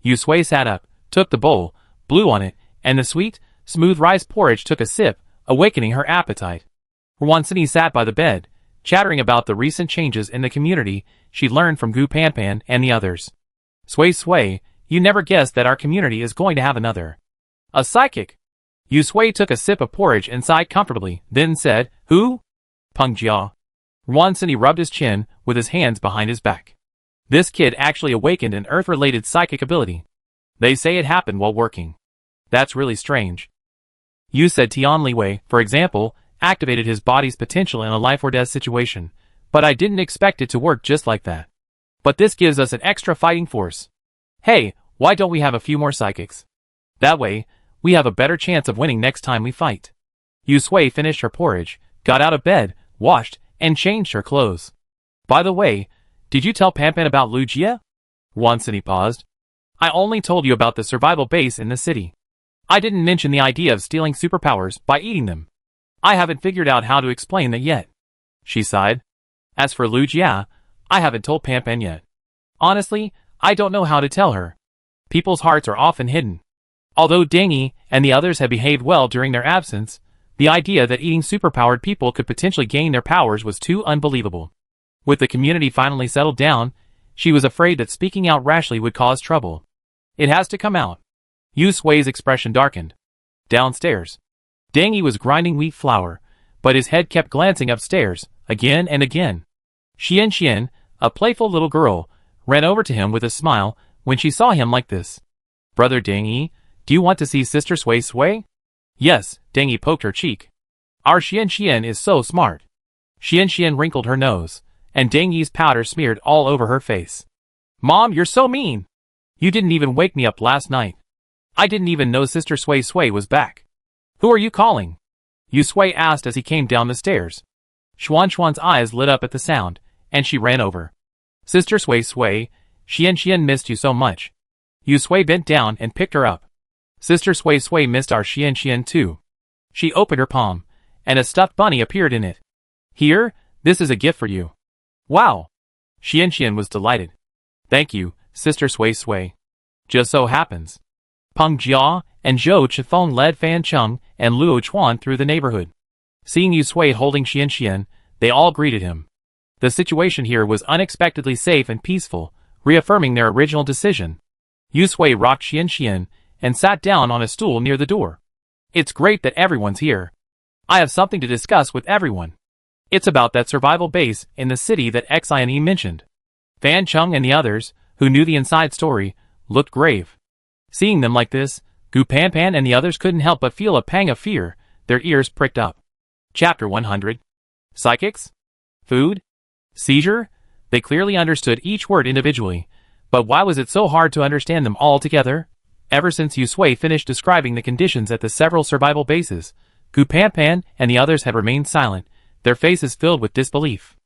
Yusui sat up, took the bowl, blew on it, and the sweet, smooth rice porridge took a sip, awakening her appetite. Wansini sat by the bed, chattering about the recent changes in the community she learned from Gu Panpan and the others. "Sui, you never guessed that our community is going to have a psychic." Yusui took a sip of porridge and sighed comfortably, then said, "Who?" "Peng Jia." Wansini rubbed his chin with his hands behind his back. "This kid actually awakened an Earth-related psychic ability. They say it happened while working. That's really strange. You said Tian Liwei, for example, activated his body's potential in a life-or-death situation, but I didn't expect it to work just like that. But this gives us an extra fighting force. Hey, why don't we have a few more psychics? That way, we have a better chance of winning next time we fight." Yusui finished her porridge, got out of bed, washed, and changed her clothes. "By the way, did you tell Panpan about Lu Jia?" Wansini paused. "I only told you about the survival base in the city. I didn't mention the idea of stealing superpowers by eating them. I haven't figured out how to explain that yet." She sighed. "As for Lu Jia, I haven't told Panpan yet. Honestly, I don't know how to tell her. People's hearts are often hidden. Although Dengi and the others had behaved well during their absence, the idea that eating superpowered people could potentially gain their powers was too unbelievable. With the community finally settled down, she was afraid that speaking out rashly would cause trouble. It has to come out." Yusui's expression darkened. Downstairs, Dengi was grinding wheat flour, but his head kept glancing upstairs, again and again. Xian, a playful little girl, ran over to him with a smile when she saw him like this. "Brother Dengi, do you want to see Sister Sui?" "Yes," Dengi poked her cheek. "Our Xian is so smart." Xian wrinkled her nose, and Dengi's powder smeared all over her face. "Mom, you're so mean. You didn't even wake me up last night. I didn't even know Sister Sui was back." "Who are you calling?" Yusui asked as he came down the stairs. Xuan's eyes lit up at the sound, and she ran over. "Sister Sui, Xian missed you so much." Yusui bent down and picked her up. "Sister Sui missed our Xian too." She opened her palm, and a stuffed bunny appeared in it. "Here, this is a gift for you." "Wow!" Xian was delighted. "Thank you, Sister Sui. Just so happens." Peng Jia and Zhou Chifeng led Fan Cheng and Luo Chuan through the neighborhood. Seeing Yusui holding Xian, they all greeted him. The situation here was unexpectedly safe and peaceful, reaffirming their original decision. Yusui rocked Xian and sat down on a stool near the door. "It's great that everyone's here. I have something to discuss with everyone. It's about that survival base in the city that Xine mentioned." Fan Cheng and the others, who knew the inside story, looked grave. Seeing them like this, Gu Panpan and the others couldn't help but feel a pang of fear, their ears pricked up. Chapter 100. Psychics? Food? Seizure? They clearly understood each word individually, but why was it so hard to understand them all together? Ever since Yusui finished describing the conditions at the several survival bases, Gu Panpan and the others had remained silent, their faces filled with disbelief.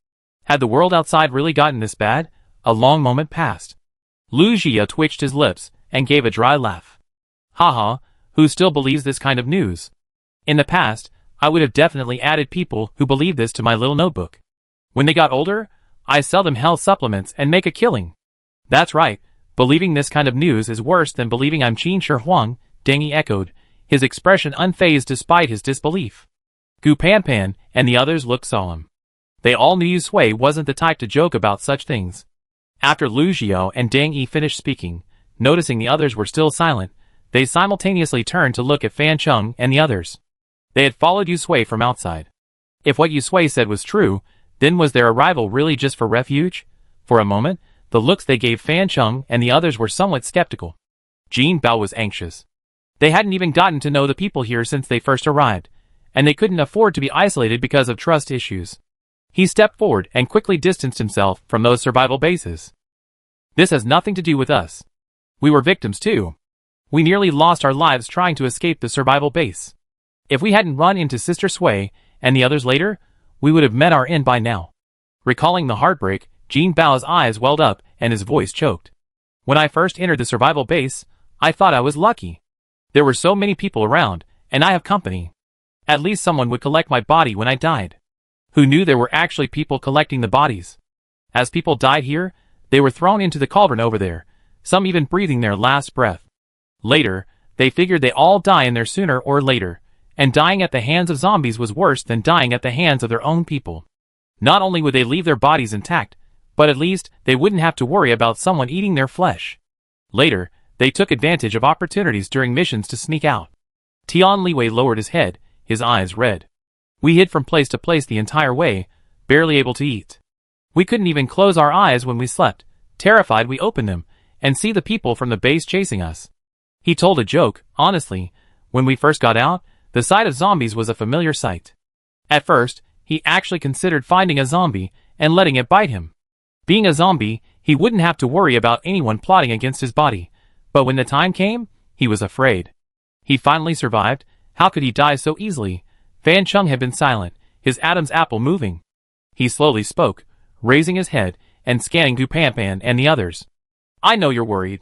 Had the world outside really gotten this bad? A long moment passed. Lu Jia twitched his lips and gave a dry laugh. "Haha, who still believes this kind of news? In the past, I would have definitely added people who believe this to my little notebook. When they got older, I sell them health supplements and make a killing. That's right, believing this kind of news is worse than believing I'm Qin Shi Huang," Dengi echoed, his expression unfazed despite his disbelief. Gu Panpan and the others looked solemn. They all knew Yusui wasn't the type to joke about such things. After Lu Jiao and Dengi finished speaking, noticing the others were still silent, they simultaneously turned to look at Fan Cheng and the others. They had followed Yusui from outside. If what Yusui said was true, then was their arrival really just for refuge? For a moment, the looks they gave Fan Cheng and the others were somewhat skeptical. Jin Bao was anxious. They hadn't even gotten to know the people here since they first arrived, and they couldn't afford to be isolated because of trust issues. He stepped forward and quickly distanced himself from those survival bases. "This has nothing to do with us. We were victims too. We nearly lost our lives trying to escape the survival base. If we hadn't run into Sister Sui and the others later, we would have met our end by now." Recalling the heartbreak, Jin Bao's eyes welled up and his voice choked. When I first entered the survival base, I thought I was lucky. There were so many people around, and I have company. At least someone would collect my body when I died. Who knew there were actually people collecting the bodies? As people died here, they were thrown into the cauldron over there, some even breathing their last breath. Later, they figured they all die in there sooner or later, and dying at the hands of zombies was worse than dying at the hands of their own people. Not only would they leave their bodies intact, but at least they wouldn't have to worry about someone eating their flesh. Later, they took advantage of opportunities during missions to sneak out. Tian Liwei lowered his head, his eyes red. We hid from place to place the entire way, barely able to eat. We couldn't even close our eyes when we slept. Terrified, we opened them, and see the people from the base chasing us. He told a joke. Honestly, when we first got out, the sight of zombies was a familiar sight. At first, he actually considered finding a zombie and letting it bite him. Being a zombie, he wouldn't have to worry about anyone plotting against his body, but when the time came, he was afraid. He finally survived. How could he die so easily? Fan Chung had been silent, his Adam's apple moving. He slowly spoke, raising his head and scanning Gu Panpan and the others. I know you're worried.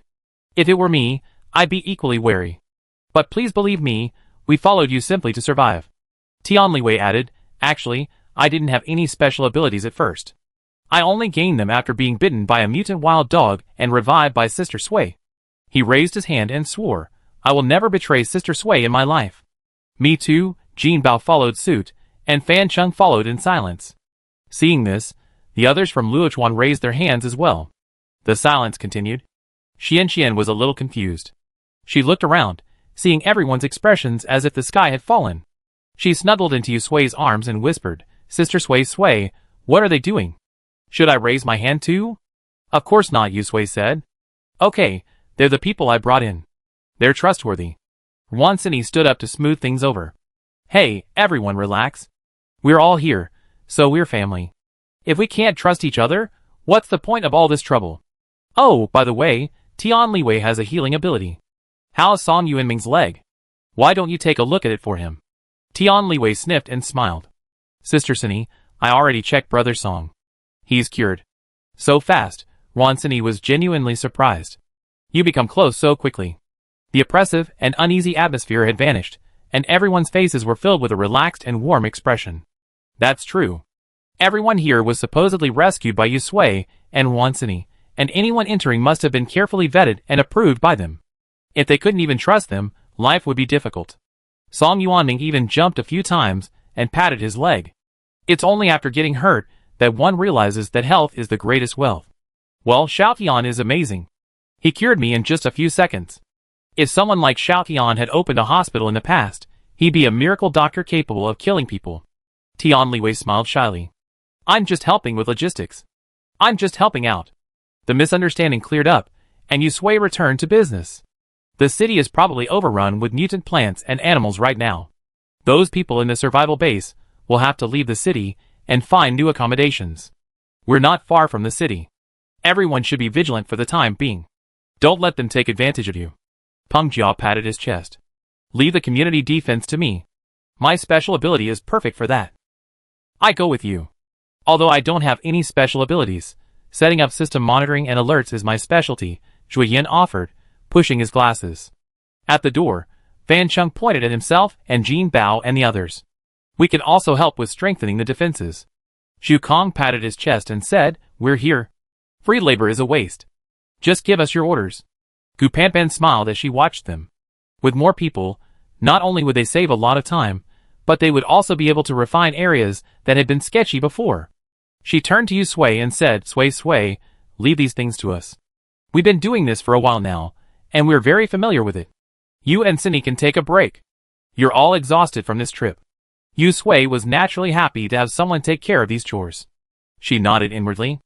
If it were me, I'd be equally wary. But please believe me, we followed you simply to survive. Tian Liwei added, actually, I didn't have any special abilities at first. I only gained them after being bitten by a mutant wild dog and revived by Sister Sui. He raised his hand and swore, I will never betray Sister Sui in my life. Me too, Jin Bao followed suit, and Fan Chung followed in silence. Seeing this, the others from Luochuan raised their hands as well. The silence continued. Xian was a little confused. She looked around, seeing everyone's expressions as if the sky had fallen. She snuggled into Yu Sui's arms and whispered, Sister Sui, what are they doing? Should I raise my hand too? Of course not, Yu Sui said. Okay, they're the people I brought in. They're trustworthy. Wan Sini stood up to smooth things over. Hey, everyone relax. We're all here, so we're family. If we can't trust each other, what's the point of all this trouble? Oh, by the way, Tian Liwei has a healing ability. How's Song Yuanming's leg? Why don't you take a look at it for him? Tian Liwei sniffed and smiled. Sister Sini, I already checked Brother Song. He's cured. So fast, Wan Sini was genuinely surprised. You become close so quickly. The oppressive and uneasy atmosphere had vanished, and everyone's faces were filled with a relaxed and warm expression. That's true. Everyone here was supposedly rescued by Yu Sui and Wan Sini, and anyone entering must have been carefully vetted and approved by them. If they couldn't even trust them, life would be difficult. Song Yuanming even jumped a few times and patted his leg. It's only after getting hurt that one realizes that health is the greatest wealth. Well, Xiaotian is amazing. He cured me in just a few seconds. If someone like Xiaotian had opened a hospital in the past, he'd be a miracle doctor capable of killing people. Tian Liwei smiled shyly. I'm just helping with logistics. I'm just helping out. The misunderstanding cleared up, and Yu Sui returned to business. The city is probably overrun with mutant plants and animals right now. Those people in the survival base will have to leave the city and find new accommodations. We're not far from the city. Everyone should be vigilant for the time being. Don't let them take advantage of you. Peng Jia patted his chest. Leave the community defense to me. My special ability is perfect for that. I go with you. Although I don't have any special abilities, setting up system monitoring and alerts is my specialty, Zhui Yin offered, pushing his glasses. At the door, Fan Chung pointed at himself and Jin Bao and the others. We can also help with strengthening the defenses. Zhu Kong patted his chest and said, We're here. Free labor is a waste. Just give us your orders. Gu Panpan smiled as she watched them. With more people, not only would they save a lot of time, but they would also be able to refine areas that had been sketchy before. She turned to Yu Sui and said, Sui, leave these things to us. We've been doing this for a while now, and we're very familiar with it. You and Sini can take a break. You're all exhausted from this trip. Yu Sui was naturally happy to have someone take care of these chores. She nodded inwardly.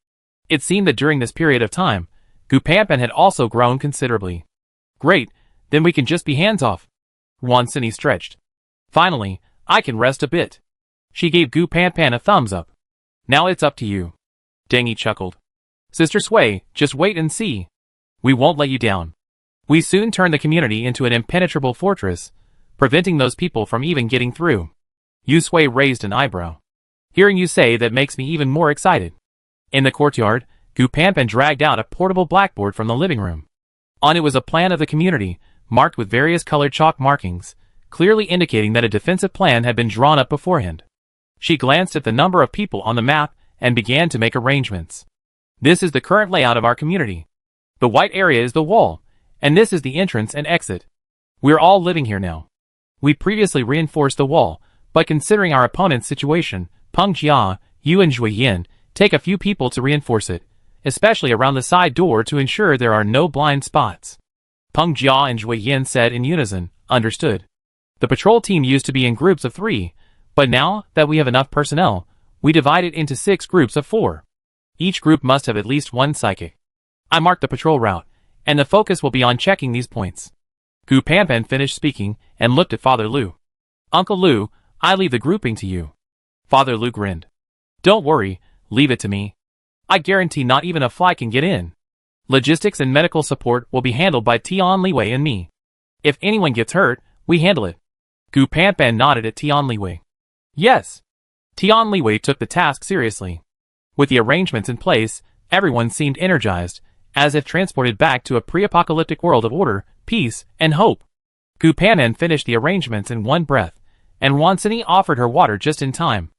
It seemed that during this period of time, Gu Panpan had also grown considerably. Great, then we can just be hands off. Wan Sini stretched. Finally, I can rest a bit. She gave Gu Panpan a thumbs up. Now it's up to you. Dengi chuckled. Sister Sui, just wait and see. We won't let you down. We soon turned the community into an impenetrable fortress, preventing those people from even getting through. Yu Sui raised an eyebrow. Hearing you say that makes me even more excited. In the courtyard, Gu Panpan dragged out a portable blackboard from the living room. On it was a plan of the community, marked with various colored chalk markings, clearly indicating that a defensive plan had been drawn up beforehand. She glanced at the number of people on the map and began to make arrangements. This is the current layout of our community. The white area is the wall, and this is the entrance and exit. We're all living here now. We previously reinforced the wall, but considering our opponent's situation, Peng Jia, you and Zhui Yin, take a few people to reinforce it, especially around the side door to ensure there are no blind spots. Peng Jia and Zhui Yin said in unison, understood. The patrol team used to be in groups of 3, but now that we have enough personnel, we divide it into 6 groups of 4. Each group must have at least 1 psychic. I marked the patrol route, and the focus will be on checking these points. Gu Panpan finished speaking and looked at Father Lu. Uncle Lu, I leave the grouping to you. Father Lu grinned. Don't worry, leave it to me. I guarantee not even a fly can get in. Logistics and medical support will be handled by Tian Liwei and me. If anyone gets hurt, we handle it. Gu Panpan nodded at Tian Liwei. Yes. Tian Liwei took the task seriously. With the arrangements in place, everyone seemed energized, as if transported back to a pre-apocalyptic world of order, peace, and hope. Gu Panpan finished the arrangements in one breath, and Wansini offered her water just in time.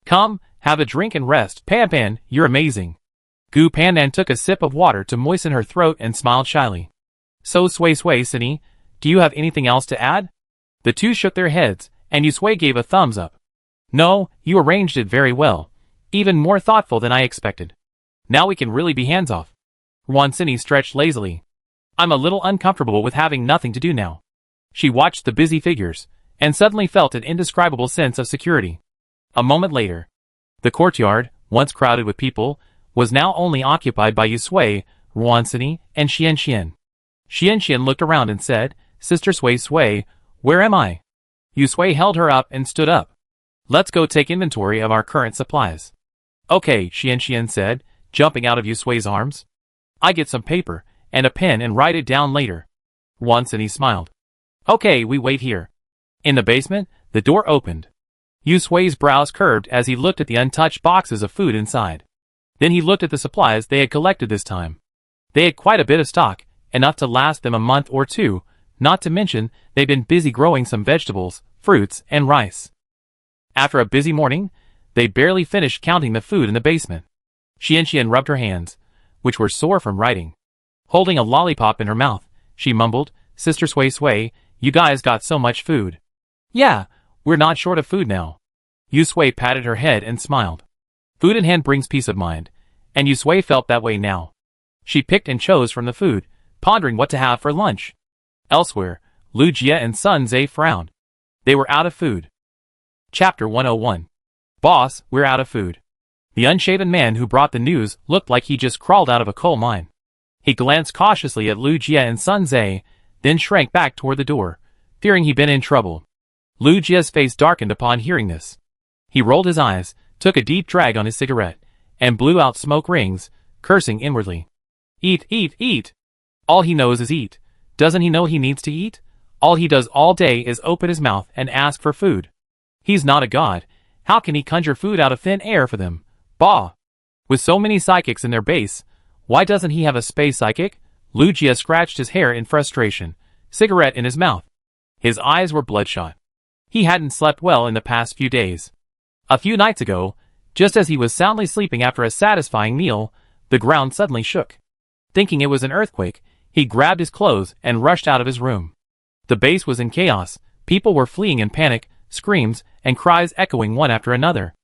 Come, have a drink and rest. Panpan, you're amazing. Gu Panpan took a sip of water to moisten her throat and smiled shyly. So Sui Sini, do you have anything else to add? The two shook their heads, and Yusui gave a thumbs up. No, you arranged it very well. Even more thoughtful than I expected. Now we can really be hands-off. Wansini stretched lazily. I'm a little uncomfortable with having nothing to do now. She watched the busy figures, and suddenly felt an indescribable sense of security. A moment later, the courtyard, once crowded with people, was now only occupied by Yusui, Wansini, and Xian Xian. Xian Xian looked around and said, Sister Sui, where am I? Yusui held her up and stood up. Let's go take inventory of our current supplies. Okay, Xian Xian said, jumping out of Yusui's arms. I get some paper and a pen and write it down later. Wansini smiled. Okay, we wait here. In the basement, the door opened. Yusui's brows curved as he looked at the untouched boxes of food inside. Then he looked at the supplies they had collected this time. They had quite a bit of stock, enough to last them a month or 2, not to mention they'd been busy growing some vegetables, fruits, and rice. After a busy morning, they barely finished counting the food in the basement. Xian Xian rubbed her hands, which were sore from writing. Holding a lollipop in her mouth, she mumbled, Sister Sui, you guys got so much food. Yeah, we're not short of food now. Yusui patted her head and smiled. Food in hand brings peace of mind, and Yusui felt that way now. She picked and chose from the food, pondering what to have for lunch. Elsewhere, Lu Jia and Sun Zhe frowned. They were out of food. Chapter 101. Boss, we're out of food. The unshaven man who brought the news looked like he just crawled out of a coal mine. He glanced cautiously at Lu Jia and Sun Zhe, then shrank back toward the door, fearing he'd been in trouble. Lu Jia's face darkened upon hearing this. He rolled his eyes, took a deep drag on his cigarette, and blew out smoke rings, cursing inwardly. Eat, eat, eat! All he knows is eat. Doesn't he know he needs to eat? All he does all day is open his mouth and ask for food. He's not a god. How can he conjure food out of thin air for them? Bah! With so many psychics in their base, why doesn't he have a space psychic? Lu Jia scratched his hair in frustration, cigarette in his mouth. His eyes were bloodshot. He hadn't slept well in the past few days. A few nights ago, just as he was soundly sleeping after a satisfying meal, the ground suddenly shook. Thinking it was an earthquake, he grabbed his clothes and rushed out of his room. The base was in chaos, people were fleeing in panic, screams and cries echoing one after another.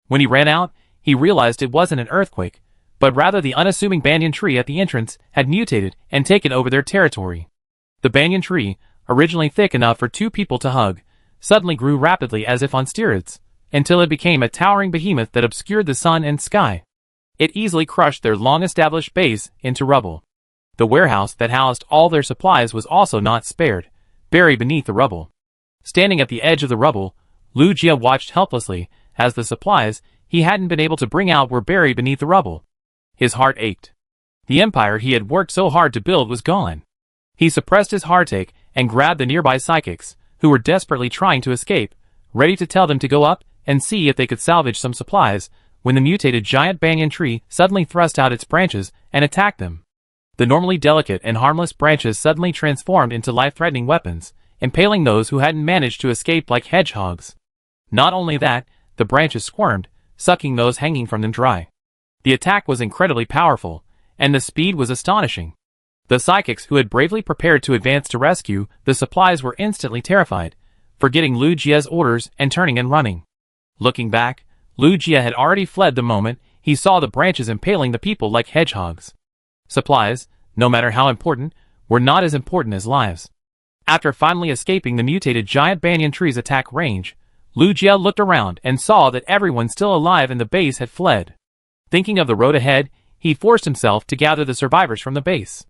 When he ran out, he realized it wasn't an earthquake, but rather the unassuming banyan tree at the entrance had mutated and taken over their territory. The banyan tree, originally thick enough for 2 people to hug, suddenly grew rapidly as if on steroids, until it became a towering behemoth that obscured the sun and sky. It easily crushed their long-established base into rubble. The warehouse that housed all their supplies was also not spared, buried beneath the rubble. Standing at the edge of the rubble, Lu Jia watched helplessly as the supplies he hadn't been able to bring out were buried beneath the rubble. His heart ached. The empire he had worked so hard to build was gone. He suppressed his heartache and grabbed the nearby psychics, who were desperately trying to escape, ready to tell them to go up and see if they could salvage some supplies, when the mutated giant banyan tree suddenly thrust out its branches and attacked them. The normally delicate and harmless branches suddenly transformed into life-threatening weapons, impaling those who hadn't managed to escape like hedgehogs. Not only that, the branches squirmed, sucking those hanging from them dry. The attack was incredibly powerful, and the speed was astonishing. The psychics who had bravely prepared to advance to rescue the supplies were instantly terrified, forgetting Lu Jia's orders and turning and running. Looking back, Lu Jia had already fled the moment he saw the branches impaling the people like hedgehogs. Supplies, no matter how important, were not as important as lives. After finally escaping the mutated giant banyan tree's attack range, Lu Jia looked around and saw that everyone still alive in the base had fled. Thinking of the road ahead, he forced himself to gather the survivors from the base.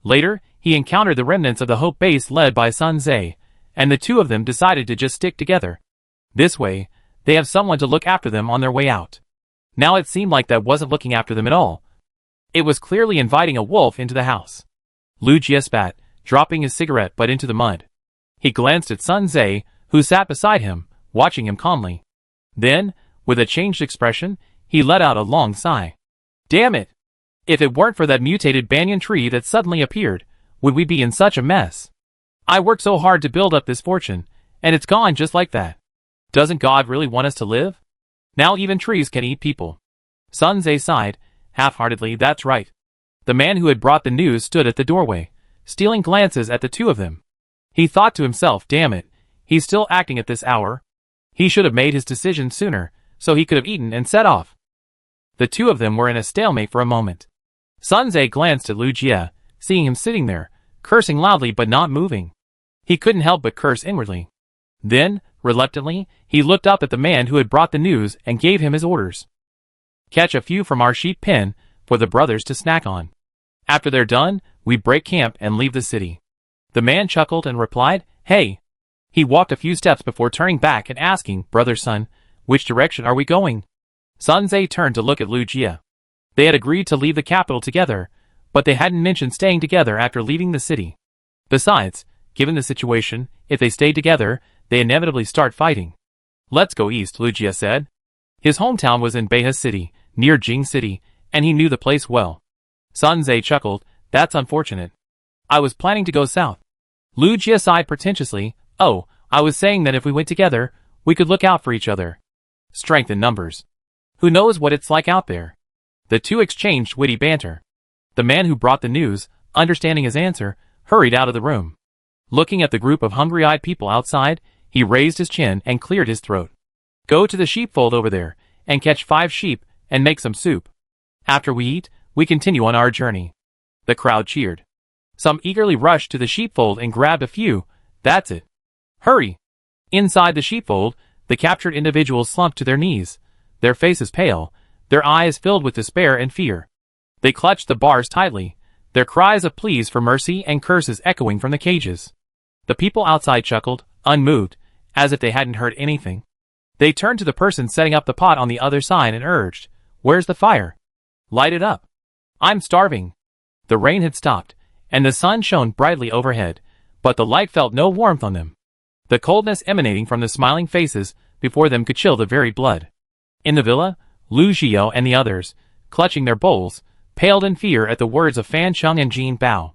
Later, he encountered the remnants of the Hope base led by Sun Zhe, and the two of them decided to just stick together. This way, they have someone to look after them on their way out. Now it seemed like that wasn't looking after them at all. It was clearly inviting a wolf into the house. Lu Jia spat, dropping his cigarette butt into the mud. He glanced at Sun Zhe, who sat beside him, watching him calmly. Then, with a changed expression, he let out a long sigh. Damn it! If it weren't for that mutated banyan tree that suddenly appeared, would we be in such a mess? I worked so hard to build up this fortune, and it's gone just like that. Doesn't God really want us to live? Now even trees can eat people. Sun Zhe sighed, half-heartedly. That's right. The man who had brought the news stood at the doorway, stealing glances at the two of them. He thought to himself, damn it, he's still acting at this hour. He should have made his decision sooner, so he could have eaten and set off. The two of them were in a stalemate for a moment. Sun Zhe glanced at Lu Jia, seeing him sitting there, cursing loudly but not moving. He couldn't help but curse inwardly. Then, reluctantly, he looked up at the man who had brought the news and gave him his orders. Catch a few from our sheep pen for the brothers to snack on. After they're done, we break camp and leave the city. The man chuckled and replied, hey. He walked a few steps before turning back and asking, brother Sun, which direction are we going? Sun Zhe turned to look at Lu Jia. They had agreed to leave the capital together, but they hadn't mentioned staying together after leaving the city. Besides, given the situation, if they stayed together, they inevitably start fighting. Let's go east, Lu Jia said. His hometown was in Beha City, near Jing City, and he knew the place well. Sun Zhe chuckled, that's unfortunate. I was planning to go south. Lu Jia sighed pretentiously, oh, I was saying that if we went together, we could look out for each other. Strength in numbers. Who knows what it's like out there? The two exchanged witty banter. The man who brought the news, understanding his answer, hurried out of the room. Looking at the group of hungry-eyed people outside, he raised his chin and cleared his throat. Go to the sheepfold over there, and catch 5 sheep, and make some soup. After we eat, we continue on our journey. The crowd cheered. Some eagerly rushed to the sheepfold and grabbed a few. That's it. Hurry! Inside the sheepfold, the captured individuals slumped to their knees, their faces pale, their eyes filled with despair and fear. They clutched the bars tightly, their cries of pleas for mercy and curses echoing from the cages. The people outside chuckled, unmoved, as if they hadn't heard anything. They turned to the person setting up the pot on the other side and urged, where's the fire? Light it up. I'm starving. The rain had stopped, and the sun shone brightly overhead, but the light felt no warmth on them. The coldness emanating from the smiling faces before them could chill the very blood. In the villa, Lu Zhiyou and the others, clutching their bowls, paled in fear at the words of Fan Cheng and Jin Bao.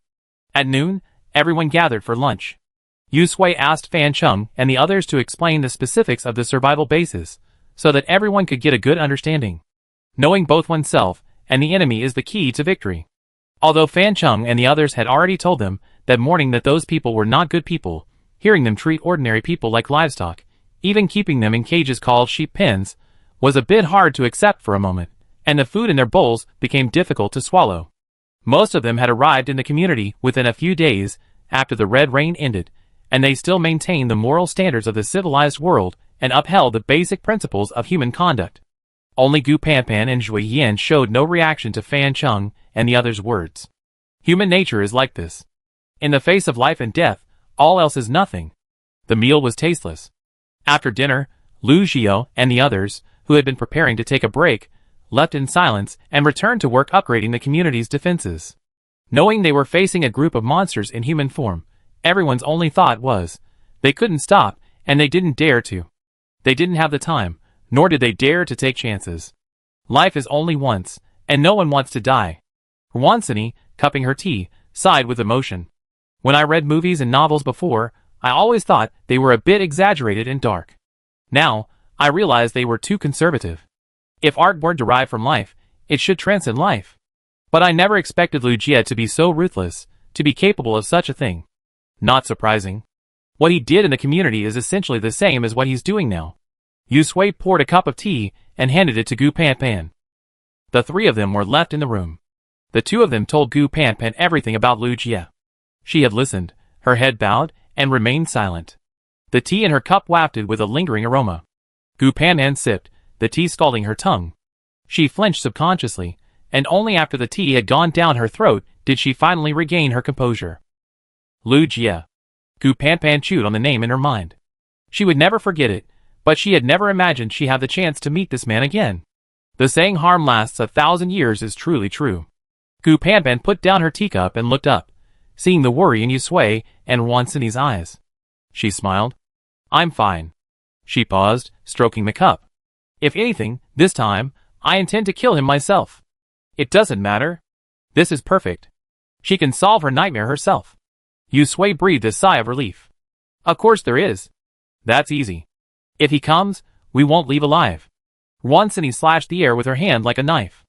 At noon, everyone gathered for lunch. Yu Sui asked Fan Cheng and the others to explain the specifics of the survival basis, so that everyone could get a good understanding. Knowing both oneself and the enemy is the key to victory. Although Fan Cheng and the others had already told them that morning that those people were not good people, hearing them treat ordinary people like livestock, even keeping them in cages called sheep pens, was a bit hard to accept for a moment, and the food in their bowls became difficult to swallow. Most of them had arrived in the community within a few days after the red rain ended, and they still maintained the moral standards of the civilized world and upheld the basic principles of human conduct. Only Gu Panpan and Zhui Yan showed no reaction to Fan Cheng and the others' words. Human nature is like this. In the face of life and death, all else is nothing. The meal was tasteless. After dinner, Lu Zhiyou and the others, who had been preparing to take a break, left in silence and returned to work upgrading the community's defenses. Knowing they were facing a group of monsters in human form, everyone's only thought was, they couldn't stop, and they didn't dare to. They didn't have the time, nor did they dare to take chances. Life is only once, and no one wants to die. Rwansini, cupping her tea, sighed with emotion. When I read movies and novels before, I always thought they were a bit exaggerated and dark. Now, I realize they were too conservative. If art were derived from life, it should transcend life. But I never expected Lugia to be so ruthless, to be capable of such a thing. Not surprising. What he did in the community is essentially the same as what he's doing now. Yusui poured a cup of tea and handed it to Gu Panpan. The three of them were left in the room. The two of them told Gu Panpan everything about Lugia. She had listened, her head bowed, and remained silent. The tea in her cup wafted with a lingering aroma. Gu Panpan sipped, the tea scalding her tongue. She flinched subconsciously, and only after the tea had gone down her throat did she finally regain her composure. Lugia. Gu Panpan chewed on the name in her mind. She would never forget it, but she had never imagined she'd have the chance to meet this man again. The saying harm lasts 1,000 years is truly true. Gu Panpan put down her teacup and looked up, seeing the worry in Yusui and Rwansini's eyes. She smiled. I'm fine. She paused, stroking the cup. If anything, this time, I intend to kill him myself. It doesn't matter. This is perfect. She can solve her nightmare herself. Yusui breathed a sigh of relief. Of course there is. That's easy. If he comes, we won't leave alive. Rwansini slashed the air with her hand like a knife.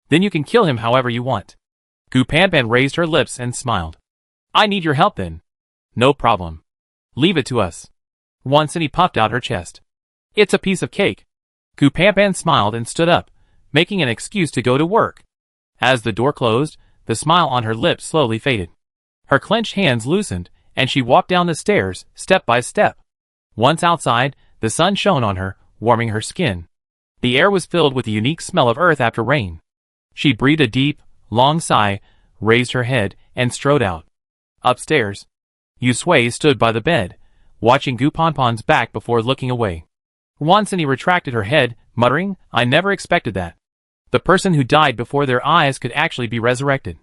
Then you can kill him however you want. Gu Panpan raised her lips and smiled. I need your help then. No problem. Leave it to us. Rwansini puffed out her chest. It's a piece of cake. Gu Panpan smiled and stood up, making an excuse to go to work. As the door closed, the smile on her lips slowly faded. Her clenched hands loosened, and she walked down the stairs, step by step. Once outside, the sun shone on her, warming her skin. The air was filled with the unique smell of earth after rain. She breathed a deep, long sigh, raised her head, and strode out. Upstairs, Yusui stood by the bed, watching Gu Panpan's back before looking away. Rwansini retracted her head, muttering, I never expected that. The person who died before their eyes could actually be resurrected.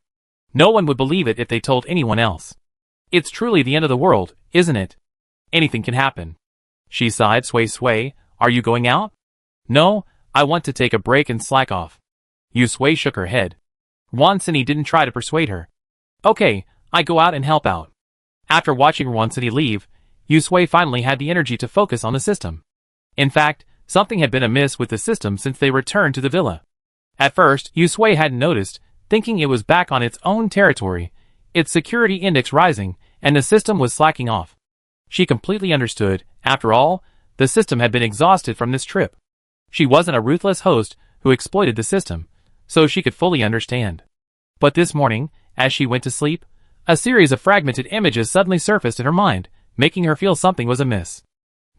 No one would believe it if they told anyone else. It's truly the end of the world, isn't it? Anything can happen. She sighed. Sway, are you going out? No, I want to take a break and slack off. Yusui shook her head. Rwansini didn't try to persuade her. Okay, I go out and help out. After watching Rwansini leave, Yusui finally had the energy to focus on the system. In fact, something had been amiss with the system since they returned to the villa. At first, Yusui hadn't noticed, thinking it was back on its own territory, its security index rising, and the system was slacking off. She completely understood. After all, the system had been exhausted from this trip. She wasn't a ruthless host who exploited the system, so she could fully understand. But this morning, as she went to sleep, a series of fragmented images suddenly surfaced in her mind, making her feel something was amiss.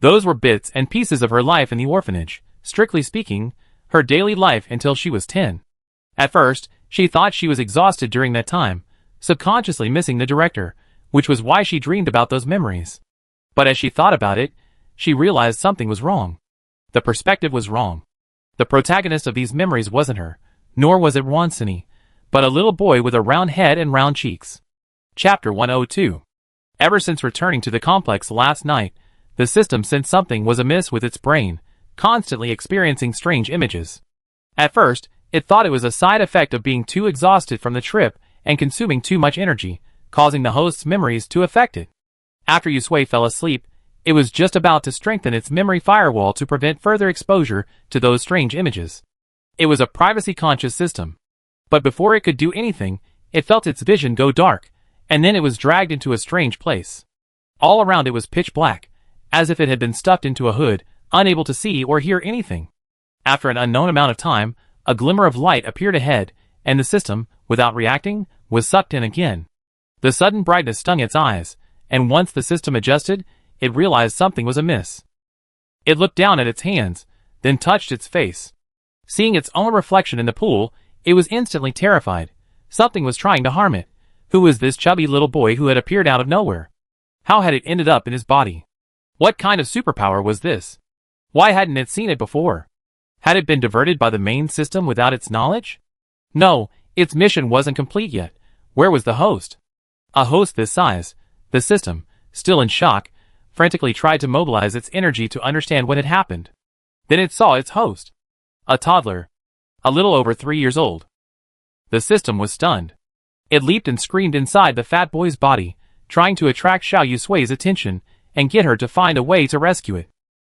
Those were bits and pieces of her life in the orphanage, strictly speaking, her daily life until she was 10. At first, she thought she was exhausted during that time, subconsciously missing the director, which was why she dreamed about those memories. But as she thought about it, she realized something was wrong. The perspective was wrong. The protagonist of these memories wasn't her, nor was it Rwansini, but a little boy with a round head and round cheeks. Chapter 102. Ever since returning to the complex last night, the system sensed something was amiss with its brain, constantly experiencing strange images. At first, it thought it was a side effect of being too exhausted from the trip and consuming too much energy, causing the host's memories to affect it. After Yusui fell asleep, it was just about to strengthen its memory firewall to prevent further exposure to those strange images. It was a privacy-conscious system. But before it could do anything, it felt its vision go dark, and then it was dragged into a strange place. All around it was pitch black, as if it had been stuffed into a hood, unable to see or hear anything. After an unknown amount of time, a glimmer of light appeared ahead, and the system, without reacting, was sucked in again. The sudden brightness stung its eyes, and once the system adjusted, it realized something was amiss. It looked down at its hands, then touched its face. Seeing its own reflection in the pool, it was instantly terrified. Something was trying to harm it. Who was this chubby little boy who had appeared out of nowhere? How had it ended up in his body? What kind of superpower was this? Why hadn't it seen it before? Had it been diverted by the main system without its knowledge? No, its mission wasn't complete yet. Where was the host? A host this size, the system, still in shock, frantically tried to mobilize its energy to understand what had happened. Then it saw its host. A toddler. a little over 3 years old. The system was stunned. It leaped and screamed inside the fat boy's body, trying to attract Xiao Yusui's attention and get her to find a way to rescue it.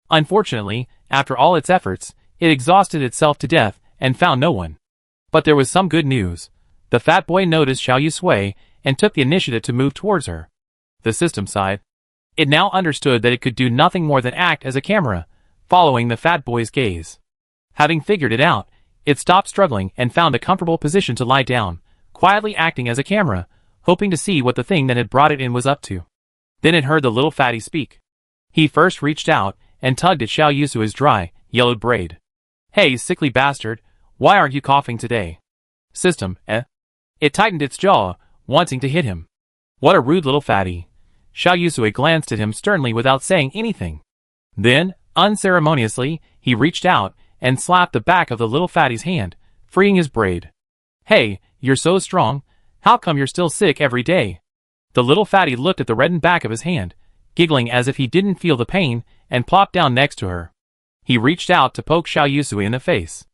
Unfortunately, after all its efforts, it exhausted itself to death and found no one. But there was some good news. The fat boy noticed Xiao Yusui and took the initiative to move towards her. The system sighed. It now understood that it could do nothing more than act as a camera, following the fat boy's gaze. Having figured it out, it stopped struggling and found a comfortable position to lie down, quietly acting as a camera, hoping to see what the thing that had brought it in was up to. Then it heard the little fatty speak. He first reached out and tugged at Xiao Yusui's dry, yellowed braid. "Hey, sickly bastard, why aren't you coughing today?" System, eh? It tightened its jaw, wanting to hit him. What a rude little fatty. Xiao Yusui glanced at him sternly without saying anything. Then, unceremoniously, he reached out and slapped the back of the little fatty's hand, freeing his braid. "Hey, you're so strong, how come you're still sick every day?" The little fatty looked at the reddened back of his hand, giggling as if he didn't feel the pain, and plopped down next to her. He reached out to poke Xiao Yusui in the face.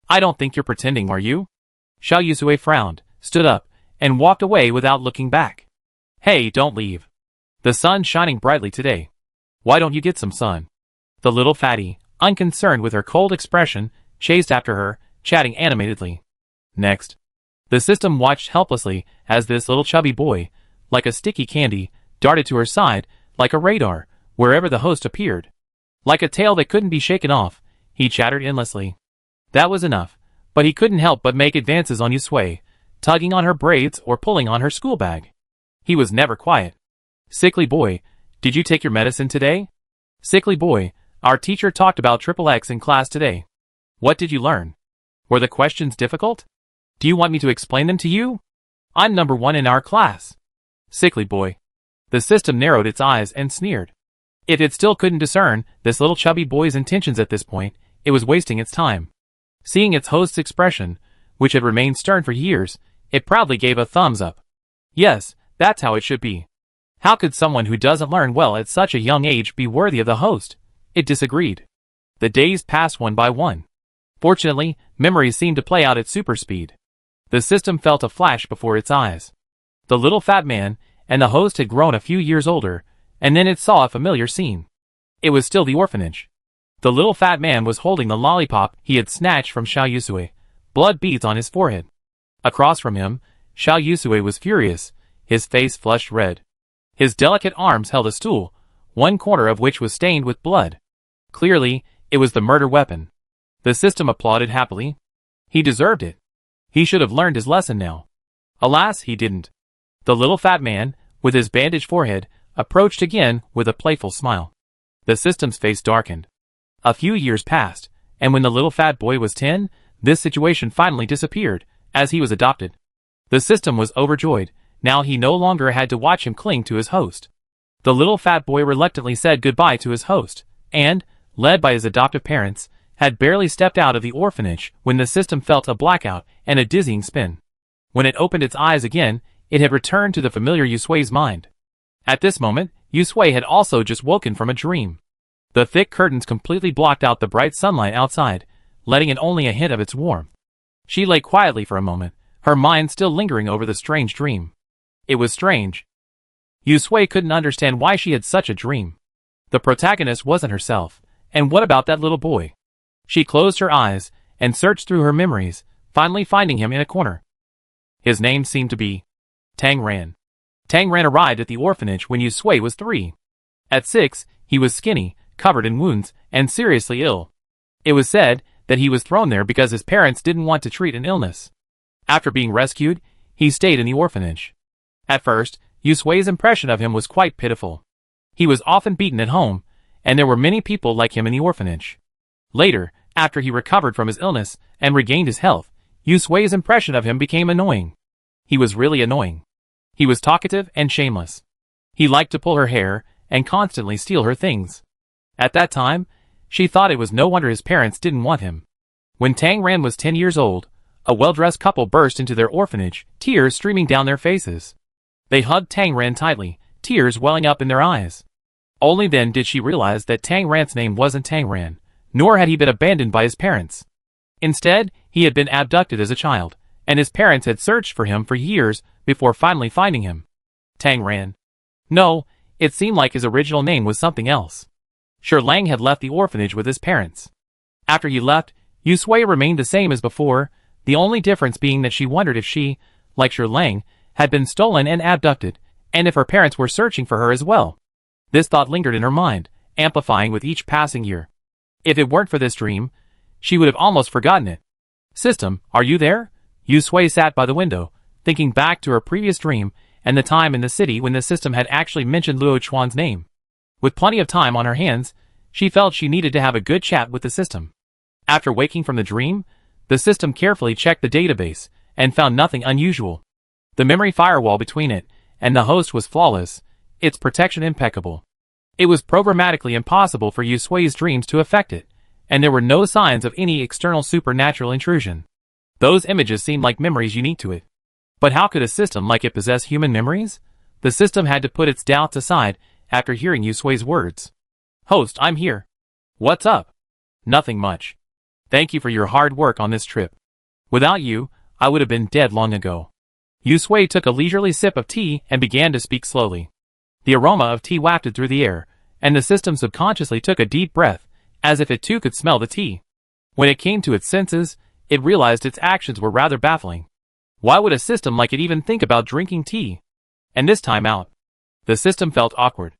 "I don't think you're pretending, are you?" Xiao Yusui frowned, stood up, and walked away without looking back. "Hey, don't leave. The sun's shining brightly today. Why don't you get some sun?" The little fatty, unconcerned with her cold expression, chased after her, chatting animatedly. Next, the system watched helplessly as this little chubby boy, like a sticky candy, darted to her side, like a radar, wherever the host appeared. Like a tail that couldn't be shaken off, he chattered endlessly. That was enough, but he couldn't help but make advances on Yusui, tugging on her braids or pulling on her school bag. He was never quiet. "Sickly boy, did you take your medicine today?" "Sickly boy, our teacher talked about XXX in class today. What did you learn? Were the questions difficult? Do you want me to explain them to you? I'm number 1 in our class." "Sickly boy." The system narrowed its eyes and sneered. If it still couldn't discern this little chubby boy's intentions at this point, it was wasting its time. Seeing its host's expression, which had remained stern for years, it proudly gave a thumbs up. Yes, that's how it should be. How could someone who doesn't learn well at such a young age be worthy of the host? It disagreed. The days passed one by one. Fortunately, memories seemed to play out at super speed. The system felt a flash before its eyes. The little fat man and the host had grown a few years older, and then it saw a familiar scene. It was still the orphanage. The little fat man was holding the lollipop he had snatched from Xiao Yusui, blood beads on his forehead. Across from him, Xiao Yusui was furious, his face flushed red. His delicate arms held a stool, one corner of which was stained with blood. Clearly, it was the murder weapon. The system applauded happily. He deserved it. He should have learned his lesson now. Alas, he didn't. The little fat man, with his bandaged forehead, approached again with a playful smile. The system's face darkened. A few years passed, and when the little fat boy was 10, this situation finally disappeared, as he was adopted. The system was overjoyed. Now he no longer had to watch him cling to his host. The little fat boy reluctantly said goodbye to his host, and, led by his adoptive parents, had barely stepped out of the orphanage when the system felt a blackout and a dizzying spin. When it opened its eyes again, it had returned to the familiar Yusui's mind. At this moment, Yusui had also just woken from a dream. The thick curtains completely blocked out the bright sunlight outside, letting in only a hint of its warmth. She lay quietly for a moment, her mind still lingering over the strange dream. It was strange. Yusui couldn't understand why she had such a dream. The protagonist wasn't herself, and what about that little boy? She closed her eyes and searched through her memories, finally finding him in a corner. His name seemed to be Tang Ran. Tang Ran arrived at the orphanage when Yusui was 3. At 6, he was skinny, covered in wounds, and seriously ill. It was said that he was thrown there because his parents didn't want to treat an illness. After being rescued, he stayed in the orphanage. At first, Yusui's impression of him was quite pitiful. He was often beaten at home, and there were many people like him in the orphanage. Later, after he recovered from his illness and regained his health, Yusui's impression of him became annoying. He was really annoying. He was talkative and shameless. He liked to pull her hair and constantly steal her things. At that time, she thought it was no wonder his parents didn't want him. When Tang Ran was 10 years old, a well-dressed couple burst into their orphanage, tears streaming down their faces. They hugged Tang Ran tightly, tears welling up in their eyes. Only then did she realize that Tang Ran's name wasn't Tang Ran, nor had he been abandoned by his parents. Instead, He had been abducted as a child, and his parents had searched for him for years before finally finding him. Tang Ran. No, it seemed like his original name was something else. Shi Lang had left the orphanage with his parents. After he left, Yu Sui remained the same as before, the only difference being that she wondered if she, like Shi Lang, had been stolen and abducted, and if her parents were searching for her as well. This thought lingered in her mind, amplifying with each passing year. If it weren't for this dream, she would have almost forgotten it. System, are you there? Yu Sui sat by the window, thinking back to her previous dream and the time in the city when the system had actually mentioned Luo Chuan's name. With plenty of time on her hands, she felt she needed to have a good chat with the system. After waking from the dream, the system carefully checked the database and found nothing unusual. The memory firewall between it and the host was flawless, its protection impeccable. It was programmatically impossible for Yu Sui's dreams to affect it, and there were no signs of any external supernatural intrusion. Those images seemed like memories unique to it. But how could a system like it possess human memories? The system had to put its doubts aside after hearing Yu Sui's words. Host, I'm here. What's up? Nothing much. Thank you for your hard work on this trip. Without you, I would have been dead long ago. Yu Sui took a leisurely sip of tea and began to speak slowly. The aroma of tea wafted through the air, and the system subconsciously took a deep breath, as if it too could smell the tea. When it came to its senses, it realized its actions were rather baffling. Why would a system like it even think about drinking tea? And this time out. The system felt awkward.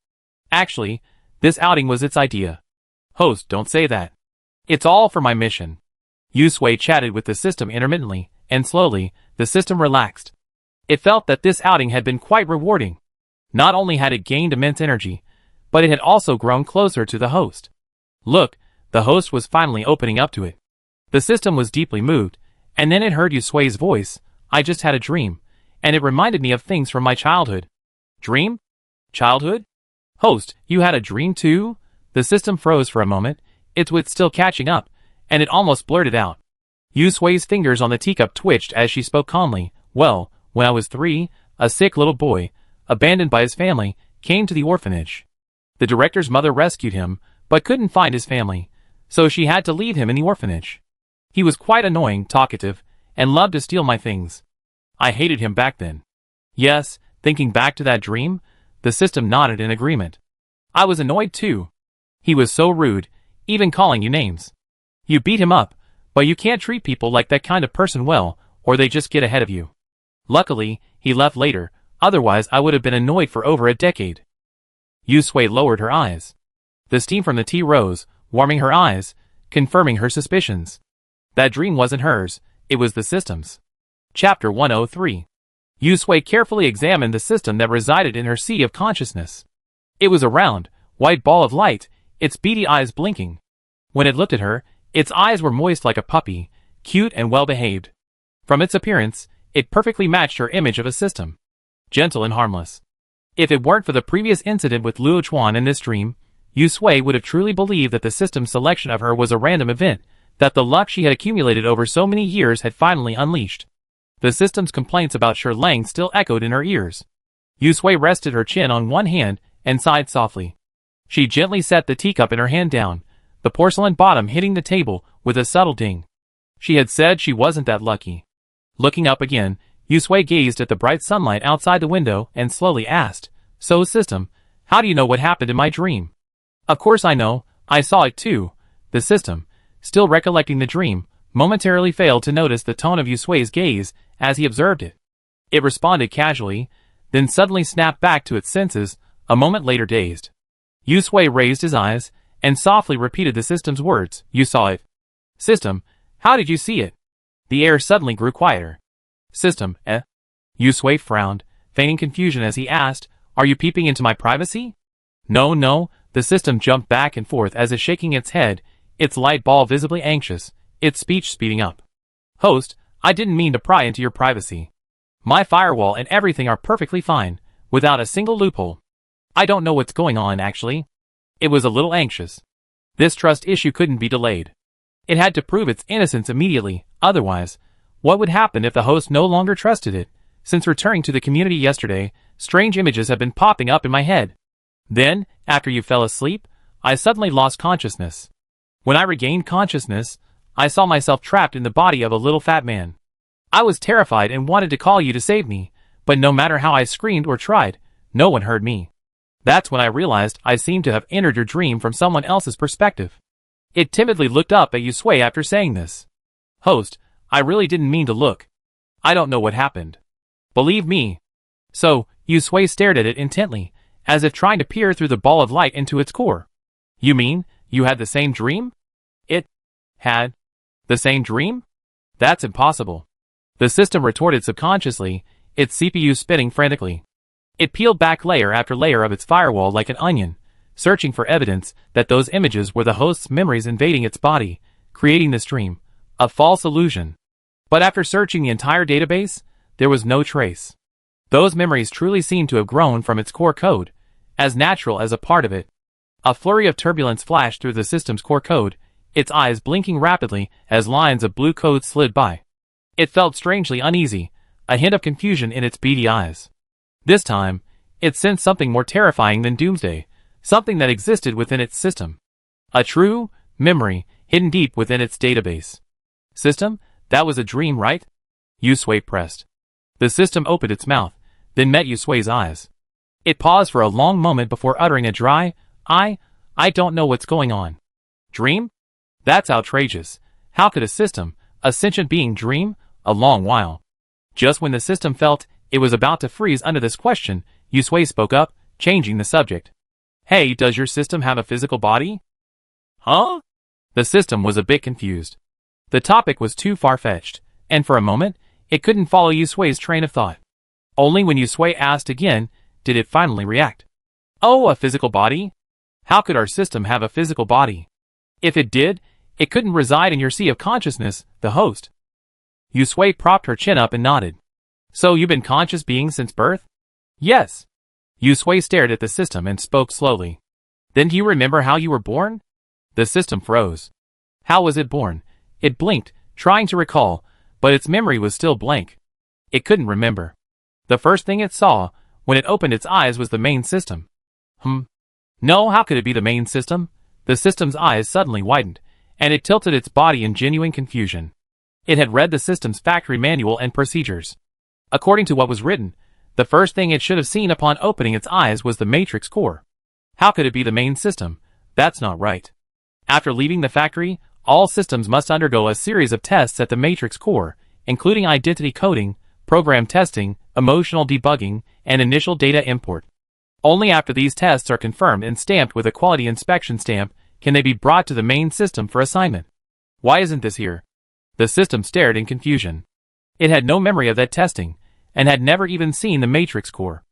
Actually, this outing was its idea. Host, don't say that. It's all for my mission. Yu Sui chatted with the system intermittently, and slowly, the system relaxed. It felt that this outing had been quite rewarding. Not only had it gained immense energy, but it had also grown closer to the host. Look, the host was finally opening up to it. The system was deeply moved, and then it heard Yu Sui's voice. I just had a dream, and it reminded me of things from my childhood. Dream? Childhood? Host, you had a dream too? The system froze for a moment, its wits still catching up, and it almost blurted out. Yu Sui's fingers on the teacup twitched as she spoke calmly. Well, when I was 3, a sick little boy, abandoned by his family, came to the orphanage. The director's mother rescued him, but couldn't find his family, so she had to leave him in the orphanage. He was quite annoying, talkative, and loved to steal my things. I hated him back then. Yes, thinking back to that dream, the system nodded in agreement. I was annoyed too. He was so rude, even calling you names. You beat him up, but you can't treat people like that kind of person well, or they just get ahead of you. Luckily, he left later, otherwise I would have been annoyed for over a decade. Yu Sui lowered her eyes. The steam from the tea rose, warming her eyes, confirming her suspicions. That dream wasn't hers, it was the system's. Chapter 103. Yu Sui carefully examined the system that resided in her sea of consciousness. It was a round, white ball of light, its beady eyes blinking. When it looked at her, its eyes were moist like a puppy, cute and well-behaved. From its appearance, it perfectly matched her image of a system. Gentle and harmless. If it weren't for the previous incident with Luo Chuan in this dream, Yu Sui would have truly believed that the system's selection of her was a random event, that the luck she had accumulated over so many years had finally unleashed. The system's complaints about Shi Lang still echoed in her ears. Yu Sui rested her chin on one hand and sighed softly. She gently set the teacup in her hand down, the porcelain bottom hitting the table with a subtle ding. She had said she wasn't that lucky. Looking up again, Yu Sui gazed at the bright sunlight outside the window and slowly asked, So system, how do you know what happened in my dream? Of course I know, I saw it too. The system, still recollecting the dream, momentarily failed to notice the tone of Yu Sui's gaze as he observed it. It responded casually, then suddenly snapped back to its senses, a moment later dazed. Yu Sui raised his eyes and softly repeated the system's words. You saw it. System, how did you see it? The air suddenly grew quieter. System, eh? Yu Sui frowned, feigning confusion as he asked, Are you peeping into my privacy? No, the system jumped back and forth as if shaking its head, its light ball visibly anxious, its speech speeding up. Host, I didn't mean to pry into your privacy. My firewall and everything are perfectly fine, without a single loophole. I don't know what's going on actually. It was a little anxious. This trust issue couldn't be delayed. It had to prove its innocence immediately, otherwise, what would happen if the host no longer trusted it? Since returning to the community yesterday, strange images have been popping up in my head. Then, after you fell asleep, I suddenly lost consciousness. When I regained consciousness, I saw myself trapped in the body of a little fat man. I was terrified and wanted to call you to save me, but no matter how I screamed or tried, no one heard me. That's when I realized I seemed to have entered your dream from someone else's perspective. It timidly looked up at Yusui after saying this. Host, I really didn't mean to look. I don't know what happened. Believe me. So, Yusui stared at it intently, as if trying to peer through the ball of light into its core. You mean, you had the same dream? It had the same dream? That's impossible. The system retorted subconsciously, its CPU spinning frantically. It peeled back layer after layer of its firewall like an onion, searching for evidence that those images were the host's memories invading its body, creating this dream, a false illusion. But after searching the entire database, there was no trace. Those memories truly seemed to have grown from its core code, as natural as a part of it. A flurry of turbulence flashed through the system's core code, its eyes blinking rapidly as lines of blue code slid by. It felt strangely uneasy, a hint of confusion in its beady eyes. This time, it sensed something more terrifying than Doomsday, something that existed within its system. A true memory hidden deep within its database. System, that was a dream, right? Yusui pressed. The system opened its mouth, then met Yusui's eyes. It paused for a long moment before uttering a dry, I don't know what's going on. Dream? That's outrageous. How could a system, a sentient being, dream? A long while. Just when the system felt it was about to freeze under this question, Yusui spoke up, changing the subject. Hey, does your system have a physical body? Huh? The system was a bit confused. The topic was too far-fetched, and for a moment, it couldn't follow Yusui's train of thought. Only when Yusui asked again, did it finally react. Oh, a physical body? How could our system have a physical body? If it did, it couldn't reside in your sea of consciousness, the host. Yusui propped her chin up and nodded. So you've been conscious being since birth? Yes. Yusui stared at the system and spoke slowly. Then do you remember how you were born? The system froze. How was it born? It blinked, trying to recall, but its memory was still blank. It couldn't remember. The first thing it saw, when it opened its eyes, was the main system. No, how could it be the main system? The system's eyes suddenly widened, and it tilted its body in genuine confusion. It had read the system's factory manual and procedures. According to what was written, the first thing it should have seen upon opening its eyes was the matrix core. How could it be the main system? That's not right. After leaving the factory, all systems must undergo a series of tests at the matrix core, including identity coding, program testing, emotional debugging, and initial data import. Only after these tests are confirmed and stamped with a quality inspection stamp can they be brought to the main system for assignment. Why isn't this here? The system stared in confusion. It had no memory of that testing, and had never even seen the matrix core.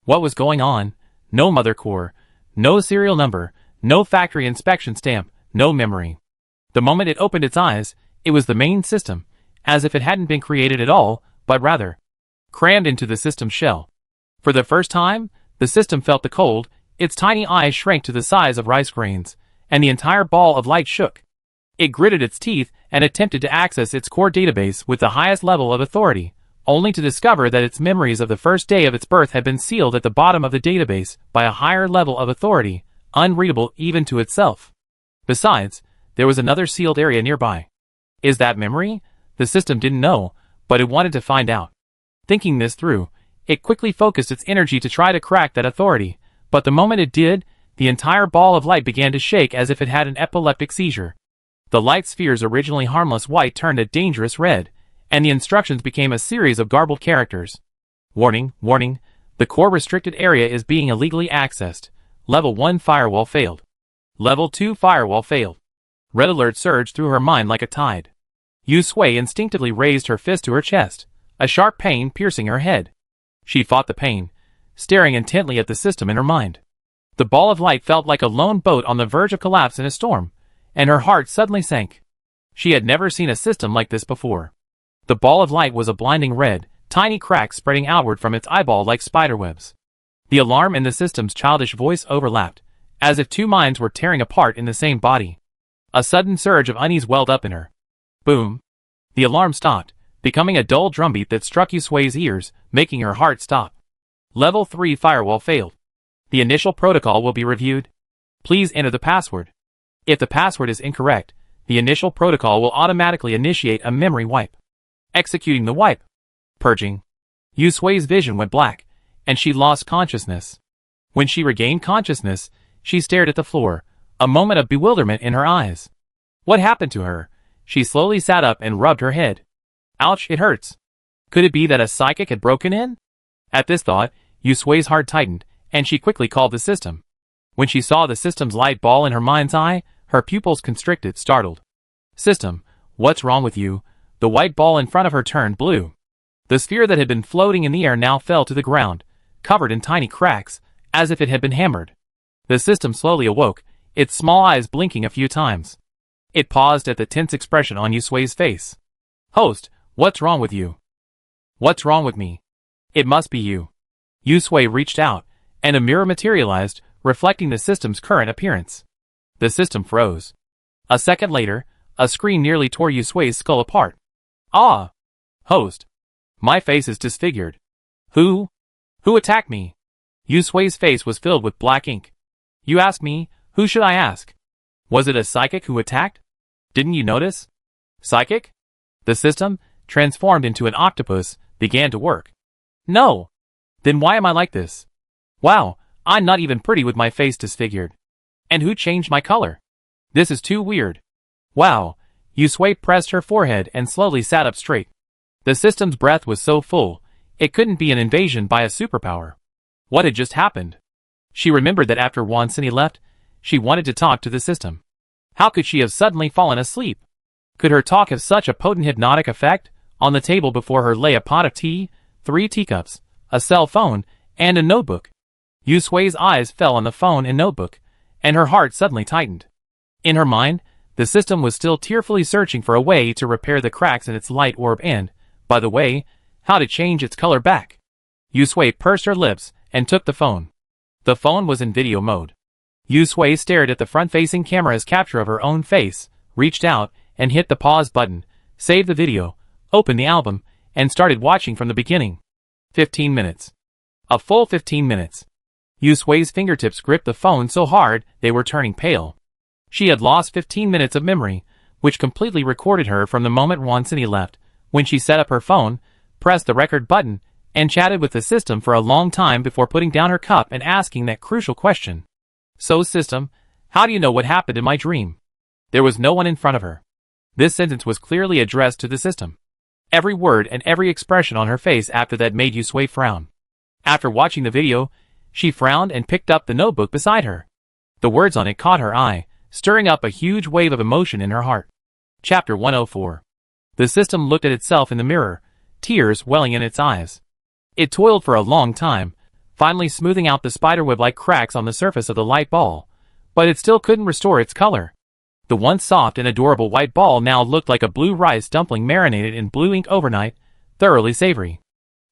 What was going on? No mother core, no serial number, no factory inspection stamp, no memory. The moment it opened its eyes, it was the main system, as if it hadn't been created at all, but rather crammed into the system's shell. For the first time, the system felt the cold, its tiny eyes shrank to the size of rice grains, and the entire ball of light shook. It gritted its teeth and attempted to access its core database with the highest level of authority, only to discover that its memories of the first day of its birth had been sealed at the bottom of the database by a higher level of authority, unreadable even to itself. Besides, there was another sealed area nearby. Is that memory? The system didn't know, but it wanted to find out. Thinking this through, it quickly focused its energy to try to crack that authority, but the moment it did, the entire ball of light began to shake as if it had an epileptic seizure. The light sphere's originally harmless white turned a dangerous red, and the instructions became a series of garbled characters. Warning, warning, the core restricted area is being illegally accessed. Level 1 firewall failed. Level 2 firewall failed. Red alert surged through her mind like a tide. Yusui instinctively raised her fist to her chest, a sharp pain piercing her head. She fought the pain, staring intently at the system in her mind. The ball of light felt like a lone boat on the verge of collapse in a storm, and her heart suddenly sank. She had never seen a system like this before. The ball of light was a blinding red, tiny cracks spreading outward from its eyeball like spiderwebs. The alarm and the system's childish voice overlapped, as if two minds were tearing apart in the same body. A sudden surge of unease welled up in her. Boom. The alarm stopped, becoming a dull drumbeat that struck Yusui's ears, making her heart stop. Level 3 firewall failed. The initial protocol will be reviewed. Please enter the password. If the password is incorrect, The initial protocol will automatically initiate a memory wipe. Executing the wipe. Purging. Yu Sui's vision went black, and she lost consciousness. When she regained consciousness, she stared at the floor, a moment of bewilderment in her eyes. What happened to her? She slowly sat up and rubbed her head. Ouch, it hurts. Could it be that a psychic had broken in? At this thought, Yu Sui's heart tightened, and she quickly called the system. When she saw the system's light ball in her mind's eye, her pupils constricted, startled. System, what's wrong with you? The white ball in front of her turned blue. The sphere that had been floating in the air now fell to the ground, covered in tiny cracks, as if it had been hammered. The system slowly awoke, its small eyes blinking a few times. It paused at the tense expression on Yu Sui's face. Host, what's wrong with you? What's wrong with me? It must be you. Yu Sui reached out, and a mirror materialized, reflecting the system's current appearance. The system froze. A second later, a screen nearly tore Yu Sui's skull apart. Ah! Host. My face is disfigured. Who attacked me? Yu Sui's face was filled with black ink. You ask me, who should I ask? Was it a psychic who attacked? Didn't you notice? Psychic? The system, transformed into an octopus, began to work. No! Then why am I like this? Wow, I'm not even pretty with my face disfigured. And who changed my color? This is too weird. Wow, Yu Sui pressed her forehead and slowly sat up straight. The system's breath was so full, it couldn't be an invasion by a superpower. What had just happened? She remembered that after Wan Sini left, she wanted to talk to the system. How could she have suddenly fallen asleep? Could her talk have such a potent hypnotic effect? On the table before her lay a pot of tea, 3 teacups, a cell phone, and a notebook. Yu Sui's eyes fell on the phone and notebook, and her heart suddenly tightened. In her mind, the system was still tearfully searching for a way to repair the cracks in its light orb and, by the way, how to change its color back. Yu Sui pursed her lips and took the phone. The phone was in video mode. Yu Sui stared at the front-facing camera's capture of her own face, reached out, and hit the pause button, saved the video, opened the album, and started watching from the beginning. 15 minutes. A full 15 minutes. Yu Sui's fingertips gripped the phone so hard they were turning pale. She had lost 15 minutes of memory, which completely recorded her from the moment Wan Sini left, when she set up her phone, pressed the record button, and chatted with the system for a long time before putting down her cup and asking that crucial question. So system, how do you know what happened in my dream? There was no one in front of her. This sentence was clearly addressed to the system. Every word and every expression on her face after that made Yu Sui frown. After watching the video, she frowned and picked up the notebook beside her. The words on it caught her eye, stirring up a huge wave of emotion in her heart. Chapter 104. The system looked at itself in the mirror, tears welling in its eyes. It toiled for a long time, finally smoothing out the spiderweb-like cracks on the surface of the light ball, but it still couldn't restore its color. The once soft and adorable white ball now looked like a blue rice dumpling marinated in blue ink overnight, thoroughly savory.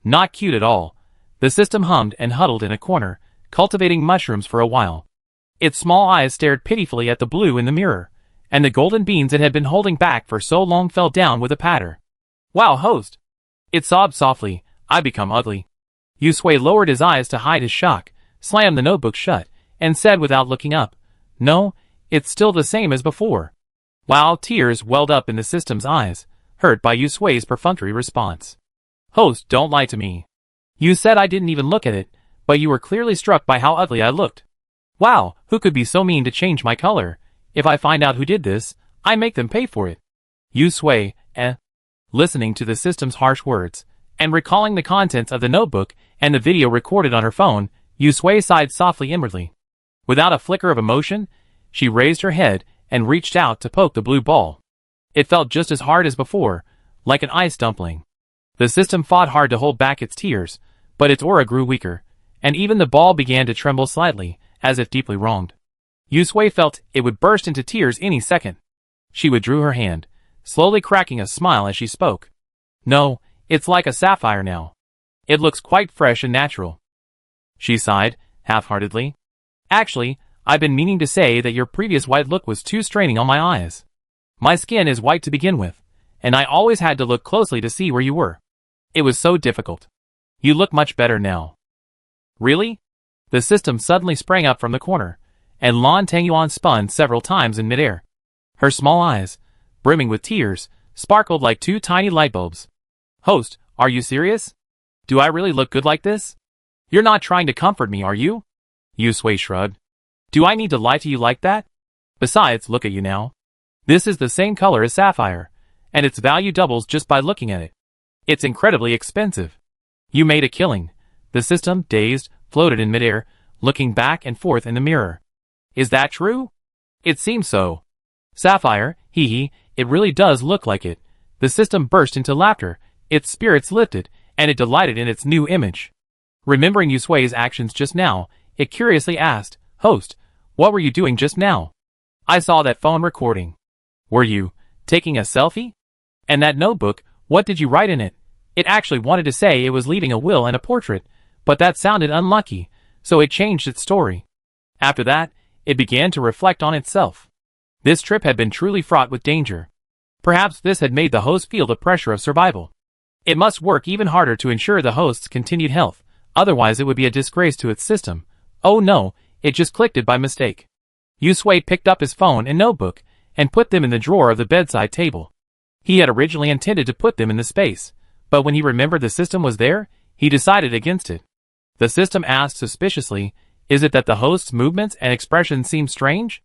Not cute at all. The system hummed and huddled in a corner, cultivating mushrooms for a while. Its small eyes stared pitifully at the blue in the mirror, and the golden beans it had been holding back for so long fell down with a patter. Wow, host! It sobbed softly, I become ugly. Yu Sui lowered his eyes to hide his shock, slammed the notebook shut, and said without looking up, No, it's still the same as before. Wow, tears welled up in the system's eyes, hurt by Yu Sui's perfunctory response. Host, don't lie to me. You said I didn't even look at it, but you were clearly struck by how ugly I looked. Wow, who could be so mean to change my color? If I find out who did this, I make them pay for it. Yu Sui, Listening to the system's harsh words, and recalling the contents of the notebook and the video recorded on her phone, Yu Sui sighed softly inwardly. Without a flicker of emotion, she raised her head and reached out to poke the blue ball. It felt just as hard as before, like an ice dumpling. The system fought hard to hold back its tears, but its aura grew weaker, and even the ball began to tremble slightly, as if deeply wronged. Yu Sui felt it would burst into tears any second. She withdrew her hand, slowly cracking a smile as she spoke. No, it's like a sapphire now. It looks quite fresh and natural. She sighed, half-heartedly. Actually, I've been meaning to say that your previous white look was too straining on my eyes. My skin is white to begin with, and I always had to look closely to see where you were. It was so difficult. You look much better now. Really? The system suddenly sprang up from the corner, and Lan Tangyuan spun several times in midair. Her small eyes, brimming with tears, sparkled like two tiny light bulbs. Host, are you serious? Do I really look good like this? You're not trying to comfort me, are you? Yusui shrugged. Do I need to lie to you like that? Besides, look at you now. This is the same color as sapphire, and its value doubles just by looking at it. It's incredibly expensive. You made a killing. The system, dazed, floated in midair, looking back and forth in the mirror. Is that true? It seems so. Sapphire, hee hee, it really does look like it. The system burst into laughter, its spirits lifted, and it delighted in its new image. Remembering Yusui's actions just now, it curiously asked, Host, what were you doing just now? I saw that phone recording. Were you taking a selfie? And that notebook, what did you write in it? It actually wanted to say it was leaving a will and a portrait, but that sounded unlucky, so it changed its story. After that, it began to reflect on itself. This trip had been truly fraught with danger. Perhaps this had made the host feel the pressure of survival. It must work even harder to ensure the host's continued health, otherwise it would be a disgrace to its system. Oh no, it just clicked it by mistake. Yusui picked up his phone and notebook, and put them in the drawer of the bedside table. He had originally intended to put them in the space, but when he remembered the system was there, he decided against it. The system asked suspiciously, Is it that the host's movements and expressions seem strange?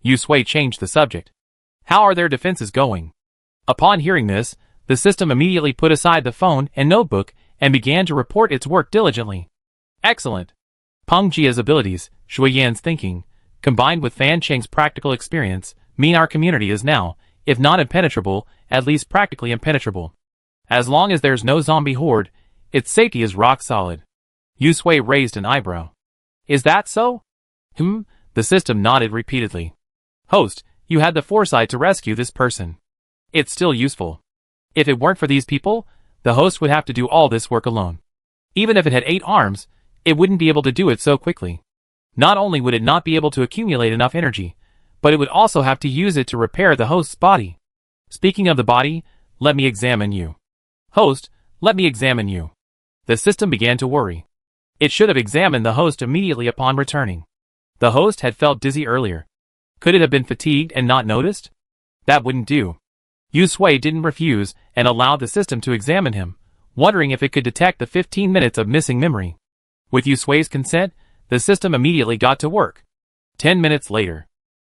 Yusui changed the subject. How are their defenses going? Upon hearing this, the system immediately put aside the phone and notebook and began to report its work diligently. Excellent. Peng Jia's abilities, Shui Yan's thinking, combined with Fan Cheng's practical experience, mean our community is now, if not impenetrable, at least practically impenetrable. As long as there's no zombie horde, its safety is rock solid. Yusui raised an eyebrow. Is that so? The system nodded repeatedly. Host, you had the foresight to rescue this person. It's still useful. If it weren't for these people, the host would have to do all this work alone. Even if it had 8 arms, it wouldn't be able to do it so quickly. Not only would it not be able to accumulate enough energy, but it would also have to use it to repair the host's body. Speaking of the body, let me examine you. Host, let me examine you. The system began to worry. It should have examined the host immediately upon returning. The host had felt dizzy earlier. Could it have been fatigued and not noticed? That wouldn't do. Yusui didn't refuse and allowed the system to examine him, wondering if it could detect the 15 minutes of missing memory. With Yusui's consent, the system immediately got to work. 10 minutes later,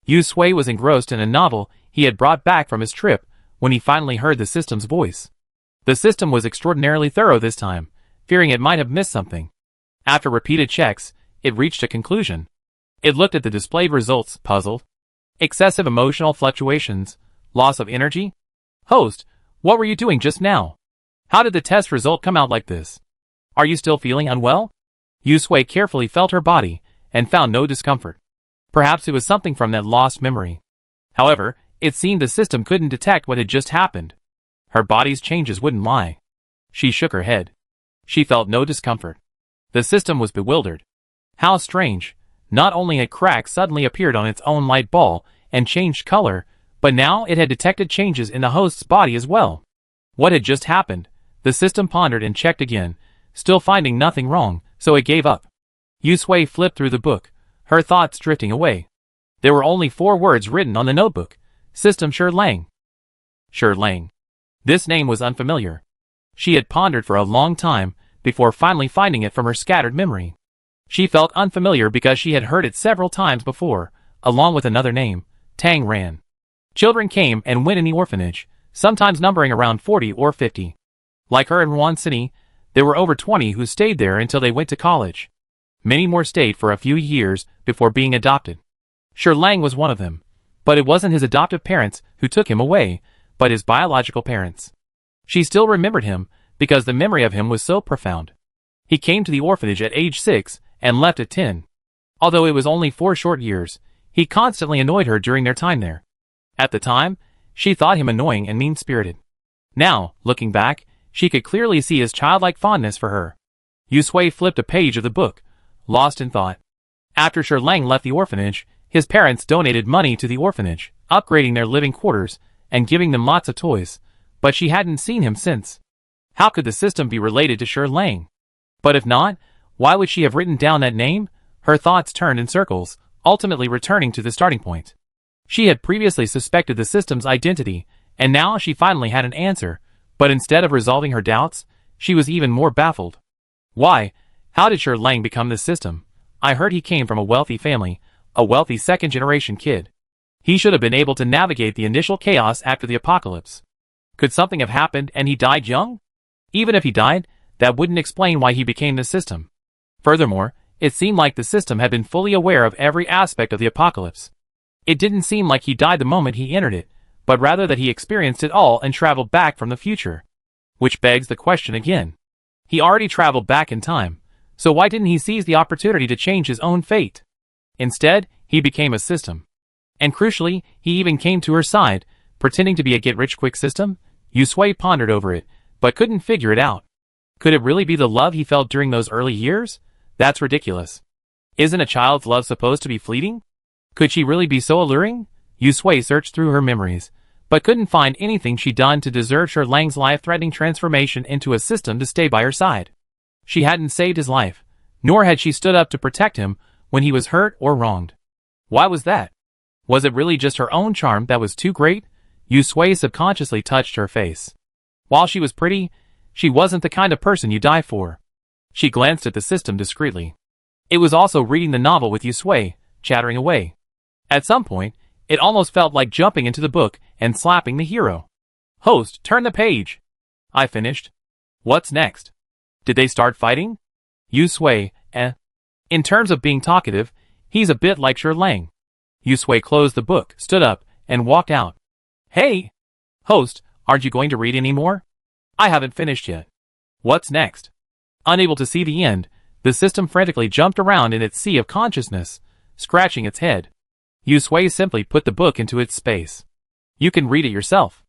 Yusui was engrossed in a novel he had brought back from his trip when he finally heard the system's voice. The system was extraordinarily thorough this time, fearing it might have missed something. After repeated checks, it reached a conclusion. It looked at the displayed results, puzzled. Excessive emotional fluctuations, loss of energy? Host, what were you doing just now? How did the test result come out like this? Are you still feeling unwell? Yusui carefully felt her body and found no discomfort. Perhaps it was something from that lost memory. However, it seemed the system couldn't detect what had just happened. Her body's changes wouldn't lie. She shook her head. She felt no discomfort. The system was bewildered. How strange. Not only had cracks suddenly appeared on its own light ball and changed color, but now it had detected changes in the host's body as well. What had just happened? The system pondered and checked again, still finding nothing wrong, so it gave up. Yusui flipped through the book, her thoughts drifting away. There were only 4 words written on the notebook. System Shi Lang. Shi Lang. This name was unfamiliar. She had pondered for a long time before finally finding it from her scattered memory. She felt unfamiliar because she had heard it several times before, along with another name, Tang Ran. Children came and went in the orphanage, sometimes numbering around 40 or 50. Like her in Ruan City, there were over 20 who stayed there until they went to college. Many more stayed for a few years before being adopted. Shi Lang was one of them, but it wasn't his adoptive parents who took him away, but his biological parents. She still remembered him because the memory of him was so profound. He came to the orphanage at age 6 and left at 10. Although it was only 4 short years, he constantly annoyed her during their time there. At the time, she thought him annoying and mean-spirited. Now, looking back, she could clearly see his childlike fondness for her. Yusui flipped a page of the book, lost in thought. After Shi Lang left the orphanage, his parents donated money to the orphanage, upgrading their living quarters and giving them lots of toys, but she hadn't seen him since. How could the system be related to Shi Lang? But if not, why would she have written down that name? Her thoughts turned in circles, ultimately returning to the starting point. She had previously suspected the system's identity, and now she finally had an answer, but instead of resolving her doubts, she was even more baffled. Why? How did Sher Lang become this system? I heard he came from a wealthy family, a wealthy second-generation kid. He should have been able to navigate the initial chaos after the apocalypse. Could something have happened and he died young? Even if he died, that wouldn't explain why he became the system. Furthermore, it seemed like the system had been fully aware of every aspect of the apocalypse. It didn't seem like he died the moment he entered it, but rather that he experienced it all and traveled back from the future. Which begs the question again. He already traveled back in time, so why didn't he seize the opportunity to change his own fate? Instead, he became a system. And crucially, he even came to her side, pretending to be a get-rich-quick system? Yusui pondered over it, but couldn't figure it out. Could it really be the love he felt during those early years? That's ridiculous. Isn't a child's love supposed to be fleeting? Could she really be so alluring? Yusui searched through her memories, but couldn't find anything she'd done to deserve Sher Lang's life-threatening transformation into a system to stay by her side. She hadn't saved his life, nor had she stood up to protect him when he was hurt or wronged. Why was that? Was it really just her own charm that was too great? Yusui subconsciously touched her face. While she was pretty, she wasn't the kind of person you die for. She glanced at the system discreetly. It was also reading the novel with Yusui, chattering away. At some point, it almost felt like jumping into the book and slapping the hero. Host, turn the page. I finished. What's next? Did they start fighting? Yusui, In terms of being talkative, he's a bit like Sher Lang. Yusui closed the book, stood up, and walked out. Hey! Host, aren't you going to read any more? I haven't finished yet. What's next? Unable to see the end, the system frantically jumped around in its sea of consciousness, scratching its head. Yusui simply put the book into its space. You can read it yourself.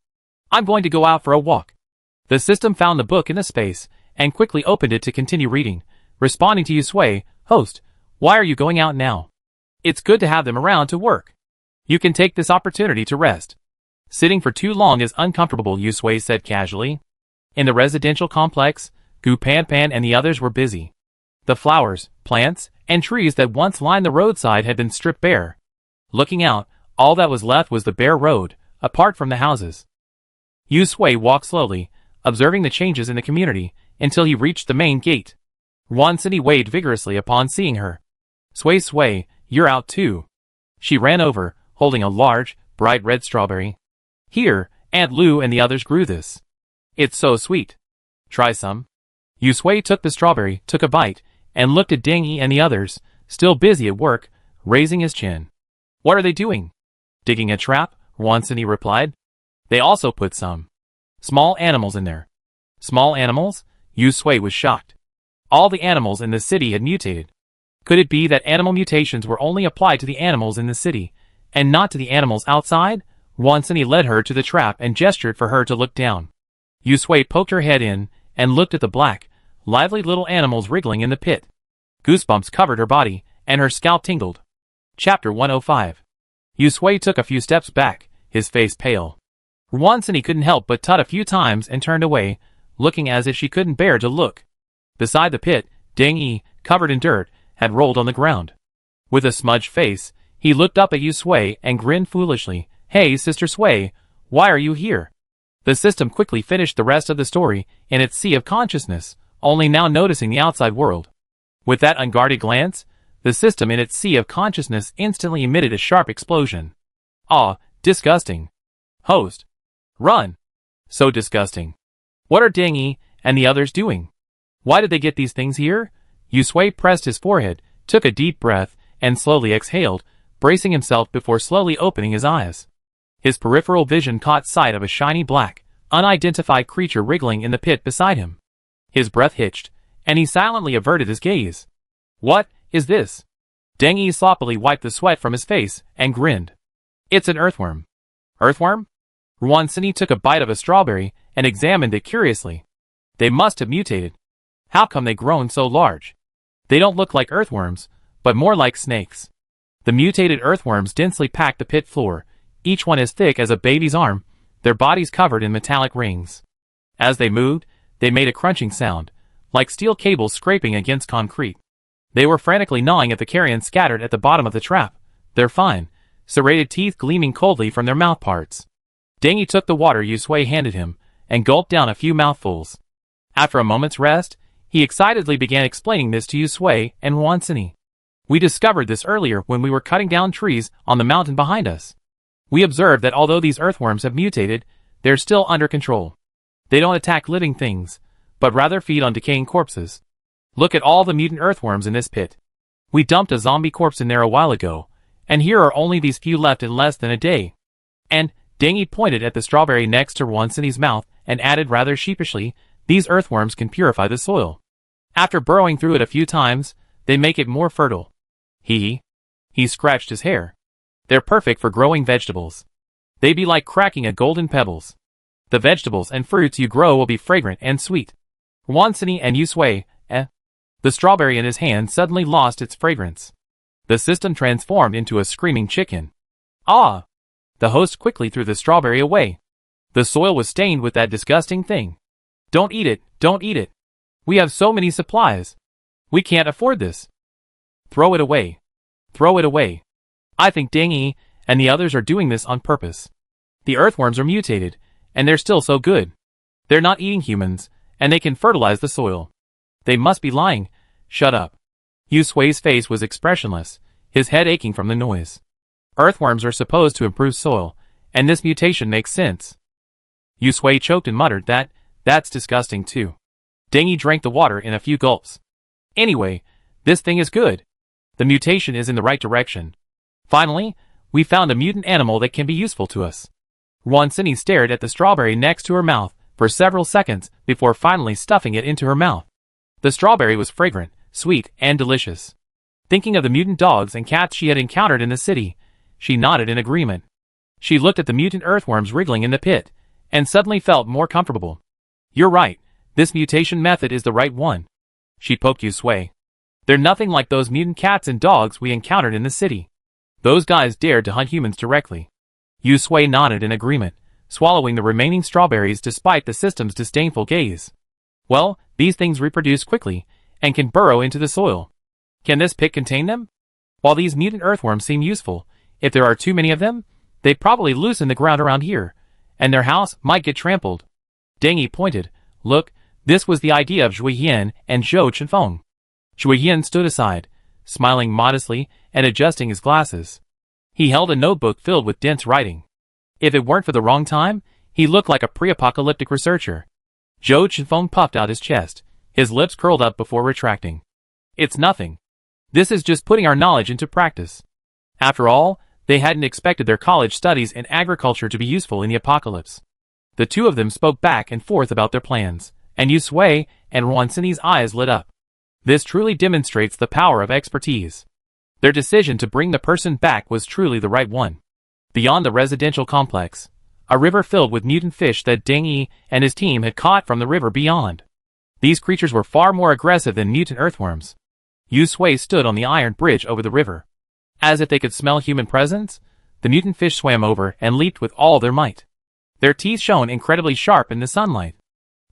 I'm going to go out for a walk. The system found the book in the space, and quickly opened it to continue reading, responding to Yusui, Host, why are you going out now? It's good to have them around to work. You can take this opportunity to rest. Sitting for too long is uncomfortable, Yusui said casually. In the residential complex, Gu Pan and the others were busy. The flowers, plants, and trees that once lined the roadside had been stripped bare. Looking out, all that was left was the bare road, apart from the houses. Yusui walked slowly, observing the changes in the community, until he reached the main gate. Wansini waved vigorously upon seeing her. Sui, you're out too. She ran over, holding a large, bright red strawberry. Here, Aunt Lu and the others grew this. It's so sweet. Try some. Yusui took the strawberry, took a bite, and looked at Dingy and the others, still busy at work, raising his chin. What are they doing? Digging a trap, Wansini replied. They also put some small animals in there. Small animals? Yusui was shocked. All the animals in the city had mutated. Could it be that animal mutations were only applied to the animals in the city, and not to the animals outside? Wansini led her to the trap and gestured for her to look down. Yusui poked her head in, and looked at the black, lively little animals wriggling in the pit. Goosebumps covered her body, and her scalp tingled. Chapter 105. Yusui took a few steps back, his face pale. Wansini couldn't help but tut a few times and turned away, looking as if she couldn't bear to look. Beside the pit, Ding Yi, covered in dirt, had rolled on the ground. With a smudged face, he looked up at Yusui and grinned foolishly. Hey, Sister Sui, why are you here? The system quickly finished the rest of the story in its sea of consciousness, only now noticing the outside world. With that unguarded glance, the system in its sea of consciousness instantly emitted a sharp explosion. Ah, disgusting. Host. Run. So disgusting. What are Ding Yi and the others doing? Why did they get these things here? Yusui pressed his forehead, took a deep breath, and slowly exhaled, bracing himself before slowly opening his eyes. His peripheral vision caught sight of a shiny black, unidentified creature wriggling in the pit beside him. His breath hitched, and he silently averted his gaze. What is this? Deng Yi sloppily wiped the sweat from his face and grinned. It's an earthworm. Earthworm? Wansini took a bite of a strawberry and examined it curiously. They must have mutated. How come they grown so large? They don't look like earthworms, but more like snakes. The mutated earthworms densely packed the pit floor, each one as thick as a baby's arm, their bodies covered in metallic rings. As they moved, they made a crunching sound, like steel cables scraping against concrete. They were frantically gnawing at the carrion scattered at the bottom of the trap. They're fine. serrated teeth gleaming coldly from their mouth parts. Dengi took the water Yusui handed him, and gulped down a few mouthfuls. After a moment's rest, he excitedly began explaining this to Yusui and Wansini. We discovered this earlier when we were cutting down trees on the mountain behind us. We observed that although these earthworms have mutated, they're still under control. They don't attack living things, but rather feed on decaying corpses. Look at all the mutant earthworms in this pit. We dumped a zombie corpse in there a while ago, and here are only these few left in less than a day. And Dengi pointed at the strawberry next to Wansini's mouth and added rather sheepishly, these earthworms can purify the soil. After burrowing through it a few times, they make it more fertile. He scratched his hair. They're perfect for growing vegetables. They be like cracking a golden pebbles. The vegetables and fruits you grow will be fragrant and sweet. Wansini and Yusui, The strawberry in his hand suddenly lost its fragrance. The system transformed into a screaming chicken. Ah! The host quickly threw the strawberry away. The soil was stained with that disgusting thing. Don't eat it, don't eat it. We have so many supplies. We can't afford this. Throw it away. Throw it away. I think Dengi and the others are doing this on purpose. The earthworms are mutated, and they're still so good. They're not eating humans, and they can fertilize the soil. They must be lying. Shut up. Yusui's face was expressionless, his head aching from the noise. Earthworms are supposed to improve soil, and this mutation makes sense. Yusui choked and muttered that's disgusting too. Dengi drank the water in a few gulps. Anyway, this thing is good. The mutation is in the right direction. Finally, we found a mutant animal that can be useful to us. Wansini stared at the strawberry next to her mouth for several seconds before finally stuffing it into her mouth. The strawberry was fragrant, sweet, and delicious. Thinking of the mutant dogs and cats she had encountered in the city, she nodded in agreement. She looked at the mutant earthworms wriggling in the pit, and suddenly felt more comfortable. You're right, this mutation method is the right one. She poked Yusui. They're nothing like those mutant cats and dogs we encountered in the city. Those guys dared to hunt humans directly. Yusui nodded in agreement, swallowing the remaining strawberries despite the system's disdainful gaze. Well, these things reproduce quickly, and can burrow into the soil. Can this pit contain them? While these mutant earthworms seem useful, if there are too many of them, they'd probably loosen the ground around here, and their house might get trampled. Dengi pointed. Look, this was the idea of Zhuiyan and Zhou Chenfeng. Zhuiyan stood aside, smiling modestly and adjusting his glasses. He held a notebook filled with dense writing. If it weren't for the wrong time, he looked like a pre-apocalyptic researcher. Zhou Chenfeng puffed out his chest, his lips curled up before retracting. It's nothing. This is just putting our knowledge into practice. After all, they hadn't expected their college studies in agriculture to be useful in the apocalypse. The two of them spoke back and forth about their plans, and Yusui and Wansini's eyes lit up. This truly demonstrates the power of expertise. Their decision to bring the person back was truly the right one. Beyond the residential complex, a river filled with mutant fish that Dengi and his team had caught from the river beyond. These creatures were far more aggressive than mutant earthworms. Yusui stood on the iron bridge over the river. As if they could smell human presence, the mutant fish swam over and leaped with all their might. Their teeth shone incredibly sharp in the sunlight.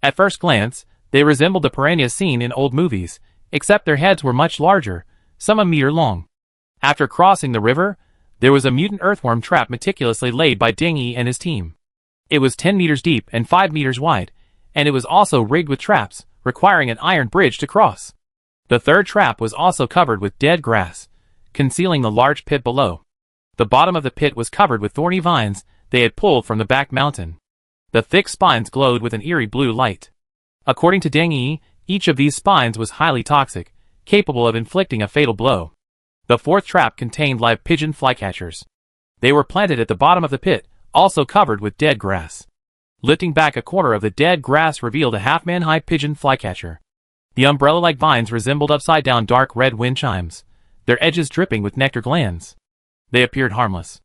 At first glance, they resembled the piranhas seen in old movies, except their heads were much larger, some a meter long. After crossing the river, there was a mutant earthworm trap meticulously laid by Dengi and his team. It was 10 meters deep and 5 meters wide, and it was also rigged with traps, requiring an iron bridge to cross. The third trap was also covered with dead grass, concealing the large pit below. The bottom of the pit was covered with thorny vines they had pulled from the back mountain. The thick spines glowed with an eerie blue light. According to Dengi, each of these spines was highly toxic, capable of inflicting a fatal blow. The fourth trap contained live pigeon flycatchers. They were planted at the bottom of the pit, also covered with dead grass. Lifting back a corner of the dead grass revealed a half-man-high pigeon flycatcher. The umbrella-like vines resembled upside-down dark red wind chimes, their edges dripping with nectar glands. They appeared harmless.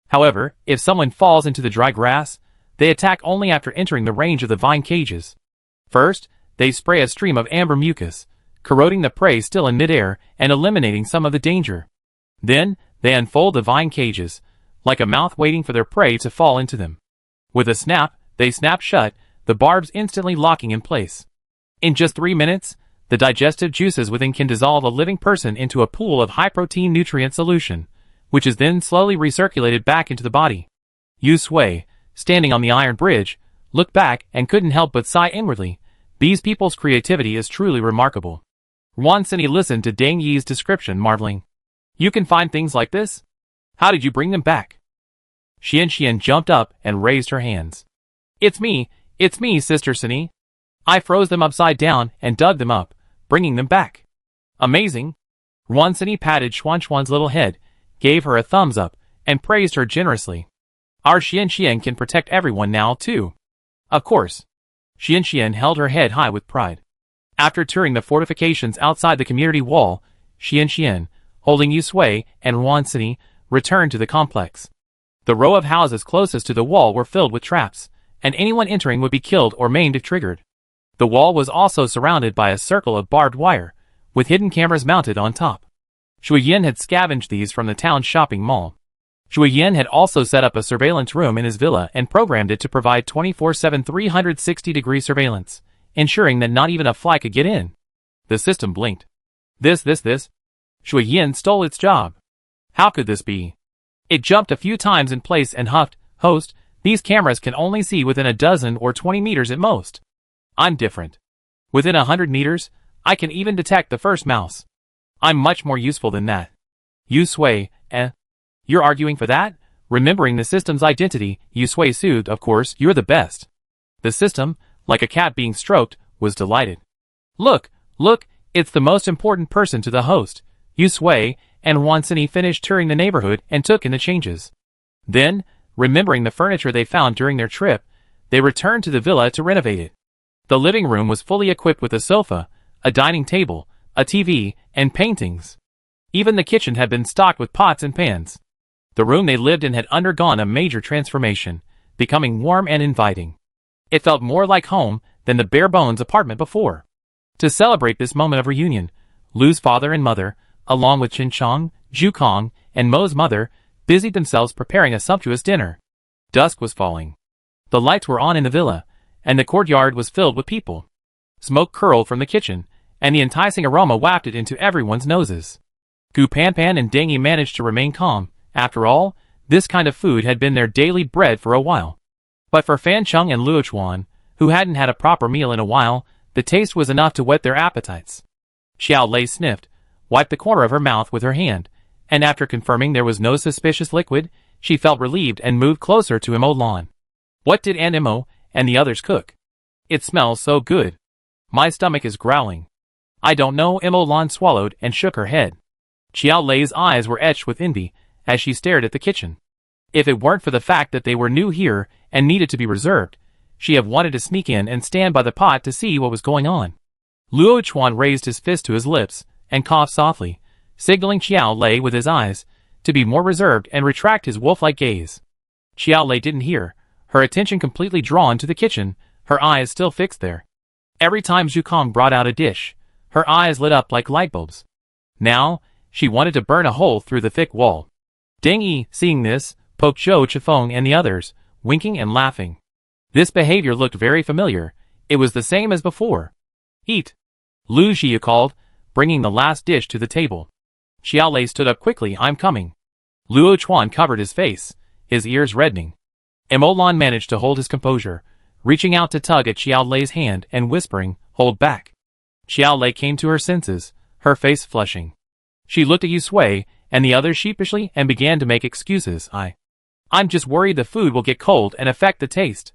However, if someone falls into the dry grass, they attack only after entering the range of the vine cages. First, they spray a stream of amber mucus, corroding the prey still in midair and eliminating some of the danger. Then, they unfold the vine cages, like a mouth waiting for their prey to fall into them. With a snap, they snap shut, the barbs instantly locking in place. In just 3 minutes, the digestive juices within can dissolve a living person into a pool of high-protein nutrient solution, which is then slowly recirculated back into the body. Yu Sui, standing on the iron bridge, looked back and couldn't help but sigh inwardly. These people's creativity is truly remarkable. Wan Sini listened to Deng Yi's description, marveling. You can find things like this? How did you bring them back? Xian jumped up and raised her hands. It's me, Sister Sini. I froze them upside down and dug them up, bringing them back. Amazing. Wan Sini patted Xuan's little head, gave her a thumbs up, and praised her generously. Our Xian can protect everyone now, too. Of course. Xian held her head high with pride. After touring the fortifications outside the community wall, Xian, holding Yu Sui and Wan Sini, returned to the complex. The row of houses closest to the wall were filled with traps, and anyone entering would be killed or maimed if triggered. The wall was also surrounded by a circle of barbed wire, with hidden cameras mounted on top. Shui Yin had scavenged these from the town's shopping mall. Shui Yin had also set up a surveillance room in his villa and programmed it to provide 24/7 360-degree surveillance, ensuring that not even a fly could get in. The system blinked. This. Shui Yin stole its job. How could this be? It jumped a few times in place and huffed, Host, these cameras can only see within a dozen or 20 meters at most. I'm different. Within 100 meters, I can even detect the first mouse. I'm much more useful than that. Yu Sui, You're arguing for that? Remembering the system's identity, Yu Sui soothed, of course, you're the best. The system, like a cat being stroked, was delighted. Look, it's the most important person to the host. Yu Sui and Wan Sini finished touring the neighborhood and took in the changes. Then, remembering the furniture they found during their trip, they returned to the villa to renovate it. The living room was fully equipped with a sofa, a dining table, a TV, and paintings. Even the kitchen had been stocked with pots and pans. The room they lived in had undergone a major transformation, becoming warm and inviting. It felt more like home than the bare-bones apartment before. To celebrate this moment of reunion, Lu's father and mother, along with Chinchong, Zhukong, and Mo's mother, busied themselves preparing a sumptuous dinner. Dusk was falling. The lights were on in the villa, and the courtyard was filled with people. Smoke curled from the kitchen, and the enticing aroma wafted into everyone's noses. Gu Panpan and Deng Yi managed to remain calm. After all, this kind of food had been their daily bread for a while. But for Fan Chung and Luo Chuan, who hadn't had a proper meal in a while, the taste was enough to whet their appetites. Xiao Lei sniffed, wiped the corner of her mouth with her hand, and after confirming there was no suspicious liquid, she felt relieved and moved closer to Imo Lan. What did Aunt Imo and the others cook? It smells so good. My stomach is growling. I don't know. Imo Lan swallowed and shook her head. Xiao Lei's eyes were etched with envy as she stared at the kitchen. If it weren't for the fact that they were new here and needed to be reserved, she'd have wanted to sneak in and stand by the pot to see what was going on. Luo Chuan raised his fist to his lips and coughed softly, signaling Xiao Lei with his eyes to be more reserved and retract his wolf-like gaze. Xiao Lei didn't hear, her attention completely drawn to the kitchen, her eyes still fixed there. Every time Zhukong brought out a dish, her eyes lit up like light bulbs. Now, she wanted to burn a hole through the thick wall. Deng Yi, seeing this, poked Zhou Chifeng and the others, winking and laughing. This behavior looked very familiar. It was the same as before. Eat. Lu Jia called, bringing the last dish to the table. Xiao Lei stood up quickly. I'm coming. Luo Chuan covered his face, his ears reddening. Imo Lan managed to hold his composure, reaching out to tug at Xiao Lei's hand and whispering, hold back. Xiao Lei came to her senses, her face flushing. She looked at Yu Sui and the others sheepishly and began to make excuses. I'm just worried the food will get cold and affect the taste.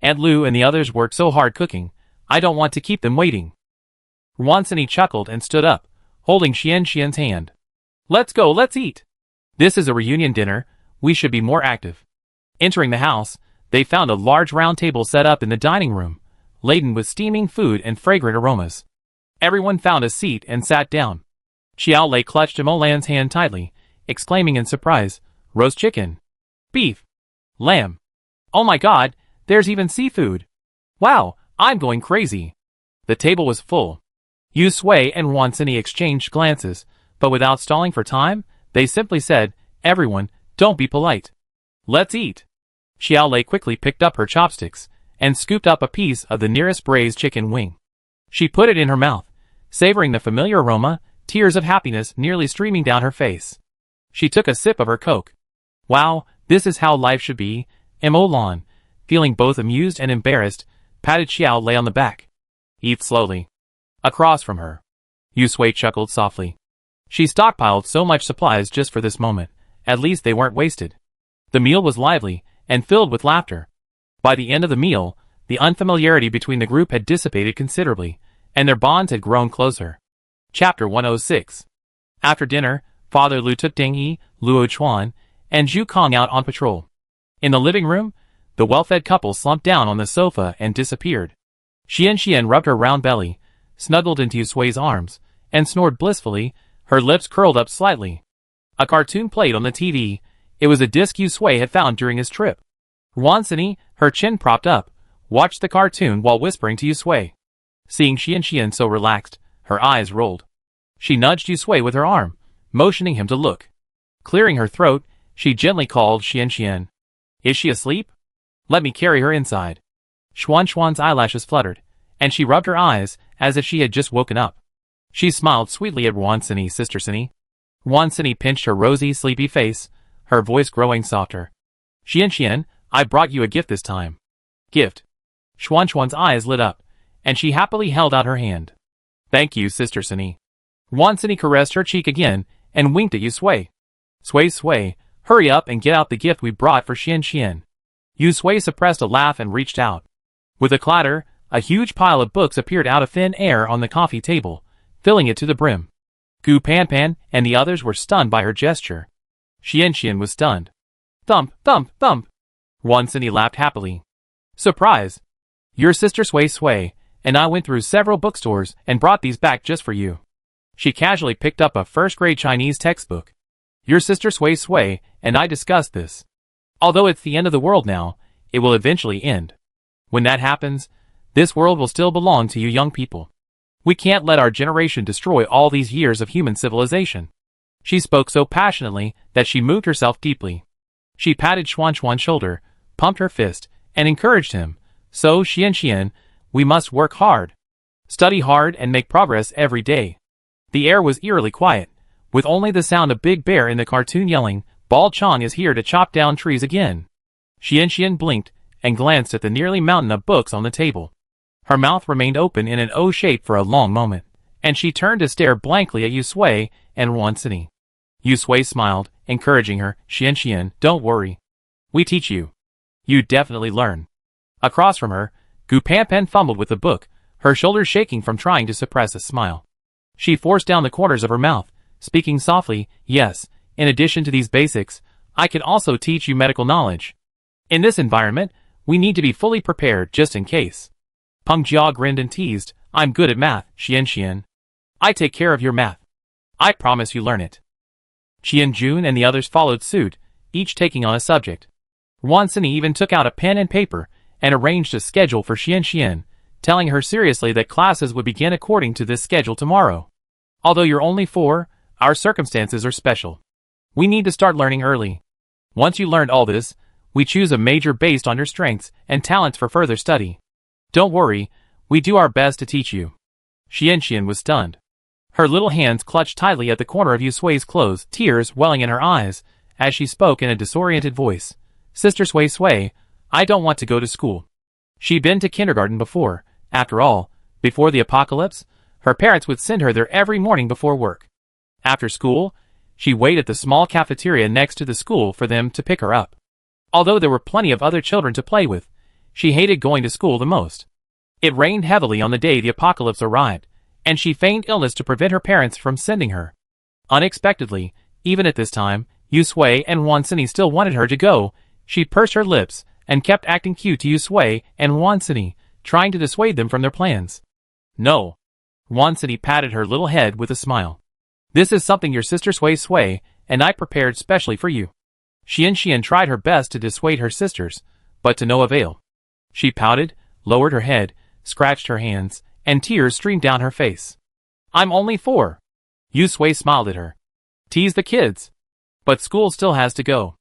Aunt Lu and the others worked so hard cooking, I don't want to keep them waiting. Wan Sini chuckled and stood up, holding Xian's hand. Let's go, let's eat. This is a reunion dinner, we should be more active. Entering the house, they found a large round table set up in the dining room, laden with steaming food and fragrant aromas. Everyone found a seat and sat down. Xiao Lei clutched Imo Lan's hand tightly, exclaiming in surprise, roast chicken, beef, lamb. Oh my god, there's even seafood. Wow, I'm going crazy. The table was full. Yu Sui and Wan Sini exchanged glances, but without stalling for time, they simply said, everyone, don't be polite. Let's eat. Xiao Lei quickly picked up her chopsticks and scooped up a piece of the nearest braised chicken wing. She put it in her mouth, savoring the familiar aroma, tears of happiness nearly streaming down her face. She took a sip of her Coke. Wow, this is how life should be. Mo Lan, feeling both amused and embarrassed, patted Xiao Lei on the back. Eat slowly. Across from her. Yusui chuckled softly. She stockpiled so much supplies just for this moment. At least they weren't wasted. The meal was lively and filled with laughter. By the end of the meal, the unfamiliarity between the group had dissipated considerably, and their bonds had grown closer. Chapter 106. After dinner, Father Lu took Deng Yi, Luo Chuan, and Zhu Kong out on patrol. In the living room, the well-fed couple slumped down on the sofa and disappeared. Xian rubbed her round belly, snuggled into Yusui's arms, and snored blissfully, her lips curled up slightly. A cartoon played on the TV. It was a disc Yusui had found during his trip. Wansini, her chin propped up, watched the cartoon while whispering to Yusui. Seeing Xian so relaxed, her eyes rolled. She nudged Yusui with her arm, motioning him to look. Clearing her throat, she gently called Xian. Is she asleep? Let me carry her inside. Xuan's eyelashes fluttered, and she rubbed her eyes as if she had just woken up. She smiled sweetly at Wansini, Sister Sini. Wansini pinched her rosy, sleepy face, her voice growing softer. Xian, I brought you a gift this time. Gift. Xuan's eyes lit up, and she happily held out her hand. Thank you, Sister Sini. Wansini caressed her cheek again and winked at Yusui. Sui, hurry up and get out the gift we brought for Xian. Yusui suppressed a laugh and reached out. With a clatter, a huge pile of books appeared out of thin air on the coffee table, filling it to the brim. Gu Pan and the others were stunned by her gesture. Xian was stunned. Thump, thump, thump. Wansini laughed happily. Surprise! Your sister Sui, and I went through several bookstores and brought these back just for you. She casually picked up a first-grade Chinese textbook. Your sister Sui, and I discussed this. Although it's the end of the world now, it will eventually end. When that happens, this world will still belong to you young people. We can't let our generation destroy all these years of human civilization. She spoke so passionately that she moved herself deeply. She patted Xuan's shoulder, pumped her fist, and encouraged him. So, Xian, we must work hard. Study hard and make progress every day. The air was eerily quiet, with only the sound of Big Bear in the cartoon yelling, Bal Chong is here to chop down trees again. Xian blinked and glanced at the nearly mountain of books on the table. Her mouth remained open in an O shape for a long moment, and she turned to stare blankly at Yusui and Wansini. Yusui smiled, encouraging her. Xian, don't worry. We teach you. You definitely learn. Across from her, Gu Pan fumbled with the book, her shoulders shaking from trying to suppress a smile. She forced down the corners of her mouth, speaking softly. Yes, in addition to these basics, I can also teach you medical knowledge. In this environment, we need to be fully prepared just in case. Peng Jia grinned and teased, I'm good at math, Xian. I take care of your math. I promise you learn it. Qian Jun and the others followed suit, each taking on a subject. Wansini even took out a pen and paper and arranged a schedule for Xian, telling her seriously that classes would begin according to this schedule tomorrow. Although you're only 4, our circumstances are special. We need to start learning early. Once you learned all this, we choose a major based on your strengths and talents for further study. Don't worry, we do our best to teach you. Xian was stunned. Her little hands clutched tightly at the corner of Yusui's clothes, tears welling in her eyes, as she spoke in a disoriented voice. Sister Sui, I don't want to go to school. She'd been to kindergarten before. After all, before the apocalypse, her parents would send her there every morning before work. After school, she waited at the small cafeteria next to the school for them to pick her up. Although there were plenty of other children to play with, she hated going to school the most. It rained heavily on the day the apocalypse arrived, and she feigned illness to prevent her parents from sending her. Unexpectedly, even at this time, Yusui and Wansini still wanted her to go. She pursed her lips and kept acting cute to Yusui and Wansini, trying to dissuade them from their plans. No. Wansini patted her little head with a smile. This is something your sister Sui, and I prepared specially for you. Xian tried her best to dissuade her sisters, but to no avail. She pouted, lowered her head, scratched her hands, and tears streamed down her face. I'm only 4. Yusui smiled at her. Tease the kids. But school still has to go.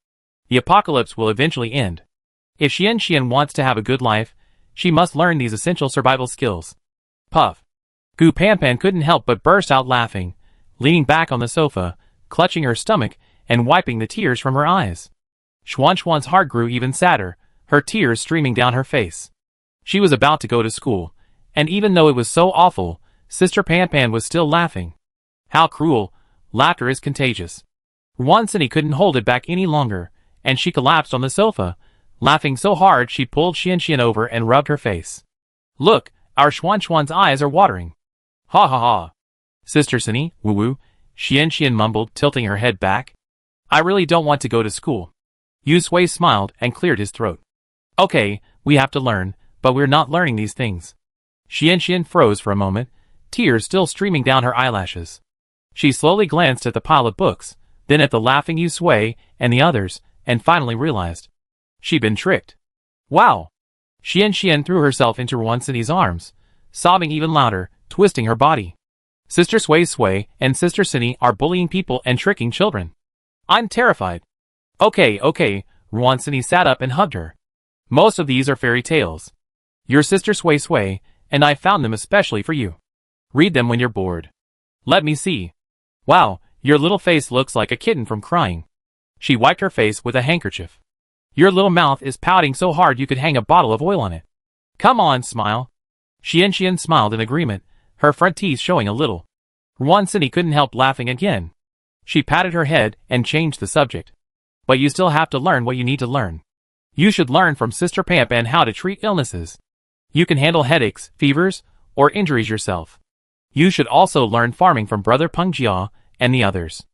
The apocalypse will eventually end. If Xian wants to have a good life, she must learn these essential survival skills. Puff. Gu Pan couldn't help but burst out laughing, leaning back on the sofa, clutching her stomach, and wiping the tears from her eyes. Xuan's heart grew even sadder, her tears streaming down her face. She was about to go to school, and even though it was so awful, Sister Pan was still laughing. How cruel! Laughter is contagious. Xuan couldn't hold it back any longer, and she collapsed on the sofa, laughing so hard she pulled Xian over and rubbed her face. Look, our Xuan's eyes are watering. Ha ha ha. Sister Sunny, woo-woo, Xian mumbled, tilting her head back. I really don't want to go to school. Yu Sui smiled and cleared his throat. Okay, we have to learn, but we're not learning these things. Xian froze for a moment, tears still streaming down her eyelashes. She slowly glanced at the pile of books, then at the laughing Yu Sui and the others, and finally realized. She'd been tricked. Wow! Xian threw herself into Xuan's arms, sobbing even louder, twisting her body. Sister Sui and Sister Sunny are bullying people and tricking children. I'm terrified. Okay, Xuan sat up and hugged her. Most of these are fairy tales. Your Sister Sui, and I found them especially for you. Read them when you're bored. Let me see. Wow, your little face looks like a kitten from crying. She wiped her face with a handkerchief. Your little mouth is pouting so hard you could hang a bottle of oil on it. Come on, smile. Xian smiled in agreement, her front teeth showing a little. Xuan couldn't help laughing again. She patted her head and changed the subject. But you still have to learn what you need to learn. You should learn from Sister Pan how to treat illnesses. You can handle headaches, fevers, or injuries yourself. You should also learn farming from Brother Peng Jia and the others.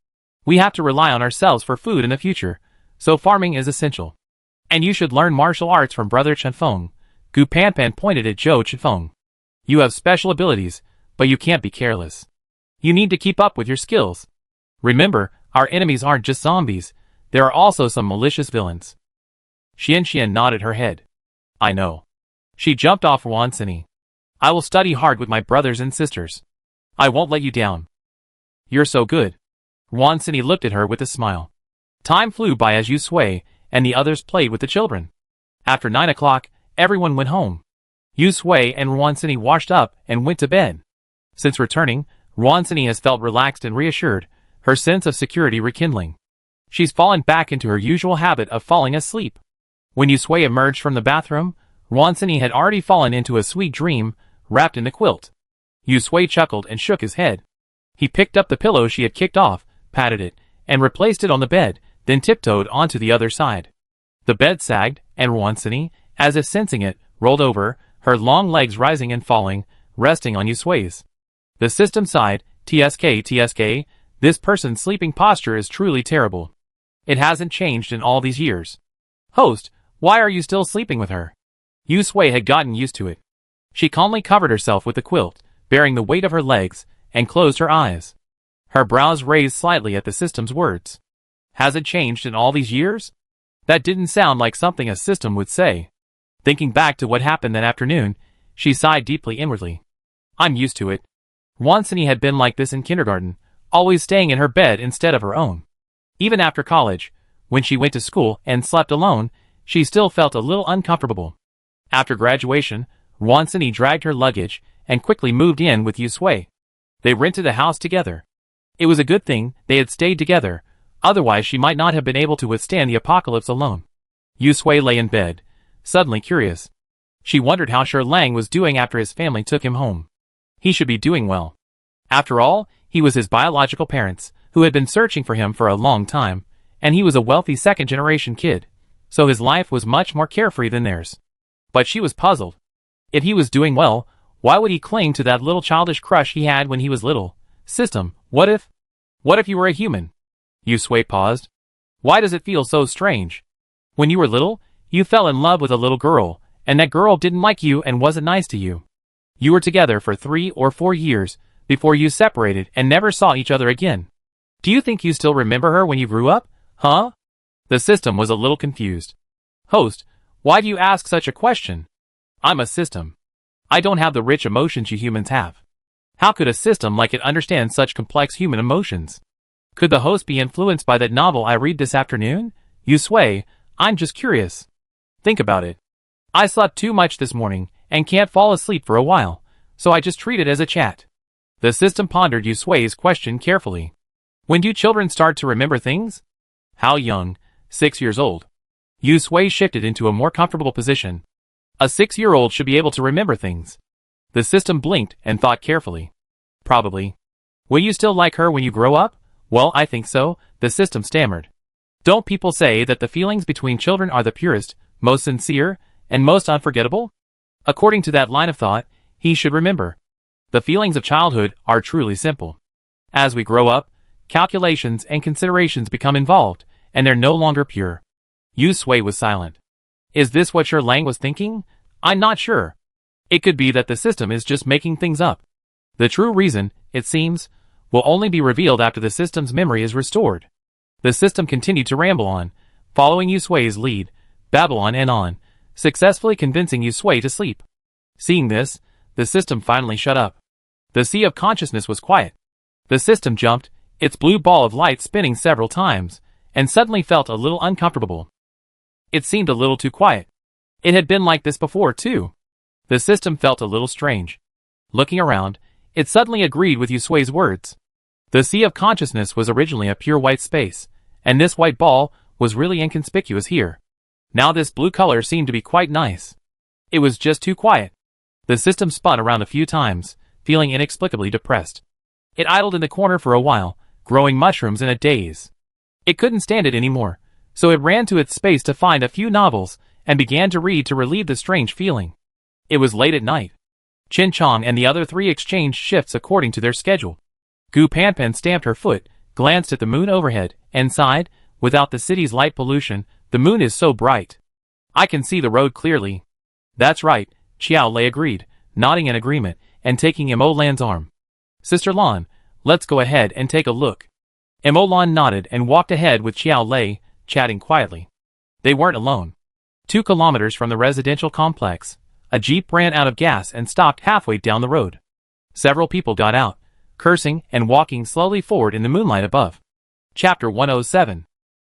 We have to rely on ourselves for food in the future, so farming is essential. And you should learn martial arts from Brother Chenfeng. Gu Pan pointed at Zhou Chenfeng. You have special abilities, but you can't be careless. You need to keep up with your skills. Remember, our enemies aren't just zombies, there are also some malicious villains. Xian nodded her head. I know. She jumped off Xuan. I will study hard with my brothers and sisters. I won't let you down. You're so good. Xuan looked at her with a smile. Time flew by as Yu Sui and the others played with the children. After 9 o'clock, everyone went home. Yu Sui and Xuan washed up and went to bed. Since returning, Xuan has felt relaxed and reassured, her sense of security rekindling. She's fallen back into her usual habit of falling asleep. When Yu Sui emerged from the bathroom, Xuan had already fallen into a sweet dream, wrapped in the quilt. Yu Sui chuckled and shook his head. He picked up the pillow she had kicked off, patted it, and replaced it on the bed, then tiptoed onto the other side. The bed sagged, and Xuan, as if sensing it, rolled over, her long legs rising and falling, resting on Yu Sui's. The system sighed, TSK, this person's sleeping posture is truly terrible. It hasn't changed in all these years. Host, why are you still sleeping with her? Yu Sui had gotten used to it. She calmly covered herself with the quilt, bearing the weight of her legs, and closed her eyes. Her brows raised slightly at the system's words. Has it changed in all these years? That didn't sound like something a system would say. Thinking back to what happened that afternoon, she sighed deeply inwardly. I'm used to it. Xuan had been like this in kindergarten, always staying in her bed instead of her own. Even after college, when she went to school and slept alone, she still felt a little uncomfortable. After graduation, Xuan dragged her luggage and quickly moved in with Yu Sui. They rented a house together. It was a good thing they had stayed together, otherwise she might not have been able to withstand the apocalypse alone. Yu Sui lay in bed, suddenly curious. She wondered how Shi Lang was doing after his family took him home. He should be doing well. After all, he was his biological parents, who had been searching for him for a long time, and he was a wealthy second-generation kid, so his life was much more carefree than theirs. But she was puzzled. If he was doing well, why would he cling to that little childish crush he had when he was little? System, what if you were a human? Yu Sui paused. Why does it feel so strange? When you were little, you fell in love with a little girl, and that girl didn't like you and wasn't nice to you. You were together for 3 or 4 years, before you separated and never saw each other again. Do you think you still remember her when you grew up? Huh? The system was a little confused. Host, why do you ask such a question? I'm a system. I don't have the rich emotions you humans have. How could a system like it understand such complex human emotions? Could the host be influenced by that novel I read this afternoon? Yu Sui, I'm just curious. Think about it. I slept too much this morning, and can't fall asleep for a while, so I just treat it as a chat. The system pondered Yu Sui's question carefully. When do children start to remember things? How young? 6 years old. Yu Sui shifted into a more comfortable position. A 6-year-old should be able to remember things. The system blinked and thought carefully. Probably. Will you still like her when you grow up? Well, I think so, the system stammered. Don't people say that the feelings between children are the purest, most sincere, and most unforgettable? According to that line of thought, he should remember. The feelings of childhood are truly simple. As we grow up, calculations and considerations become involved, and they're no longer pure. Yu Sui was silent. Is this what your Lang was thinking? I'm not sure. It could be that the system is just making things up. The true reason, it seems, will only be revealed after the system's memory is restored. The system continued to ramble on, following Yu Sui's lead, babble on and on, successfully convincing Yu Sui to sleep. Seeing this, the system finally shut up. The sea of consciousness was quiet. The system jumped, its blue ball of light spinning several times, and suddenly felt a little uncomfortable. It seemed a little too quiet. It had been like this before, too. The system felt a little strange. Looking around, it suddenly agreed with Yu Sui's words. The sea of consciousness was originally a pure white space, and this white ball was really inconspicuous here. Now this blue color seemed to be quite nice. It was just too quiet. The system spun around a few times, feeling inexplicably depressed. It idled in the corner for a while, growing mushrooms in a daze. It couldn't stand it anymore, so it ran to its space to find a few novels and began to read to relieve the strange feeling. It was late at night. Chin Chong and the other three exchanged shifts according to their schedule. Gu Panpan stamped her foot, glanced at the moon overhead, and sighed, without the city's light pollution, the moon is so bright. I can see the road clearly. That's right, Xiao Lei agreed, nodding in agreement, and taking Mo Lan's arm. Sister Lan, let's go ahead and take a look. Mo Lan nodded and walked ahead with Xiao Lei, chatting quietly. They weren't alone. 2 kilometers from the residential complex, a jeep ran out of gas and stopped halfway down the road. Several people got out, cursing and walking slowly forward in the moonlight above. Chapter 107.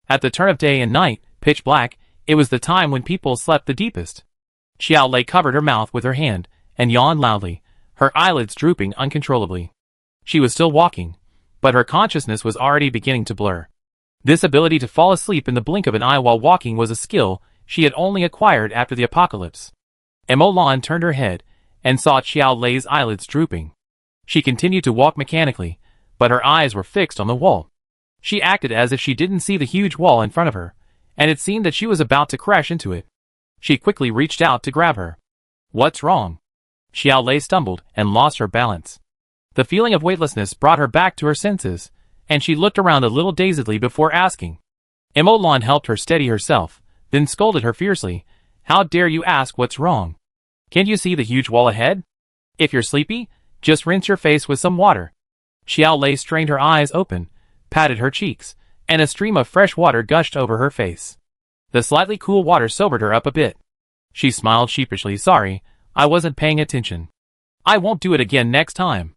At the turn of day and night, pitch black, it was the time when people slept the deepest. Xiao Lei covered her mouth with her hand and yawned loudly, her eyelids drooping uncontrollably. She was still walking, but her consciousness was already beginning to blur. This ability to fall asleep in the blink of an eye while walking was a skill she had only acquired after the apocalypse. Mo Lan turned her head and saw Xiao Lei's eyelids drooping. She continued to walk mechanically, but her eyes were fixed on the wall. She acted as if she didn't see the huge wall in front of her, and it seemed that she was about to crash into it. She quickly reached out to grab her. What's wrong? Xiao Lei stumbled and lost her balance. The feeling of weightlessness brought her back to her senses, and she looked around a little dazedly before asking. Mo Lan helped her steady herself, then scolded her fiercely. How dare you ask what's wrong? Can't you see the huge wall ahead? If you're sleepy, just rinse your face with some water. Xiao Lei strained her eyes open, patted her cheeks, and a stream of fresh water gushed over her face. The slightly cool water sobered her up a bit. She smiled sheepishly. Sorry, I wasn't paying attention. I won't do it again next time.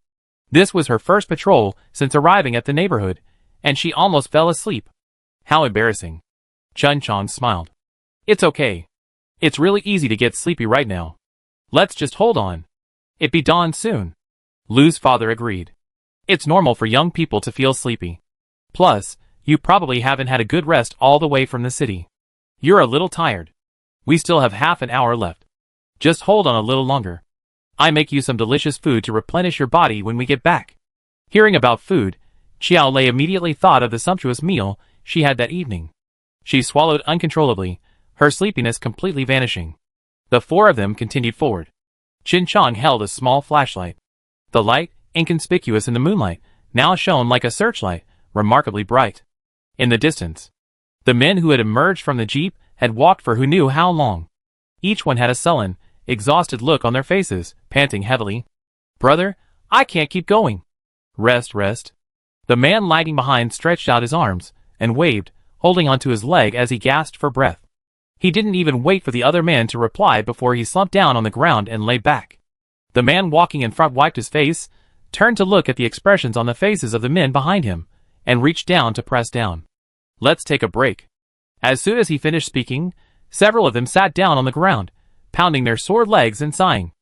This was her first patrol since arriving at the neighborhood, and she almost fell asleep. How embarrassing. Chun Chong smiled. It's okay. It's really easy to get sleepy right now. Let's just hold on. It be dawn soon. Lu's father agreed. It's normal for young people to feel sleepy. Plus, you probably haven't had a good rest all the way from the city. You're a little tired. We still have half an hour left. Just hold on a little longer. I make you some delicious food to replenish your body when we get back. Hearing about food, Xiao Lei immediately thought of the sumptuous meal she had that evening. She swallowed uncontrollably, her sleepiness completely vanishing. The 4 of them continued forward. Chin Chong held a small flashlight. The light, inconspicuous in the moonlight, now shone like a searchlight, remarkably bright. In the distance, the men who had emerged from the jeep had walked for who knew how long. Each one had a sullen, exhausted look on their faces, panting heavily. Brother, I can't keep going. Rest, rest. The man lagging behind stretched out his arms and waved, holding onto his leg as he gasped for breath. He didn't even wait for the other man to reply before he slumped down on the ground and lay back. The man walking in front wiped his face, turned to look at the expressions on the faces of the men behind him, and reached down to press down. Let's take a break. As soon as he finished speaking, several of them sat down on the ground, pounding their sore legs and sighing.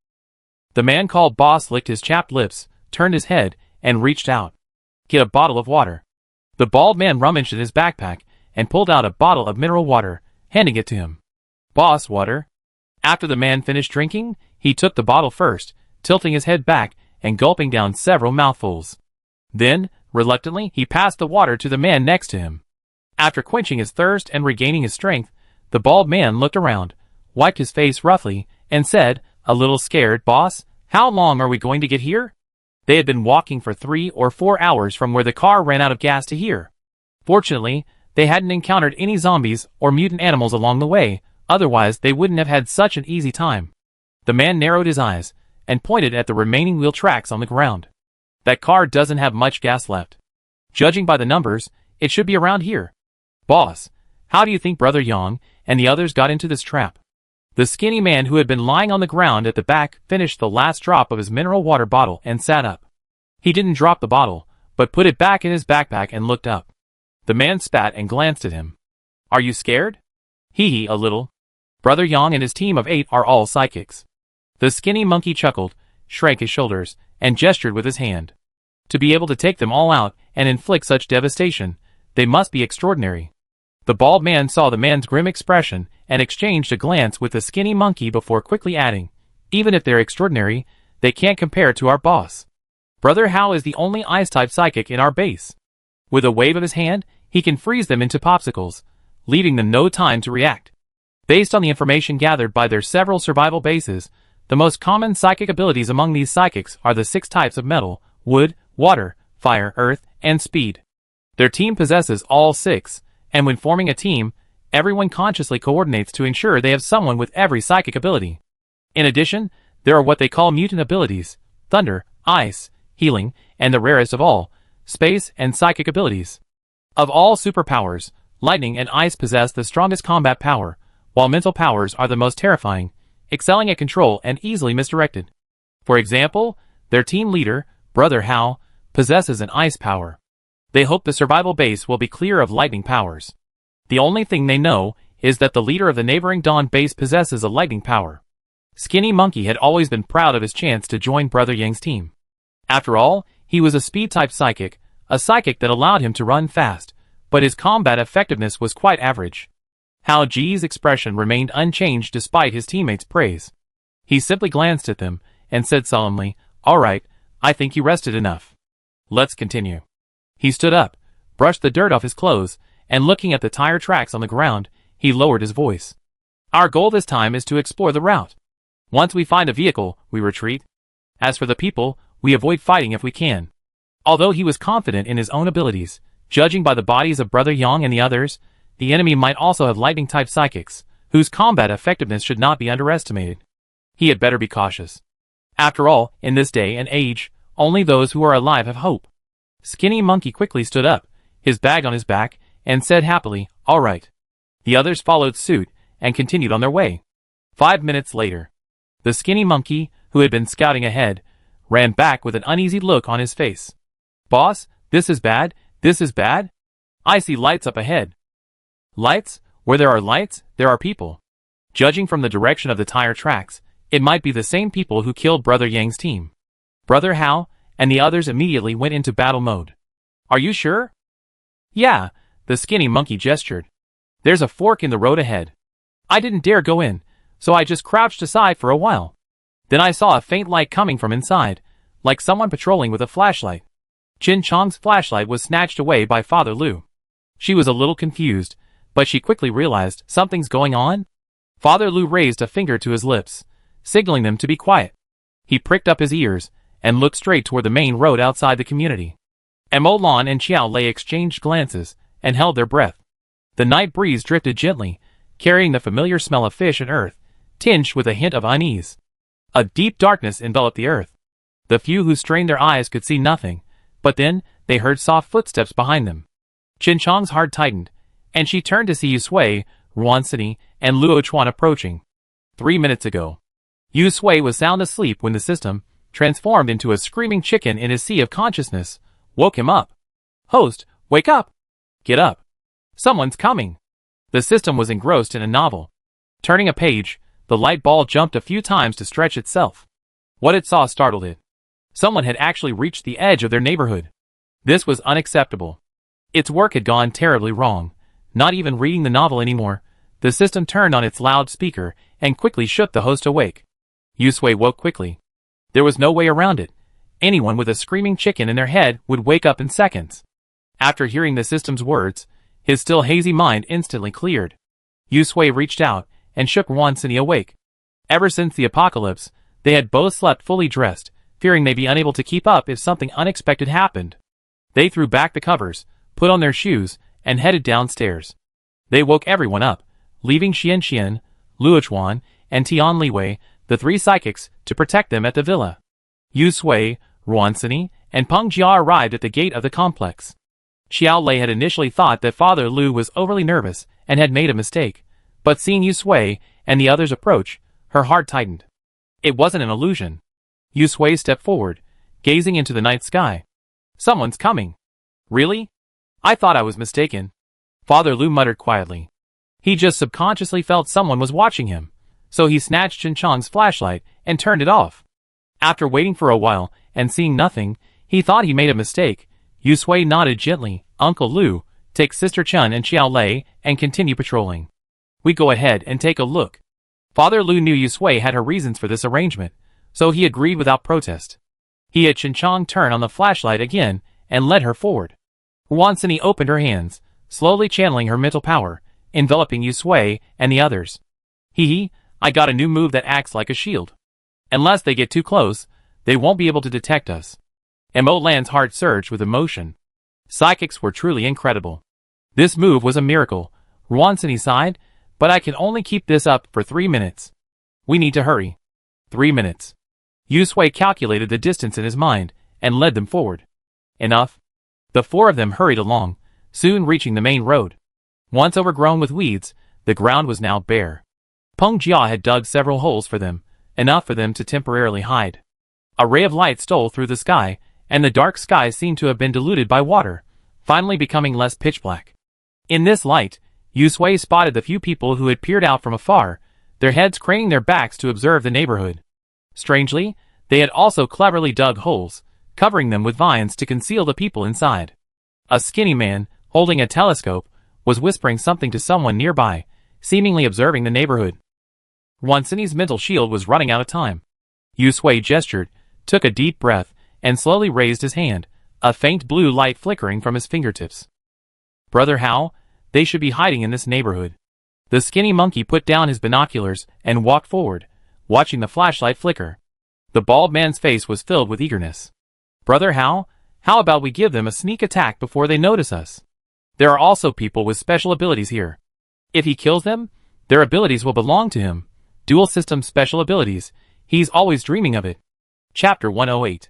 The man called Boss licked his chapped lips, turned his head, and reached out. Get a bottle of water. The bald man rummaged in his backpack and pulled out a bottle of mineral water, handing it to him. "Boss, water." After the man finished drinking, he took the bottle first, tilting his head back and gulping down several mouthfuls. Then, reluctantly, he passed the water to the man next to him. After quenching his thirst and regaining his strength, the bald man looked around, wiped his face roughly, and said, a little scared, "Boss, how long are we going to get here?" They had been walking for 3 or 4 hours from where the car ran out of gas to here. Fortunately, they hadn't encountered any zombies or mutant animals along the way, otherwise they wouldn't have had such an easy time. The man narrowed his eyes and pointed at the remaining wheel tracks on the ground. "That car doesn't have much gas left. Judging by the numbers, it should be around here." "Boss, how do you think Brother Yang and the others got into this trap?" The skinny man who had been lying on the ground at the back finished the last drop of his mineral water bottle and sat up. He didn't drop the bottle, but put it back in his backpack and looked up. The man spat and glanced at him. "Are you scared?" "Hee, a little. Brother Yang and his team of 8 are all psychics." The skinny monkey chuckled, shrank his shoulders, and gestured with his hand. To be able to take them all out and inflict such devastation, they must be extraordinary. The bald man saw the man's grim expression and exchanged a glance with the skinny monkey before quickly adding, "Even if they're extraordinary, they can't compare to our boss. Brother Hao is the only ice-type psychic in our base. With a wave of his hand, he can freeze them into popsicles, leaving them no time to react." Based on the information gathered by their several survival bases, the most common psychic abilities among these psychics are the 6 types of metal, wood, water, fire, earth, and speed. Their team possesses all 6, and when forming a team, everyone consciously coordinates to ensure they have someone with every psychic ability. In addition, there are what they call mutant abilities: thunder, ice, healing, and the rarest of all, space and psychic abilities. Of all superpowers, lightning and ice possess the strongest combat power, while mental powers are the most terrifying, excelling at control and easily misdirected. For example, their team leader, Brother Hao, possesses an ice power. They hope the survival base will be clear of lightning powers. The only thing they know is that the leader of the neighboring Dawn base possesses a lightning power. Skinny Monkey had always been proud of his chance to join Brother Yang's team. After all, he was a speed-type psychic, a psychic that allowed him to run fast, but his combat effectiveness was quite average. Hao Ji's expression remained unchanged despite his teammates' praise. He simply glanced at them and said solemnly, "All right, I think you rested enough. Let's continue." He stood up, brushed the dirt off his clothes, and looking at the tire tracks on the ground, he lowered his voice. "Our goal this time is to explore the route. Once we find a vehicle, we retreat. As for the people, we avoid fighting if we can." Although he was confident in his own abilities, judging by the bodies of Brother Yang and the others, the enemy might also have lightning-type psychics, whose combat effectiveness should not be underestimated. He had better be cautious. After all, in this day and age, only those who are alive have hope. Skinny Monkey quickly stood up, his bag on his back, and said happily, "All right." The others followed suit and continued on their way. 5 minutes later, the Skinny Monkey, who had been scouting ahead, ran back with an uneasy look on his face. "Boss, this is bad, this is bad. I see lights up ahead." "Lights? Where there are lights, there are people." Judging from the direction of the tire tracks, it might be the same people who killed Brother Yang's team. Brother Hao and the others immediately went into battle mode. "Are you sure?" "Yeah," the Skinny Monkey gestured. "There's a fork in the road ahead. I didn't dare go in, so I just crouched aside for a while. Then I saw a faint light coming from inside, like someone patrolling with a flashlight." Chin Chong's flashlight was snatched away by Father Lu. She was a little confused, but she quickly realized something's going on. Father Lu raised a finger to his lips, signaling them to be quiet. He pricked up his ears and looked straight toward the main road outside the community. Mo Lan and Xiao Lei exchanged glances and held their breath. The night breeze drifted gently, carrying the familiar smell of fish and earth, tinged with a hint of unease. A deep darkness enveloped the earth. The few who strained their eyes could see nothing, but then they heard soft footsteps behind them. Chin Chong's heart tightened, and she turned to see Yu Sui, Ruan Sini, and Luo Chuan approaching. 3 minutes ago, Yu Sui was sound asleep when the system, transformed into a screaming chicken in his sea of consciousness, woke him up. "Host, wake up! Get up! Someone's coming!" The system was engrossed in a novel. Turning a page, the light ball jumped a few times to stretch itself. What it saw startled it. Someone had actually reached the edge of their neighborhood. This was unacceptable. Its work had gone terribly wrong. Not even reading the novel anymore, the system turned on its loudspeaker and quickly shook the host awake. Yusui woke quickly. There was no way around it. Anyone with a screaming chicken in their head would wake up in seconds. After hearing the system's words, his still hazy mind instantly cleared. Yusui reached out and shook Wansini awake. Ever since the apocalypse, they had both slept fully dressed, fearing they'd be unable to keep up if something unexpected happened. They threw back the covers, put on their shoes, and headed downstairs. They woke everyone up, leaving Xian, Luochuan, and Tian Liwei, the three psychics, to protect them at the villa. Yusui, Ruansini, and Peng Jia arrived at the gate of the complex. Xiao Lei had initially thought that Father Lu was overly nervous and had made a mistake, but seeing Yusui and the others approach, her heart tightened. It wasn't an illusion. Yusui stepped forward, gazing into the night sky. Someone's coming. Really? I thought I was mistaken. Father Lu muttered quietly. He just subconsciously felt someone was watching him, so he snatched Chinchong's flashlight and turned it off. After waiting for a while and seeing nothing, he thought he made a mistake. Yusui nodded gently. Uncle Lu, take Sister Chun and Xiao Lei and continue patrolling. We go ahead and take a look. Father Lu knew Yusui had her reasons for this arrangement, so he agreed without protest. He had Chinchong turn on the flashlight again and led her forward. Wansini opened her hands, slowly channeling her mental power, enveloping Yusui and the others. I got a new move that acts like a shield. Unless they get too close, they won't be able to detect us. Mo Lan's heart surged with emotion. Psychics were truly incredible. This move was a miracle, Ruansini sighed, but I can only keep this up for 3 minutes. We need to hurry. 3 minutes. Yusui calculated the distance in his mind and led them forward. Enough. The four of them hurried along, soon reaching the main road. Once overgrown with weeds, the ground was now bare. Peng Jia had dug several holes for them, enough for them to temporarily hide. A ray of light stole through the sky, and the dark sky seemed to have been diluted by water, finally becoming less pitch black. In this light, Yusui spotted the few people who had peered out from afar, their heads craning their backs to observe the neighborhood. Strangely, they had also cleverly dug holes, covering them with vines to conceal the people inside. A skinny man, holding a telescope, was whispering something to someone nearby, seemingly observing the neighborhood. Wansini's mental shield was running out of time. Yusui gestured, took a deep breath, and slowly raised his hand, a faint blue light flickering from his fingertips. Brother Hao, they should be hiding in this neighborhood. The skinny monkey put down his binoculars and walked forward, watching the flashlight flicker. The bald man's face was filled with eagerness. Brother Hao, how about we give them a sneak attack before they notice us? There are also people with special abilities here. If he kills them, their abilities will belong to him. Dual system special abilities, he's always dreaming of it. Chapter 108.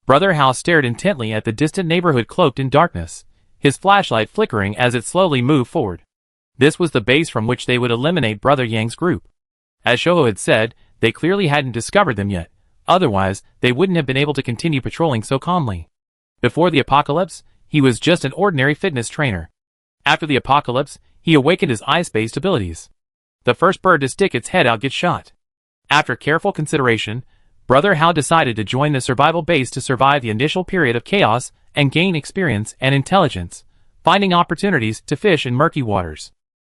Brother Hao stared intently at the distant neighborhood cloaked in darkness, his flashlight flickering as it slowly moved forward. This was the base from which they would eliminate Brother Yang's group. As Shouho had said, they clearly hadn't discovered them yet, otherwise they wouldn't have been able to continue patrolling so calmly. Before the apocalypse, he was just an ordinary fitness trainer. After the apocalypse, he awakened his ice-based abilities. The first bird to stick its head out gets shot. After careful consideration, Brother Hao decided to join the survival base to survive the initial period of chaos and gain experience and intelligence, finding opportunities to fish in murky waters.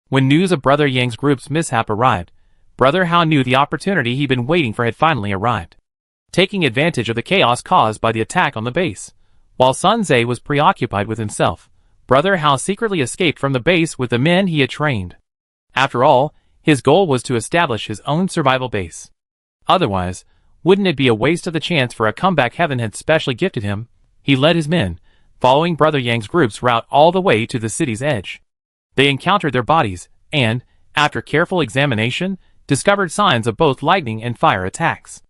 When news of Brother Yang's group's mishap arrived, Brother Hao knew the opportunity he'd been waiting for had finally arrived. Taking advantage of the chaos caused by the attack on the base, while Sun Zhe was preoccupied with himself, Brother Hao secretly escaped from the base with the men he had trained. After all, his goal was to establish his own survival base. Otherwise, wouldn't it be a waste of the chance for a comeback heaven had specially gifted him? He led his men, following Brother Yang's group's route all the way to the city's edge. They encountered their bodies, and, after careful examination, discovered signs of both lightning and fire attacks.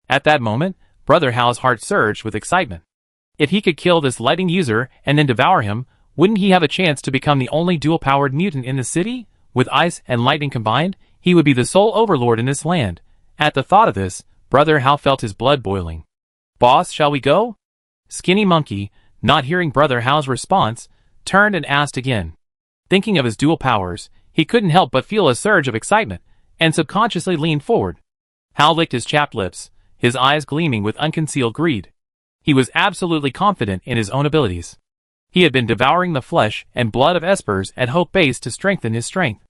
At that moment, Brother Hao's heart surged with excitement. If he could kill this lightning user and then devour him, wouldn't he have a chance to become the only dual-powered mutant in the city? With ice and lightning combined, he would be the sole overlord in this land. At the thought of this, Brother Hao felt his blood boiling. Boss, shall we go? Skinny Monkey, not hearing Brother Hao's response, turned and asked again. Thinking of his dual powers, he couldn't help but feel a surge of excitement, and subconsciously leaned forward. Hao licked his chapped lips, his eyes gleaming with unconcealed greed. He was absolutely confident in his own abilities. He had been devouring the flesh and blood of espers at Hope Base to strengthen his strength.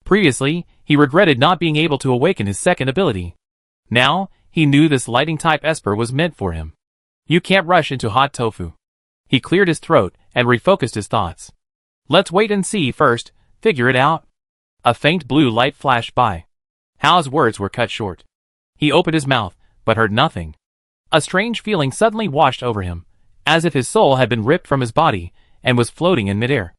Previously, he regretted not being able to awaken his second ability. Now, he knew this lightning-type esper was meant for him. You can't rush into hot tofu. He cleared his throat and refocused his thoughts. Let's wait and see first, figure it out. A faint blue light flashed by. Hao's words were cut short. He opened his mouth, but heard nothing. A strange feeling suddenly washed over him, as if his soul had been ripped from his body and was floating in midair.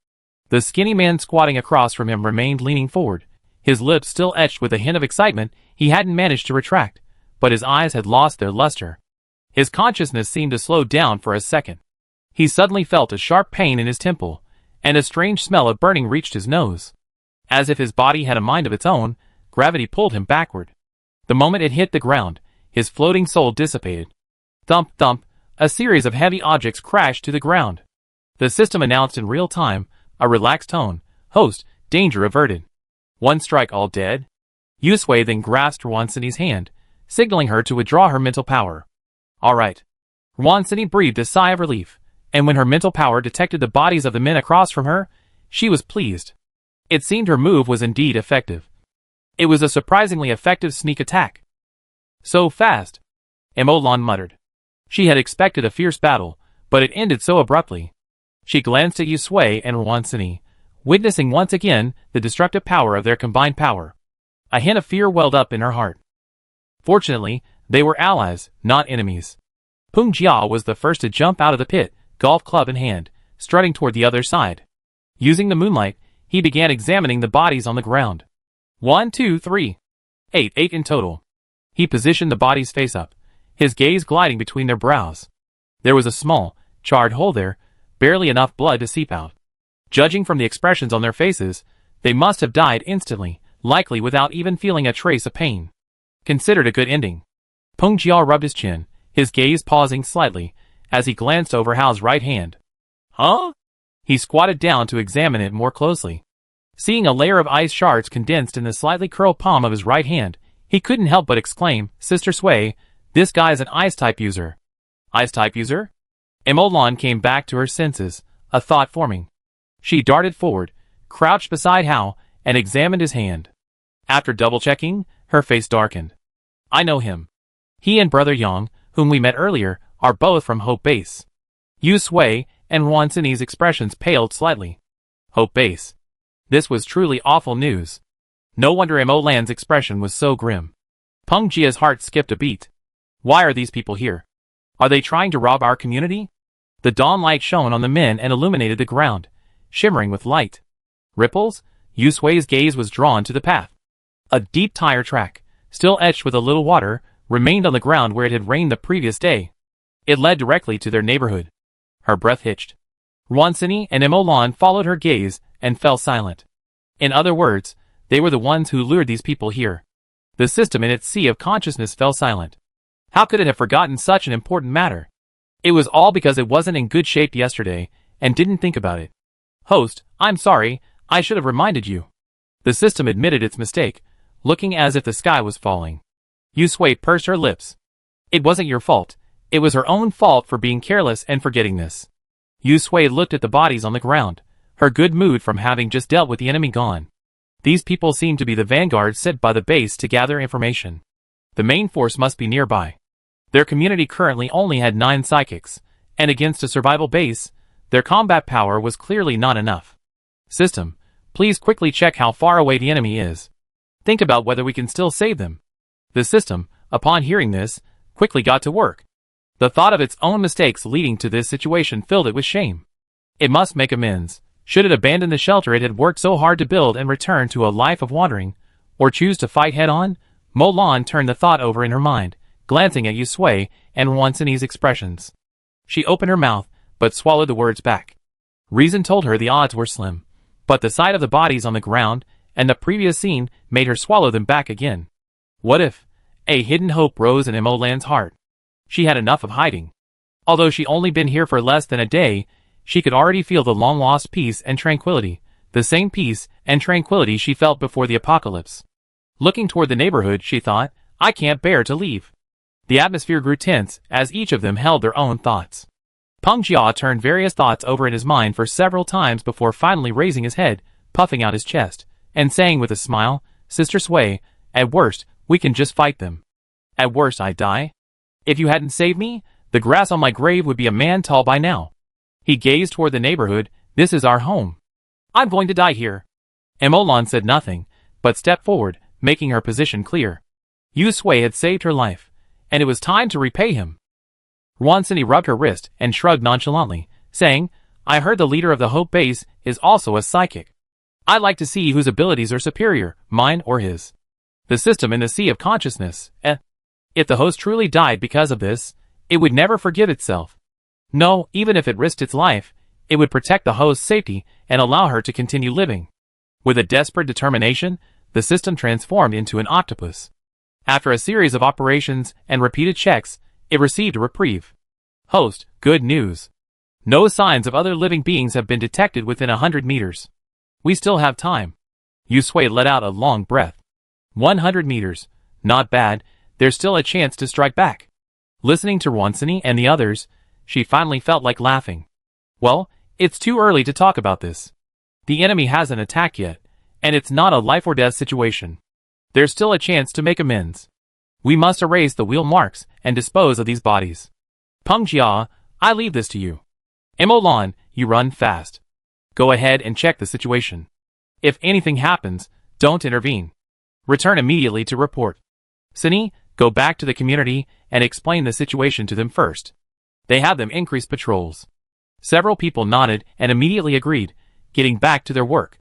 The skinny man squatting across from him remained leaning forward, his lips still etched with a hint of excitement he hadn't managed to retract, but his eyes had lost their luster. His consciousness seemed to slow down for a second. He suddenly felt a sharp pain in his temple, and a strange smell of burning reached his nose. As if his body had a mind of its own, gravity pulled him backward. The moment it hit the ground, his floating soul dissipated. Thump, thump, a series of heavy objects crashed to the ground. The system announced in real time, a relaxed tone, "Host, danger averted. One strike all dead." Yusui then grasped Rwansini's hand, signaling her to withdraw her mental power. All right. Rwansini breathed a sigh of relief, and when her mental power detected the bodies of the men across from her, she was pleased. It seemed her move was indeed effective. It was a surprisingly effective sneak attack. So fast, Emolan muttered. She had expected a fierce battle, but it ended so abruptly. She glanced at Yusui and Rwansini, witnessing once again the destructive power of their combined power. A hint of fear welled up in her heart. Fortunately, they were allies, not enemies. Peng Jia was the first to jump out of the pit, golf club in hand, strutting toward the other side. Using the moonlight, he began examining the bodies on the ground. 1, 2, 3. 8 in total. He positioned the bodies face up, his gaze gliding between their brows. There was a small, charred hole there, barely enough blood to seep out. Judging from the expressions on their faces, they must have died instantly, likely without even feeling a trace of pain. Considered a good ending. Peng Jia rubbed his chin, his gaze pausing slightly, as he glanced over Hao's right hand. Huh? He squatted down to examine it more closely. Seeing a layer of ice shards condensed in the slightly curled palm of his right hand, he couldn't help but exclaim, Sister Sui, this guy's an ice-type user. Ice-type user? Emolan came back to her senses, a thought forming. She darted forward, crouched beside Hao, and examined his hand. After double-checking, her face darkened. I know him. He and Brother Yang, whom we met earlier, are both from Hope Base. Yusui and Rwansini's expressions paled slightly. Hope Base. This was truly awful news. No wonder Emolan's expression was so grim. Peng Jia's heart skipped a beat. Why are these people here? Are they trying to rob our community? The dawn light shone on the men and illuminated the ground, shimmering with light. Ripples? Yusui's gaze was drawn to the path. A deep tire track, still etched with a little water, remained on the ground where it had rained the previous day. It led directly to their neighborhood. Her breath hitched. Rwansini and Emolan followed her gaze and fell silent. In other words, they were the ones who lured these people here. The system in its sea of consciousness fell silent. How could it have forgotten such an important matter? It was all because it wasn't in good shape yesterday, and didn't think about it. Host, I'm sorry, I should have reminded you. The system admitted its mistake, looking as if the sky was falling. Yusui pursed her lips. It wasn't your fault. It was her own fault for being careless and forgetting this. Yusui looked at the bodies on the ground, her good mood from having just dealt with the enemy gone. These people seemed to be the vanguard sent by the base to gather information. The main force must be nearby. Their community currently only had 9 psychics, and against a survival base, their combat power was clearly not enough. System, please quickly check how far away the enemy is. Think about whether we can still save them. The system, upon hearing this, quickly got to work. The thought of its own mistakes leading to this situation filled it with shame. It must make amends. Should it abandon the shelter it had worked so hard to build and return to a life of wandering, or choose to fight head-on? Molan turned the thought over in her mind, glancing at Yusui and Rwansini's expressions. She opened her mouth, but swallowed the words back. Reason told her the odds were slim, but the sight of the bodies on the ground and the previous scene made her swallow them back again. What if? A hidden hope rose in Emolan's heart. She had enough of hiding. Although she only been here for less than a day, she could already feel the long-lost peace and tranquility, the same peace and tranquility she felt before the apocalypse. Looking toward the neighborhood, she thought, I can't bear to leave. The atmosphere grew tense as each of them held their own thoughts. Peng Jia turned various thoughts over in his mind for several times before finally raising his head, puffing out his chest, and saying with a smile, "Sister Sui, at worst, we can just fight them. At worst I die. If you hadn't saved me, the grass on my grave would be a man tall by now." He gazed toward the neighborhood. "This is our home. I'm going to die here." Emolan said nothing, but stepped forward, making her position clear. Yu Sui had saved her life, and it was time to repay him. Wansini rubbed her wrist and shrugged nonchalantly, saying, "I heard the leader of the Hope Base is also a psychic. I'd like to see whose abilities are superior, mine or his. The system in the sea of consciousness, If the host truly died because of this, it would never forgive itself. No, even if it risked its life, it would protect the host's safety and allow her to continue living." With a desperate determination, the system transformed into an octopus. After a series of operations and repeated checks, it received a reprieve. "Host, good news. No signs of other living beings have been detected within 100 meters. We still have time." Yu Sui let out a long breath. 100 meters. Not bad. There's still a chance to strike back. Listening to Wansini and the others, she finally felt like laughing. Well, it's too early to talk about this. The enemy hasn't attacked yet, and it's not a life or death situation. There's still a chance to make amends. We must erase the wheel marks and dispose of these bodies. Peng Jia, I leave this to you. Emolan, you run fast. Go ahead and check the situation. If anything happens, don't intervene. Return immediately to report. Sini, go back to the community and explain the situation to them first. They have them increase patrols. Several people nodded and immediately agreed, getting back to their work.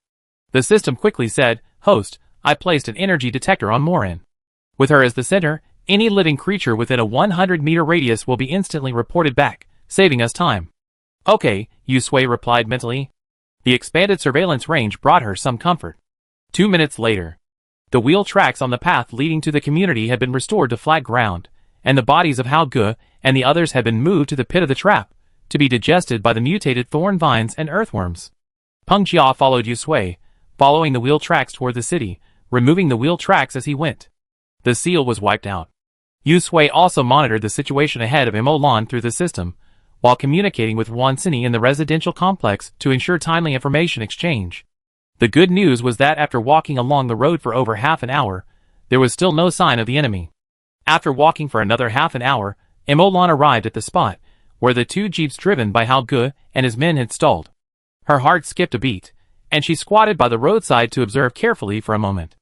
The system quickly said, "Host, I placed an energy detector on Morin. With her as the center, any living creature within a 100-meter radius will be instantly reported back, saving us time." "Okay," Yu Sui replied mentally. The expanded surveillance range brought her some comfort. 2 minutes later, the wheel tracks on the path leading to the community had been restored to flat ground, and the bodies of Hao Ge and the others had been moved to the pit of the trap, to be digested by the mutated thorn vines and earthworms. Peng Jia followed Yu Sui, following the wheel tracks toward the city, removing the wheel tracks as he went. The seal was wiped out. Yu Sui also monitored the situation ahead of Emolan through the system, while communicating with Wansini in the residential complex to ensure timely information exchange. The good news was that after walking along the road for over half an hour, there was still no sign of the enemy. After walking for another half an hour, Emolan arrived at the spot, where the 2 jeeps driven by Hao Ge and his men had stalled. Her heart skipped a beat, and she squatted by the roadside to observe carefully for a moment.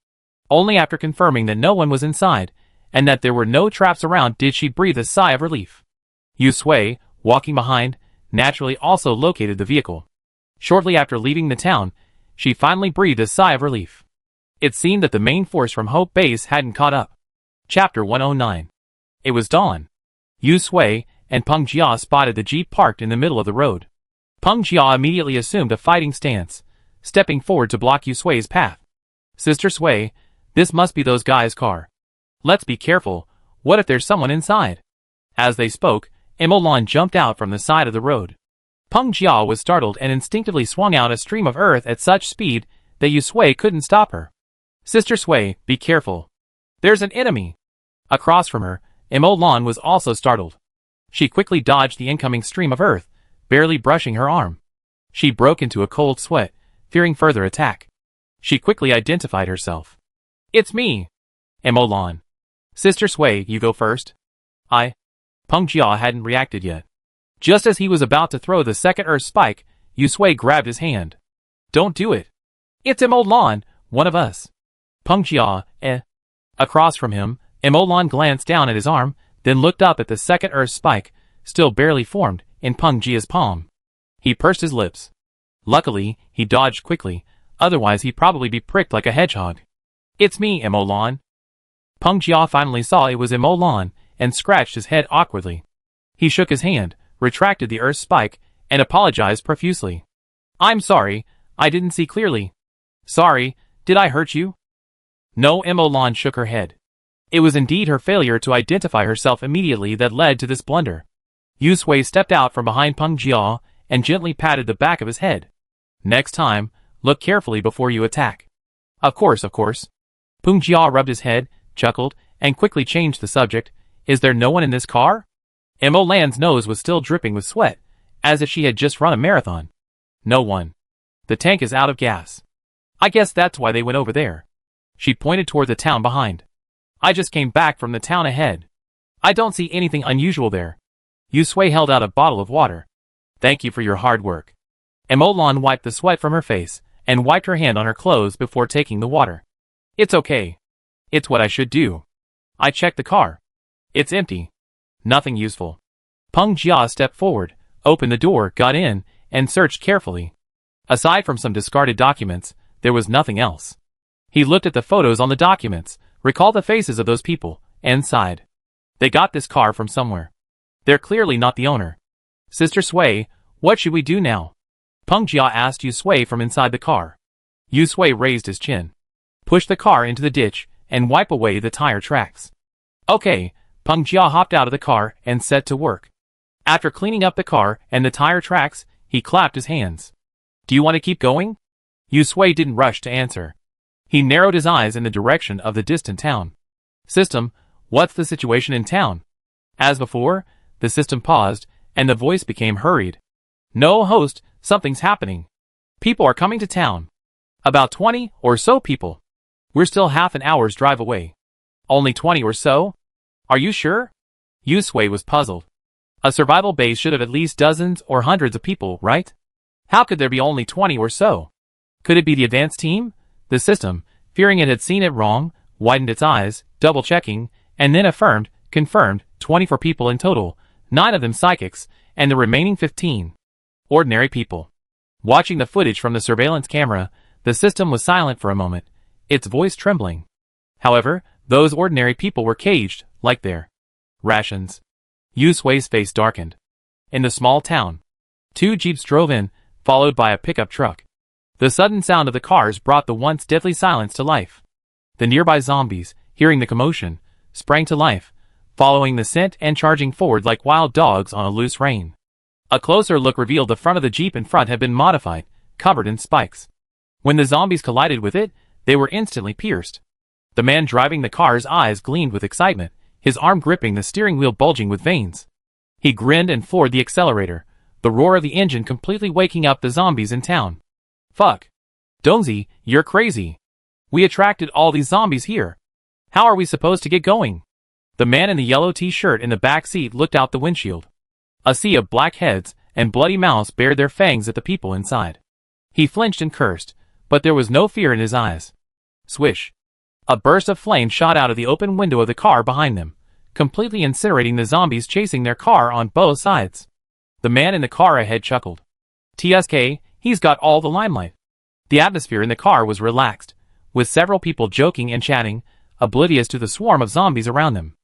Only after confirming that no one was inside, and that there were no traps around, did she breathe a sigh of relief. Yu Sui, walking behind, naturally also located the vehicle. Shortly after leaving the town, she finally breathed a sigh of relief. It seemed that the main force from Hope Base hadn't caught up. Chapter 109. It was dawn. Yu Sui and Peng Jia spotted the jeep parked in the middle of the road. Peng Jia immediately assumed a fighting stance, stepping forward to block Yu Sui's path. "Sister Sui, this must be those guys' car. Let's be careful. What if there's someone inside?" As they spoke, Emolan jumped out from the side of the road. Peng Jia was startled and instinctively swung out a stream of earth at such speed that Yu Sui couldn't stop her. "Sister Sui, be careful. There's an enemy." Across from her, Emolan was also startled. She quickly dodged the incoming stream of earth, barely brushing her arm. She broke into a cold sweat, fearing further attack. She quickly identified herself. "It's me, Emolan. Sister Sui, you go first." Peng Jia hadn't reacted yet. Just as he was about to throw the second earth spike, Yu Sui grabbed his hand. "Don't do it. It's Emolan, one of us." Peng Jia, Across from him, Emolan glanced down at his arm, then looked up at the second earth spike, still barely formed, in Peng Jia's palm. He pursed his lips. Luckily, he dodged quickly, otherwise he'd probably be pricked like a hedgehog. "It's me, Emolan." Peng Jia finally saw it was Emolan, and scratched his head awkwardly. He shook his hand, retracted the earth spike, and apologized profusely. "I'm sorry, I didn't see clearly." "Sorry, did I hurt you?" No, Emolan shook her head. It was indeed her failure to identify herself immediately that led to this blunder. Yu Sui stepped out from behind Peng Jia and gently patted the back of his head. "Next time, look carefully before you attack." Of course. Peng Jia rubbed his head, chuckled, and quickly changed the subject. "Is there no one in this car?" Emolan's nose was still dripping with sweat, as if she had just run a marathon. No one. The tank is out of gas. I guess that's why they went over there. She pointed toward the town behind. I just came back from the town ahead. I don't see anything unusual there. Yusui held out a bottle of water. Thank you for your hard work. Emolan wiped the sweat from her face and wiped her hand on her clothes before taking the water. It's okay. It's what I should do. I checked the car. It's empty. Nothing useful. Peng Jia stepped forward, opened the door, got in, and searched carefully. Aside from some discarded documents, there was nothing else. He looked at the photos on the documents, recalled the faces of those people, and sighed. They got this car from somewhere. They're clearly not the owner. Sister Sui, what should we do now? Peng Jia asked Yusui from inside the car. Yusui raised his chin. Push the car into the ditch and wipe away the tire tracks. Okay, Peng Jia hopped out of the car and set to work. After cleaning up the car and the tire tracks, he clapped his hands. Do you want to keep going? Yusui didn't rush to answer. He narrowed his eyes in the direction of the distant town. System, what's the situation in town? As before, the system paused, and the voice became hurried. No, host, something's happening. People are coming to town. About 20 or so people. We're still half an hour's drive away. Only 20 or so? Are you sure? Yusui was puzzled. A survival base should have at least dozens or hundreds of people, right? How could there be only 20 or so? Could it be the advanced team? The system, fearing it had seen it wrong, widened its eyes, double-checking, and then confirmed, 24 people in total, 9 of them psychics, and the remaining 15. Ordinary people. Watching the footage from the surveillance camera, the system was silent for a moment, its voice trembling. However, those ordinary people were caged, like their rations. Yusui's face darkened. In the small town, 2 jeeps drove in, followed by a pickup truck. The sudden sound of the cars brought the once deadly silence to life. The nearby zombies, hearing the commotion, sprang to life, following the scent and charging forward like wild dogs on a loose rein. A closer look revealed the front of the jeep in front had been modified, covered in spikes. When the zombies collided with it, they were instantly pierced. The man driving the car's eyes gleamed with excitement, his arm gripping the steering wheel bulging with veins. He grinned and floored the accelerator, the roar of the engine completely waking up the zombies in town. Fuck. Doomsday, you're crazy. We attracted all these zombies here. How are we supposed to get going? The man in the yellow t-shirt in the back seat looked out the windshield. A sea of black heads and bloody mouths bared their fangs at the people inside. He flinched and cursed, but there was no fear in his eyes. Swish. A burst of flame shot out of the open window of the car behind them, completely incinerating the zombies chasing their car on both sides. The man in the car ahead chuckled. TSK, he's got all the limelight. The atmosphere in the car was relaxed, with several people joking and chatting, oblivious to the swarm of zombies around them.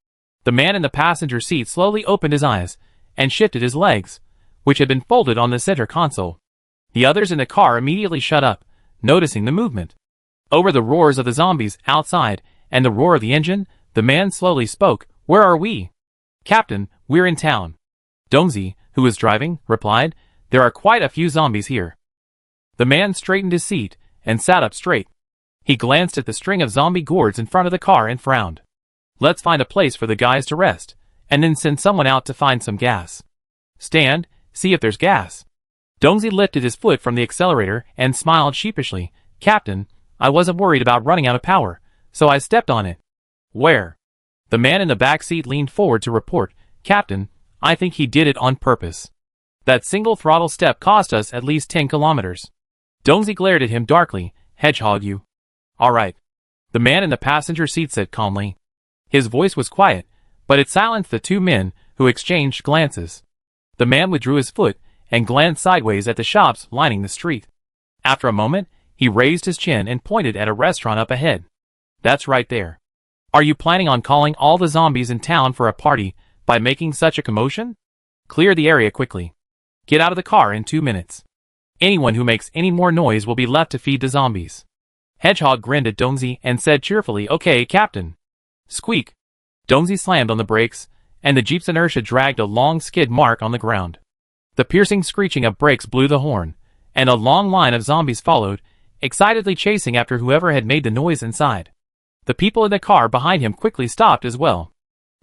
The man in the passenger seat slowly opened his eyes and shifted his legs, which had been folded on the center console. The others in the car immediately shut up, noticing the movement. Over the roars of the zombies outside and the roar of the engine, the man slowly spoke. Where are we? Captain, we're in town. Doomsday, who was driving, replied. There are quite a few zombies here. The man straightened his seat and sat up straight. He glanced at the string of zombie gourds in front of the car and frowned. Let's find a place for the guys to rest, and then send someone out to find some gas. Stand, see if there's gas. Doomsday lifted his foot from the accelerator and smiled sheepishly. Captain, I wasn't worried about running out of power, so I stepped on it. Where? The man in the back seat leaned forward to report. Captain, I think he did it on purpose. That single throttle step cost us at least 10 kilometers. Doomsday glared at him darkly. Hedgehog you. All right. The man in the passenger seat said calmly. His voice was quiet, but it silenced the 2 men, who exchanged glances. The man withdrew his foot and glanced sideways at the shops lining the street. After a moment, he raised his chin and pointed at a restaurant up ahead. That's right there. Are you planning on calling all the zombies in town for a party by making such a commotion? Clear the area quickly. Get out of the car in 2 minutes. Anyone who makes any more noise will be left to feed the zombies. Hedgehog grinned at Doomsday and said cheerfully, Okay, Captain. Squeak. Doomsday slammed on the brakes, and the jeep's inertia dragged a long skid mark on the ground. The piercing screeching of brakes blew the horn, and a long line of zombies followed, excitedly chasing after whoever had made the noise inside. The people in the car behind him quickly stopped as well.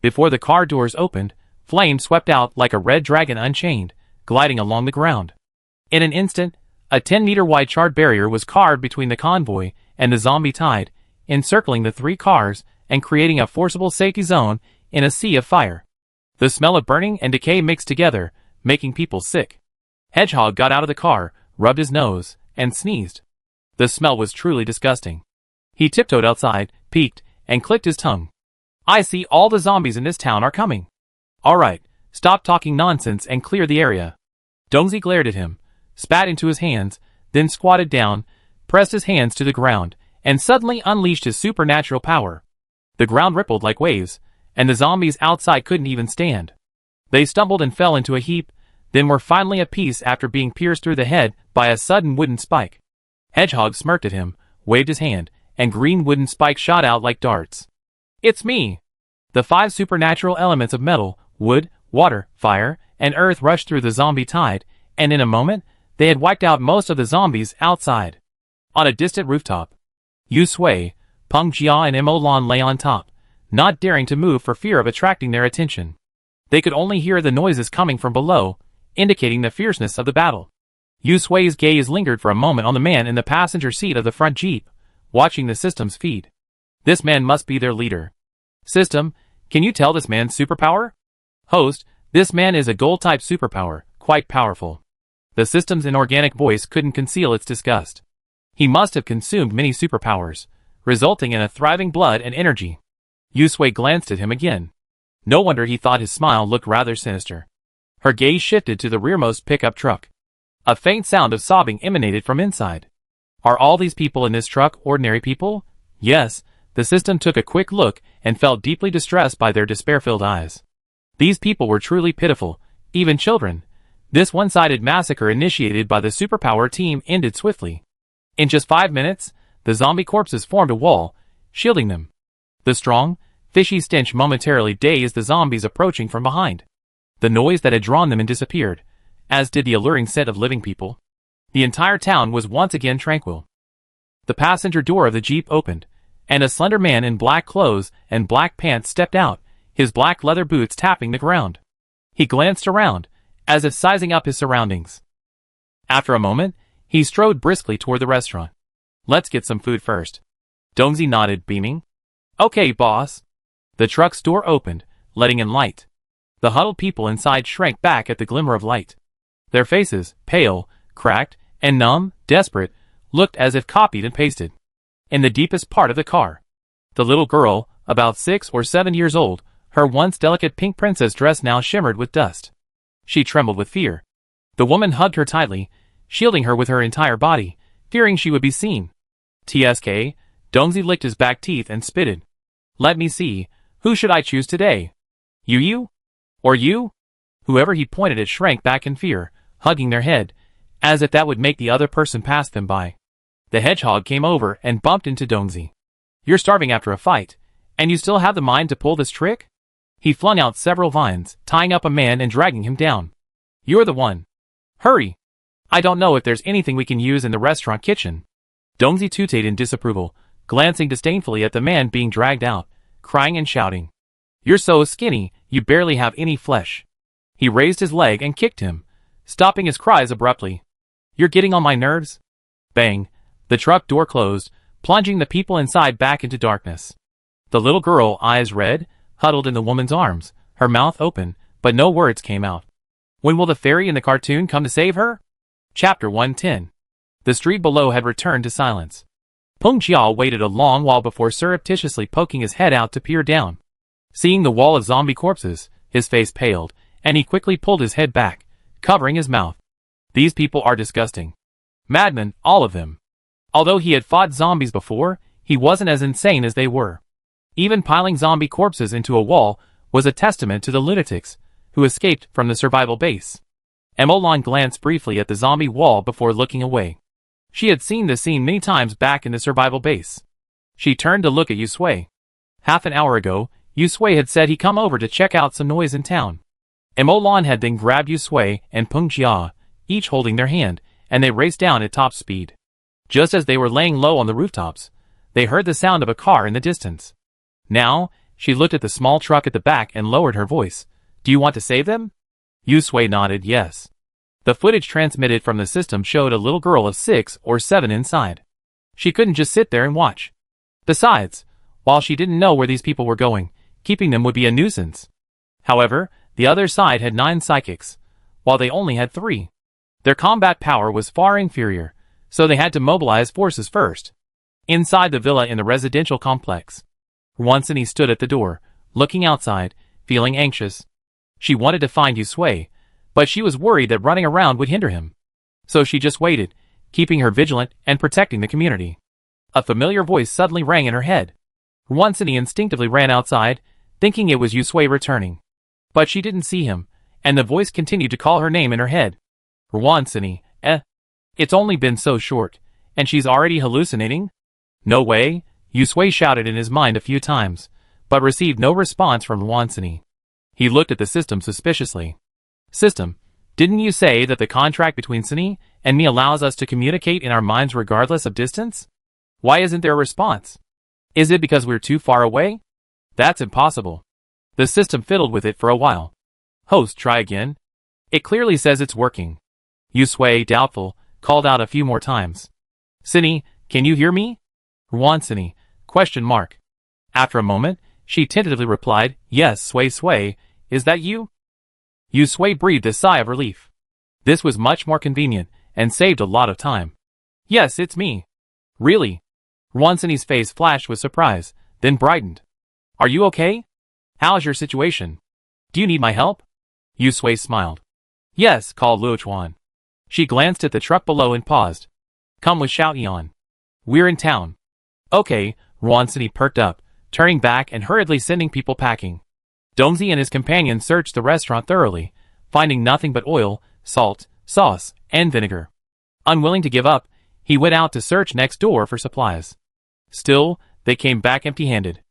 Before the car doors opened, flame swept out like a red dragon unchained, gliding along the ground. In an instant, a 10-meter-wide charred barrier was carved between the convoy and the zombie tide, encircling the 3 cars and creating a forcible safety zone in a sea of fire. The smell of burning and decay mixed together, making people sick. Hedgehog got out of the car, rubbed his nose, and sneezed. The smell was truly disgusting. He tiptoed outside, peeked, and clicked his tongue. I see all the zombies in this town are coming. Alright, stop talking nonsense and clear the area. Doomsday glared at him, spat into his hands, then squatted down, pressed his hands to the ground, and suddenly unleashed his supernatural power. The ground rippled like waves, and the zombies outside couldn't even stand. They stumbled and fell into a heap, then were finally at peace after being pierced through the head by a sudden wooden spike. Hedgehog smirked at him, waved his hand, and green wooden spikes shot out like darts. It's me! The 5 supernatural elements of metal, wood, water, fire, and earth rushed through the zombie tide, and in a moment, they had wiped out most of the zombies outside. On a distant rooftop, Yu Sui, Peng Jia and Mo Lan lay on top, not daring to move for fear of attracting their attention. They could only hear the noises coming from below, indicating the fierceness of the battle. Yu Sui's gaze lingered for a moment on the man in the passenger seat of the front jeep, watching the system's feed. This man must be their leader. System, can you tell this man's superpower? Host, this man is a gold-type superpower, quite powerful. The system's inorganic voice couldn't conceal its disgust. He must have consumed many superpowers, resulting in a thriving blood and energy. Yu Sui glanced at him again. No wonder he thought his smile looked rather sinister. Her gaze shifted to the rearmost pickup truck. A faint sound of sobbing emanated from inside. Are all these people in this truck ordinary people? Yes, the system took a quick look and felt deeply distressed by their despair-filled eyes. These people were truly pitiful, even children. This one-sided massacre initiated by the superpower team ended swiftly. In just 5 minutes, the zombie corpses formed a wall, shielding them. The strong, fishy stench momentarily dazed the zombies approaching from behind. The noise that had drawn them in disappeared, as did the alluring scent of living people. The entire town was once again tranquil. The passenger door of the jeep opened, and a slender man in black clothes and black pants stepped out, his black leather boots tapping the ground. He glanced around, as if sizing up his surroundings. After a moment, he strode briskly toward the restaurant. Let's get some food first. Doomsday nodded, beaming. Okay, boss. The truck's door opened, letting in light. The huddled people inside shrank back at the glimmer of light. Their faces, pale, cracked, and numb, desperate, looked as if copied and pasted. In the deepest part of the car, the little girl, about 6 or 7 years old, her once delicate pink princess dress now shimmered with dust. She trembled with fear. The woman hugged her tightly, shielding her with her entire body, fearing she would be seen. TSK, Doomsday licked his back teeth and spitted. Let me see, who should I choose today? You? Or you? Whoever he pointed at shrank back in fear, hugging their head, as if that would make the other person pass them by. The hedgehog came over and bumped into Doomsday. You're starving after a fight, and you still have the mind to pull this trick? He flung out several vines, tying up a man and dragging him down. You're the one. Hurry! I don't know if there's anything we can use in the restaurant kitchen. Doomsday tooted in disapproval, glancing disdainfully at the man being dragged out, crying and shouting. You're so skinny, you barely have any flesh. He raised his leg and kicked him, stopping his cries abruptly. You're getting on my nerves? Bang! The truck door closed, plunging the people inside back into darkness. The little girl, eyes red, huddled in the woman's arms, her mouth open, but no words came out. When will the fairy in the cartoon come to save her? Chapter 110. The street below had returned to silence. Peng Jia waited a long while before surreptitiously poking his head out to peer down. Seeing the wall of zombie corpses, his face paled, and he quickly pulled his head back, covering his mouth. These people are disgusting. Madmen, all of them. Although he had fought zombies before, he wasn't as insane as they were. Even piling zombie corpses into a wall was a testament to the lunatics who escaped from the survival base. Emolan glanced briefly at the zombie wall before looking away. She had seen this scene many times back in the survival base. She turned to look at Yu Sui. Half an hour ago, Yu Sui had said he'd come over to check out some noise in town. Emolan had then grabbed Yu Sui and Peng Jia, each holding their hand, and they raced down at top speed. Just as they were laying low on the rooftops, they heard the sound of a car in the distance. Now, she looked at the small truck at the back and lowered her voice. Do you want to save them? Yu Sui nodded yes. The footage transmitted from the system showed a little girl of 6 or 7 inside. She couldn't just sit there and watch. Besides, while she didn't know where these people were going, keeping them would be a nuisance. However, the other side had 9 psychics, while they only had 3. Their combat power was far inferior, so they had to mobilize forces first. Inside the villa in the residential complex, Rwansini stood at the door, looking outside, feeling anxious. She wanted to find Yusui, but she was worried that running around would hinder him. So she just waited, keeping her vigilant and protecting the community. A familiar voice suddenly rang in her head. Rwansini instinctively ran outside, thinking it was Yusui returning. But she didn't see him, and the voice continued to call her name in her head. Rwansini, it's only been so short, and she's already hallucinating? No way, Yusui shouted in his mind a few times, but received no response from Rwansini. He looked at the system suspiciously. System, didn't you say that the contract between Sini and me allows us to communicate in our minds regardless of distance? Why isn't there a response? Is it because we're too far away? That's impossible. The system fiddled with it for a while. Host, try again. It clearly says it's working. Yusui, doubtful, called out a few more times. Sini, can you hear me? Rwansini, ? After a moment, she tentatively replied, yes, Sui, is that you? Yusui breathed a sigh of relief. This was much more convenient, and saved a lot of time. Yes, it's me. Really? Rwansini's face flashed with surprise, then brightened. Are you okay? How's your situation? Do you need my help? Yusui smiled. Yes, called Luochuan. She glanced at the truck below and paused. Come with Xiaoyan. We're in town. Okay, Rwansini perked up, turning back and hurriedly sending people packing. Doomsday and his companion searched the restaurant thoroughly, finding nothing but oil, salt, sauce, and vinegar. Unwilling to give up, he went out to search next door for supplies. Still, they came back empty-handed.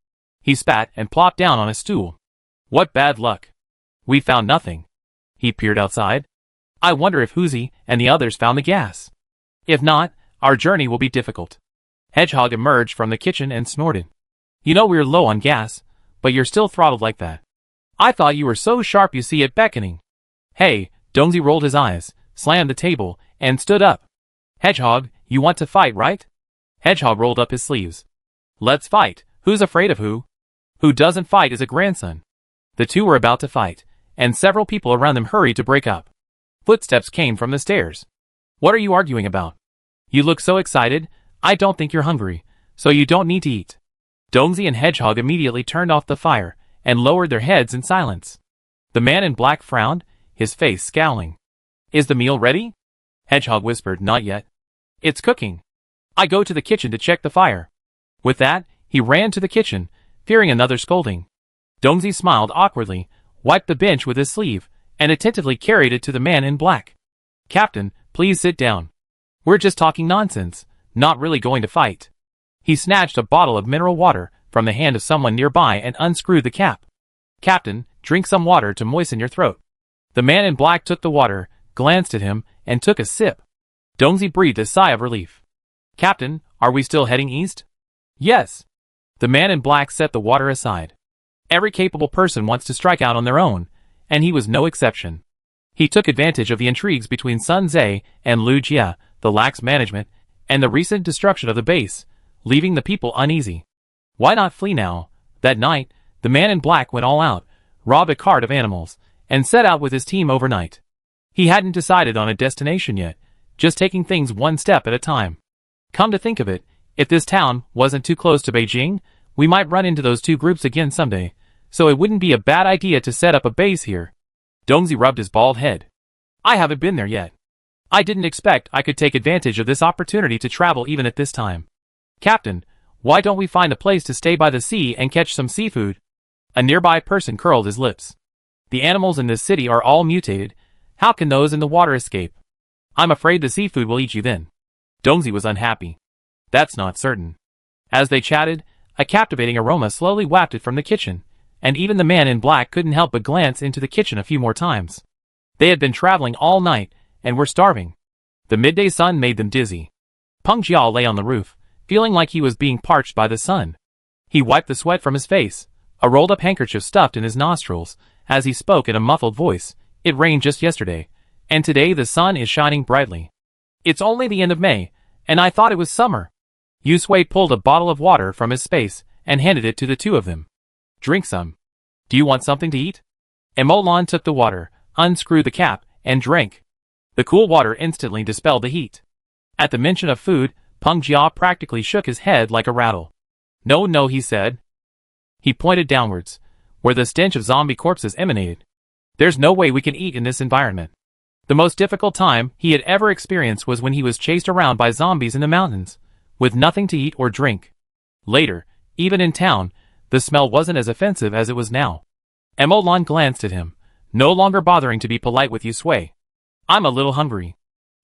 He spat and plopped down on a stool. What bad luck. We found nothing. He peered outside. I wonder if Huzi and the others found the gas. If not, our journey will be difficult. Hedgehog emerged from the kitchen and snorted. You know we're low on gas, but you're still throttled like that. I thought you were so sharp you see it beckoning. Hey, Doomsday rolled his eyes, slammed the table, and stood up. Hedgehog, you want to fight, right? Hedgehog rolled up his sleeves. Let's fight. Who's afraid of who? Who doesn't fight is a grandson. The two were about to fight, and several people around them hurried to break up. Footsteps came from the stairs. What are you arguing about? You look so excited. I don't think you're hungry, so you don't need to eat. Doomsday and Hedgehog immediately turned off the fire and lowered their heads in silence. The man in black frowned, his face scowling. Is the meal ready? Hedgehog whispered, not yet. It's cooking. I go to the kitchen to check the fire. With that, he ran to the kitchen, fearing another scolding. Doomsday smiled awkwardly, wiped the bench with his sleeve, and attentively carried it to the man in black. Captain, please sit down. We're just talking nonsense, not really going to fight. He snatched a bottle of mineral water from the hand of someone nearby and unscrewed the cap. Captain, drink some water to moisten your throat. The man in black took the water, glanced at him, and took a sip. Doomsday breathed a sigh of relief. Captain, are we still heading east? Yes. The man in black set the water aside. Every capable person wants to strike out on their own, and he was no exception. He took advantage of the intrigues between Sun Tze and Lu Jie, the lax management, and the recent destruction of the base, leaving the people uneasy. Why not flee now? That night, the man in black went all out, robbed a cart of animals, and set out with his team overnight. He hadn't decided on a destination yet, just taking things one step at a time. Come to think of it, if this town wasn't too close to Beijing, we might run into those two groups again someday, so it wouldn't be a bad idea to set up a base here. Doomsday rubbed his bald head. I haven't been there yet. I didn't expect I could take advantage of this opportunity to travel even at this time. Captain, why don't we find a place to stay by the sea and catch some seafood? A nearby person curled his lips. The animals in this city are all mutated. How can those in the water escape? I'm afraid the seafood will eat you then. Doomsday was unhappy. That's not certain. As they chatted, a captivating aroma slowly wafted from the kitchen, and even the man in black couldn't help but glance into the kitchen a few more times. They had been traveling all night, and were starving. The midday sun made them dizzy. Peng Jiao lay on the roof, feeling like he was being parched by the sun. He wiped the sweat from his face, a rolled-up handkerchief stuffed in his nostrils, as he spoke in a muffled voice. It rained just yesterday. And today the sun is shining brightly. It's only the end of May, and I thought it was summer. Yusui pulled a bottle of water from his space and handed it to the two of them. Drink some. Do you want something to eat? Emolan took the water, unscrewed the cap, and drank. The cool water instantly dispelled the heat. At the mention of food, Peng Jia practically shook his head like a rattle. No, he said. He pointed downwards, where the stench of zombie corpses emanated. There's no way we can eat in this environment. The most difficult time he had ever experienced was when he was chased around by zombies in the mountains, with nothing to eat or drink. Later, even in town, the smell wasn't as offensive as it was now. Emolan glanced at him, no longer bothering to be polite with Yusui. I'm a little hungry.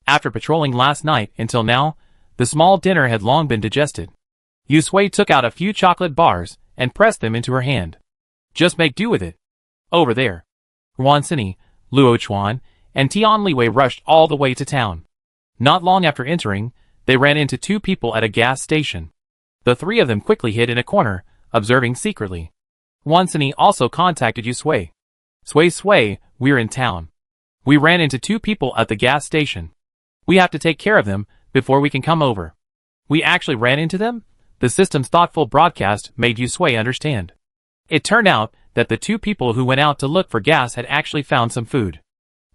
After patrolling last night until now, the small dinner had long been digested. Yusui took out a few chocolate bars and pressed them into her hand. Just make do with it. Over there. Ruansini, Luo Chuan, and Tian Liwei rushed all the way to town. Not long after entering, they ran into two people at a gas station. The three of them quickly hid in a corner, observing secretly. Ruansini also contacted Yusui. Sui, we're in town. We ran into two people at the gas station. We have to take care of them before we can come over. We actually ran into them? The system's thoughtful broadcast made Yusui understand. It turned out that the two people who went out to look for gas had actually found some food.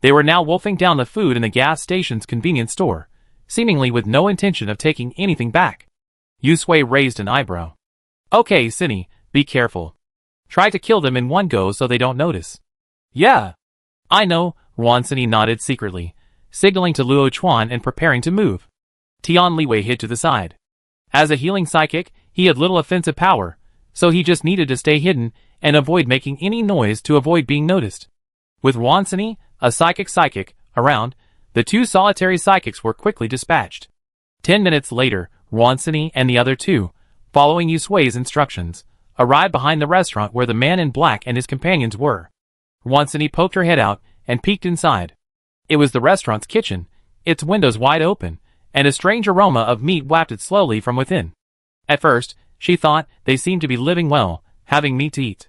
They were now wolfing down the food in the gas station's convenience store, seemingly with no intention of taking anything back. Yusui raised an eyebrow. Okay, Cini, be careful. Try to kill them in one go so they don't notice. Yeah. I know, Ruansini nodded secretly, signaling to Luo Chuan and preparing to move. Tian Liwei hid to the side. As a healing psychic, he had little offensive power, so he just needed to stay hidden and avoid making any noise to avoid being noticed. With Ruansini, a psychic, around, the two solitary psychics were quickly dispatched. 10 minutes later, Ruansini and the other two, following Yusui's instructions, arrived behind the restaurant where the man in black and his companions were. Ruansini poked her head out and peeked inside. It was the restaurant's kitchen, its windows wide open, and a strange aroma of meat wafted slowly from within. At first, she thought they seemed to be living well, having meat to eat.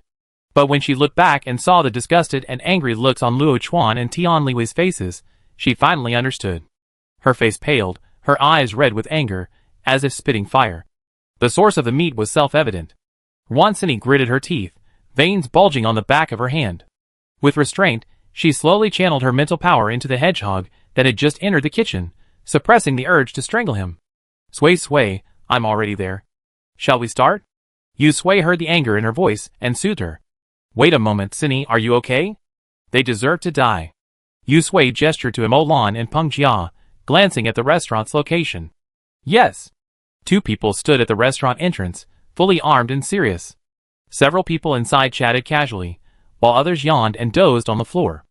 But when she looked back and saw the disgusted and angry looks on Luo Chuan and Tian Liwei's faces, she finally understood. Her face paled, her eyes red with anger, as if spitting fire. The source of the meat was self-evident. Ruansini gritted her teeth, veins bulging on the back of her hand. With restraint, she slowly channeled her mental power into the hedgehog that had just entered the kitchen, suppressing the urge to strangle him. Sui, I'm already there. Shall we start? Yusui heard the anger in her voice and soothed her. Wait a moment, Cini, are you okay? They deserve to die. Yusui gestured to Emolan and Peng Jia, glancing at the restaurant's location. Yes. Two people stood at the restaurant entrance, fully armed and serious. Several people inside chatted casually, while others yawned and dozed on the floor.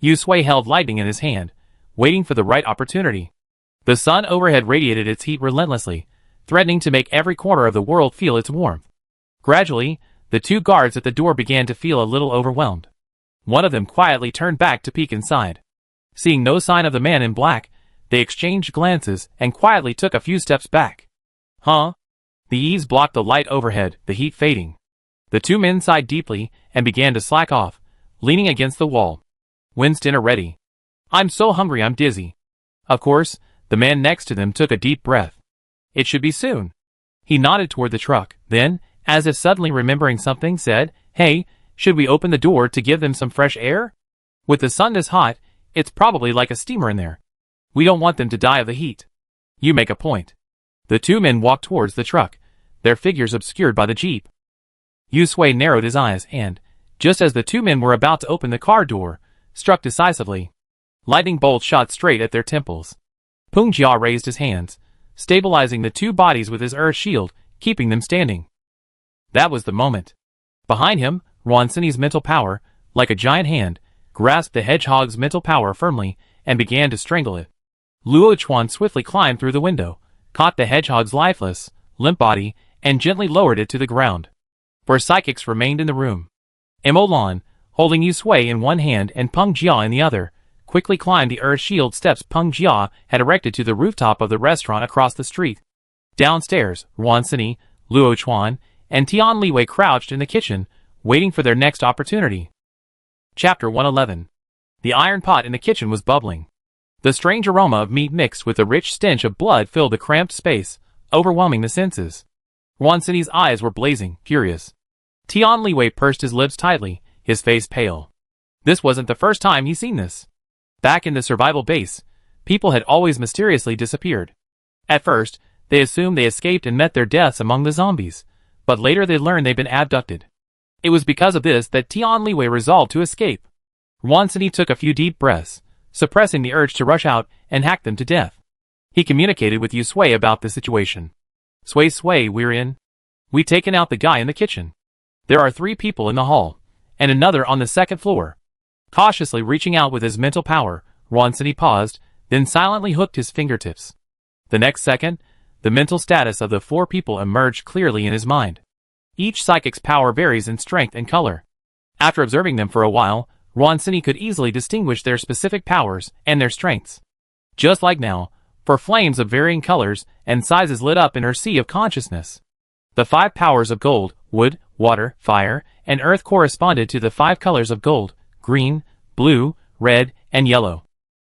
Yusui held lightning in his hand, waiting for the right opportunity. The sun overhead radiated its heat relentlessly, threatening to make every corner of the world feel its warmth. Gradually, the two guards at the door began to feel a little overwhelmed. One of them quietly turned back to peek inside. Seeing no sign of the man in black, they exchanged glances and quietly took a few steps back. Huh? The eaves blocked the light overhead, the heat fading. The two men sighed deeply and began to slack off, leaning against the wall. When's dinner ready? I'm so hungry I'm dizzy. Of course, the man next to them took a deep breath. It should be soon. He nodded toward the truck, then, as if suddenly remembering something, said, Hey, should we open the door to give them some fresh air? With the sun this hot, it's probably like a steamer in there. We don't want them to die of the heat. You make a point. The two men walked towards the truck, their figures obscured by the jeep. Yusui narrowed his eyes and, just as the two men were about to open the car door, struck decisively. Lightning bolts shot straight at their temples. Peng Jia raised his hands, stabilizing the two bodies with his earth shield, keeping them standing. That was the moment. Behind him, Ruansini's mental power, like a giant hand, grasped the hedgehog's mental power firmly and began to strangle it. Luo Chuan swiftly climbed through the window, caught the hedgehog's lifeless, limp body, and gently lowered it to the ground. 4 psychics remained in the room. Emolan, holding Yusui in one hand and Peng Jia in the other, quickly climbed the earth shield steps Peng Jia had erected to the rooftop of the restaurant across the street. Downstairs, Ruansini, Luo Chuan, and Tian Liwei crouched in the kitchen, waiting for their next opportunity. Chapter 111. The iron pot in the kitchen was bubbling. The strange aroma of meat mixed with the rich stench of blood filled the cramped space, overwhelming the senses. Wansini's eyes were blazing, furious. Tian Liwei pursed his lips tightly, his face pale. This wasn't the first time he'd seen this. Back in the survival base, people had always mysteriously disappeared. At first, they assumed they escaped and met their deaths among the zombies, but later they learned they'd been abducted. It was because of this that Tian Liwei resolved to escape. Wansini took a few deep breaths, suppressing the urge to rush out and hack them to death. He communicated with Yu Sui about the situation. Sui, we're in. We've taken out the guy in the kitchen. There are 3 people in the hall, and another on the 2nd floor. Cautiously reaching out with his mental power, Wansini paused, then silently hooked his fingertips. The next second, the mental status of the 4 people emerged clearly in his mind. Each psychic's power varies in strength and color. After observing them for a while, Wansini could easily distinguish their specific powers and their strengths. Just like now, for flames of varying colors and sizes lit up in her sea of consciousness. The 5 powers of gold, wood, water, fire, and earth corresponded to the 5 colors of gold, green, blue, red, and yellow.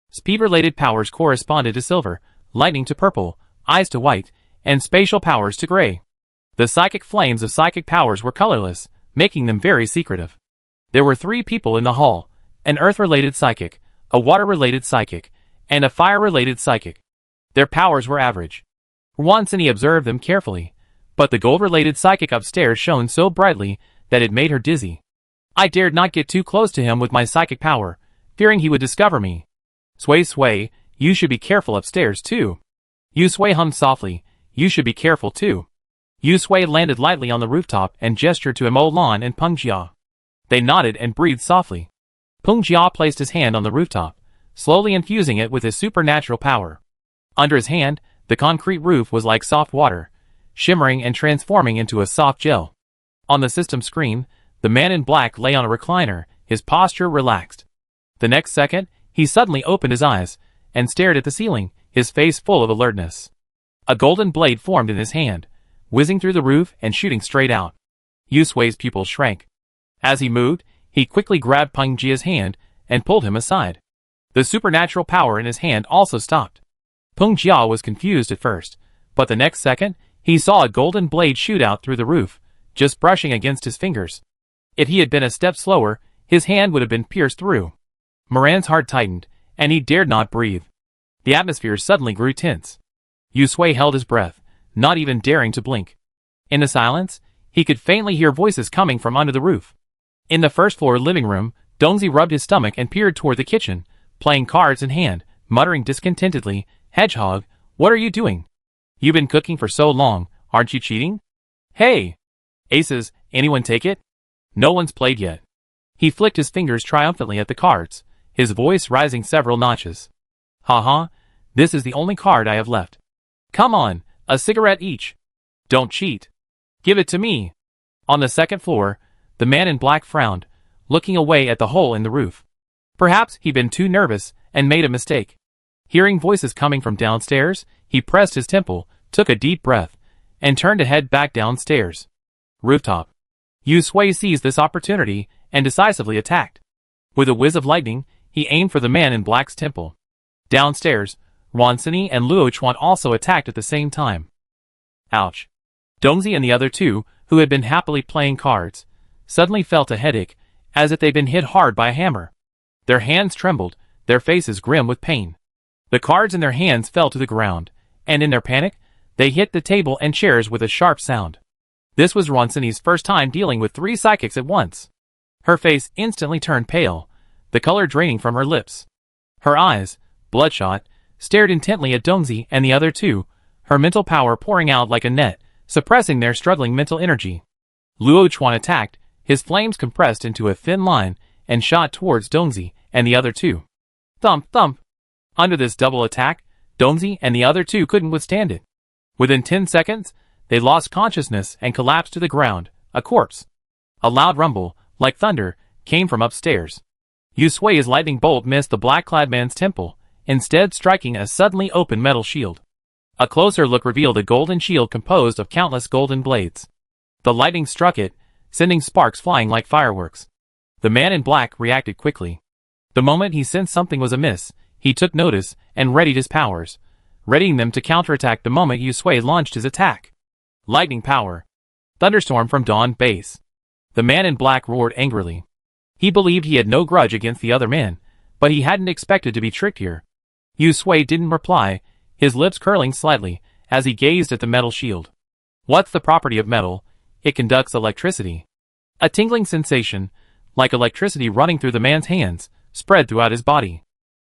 Speed-related powers corresponded to silver, lightning to purple, eyes to white, and spatial powers to gray. The psychic flames of psychic powers were colorless, making them very secretive. There were 3 people in the hall, an earth-related psychic, a water-related psychic, and a fire-related psychic. Their powers were average. Wansini observed them carefully, but the gold-related psychic upstairs shone so brightly that it made her dizzy. I dared not get too close to him with my psychic power, fearing he would discover me. Sui, you should be careful upstairs too. Yu Sui hummed softly, you should be careful too. Yu Sui landed lightly on the rooftop and gestured to Mo Lan and Peng Jia. They nodded and breathed softly. Peng Jia placed his hand on the rooftop, slowly infusing it with his supernatural power. Under his hand, the concrete roof was like soft water, shimmering and transforming into a soft gel. On the system screen, the man in black lay on a recliner, his posture relaxed. The next second, he suddenly opened his eyes and stared at the ceiling, his face full of alertness. A golden blade formed in his hand, whizzing through the roof and shooting straight out. Yu Sui's pupils shrank. As he moved, he quickly grabbed Peng Jia's hand and pulled him aside. The supernatural power in his hand also stopped. Peng Jia was confused at first, but the next second, he saw a golden blade shoot out through the roof, just brushing against his fingers. If he had been a step slower, his hand would have been pierced through. Moran's heart tightened, and he dared not breathe. The atmosphere suddenly grew tense. Yu Sui held his breath, not even daring to blink. In the silence, he could faintly hear voices coming from under the roof. In the first-floor living room, Dongzi rubbed his stomach and peered toward the kitchen, playing cards in hand, muttering discontentedly, "Hedgehog, what are you doing? You've been cooking for so long, aren't you cheating? Hey! Aces, anyone take it? No one's played yet." He flicked his fingers triumphantly at the cards, his voice rising several notches. "Ha, this is the only card I have left. Come on, a cigarette each. Don't cheat. Give it to me." On the second floor, the man in black frowned, looking away at the hole in the roof. Perhaps he'd been too nervous and made a mistake. Hearing voices coming from downstairs, he pressed his temple, took a deep breath, and turned to head back downstairs. Rooftop. Yu Sui seized this opportunity and decisively attacked. With a whiz of lightning, he aimed for the man in black's temple. Downstairs, Wansini and Luo Chuan also attacked at the same time. Ouch. Dongzi and the other 2, who had been happily playing cards, suddenly felt a headache, as if they'd been hit hard by a hammer. Their hands trembled, their faces grim with pain. The cards in their hands fell to the ground, and in their panic, they hit the table and chairs with a sharp sound. This was Wansini's first time dealing with 3 psychics at once. Her face instantly turned pale, the color draining from her lips. Her eyes, bloodshot, stared intently at Dongzi and the other 2, her mental power pouring out like a net, suppressing their struggling mental energy. Luo Chuan attacked, his flames compressed into a thin line and shot towards Dongzi and the other 2. Thump, thump. Under this double attack, Dongzi and the other 2 couldn't withstand it. Within 10 seconds, they lost consciousness and collapsed to the ground, a corpse. A loud rumble, like thunder, came from upstairs. Yu Sui's lightning bolt missed the black-clad man's temple, instead striking a suddenly open metal shield. A closer look revealed a golden shield composed of countless golden blades. The lightning struck it, sending sparks flying like fireworks. The man in black reacted quickly. The moment he sensed something was amiss, he took notice and readied his powers, readying them to counterattack the moment Yusui launched his attack. Lightning power. Thunderstorm from Dawn Base. The man in black roared angrily. He believed he had no grudge against the other men, but he hadn't expected to be tricked here. Yusui didn't reply, his lips curling slightly, as he gazed at the metal shield. What's the property of metal? It conducts electricity. A tingling sensation, like electricity running through the man's hands, spread throughout his body.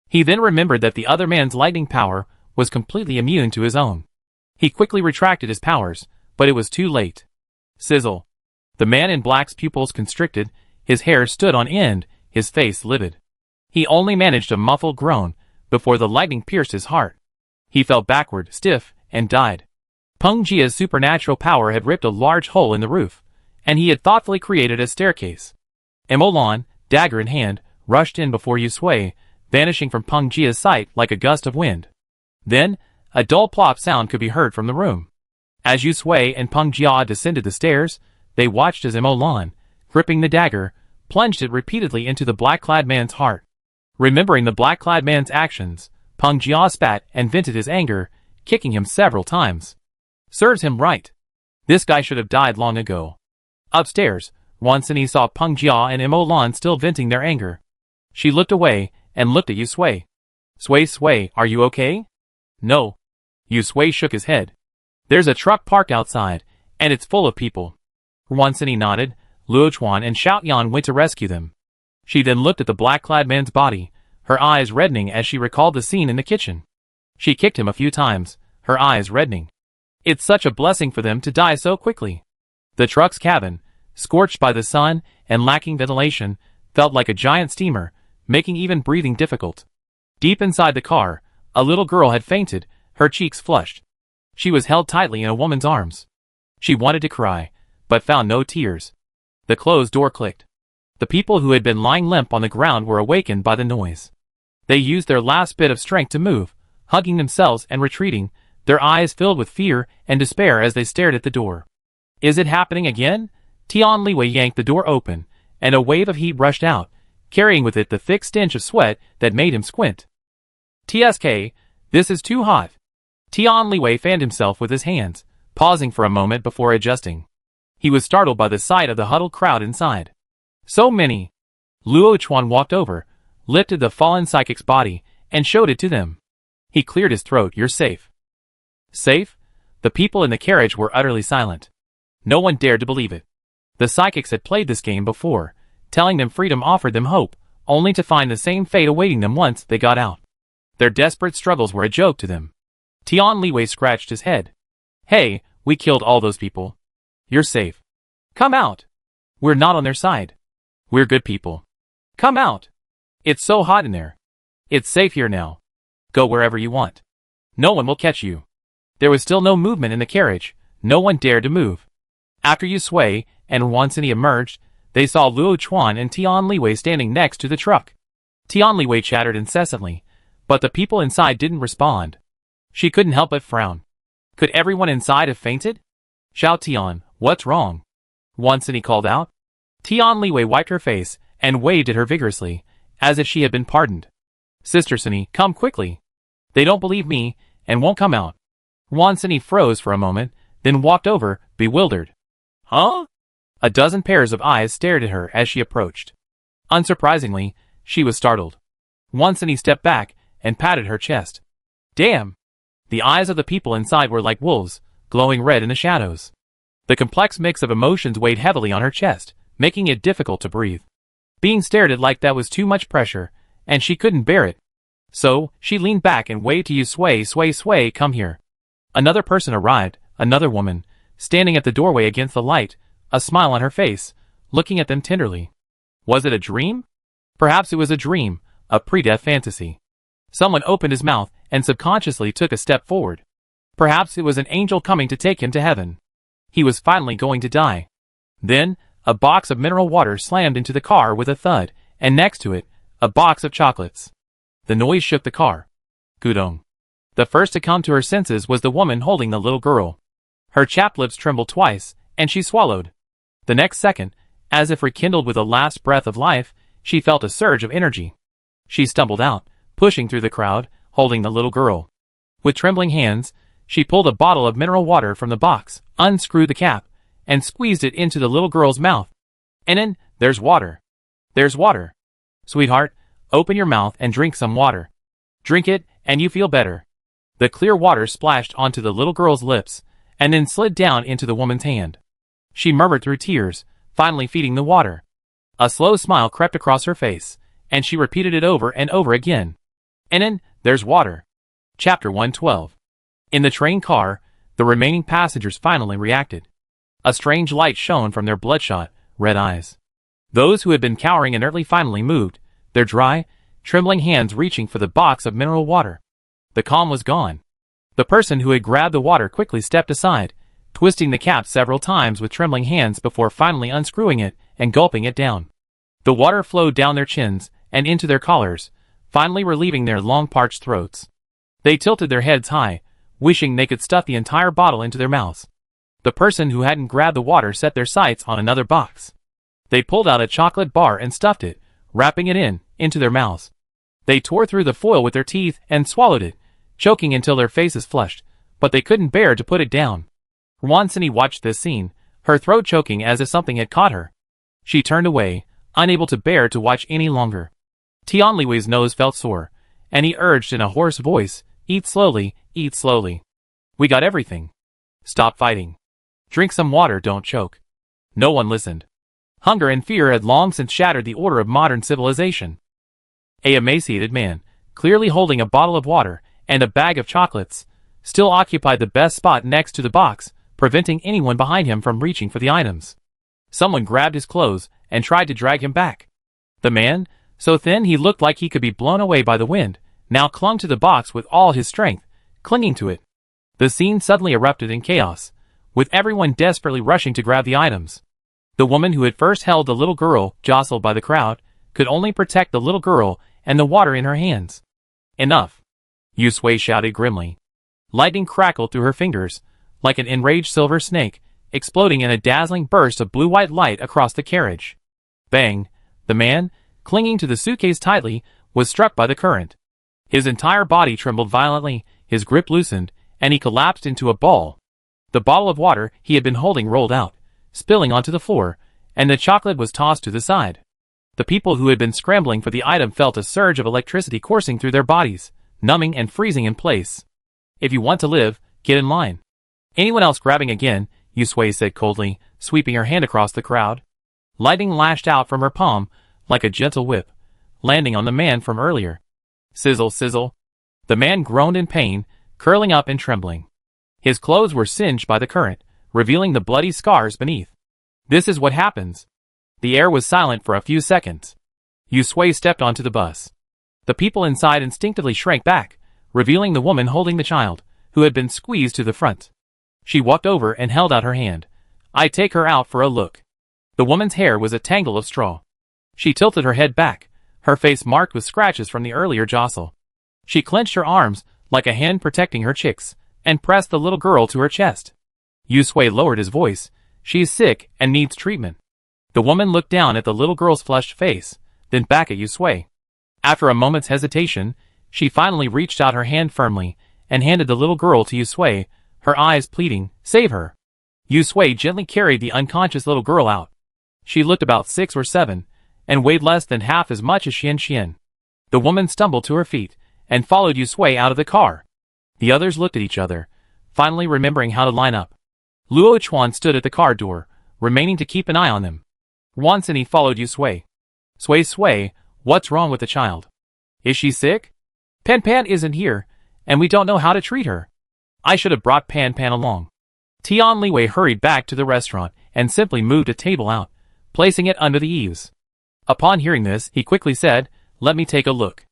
He then remembered that the other man's lightning power was completely immune to his own. He quickly retracted his powers, but it was too late. Sizzle. The man in black's pupils constricted, his hair stood on end, his face livid. He only managed a muffled groan before the lightning pierced his heart. He fell backward, stiff, and died. Peng Jia's supernatural power had ripped a large hole in the roof, and he had thoughtfully created a staircase. Emolan, dagger in hand, rushed in before Yusui, vanishing from Peng Jia's sight like a gust of wind. Then, a dull plop sound could be heard from the room. As Yusui and Peng Jia descended the stairs, they watched as Emolan, gripping the dagger, plunged it repeatedly into the black-clad man's heart. Remembering the black-clad man's actions, Peng Jia spat and vented his anger, kicking him several times. Serves him right. This guy should have died long ago. Upstairs, Wansini saw Peng Jia and Emolan still venting their anger. She looked away and looked at Yusui. Sui, are you okay? No. Yusui shook his head. There's a truck parked outside, and it's full of people. Wansini nodded. Luochuan and Xiaoyan went to rescue them. She then looked at the black-clad man's body, her eyes reddening as she recalled the scene in the kitchen. She kicked him a few times, her eyes reddening. It's such a blessing for them to die so quickly. The truck's cabin, scorched by the sun and lacking ventilation, felt like a giant steamer, making even breathing difficult. Deep inside the car, a little girl had fainted, her cheeks flushed. She was held tightly in a woman's arms. She wanted to cry, but found no tears. The closed door clicked. The people who had been lying limp on the ground were awakened by the noise. They used their last bit of strength to move, hugging themselves and retreating, their eyes filled with fear and despair as they stared at the door. Is it happening again? Tian Liwei yanked the door open, and a wave of heat rushed out, carrying with it the thick stench of sweat that made him squint. TSK, this is too hot. Tian Liwei fanned himself with his hands, pausing for a moment before adjusting. He was startled by the sight of the huddled crowd inside. So many. Luo Chuan walked over, lifted the fallen psychic's body, and showed it to them. He cleared his throat. You're safe. Safe? The people in the carriage were utterly silent. No one dared to believe it. The psychics had played this game before, telling them freedom offered them hope, only to find the same fate awaiting them once they got out. Their desperate struggles were a joke to them. Tian Liwei scratched his head. Hey, we killed all those people. You're safe. Come out. We're not on their side. We're good people. Come out. It's so hot in there. It's safe here now. Go wherever you want. No one will catch you. There was still no movement in the carriage. No one dared to move. After Yusui and Wansini emerged, they saw Luo Chuan and Tian Liwei standing next to the truck. Tian Liwei chattered incessantly, but the people inside didn't respond. She couldn't help but frown. Could everyone inside have fainted? Xiao Tian, what's wrong? Wansini called out. Tian Liwei wiped her face and waved at her vigorously, as if she had been pardoned. Sister Sini, come quickly. They don't believe me, and won't come out. Wansini froze for a moment, then walked over, bewildered. Huh? A dozen pairs of eyes stared at her as she approached. Unsurprisingly, she was startled. Wansini stepped back and patted her chest. Damn! The eyes of the people inside were like wolves, glowing red in the shadows. The complex mix of emotions weighed heavily on her chest, making it difficult to breathe. Being stared at like that was too much pressure, and she couldn't bear it. So, she leaned back and waved to Yusui, come here. Another person arrived, another woman, standing at the doorway against the light, a smile on her face, looking at them tenderly. Was it a dream? Perhaps it was a dream, a pre-death fantasy. Someone opened his mouth and subconsciously took a step forward. Perhaps it was an angel coming to take him to heaven. He was finally going to die. Then, a box of mineral water slammed into the car with a thud, and next to it, a box of chocolates. The noise shook the car. Gudong. The first to come to her senses was the woman holding the little girl. Her chapped lips trembled twice, and she swallowed. The next second, as if rekindled with a last breath of life, she felt a surge of energy. She stumbled out, pushing through the crowd, holding the little girl. With trembling hands, she pulled a bottle of mineral water from the box, unscrewed the cap, and squeezed it into the little girl's mouth. And then, there's water. There's water. Sweetheart, open your mouth and drink some water. Drink it, and you feel better. The clear water splashed onto the little girl's lips, and then slid down into the woman's hand. She murmured through tears, finally feeding the water. A slow smile crept across her face, and she repeated it over and over again. And then, there's water. Chapter 112. In the train car, the remaining passengers finally reacted. A strange light shone from their bloodshot, red eyes. Those who had been cowering inertly finally moved, their dry, trembling hands reaching for the box of mineral water. The calm was gone. The person who had grabbed the water quickly stepped aside, twisting the cap several times with trembling hands before finally unscrewing it and gulping it down. The water flowed down their chins and into their collars, finally relieving their long parched throats. They tilted their heads high, wishing they could stuff the entire bottle into their mouths. The person who hadn't grabbed the water set their sights on another box. They pulled out a chocolate bar and stuffed it, wrapping it into their mouths. They tore through the foil with their teeth and swallowed it, choking until their faces flushed, but they couldn't bear to put it down. Rwansini watched this scene, her throat choking as if something had caught her. She turned away, unable to bear to watch any longer. Tianliwei's nose felt sore, and he urged in a hoarse voice, eat slowly, eat slowly. We got everything. Stop fighting. Drink some water, don't choke. No one listened. Hunger and fear had long since shattered the order of modern civilization. A emaciated man, clearly holding a bottle of water and a bag of chocolates, still occupied the best spot next to the box, preventing anyone behind him from reaching for the items. Someone grabbed his clothes and tried to drag him back. The man, so thin he looked like he could be blown away by the wind, now clung to the box with all his strength, clinging to it. The scene suddenly erupted in chaos, with everyone desperately rushing to grab the items. The woman who had first held the little girl, jostled by the crowd, could only protect the little girl and the water in her hands. Enough! Yu Sui shouted grimly. Lightning crackled through her fingers, like an enraged silver snake, exploding in a dazzling burst of blue-white light across the carriage. Bang! The man, clinging to the suitcase tightly, was struck by the current. His entire body trembled violently, his grip loosened, and he collapsed into a ball. The bottle of water he had been holding rolled out, spilling onto the floor, and the chocolate was tossed to the side. The people who had been scrambling for the item felt a surge of electricity coursing through their bodies, numbing and freezing in place. If you want to live, get in line. Anyone else grabbing again, Yu Sui said coldly, sweeping her hand across the crowd. Lightning lashed out from her palm, like a gentle whip, landing on the man from earlier. Sizzle, sizzle. The man groaned in pain, curling up and trembling. His clothes were singed by the current, revealing the bloody scars beneath. This is what happens. The air was silent for a few seconds. Yu Sui stepped onto the bus. The people inside instinctively shrank back, revealing the woman holding the child, who had been squeezed to the front. She walked over and held out her hand. I'd take her out for a look. The woman's hair was a tangle of straw. She tilted her head back, her face marked with scratches from the earlier jostle. She clenched her arms, like a hen protecting her chicks, and pressed the little girl to her chest. Yu Sui lowered his voice. She's sick and needs treatment. The woman looked down at the little girl's flushed face, then back at Yu Sui. After a moment's hesitation, she finally reached out her hand firmly and handed the little girl to Yu Sui, her eyes pleading, save her. Yu Sui gently carried the unconscious little girl out. She looked about 6 or 7, and weighed less than half as much as Xian. The woman stumbled to her feet, and followed Yu Sui out of the car. The others looked at each other, finally remembering how to line up. Luo Chuan stood at the car door, remaining to keep an eye on them. Rwansini followed Yu Sui. Sui, what's wrong with the child? Is she sick? Pan Pan isn't here, and we don't know how to treat her. I should have brought Pan Pan along. Tianliwei hurried back to the restaurant and simply moved a table out, placing it under the eaves. Upon hearing this, he quickly said, let me take a look.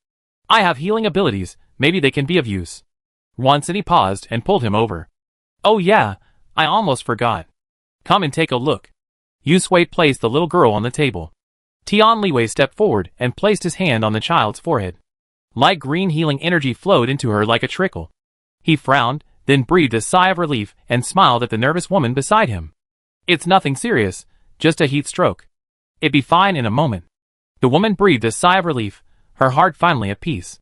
I have healing abilities, maybe they can be of use. Rwansini paused and pulled him over. Oh yeah, I almost forgot. Come and take a look. Yu Sui placed the little girl on the table. Tianliwei stepped forward and placed his hand on the child's forehead. Light green healing energy flowed into her like a trickle. He frowned, then breathed a sigh of relief and smiled at the nervous woman beside him. It's nothing serious, just a heat stroke. It'd be fine in a moment. The woman breathed a sigh of relief, her heart finally at peace.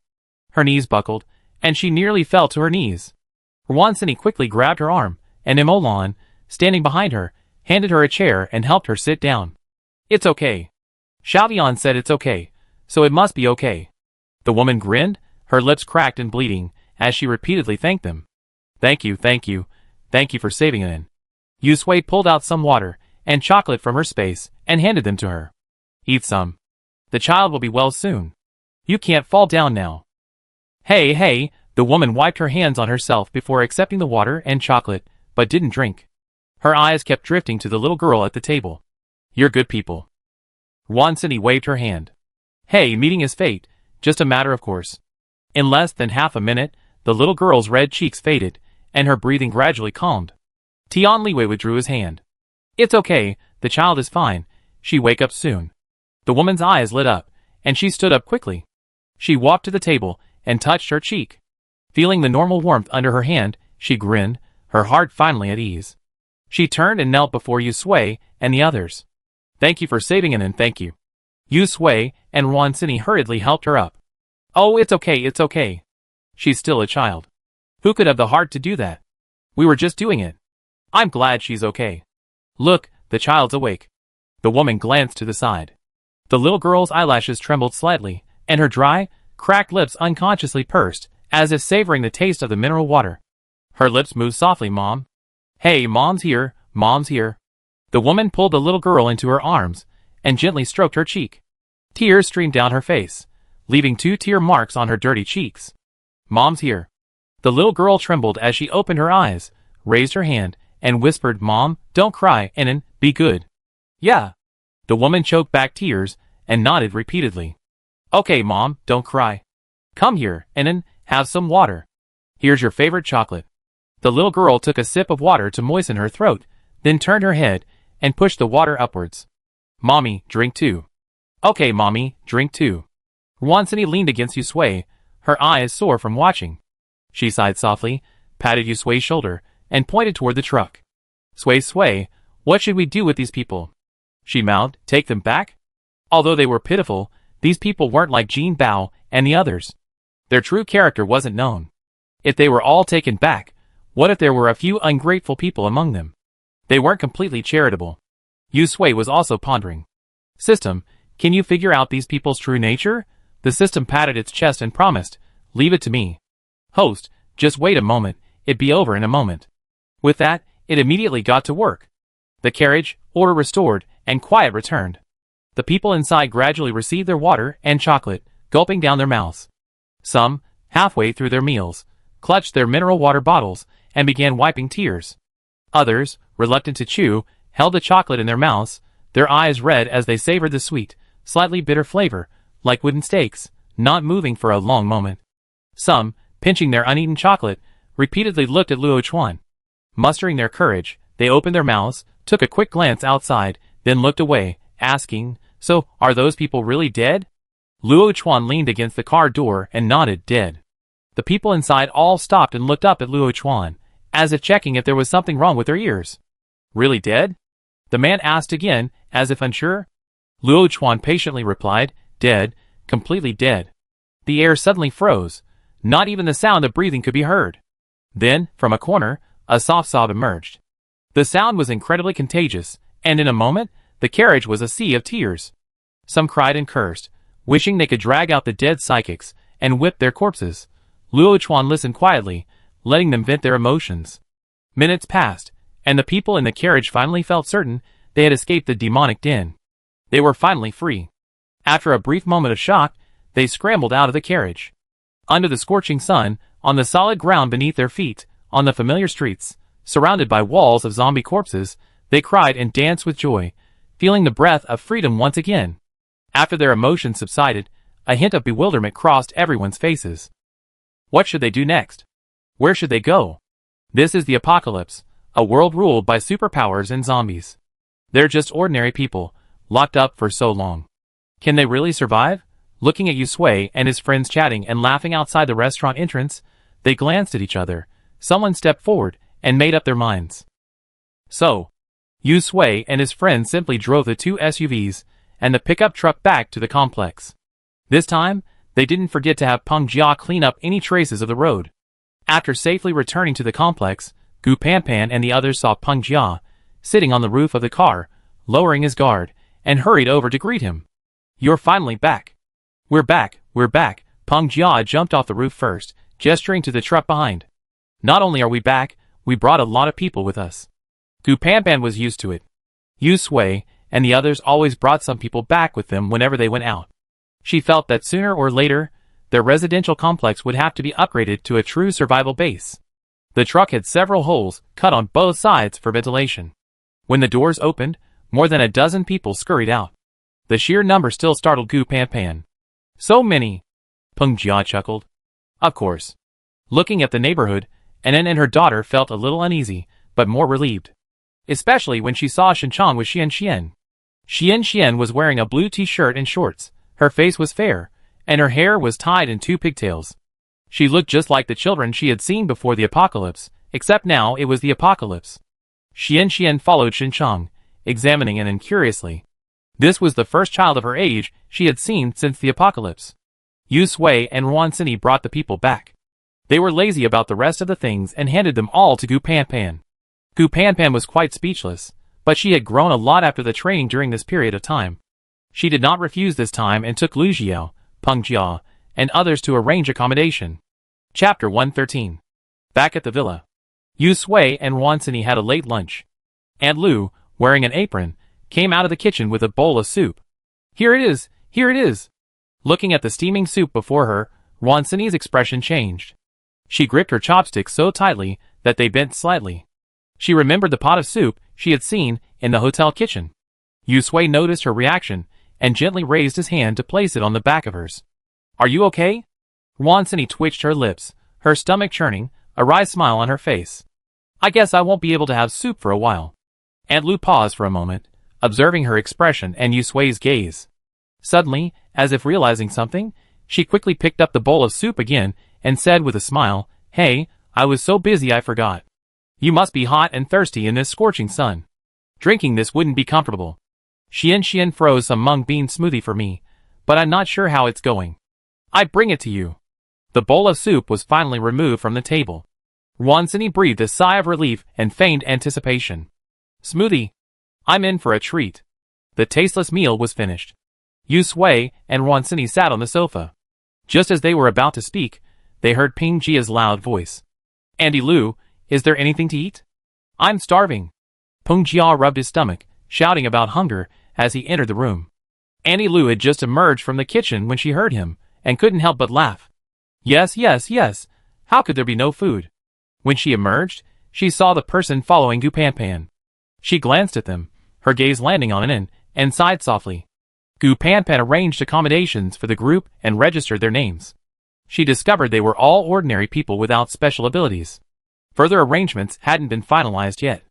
Her knees buckled, and she nearly fell to her knees. Rwansini quickly grabbed her arm, and Imolan, standing behind her, handed her a chair and helped her sit down. It's okay. Xiaotian said it's okay, so it must be okay. The woman grinned, her lips cracked and bleeding, as she repeatedly thanked them. Thank you, thank you, thank you for saving it. Yusui pulled out some water and chocolate from her space and handed them to her. Eat some. The child will be well soon. You can't fall down now. Hey, the woman wiped her hands on herself before accepting the water and chocolate, but didn't drink. Her eyes kept drifting to the little girl at the table. You're good people. Rwansini waved her hand. Hey, meeting is fate, just a matter of course. In less than half a minute, the little girl's red cheeks faded, and her breathing gradually calmed. Tian Liwei withdrew his hand. It's okay, the child is fine, she wake up soon. The woman's eyes lit up, and she stood up quickly. She walked to the table and touched her cheek. Feeling the normal warmth under her hand, she grinned, her heart finally at ease. She turned and knelt before Yusui and the others. Thank you for saving it and thank you. Yusui and Rwansini hurriedly helped her up. Oh, it's okay, it's okay. She's still a child. Who could have the heart to do that? We were just doing it. I'm glad she's okay. Look, the child's awake. The woman glanced to the side. The little girl's eyelashes trembled slightly, and her dry, cracked lips unconsciously pursed, as if savoring the taste of the mineral water. Her lips moved softly, Mom. Hey, Mom's here, Mom's here. The woman pulled the little girl into her arms, and gently stroked her cheek. Tears streamed down her face, leaving 2 tear marks on her dirty cheeks. Mom's here. The little girl trembled as she opened her eyes, raised her hand, and whispered, Mom, don't cry, and be good. Yeah. The woman choked back tears, and nodded repeatedly. Okay, Mom, don't cry. Come here, and have some water. Here's your favorite chocolate. The little girl took a sip of water to moisten her throat, then turned her head, and pushed the water upwards. Mommy, drink too. Okay, Mommy, drink too. Rwansini leaned against Yusui, her eyes sore from watching. She sighed softly, patted Yusui's shoulder, and pointed toward the truck. Sui, what should we do with these people? She mouthed, take them back? Although they were pitiful, these people weren't like Jin Bao and the others. Their true character wasn't known. If they were all taken back, what if there were a few ungrateful people among them? They weren't completely charitable. Yusui was also pondering. System, can you figure out these people's true nature? The system patted its chest and promised, leave it to me. Host, just wait a moment, it'd be over in a moment. With that, it immediately got to work. The carriage, order restored, and quiet returned. The people inside gradually received their water and chocolate, gulping down their mouths. Some, halfway through their meals, clutched their mineral water bottles and began wiping tears. Others, reluctant to chew, held the chocolate in their mouths, their eyes red as they savored the sweet, slightly bitter flavor, like wooden steaks, not moving for a long moment. Some, pinching their uneaten chocolate, repeatedly looked at Luo Chuan. Mustering their courage, they opened their mouths, took a quick glance outside, then looked away, asking, so, are those people really dead? Luo Chuan leaned against the car door and nodded, dead. The people inside all stopped and looked up at Luo Chuan, as if checking if there was something wrong with their ears. Really dead? The man asked again, as if unsure. Luo Chuan patiently replied, dead, completely dead. The air suddenly froze. Not even the sound of breathing could be heard. Then, from a corner, a soft sob emerged. The sound was incredibly contagious, and in a moment, the carriage was a sea of tears. Some cried and cursed, wishing they could drag out the dead psychics and whip their corpses. Luo Chuan listened quietly, letting them vent their emotions. Minutes passed, and the people in the carriage finally felt certain they had escaped the demonic den. They were finally free. After a brief moment of shock, they scrambled out of the carriage. Under the scorching sun, on the solid ground beneath their feet, on the familiar streets, surrounded by walls of zombie corpses, they cried and danced with joy, feeling the breath of freedom once again. After their emotions subsided, a hint of bewilderment crossed everyone's faces. What should they do next? Where should they go? This is the apocalypse, a world ruled by superpowers and zombies. They're just ordinary people, locked up for so long. Can they really survive? Looking at Yusui and his friends chatting and laughing outside the restaurant entrance, they glanced at each other. Someone stepped forward and made up their minds. So, Yusui and his friends simply drove the 2 SUVs and the pickup truck back to the complex. This time, They didn't forget to have Peng Jia clean up any traces of the road. After safely returning to the complex, Gu Panpan and the others saw Peng Jia sitting on the roof of the car, lowering his guard, and hurried over to greet him. "You're finally back." We're back, Peng Jia jumped off the roof first, gesturing to the truck behind. "Not only are we back, we brought a lot of people with us." Gu Panpan was used to it. Yu Sui and the others always brought some people back with them whenever they went out. She felt that sooner or later, their residential complex would have to be upgraded to a true survival base. The truck had several holes cut on both sides for ventilation. When the doors opened, more than a dozen people scurried out. The sheer number still startled Gu Panpan. "So many," Peng Jia chuckled. Of course. Looking at the neighborhood, Anan and her daughter felt a little uneasy, but more relieved. Especially when she saw Shenchong with Xian Xian. Xian Xian was wearing a blue t-shirt and shorts, her face was fair, and her hair was tied in 2 pigtails. She looked just like the children she had seen before the apocalypse, except now it was the apocalypse. Xian Xian followed Shenchong, examining Anan curiously. This was the first child of her age she had seen since the apocalypse. Yu Sui and Ruan Sini brought the people back. They were lazy about the rest of the things and handed them all to Gu Panpan. Gu Panpan was quite speechless, but she had grown a lot after the training during this period of time. She did not refuse this time and took Lu Jiao, Peng Jia, and others to arrange accommodation. Chapter 113. Back at the villa. Yu Sui and Ruan Sini had a late lunch. Aunt Lu, wearing an apron, came out of the kitchen with a bowl of soup. Here it is, here it is." Looking at the steaming soup before her, Ruan Sini's expression changed. She gripped her chopsticks so tightly that they bent slightly. She remembered the pot of soup she had seen in the hotel kitchen. Yu Sui noticed her reaction and gently raised his hand to place it on the back of hers. "Are you okay?" Ruan Sini twitched her lips, her stomach churning, a wry smile on her face. "I guess I won't be able to have soup for a while." Aunt Lu paused for a moment, observing her expression and Yu Sui's gaze. Suddenly, as if realizing something, she quickly picked up the bowl of soup again and said with a smile, "Hey, I was so busy I forgot. You must be hot and thirsty in this scorching sun. Drinking this wouldn't be comfortable. Xian Xian froze some mung bean smoothie for me, but I'm not sure how it's going. I'd bring it to you." The bowl of soup was finally removed from the table. Ruan Sini breathed a sigh of relief and feigned anticipation. "Smoothie? I'm in for a treat." The tasteless meal was finished. Yu Sui and Ruan Sini sat on the sofa. Just as they were about to speak, they heard Peng Jia's loud voice. "Auntie Lu, is there anything to eat? I'm starving." Peng Jia rubbed his stomach, shouting about hunger as he entered the room. Auntie Lu had just emerged from the kitchen when she heard him, and couldn't help but laugh. Yes, yes, yes. How could there be no food? When she emerged, she saw the person following Gu Panpan. She glanced at them, her gaze landing on Anan, and sighed softly. Gu Panpan arranged accommodations for the group and registered their names. She discovered they were all ordinary people without special abilities. Further arrangements hadn't been finalized yet.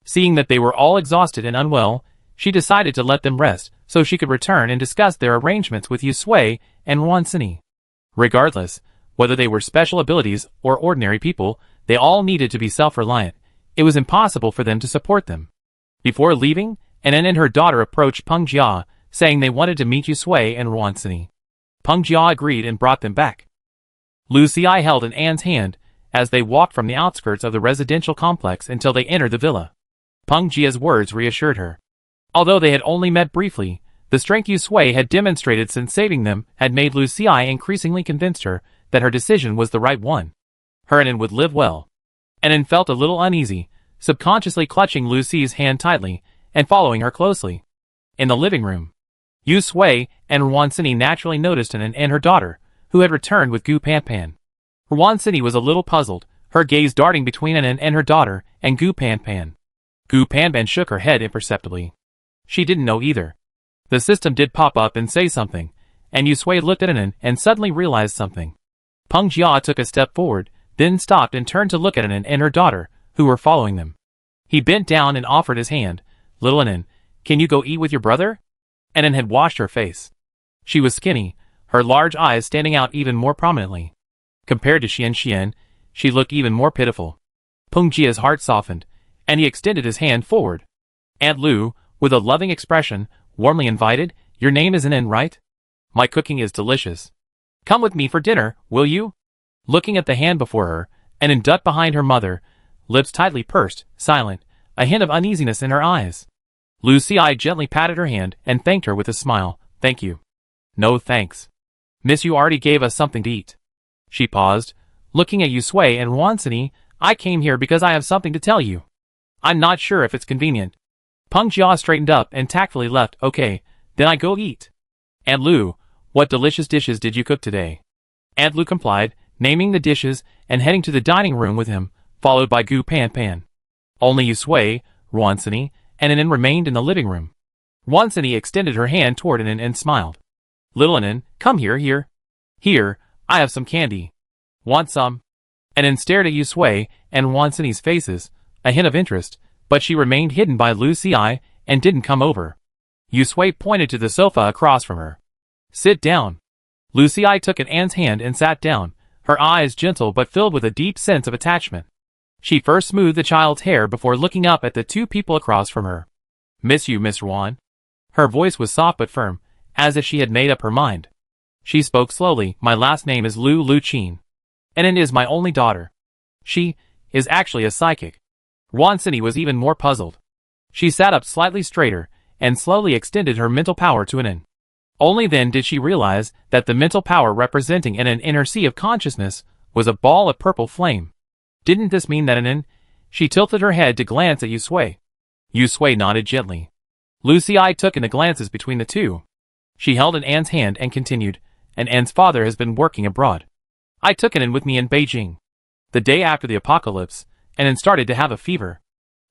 Seeing that they were all exhausted and unwell, she decided to let them rest so she could return and discuss their arrangements with Yu Sui and Ruan Sini. Regardless, whether they were special abilities or ordinary people, they all needed to be self-reliant. It was impossible for them to support them. Before leaving, Anan and her daughter approached Peng Jia, saying they wanted to meet Yu Sui and Ruan Sini. Peng Jia agreed and brought them back. Lu Xi held Ann's hand as they walked from the outskirts of the residential complex until they entered the villa. Peng Jia's words reassured her. Although they had only met briefly, the strength Yu Sui had demonstrated since saving them had made Lu Xi increasingly convinced her that her decision was the right one. Her and Ann would live well. Ann felt a little uneasy, subconsciously clutching Lu Xi's hand tightly and following her closely. In the living room, Yu Sui and Ruan Sini naturally noticed Ann and her daughter, who had returned with Gu Panpan. Ruan Sini was a little puzzled, her gaze darting between Ann and her daughter and Gu Panpan. Gu Panpan shook her head imperceptibly. She didn't know either. The system did pop up and say something, and Yu Sui looked at Ann and suddenly realized something. Peng Jia took a step forward, then stopped and turned to look at Ann and her daughter, who were following them. He bent down and offered his hand. "Little Ann, can you go eat with your brother?" Ann had washed her face. She was skinny, her large eyes standing out even more prominently. Compared to Xian Xian, she looked even more pitiful. Peng Jia's heart softened, and he extended his hand forward. Aunt Lu, with a loving expression, warmly invited, "Your name is Ann, right? My cooking is delicious. Come with me for dinner, will you? Looking at the hand before her, and in ducked behind her mother, lips tightly pursed, silent, a hint of uneasiness in her eyes. Lucy gently patted her hand and thanked her with a smile. Thank you. No thanks. Miss, you already gave us something to eat. She paused, looking at Yusui and Wansini. I came here because I have something to tell you. I'm not sure if it's convenient. Peng Jia straightened up and tactfully left. Okay, then I go eat. Aunt Lu, what delicious dishes did you cook today? Aunt Lu complied, naming the dishes and heading to the dining room with him, followed by Gu Pan Pan. Only Yusui, Wansini, and Anin remained in the living room. Wansini extended her hand toward Anin and smiled. Little Anin, come here. Here, I have some candy. Want some? Anin stared at Yusui and Wansini's faces, a hint of interest, but she remained hidden by Lucy and didn't come over. Yusui pointed to the sofa across from her. Sit down. Lucy took Anne's hand and sat down, her eyes gentle but filled with a deep sense of attachment. She first smoothed the child's hair before looking up at the two people across from her. Miss you, Mr. Wan. Her voice was soft but firm, as if she had made up her mind. She spoke slowly. My last name is Lu Chin. And it is my only daughter. She is actually a psychic. Wansini was even more puzzled. She sat up slightly straighter and slowly extended her mental power to Anin. Only then did she realize that the mental power representing Anin in her sea of consciousness was a ball of purple flame. Didn't this mean that Anin? She tilted her head to glance at Yusui. Yusui nodded gently. Lucy took in the glances between the two. She held Anne's hand and continued, and Anne's father has been working abroad. I took Anin with me in Beijing. The day after the apocalypse, Anin started to have a fever.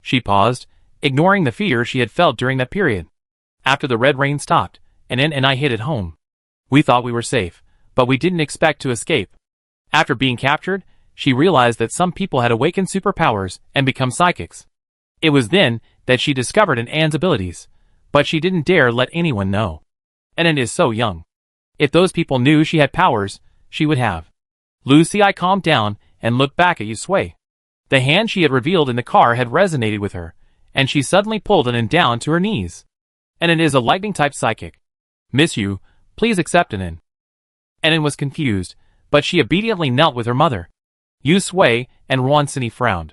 She paused, ignoring the fear she had felt during that period. After the red rain stopped, Anin and I hid at home. We thought we were safe, but we didn't expect to escape. After being captured, she realized that some people had awakened superpowers and become psychics. It was then that she discovered Anne's abilities, but she didn't dare let anyone know. Anin is so young. If those people knew she had powers, she would have. Lucy calmed down and looked back at Yusui. The hand she had revealed in the car had resonated with her, and she suddenly pulled Anin down to her knees. Anin is a lightning-type psychic. Miss you, please accept Anin. Anin was confused, but she obediently knelt with her mother. Yusui and Wansini frowned.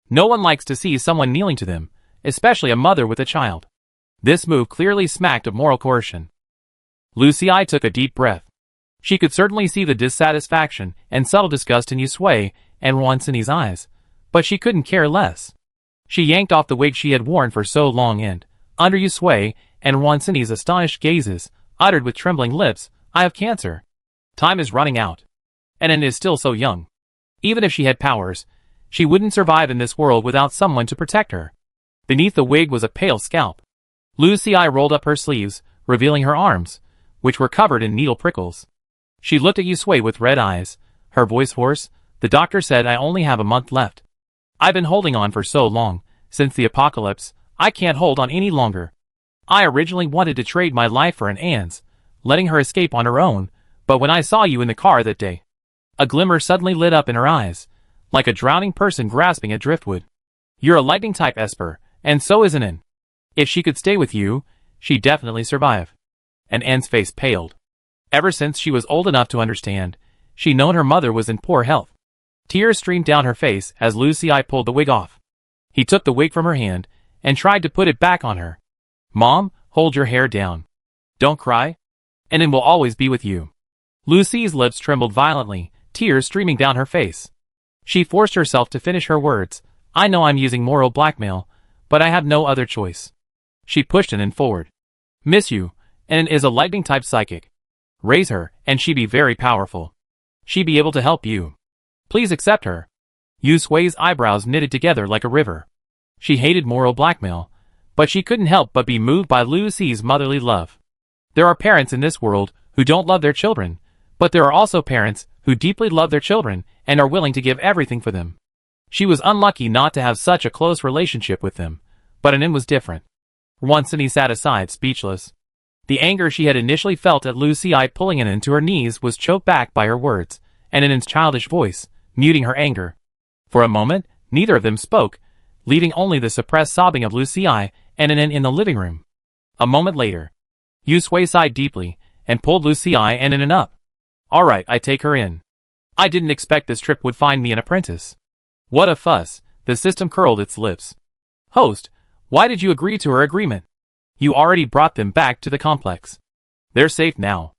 No one likes to see someone kneeling to them, especially a mother with a child. This move clearly smacked of moral coercion. Lucy took a deep breath. She could certainly see the dissatisfaction and subtle disgust in Yusui and Wansini's eyes, but she couldn't care less. She yanked off the wig she had worn for so long and, under Yusui and Wansini's astonished gazes, uttered with trembling lips, I have cancer. Time is running out. Anin is still so young. Even if she had powers, she wouldn't survive in this world without someone to protect her. Beneath the wig was a pale scalp. Lucy rolled up her sleeves, revealing her arms, which were covered in needle prickles. She looked at Yusui with red eyes, her voice hoarse. The doctor said I only have a month left. I've been holding on for so long, since the apocalypse, I can't hold on any longer. I originally wanted to trade my life for Anne's, letting her escape on her own, but when I saw you in the car that day, a glimmer suddenly lit up in her eyes, like a drowning person grasping at driftwood. You're a lightning-type Esper, and so is Anin. If she could stay with you, she'd definitely survive. And Anne's face paled. Ever since she was old enough to understand, she'd known her mother was in poor health. Tears streamed down her face as Lucy pulled the wig off. He took the wig from her hand and tried to put it back on her. Mom, hold your hair down. Don't cry. Anin will always be with you. Lucy's lips trembled violently, tears streaming down her face. She forced herself to finish her words. I know I'm using moral blackmail, but I have no other choice. She pushed Anin forward. Miss you, Anin is a lightning-type psychic. Raise her, and she'd be very powerful. She'd be able to help you. Please accept her. Yusui's eyebrows knitted together like a river. She hated moral blackmail, but she couldn't help but be moved by Lucy's motherly love. There are parents in this world who don't love their children, but there are also parents who deeply love their children and are willing to give everything for them. She was unlucky not to have such a close relationship with them, but Anin was different. Wansini sat aside, speechless. The anger she had initially felt at Lucy pulling Anin to her knees was choked back by her words, and Anin's childish voice, muting her anger. For a moment, neither of them spoke, leaving only the suppressed sobbing of Lucy and Anin in the living room. A moment later, Yusui sighed deeply, and pulled Lucy and Anin up. Alright, I take her in. I didn't expect this trip would find me an apprentice. What a fuss, the system curled its lips. Host, why did you agree to her agreement? You already brought them back to the complex. They're safe now.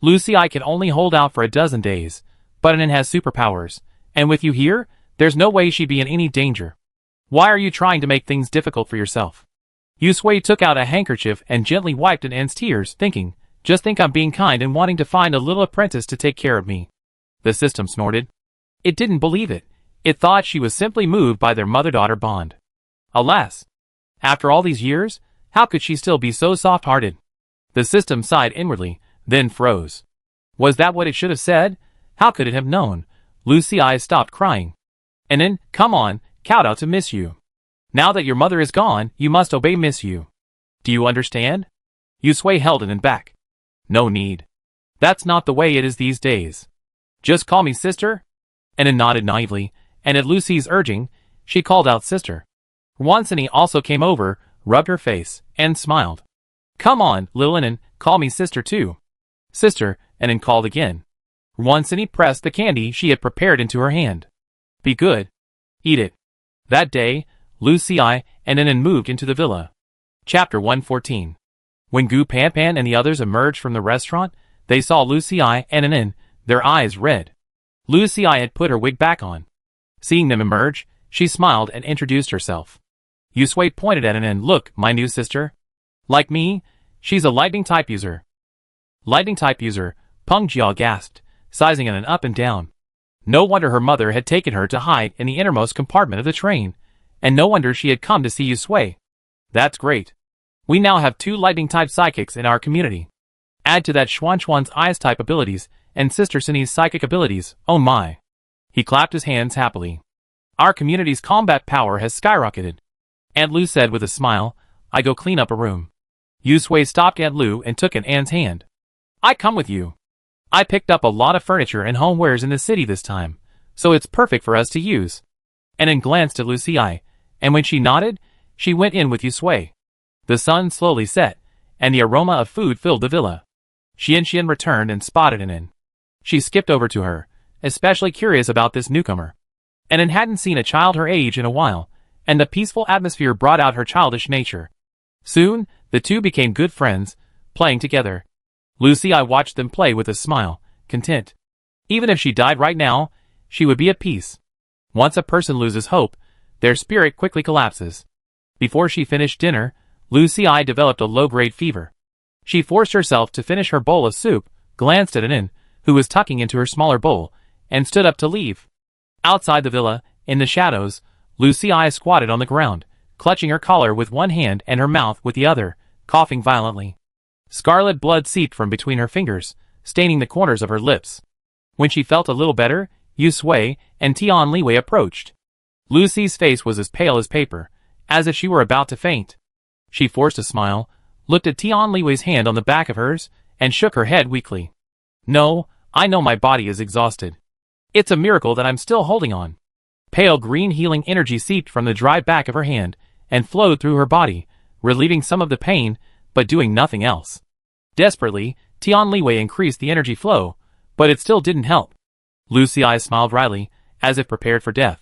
Lucy, I can only hold out for a dozen days, but Anin has superpowers, and with you here, there's no way she'd be in any danger. Why are you trying to make things difficult for yourself? Yusui took out a handkerchief and gently wiped An's tears, thinking, just think I'm being kind and wanting to find a little apprentice to take care of me. The system snorted. It didn't believe it. It thought she was simply moved by their mother-daughter bond. Alas! After all these years, how could she still be so soft-hearted? The system sighed inwardly, then froze. Was that what it should have said? How could it have known? Lucy's eyes stopped crying. Anin, come on, kowtow to Miss You. Now that your mother is gone, you must obey Miss You. Do you understand? Yusui held Anin back. No need. That's not the way it is these days. Just call me sister? Anin nodded naively, and at Lucy's urging, she called out sister. Rwansini also came over, rubbed her face, and smiled. Come on, little Anin, call me sister too. Sister, Anin called again. Rwansini pressed the candy she had prepared into her hand. Be good. Eat it. That day, Lucy and Anin moved into the villa. Chapter 114. When Gu Panpan and the others emerged from the restaurant, they saw Lucy and Anin, their eyes red. Lucy had put her wig back on. Seeing them emerge, she smiled and introduced herself. Yusui pointed at Anin. Look, my new sister. Like me, she's a lightning type user. Lightning type user, Peng Jiao gasped, sizing Anin up and down. No wonder her mother had taken her to hide in the innermost compartment of the train, and no wonder she had come to see Yusui. That's great. We now have 2 lightning-type psychics in our community. Add to that Xuan's ice-type abilities and Sister Sunny's psychic abilities, oh my. He clapped his hands happily. Our community's combat power has skyrocketed. Aunt Lu said with a smile, I go clean up a room. Yusui stopped Aunt Lu and took An's hand. I come with you. I picked up a lot of furniture and homewares in the city this time, so it's perfect for us to use. Anin glanced at Lucy, and when she nodded, she went in with Yusui. The sun slowly set, and the aroma of food filled the villa. Xian returned and spotted Anin. She skipped over to her, especially curious about this newcomer. Anin hadn't seen a child her age in a while, and the peaceful atmosphere brought out her childish nature. Soon, the two became good friends, playing together. Lucy watched them play with a smile, content. Even if she died right now, she would be at peace. Once a person loses hope, their spirit quickly collapses. Before she finished dinner, Lucy developed a low-grade fever. She forced herself to finish her bowl of soup, glanced at Anin, who was tucking into her smaller bowl, and stood up to leave. Outside the villa, in the shadows, Lucy squatted on the ground, clutching her collar with one hand and her mouth with the other, coughing violently. Scarlet blood seeped from between her fingers, staining the corners of her lips. When she felt a little better, Yusui and Tian Liwei approached. Lucy's face was as pale as paper, as if she were about to faint. She forced a smile, looked at Tian Liwei's hand on the back of hers, and shook her head weakly. No, I know my body is exhausted. It's a miracle that I'm still holding on. Pale green healing energy seeped from the dry back of her hand, and flowed through her body, relieving some of the pain, but doing nothing else. Desperately, Tian Liwei increased the energy flow, but it still didn't help. Lucy's eyes smiled wryly, as if prepared for death.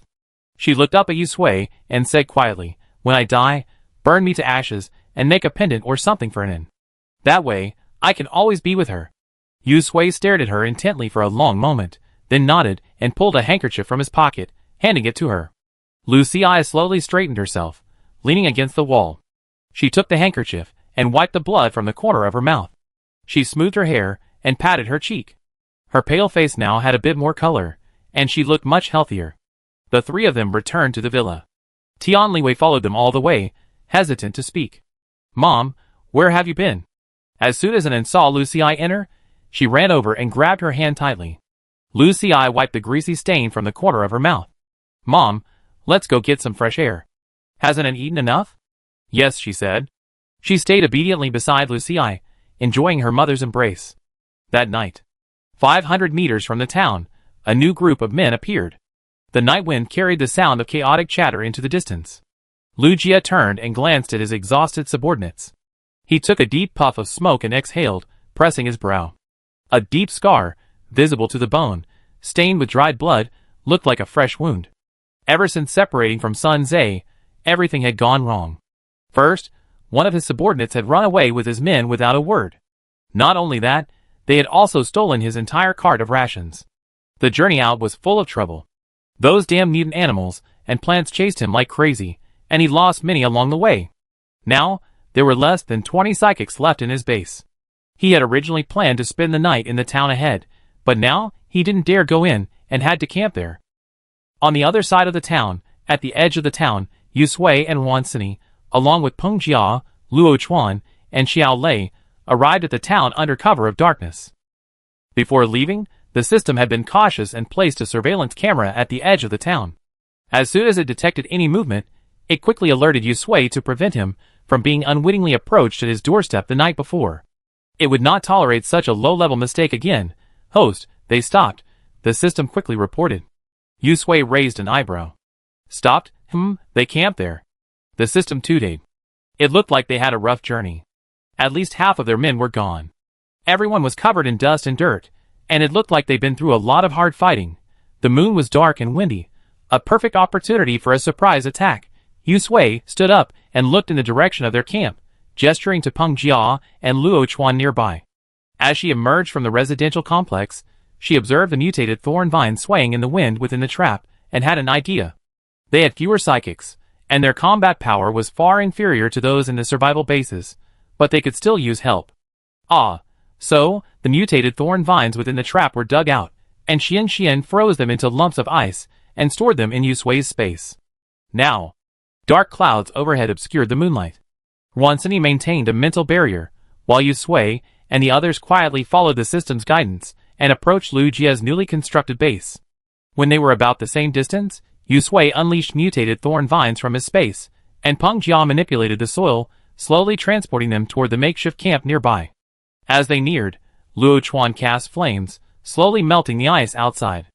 She looked up at Yusui, and said quietly, when I die, burn me to ashes, and make a pendant or something for Anin. That way, I can always be with her. Yusui stared at her intently for a long moment, then nodded and pulled a handkerchief from his pocket, handing it to her. Lucy slowly straightened herself, leaning against the wall. She took the handkerchief and wiped the blood from the corner of her mouth. She smoothed her hair and patted her cheek. Her pale face now had a bit more color, and she looked much healthier. The 3 of them returned to the villa. Tian Liwei followed them all the way, hesitant to speak. Mom, where have you been? As soon as Anin saw Lucy enter, she ran over and grabbed her hand tightly. Lucy wiped the greasy stain from the corner of her mouth. Mom, let's go get some fresh air. Hasn't Anin eaten enough? Yes, she said. She stayed obediently beside Lucy, enjoying her mother's embrace. That night, 500 meters from the town, a new group of men appeared. The night wind carried the sound of chaotic chatter into the distance. Lu Jia turned and glanced at his exhausted subordinates. He took a deep puff of smoke and exhaled, pressing his brow. A deep scar, visible to the bone, stained with dried blood, looked like a fresh wound. Ever since separating from Sun Zhe, everything had gone wrong. First, one of his subordinates had run away with his men without a word. Not only that, they had also stolen his entire cart of rations. The journey out was full of trouble. Those damn mutant animals and plants chased him like crazy, and he lost many along the way. Now, there were less than 20 psychics left in his base. He had originally planned to spend the night in the town ahead, but now he didn't dare go in and had to camp there. On the other side of the town, at the edge of the town, Yu Sui and Wan Sini, along with Peng Jia, Luo Chuan, and Xiao Lei, arrived at the town under cover of darkness. Before leaving, the system had been cautious and placed a surveillance camera at the edge of the town. As soon as it detected any movement, it quickly alerted Yu Sui to prevent him from being unwittingly approached at his doorstep the night before. It would not tolerate such a low-level mistake again. Host, they stopped, the system quickly reported. Yu Sui raised an eyebrow. Stopped? They camped there. The system tooted. It looked like they had a rough journey. At least half of their men were gone. Everyone was covered in dust and dirt, and it looked like they'd been through a lot of hard fighting. The moon was dark and windy, a perfect opportunity for a surprise attack. Yu Sui stood up and looked in the direction of their camp, gesturing to Peng Jia and Luo Chuan nearby. As she emerged from the residential complex, she observed the mutated thorn vines swaying in the wind within the trap and had an idea. They had fewer psychics, and their combat power was far inferior to those in the survival bases, but they could still use help. So, the mutated thorn vines within the trap were dug out, and Xian froze them into lumps of ice and stored them in Yu Sui's space. Now, dark clouds overhead obscured the moonlight. Wan Sini maintained a mental barrier, while Yu Sui and the others quietly followed the system's guidance and approached Lu Jia's newly constructed base. When they were about the same distance, Yu Sui unleashed mutated thorn vines from his space, and Peng Jia manipulated the soil, slowly transporting them toward the makeshift camp nearby. As they neared, Luo Chuan cast flames, slowly melting the ice outside.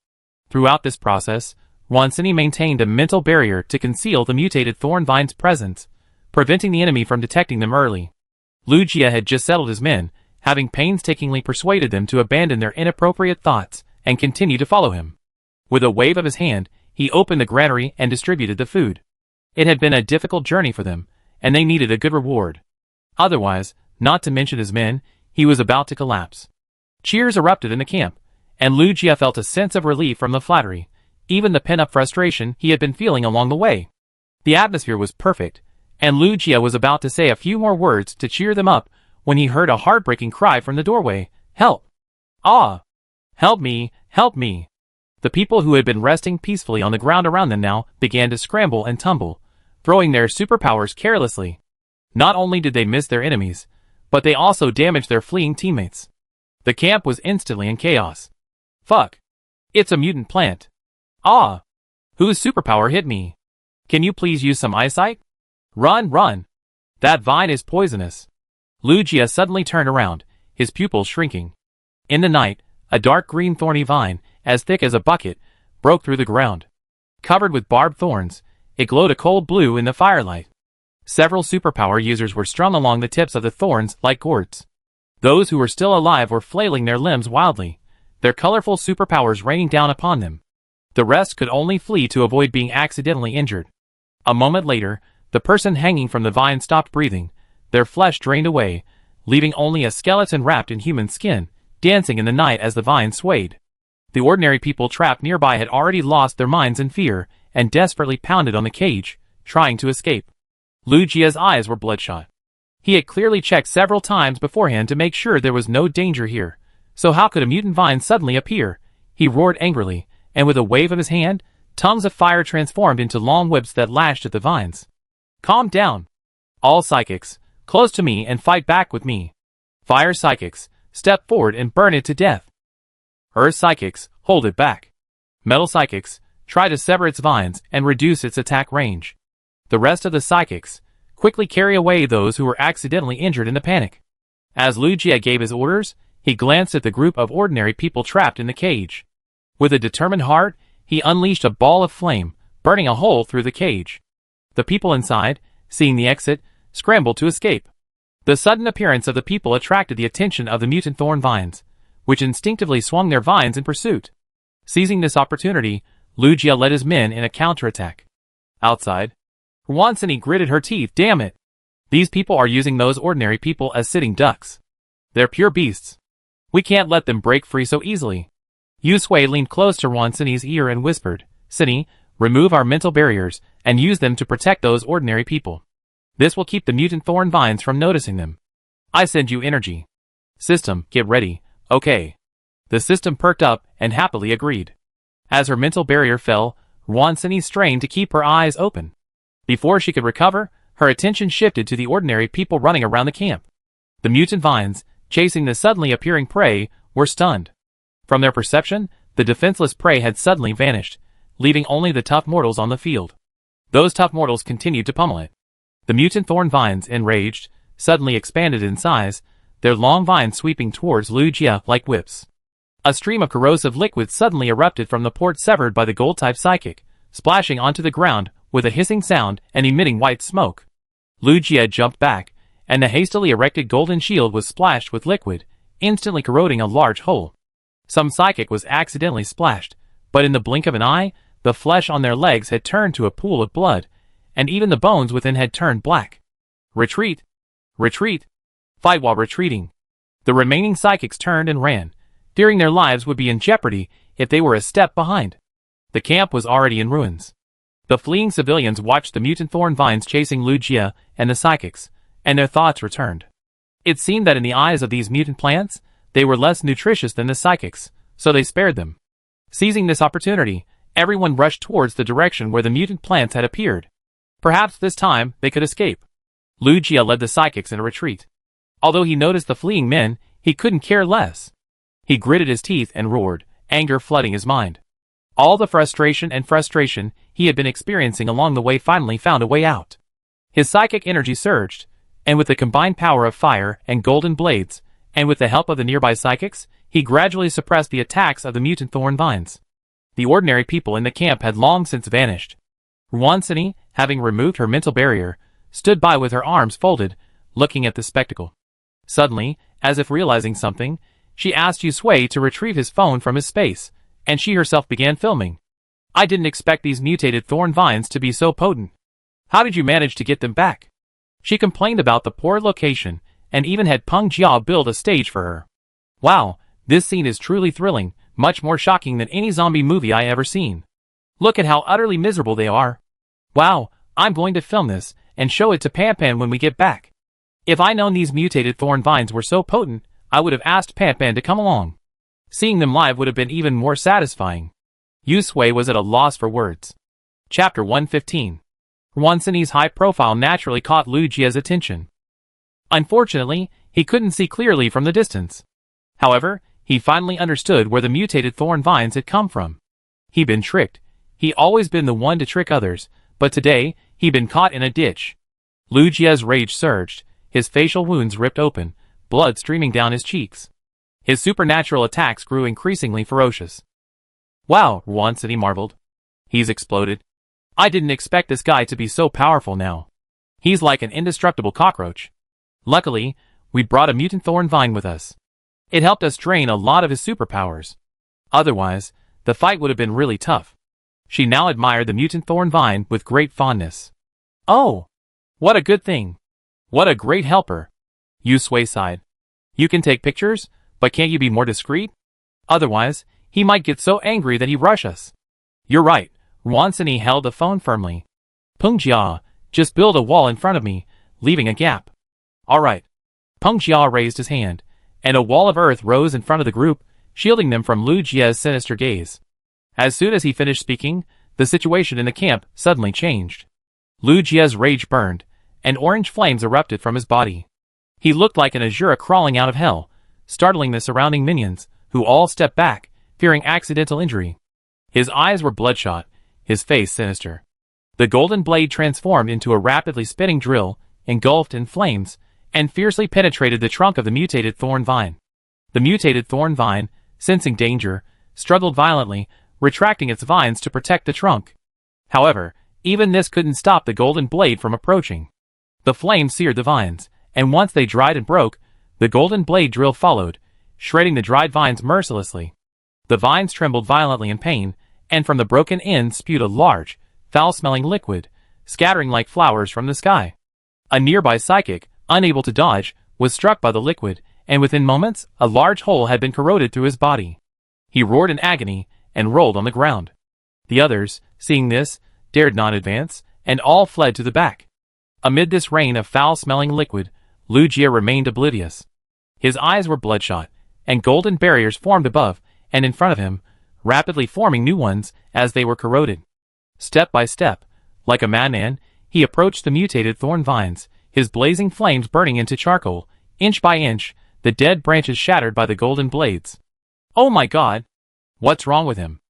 Throughout this process, Wan Sini maintained a mental barrier to conceal the mutated thorn vines' presence, preventing the enemy from detecting them early. Lu Jia had just settled his men, having painstakingly persuaded them to abandon their inappropriate thoughts and continue to follow him. With a wave of his hand, he opened the granary and distributed the food. It had been a difficult journey for them, and they needed a good reward. Otherwise, not to mention his men, he was about to collapse. Cheers erupted in the camp, and Lu Jia felt a sense of relief from the flattery, even the pent-up frustration he had been feeling along the way. The atmosphere was perfect, and Lu Jia was about to say a few more words to cheer them up when he heard a heartbreaking cry from the doorway. Help! Help me! Help me! The people who had been resting peacefully on the ground around them now began to scramble and tumble, throwing their superpowers carelessly. Not only did they miss their enemies, but they also damaged their fleeing teammates. The camp was instantly in chaos. Fuck! It's a mutant plant. Whose superpower hit me? Can you please use some eyesight? Run! That vine is poisonous. Lu Jia suddenly turned around, his pupils shrinking. In the night, a dark green thorny vine, as thick as a bucket, broke through the ground. Covered with barbed thorns, it glowed a cold blue in the firelight. Several superpower users were strung along the tips of the thorns like cords. Those who were still alive were flailing their limbs wildly, their colorful superpowers raining down upon them. The rest could only flee to avoid being accidentally injured. A moment later, the person hanging from the vine stopped breathing, their flesh drained away, leaving only a skeleton wrapped in human skin, dancing in the night as the vine swayed. The ordinary people trapped nearby had already lost their minds in fear and desperately pounded on the cage, trying to escape. Lu Jia's eyes were bloodshot. He had clearly checked several times beforehand to make sure there was no danger here, so how could a mutant vine suddenly appear? He roared angrily, and with a wave of his hand, tongues of fire transformed into long whips that lashed at the vines. Calm down. All psychics, close to me and fight back with me. Fire psychics, step forward and burn it to death. Earth psychics, hold it back. Metal psychics, try to sever its vines and reduce its attack range. The rest of the psychics, quickly carry away those who were accidentally injured in the panic. As Lu Jia gave his orders, he glanced at the group of ordinary people trapped in the cage. With a determined heart, he unleashed a ball of flame, burning a hole through the cage. The people inside, seeing the exit, scrambled to escape. The sudden appearance of the people attracted the attention of the mutant thorn vines, which instinctively swung their vines in pursuit. Seizing this opportunity, Lu Jia led his men in a counterattack. Outside, Wansini gritted her teeth. Damn it! These people are using those ordinary people as sitting ducks. They're pure beasts. We can't let them break free so easily. Yu Sui leaned close to Wansini's ear and whispered, Sini, remove our mental barriers and use them to protect those ordinary people. This will keep the mutant thorn vines from noticing them. I send you energy. System, get ready, okay. The system perked up and happily agreed. As her mental barrier fell, Wansini strained to keep her eyes open. Before she could recover, her attention shifted to the ordinary people running around the camp. The mutant vines, chasing the suddenly appearing prey, were stunned. From their perception, the defenseless prey had suddenly vanished, leaving only the tough mortals on the field. Those tough mortals continued to pummel it. The mutant thorn vines, enraged, suddenly expanded in size, their long vines sweeping towards Lu Jia like whips. A stream of corrosive liquid suddenly erupted from the port severed by the gold-type psychic, splashing onto the ground with a hissing sound and emitting white smoke. Lu Jia jumped back, and the hastily erected golden shield was splashed with liquid, instantly corroding a large hole. Some psychic was accidentally splashed, but in the blink of an eye, the flesh on their legs had turned to a pool of blood, and even the bones within had turned black. Retreat! Retreat! Fight while retreating. The remaining psychics turned and ran, fearing their lives would be in jeopardy if they were a step behind. The camp was already in ruins. The fleeing civilians watched the mutant thorn vines chasing Lu Jia and the psychics, and their thoughts returned. It seemed that in the eyes of these mutant plants, they were less nutritious than the psychics, so they spared them. Seizing this opportunity, everyone rushed towards the direction where the mutant plants had appeared. Perhaps this time they could escape. Lu Jia led the psychics in a retreat. Although he noticed the fleeing men, he couldn't care less. He gritted his teeth and roared, anger flooding his mind. All the frustration he had been experiencing along the way finally found a way out. His psychic energy surged, and with the combined power of fire and golden blades, and with the help of the nearby psychics, he gradually suppressed the attacks of the mutant thorn vines. The ordinary people in the camp had long since vanished. Wansini, having removed her mental barrier, stood by with her arms folded, looking at the spectacle. Suddenly, as if realizing something, she asked Yu Sui to retrieve his phone from his space, and she herself began filming. I didn't expect these mutated thorn vines to be so potent. How did you manage to get them back? She complained about the poor location, and even had Peng Jia build a stage for her. Wow, this scene is truly thrilling, much more shocking than any zombie movie I ever seen. Look at how utterly miserable they are. Wow, I'm going to film this, and show it to Pan Pan when we get back. If I known these mutated thorn vines were so potent, I would have asked Pan Pan to come along. Seeing them live would have been even more satisfying. Yu Sui was at a loss for words. Chapter 115. Wansini's high profile naturally caught Lu Jia's attention. Unfortunately, he couldn't see clearly from the distance. However, he finally understood where the mutated thorn vines had come from. He'd been tricked. He'd always been the one to trick others, but today, he'd been caught in a ditch. Lu Jia's rage surged, his facial wounds ripped open, blood streaming down his cheeks. His supernatural attacks grew increasingly ferocious. Wow, Wansini marveled. He's exploded. I didn't expect this guy to be so powerful now. He's like an indestructible cockroach. Luckily, we'd brought a mutant thorn vine with us. It helped us drain a lot of his superpowers. Otherwise, the fight would have been really tough. She now admired the mutant thorn vine with great fondness. Oh! What a good thing! What a great helper! Yu Sui sighed. You can take pictures, but can't you be more discreet? Otherwise, he might get so angry that he'd rush us. You're right. Wansini held the phone firmly. Peng Jia, just build a wall in front of me, leaving a gap. All right. Peng Jia raised his hand, and a wall of earth rose in front of the group, shielding them from Lu Jia's sinister gaze. As soon as he finished speaking, the situation in the camp suddenly changed. Lu Jia's rage burned, and orange flames erupted from his body. He looked like an Azura crawling out of hell, startling the surrounding minions, who all stepped back, fearing accidental injury. His eyes were bloodshot, his face sinister. The golden blade transformed into a rapidly spinning drill, engulfed in flames, and fiercely penetrated the trunk of the mutated thorn vine. The mutated thorn vine, sensing danger, struggled violently, retracting its vines to protect the trunk. However, even this couldn't stop the golden blade from approaching. The flames seared the vines, and once they dried and broke, the golden blade drill followed, shredding the dried vines mercilessly. The vines trembled violently in pain, and from the broken ends spewed a large, foul-smelling liquid, scattering like flowers from the sky. A nearby psychic, unable to dodge, was struck by the liquid, and within moments, a large hole had been corroded through his body. He roared in agony, and rolled on the ground. The others, seeing this, dared not advance, and all fled to the back. Amid this rain of foul-smelling liquid, Lu Jie remained oblivious. His eyes were bloodshot, and golden barriers formed above and in front of him, rapidly forming new ones as they were corroded. Step by step, like a madman, he approached the mutated thorn vines, his blazing flames burning into charcoal. Inch by inch, the dead branches shattered by the golden blades. Oh my god! What's wrong with him?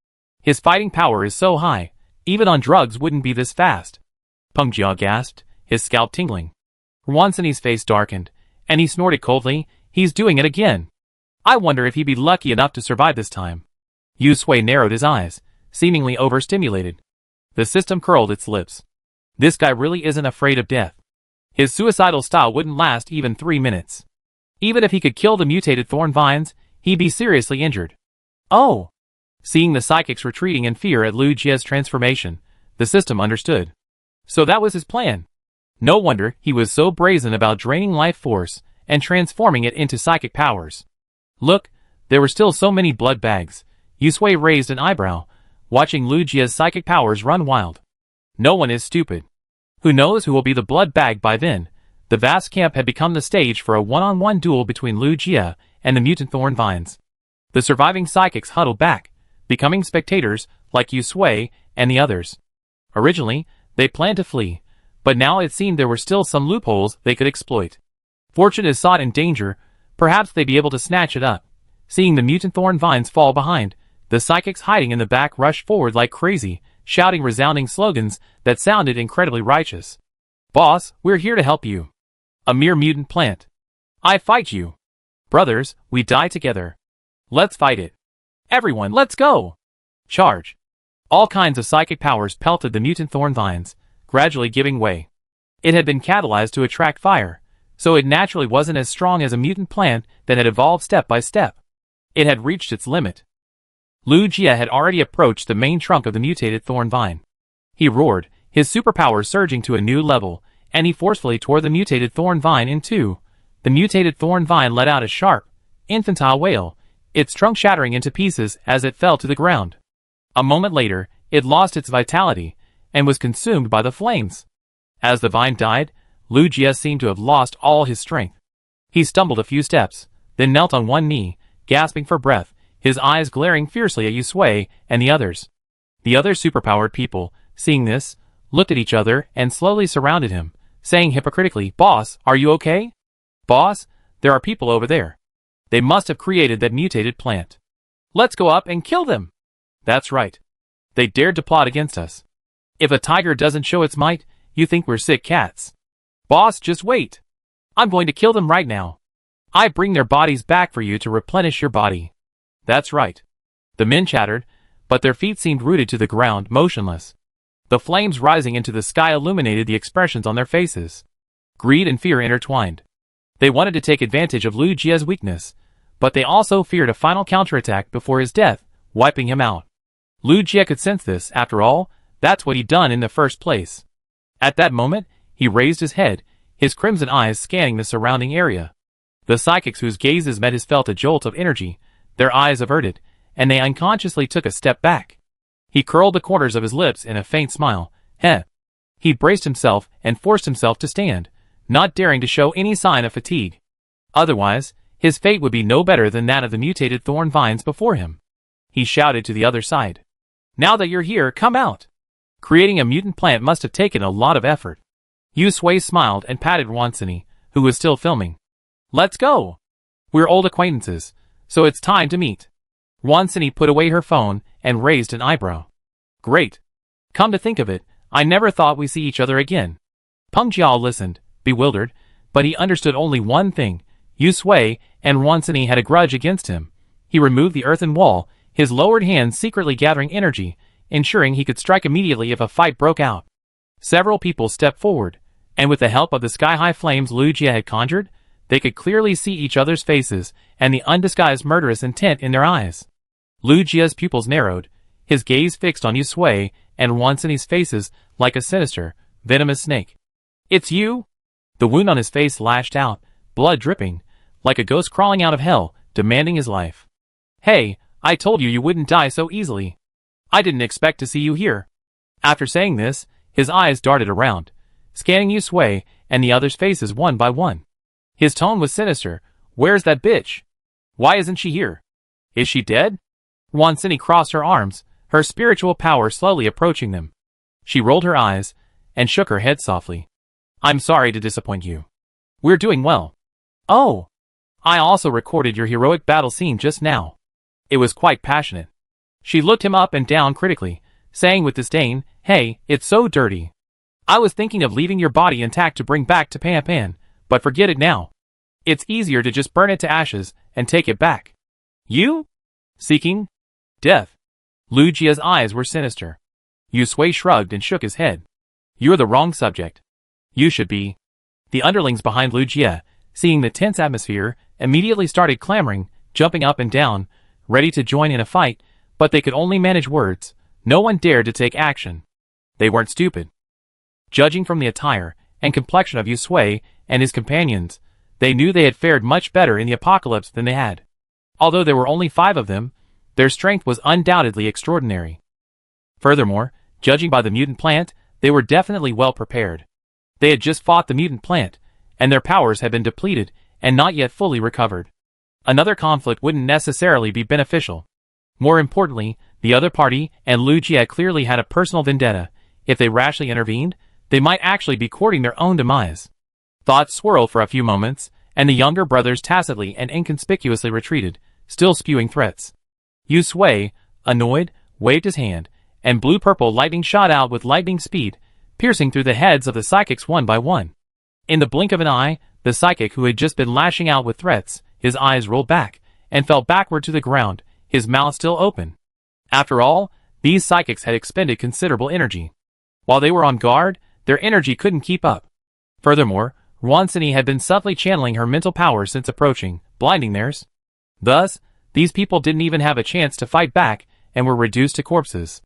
His fighting power is so high, even on drugs wouldn't be this fast. Peng Jia gasped, his scalp tingling. Wansini's face darkened, and he snorted coldly. He's doing it again. I wonder if he'd be lucky enough to survive this time. Yu Sui narrowed his eyes, seemingly overstimulated. The system curled its lips. This guy really isn't afraid of death. His suicidal style wouldn't last even 3 minutes. Even if he could kill the mutated thorn vines, he'd be seriously injured. Oh! Seeing the psychics retreating in fear at Lu Jie's transformation, the system understood. So that was his plan. No wonder he was so brazen about draining life force and transforming it into psychic powers. Look, there were still so many blood bags. Yu Sui raised an eyebrow, watching Lu Jie's psychic powers run wild. No one is stupid. Who knows who will be the blood bag by then? The vast camp had become the stage for a one-on-one duel between Lu Jie and the mutant thorn vines. The surviving psychics huddled back, becoming spectators like Yu Sui and the others. Originally, they planned to flee, but now it seemed there were still some loopholes they could exploit. Fortune is sought in danger, perhaps they'd be able to snatch it up. Seeing the mutant thorn vines fall behind, the psychics hiding in the back rushed forward like crazy, shouting resounding slogans that sounded incredibly righteous. Boss, we're here to help you. A mere mutant plant. I fight you. Brothers, we die together. Let's fight it. Everyone, let's go! Charge. All kinds of psychic powers pelted the mutant thorn vines, gradually giving way. It had been catalyzed to attract fire, so it naturally wasn't as strong as a mutant plant that had evolved step by step. It had reached its limit. Lu Jie had already approached the main trunk of the mutated thorn vine. He roared, his superpower surging to a new level, and he forcefully tore the mutated thorn vine in two. The mutated thorn vine let out a sharp, infantile wail, its trunk shattering into pieces as it fell to the ground. A moment later, it lost its vitality, and was consumed by the flames. As the vine died, Lu Jie seemed to have lost all his strength. He stumbled a few steps, then knelt on one knee, gasping for breath, his eyes glaring fiercely at Yu Sui and the others. The other superpowered people, seeing this, looked at each other and slowly surrounded him, saying hypocritically, "Boss, are you okay? Boss, there are people over there. They must have created that mutated plant. Let's go up and kill them." That's right. They dared to plot against us. If a tiger doesn't show its might, you think we're sick cats. Boss, just wait. I'm going to kill them right now. I bring their bodies back for you to replenish your body. That's right. The men chattered, but their feet seemed rooted to the ground, motionless. The flames rising into the sky illuminated the expressions on their faces. Greed and fear intertwined. They wanted to take advantage of Lu Jie's weakness, but they also feared a final counterattack before his death, wiping him out. Lu Jie could sense this, after all, that's what he'd done in the first place. At that moment, he raised his head, his crimson eyes scanning the surrounding area. The psychics whose gazes met his felt a jolt of energy, their eyes averted, and they unconsciously took a step back. He curled the corners of his lips in a faint smile. Heh. He braced himself and forced himself to stand, not daring to show any sign of fatigue. Otherwise, his fate would be no better than that of the mutated thorn vines before him. He shouted to the other side. Now that you're here, come out. Creating a mutant plant must have taken a lot of effort. Yu Sui smiled and patted Wansini, who was still filming. Let's go. We're old acquaintances, so it's time to meet. Wansini put away her phone and raised an eyebrow. Great. Come to think of it, I never thought we'd see each other again. Peng Jiao listened, bewildered, but he understood only one thing. Yu Sui and Wansini had a grudge against him. He removed the earthen wall, his lowered hands secretly gathering energy, ensuring he could strike immediately if a fight broke out. Several people stepped forward, and with the help of the sky-high flames Lu Jie had conjured, they could clearly see each other's faces and the undisguised murderous intent in their eyes. Lu Jia's pupils narrowed, his gaze fixed on Yusui and Wansini's faces like a sinister, venomous snake. "It's you?" The wound on his face lashed out, blood dripping, like a ghost crawling out of hell, demanding his life. "Hey, I told you wouldn't die so easily. I didn't expect to see you here." After saying this, his eyes darted around, scanning Yusui and the others' faces one by one. His tone was sinister. "Where's that bitch? Why isn't she here? Is she dead?" Wansini crossed her arms, her spiritual power slowly approaching them. She rolled her eyes and shook her head softly. "I'm sorry to disappoint you. We're doing well." "Oh, I also recorded your heroic battle scene just now. It was quite passionate." She looked him up and down critically, saying with disdain, "Hey, it's so dirty. I was thinking of leaving your body intact to bring back to Pan, but forget it now. It's easier to just burn it to ashes and take it back." "You? Seeking death?" Lu Jia's eyes were sinister. Yusui shrugged and shook his head. "You're the wrong subject. You should be." The underlings behind Lu Jia, seeing the tense atmosphere, immediately started clamoring, jumping up and down, ready to join in a fight, but they could only manage words. No one dared to take action. They weren't stupid. Judging from the attire and complexion of Yusui and his companions, they knew they had fared much better in the apocalypse than they had. Although there were only 5 of them, their strength was undoubtedly extraordinary. Furthermore, judging by the mutant plant, they were definitely well prepared. They had just fought the mutant plant, and their powers had been depleted and not yet fully recovered. Another conflict wouldn't necessarily be beneficial. More importantly, the other party and Lu Jia clearly had a personal vendetta. If they rashly intervened, they might actually be courting their own demise. Thoughts swirled for a few moments, and the younger brothers tacitly and inconspicuously retreated, still spewing threats. Yusui, annoyed, waved his hand, and blue-purple lightning shot out with lightning speed, piercing through the heads of the psychics one by one. In the blink of an eye, the psychic who had just been lashing out with threats, his eyes rolled back, and fell backward to the ground, his mouth still open. After all, these psychics had expended considerable energy. While they were on guard, their energy couldn't keep up. Furthermore, Wansini had been subtly channeling her mental power since approaching, blinding theirs. Thus, these people didn't even have a chance to fight back, and were reduced to corpses.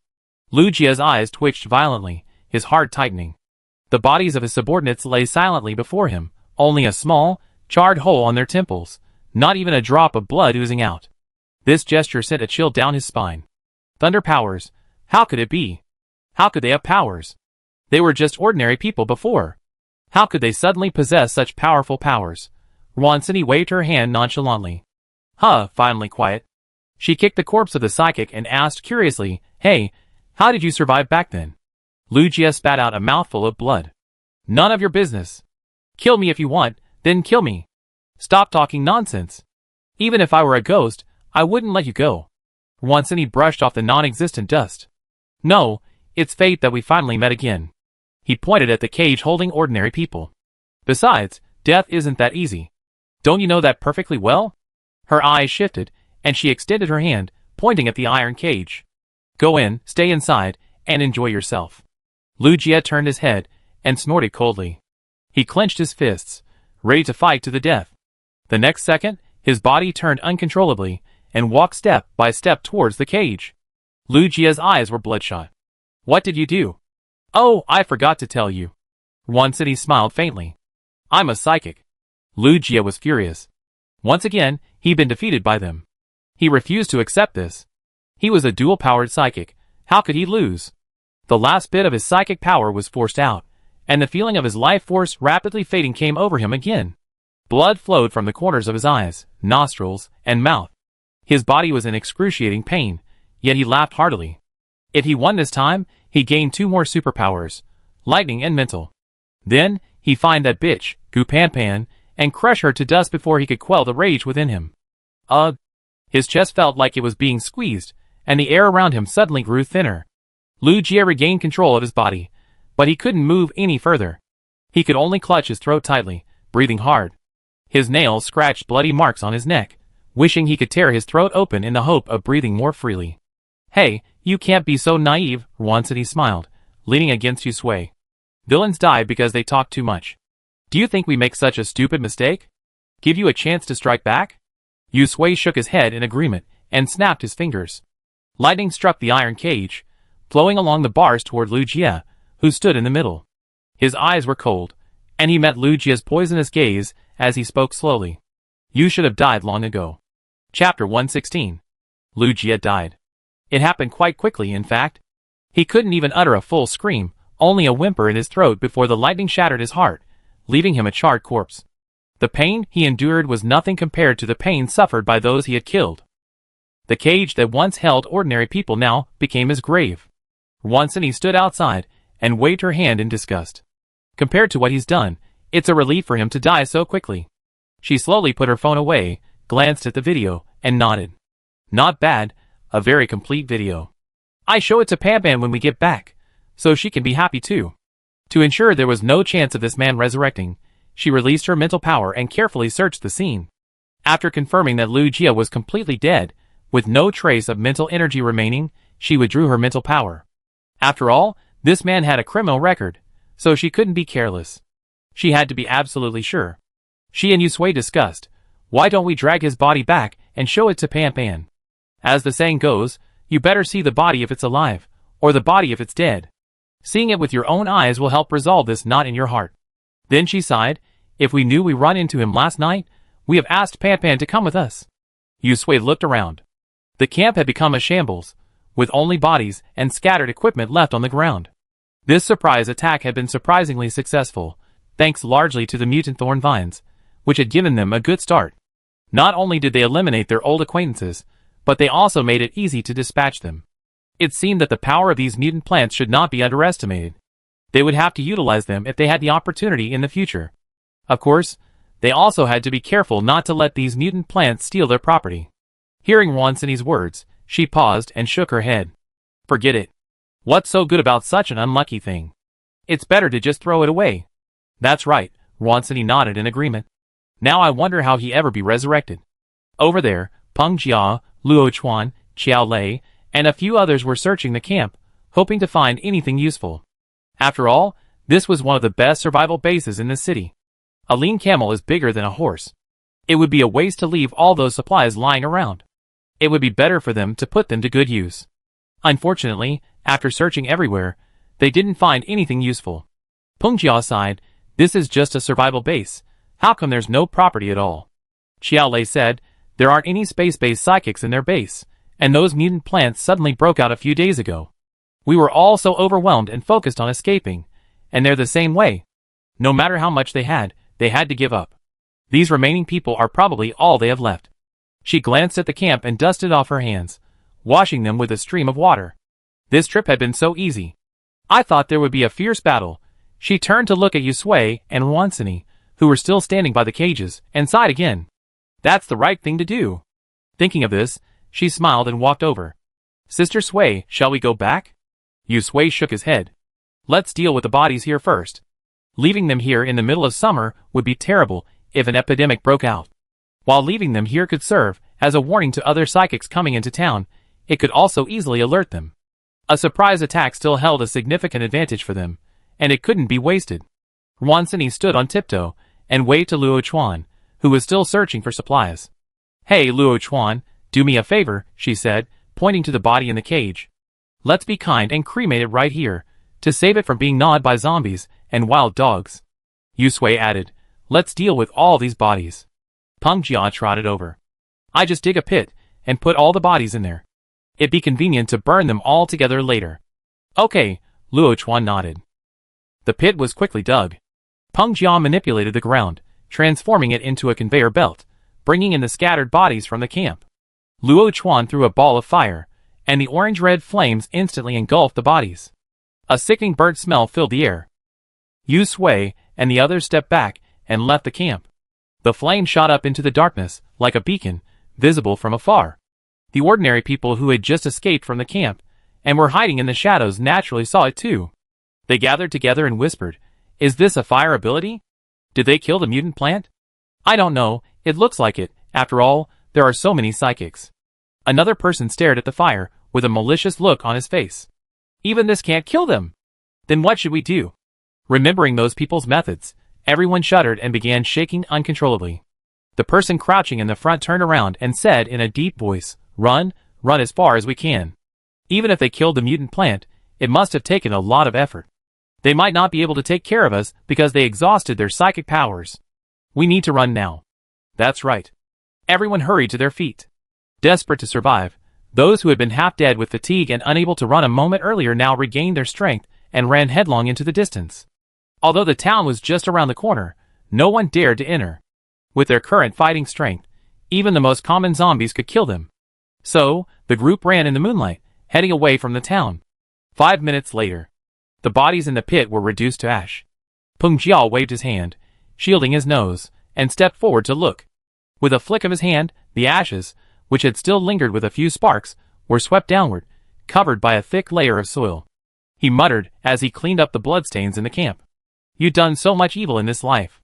Lu Jia's eyes twitched violently, his heart tightening. The bodies of his subordinates lay silently before him, only a small, charred hole on their temples, not even a drop of blood oozing out. This gesture sent a chill down his spine. Thunder powers? How could it be? How could they have powers? They were just ordinary people before. How could they suddenly possess such powerful powers? Wansini waved her hand nonchalantly. Finally quiet. She kicked the corpse of the psychic and asked curiously, "Hey, how did you survive back then?" Lu Jia spat out a mouthful of blood. "None of your business. Kill me if you want, then kill me. Stop talking nonsense. Even if I were a ghost, I wouldn't let you go." Wansini brushed off the non-existent dust. "No, it's fate that we finally met again." He pointed at the cage holding ordinary people. "Besides, death isn't that easy. Don't you know that perfectly well?" Her eyes shifted, and she extended her hand, pointing at the iron cage. "Go in, stay inside, and enjoy yourself." Lu Jia turned his head and snorted coldly. He clenched his fists, ready to fight to the death. The next second, his body turned uncontrollably and walked step by step towards the cage. Lu Jia's eyes were bloodshot. "What did you do?" "Oh, I forgot to tell you." Wansini smiled faintly. "I'm a psychic." Lu Jia was furious. Once again, he'd been defeated by them. He refused to accept this. He was a dual-powered psychic. How could he lose? The last bit of his psychic power was forced out, and the feeling of his life force rapidly fading came over him again. Blood flowed from the corners of his eyes, nostrils, and mouth. His body was in excruciating pain, yet he laughed heartily. If he won this time, he gained 2 more superpowers, lightning and mental. Then, he'd find that bitch, Gu Pan, and crush her to dust before he could quell the rage within him. His chest felt like it was being squeezed, and the air around him suddenly grew thinner. Lu Jia regained control of his body, but he couldn't move any further. He could only clutch his throat tightly, breathing hard. His nails scratched bloody marks on his neck, wishing he could tear his throat open in the hope of breathing more freely. "Hey, you can't be so naive," Wansini smiled, leaning against Yusui. "Villains die because they talk too much. Do you think we make such a stupid mistake?" Give you a chance to strike back? Yu Sui shook his head in agreement and snapped his fingers. Lightning struck the iron cage, flowing along the bars toward Lu Jie, who stood in the middle. His eyes were cold, and he met Lu Jie's poisonous gaze as he spoke slowly. You should have died long ago. Chapter 116. Lu Jie died. It happened quite quickly, in fact. He couldn't even utter a full scream, only a whimper in his throat before the lightning shattered his heart, leaving him a charred corpse. The pain he endured was nothing compared to the pain suffered by those he had killed. The cage that once held ordinary people now became his grave. Wansini stood outside and waved her hand in disgust. Compared to what he's done, it's a relief for him to die so quickly. She slowly put her phone away, glanced at the video, and nodded. Not bad, a very complete video. I show it to Pampan when we get back, so she can be happy too. To ensure there was no chance of this man resurrecting, she released her mental power and carefully searched the scene. After confirming that Lu Jie was completely dead, with no trace of mental energy remaining, she withdrew her mental power. After all, this man had a criminal record, so she couldn't be careless. She had to be absolutely sure. She and Yu Sui discussed, why don't we drag his body back and show it to Pampan? As the saying goes, you better see the body if it's alive, or the body if it's dead. Seeing it with your own eyes will help resolve this knot in your heart. Then she sighed, if we knew we run into him last night, we have asked Pampan to come with us. Yu Sui looked around. The camp had become a shambles, with only bodies and scattered equipment left on the ground. This surprise attack had been surprisingly successful, thanks largely to the mutant thorn vines, which had given them a good start. Not only did they eliminate their old acquaintances, but they also made it easy to dispatch them. It seemed that the power of these mutant plants should not be underestimated. They would have to utilize them if they had the opportunity in the future. Of course, they also had to be careful not to let these mutant plants steal their property. Hearing Wansini's words, she paused and shook her head. Forget it. What's so good about such an unlucky thing? It's better to just throw it away. That's right, Wansini nodded in agreement. Now I wonder how he ever be resurrected. Over there, Peng Jia, Luo Chuan, Qiao Lei, and a few others were searching the camp, hoping to find anything useful. After all, this was one of the best survival bases in the city. A lean camel is bigger than a horse. It would be a waste to leave all those supplies lying around. It would be better for them to put them to good use. Unfortunately, after searching everywhere, they didn't find anything useful. Peng Jia sighed, this is just a survival base. How come there's no property at all? Qiao Lei said, there aren't any space-based psychics in their base, and those mutant plants suddenly broke out a few days ago. We were all so overwhelmed and focused on escaping, and they're the same way. No matter how much they had to give up. These remaining people are probably all they have left. She glanced at the camp and dusted off her hands, washing them with a stream of water. This trip had been so easy. I thought there would be a fierce battle. She turned to look at Yu Sui and Wansini, who were still standing by the cages, and sighed again. That's the right thing to do. Thinking of this, she smiled and walked over. Sister Sui, shall we go back? Yu Sui shook his head. Let's deal with the bodies here first. Leaving them here in the middle of summer would be terrible if an epidemic broke out. While leaving them here could serve as a warning to other psychics coming into town, it could also easily alert them. A surprise attack still held a significant advantage for them, and it couldn't be wasted. Wansini stood on tiptoe and waved to Luo Chuan, who was still searching for supplies. Hey Luo Chuan, do me a favor, she said, pointing to the body in the cage. Let's be kind and cremate it right here, to save it from being gnawed by zombies and wild dogs. Yu Sui added, let's deal with all these bodies. Peng Jia trotted over. I just dig a pit and put all the bodies in there. It'd be convenient to burn them all together later. Okay, Luo Chuan nodded. The pit was quickly dug. Peng Jia manipulated the ground, transforming it into a conveyor belt, bringing in the scattered bodies from the camp. Luo Chuan threw a ball of fire, and the orange-red flames instantly engulfed the bodies. A sickening burnt smell filled the air. Yu Sui and the others stepped back and left the camp. The flame shot up into the darkness, like a beacon, visible from afar. The ordinary people who had just escaped from the camp and were hiding in the shadows naturally saw it too. They gathered together and whispered, is this a fire ability? Did they kill the mutant plant? I don't know, it looks like it. After all, there are so many psychics. Another person stared at the fire, with a malicious look on his face. Even this can't kill them. Then what should we do? Remembering those people's methods, everyone shuddered and began shaking uncontrollably. The person crouching in the front turned around and said in a deep voice, "Run, run as far as we can." Even if they killed the mutant plant, it must have taken a lot of effort. They might not be able to take care of us because they exhausted their psychic powers. We need to run now. That's right. Everyone hurried to their feet. Desperate to survive, those who had been half dead with fatigue and unable to run a moment earlier now regained their strength and ran headlong into the distance. Although the town was just around the corner, no one dared to enter. With their current fighting strength, even the most common zombies could kill them. So, the group ran in the moonlight, heading away from the town. 5 minutes later, the bodies in the pit were reduced to ash. Peng Jiao waved his hand, shielding his nose, and stepped forward to look. With a flick of his hand, the ashes, which had still lingered with a few sparks, were swept downward, covered by a thick layer of soil. He muttered as he cleaned up the bloodstains in the camp. "You've done so much evil in this life.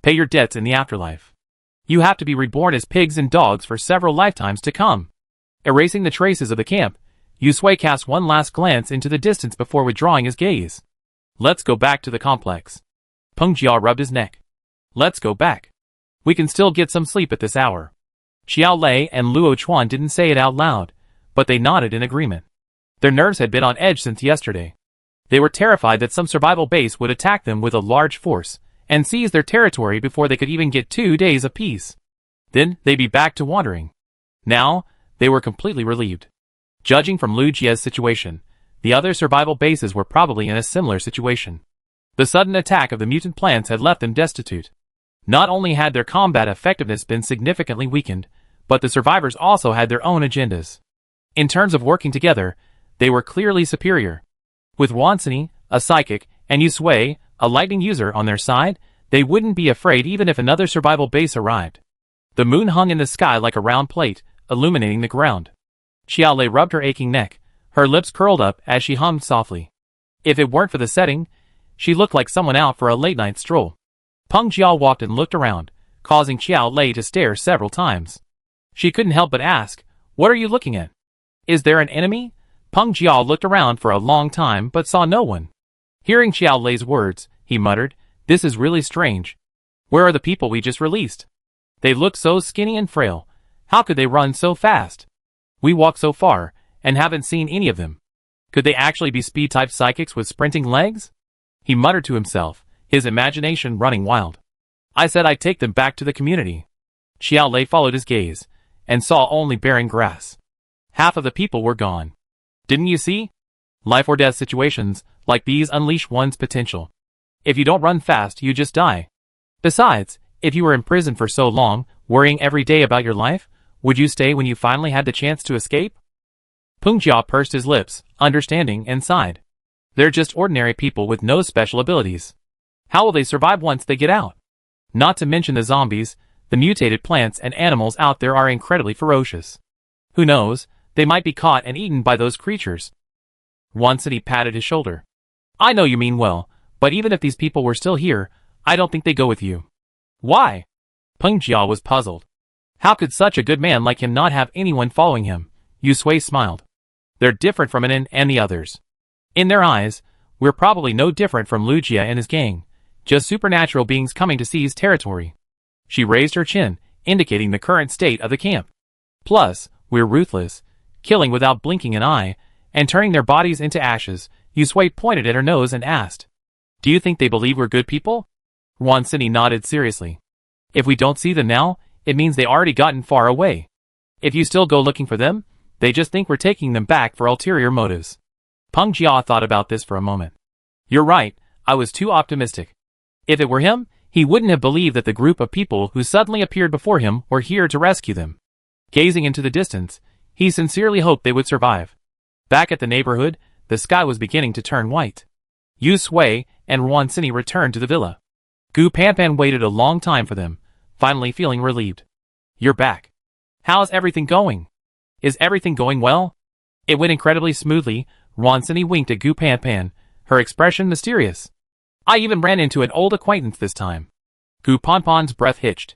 Pay your debts in the afterlife. You have to be reborn as pigs and dogs for several lifetimes to come." Erasing the traces of the camp, Yusui cast one last glance into the distance before withdrawing his gaze. "Let's go back to the complex." Peng Jiao rubbed his neck. "Let's go back. We can still get some sleep at this hour." Xiao Lei and Luo Chuan didn't say it out loud, but they nodded in agreement. Their nerves had been on edge since yesterday. They were terrified that some survival base would attack them with a large force and seize their territory before they could even get 2 days of peace. Then they'd be back to wandering. Now, they were completely relieved. Judging from Lu Jia's situation, the other survival bases were probably in a similar situation. The sudden attack of the mutant plants had left them destitute. Not only had their combat effectiveness been significantly weakened, but the survivors also had their own agendas. In terms of working together, they were clearly superior. With Wansini, a psychic, and Yusui, a lightning user, on their side, they wouldn't be afraid even if another survival base arrived. The moon hung in the sky like a round plate, illuminating the ground. Xiaolei rubbed her aching neck, her lips curled up as she hummed softly. If it weren't for the setting, she looked like someone out for a late-night stroll. Peng Jiao walked and looked around, causing Xiaolei to stare several times. She couldn't help but ask, "What are you looking at? Is there an enemy?" Peng Jiao looked around for a long time but saw no one. Hearing Xiaolei's words, he muttered, "This is really strange. Where are the people we just released? They look so skinny and frail. How could they run so fast? We walked so far, and haven't seen any of them. Could they actually be speed-type psychics with sprinting legs?" He muttered to himself, his imagination running wild. "I said I'd take them back to the community." Xiaolei followed his gaze, and saw only barren grass. Half of the people were gone. Didn't you see? Life or death situations like these unleash one's potential. If you don't run fast, you just die. Besides, if you were imprisoned for so long, worrying every day about your life, would you stay when you finally had the chance to escape? Peng Jiao pursed his lips, understanding, and sighed. They're just ordinary people with no special abilities. How will they survive once they get out? Not to mention the zombies, the mutated plants and animals out there are incredibly ferocious. Who knows, they might be caught and eaten by those creatures. Wansini patted his shoulder. "I know you mean well, but even if these people were still here, I don't think they'd go with you." "Why?" Peng Jiao was puzzled. How could such a good man like him not have anyone following him? Yusui smiled. "They're different from Anin and the others. In their eyes, we're probably no different from Lu Jia and his gang, just supernatural beings coming to seize territory." She raised her chin, indicating the current state of the camp. "Plus, we're ruthless, killing without blinking an eye, and turning their bodies into ashes." Yusui pointed at her nose and asked, "Do you think they believe we're good people?" Wansini nodded seriously. "If we don't see them now, it means they already gotten far away. If you still go looking for them, they just think we're taking them back for ulterior motives." Peng Jiao thought about this for a moment. "You're right, I was too optimistic. If it were him, he wouldn't have believed that the group of people who suddenly appeared before him were here to rescue them." Gazing into the distance, he sincerely hoped they would survive. Back at the neighborhood, the sky was beginning to turn white. Yusui and Wansini returned to the villa. Gu Panpan waited a long time for them, finally feeling relieved. "You're back. How's everything going? Is everything going well?" It went incredibly smoothly. Wansini winked at Gu Panpan, her expression mysterious. "I even ran into an old acquaintance this time." Gu Panpan's breath hitched.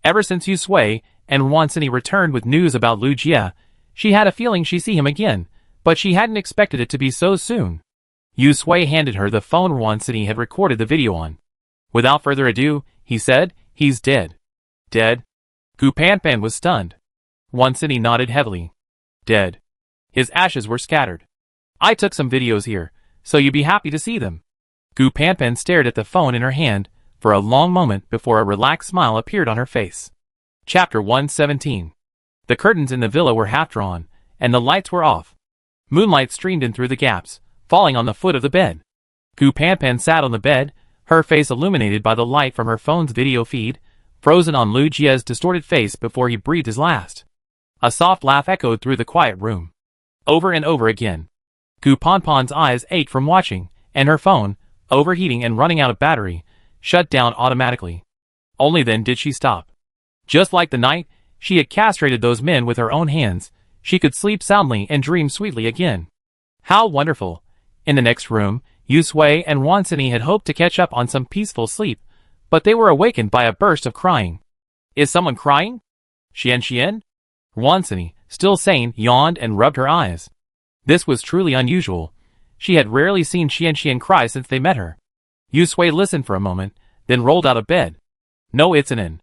Ever since Yusui and Wansini returned with news about Lu Jia, she had a feeling she'd see him again, but she hadn't expected it to be so soon. Yusui handed her the phone Wansini had recorded the video on. "Without further ado," he said, "he's dead." "Dead?" Gu Panpan was stunned. Wansini nodded heavily. Dead. His ashes were scattered. I took some videos here, so you'd be happy to see them. Gu Panpan stared at the phone in her hand for a long moment before a relaxed smile appeared on her face. Chapter 117. The curtains in the villa were half drawn, and the lights were off. Moonlight streamed in through the gaps, falling on the foot of the bed. Gu Panpan sat on the bed, her face illuminated by the light from her phone's video feed, frozen on Lu Jie's distorted face before he breathed his last. A soft laugh echoed through the quiet room. Over and over again. Gu Panpan's eyes ached from watching, and her phone, overheating and running out of battery, shut down automatically. Only then did she stop. Just like the night she had castrated those men with her own hands, she could sleep soundly and dream sweetly again. How wonderful! In the next room, Yu Sui and Wansini had hoped to catch up on some peaceful sleep, but they were awakened by a burst of crying. Is someone crying? Xian? Wansini, still sane, yawned and rubbed her eyes. This was truly unusual. She had rarely seen Xian cry since they met her. Yu Sui listened for a moment, then rolled out of bed. No, it's an in.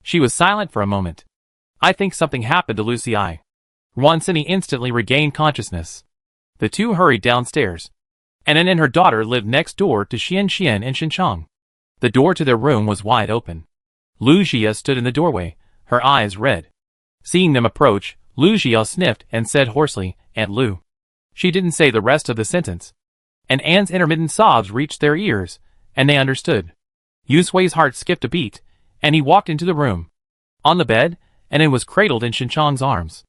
She was silent for a moment. I think something happened to Lucy I. Wansini instantly regained consciousness. The two hurried downstairs. Annan and her daughter lived next door to Xian and Shinchong. The door to their room was wide open. Lu Jie stood in the doorway, her eyes red. Seeing them approach, Lu Jie sniffed and said hoarsely, Aunt Lu. She didn't say the rest of the sentence. And Anne's intermittent sobs reached their ears, and they understood. Yu Sui's heart skipped a beat, and he walked into the room. On the bed, Annan was cradled in Shinchong's arms.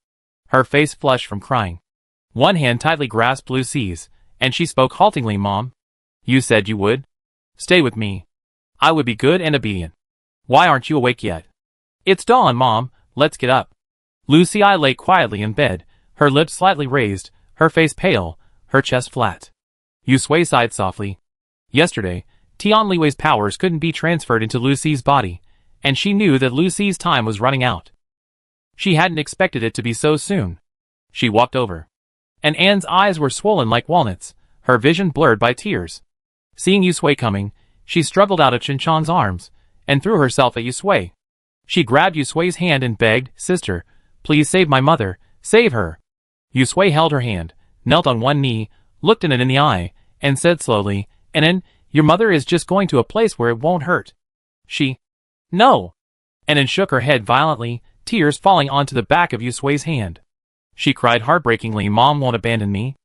Her face flushed from crying. One hand tightly grasped Lucy's, and she spoke haltingly, Mom. You said you would. Stay with me. I would be good and obedient. Why aren't you awake yet? It's dawn, Mom. Let's get up. Lucy I lay quietly in bed, her lips slightly raised, her face pale, her chest flat. Yu Sui sighed softly. Yesterday, Tian Liwei's powers couldn't be transferred into Lucy's body, and she knew that Lucy's time was running out. She hadn't expected it to be so soon. She walked over. And Anne's eyes were swollen like walnuts, her vision blurred by tears. Seeing Yu Sui coming, she struggled out of Shinchong's arms, and threw herself at Yu Sui. She grabbed Yu Sui's hand and begged, Sister, please save my mother, save her. Yu Sui held her hand, knelt on one knee, looked Annan in the eye, and said slowly, Annan, your mother is just going to a place where it won't hurt. No. Annan shook her head violently, tears falling onto the back of Yu Sui's hand. She cried heartbreakingly, Mom won't abandon me.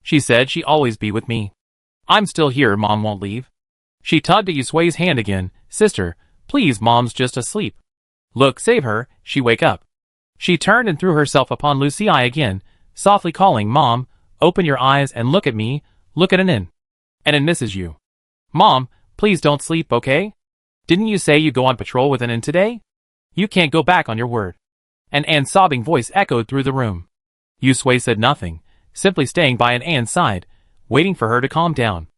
She said she'd always be with me. I'm still here, Mom won't leave. She tugged at Yu Sui's hand again, Sister, please, Mom's just asleep. Look, save her, she wake up. She turned and threw herself upon Lucy I again, softly calling, Mom, open your eyes and look at me, look at Annan. Annan misses you. Mom, please don't sleep, okay? Didn't you say you go on patrol with Annan today? You can't go back on your word. And Anne's sobbing voice echoed through the room. Yu Sui said nothing, simply staying by Anne's side, waiting for her to calm down.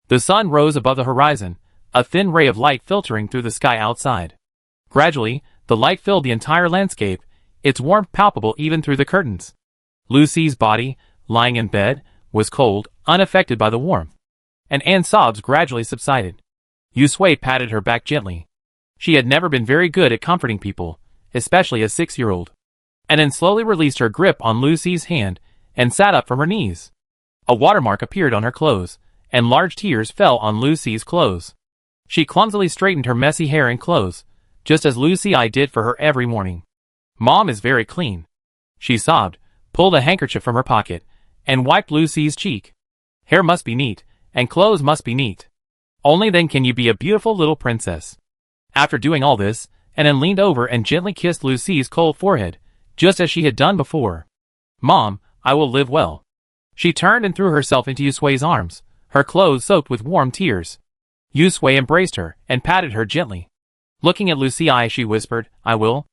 The sun rose above the horizon, a thin ray of light filtering through the sky outside. Gradually, the light filled the entire landscape, its warmth palpable even through the curtains. Lucy's body, lying in bed, was cold, unaffected by the warmth. And Anne's sobs gradually subsided. Yu Sui patted her back gently. She had never been very good at comforting people, especially a 6-year-old. And then slowly released her grip on Lucy's hand and sat up from her knees. A watermark appeared on her clothes, and large tears fell on Lucy's clothes. She clumsily straightened her messy hair and clothes, just as Lucy I did for her every morning. Mom is very clean. She sobbed, pulled a handkerchief from her pocket, and wiped Lucy's cheek. Hair must be neat, and clothes must be neat. Only then can you be a beautiful little princess. After doing all this, Annan leaned over and gently kissed Lucy's cold forehead, just as she had done before. Mom, I will live well. She turned and threw herself into Yu Sui's arms, her clothes soaked with warm tears. Yu Sui embraced her and patted her gently. Looking at Lucy I, she whispered, I will.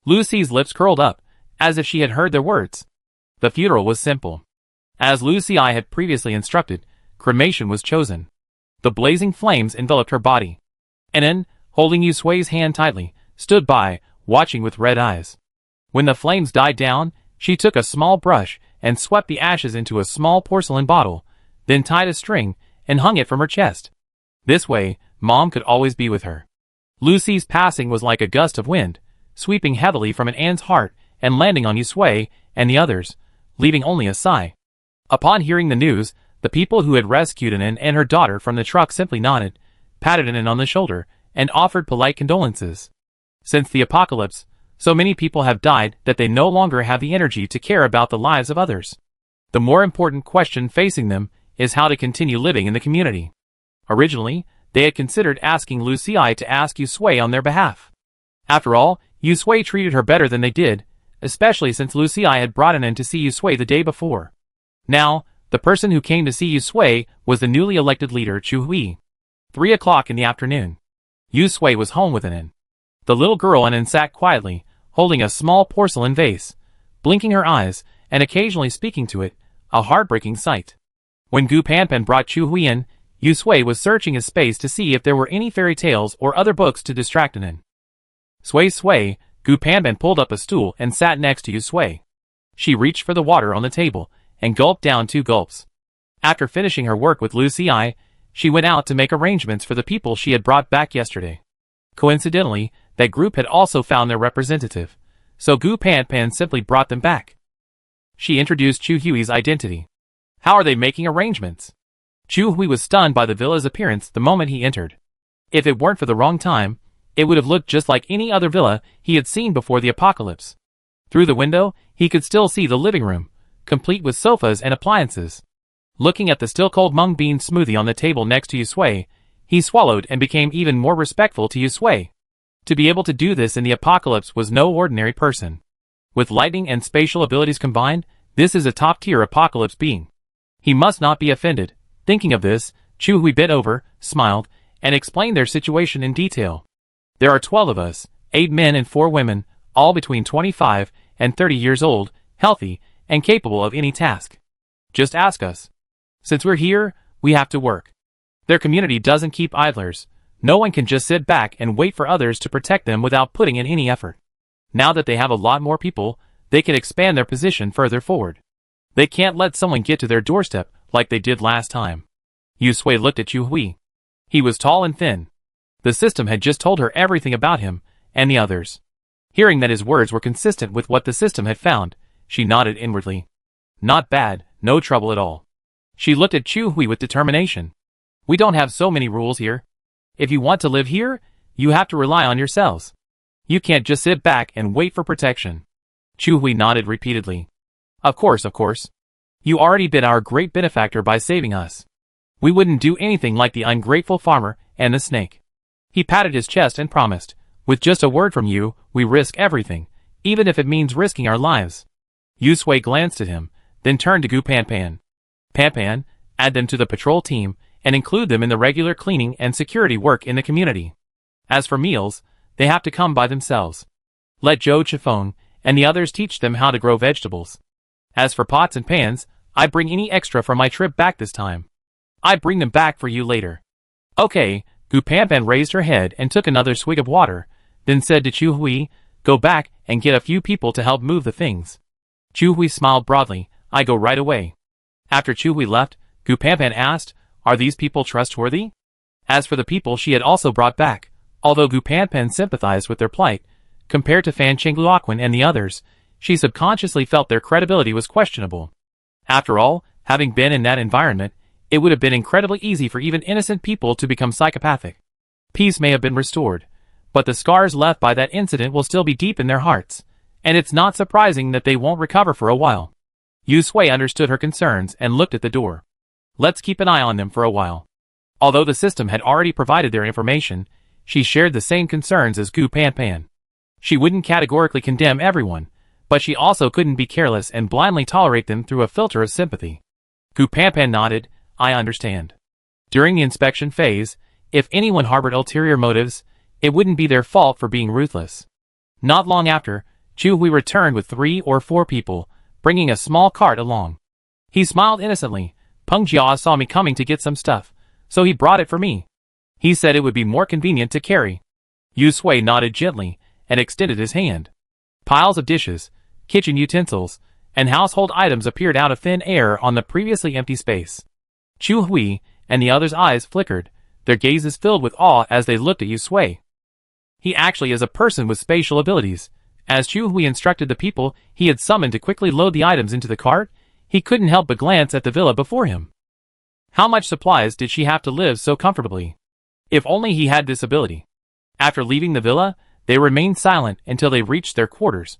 Lucy's lips curled up, as if she had heard their words. The funeral was simple. As Lucy I had previously instructed, cremation was chosen. The blazing flames enveloped her body. Annan, holding Yu Sui's hand tightly, stood by, watching with red eyes. When the flames died down, she took a small brush and swept the ashes into a small porcelain bottle, then tied a string and hung it from her chest. This way, Mom could always be with her. Lucy's passing was like a gust of wind, sweeping heavily from An's heart and landing on Yusui and the others, leaving only a sigh. Upon hearing the news, the people who had rescued An and her daughter from the truck simply nodded, patted An on the shoulder, and offered polite condolences. Since the apocalypse, so many people have died that they no longer have the energy to care about the lives of others. The more important question facing them is how to continue living in the community. Originally, they had considered asking Lucii to ask Yusui on their behalf. After all, Yusui treated her better than they did, especially since Lucii had brought An to see Yusui the day before. Now, the person who came to see Yusui was the newly elected leader Chuhui. 3 o'clock in the afternoon. Yusui was home with An. The little girl An sat quietly, holding a small porcelain vase, blinking her eyes, and occasionally speaking to it, a heartbreaking sight. When Gu Panpan brought Chuhui in, Yusui was searching his space to see if there were any fairy tales or other books to distract An. Sui, Gu Panpan pulled up a stool and sat next to Yusui. She reached for the water on the table and gulped down 2 gulps. After finishing her work with Lucii, she went out to make arrangements for the people she had brought back yesterday. Coincidentally, that group had also found their representative, so Gu Panpan simply brought them back. She introduced Chuhui's identity. How are they making arrangements? Chuhui was stunned by the villa's appearance the moment he entered. If it weren't for the wrong time, it would have looked just like any other villa he had seen before the apocalypse. Through the window, he could still see the living room, complete with sofas and appliances. Looking at the still-cold mung bean smoothie on the table next to Yusui, he swallowed and became even more respectful to Yusui. To be able to do this in the apocalypse was no ordinary person. With lightning and spatial abilities combined, this is a top-tier apocalypse being. He must not be offended. Thinking of this, Chuhui bent over, smiled, and explained their situation in detail. There are 12 of us, 8 men and 4 women, all between 25 and 30 years old, healthy, and capable of any task. Just ask us. Since we're here, we have to work. Their community doesn't keep idlers. No one can just sit back and wait for others to protect them without putting in any effort. Now that they have a lot more people, they can expand their position further forward. They can't let someone get to their doorstep like they did last time. Yusui looked at Chuhui. He was tall and thin. The system had just told her everything about him and the others. Hearing that his words were consistent with what the system had found, she nodded inwardly. Not bad, no trouble at all. She looked at Chuhui with determination. We don't have so many rules here. If you want to live here, you have to rely on yourselves. You can't just sit back and wait for protection. Chuhui nodded repeatedly. Of course. You already been our great benefactor by saving us. We wouldn't do anything like the ungrateful farmer and the snake. He patted his chest and promised, with just a word from you, we risk everything, even if it means risking our lives. Yusui glanced at him, then turned to Gu Panpan. Panpan, add them to the patrol team, and include them in the regular cleaning and security work in the community. As for meals, they have to come by themselves. Let Zhou Chiffon and the others teach them how to grow vegetables. As for pots and pans, I bring any extra from my trip back this time. I bring them back for you later. Okay, Gu Panpan raised her head and took another swig of water, then said to Chuhui, go back and get a few people to help move the things. Chuhui smiled broadly, I go right away. After Chuhui left, Gu Panpan asked, are these people trustworthy? As for the people she had also brought back, although Gu Panpan sympathized with their plight, compared to Fan Chengluoquan and the others, she subconsciously felt their credibility was questionable. After all, having been in that environment, it would have been incredibly easy for even innocent people to become psychopathic. Peace may have been restored, but the scars left by that incident will still be deep in their hearts, and it's not surprising that they won't recover for a while. Yusui understood her concerns and looked at the door. Let's keep an eye on them for a while. Although the system had already provided their information, she shared the same concerns as Gu Panpan. She wouldn't categorically condemn everyone, but she also couldn't be careless and blindly tolerate them through a filter of sympathy. Gu Panpan nodded, I understand. During the inspection phase, if anyone harbored ulterior motives, it wouldn't be their fault for being ruthless. Not long after, Chuhui returned with 3 or 4 people, bringing a small cart along. He smiled innocently. Peng Jia saw me coming to get some stuff, so he brought it for me. He said it would be more convenient to carry. Yusui nodded gently and extended his hand. Piles of dishes, kitchen utensils, and household items appeared out of thin air on the previously empty space. Chuhui and the others' eyes flickered, their gazes filled with awe as they looked at Yusui. He actually is a person with spatial abilities. As Chu Hui instructed the people he had summoned to quickly load the items into the cart, he couldn't help but glance at the villa before him. How much supplies did she have to live so comfortably? If only he had this ability. After leaving the villa, they remained silent until they reached their quarters.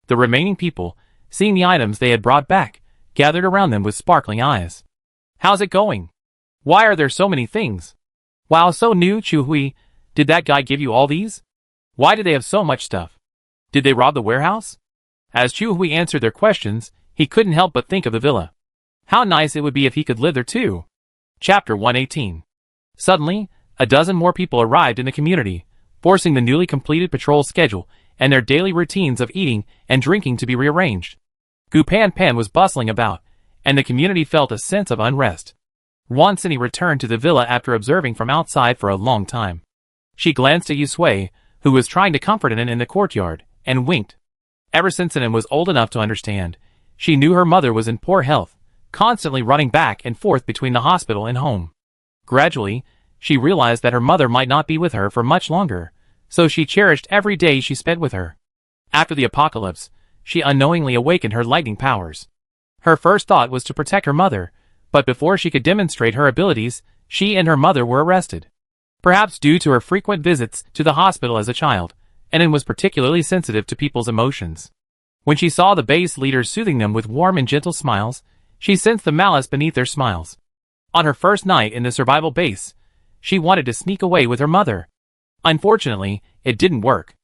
The remaining people, seeing the items they had brought back, gathered around them with sparkling eyes. How's it going? Why are there so many things? Wow, so new, Chu Hui. Did that guy give you all these? Why do they have so much stuff? Did they rob the warehouse? As Chu Hui answered their questions, he couldn't help but think of the villa. How nice it would be if he could live there too. Chapter 118. Suddenly, a dozen more people arrived in the community, forcing the newly completed patrol schedule and their daily routines of eating and drinking to be rearranged. Gu Pan Pan was bustling about, and the community felt a sense of unrest. Wan Sini returned to the villa after observing from outside for a long time. She glanced at Yu Sui, who was trying to comfort Anan in the courtyard, and winked. Ever since Anan was old enough to understand, she knew her mother was in poor health, constantly running back and forth between the hospital and home. Gradually, she realized that her mother might not be with her for much longer, so she cherished every day she spent with her. After the apocalypse, she unknowingly awakened her lightning powers. Her first thought was to protect her mother, but before she could demonstrate her abilities, she and her mother were arrested. Perhaps due to her frequent visits to the hospital as a child, Anan was particularly sensitive to people's emotions. When she saw the base leaders soothing them with warm and gentle smiles, she sensed the malice beneath their smiles. On her first night in the survival base, she wanted to sneak away with her mother. Unfortunately, it didn't work.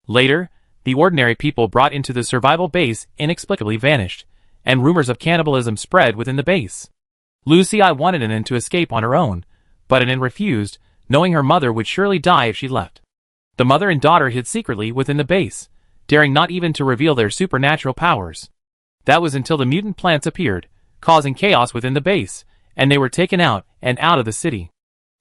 Later, the ordinary people brought into the survival base inexplicably vanished, and rumors of cannibalism spread within the base. Lucy wanted Anan to escape on her own, but Anan refused, knowing her mother would surely die if she left. The mother and daughter hid secretly within the base, daring not even to reveal their supernatural powers. That was until the mutant plants appeared, causing chaos within the base, and they were taken out and out of the city.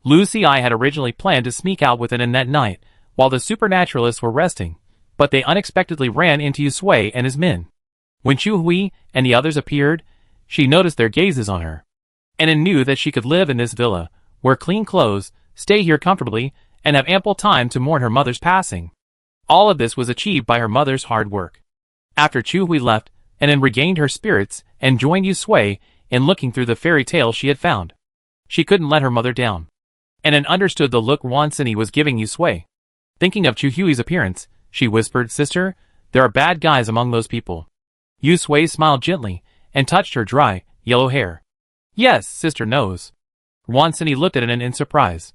Lucy had originally planned to sneak out with Anan that night, while the supernaturalists were resting, but they unexpectedly ran into Yu Sui and his men. When Chu Hui and the others appeared, she noticed their gazes on her. Anan knew that she could live in this villa, wear clean clothes, stay here comfortably, and have ample time to mourn her mother's passing. All of this was achieved by her mother's hard work. After Chu Hui left, Anan regained her spirits and joined Yu Sui in looking through the fairy tale she had found. She couldn't let her mother down. Anan understood the look Wan Sini was giving Yu Sui. Thinking of Chu Hui's appearance, she whispered, "Sister, there are bad guys among those people." Yu Sui smiled gently and touched her dry, yellow hair. "Yes, sister knows." Wan Sini looked at Anan in surprise.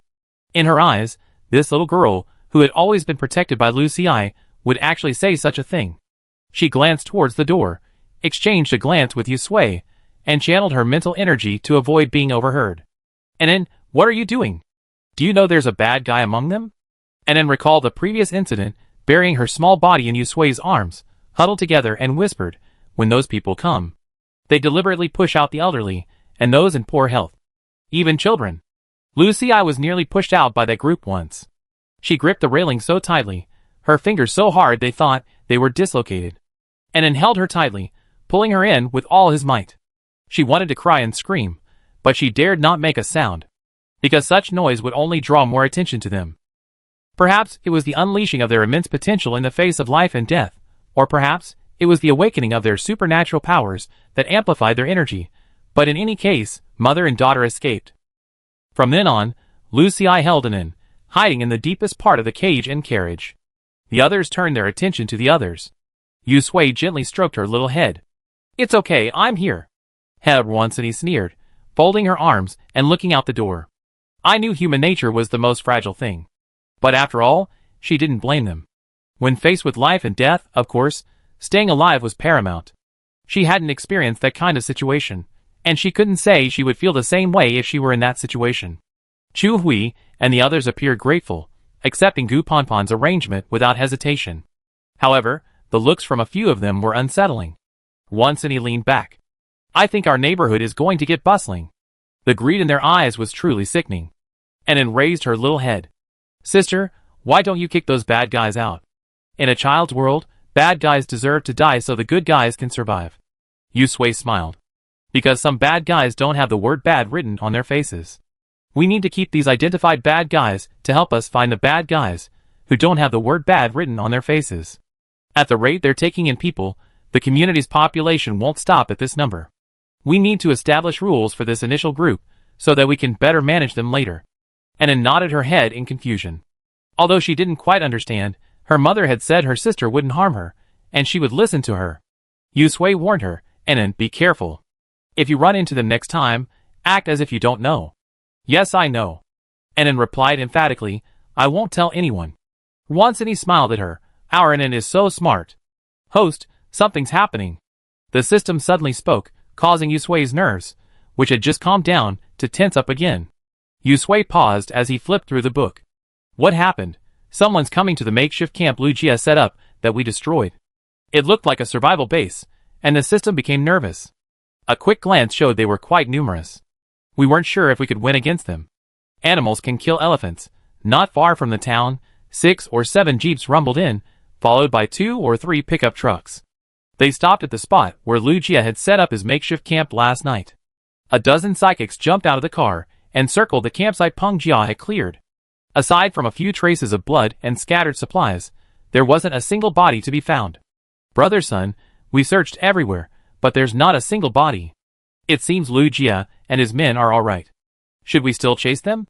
In her eyes, this little girl, who had always been protected by Lucy, would actually say such a thing. She glanced towards the door, exchanged a glance with Yu Sui, and channeled her mental energy to avoid being overheard. "Anan, what are you doing? Do you know there's a bad guy among them?" Anan recalled the previous incident, burying her small body in Yu Sui's arms, huddled together and whispered, "When those people come, they deliberately push out the elderly, and those in poor health. Even children. Lucy was nearly pushed out by that group once. She gripped the railing so tightly, her fingers so hard they thought they were dislocated. Anan held her tightly, pulling her in with all his might. She wanted to cry and scream, but she dared not make a sound, because such noise would only draw more attention to them. Perhaps it was the unleashing of their immense potential in the face of life and death, or perhaps it was the awakening of their supernatural powers that amplified their energy, but in any case, mother and daughter escaped. From then on, Lucy held Anan, hiding in the deepest part of the cage and carriage. The others turned their attention to the others. Yu Sui gently stroked her little head. "It's okay, I'm here." Herr Wan Sini sneered, folding her arms and looking out the door. I knew human nature was the most fragile thing. But after all, she didn't blame them. When faced with life and death, of course, staying alive was paramount. She hadn't experienced that kind of situation, and she couldn't say she would feel the same way if she were in that situation. Chu Hui and the others appeared grateful, accepting Gu Ponpon's arrangement without hesitation. However, the looks from a few of them were unsettling. Wan Sini leaned back. "I think our neighborhood is going to get bustling." The greed in their eyes was truly sickening. Anan raised her little head. "Sister, why don't you kick those bad guys out? In a child's world, bad guys deserve to die so the good guys can survive." Yu Sui smiled. "Because some bad guys don't have the word bad written on their faces. We need to keep these identified bad guys to help us find the bad guys, who don't have the word bad written on their faces. At the rate they're taking in people, the community's population won't stop at this number. We need to establish rules for this initial group so that we can better manage them later. Anna nodded her head in confusion. Although she didn't quite understand, her mother had said her sister wouldn't harm her, and she would listen to her. Yusui warned her, Anna, be careful. If you run into them next time, act as if you don't know. Yes, I know. Anna replied emphatically, I won't tell anyone. Once and he smiled at her. Our Anna is so smart. Host, something's happening. The system suddenly spoke, causing Yusui's nerves, which had just calmed down, to tense up again. Yusui paused as he flipped through the book. What happened? Someone's coming to the makeshift camp Lugia set up that we destroyed. It looked like a survival base, and the system became nervous. A quick glance showed they were quite numerous. We weren't sure if we could win against them. Animals can kill elephants. Not far from the town, 6 or 7 jeeps rumbled in, followed by 2 or 3 pickup trucks. They stopped at the spot where Lugia had set up his makeshift camp last night. A dozen psychics jumped out of the car and circled the campsite Peng Jia had cleared. Aside from a few traces of blood and scattered supplies, there wasn't a single body to be found. Brother Sun, we searched everywhere, but there's not a single body. It seems Lugia and his men are alright. Should we still chase them?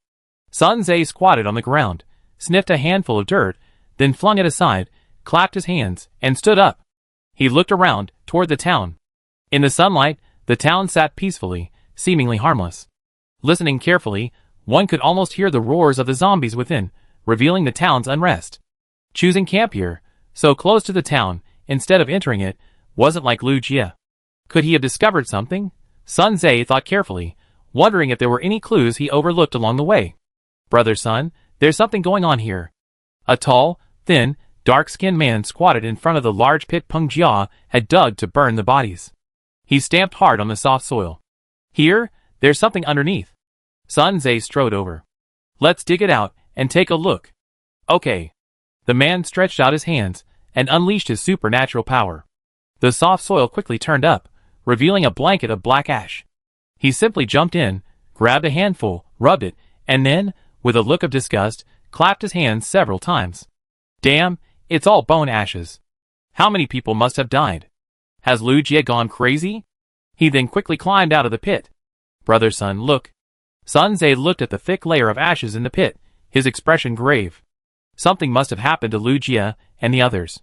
Sun Zhe squatted on the ground, sniffed a handful of dirt, then flung it aside, clapped his hands, and stood up. He looked around, toward the town. In the sunlight, the town sat peacefully, seemingly harmless. Listening carefully, one could almost hear the roars of the zombies within, revealing the town's unrest. Choosing camp here, so close to the town, instead of entering it, wasn't like Lugia. Could he have discovered something? Sun Zhe thought carefully, wondering if there were any clues he overlooked along the way. Brother Sun, there's something going on here. A tall, thin, dark-skinned man squatted in front of the large pit Peng Jia had dug to burn the bodies. He stamped hard on the soft soil. Here, there's something underneath. Sun Zhe strode over. Let's dig it out and take a look. Okay. The man stretched out his hands and unleashed his supernatural power. The soft soil quickly turned up, revealing a blanket of black ash. He simply jumped in, grabbed a handful, rubbed it, and then, with a look of disgust, clapped his hands several times. Damn, it's all bone ashes. How many people must have died? Has Lugia gone crazy? He then quickly climbed out of the pit. Brother Sun, look. Sun Zhe looked at the thick layer of ashes in the pit, his expression grave. Something must have happened to Lugia and the others.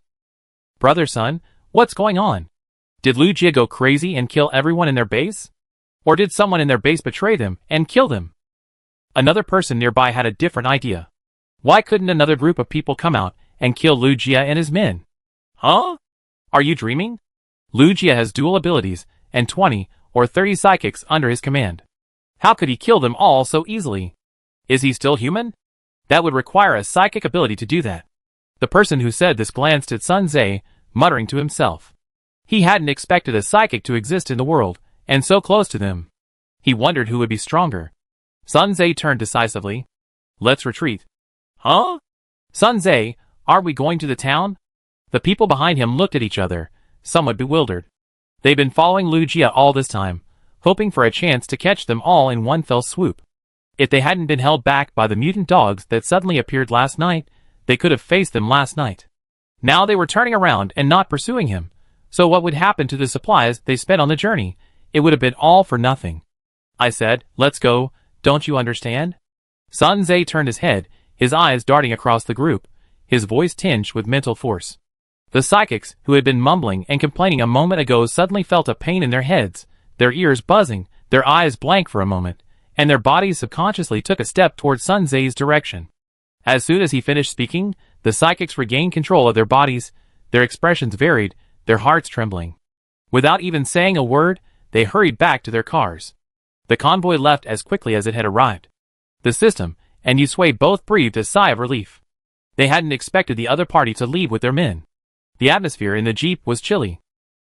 Brother Sun, what's going on? Did Lugia go crazy and kill everyone in their base? Or did someone in their base betray them and kill them? Another person nearby had a different idea. Why couldn't another group of people come out and kill Lugia and his men? Huh? Are you dreaming? Lugia has dual abilities and 20 or 30 psychics under his command. How could he kill them all so easily? Is he still human? That would require a psychic ability to do that. The person who said this glanced at Sun Zhe, muttering to himself. He hadn't expected a psychic to exist in the world, and so close to them. He wondered who would be stronger. Sun Zhe turned decisively. Let's retreat. Huh? Sun Zhe, are we going to the town? The people behind him looked at each other, somewhat bewildered. They'd been following Lugia all this time, hoping for a chance to catch them all in one fell swoop. If they hadn't been held back by the mutant dogs that suddenly appeared last night, they could have faced them last night. Now they were turning around and not pursuing him, so what would happen to the supplies they spent on the journey? It would have been all for nothing. I said, let's go, don't you understand? Sun Zhe turned his head, his eyes darting across the group, his voice tinged with mental force. The psychics, who had been mumbling and complaining a moment ago, suddenly felt a pain in their heads, their ears buzzing, their eyes blank for a moment, and their bodies subconsciously took a step towards Sun Zhe's direction. As soon as he finished speaking, the psychics regained control of their bodies, their expressions varied, their hearts trembling. Without even saying a word, they hurried back to their cars. The convoy left as quickly as it had arrived. The system and Yusui both breathed a sigh of relief. They hadn't expected the other party to leave with their men. The atmosphere in the jeep was chilly.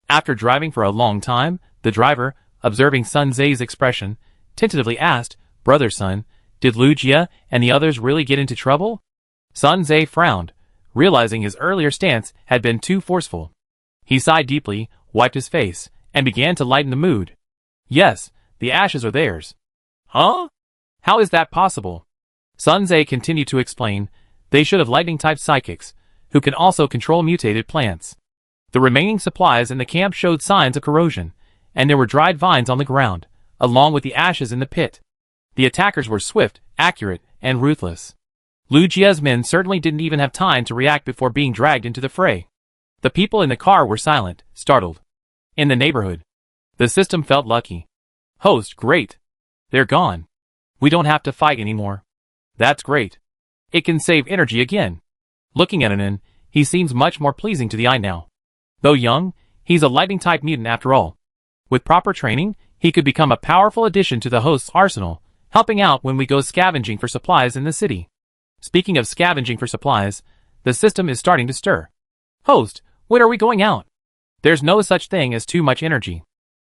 After driving for a long time, the driver, observing Sun Zhe's expression, tentatively asked, Brother Sun, did Lugia and the others really get into trouble? Sun Zhe frowned, realizing his earlier stance had been too forceful. He sighed deeply, wiped his face, and began to lighten the mood. Yes, the ashes are theirs. Huh? How is that possible? Sun Zhe continued to explain, They should have lightning-type psychics, who can also control mutated plants. The remaining supplies in the camp showed signs of corrosion, and there were dried vines on the ground, along with the ashes in the pit. The attackers were swift, accurate, and ruthless. Lu Jia's men certainly didn't even have time to react before being dragged into the fray. The people in the car were silent, startled. In the neighborhood, the system felt lucky. Host, great. They're gone. We don't have to fight anymore. That's great. It can save energy again. Looking at Anan, he seems much more pleasing to the eye now. Though young, he's a lightning-type mutant after all. With proper training, he could become a powerful addition to the host's arsenal, helping out when we go scavenging for supplies in the city. Speaking of scavenging for supplies, the system is starting to stir. Host, when are we going out? There's no such thing as too much energy.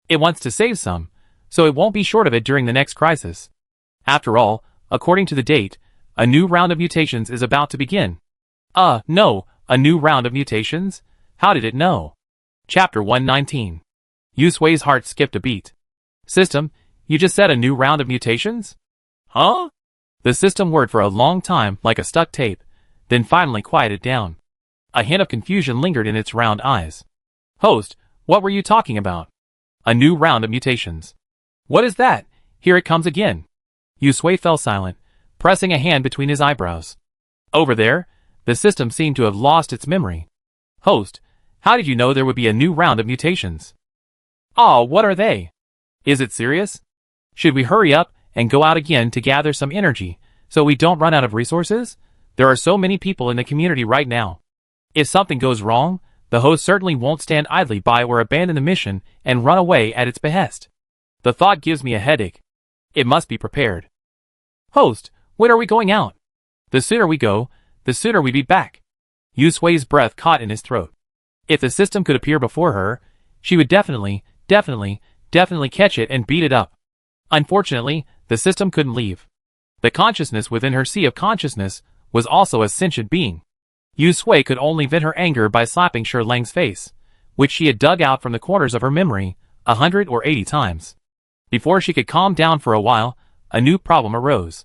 It wants to save some, so it won't be short of it during the next crisis. After all, according to the date, a new round of mutations is about to begin. No, a new round of mutations? How did it know? Chapter 119. Yu Sui's heart skipped a beat. System, you just said a new round of mutations? Huh? The system whirred for a long time like a stuck tape, then finally quieted down. A hint of confusion lingered in its round eyes. Host, what were you talking about? A new round of mutations. What is that? Here it comes again. Yu Sui fell silent, pressing a hand between his eyebrows. Over there, the system seemed to have lost its memory. Host, how did you know there would be a new round of mutations? What are they? Is it serious? Should we hurry up and go out again to gather some energy, so we don't run out of resources? There are so many people in the community right now. If something goes wrong, the host certainly won't stand idly by or abandon the mission and run away at its behest. The thought gives me a headache. It must be prepared. Host, when are we going out? The sooner we go, the sooner we be back. Yu Sui's breath caught in his throat. If the system could appear before her, she would definitely catch it and beat it up. Unfortunately, the system couldn't leave. The consciousness within her sea of consciousness was also a sentient being. Yu Sui could only vent her anger by slapping Shi Lang's face, which she had dug out from the corners of her memory 100 or 80 times. Before she could calm down for a while, a new problem arose.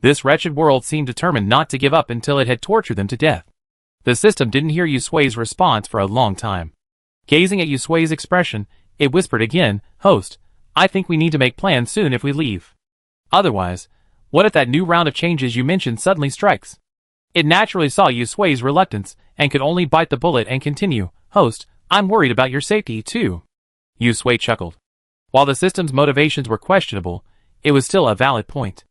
This wretched world seemed determined not to give up until it had tortured them to death. The system didn't hear Yu Sui's response for a long time. Gazing at Yu Sui's expression, it whispered again, Host, I think we need to make plans soon if we leave. Otherwise, what if that new round of changes you mentioned suddenly strikes? It naturally saw Yu Sui's reluctance and could only bite the bullet and continue, Host, I'm worried about your safety too. Yu Sui chuckled. While the system's motivations were questionable, it was still a valid point.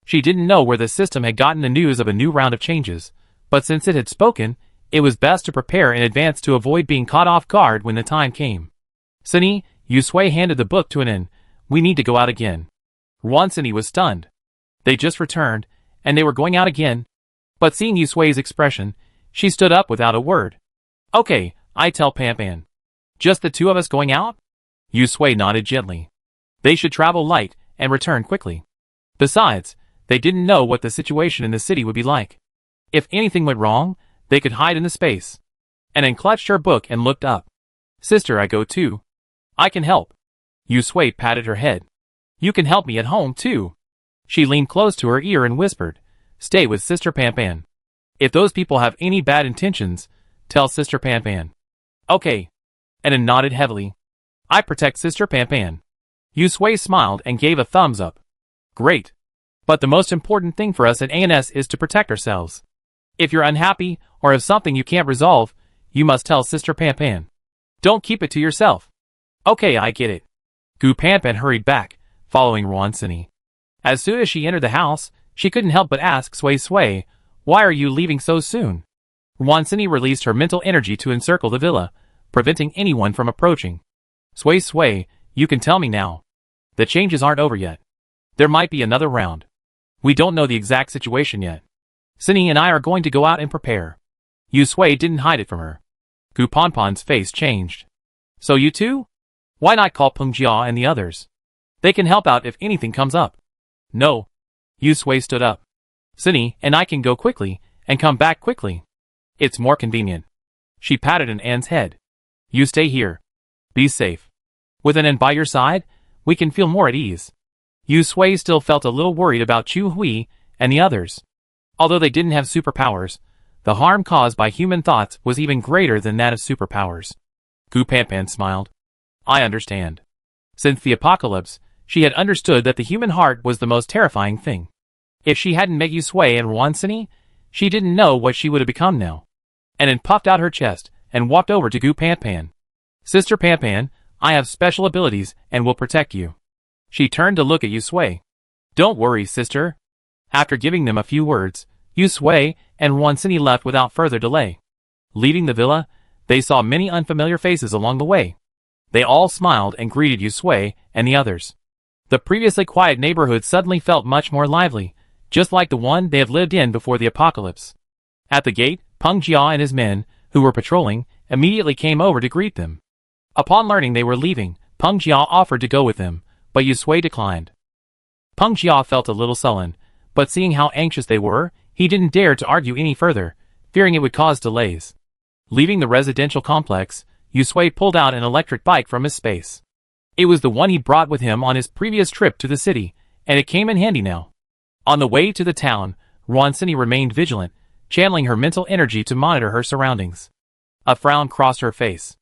She didn't know where the system had gotten the news of a new round of changes, but since it had spoken, it was best to prepare in advance to avoid being caught off guard when the time came. Sini, Yu Sui handed the book to Anan. We need to go out again. Sini was stunned. They just returned, and they were going out again. But seeing Yu Sui's expression, she stood up without a word. Okay, I tell Pan. Just the two of us going out? Yu Sui nodded gently. They should travel light and return quickly. Besides, they didn't know what the situation in the city would be like. If anything went wrong, they could hide in the space. Anan clutched her book and looked up. Sister, I go too. I can help. Yu Sui patted her head. You can help me at home too. She leaned close to her ear and whispered, Stay with Sister Pan. If those people have any bad intentions, tell Sister Pan. Okay. Anan nodded heavily. I protect Sister Pan. Yu Sui smiled and gave a thumbs up. Great. But the most important thing for us at ANS is to protect ourselves. If you're unhappy, or have something you can't resolve, you must tell Sister Pan. Don't keep it to yourself. Okay, I get it. Gu Pan hurried back, following Sini. As soon as she entered the house, she couldn't help but ask Sui, why are you leaving so soon? Sini released her mental energy to encircle the villa, preventing anyone from approaching. Sui, you can tell me now. The changes aren't over yet. There might be another round. We don't know the exact situation yet. Sini and I are going to go out and prepare. Yu Sui didn't hide it from her. Gu Pan's face changed. So you too? Why not call Peng Jia and the others? They can help out if anything comes up. No. Yu Sui stood up. Sini and I can go quickly and come back quickly. It's more convenient. She patted An's head. You stay here. Be safe. With An by your side, we can feel more at ease. Yu Sui still felt a little worried about Chu Hui and the others. Although they didn't have superpowers, the harm caused by human thoughts was even greater than that of superpowers. Gu Panpan smiled. I understand. Since the apocalypse, she had understood that the human heart was the most terrifying thing. If she hadn't met Yusui and Wansini, she didn't know what she would have become now. And then puffed out her chest and walked over to Gu Panpan. Sister Panpan, I have special abilities and will protect you. She turned to look at Yusui. Don't worry, sister. After giving them a few words, Yusui and Wansini left without further delay. Leaving the villa, they saw many unfamiliar faces along the way. They all smiled and greeted Yusui and the others. The previously quiet neighborhood suddenly felt much more lively, just like the one they had lived in before the apocalypse. At the gate, Peng Jia and his men, who were patrolling, immediately came over to greet them. Upon learning they were leaving, Peng Jia offered to go with them, but Yusui declined. Peng Jia felt a little sullen, but seeing how anxious they were, he didn't dare to argue any further, fearing it would cause delays. Leaving the residential complex, Yusui pulled out an electric bike from his space. It was the one he brought with him on his previous trip to the city, and it came in handy now. On the way to the town, Wansini remained vigilant, channeling her mental energy to monitor her surroundings. A frown crossed her face.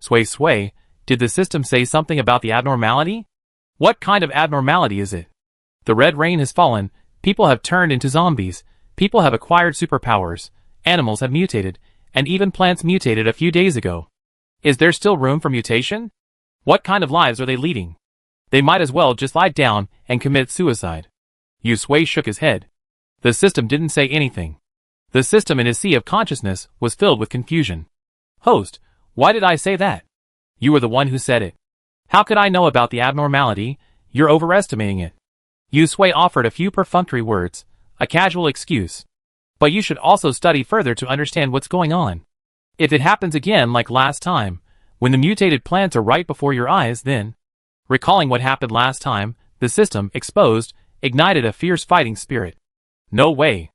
Sway, did the system say something about the abnormality? What kind of abnormality is it? The red rain has fallen, people have turned into zombies, people have acquired superpowers, animals have mutated, and even plants mutated a few days ago. Is there still room for mutation? What kind of lives are they leading? They might as well just lie down and commit suicide. Yusui shook his head. The system didn't say anything. The system in his sea of consciousness was filled with confusion. Host, why did I say that? You were the one who said it. How could I know about the abnormality? You're overestimating it. Yusui offered a few perfunctory words, a casual excuse. But you should also study further to understand what's going on. If it happens again like last time, when the mutated plants are right before your eyes, then... Recalling what happened last time, the system, exposed, ignited a fierce fighting spirit. No way.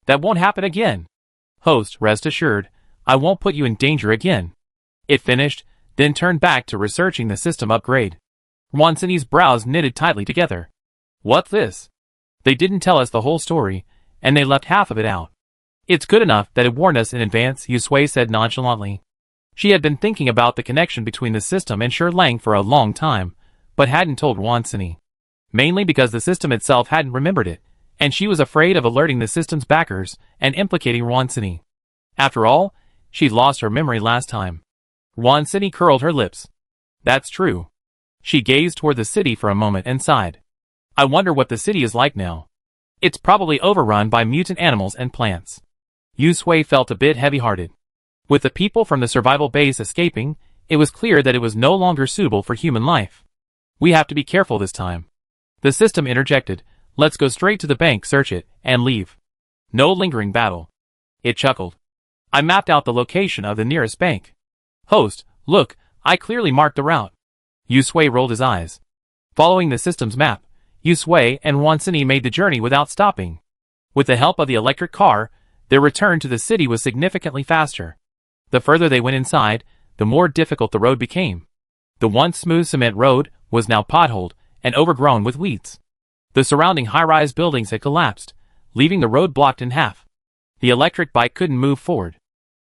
That won't happen again. Host, rest assured, I won't put you in danger again. It finished, then turned back to researching the system upgrade. Wansini's brows knitted tightly together. What's this? They didn't tell us the whole story, and they left half of it out. It's good enough that it warned us in advance, Yusui said nonchalantly. She had been thinking about the connection between the system and Shi Lang for a long time, but hadn't told Wansini. Mainly because the system itself hadn't remembered it, and she was afraid of alerting the system's backers and implicating Wansini. After all, she'd lost her memory last time. Wansini curled her lips. That's true. She gazed toward the city for a moment and sighed. I wonder what the city is like now. It's probably overrun by mutant animals and plants. Yusui felt a bit heavy-hearted. With the people from the survival base escaping, it was clear that it was no longer suitable for human life. We have to be careful this time. The system interjected, let's go straight to the bank, search it, and leave. No lingering battle. It chuckled. I mapped out the location of the nearest bank. Host, look, I clearly marked the route. Yusui rolled his eyes. Following the system's map, Yusui and Wansini made the journey without stopping. With the help of the electric car, their return to the city was significantly faster. The further they went inside, the more difficult the road became. The once smooth cement road was now potholed and overgrown with weeds. The surrounding high-rise buildings had collapsed, leaving the road blocked in half. The electric bike couldn't move forward.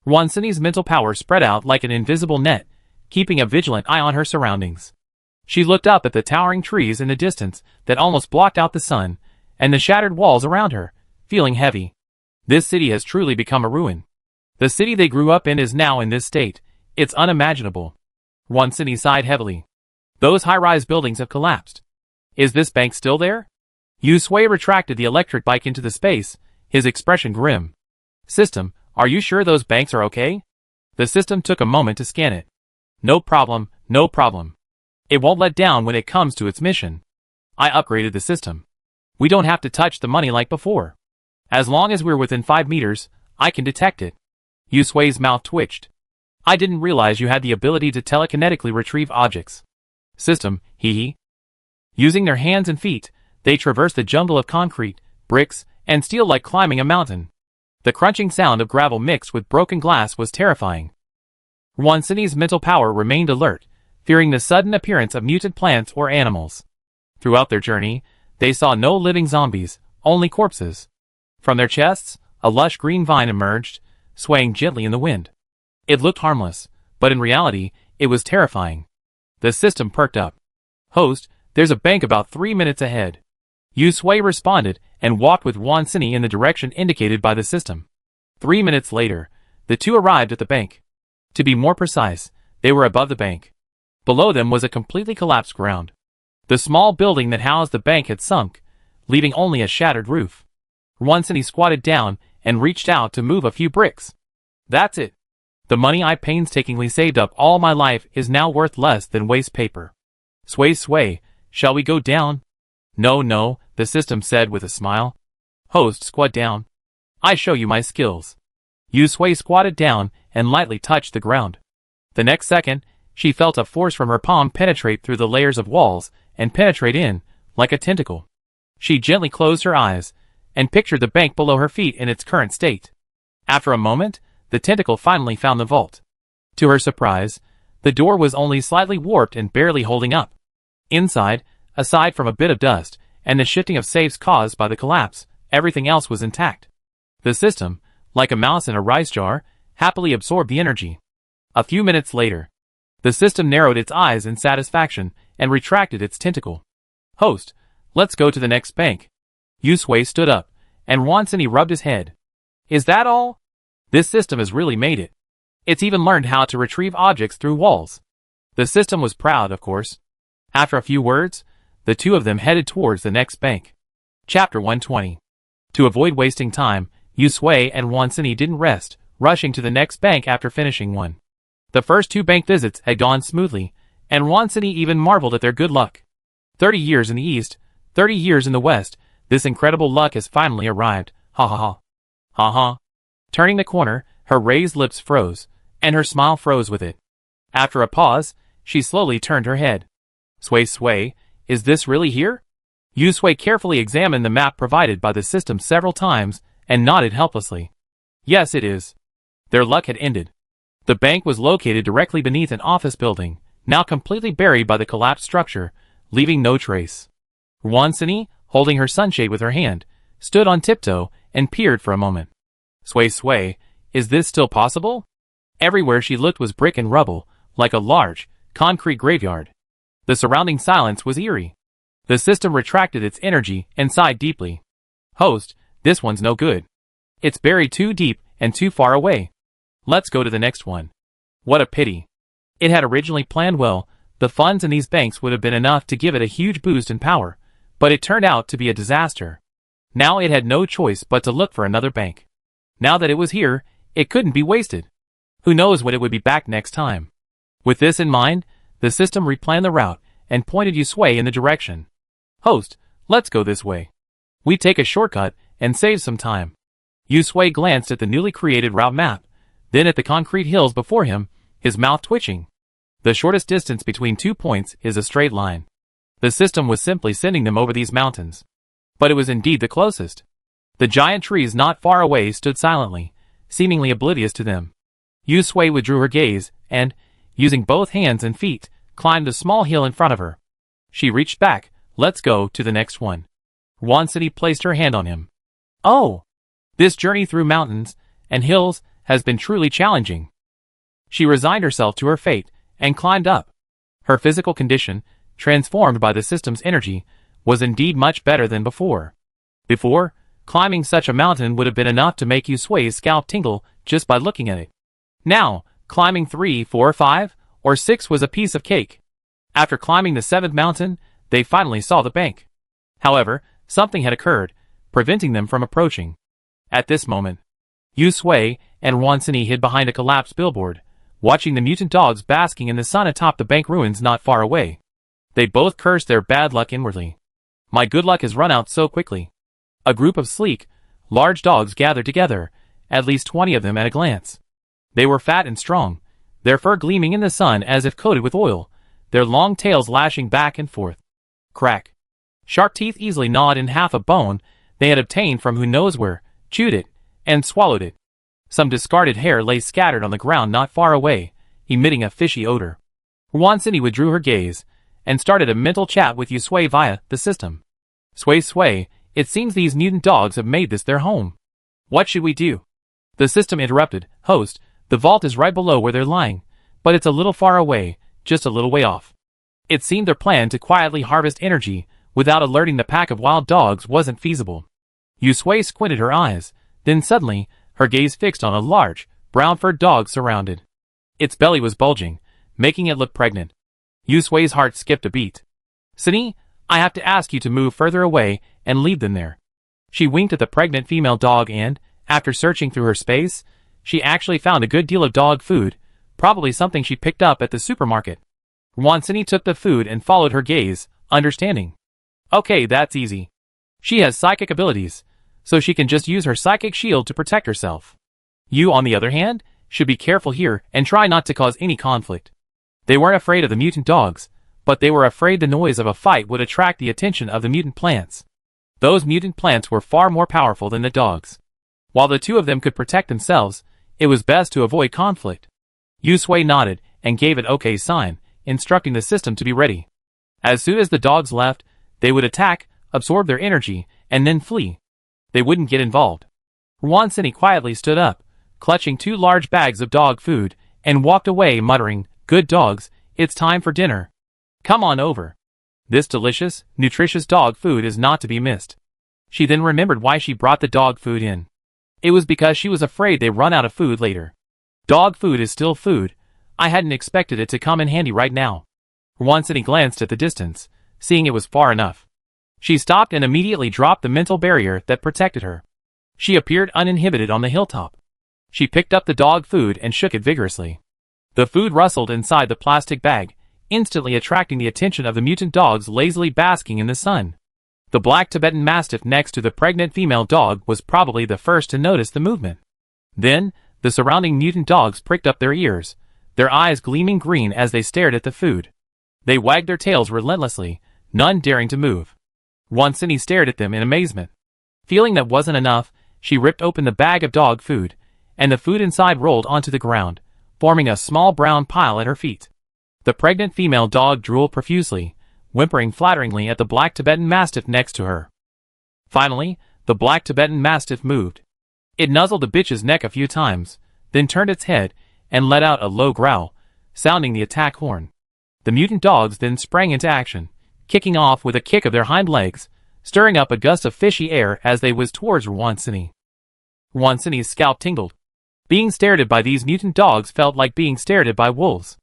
Wansini's mental power spread out like an invisible net, keeping a vigilant eye on her surroundings. She looked up at the towering trees in the distance that almost blocked out the sun, and the shattered walls around her, feeling heavy. This city has truly become a ruin. The city they grew up in is now in this state. It's unimaginable. Wansini sighed heavily. Those high-rise buildings have collapsed. Is this bank still there? Yusui retracted the electric bike into the space, his expression grim. System, are you sure those banks are okay? The system took a moment to scan it. No problem, no problem. It won't let down when it comes to its mission. I upgraded the system. We don't have to touch the money like before. As long as we're within 5 meters, I can detect it. Yusui's mouth twitched. I didn't realize you had the ability to telekinetically retrieve objects. System, hee. Using their hands and feet, they traversed the jungle of concrete, bricks, and steel like climbing a mountain. The crunching sound of gravel mixed with broken glass was terrifying. Wansini's mental power remained alert, fearing the sudden appearance of mutant plants or animals. Throughout their journey, they saw no living zombies, only corpses. From their chests, a lush green vine emerged, swaying gently in the wind. It looked harmless, but in reality, it was terrifying. The system perked up. "Host, there's a bank about 3 minutes ahead." Yusui responded and walked with Wansini in the direction indicated by the system. 3 minutes later, the two arrived at the bank. To be more precise, they were above the bank. Below them was a completely collapsed ground. The small building that housed the bank had sunk, leaving only a shattered roof. Wansini squatted down and reached out to move a few bricks. "That's it. The money I painstakingly saved up all my life is now worth less than waste paper. Sway, shall we go down?" No, the system said with a smile. "Host, squat down. I show you my skills." Yusui squatted down and lightly touched the ground. The next second, she felt a force from her palm penetrate through the layers of walls and penetrate in, like a tentacle. She gently closed her eyes and pictured the bank below her feet in its current state. After a moment, the tentacle finally found the vault. To her surprise, the door was only slightly warped and barely holding up. Inside, aside from a bit of dust and the shifting of safes caused by the collapse, everything else was intact. The system, like a mouse in a rice jar, happily absorbed the energy. A few minutes later, the system narrowed its eyes in satisfaction and retracted its tentacle. "Host, let's go to the next bank." Yusui stood up, and Wansini rubbed his head. "Is that all? This system has really made it. It's even learned how to retrieve objects through walls." The system was proud, of course. After a few words, the two of them headed towards the next bank. Chapter 120. To avoid wasting time, Yusui and Wansini didn't rest, rushing to the next bank after finishing one. The first 2 bank visits had gone smoothly, and Wansini even marveled at their good luck. 30 years in the east, 30 years in the west, this incredible luck has finally arrived. Ha ha ha. Ha ha. Turning the corner, her raised lips froze, and her smile froze with it. After a pause, she slowly turned her head. Sway, is this really here?" Yusui carefully examined the map provided by the system several times and nodded helplessly. "Yes, it is." Their luck had ended. The bank was located directly beneath an office building, now completely buried by the collapsed structure, leaving no trace. Wansini, holding her sunshade with her hand, stood on tiptoe and peered for a moment. Sway, is this still possible?" Everywhere she looked was brick and rubble, like a large, concrete graveyard. The surrounding silence was eerie. The system retracted its energy and sighed deeply. "Host, this one's no good. It's buried too deep and too far away. Let's go to the next one." What a pity. It had originally planned well. The funds in these banks would have been enough to give it a huge boost in power, but it turned out to be a disaster. Now it had no choice but to look for another bank. Now that it was here, it couldn't be wasted. Who knows when it would be back next time. With this in mind, the system replanned the route and pointed Yusui in the direction. "Host, let's go this way. We take a shortcut and save some time." Yusui glanced at the newly created route map, then at the concrete hills before him, his mouth twitching. The shortest distance between 2 points is a straight line. The system was simply sending them over these mountains. But it was indeed the closest. The giant trees not far away stood silently, seemingly oblivious to them. Yusui withdrew her gaze and, using both hands and feet, climbed the small hill in front of her. She reached back. "Let's go to the next one." Wansini placed her hand on him. "Oh! This journey through mountains and hills has been truly challenging." She resigned herself to her fate and climbed up. Her physical condition, transformed by the system's energy, was indeed much better than before. Before, climbing such a mountain would have been enough to make Yusui's scalp tingle just by looking at it. Now, climbing 3, 4, 5, or 6 was a piece of cake. After climbing the 7th mountain, they finally saw the bank. However, something had occurred, preventing them from approaching. At this moment, Yusui and Wansini hid behind a collapsed billboard, watching the mutant dogs basking in the sun atop the bank ruins not far away. They both cursed their bad luck inwardly. "My good luck has run out so quickly." A group of sleek, large dogs gathered together, at least 20 of them at a glance. They were fat and strong, their fur gleaming in the sun as if coated with oil, their long tails lashing back and forth. Crack. Sharp teeth easily gnawed in half a bone they had obtained from who knows where, chewed it, and swallowed it. Some discarded hair lay scattered on the ground not far away, emitting a fishy odor. Wansini withdrew her gaze, and started a mental chat with Yusui via the system. Sway, It seems these mutant dogs have made this their home. What should we do? The system interrupted. Host, the vault is right below where they're lying, but it's a little far away, just a little way off. It seemed their plan to quietly harvest energy without alerting the pack of wild dogs wasn't feasible. Yusui squinted her eyes, then suddenly, her gaze fixed on a large, brown-furred dog surrounded. Its belly was bulging, making it look pregnant. Yusui's heart skipped a beat. Sunny, I have to ask you to move further away and leave them there. She winked at the pregnant female dog and, after searching through her space, she actually found a good deal of dog food, probably something she picked up at the supermarket. Sunny took the food and followed her gaze, understanding. Okay, that's easy. She has psychic abilities, so she can just use her psychic shield to protect herself. You, on the other hand, should be careful here and try not to cause any conflict. They weren't afraid of the mutant dogs, but they were afraid the noise of a fight would attract the attention of the mutant plants. Those mutant plants were far more powerful than the dogs. While the two of them could protect themselves, it was best to avoid conflict. Yusui nodded and gave an okay sign, instructing the system to be ready. As soon as the dogs left, they would attack, absorb their energy, and then flee. They wouldn't get involved. Sunny quietly stood up, clutching 2 large bags of dog food, and walked away muttering, Good dogs, it's time for dinner. Come on over. This delicious, nutritious dog food is not to be missed. She then remembered why she brought the dog food in. It was because she was afraid they'd run out of food later. Dog food is still food. I hadn't expected it to come in handy right now. Sunny glanced at the distance, seeing it was far enough. She stopped and immediately dropped the mental barrier that protected her. She appeared uninhibited on the hilltop. She picked up the dog food and shook it vigorously. The food rustled inside the plastic bag, instantly attracting the attention of the mutant dogs lazily basking in the sun. The black Tibetan Mastiff next to the pregnant female dog was probably the first to notice the movement. Then, the surrounding mutant dogs pricked up their ears, their eyes gleaming green as they stared at the food. They wagged their tails relentlessly, none daring to move. Sunny stared at them in amazement. Feeling that wasn't enough, she ripped open the bag of dog food, and the food inside rolled onto the ground, forming a small brown pile at her feet. The pregnant female dog drooled profusely, whimpering flatteringly at the black Tibetan Mastiff next to her. Finally, the black Tibetan Mastiff moved. It nuzzled the bitch's neck a few times, then turned its head and let out a low growl, sounding the attack horn. The mutant dogs then sprang into action, kicking off with a kick of their hind legs, stirring up a gust of fishy air as they whizzed towards Sunny. Sunny's scalp tingled. Being stared at by these mutant dogs felt like being stared at by wolves.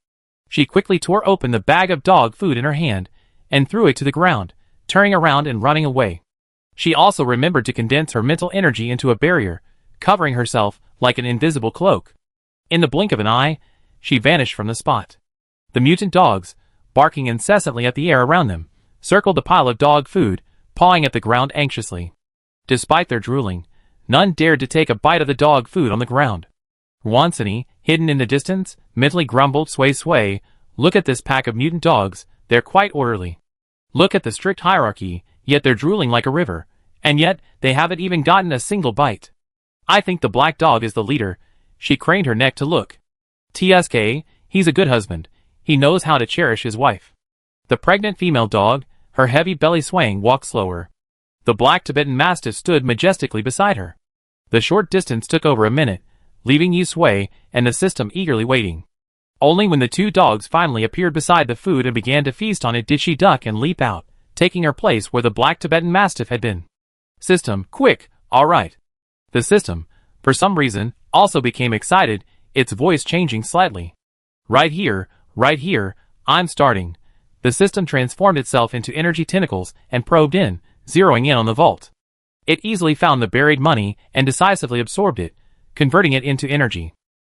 She quickly tore open the bag of dog food in her hand and threw it to the ground, turning around and running away. She also remembered to condense her mental energy into a barrier, covering herself like an invisible cloak. In the blink of an eye, she vanished from the spot. The mutant dogs, barking incessantly at the air around them, circled the pile of dog food, pawing at the ground anxiously. Despite their drooling, none dared to take a bite of the dog food on the ground. Sunny, hidden in the distance, mentally grumbled, Sway, look at this pack of mutant dogs, they're quite orderly. Look at the strict hierarchy, yet they're drooling like a river, and yet they haven't even gotten a single bite. I think the black dog is the leader. She craned her neck to look. TSK, he's a good husband. He knows how to cherish his wife. The pregnant female dog, her heavy belly swaying, walked slower. The black Tibetan Mastiff stood majestically beside her. The short distance took over a minute, leaving Yusui and the system eagerly waiting. Only when the 2 dogs finally appeared beside the food and began to feast on it did she duck and leap out, taking her place where the black Tibetan Mastiff had been. System, quick, all right. The system, for some reason, also became excited, its voice changing slightly. Right here, I'm starting. The system transformed itself into energy tentacles and probed in, zeroing in on the vault. It easily found the buried money and decisively absorbed it, converting it into energy.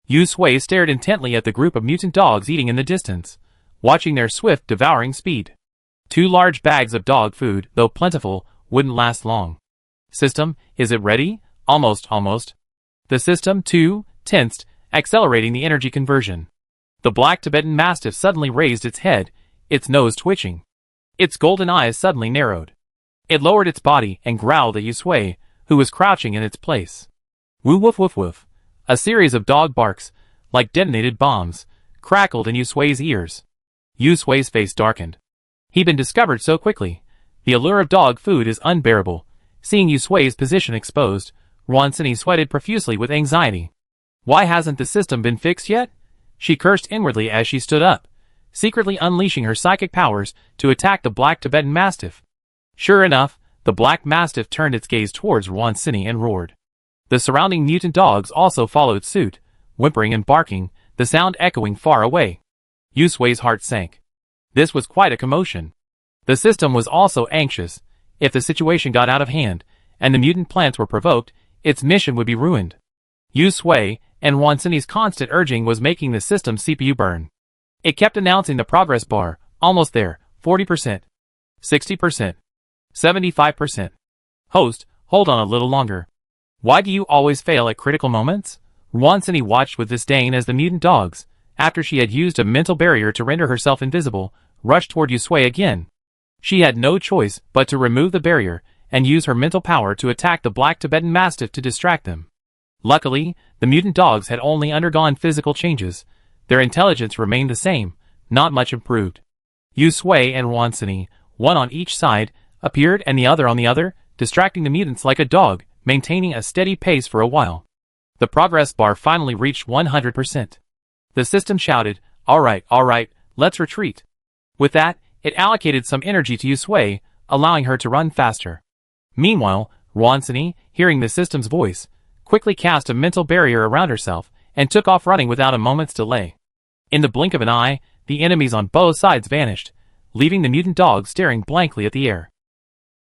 Yusui stared intently at the group of mutant dogs eating in the distance, watching their swift, devouring speed. 2 large bags of dog food, though plentiful, wouldn't last long. System, is it ready? Almost. The system, too, tensed, accelerating the energy conversion. The black Tibetan Mastiff suddenly raised its head, its nose twitching. Its golden eyes suddenly narrowed. It lowered its body and growled at Yusui, who was crouching in its place. Woo woof woof woof. A series of dog barks, like detonated bombs, crackled in Yusui's ears. Yusui's face darkened. He'd been discovered so quickly. The allure of dog food is unbearable, Seeing Yusui's position exposed, Ruansini sweated profusely with anxiety. Why hasn't the system been fixed yet? She cursed inwardly as she stood up, secretly unleashing her psychic powers to attack the black Tibetan Mastiff. Sure enough, the black Mastiff turned its gaze towards Ruansini and roared. The surrounding mutant dogs also followed suit, whimpering and barking, the sound echoing far away. Yusui's heart sank. This was quite a commotion. The system was also anxious. If the situation got out of hand, and the mutant plants were provoked, its mission would be ruined. Yusui and Ruansini's constant urging was making the system's CPU burn. It kept announcing the progress bar, almost there, 40%, 60%, 75%. Host, hold on a little longer. Why do you always fail at critical moments? Ruansini watched with disdain as the mutant dogs, after she had used a mental barrier to render herself invisible, rushed toward Yusui again. She had no choice but to remove the barrier and use her mental power to attack the black Tibetan Mastiff to distract them. Luckily, the mutant dogs had only undergone physical changes. Their intelligence remained the same, not much improved. Yusui and Ruansini, one on each side, appeared and the other on the other, distracting the mutants like a dog, maintaining a steady pace for a while. The progress bar finally reached 100%. The system shouted, all right, let's retreat. With that, it allocated some energy to Yusui, allowing her to run faster. Meanwhile, Ruansini, hearing the system's voice, quickly cast a mental barrier around herself and took off running without a moment's delay. In the blink of an eye, the enemies on both sides vanished, leaving the mutant dogs staring blankly at the air.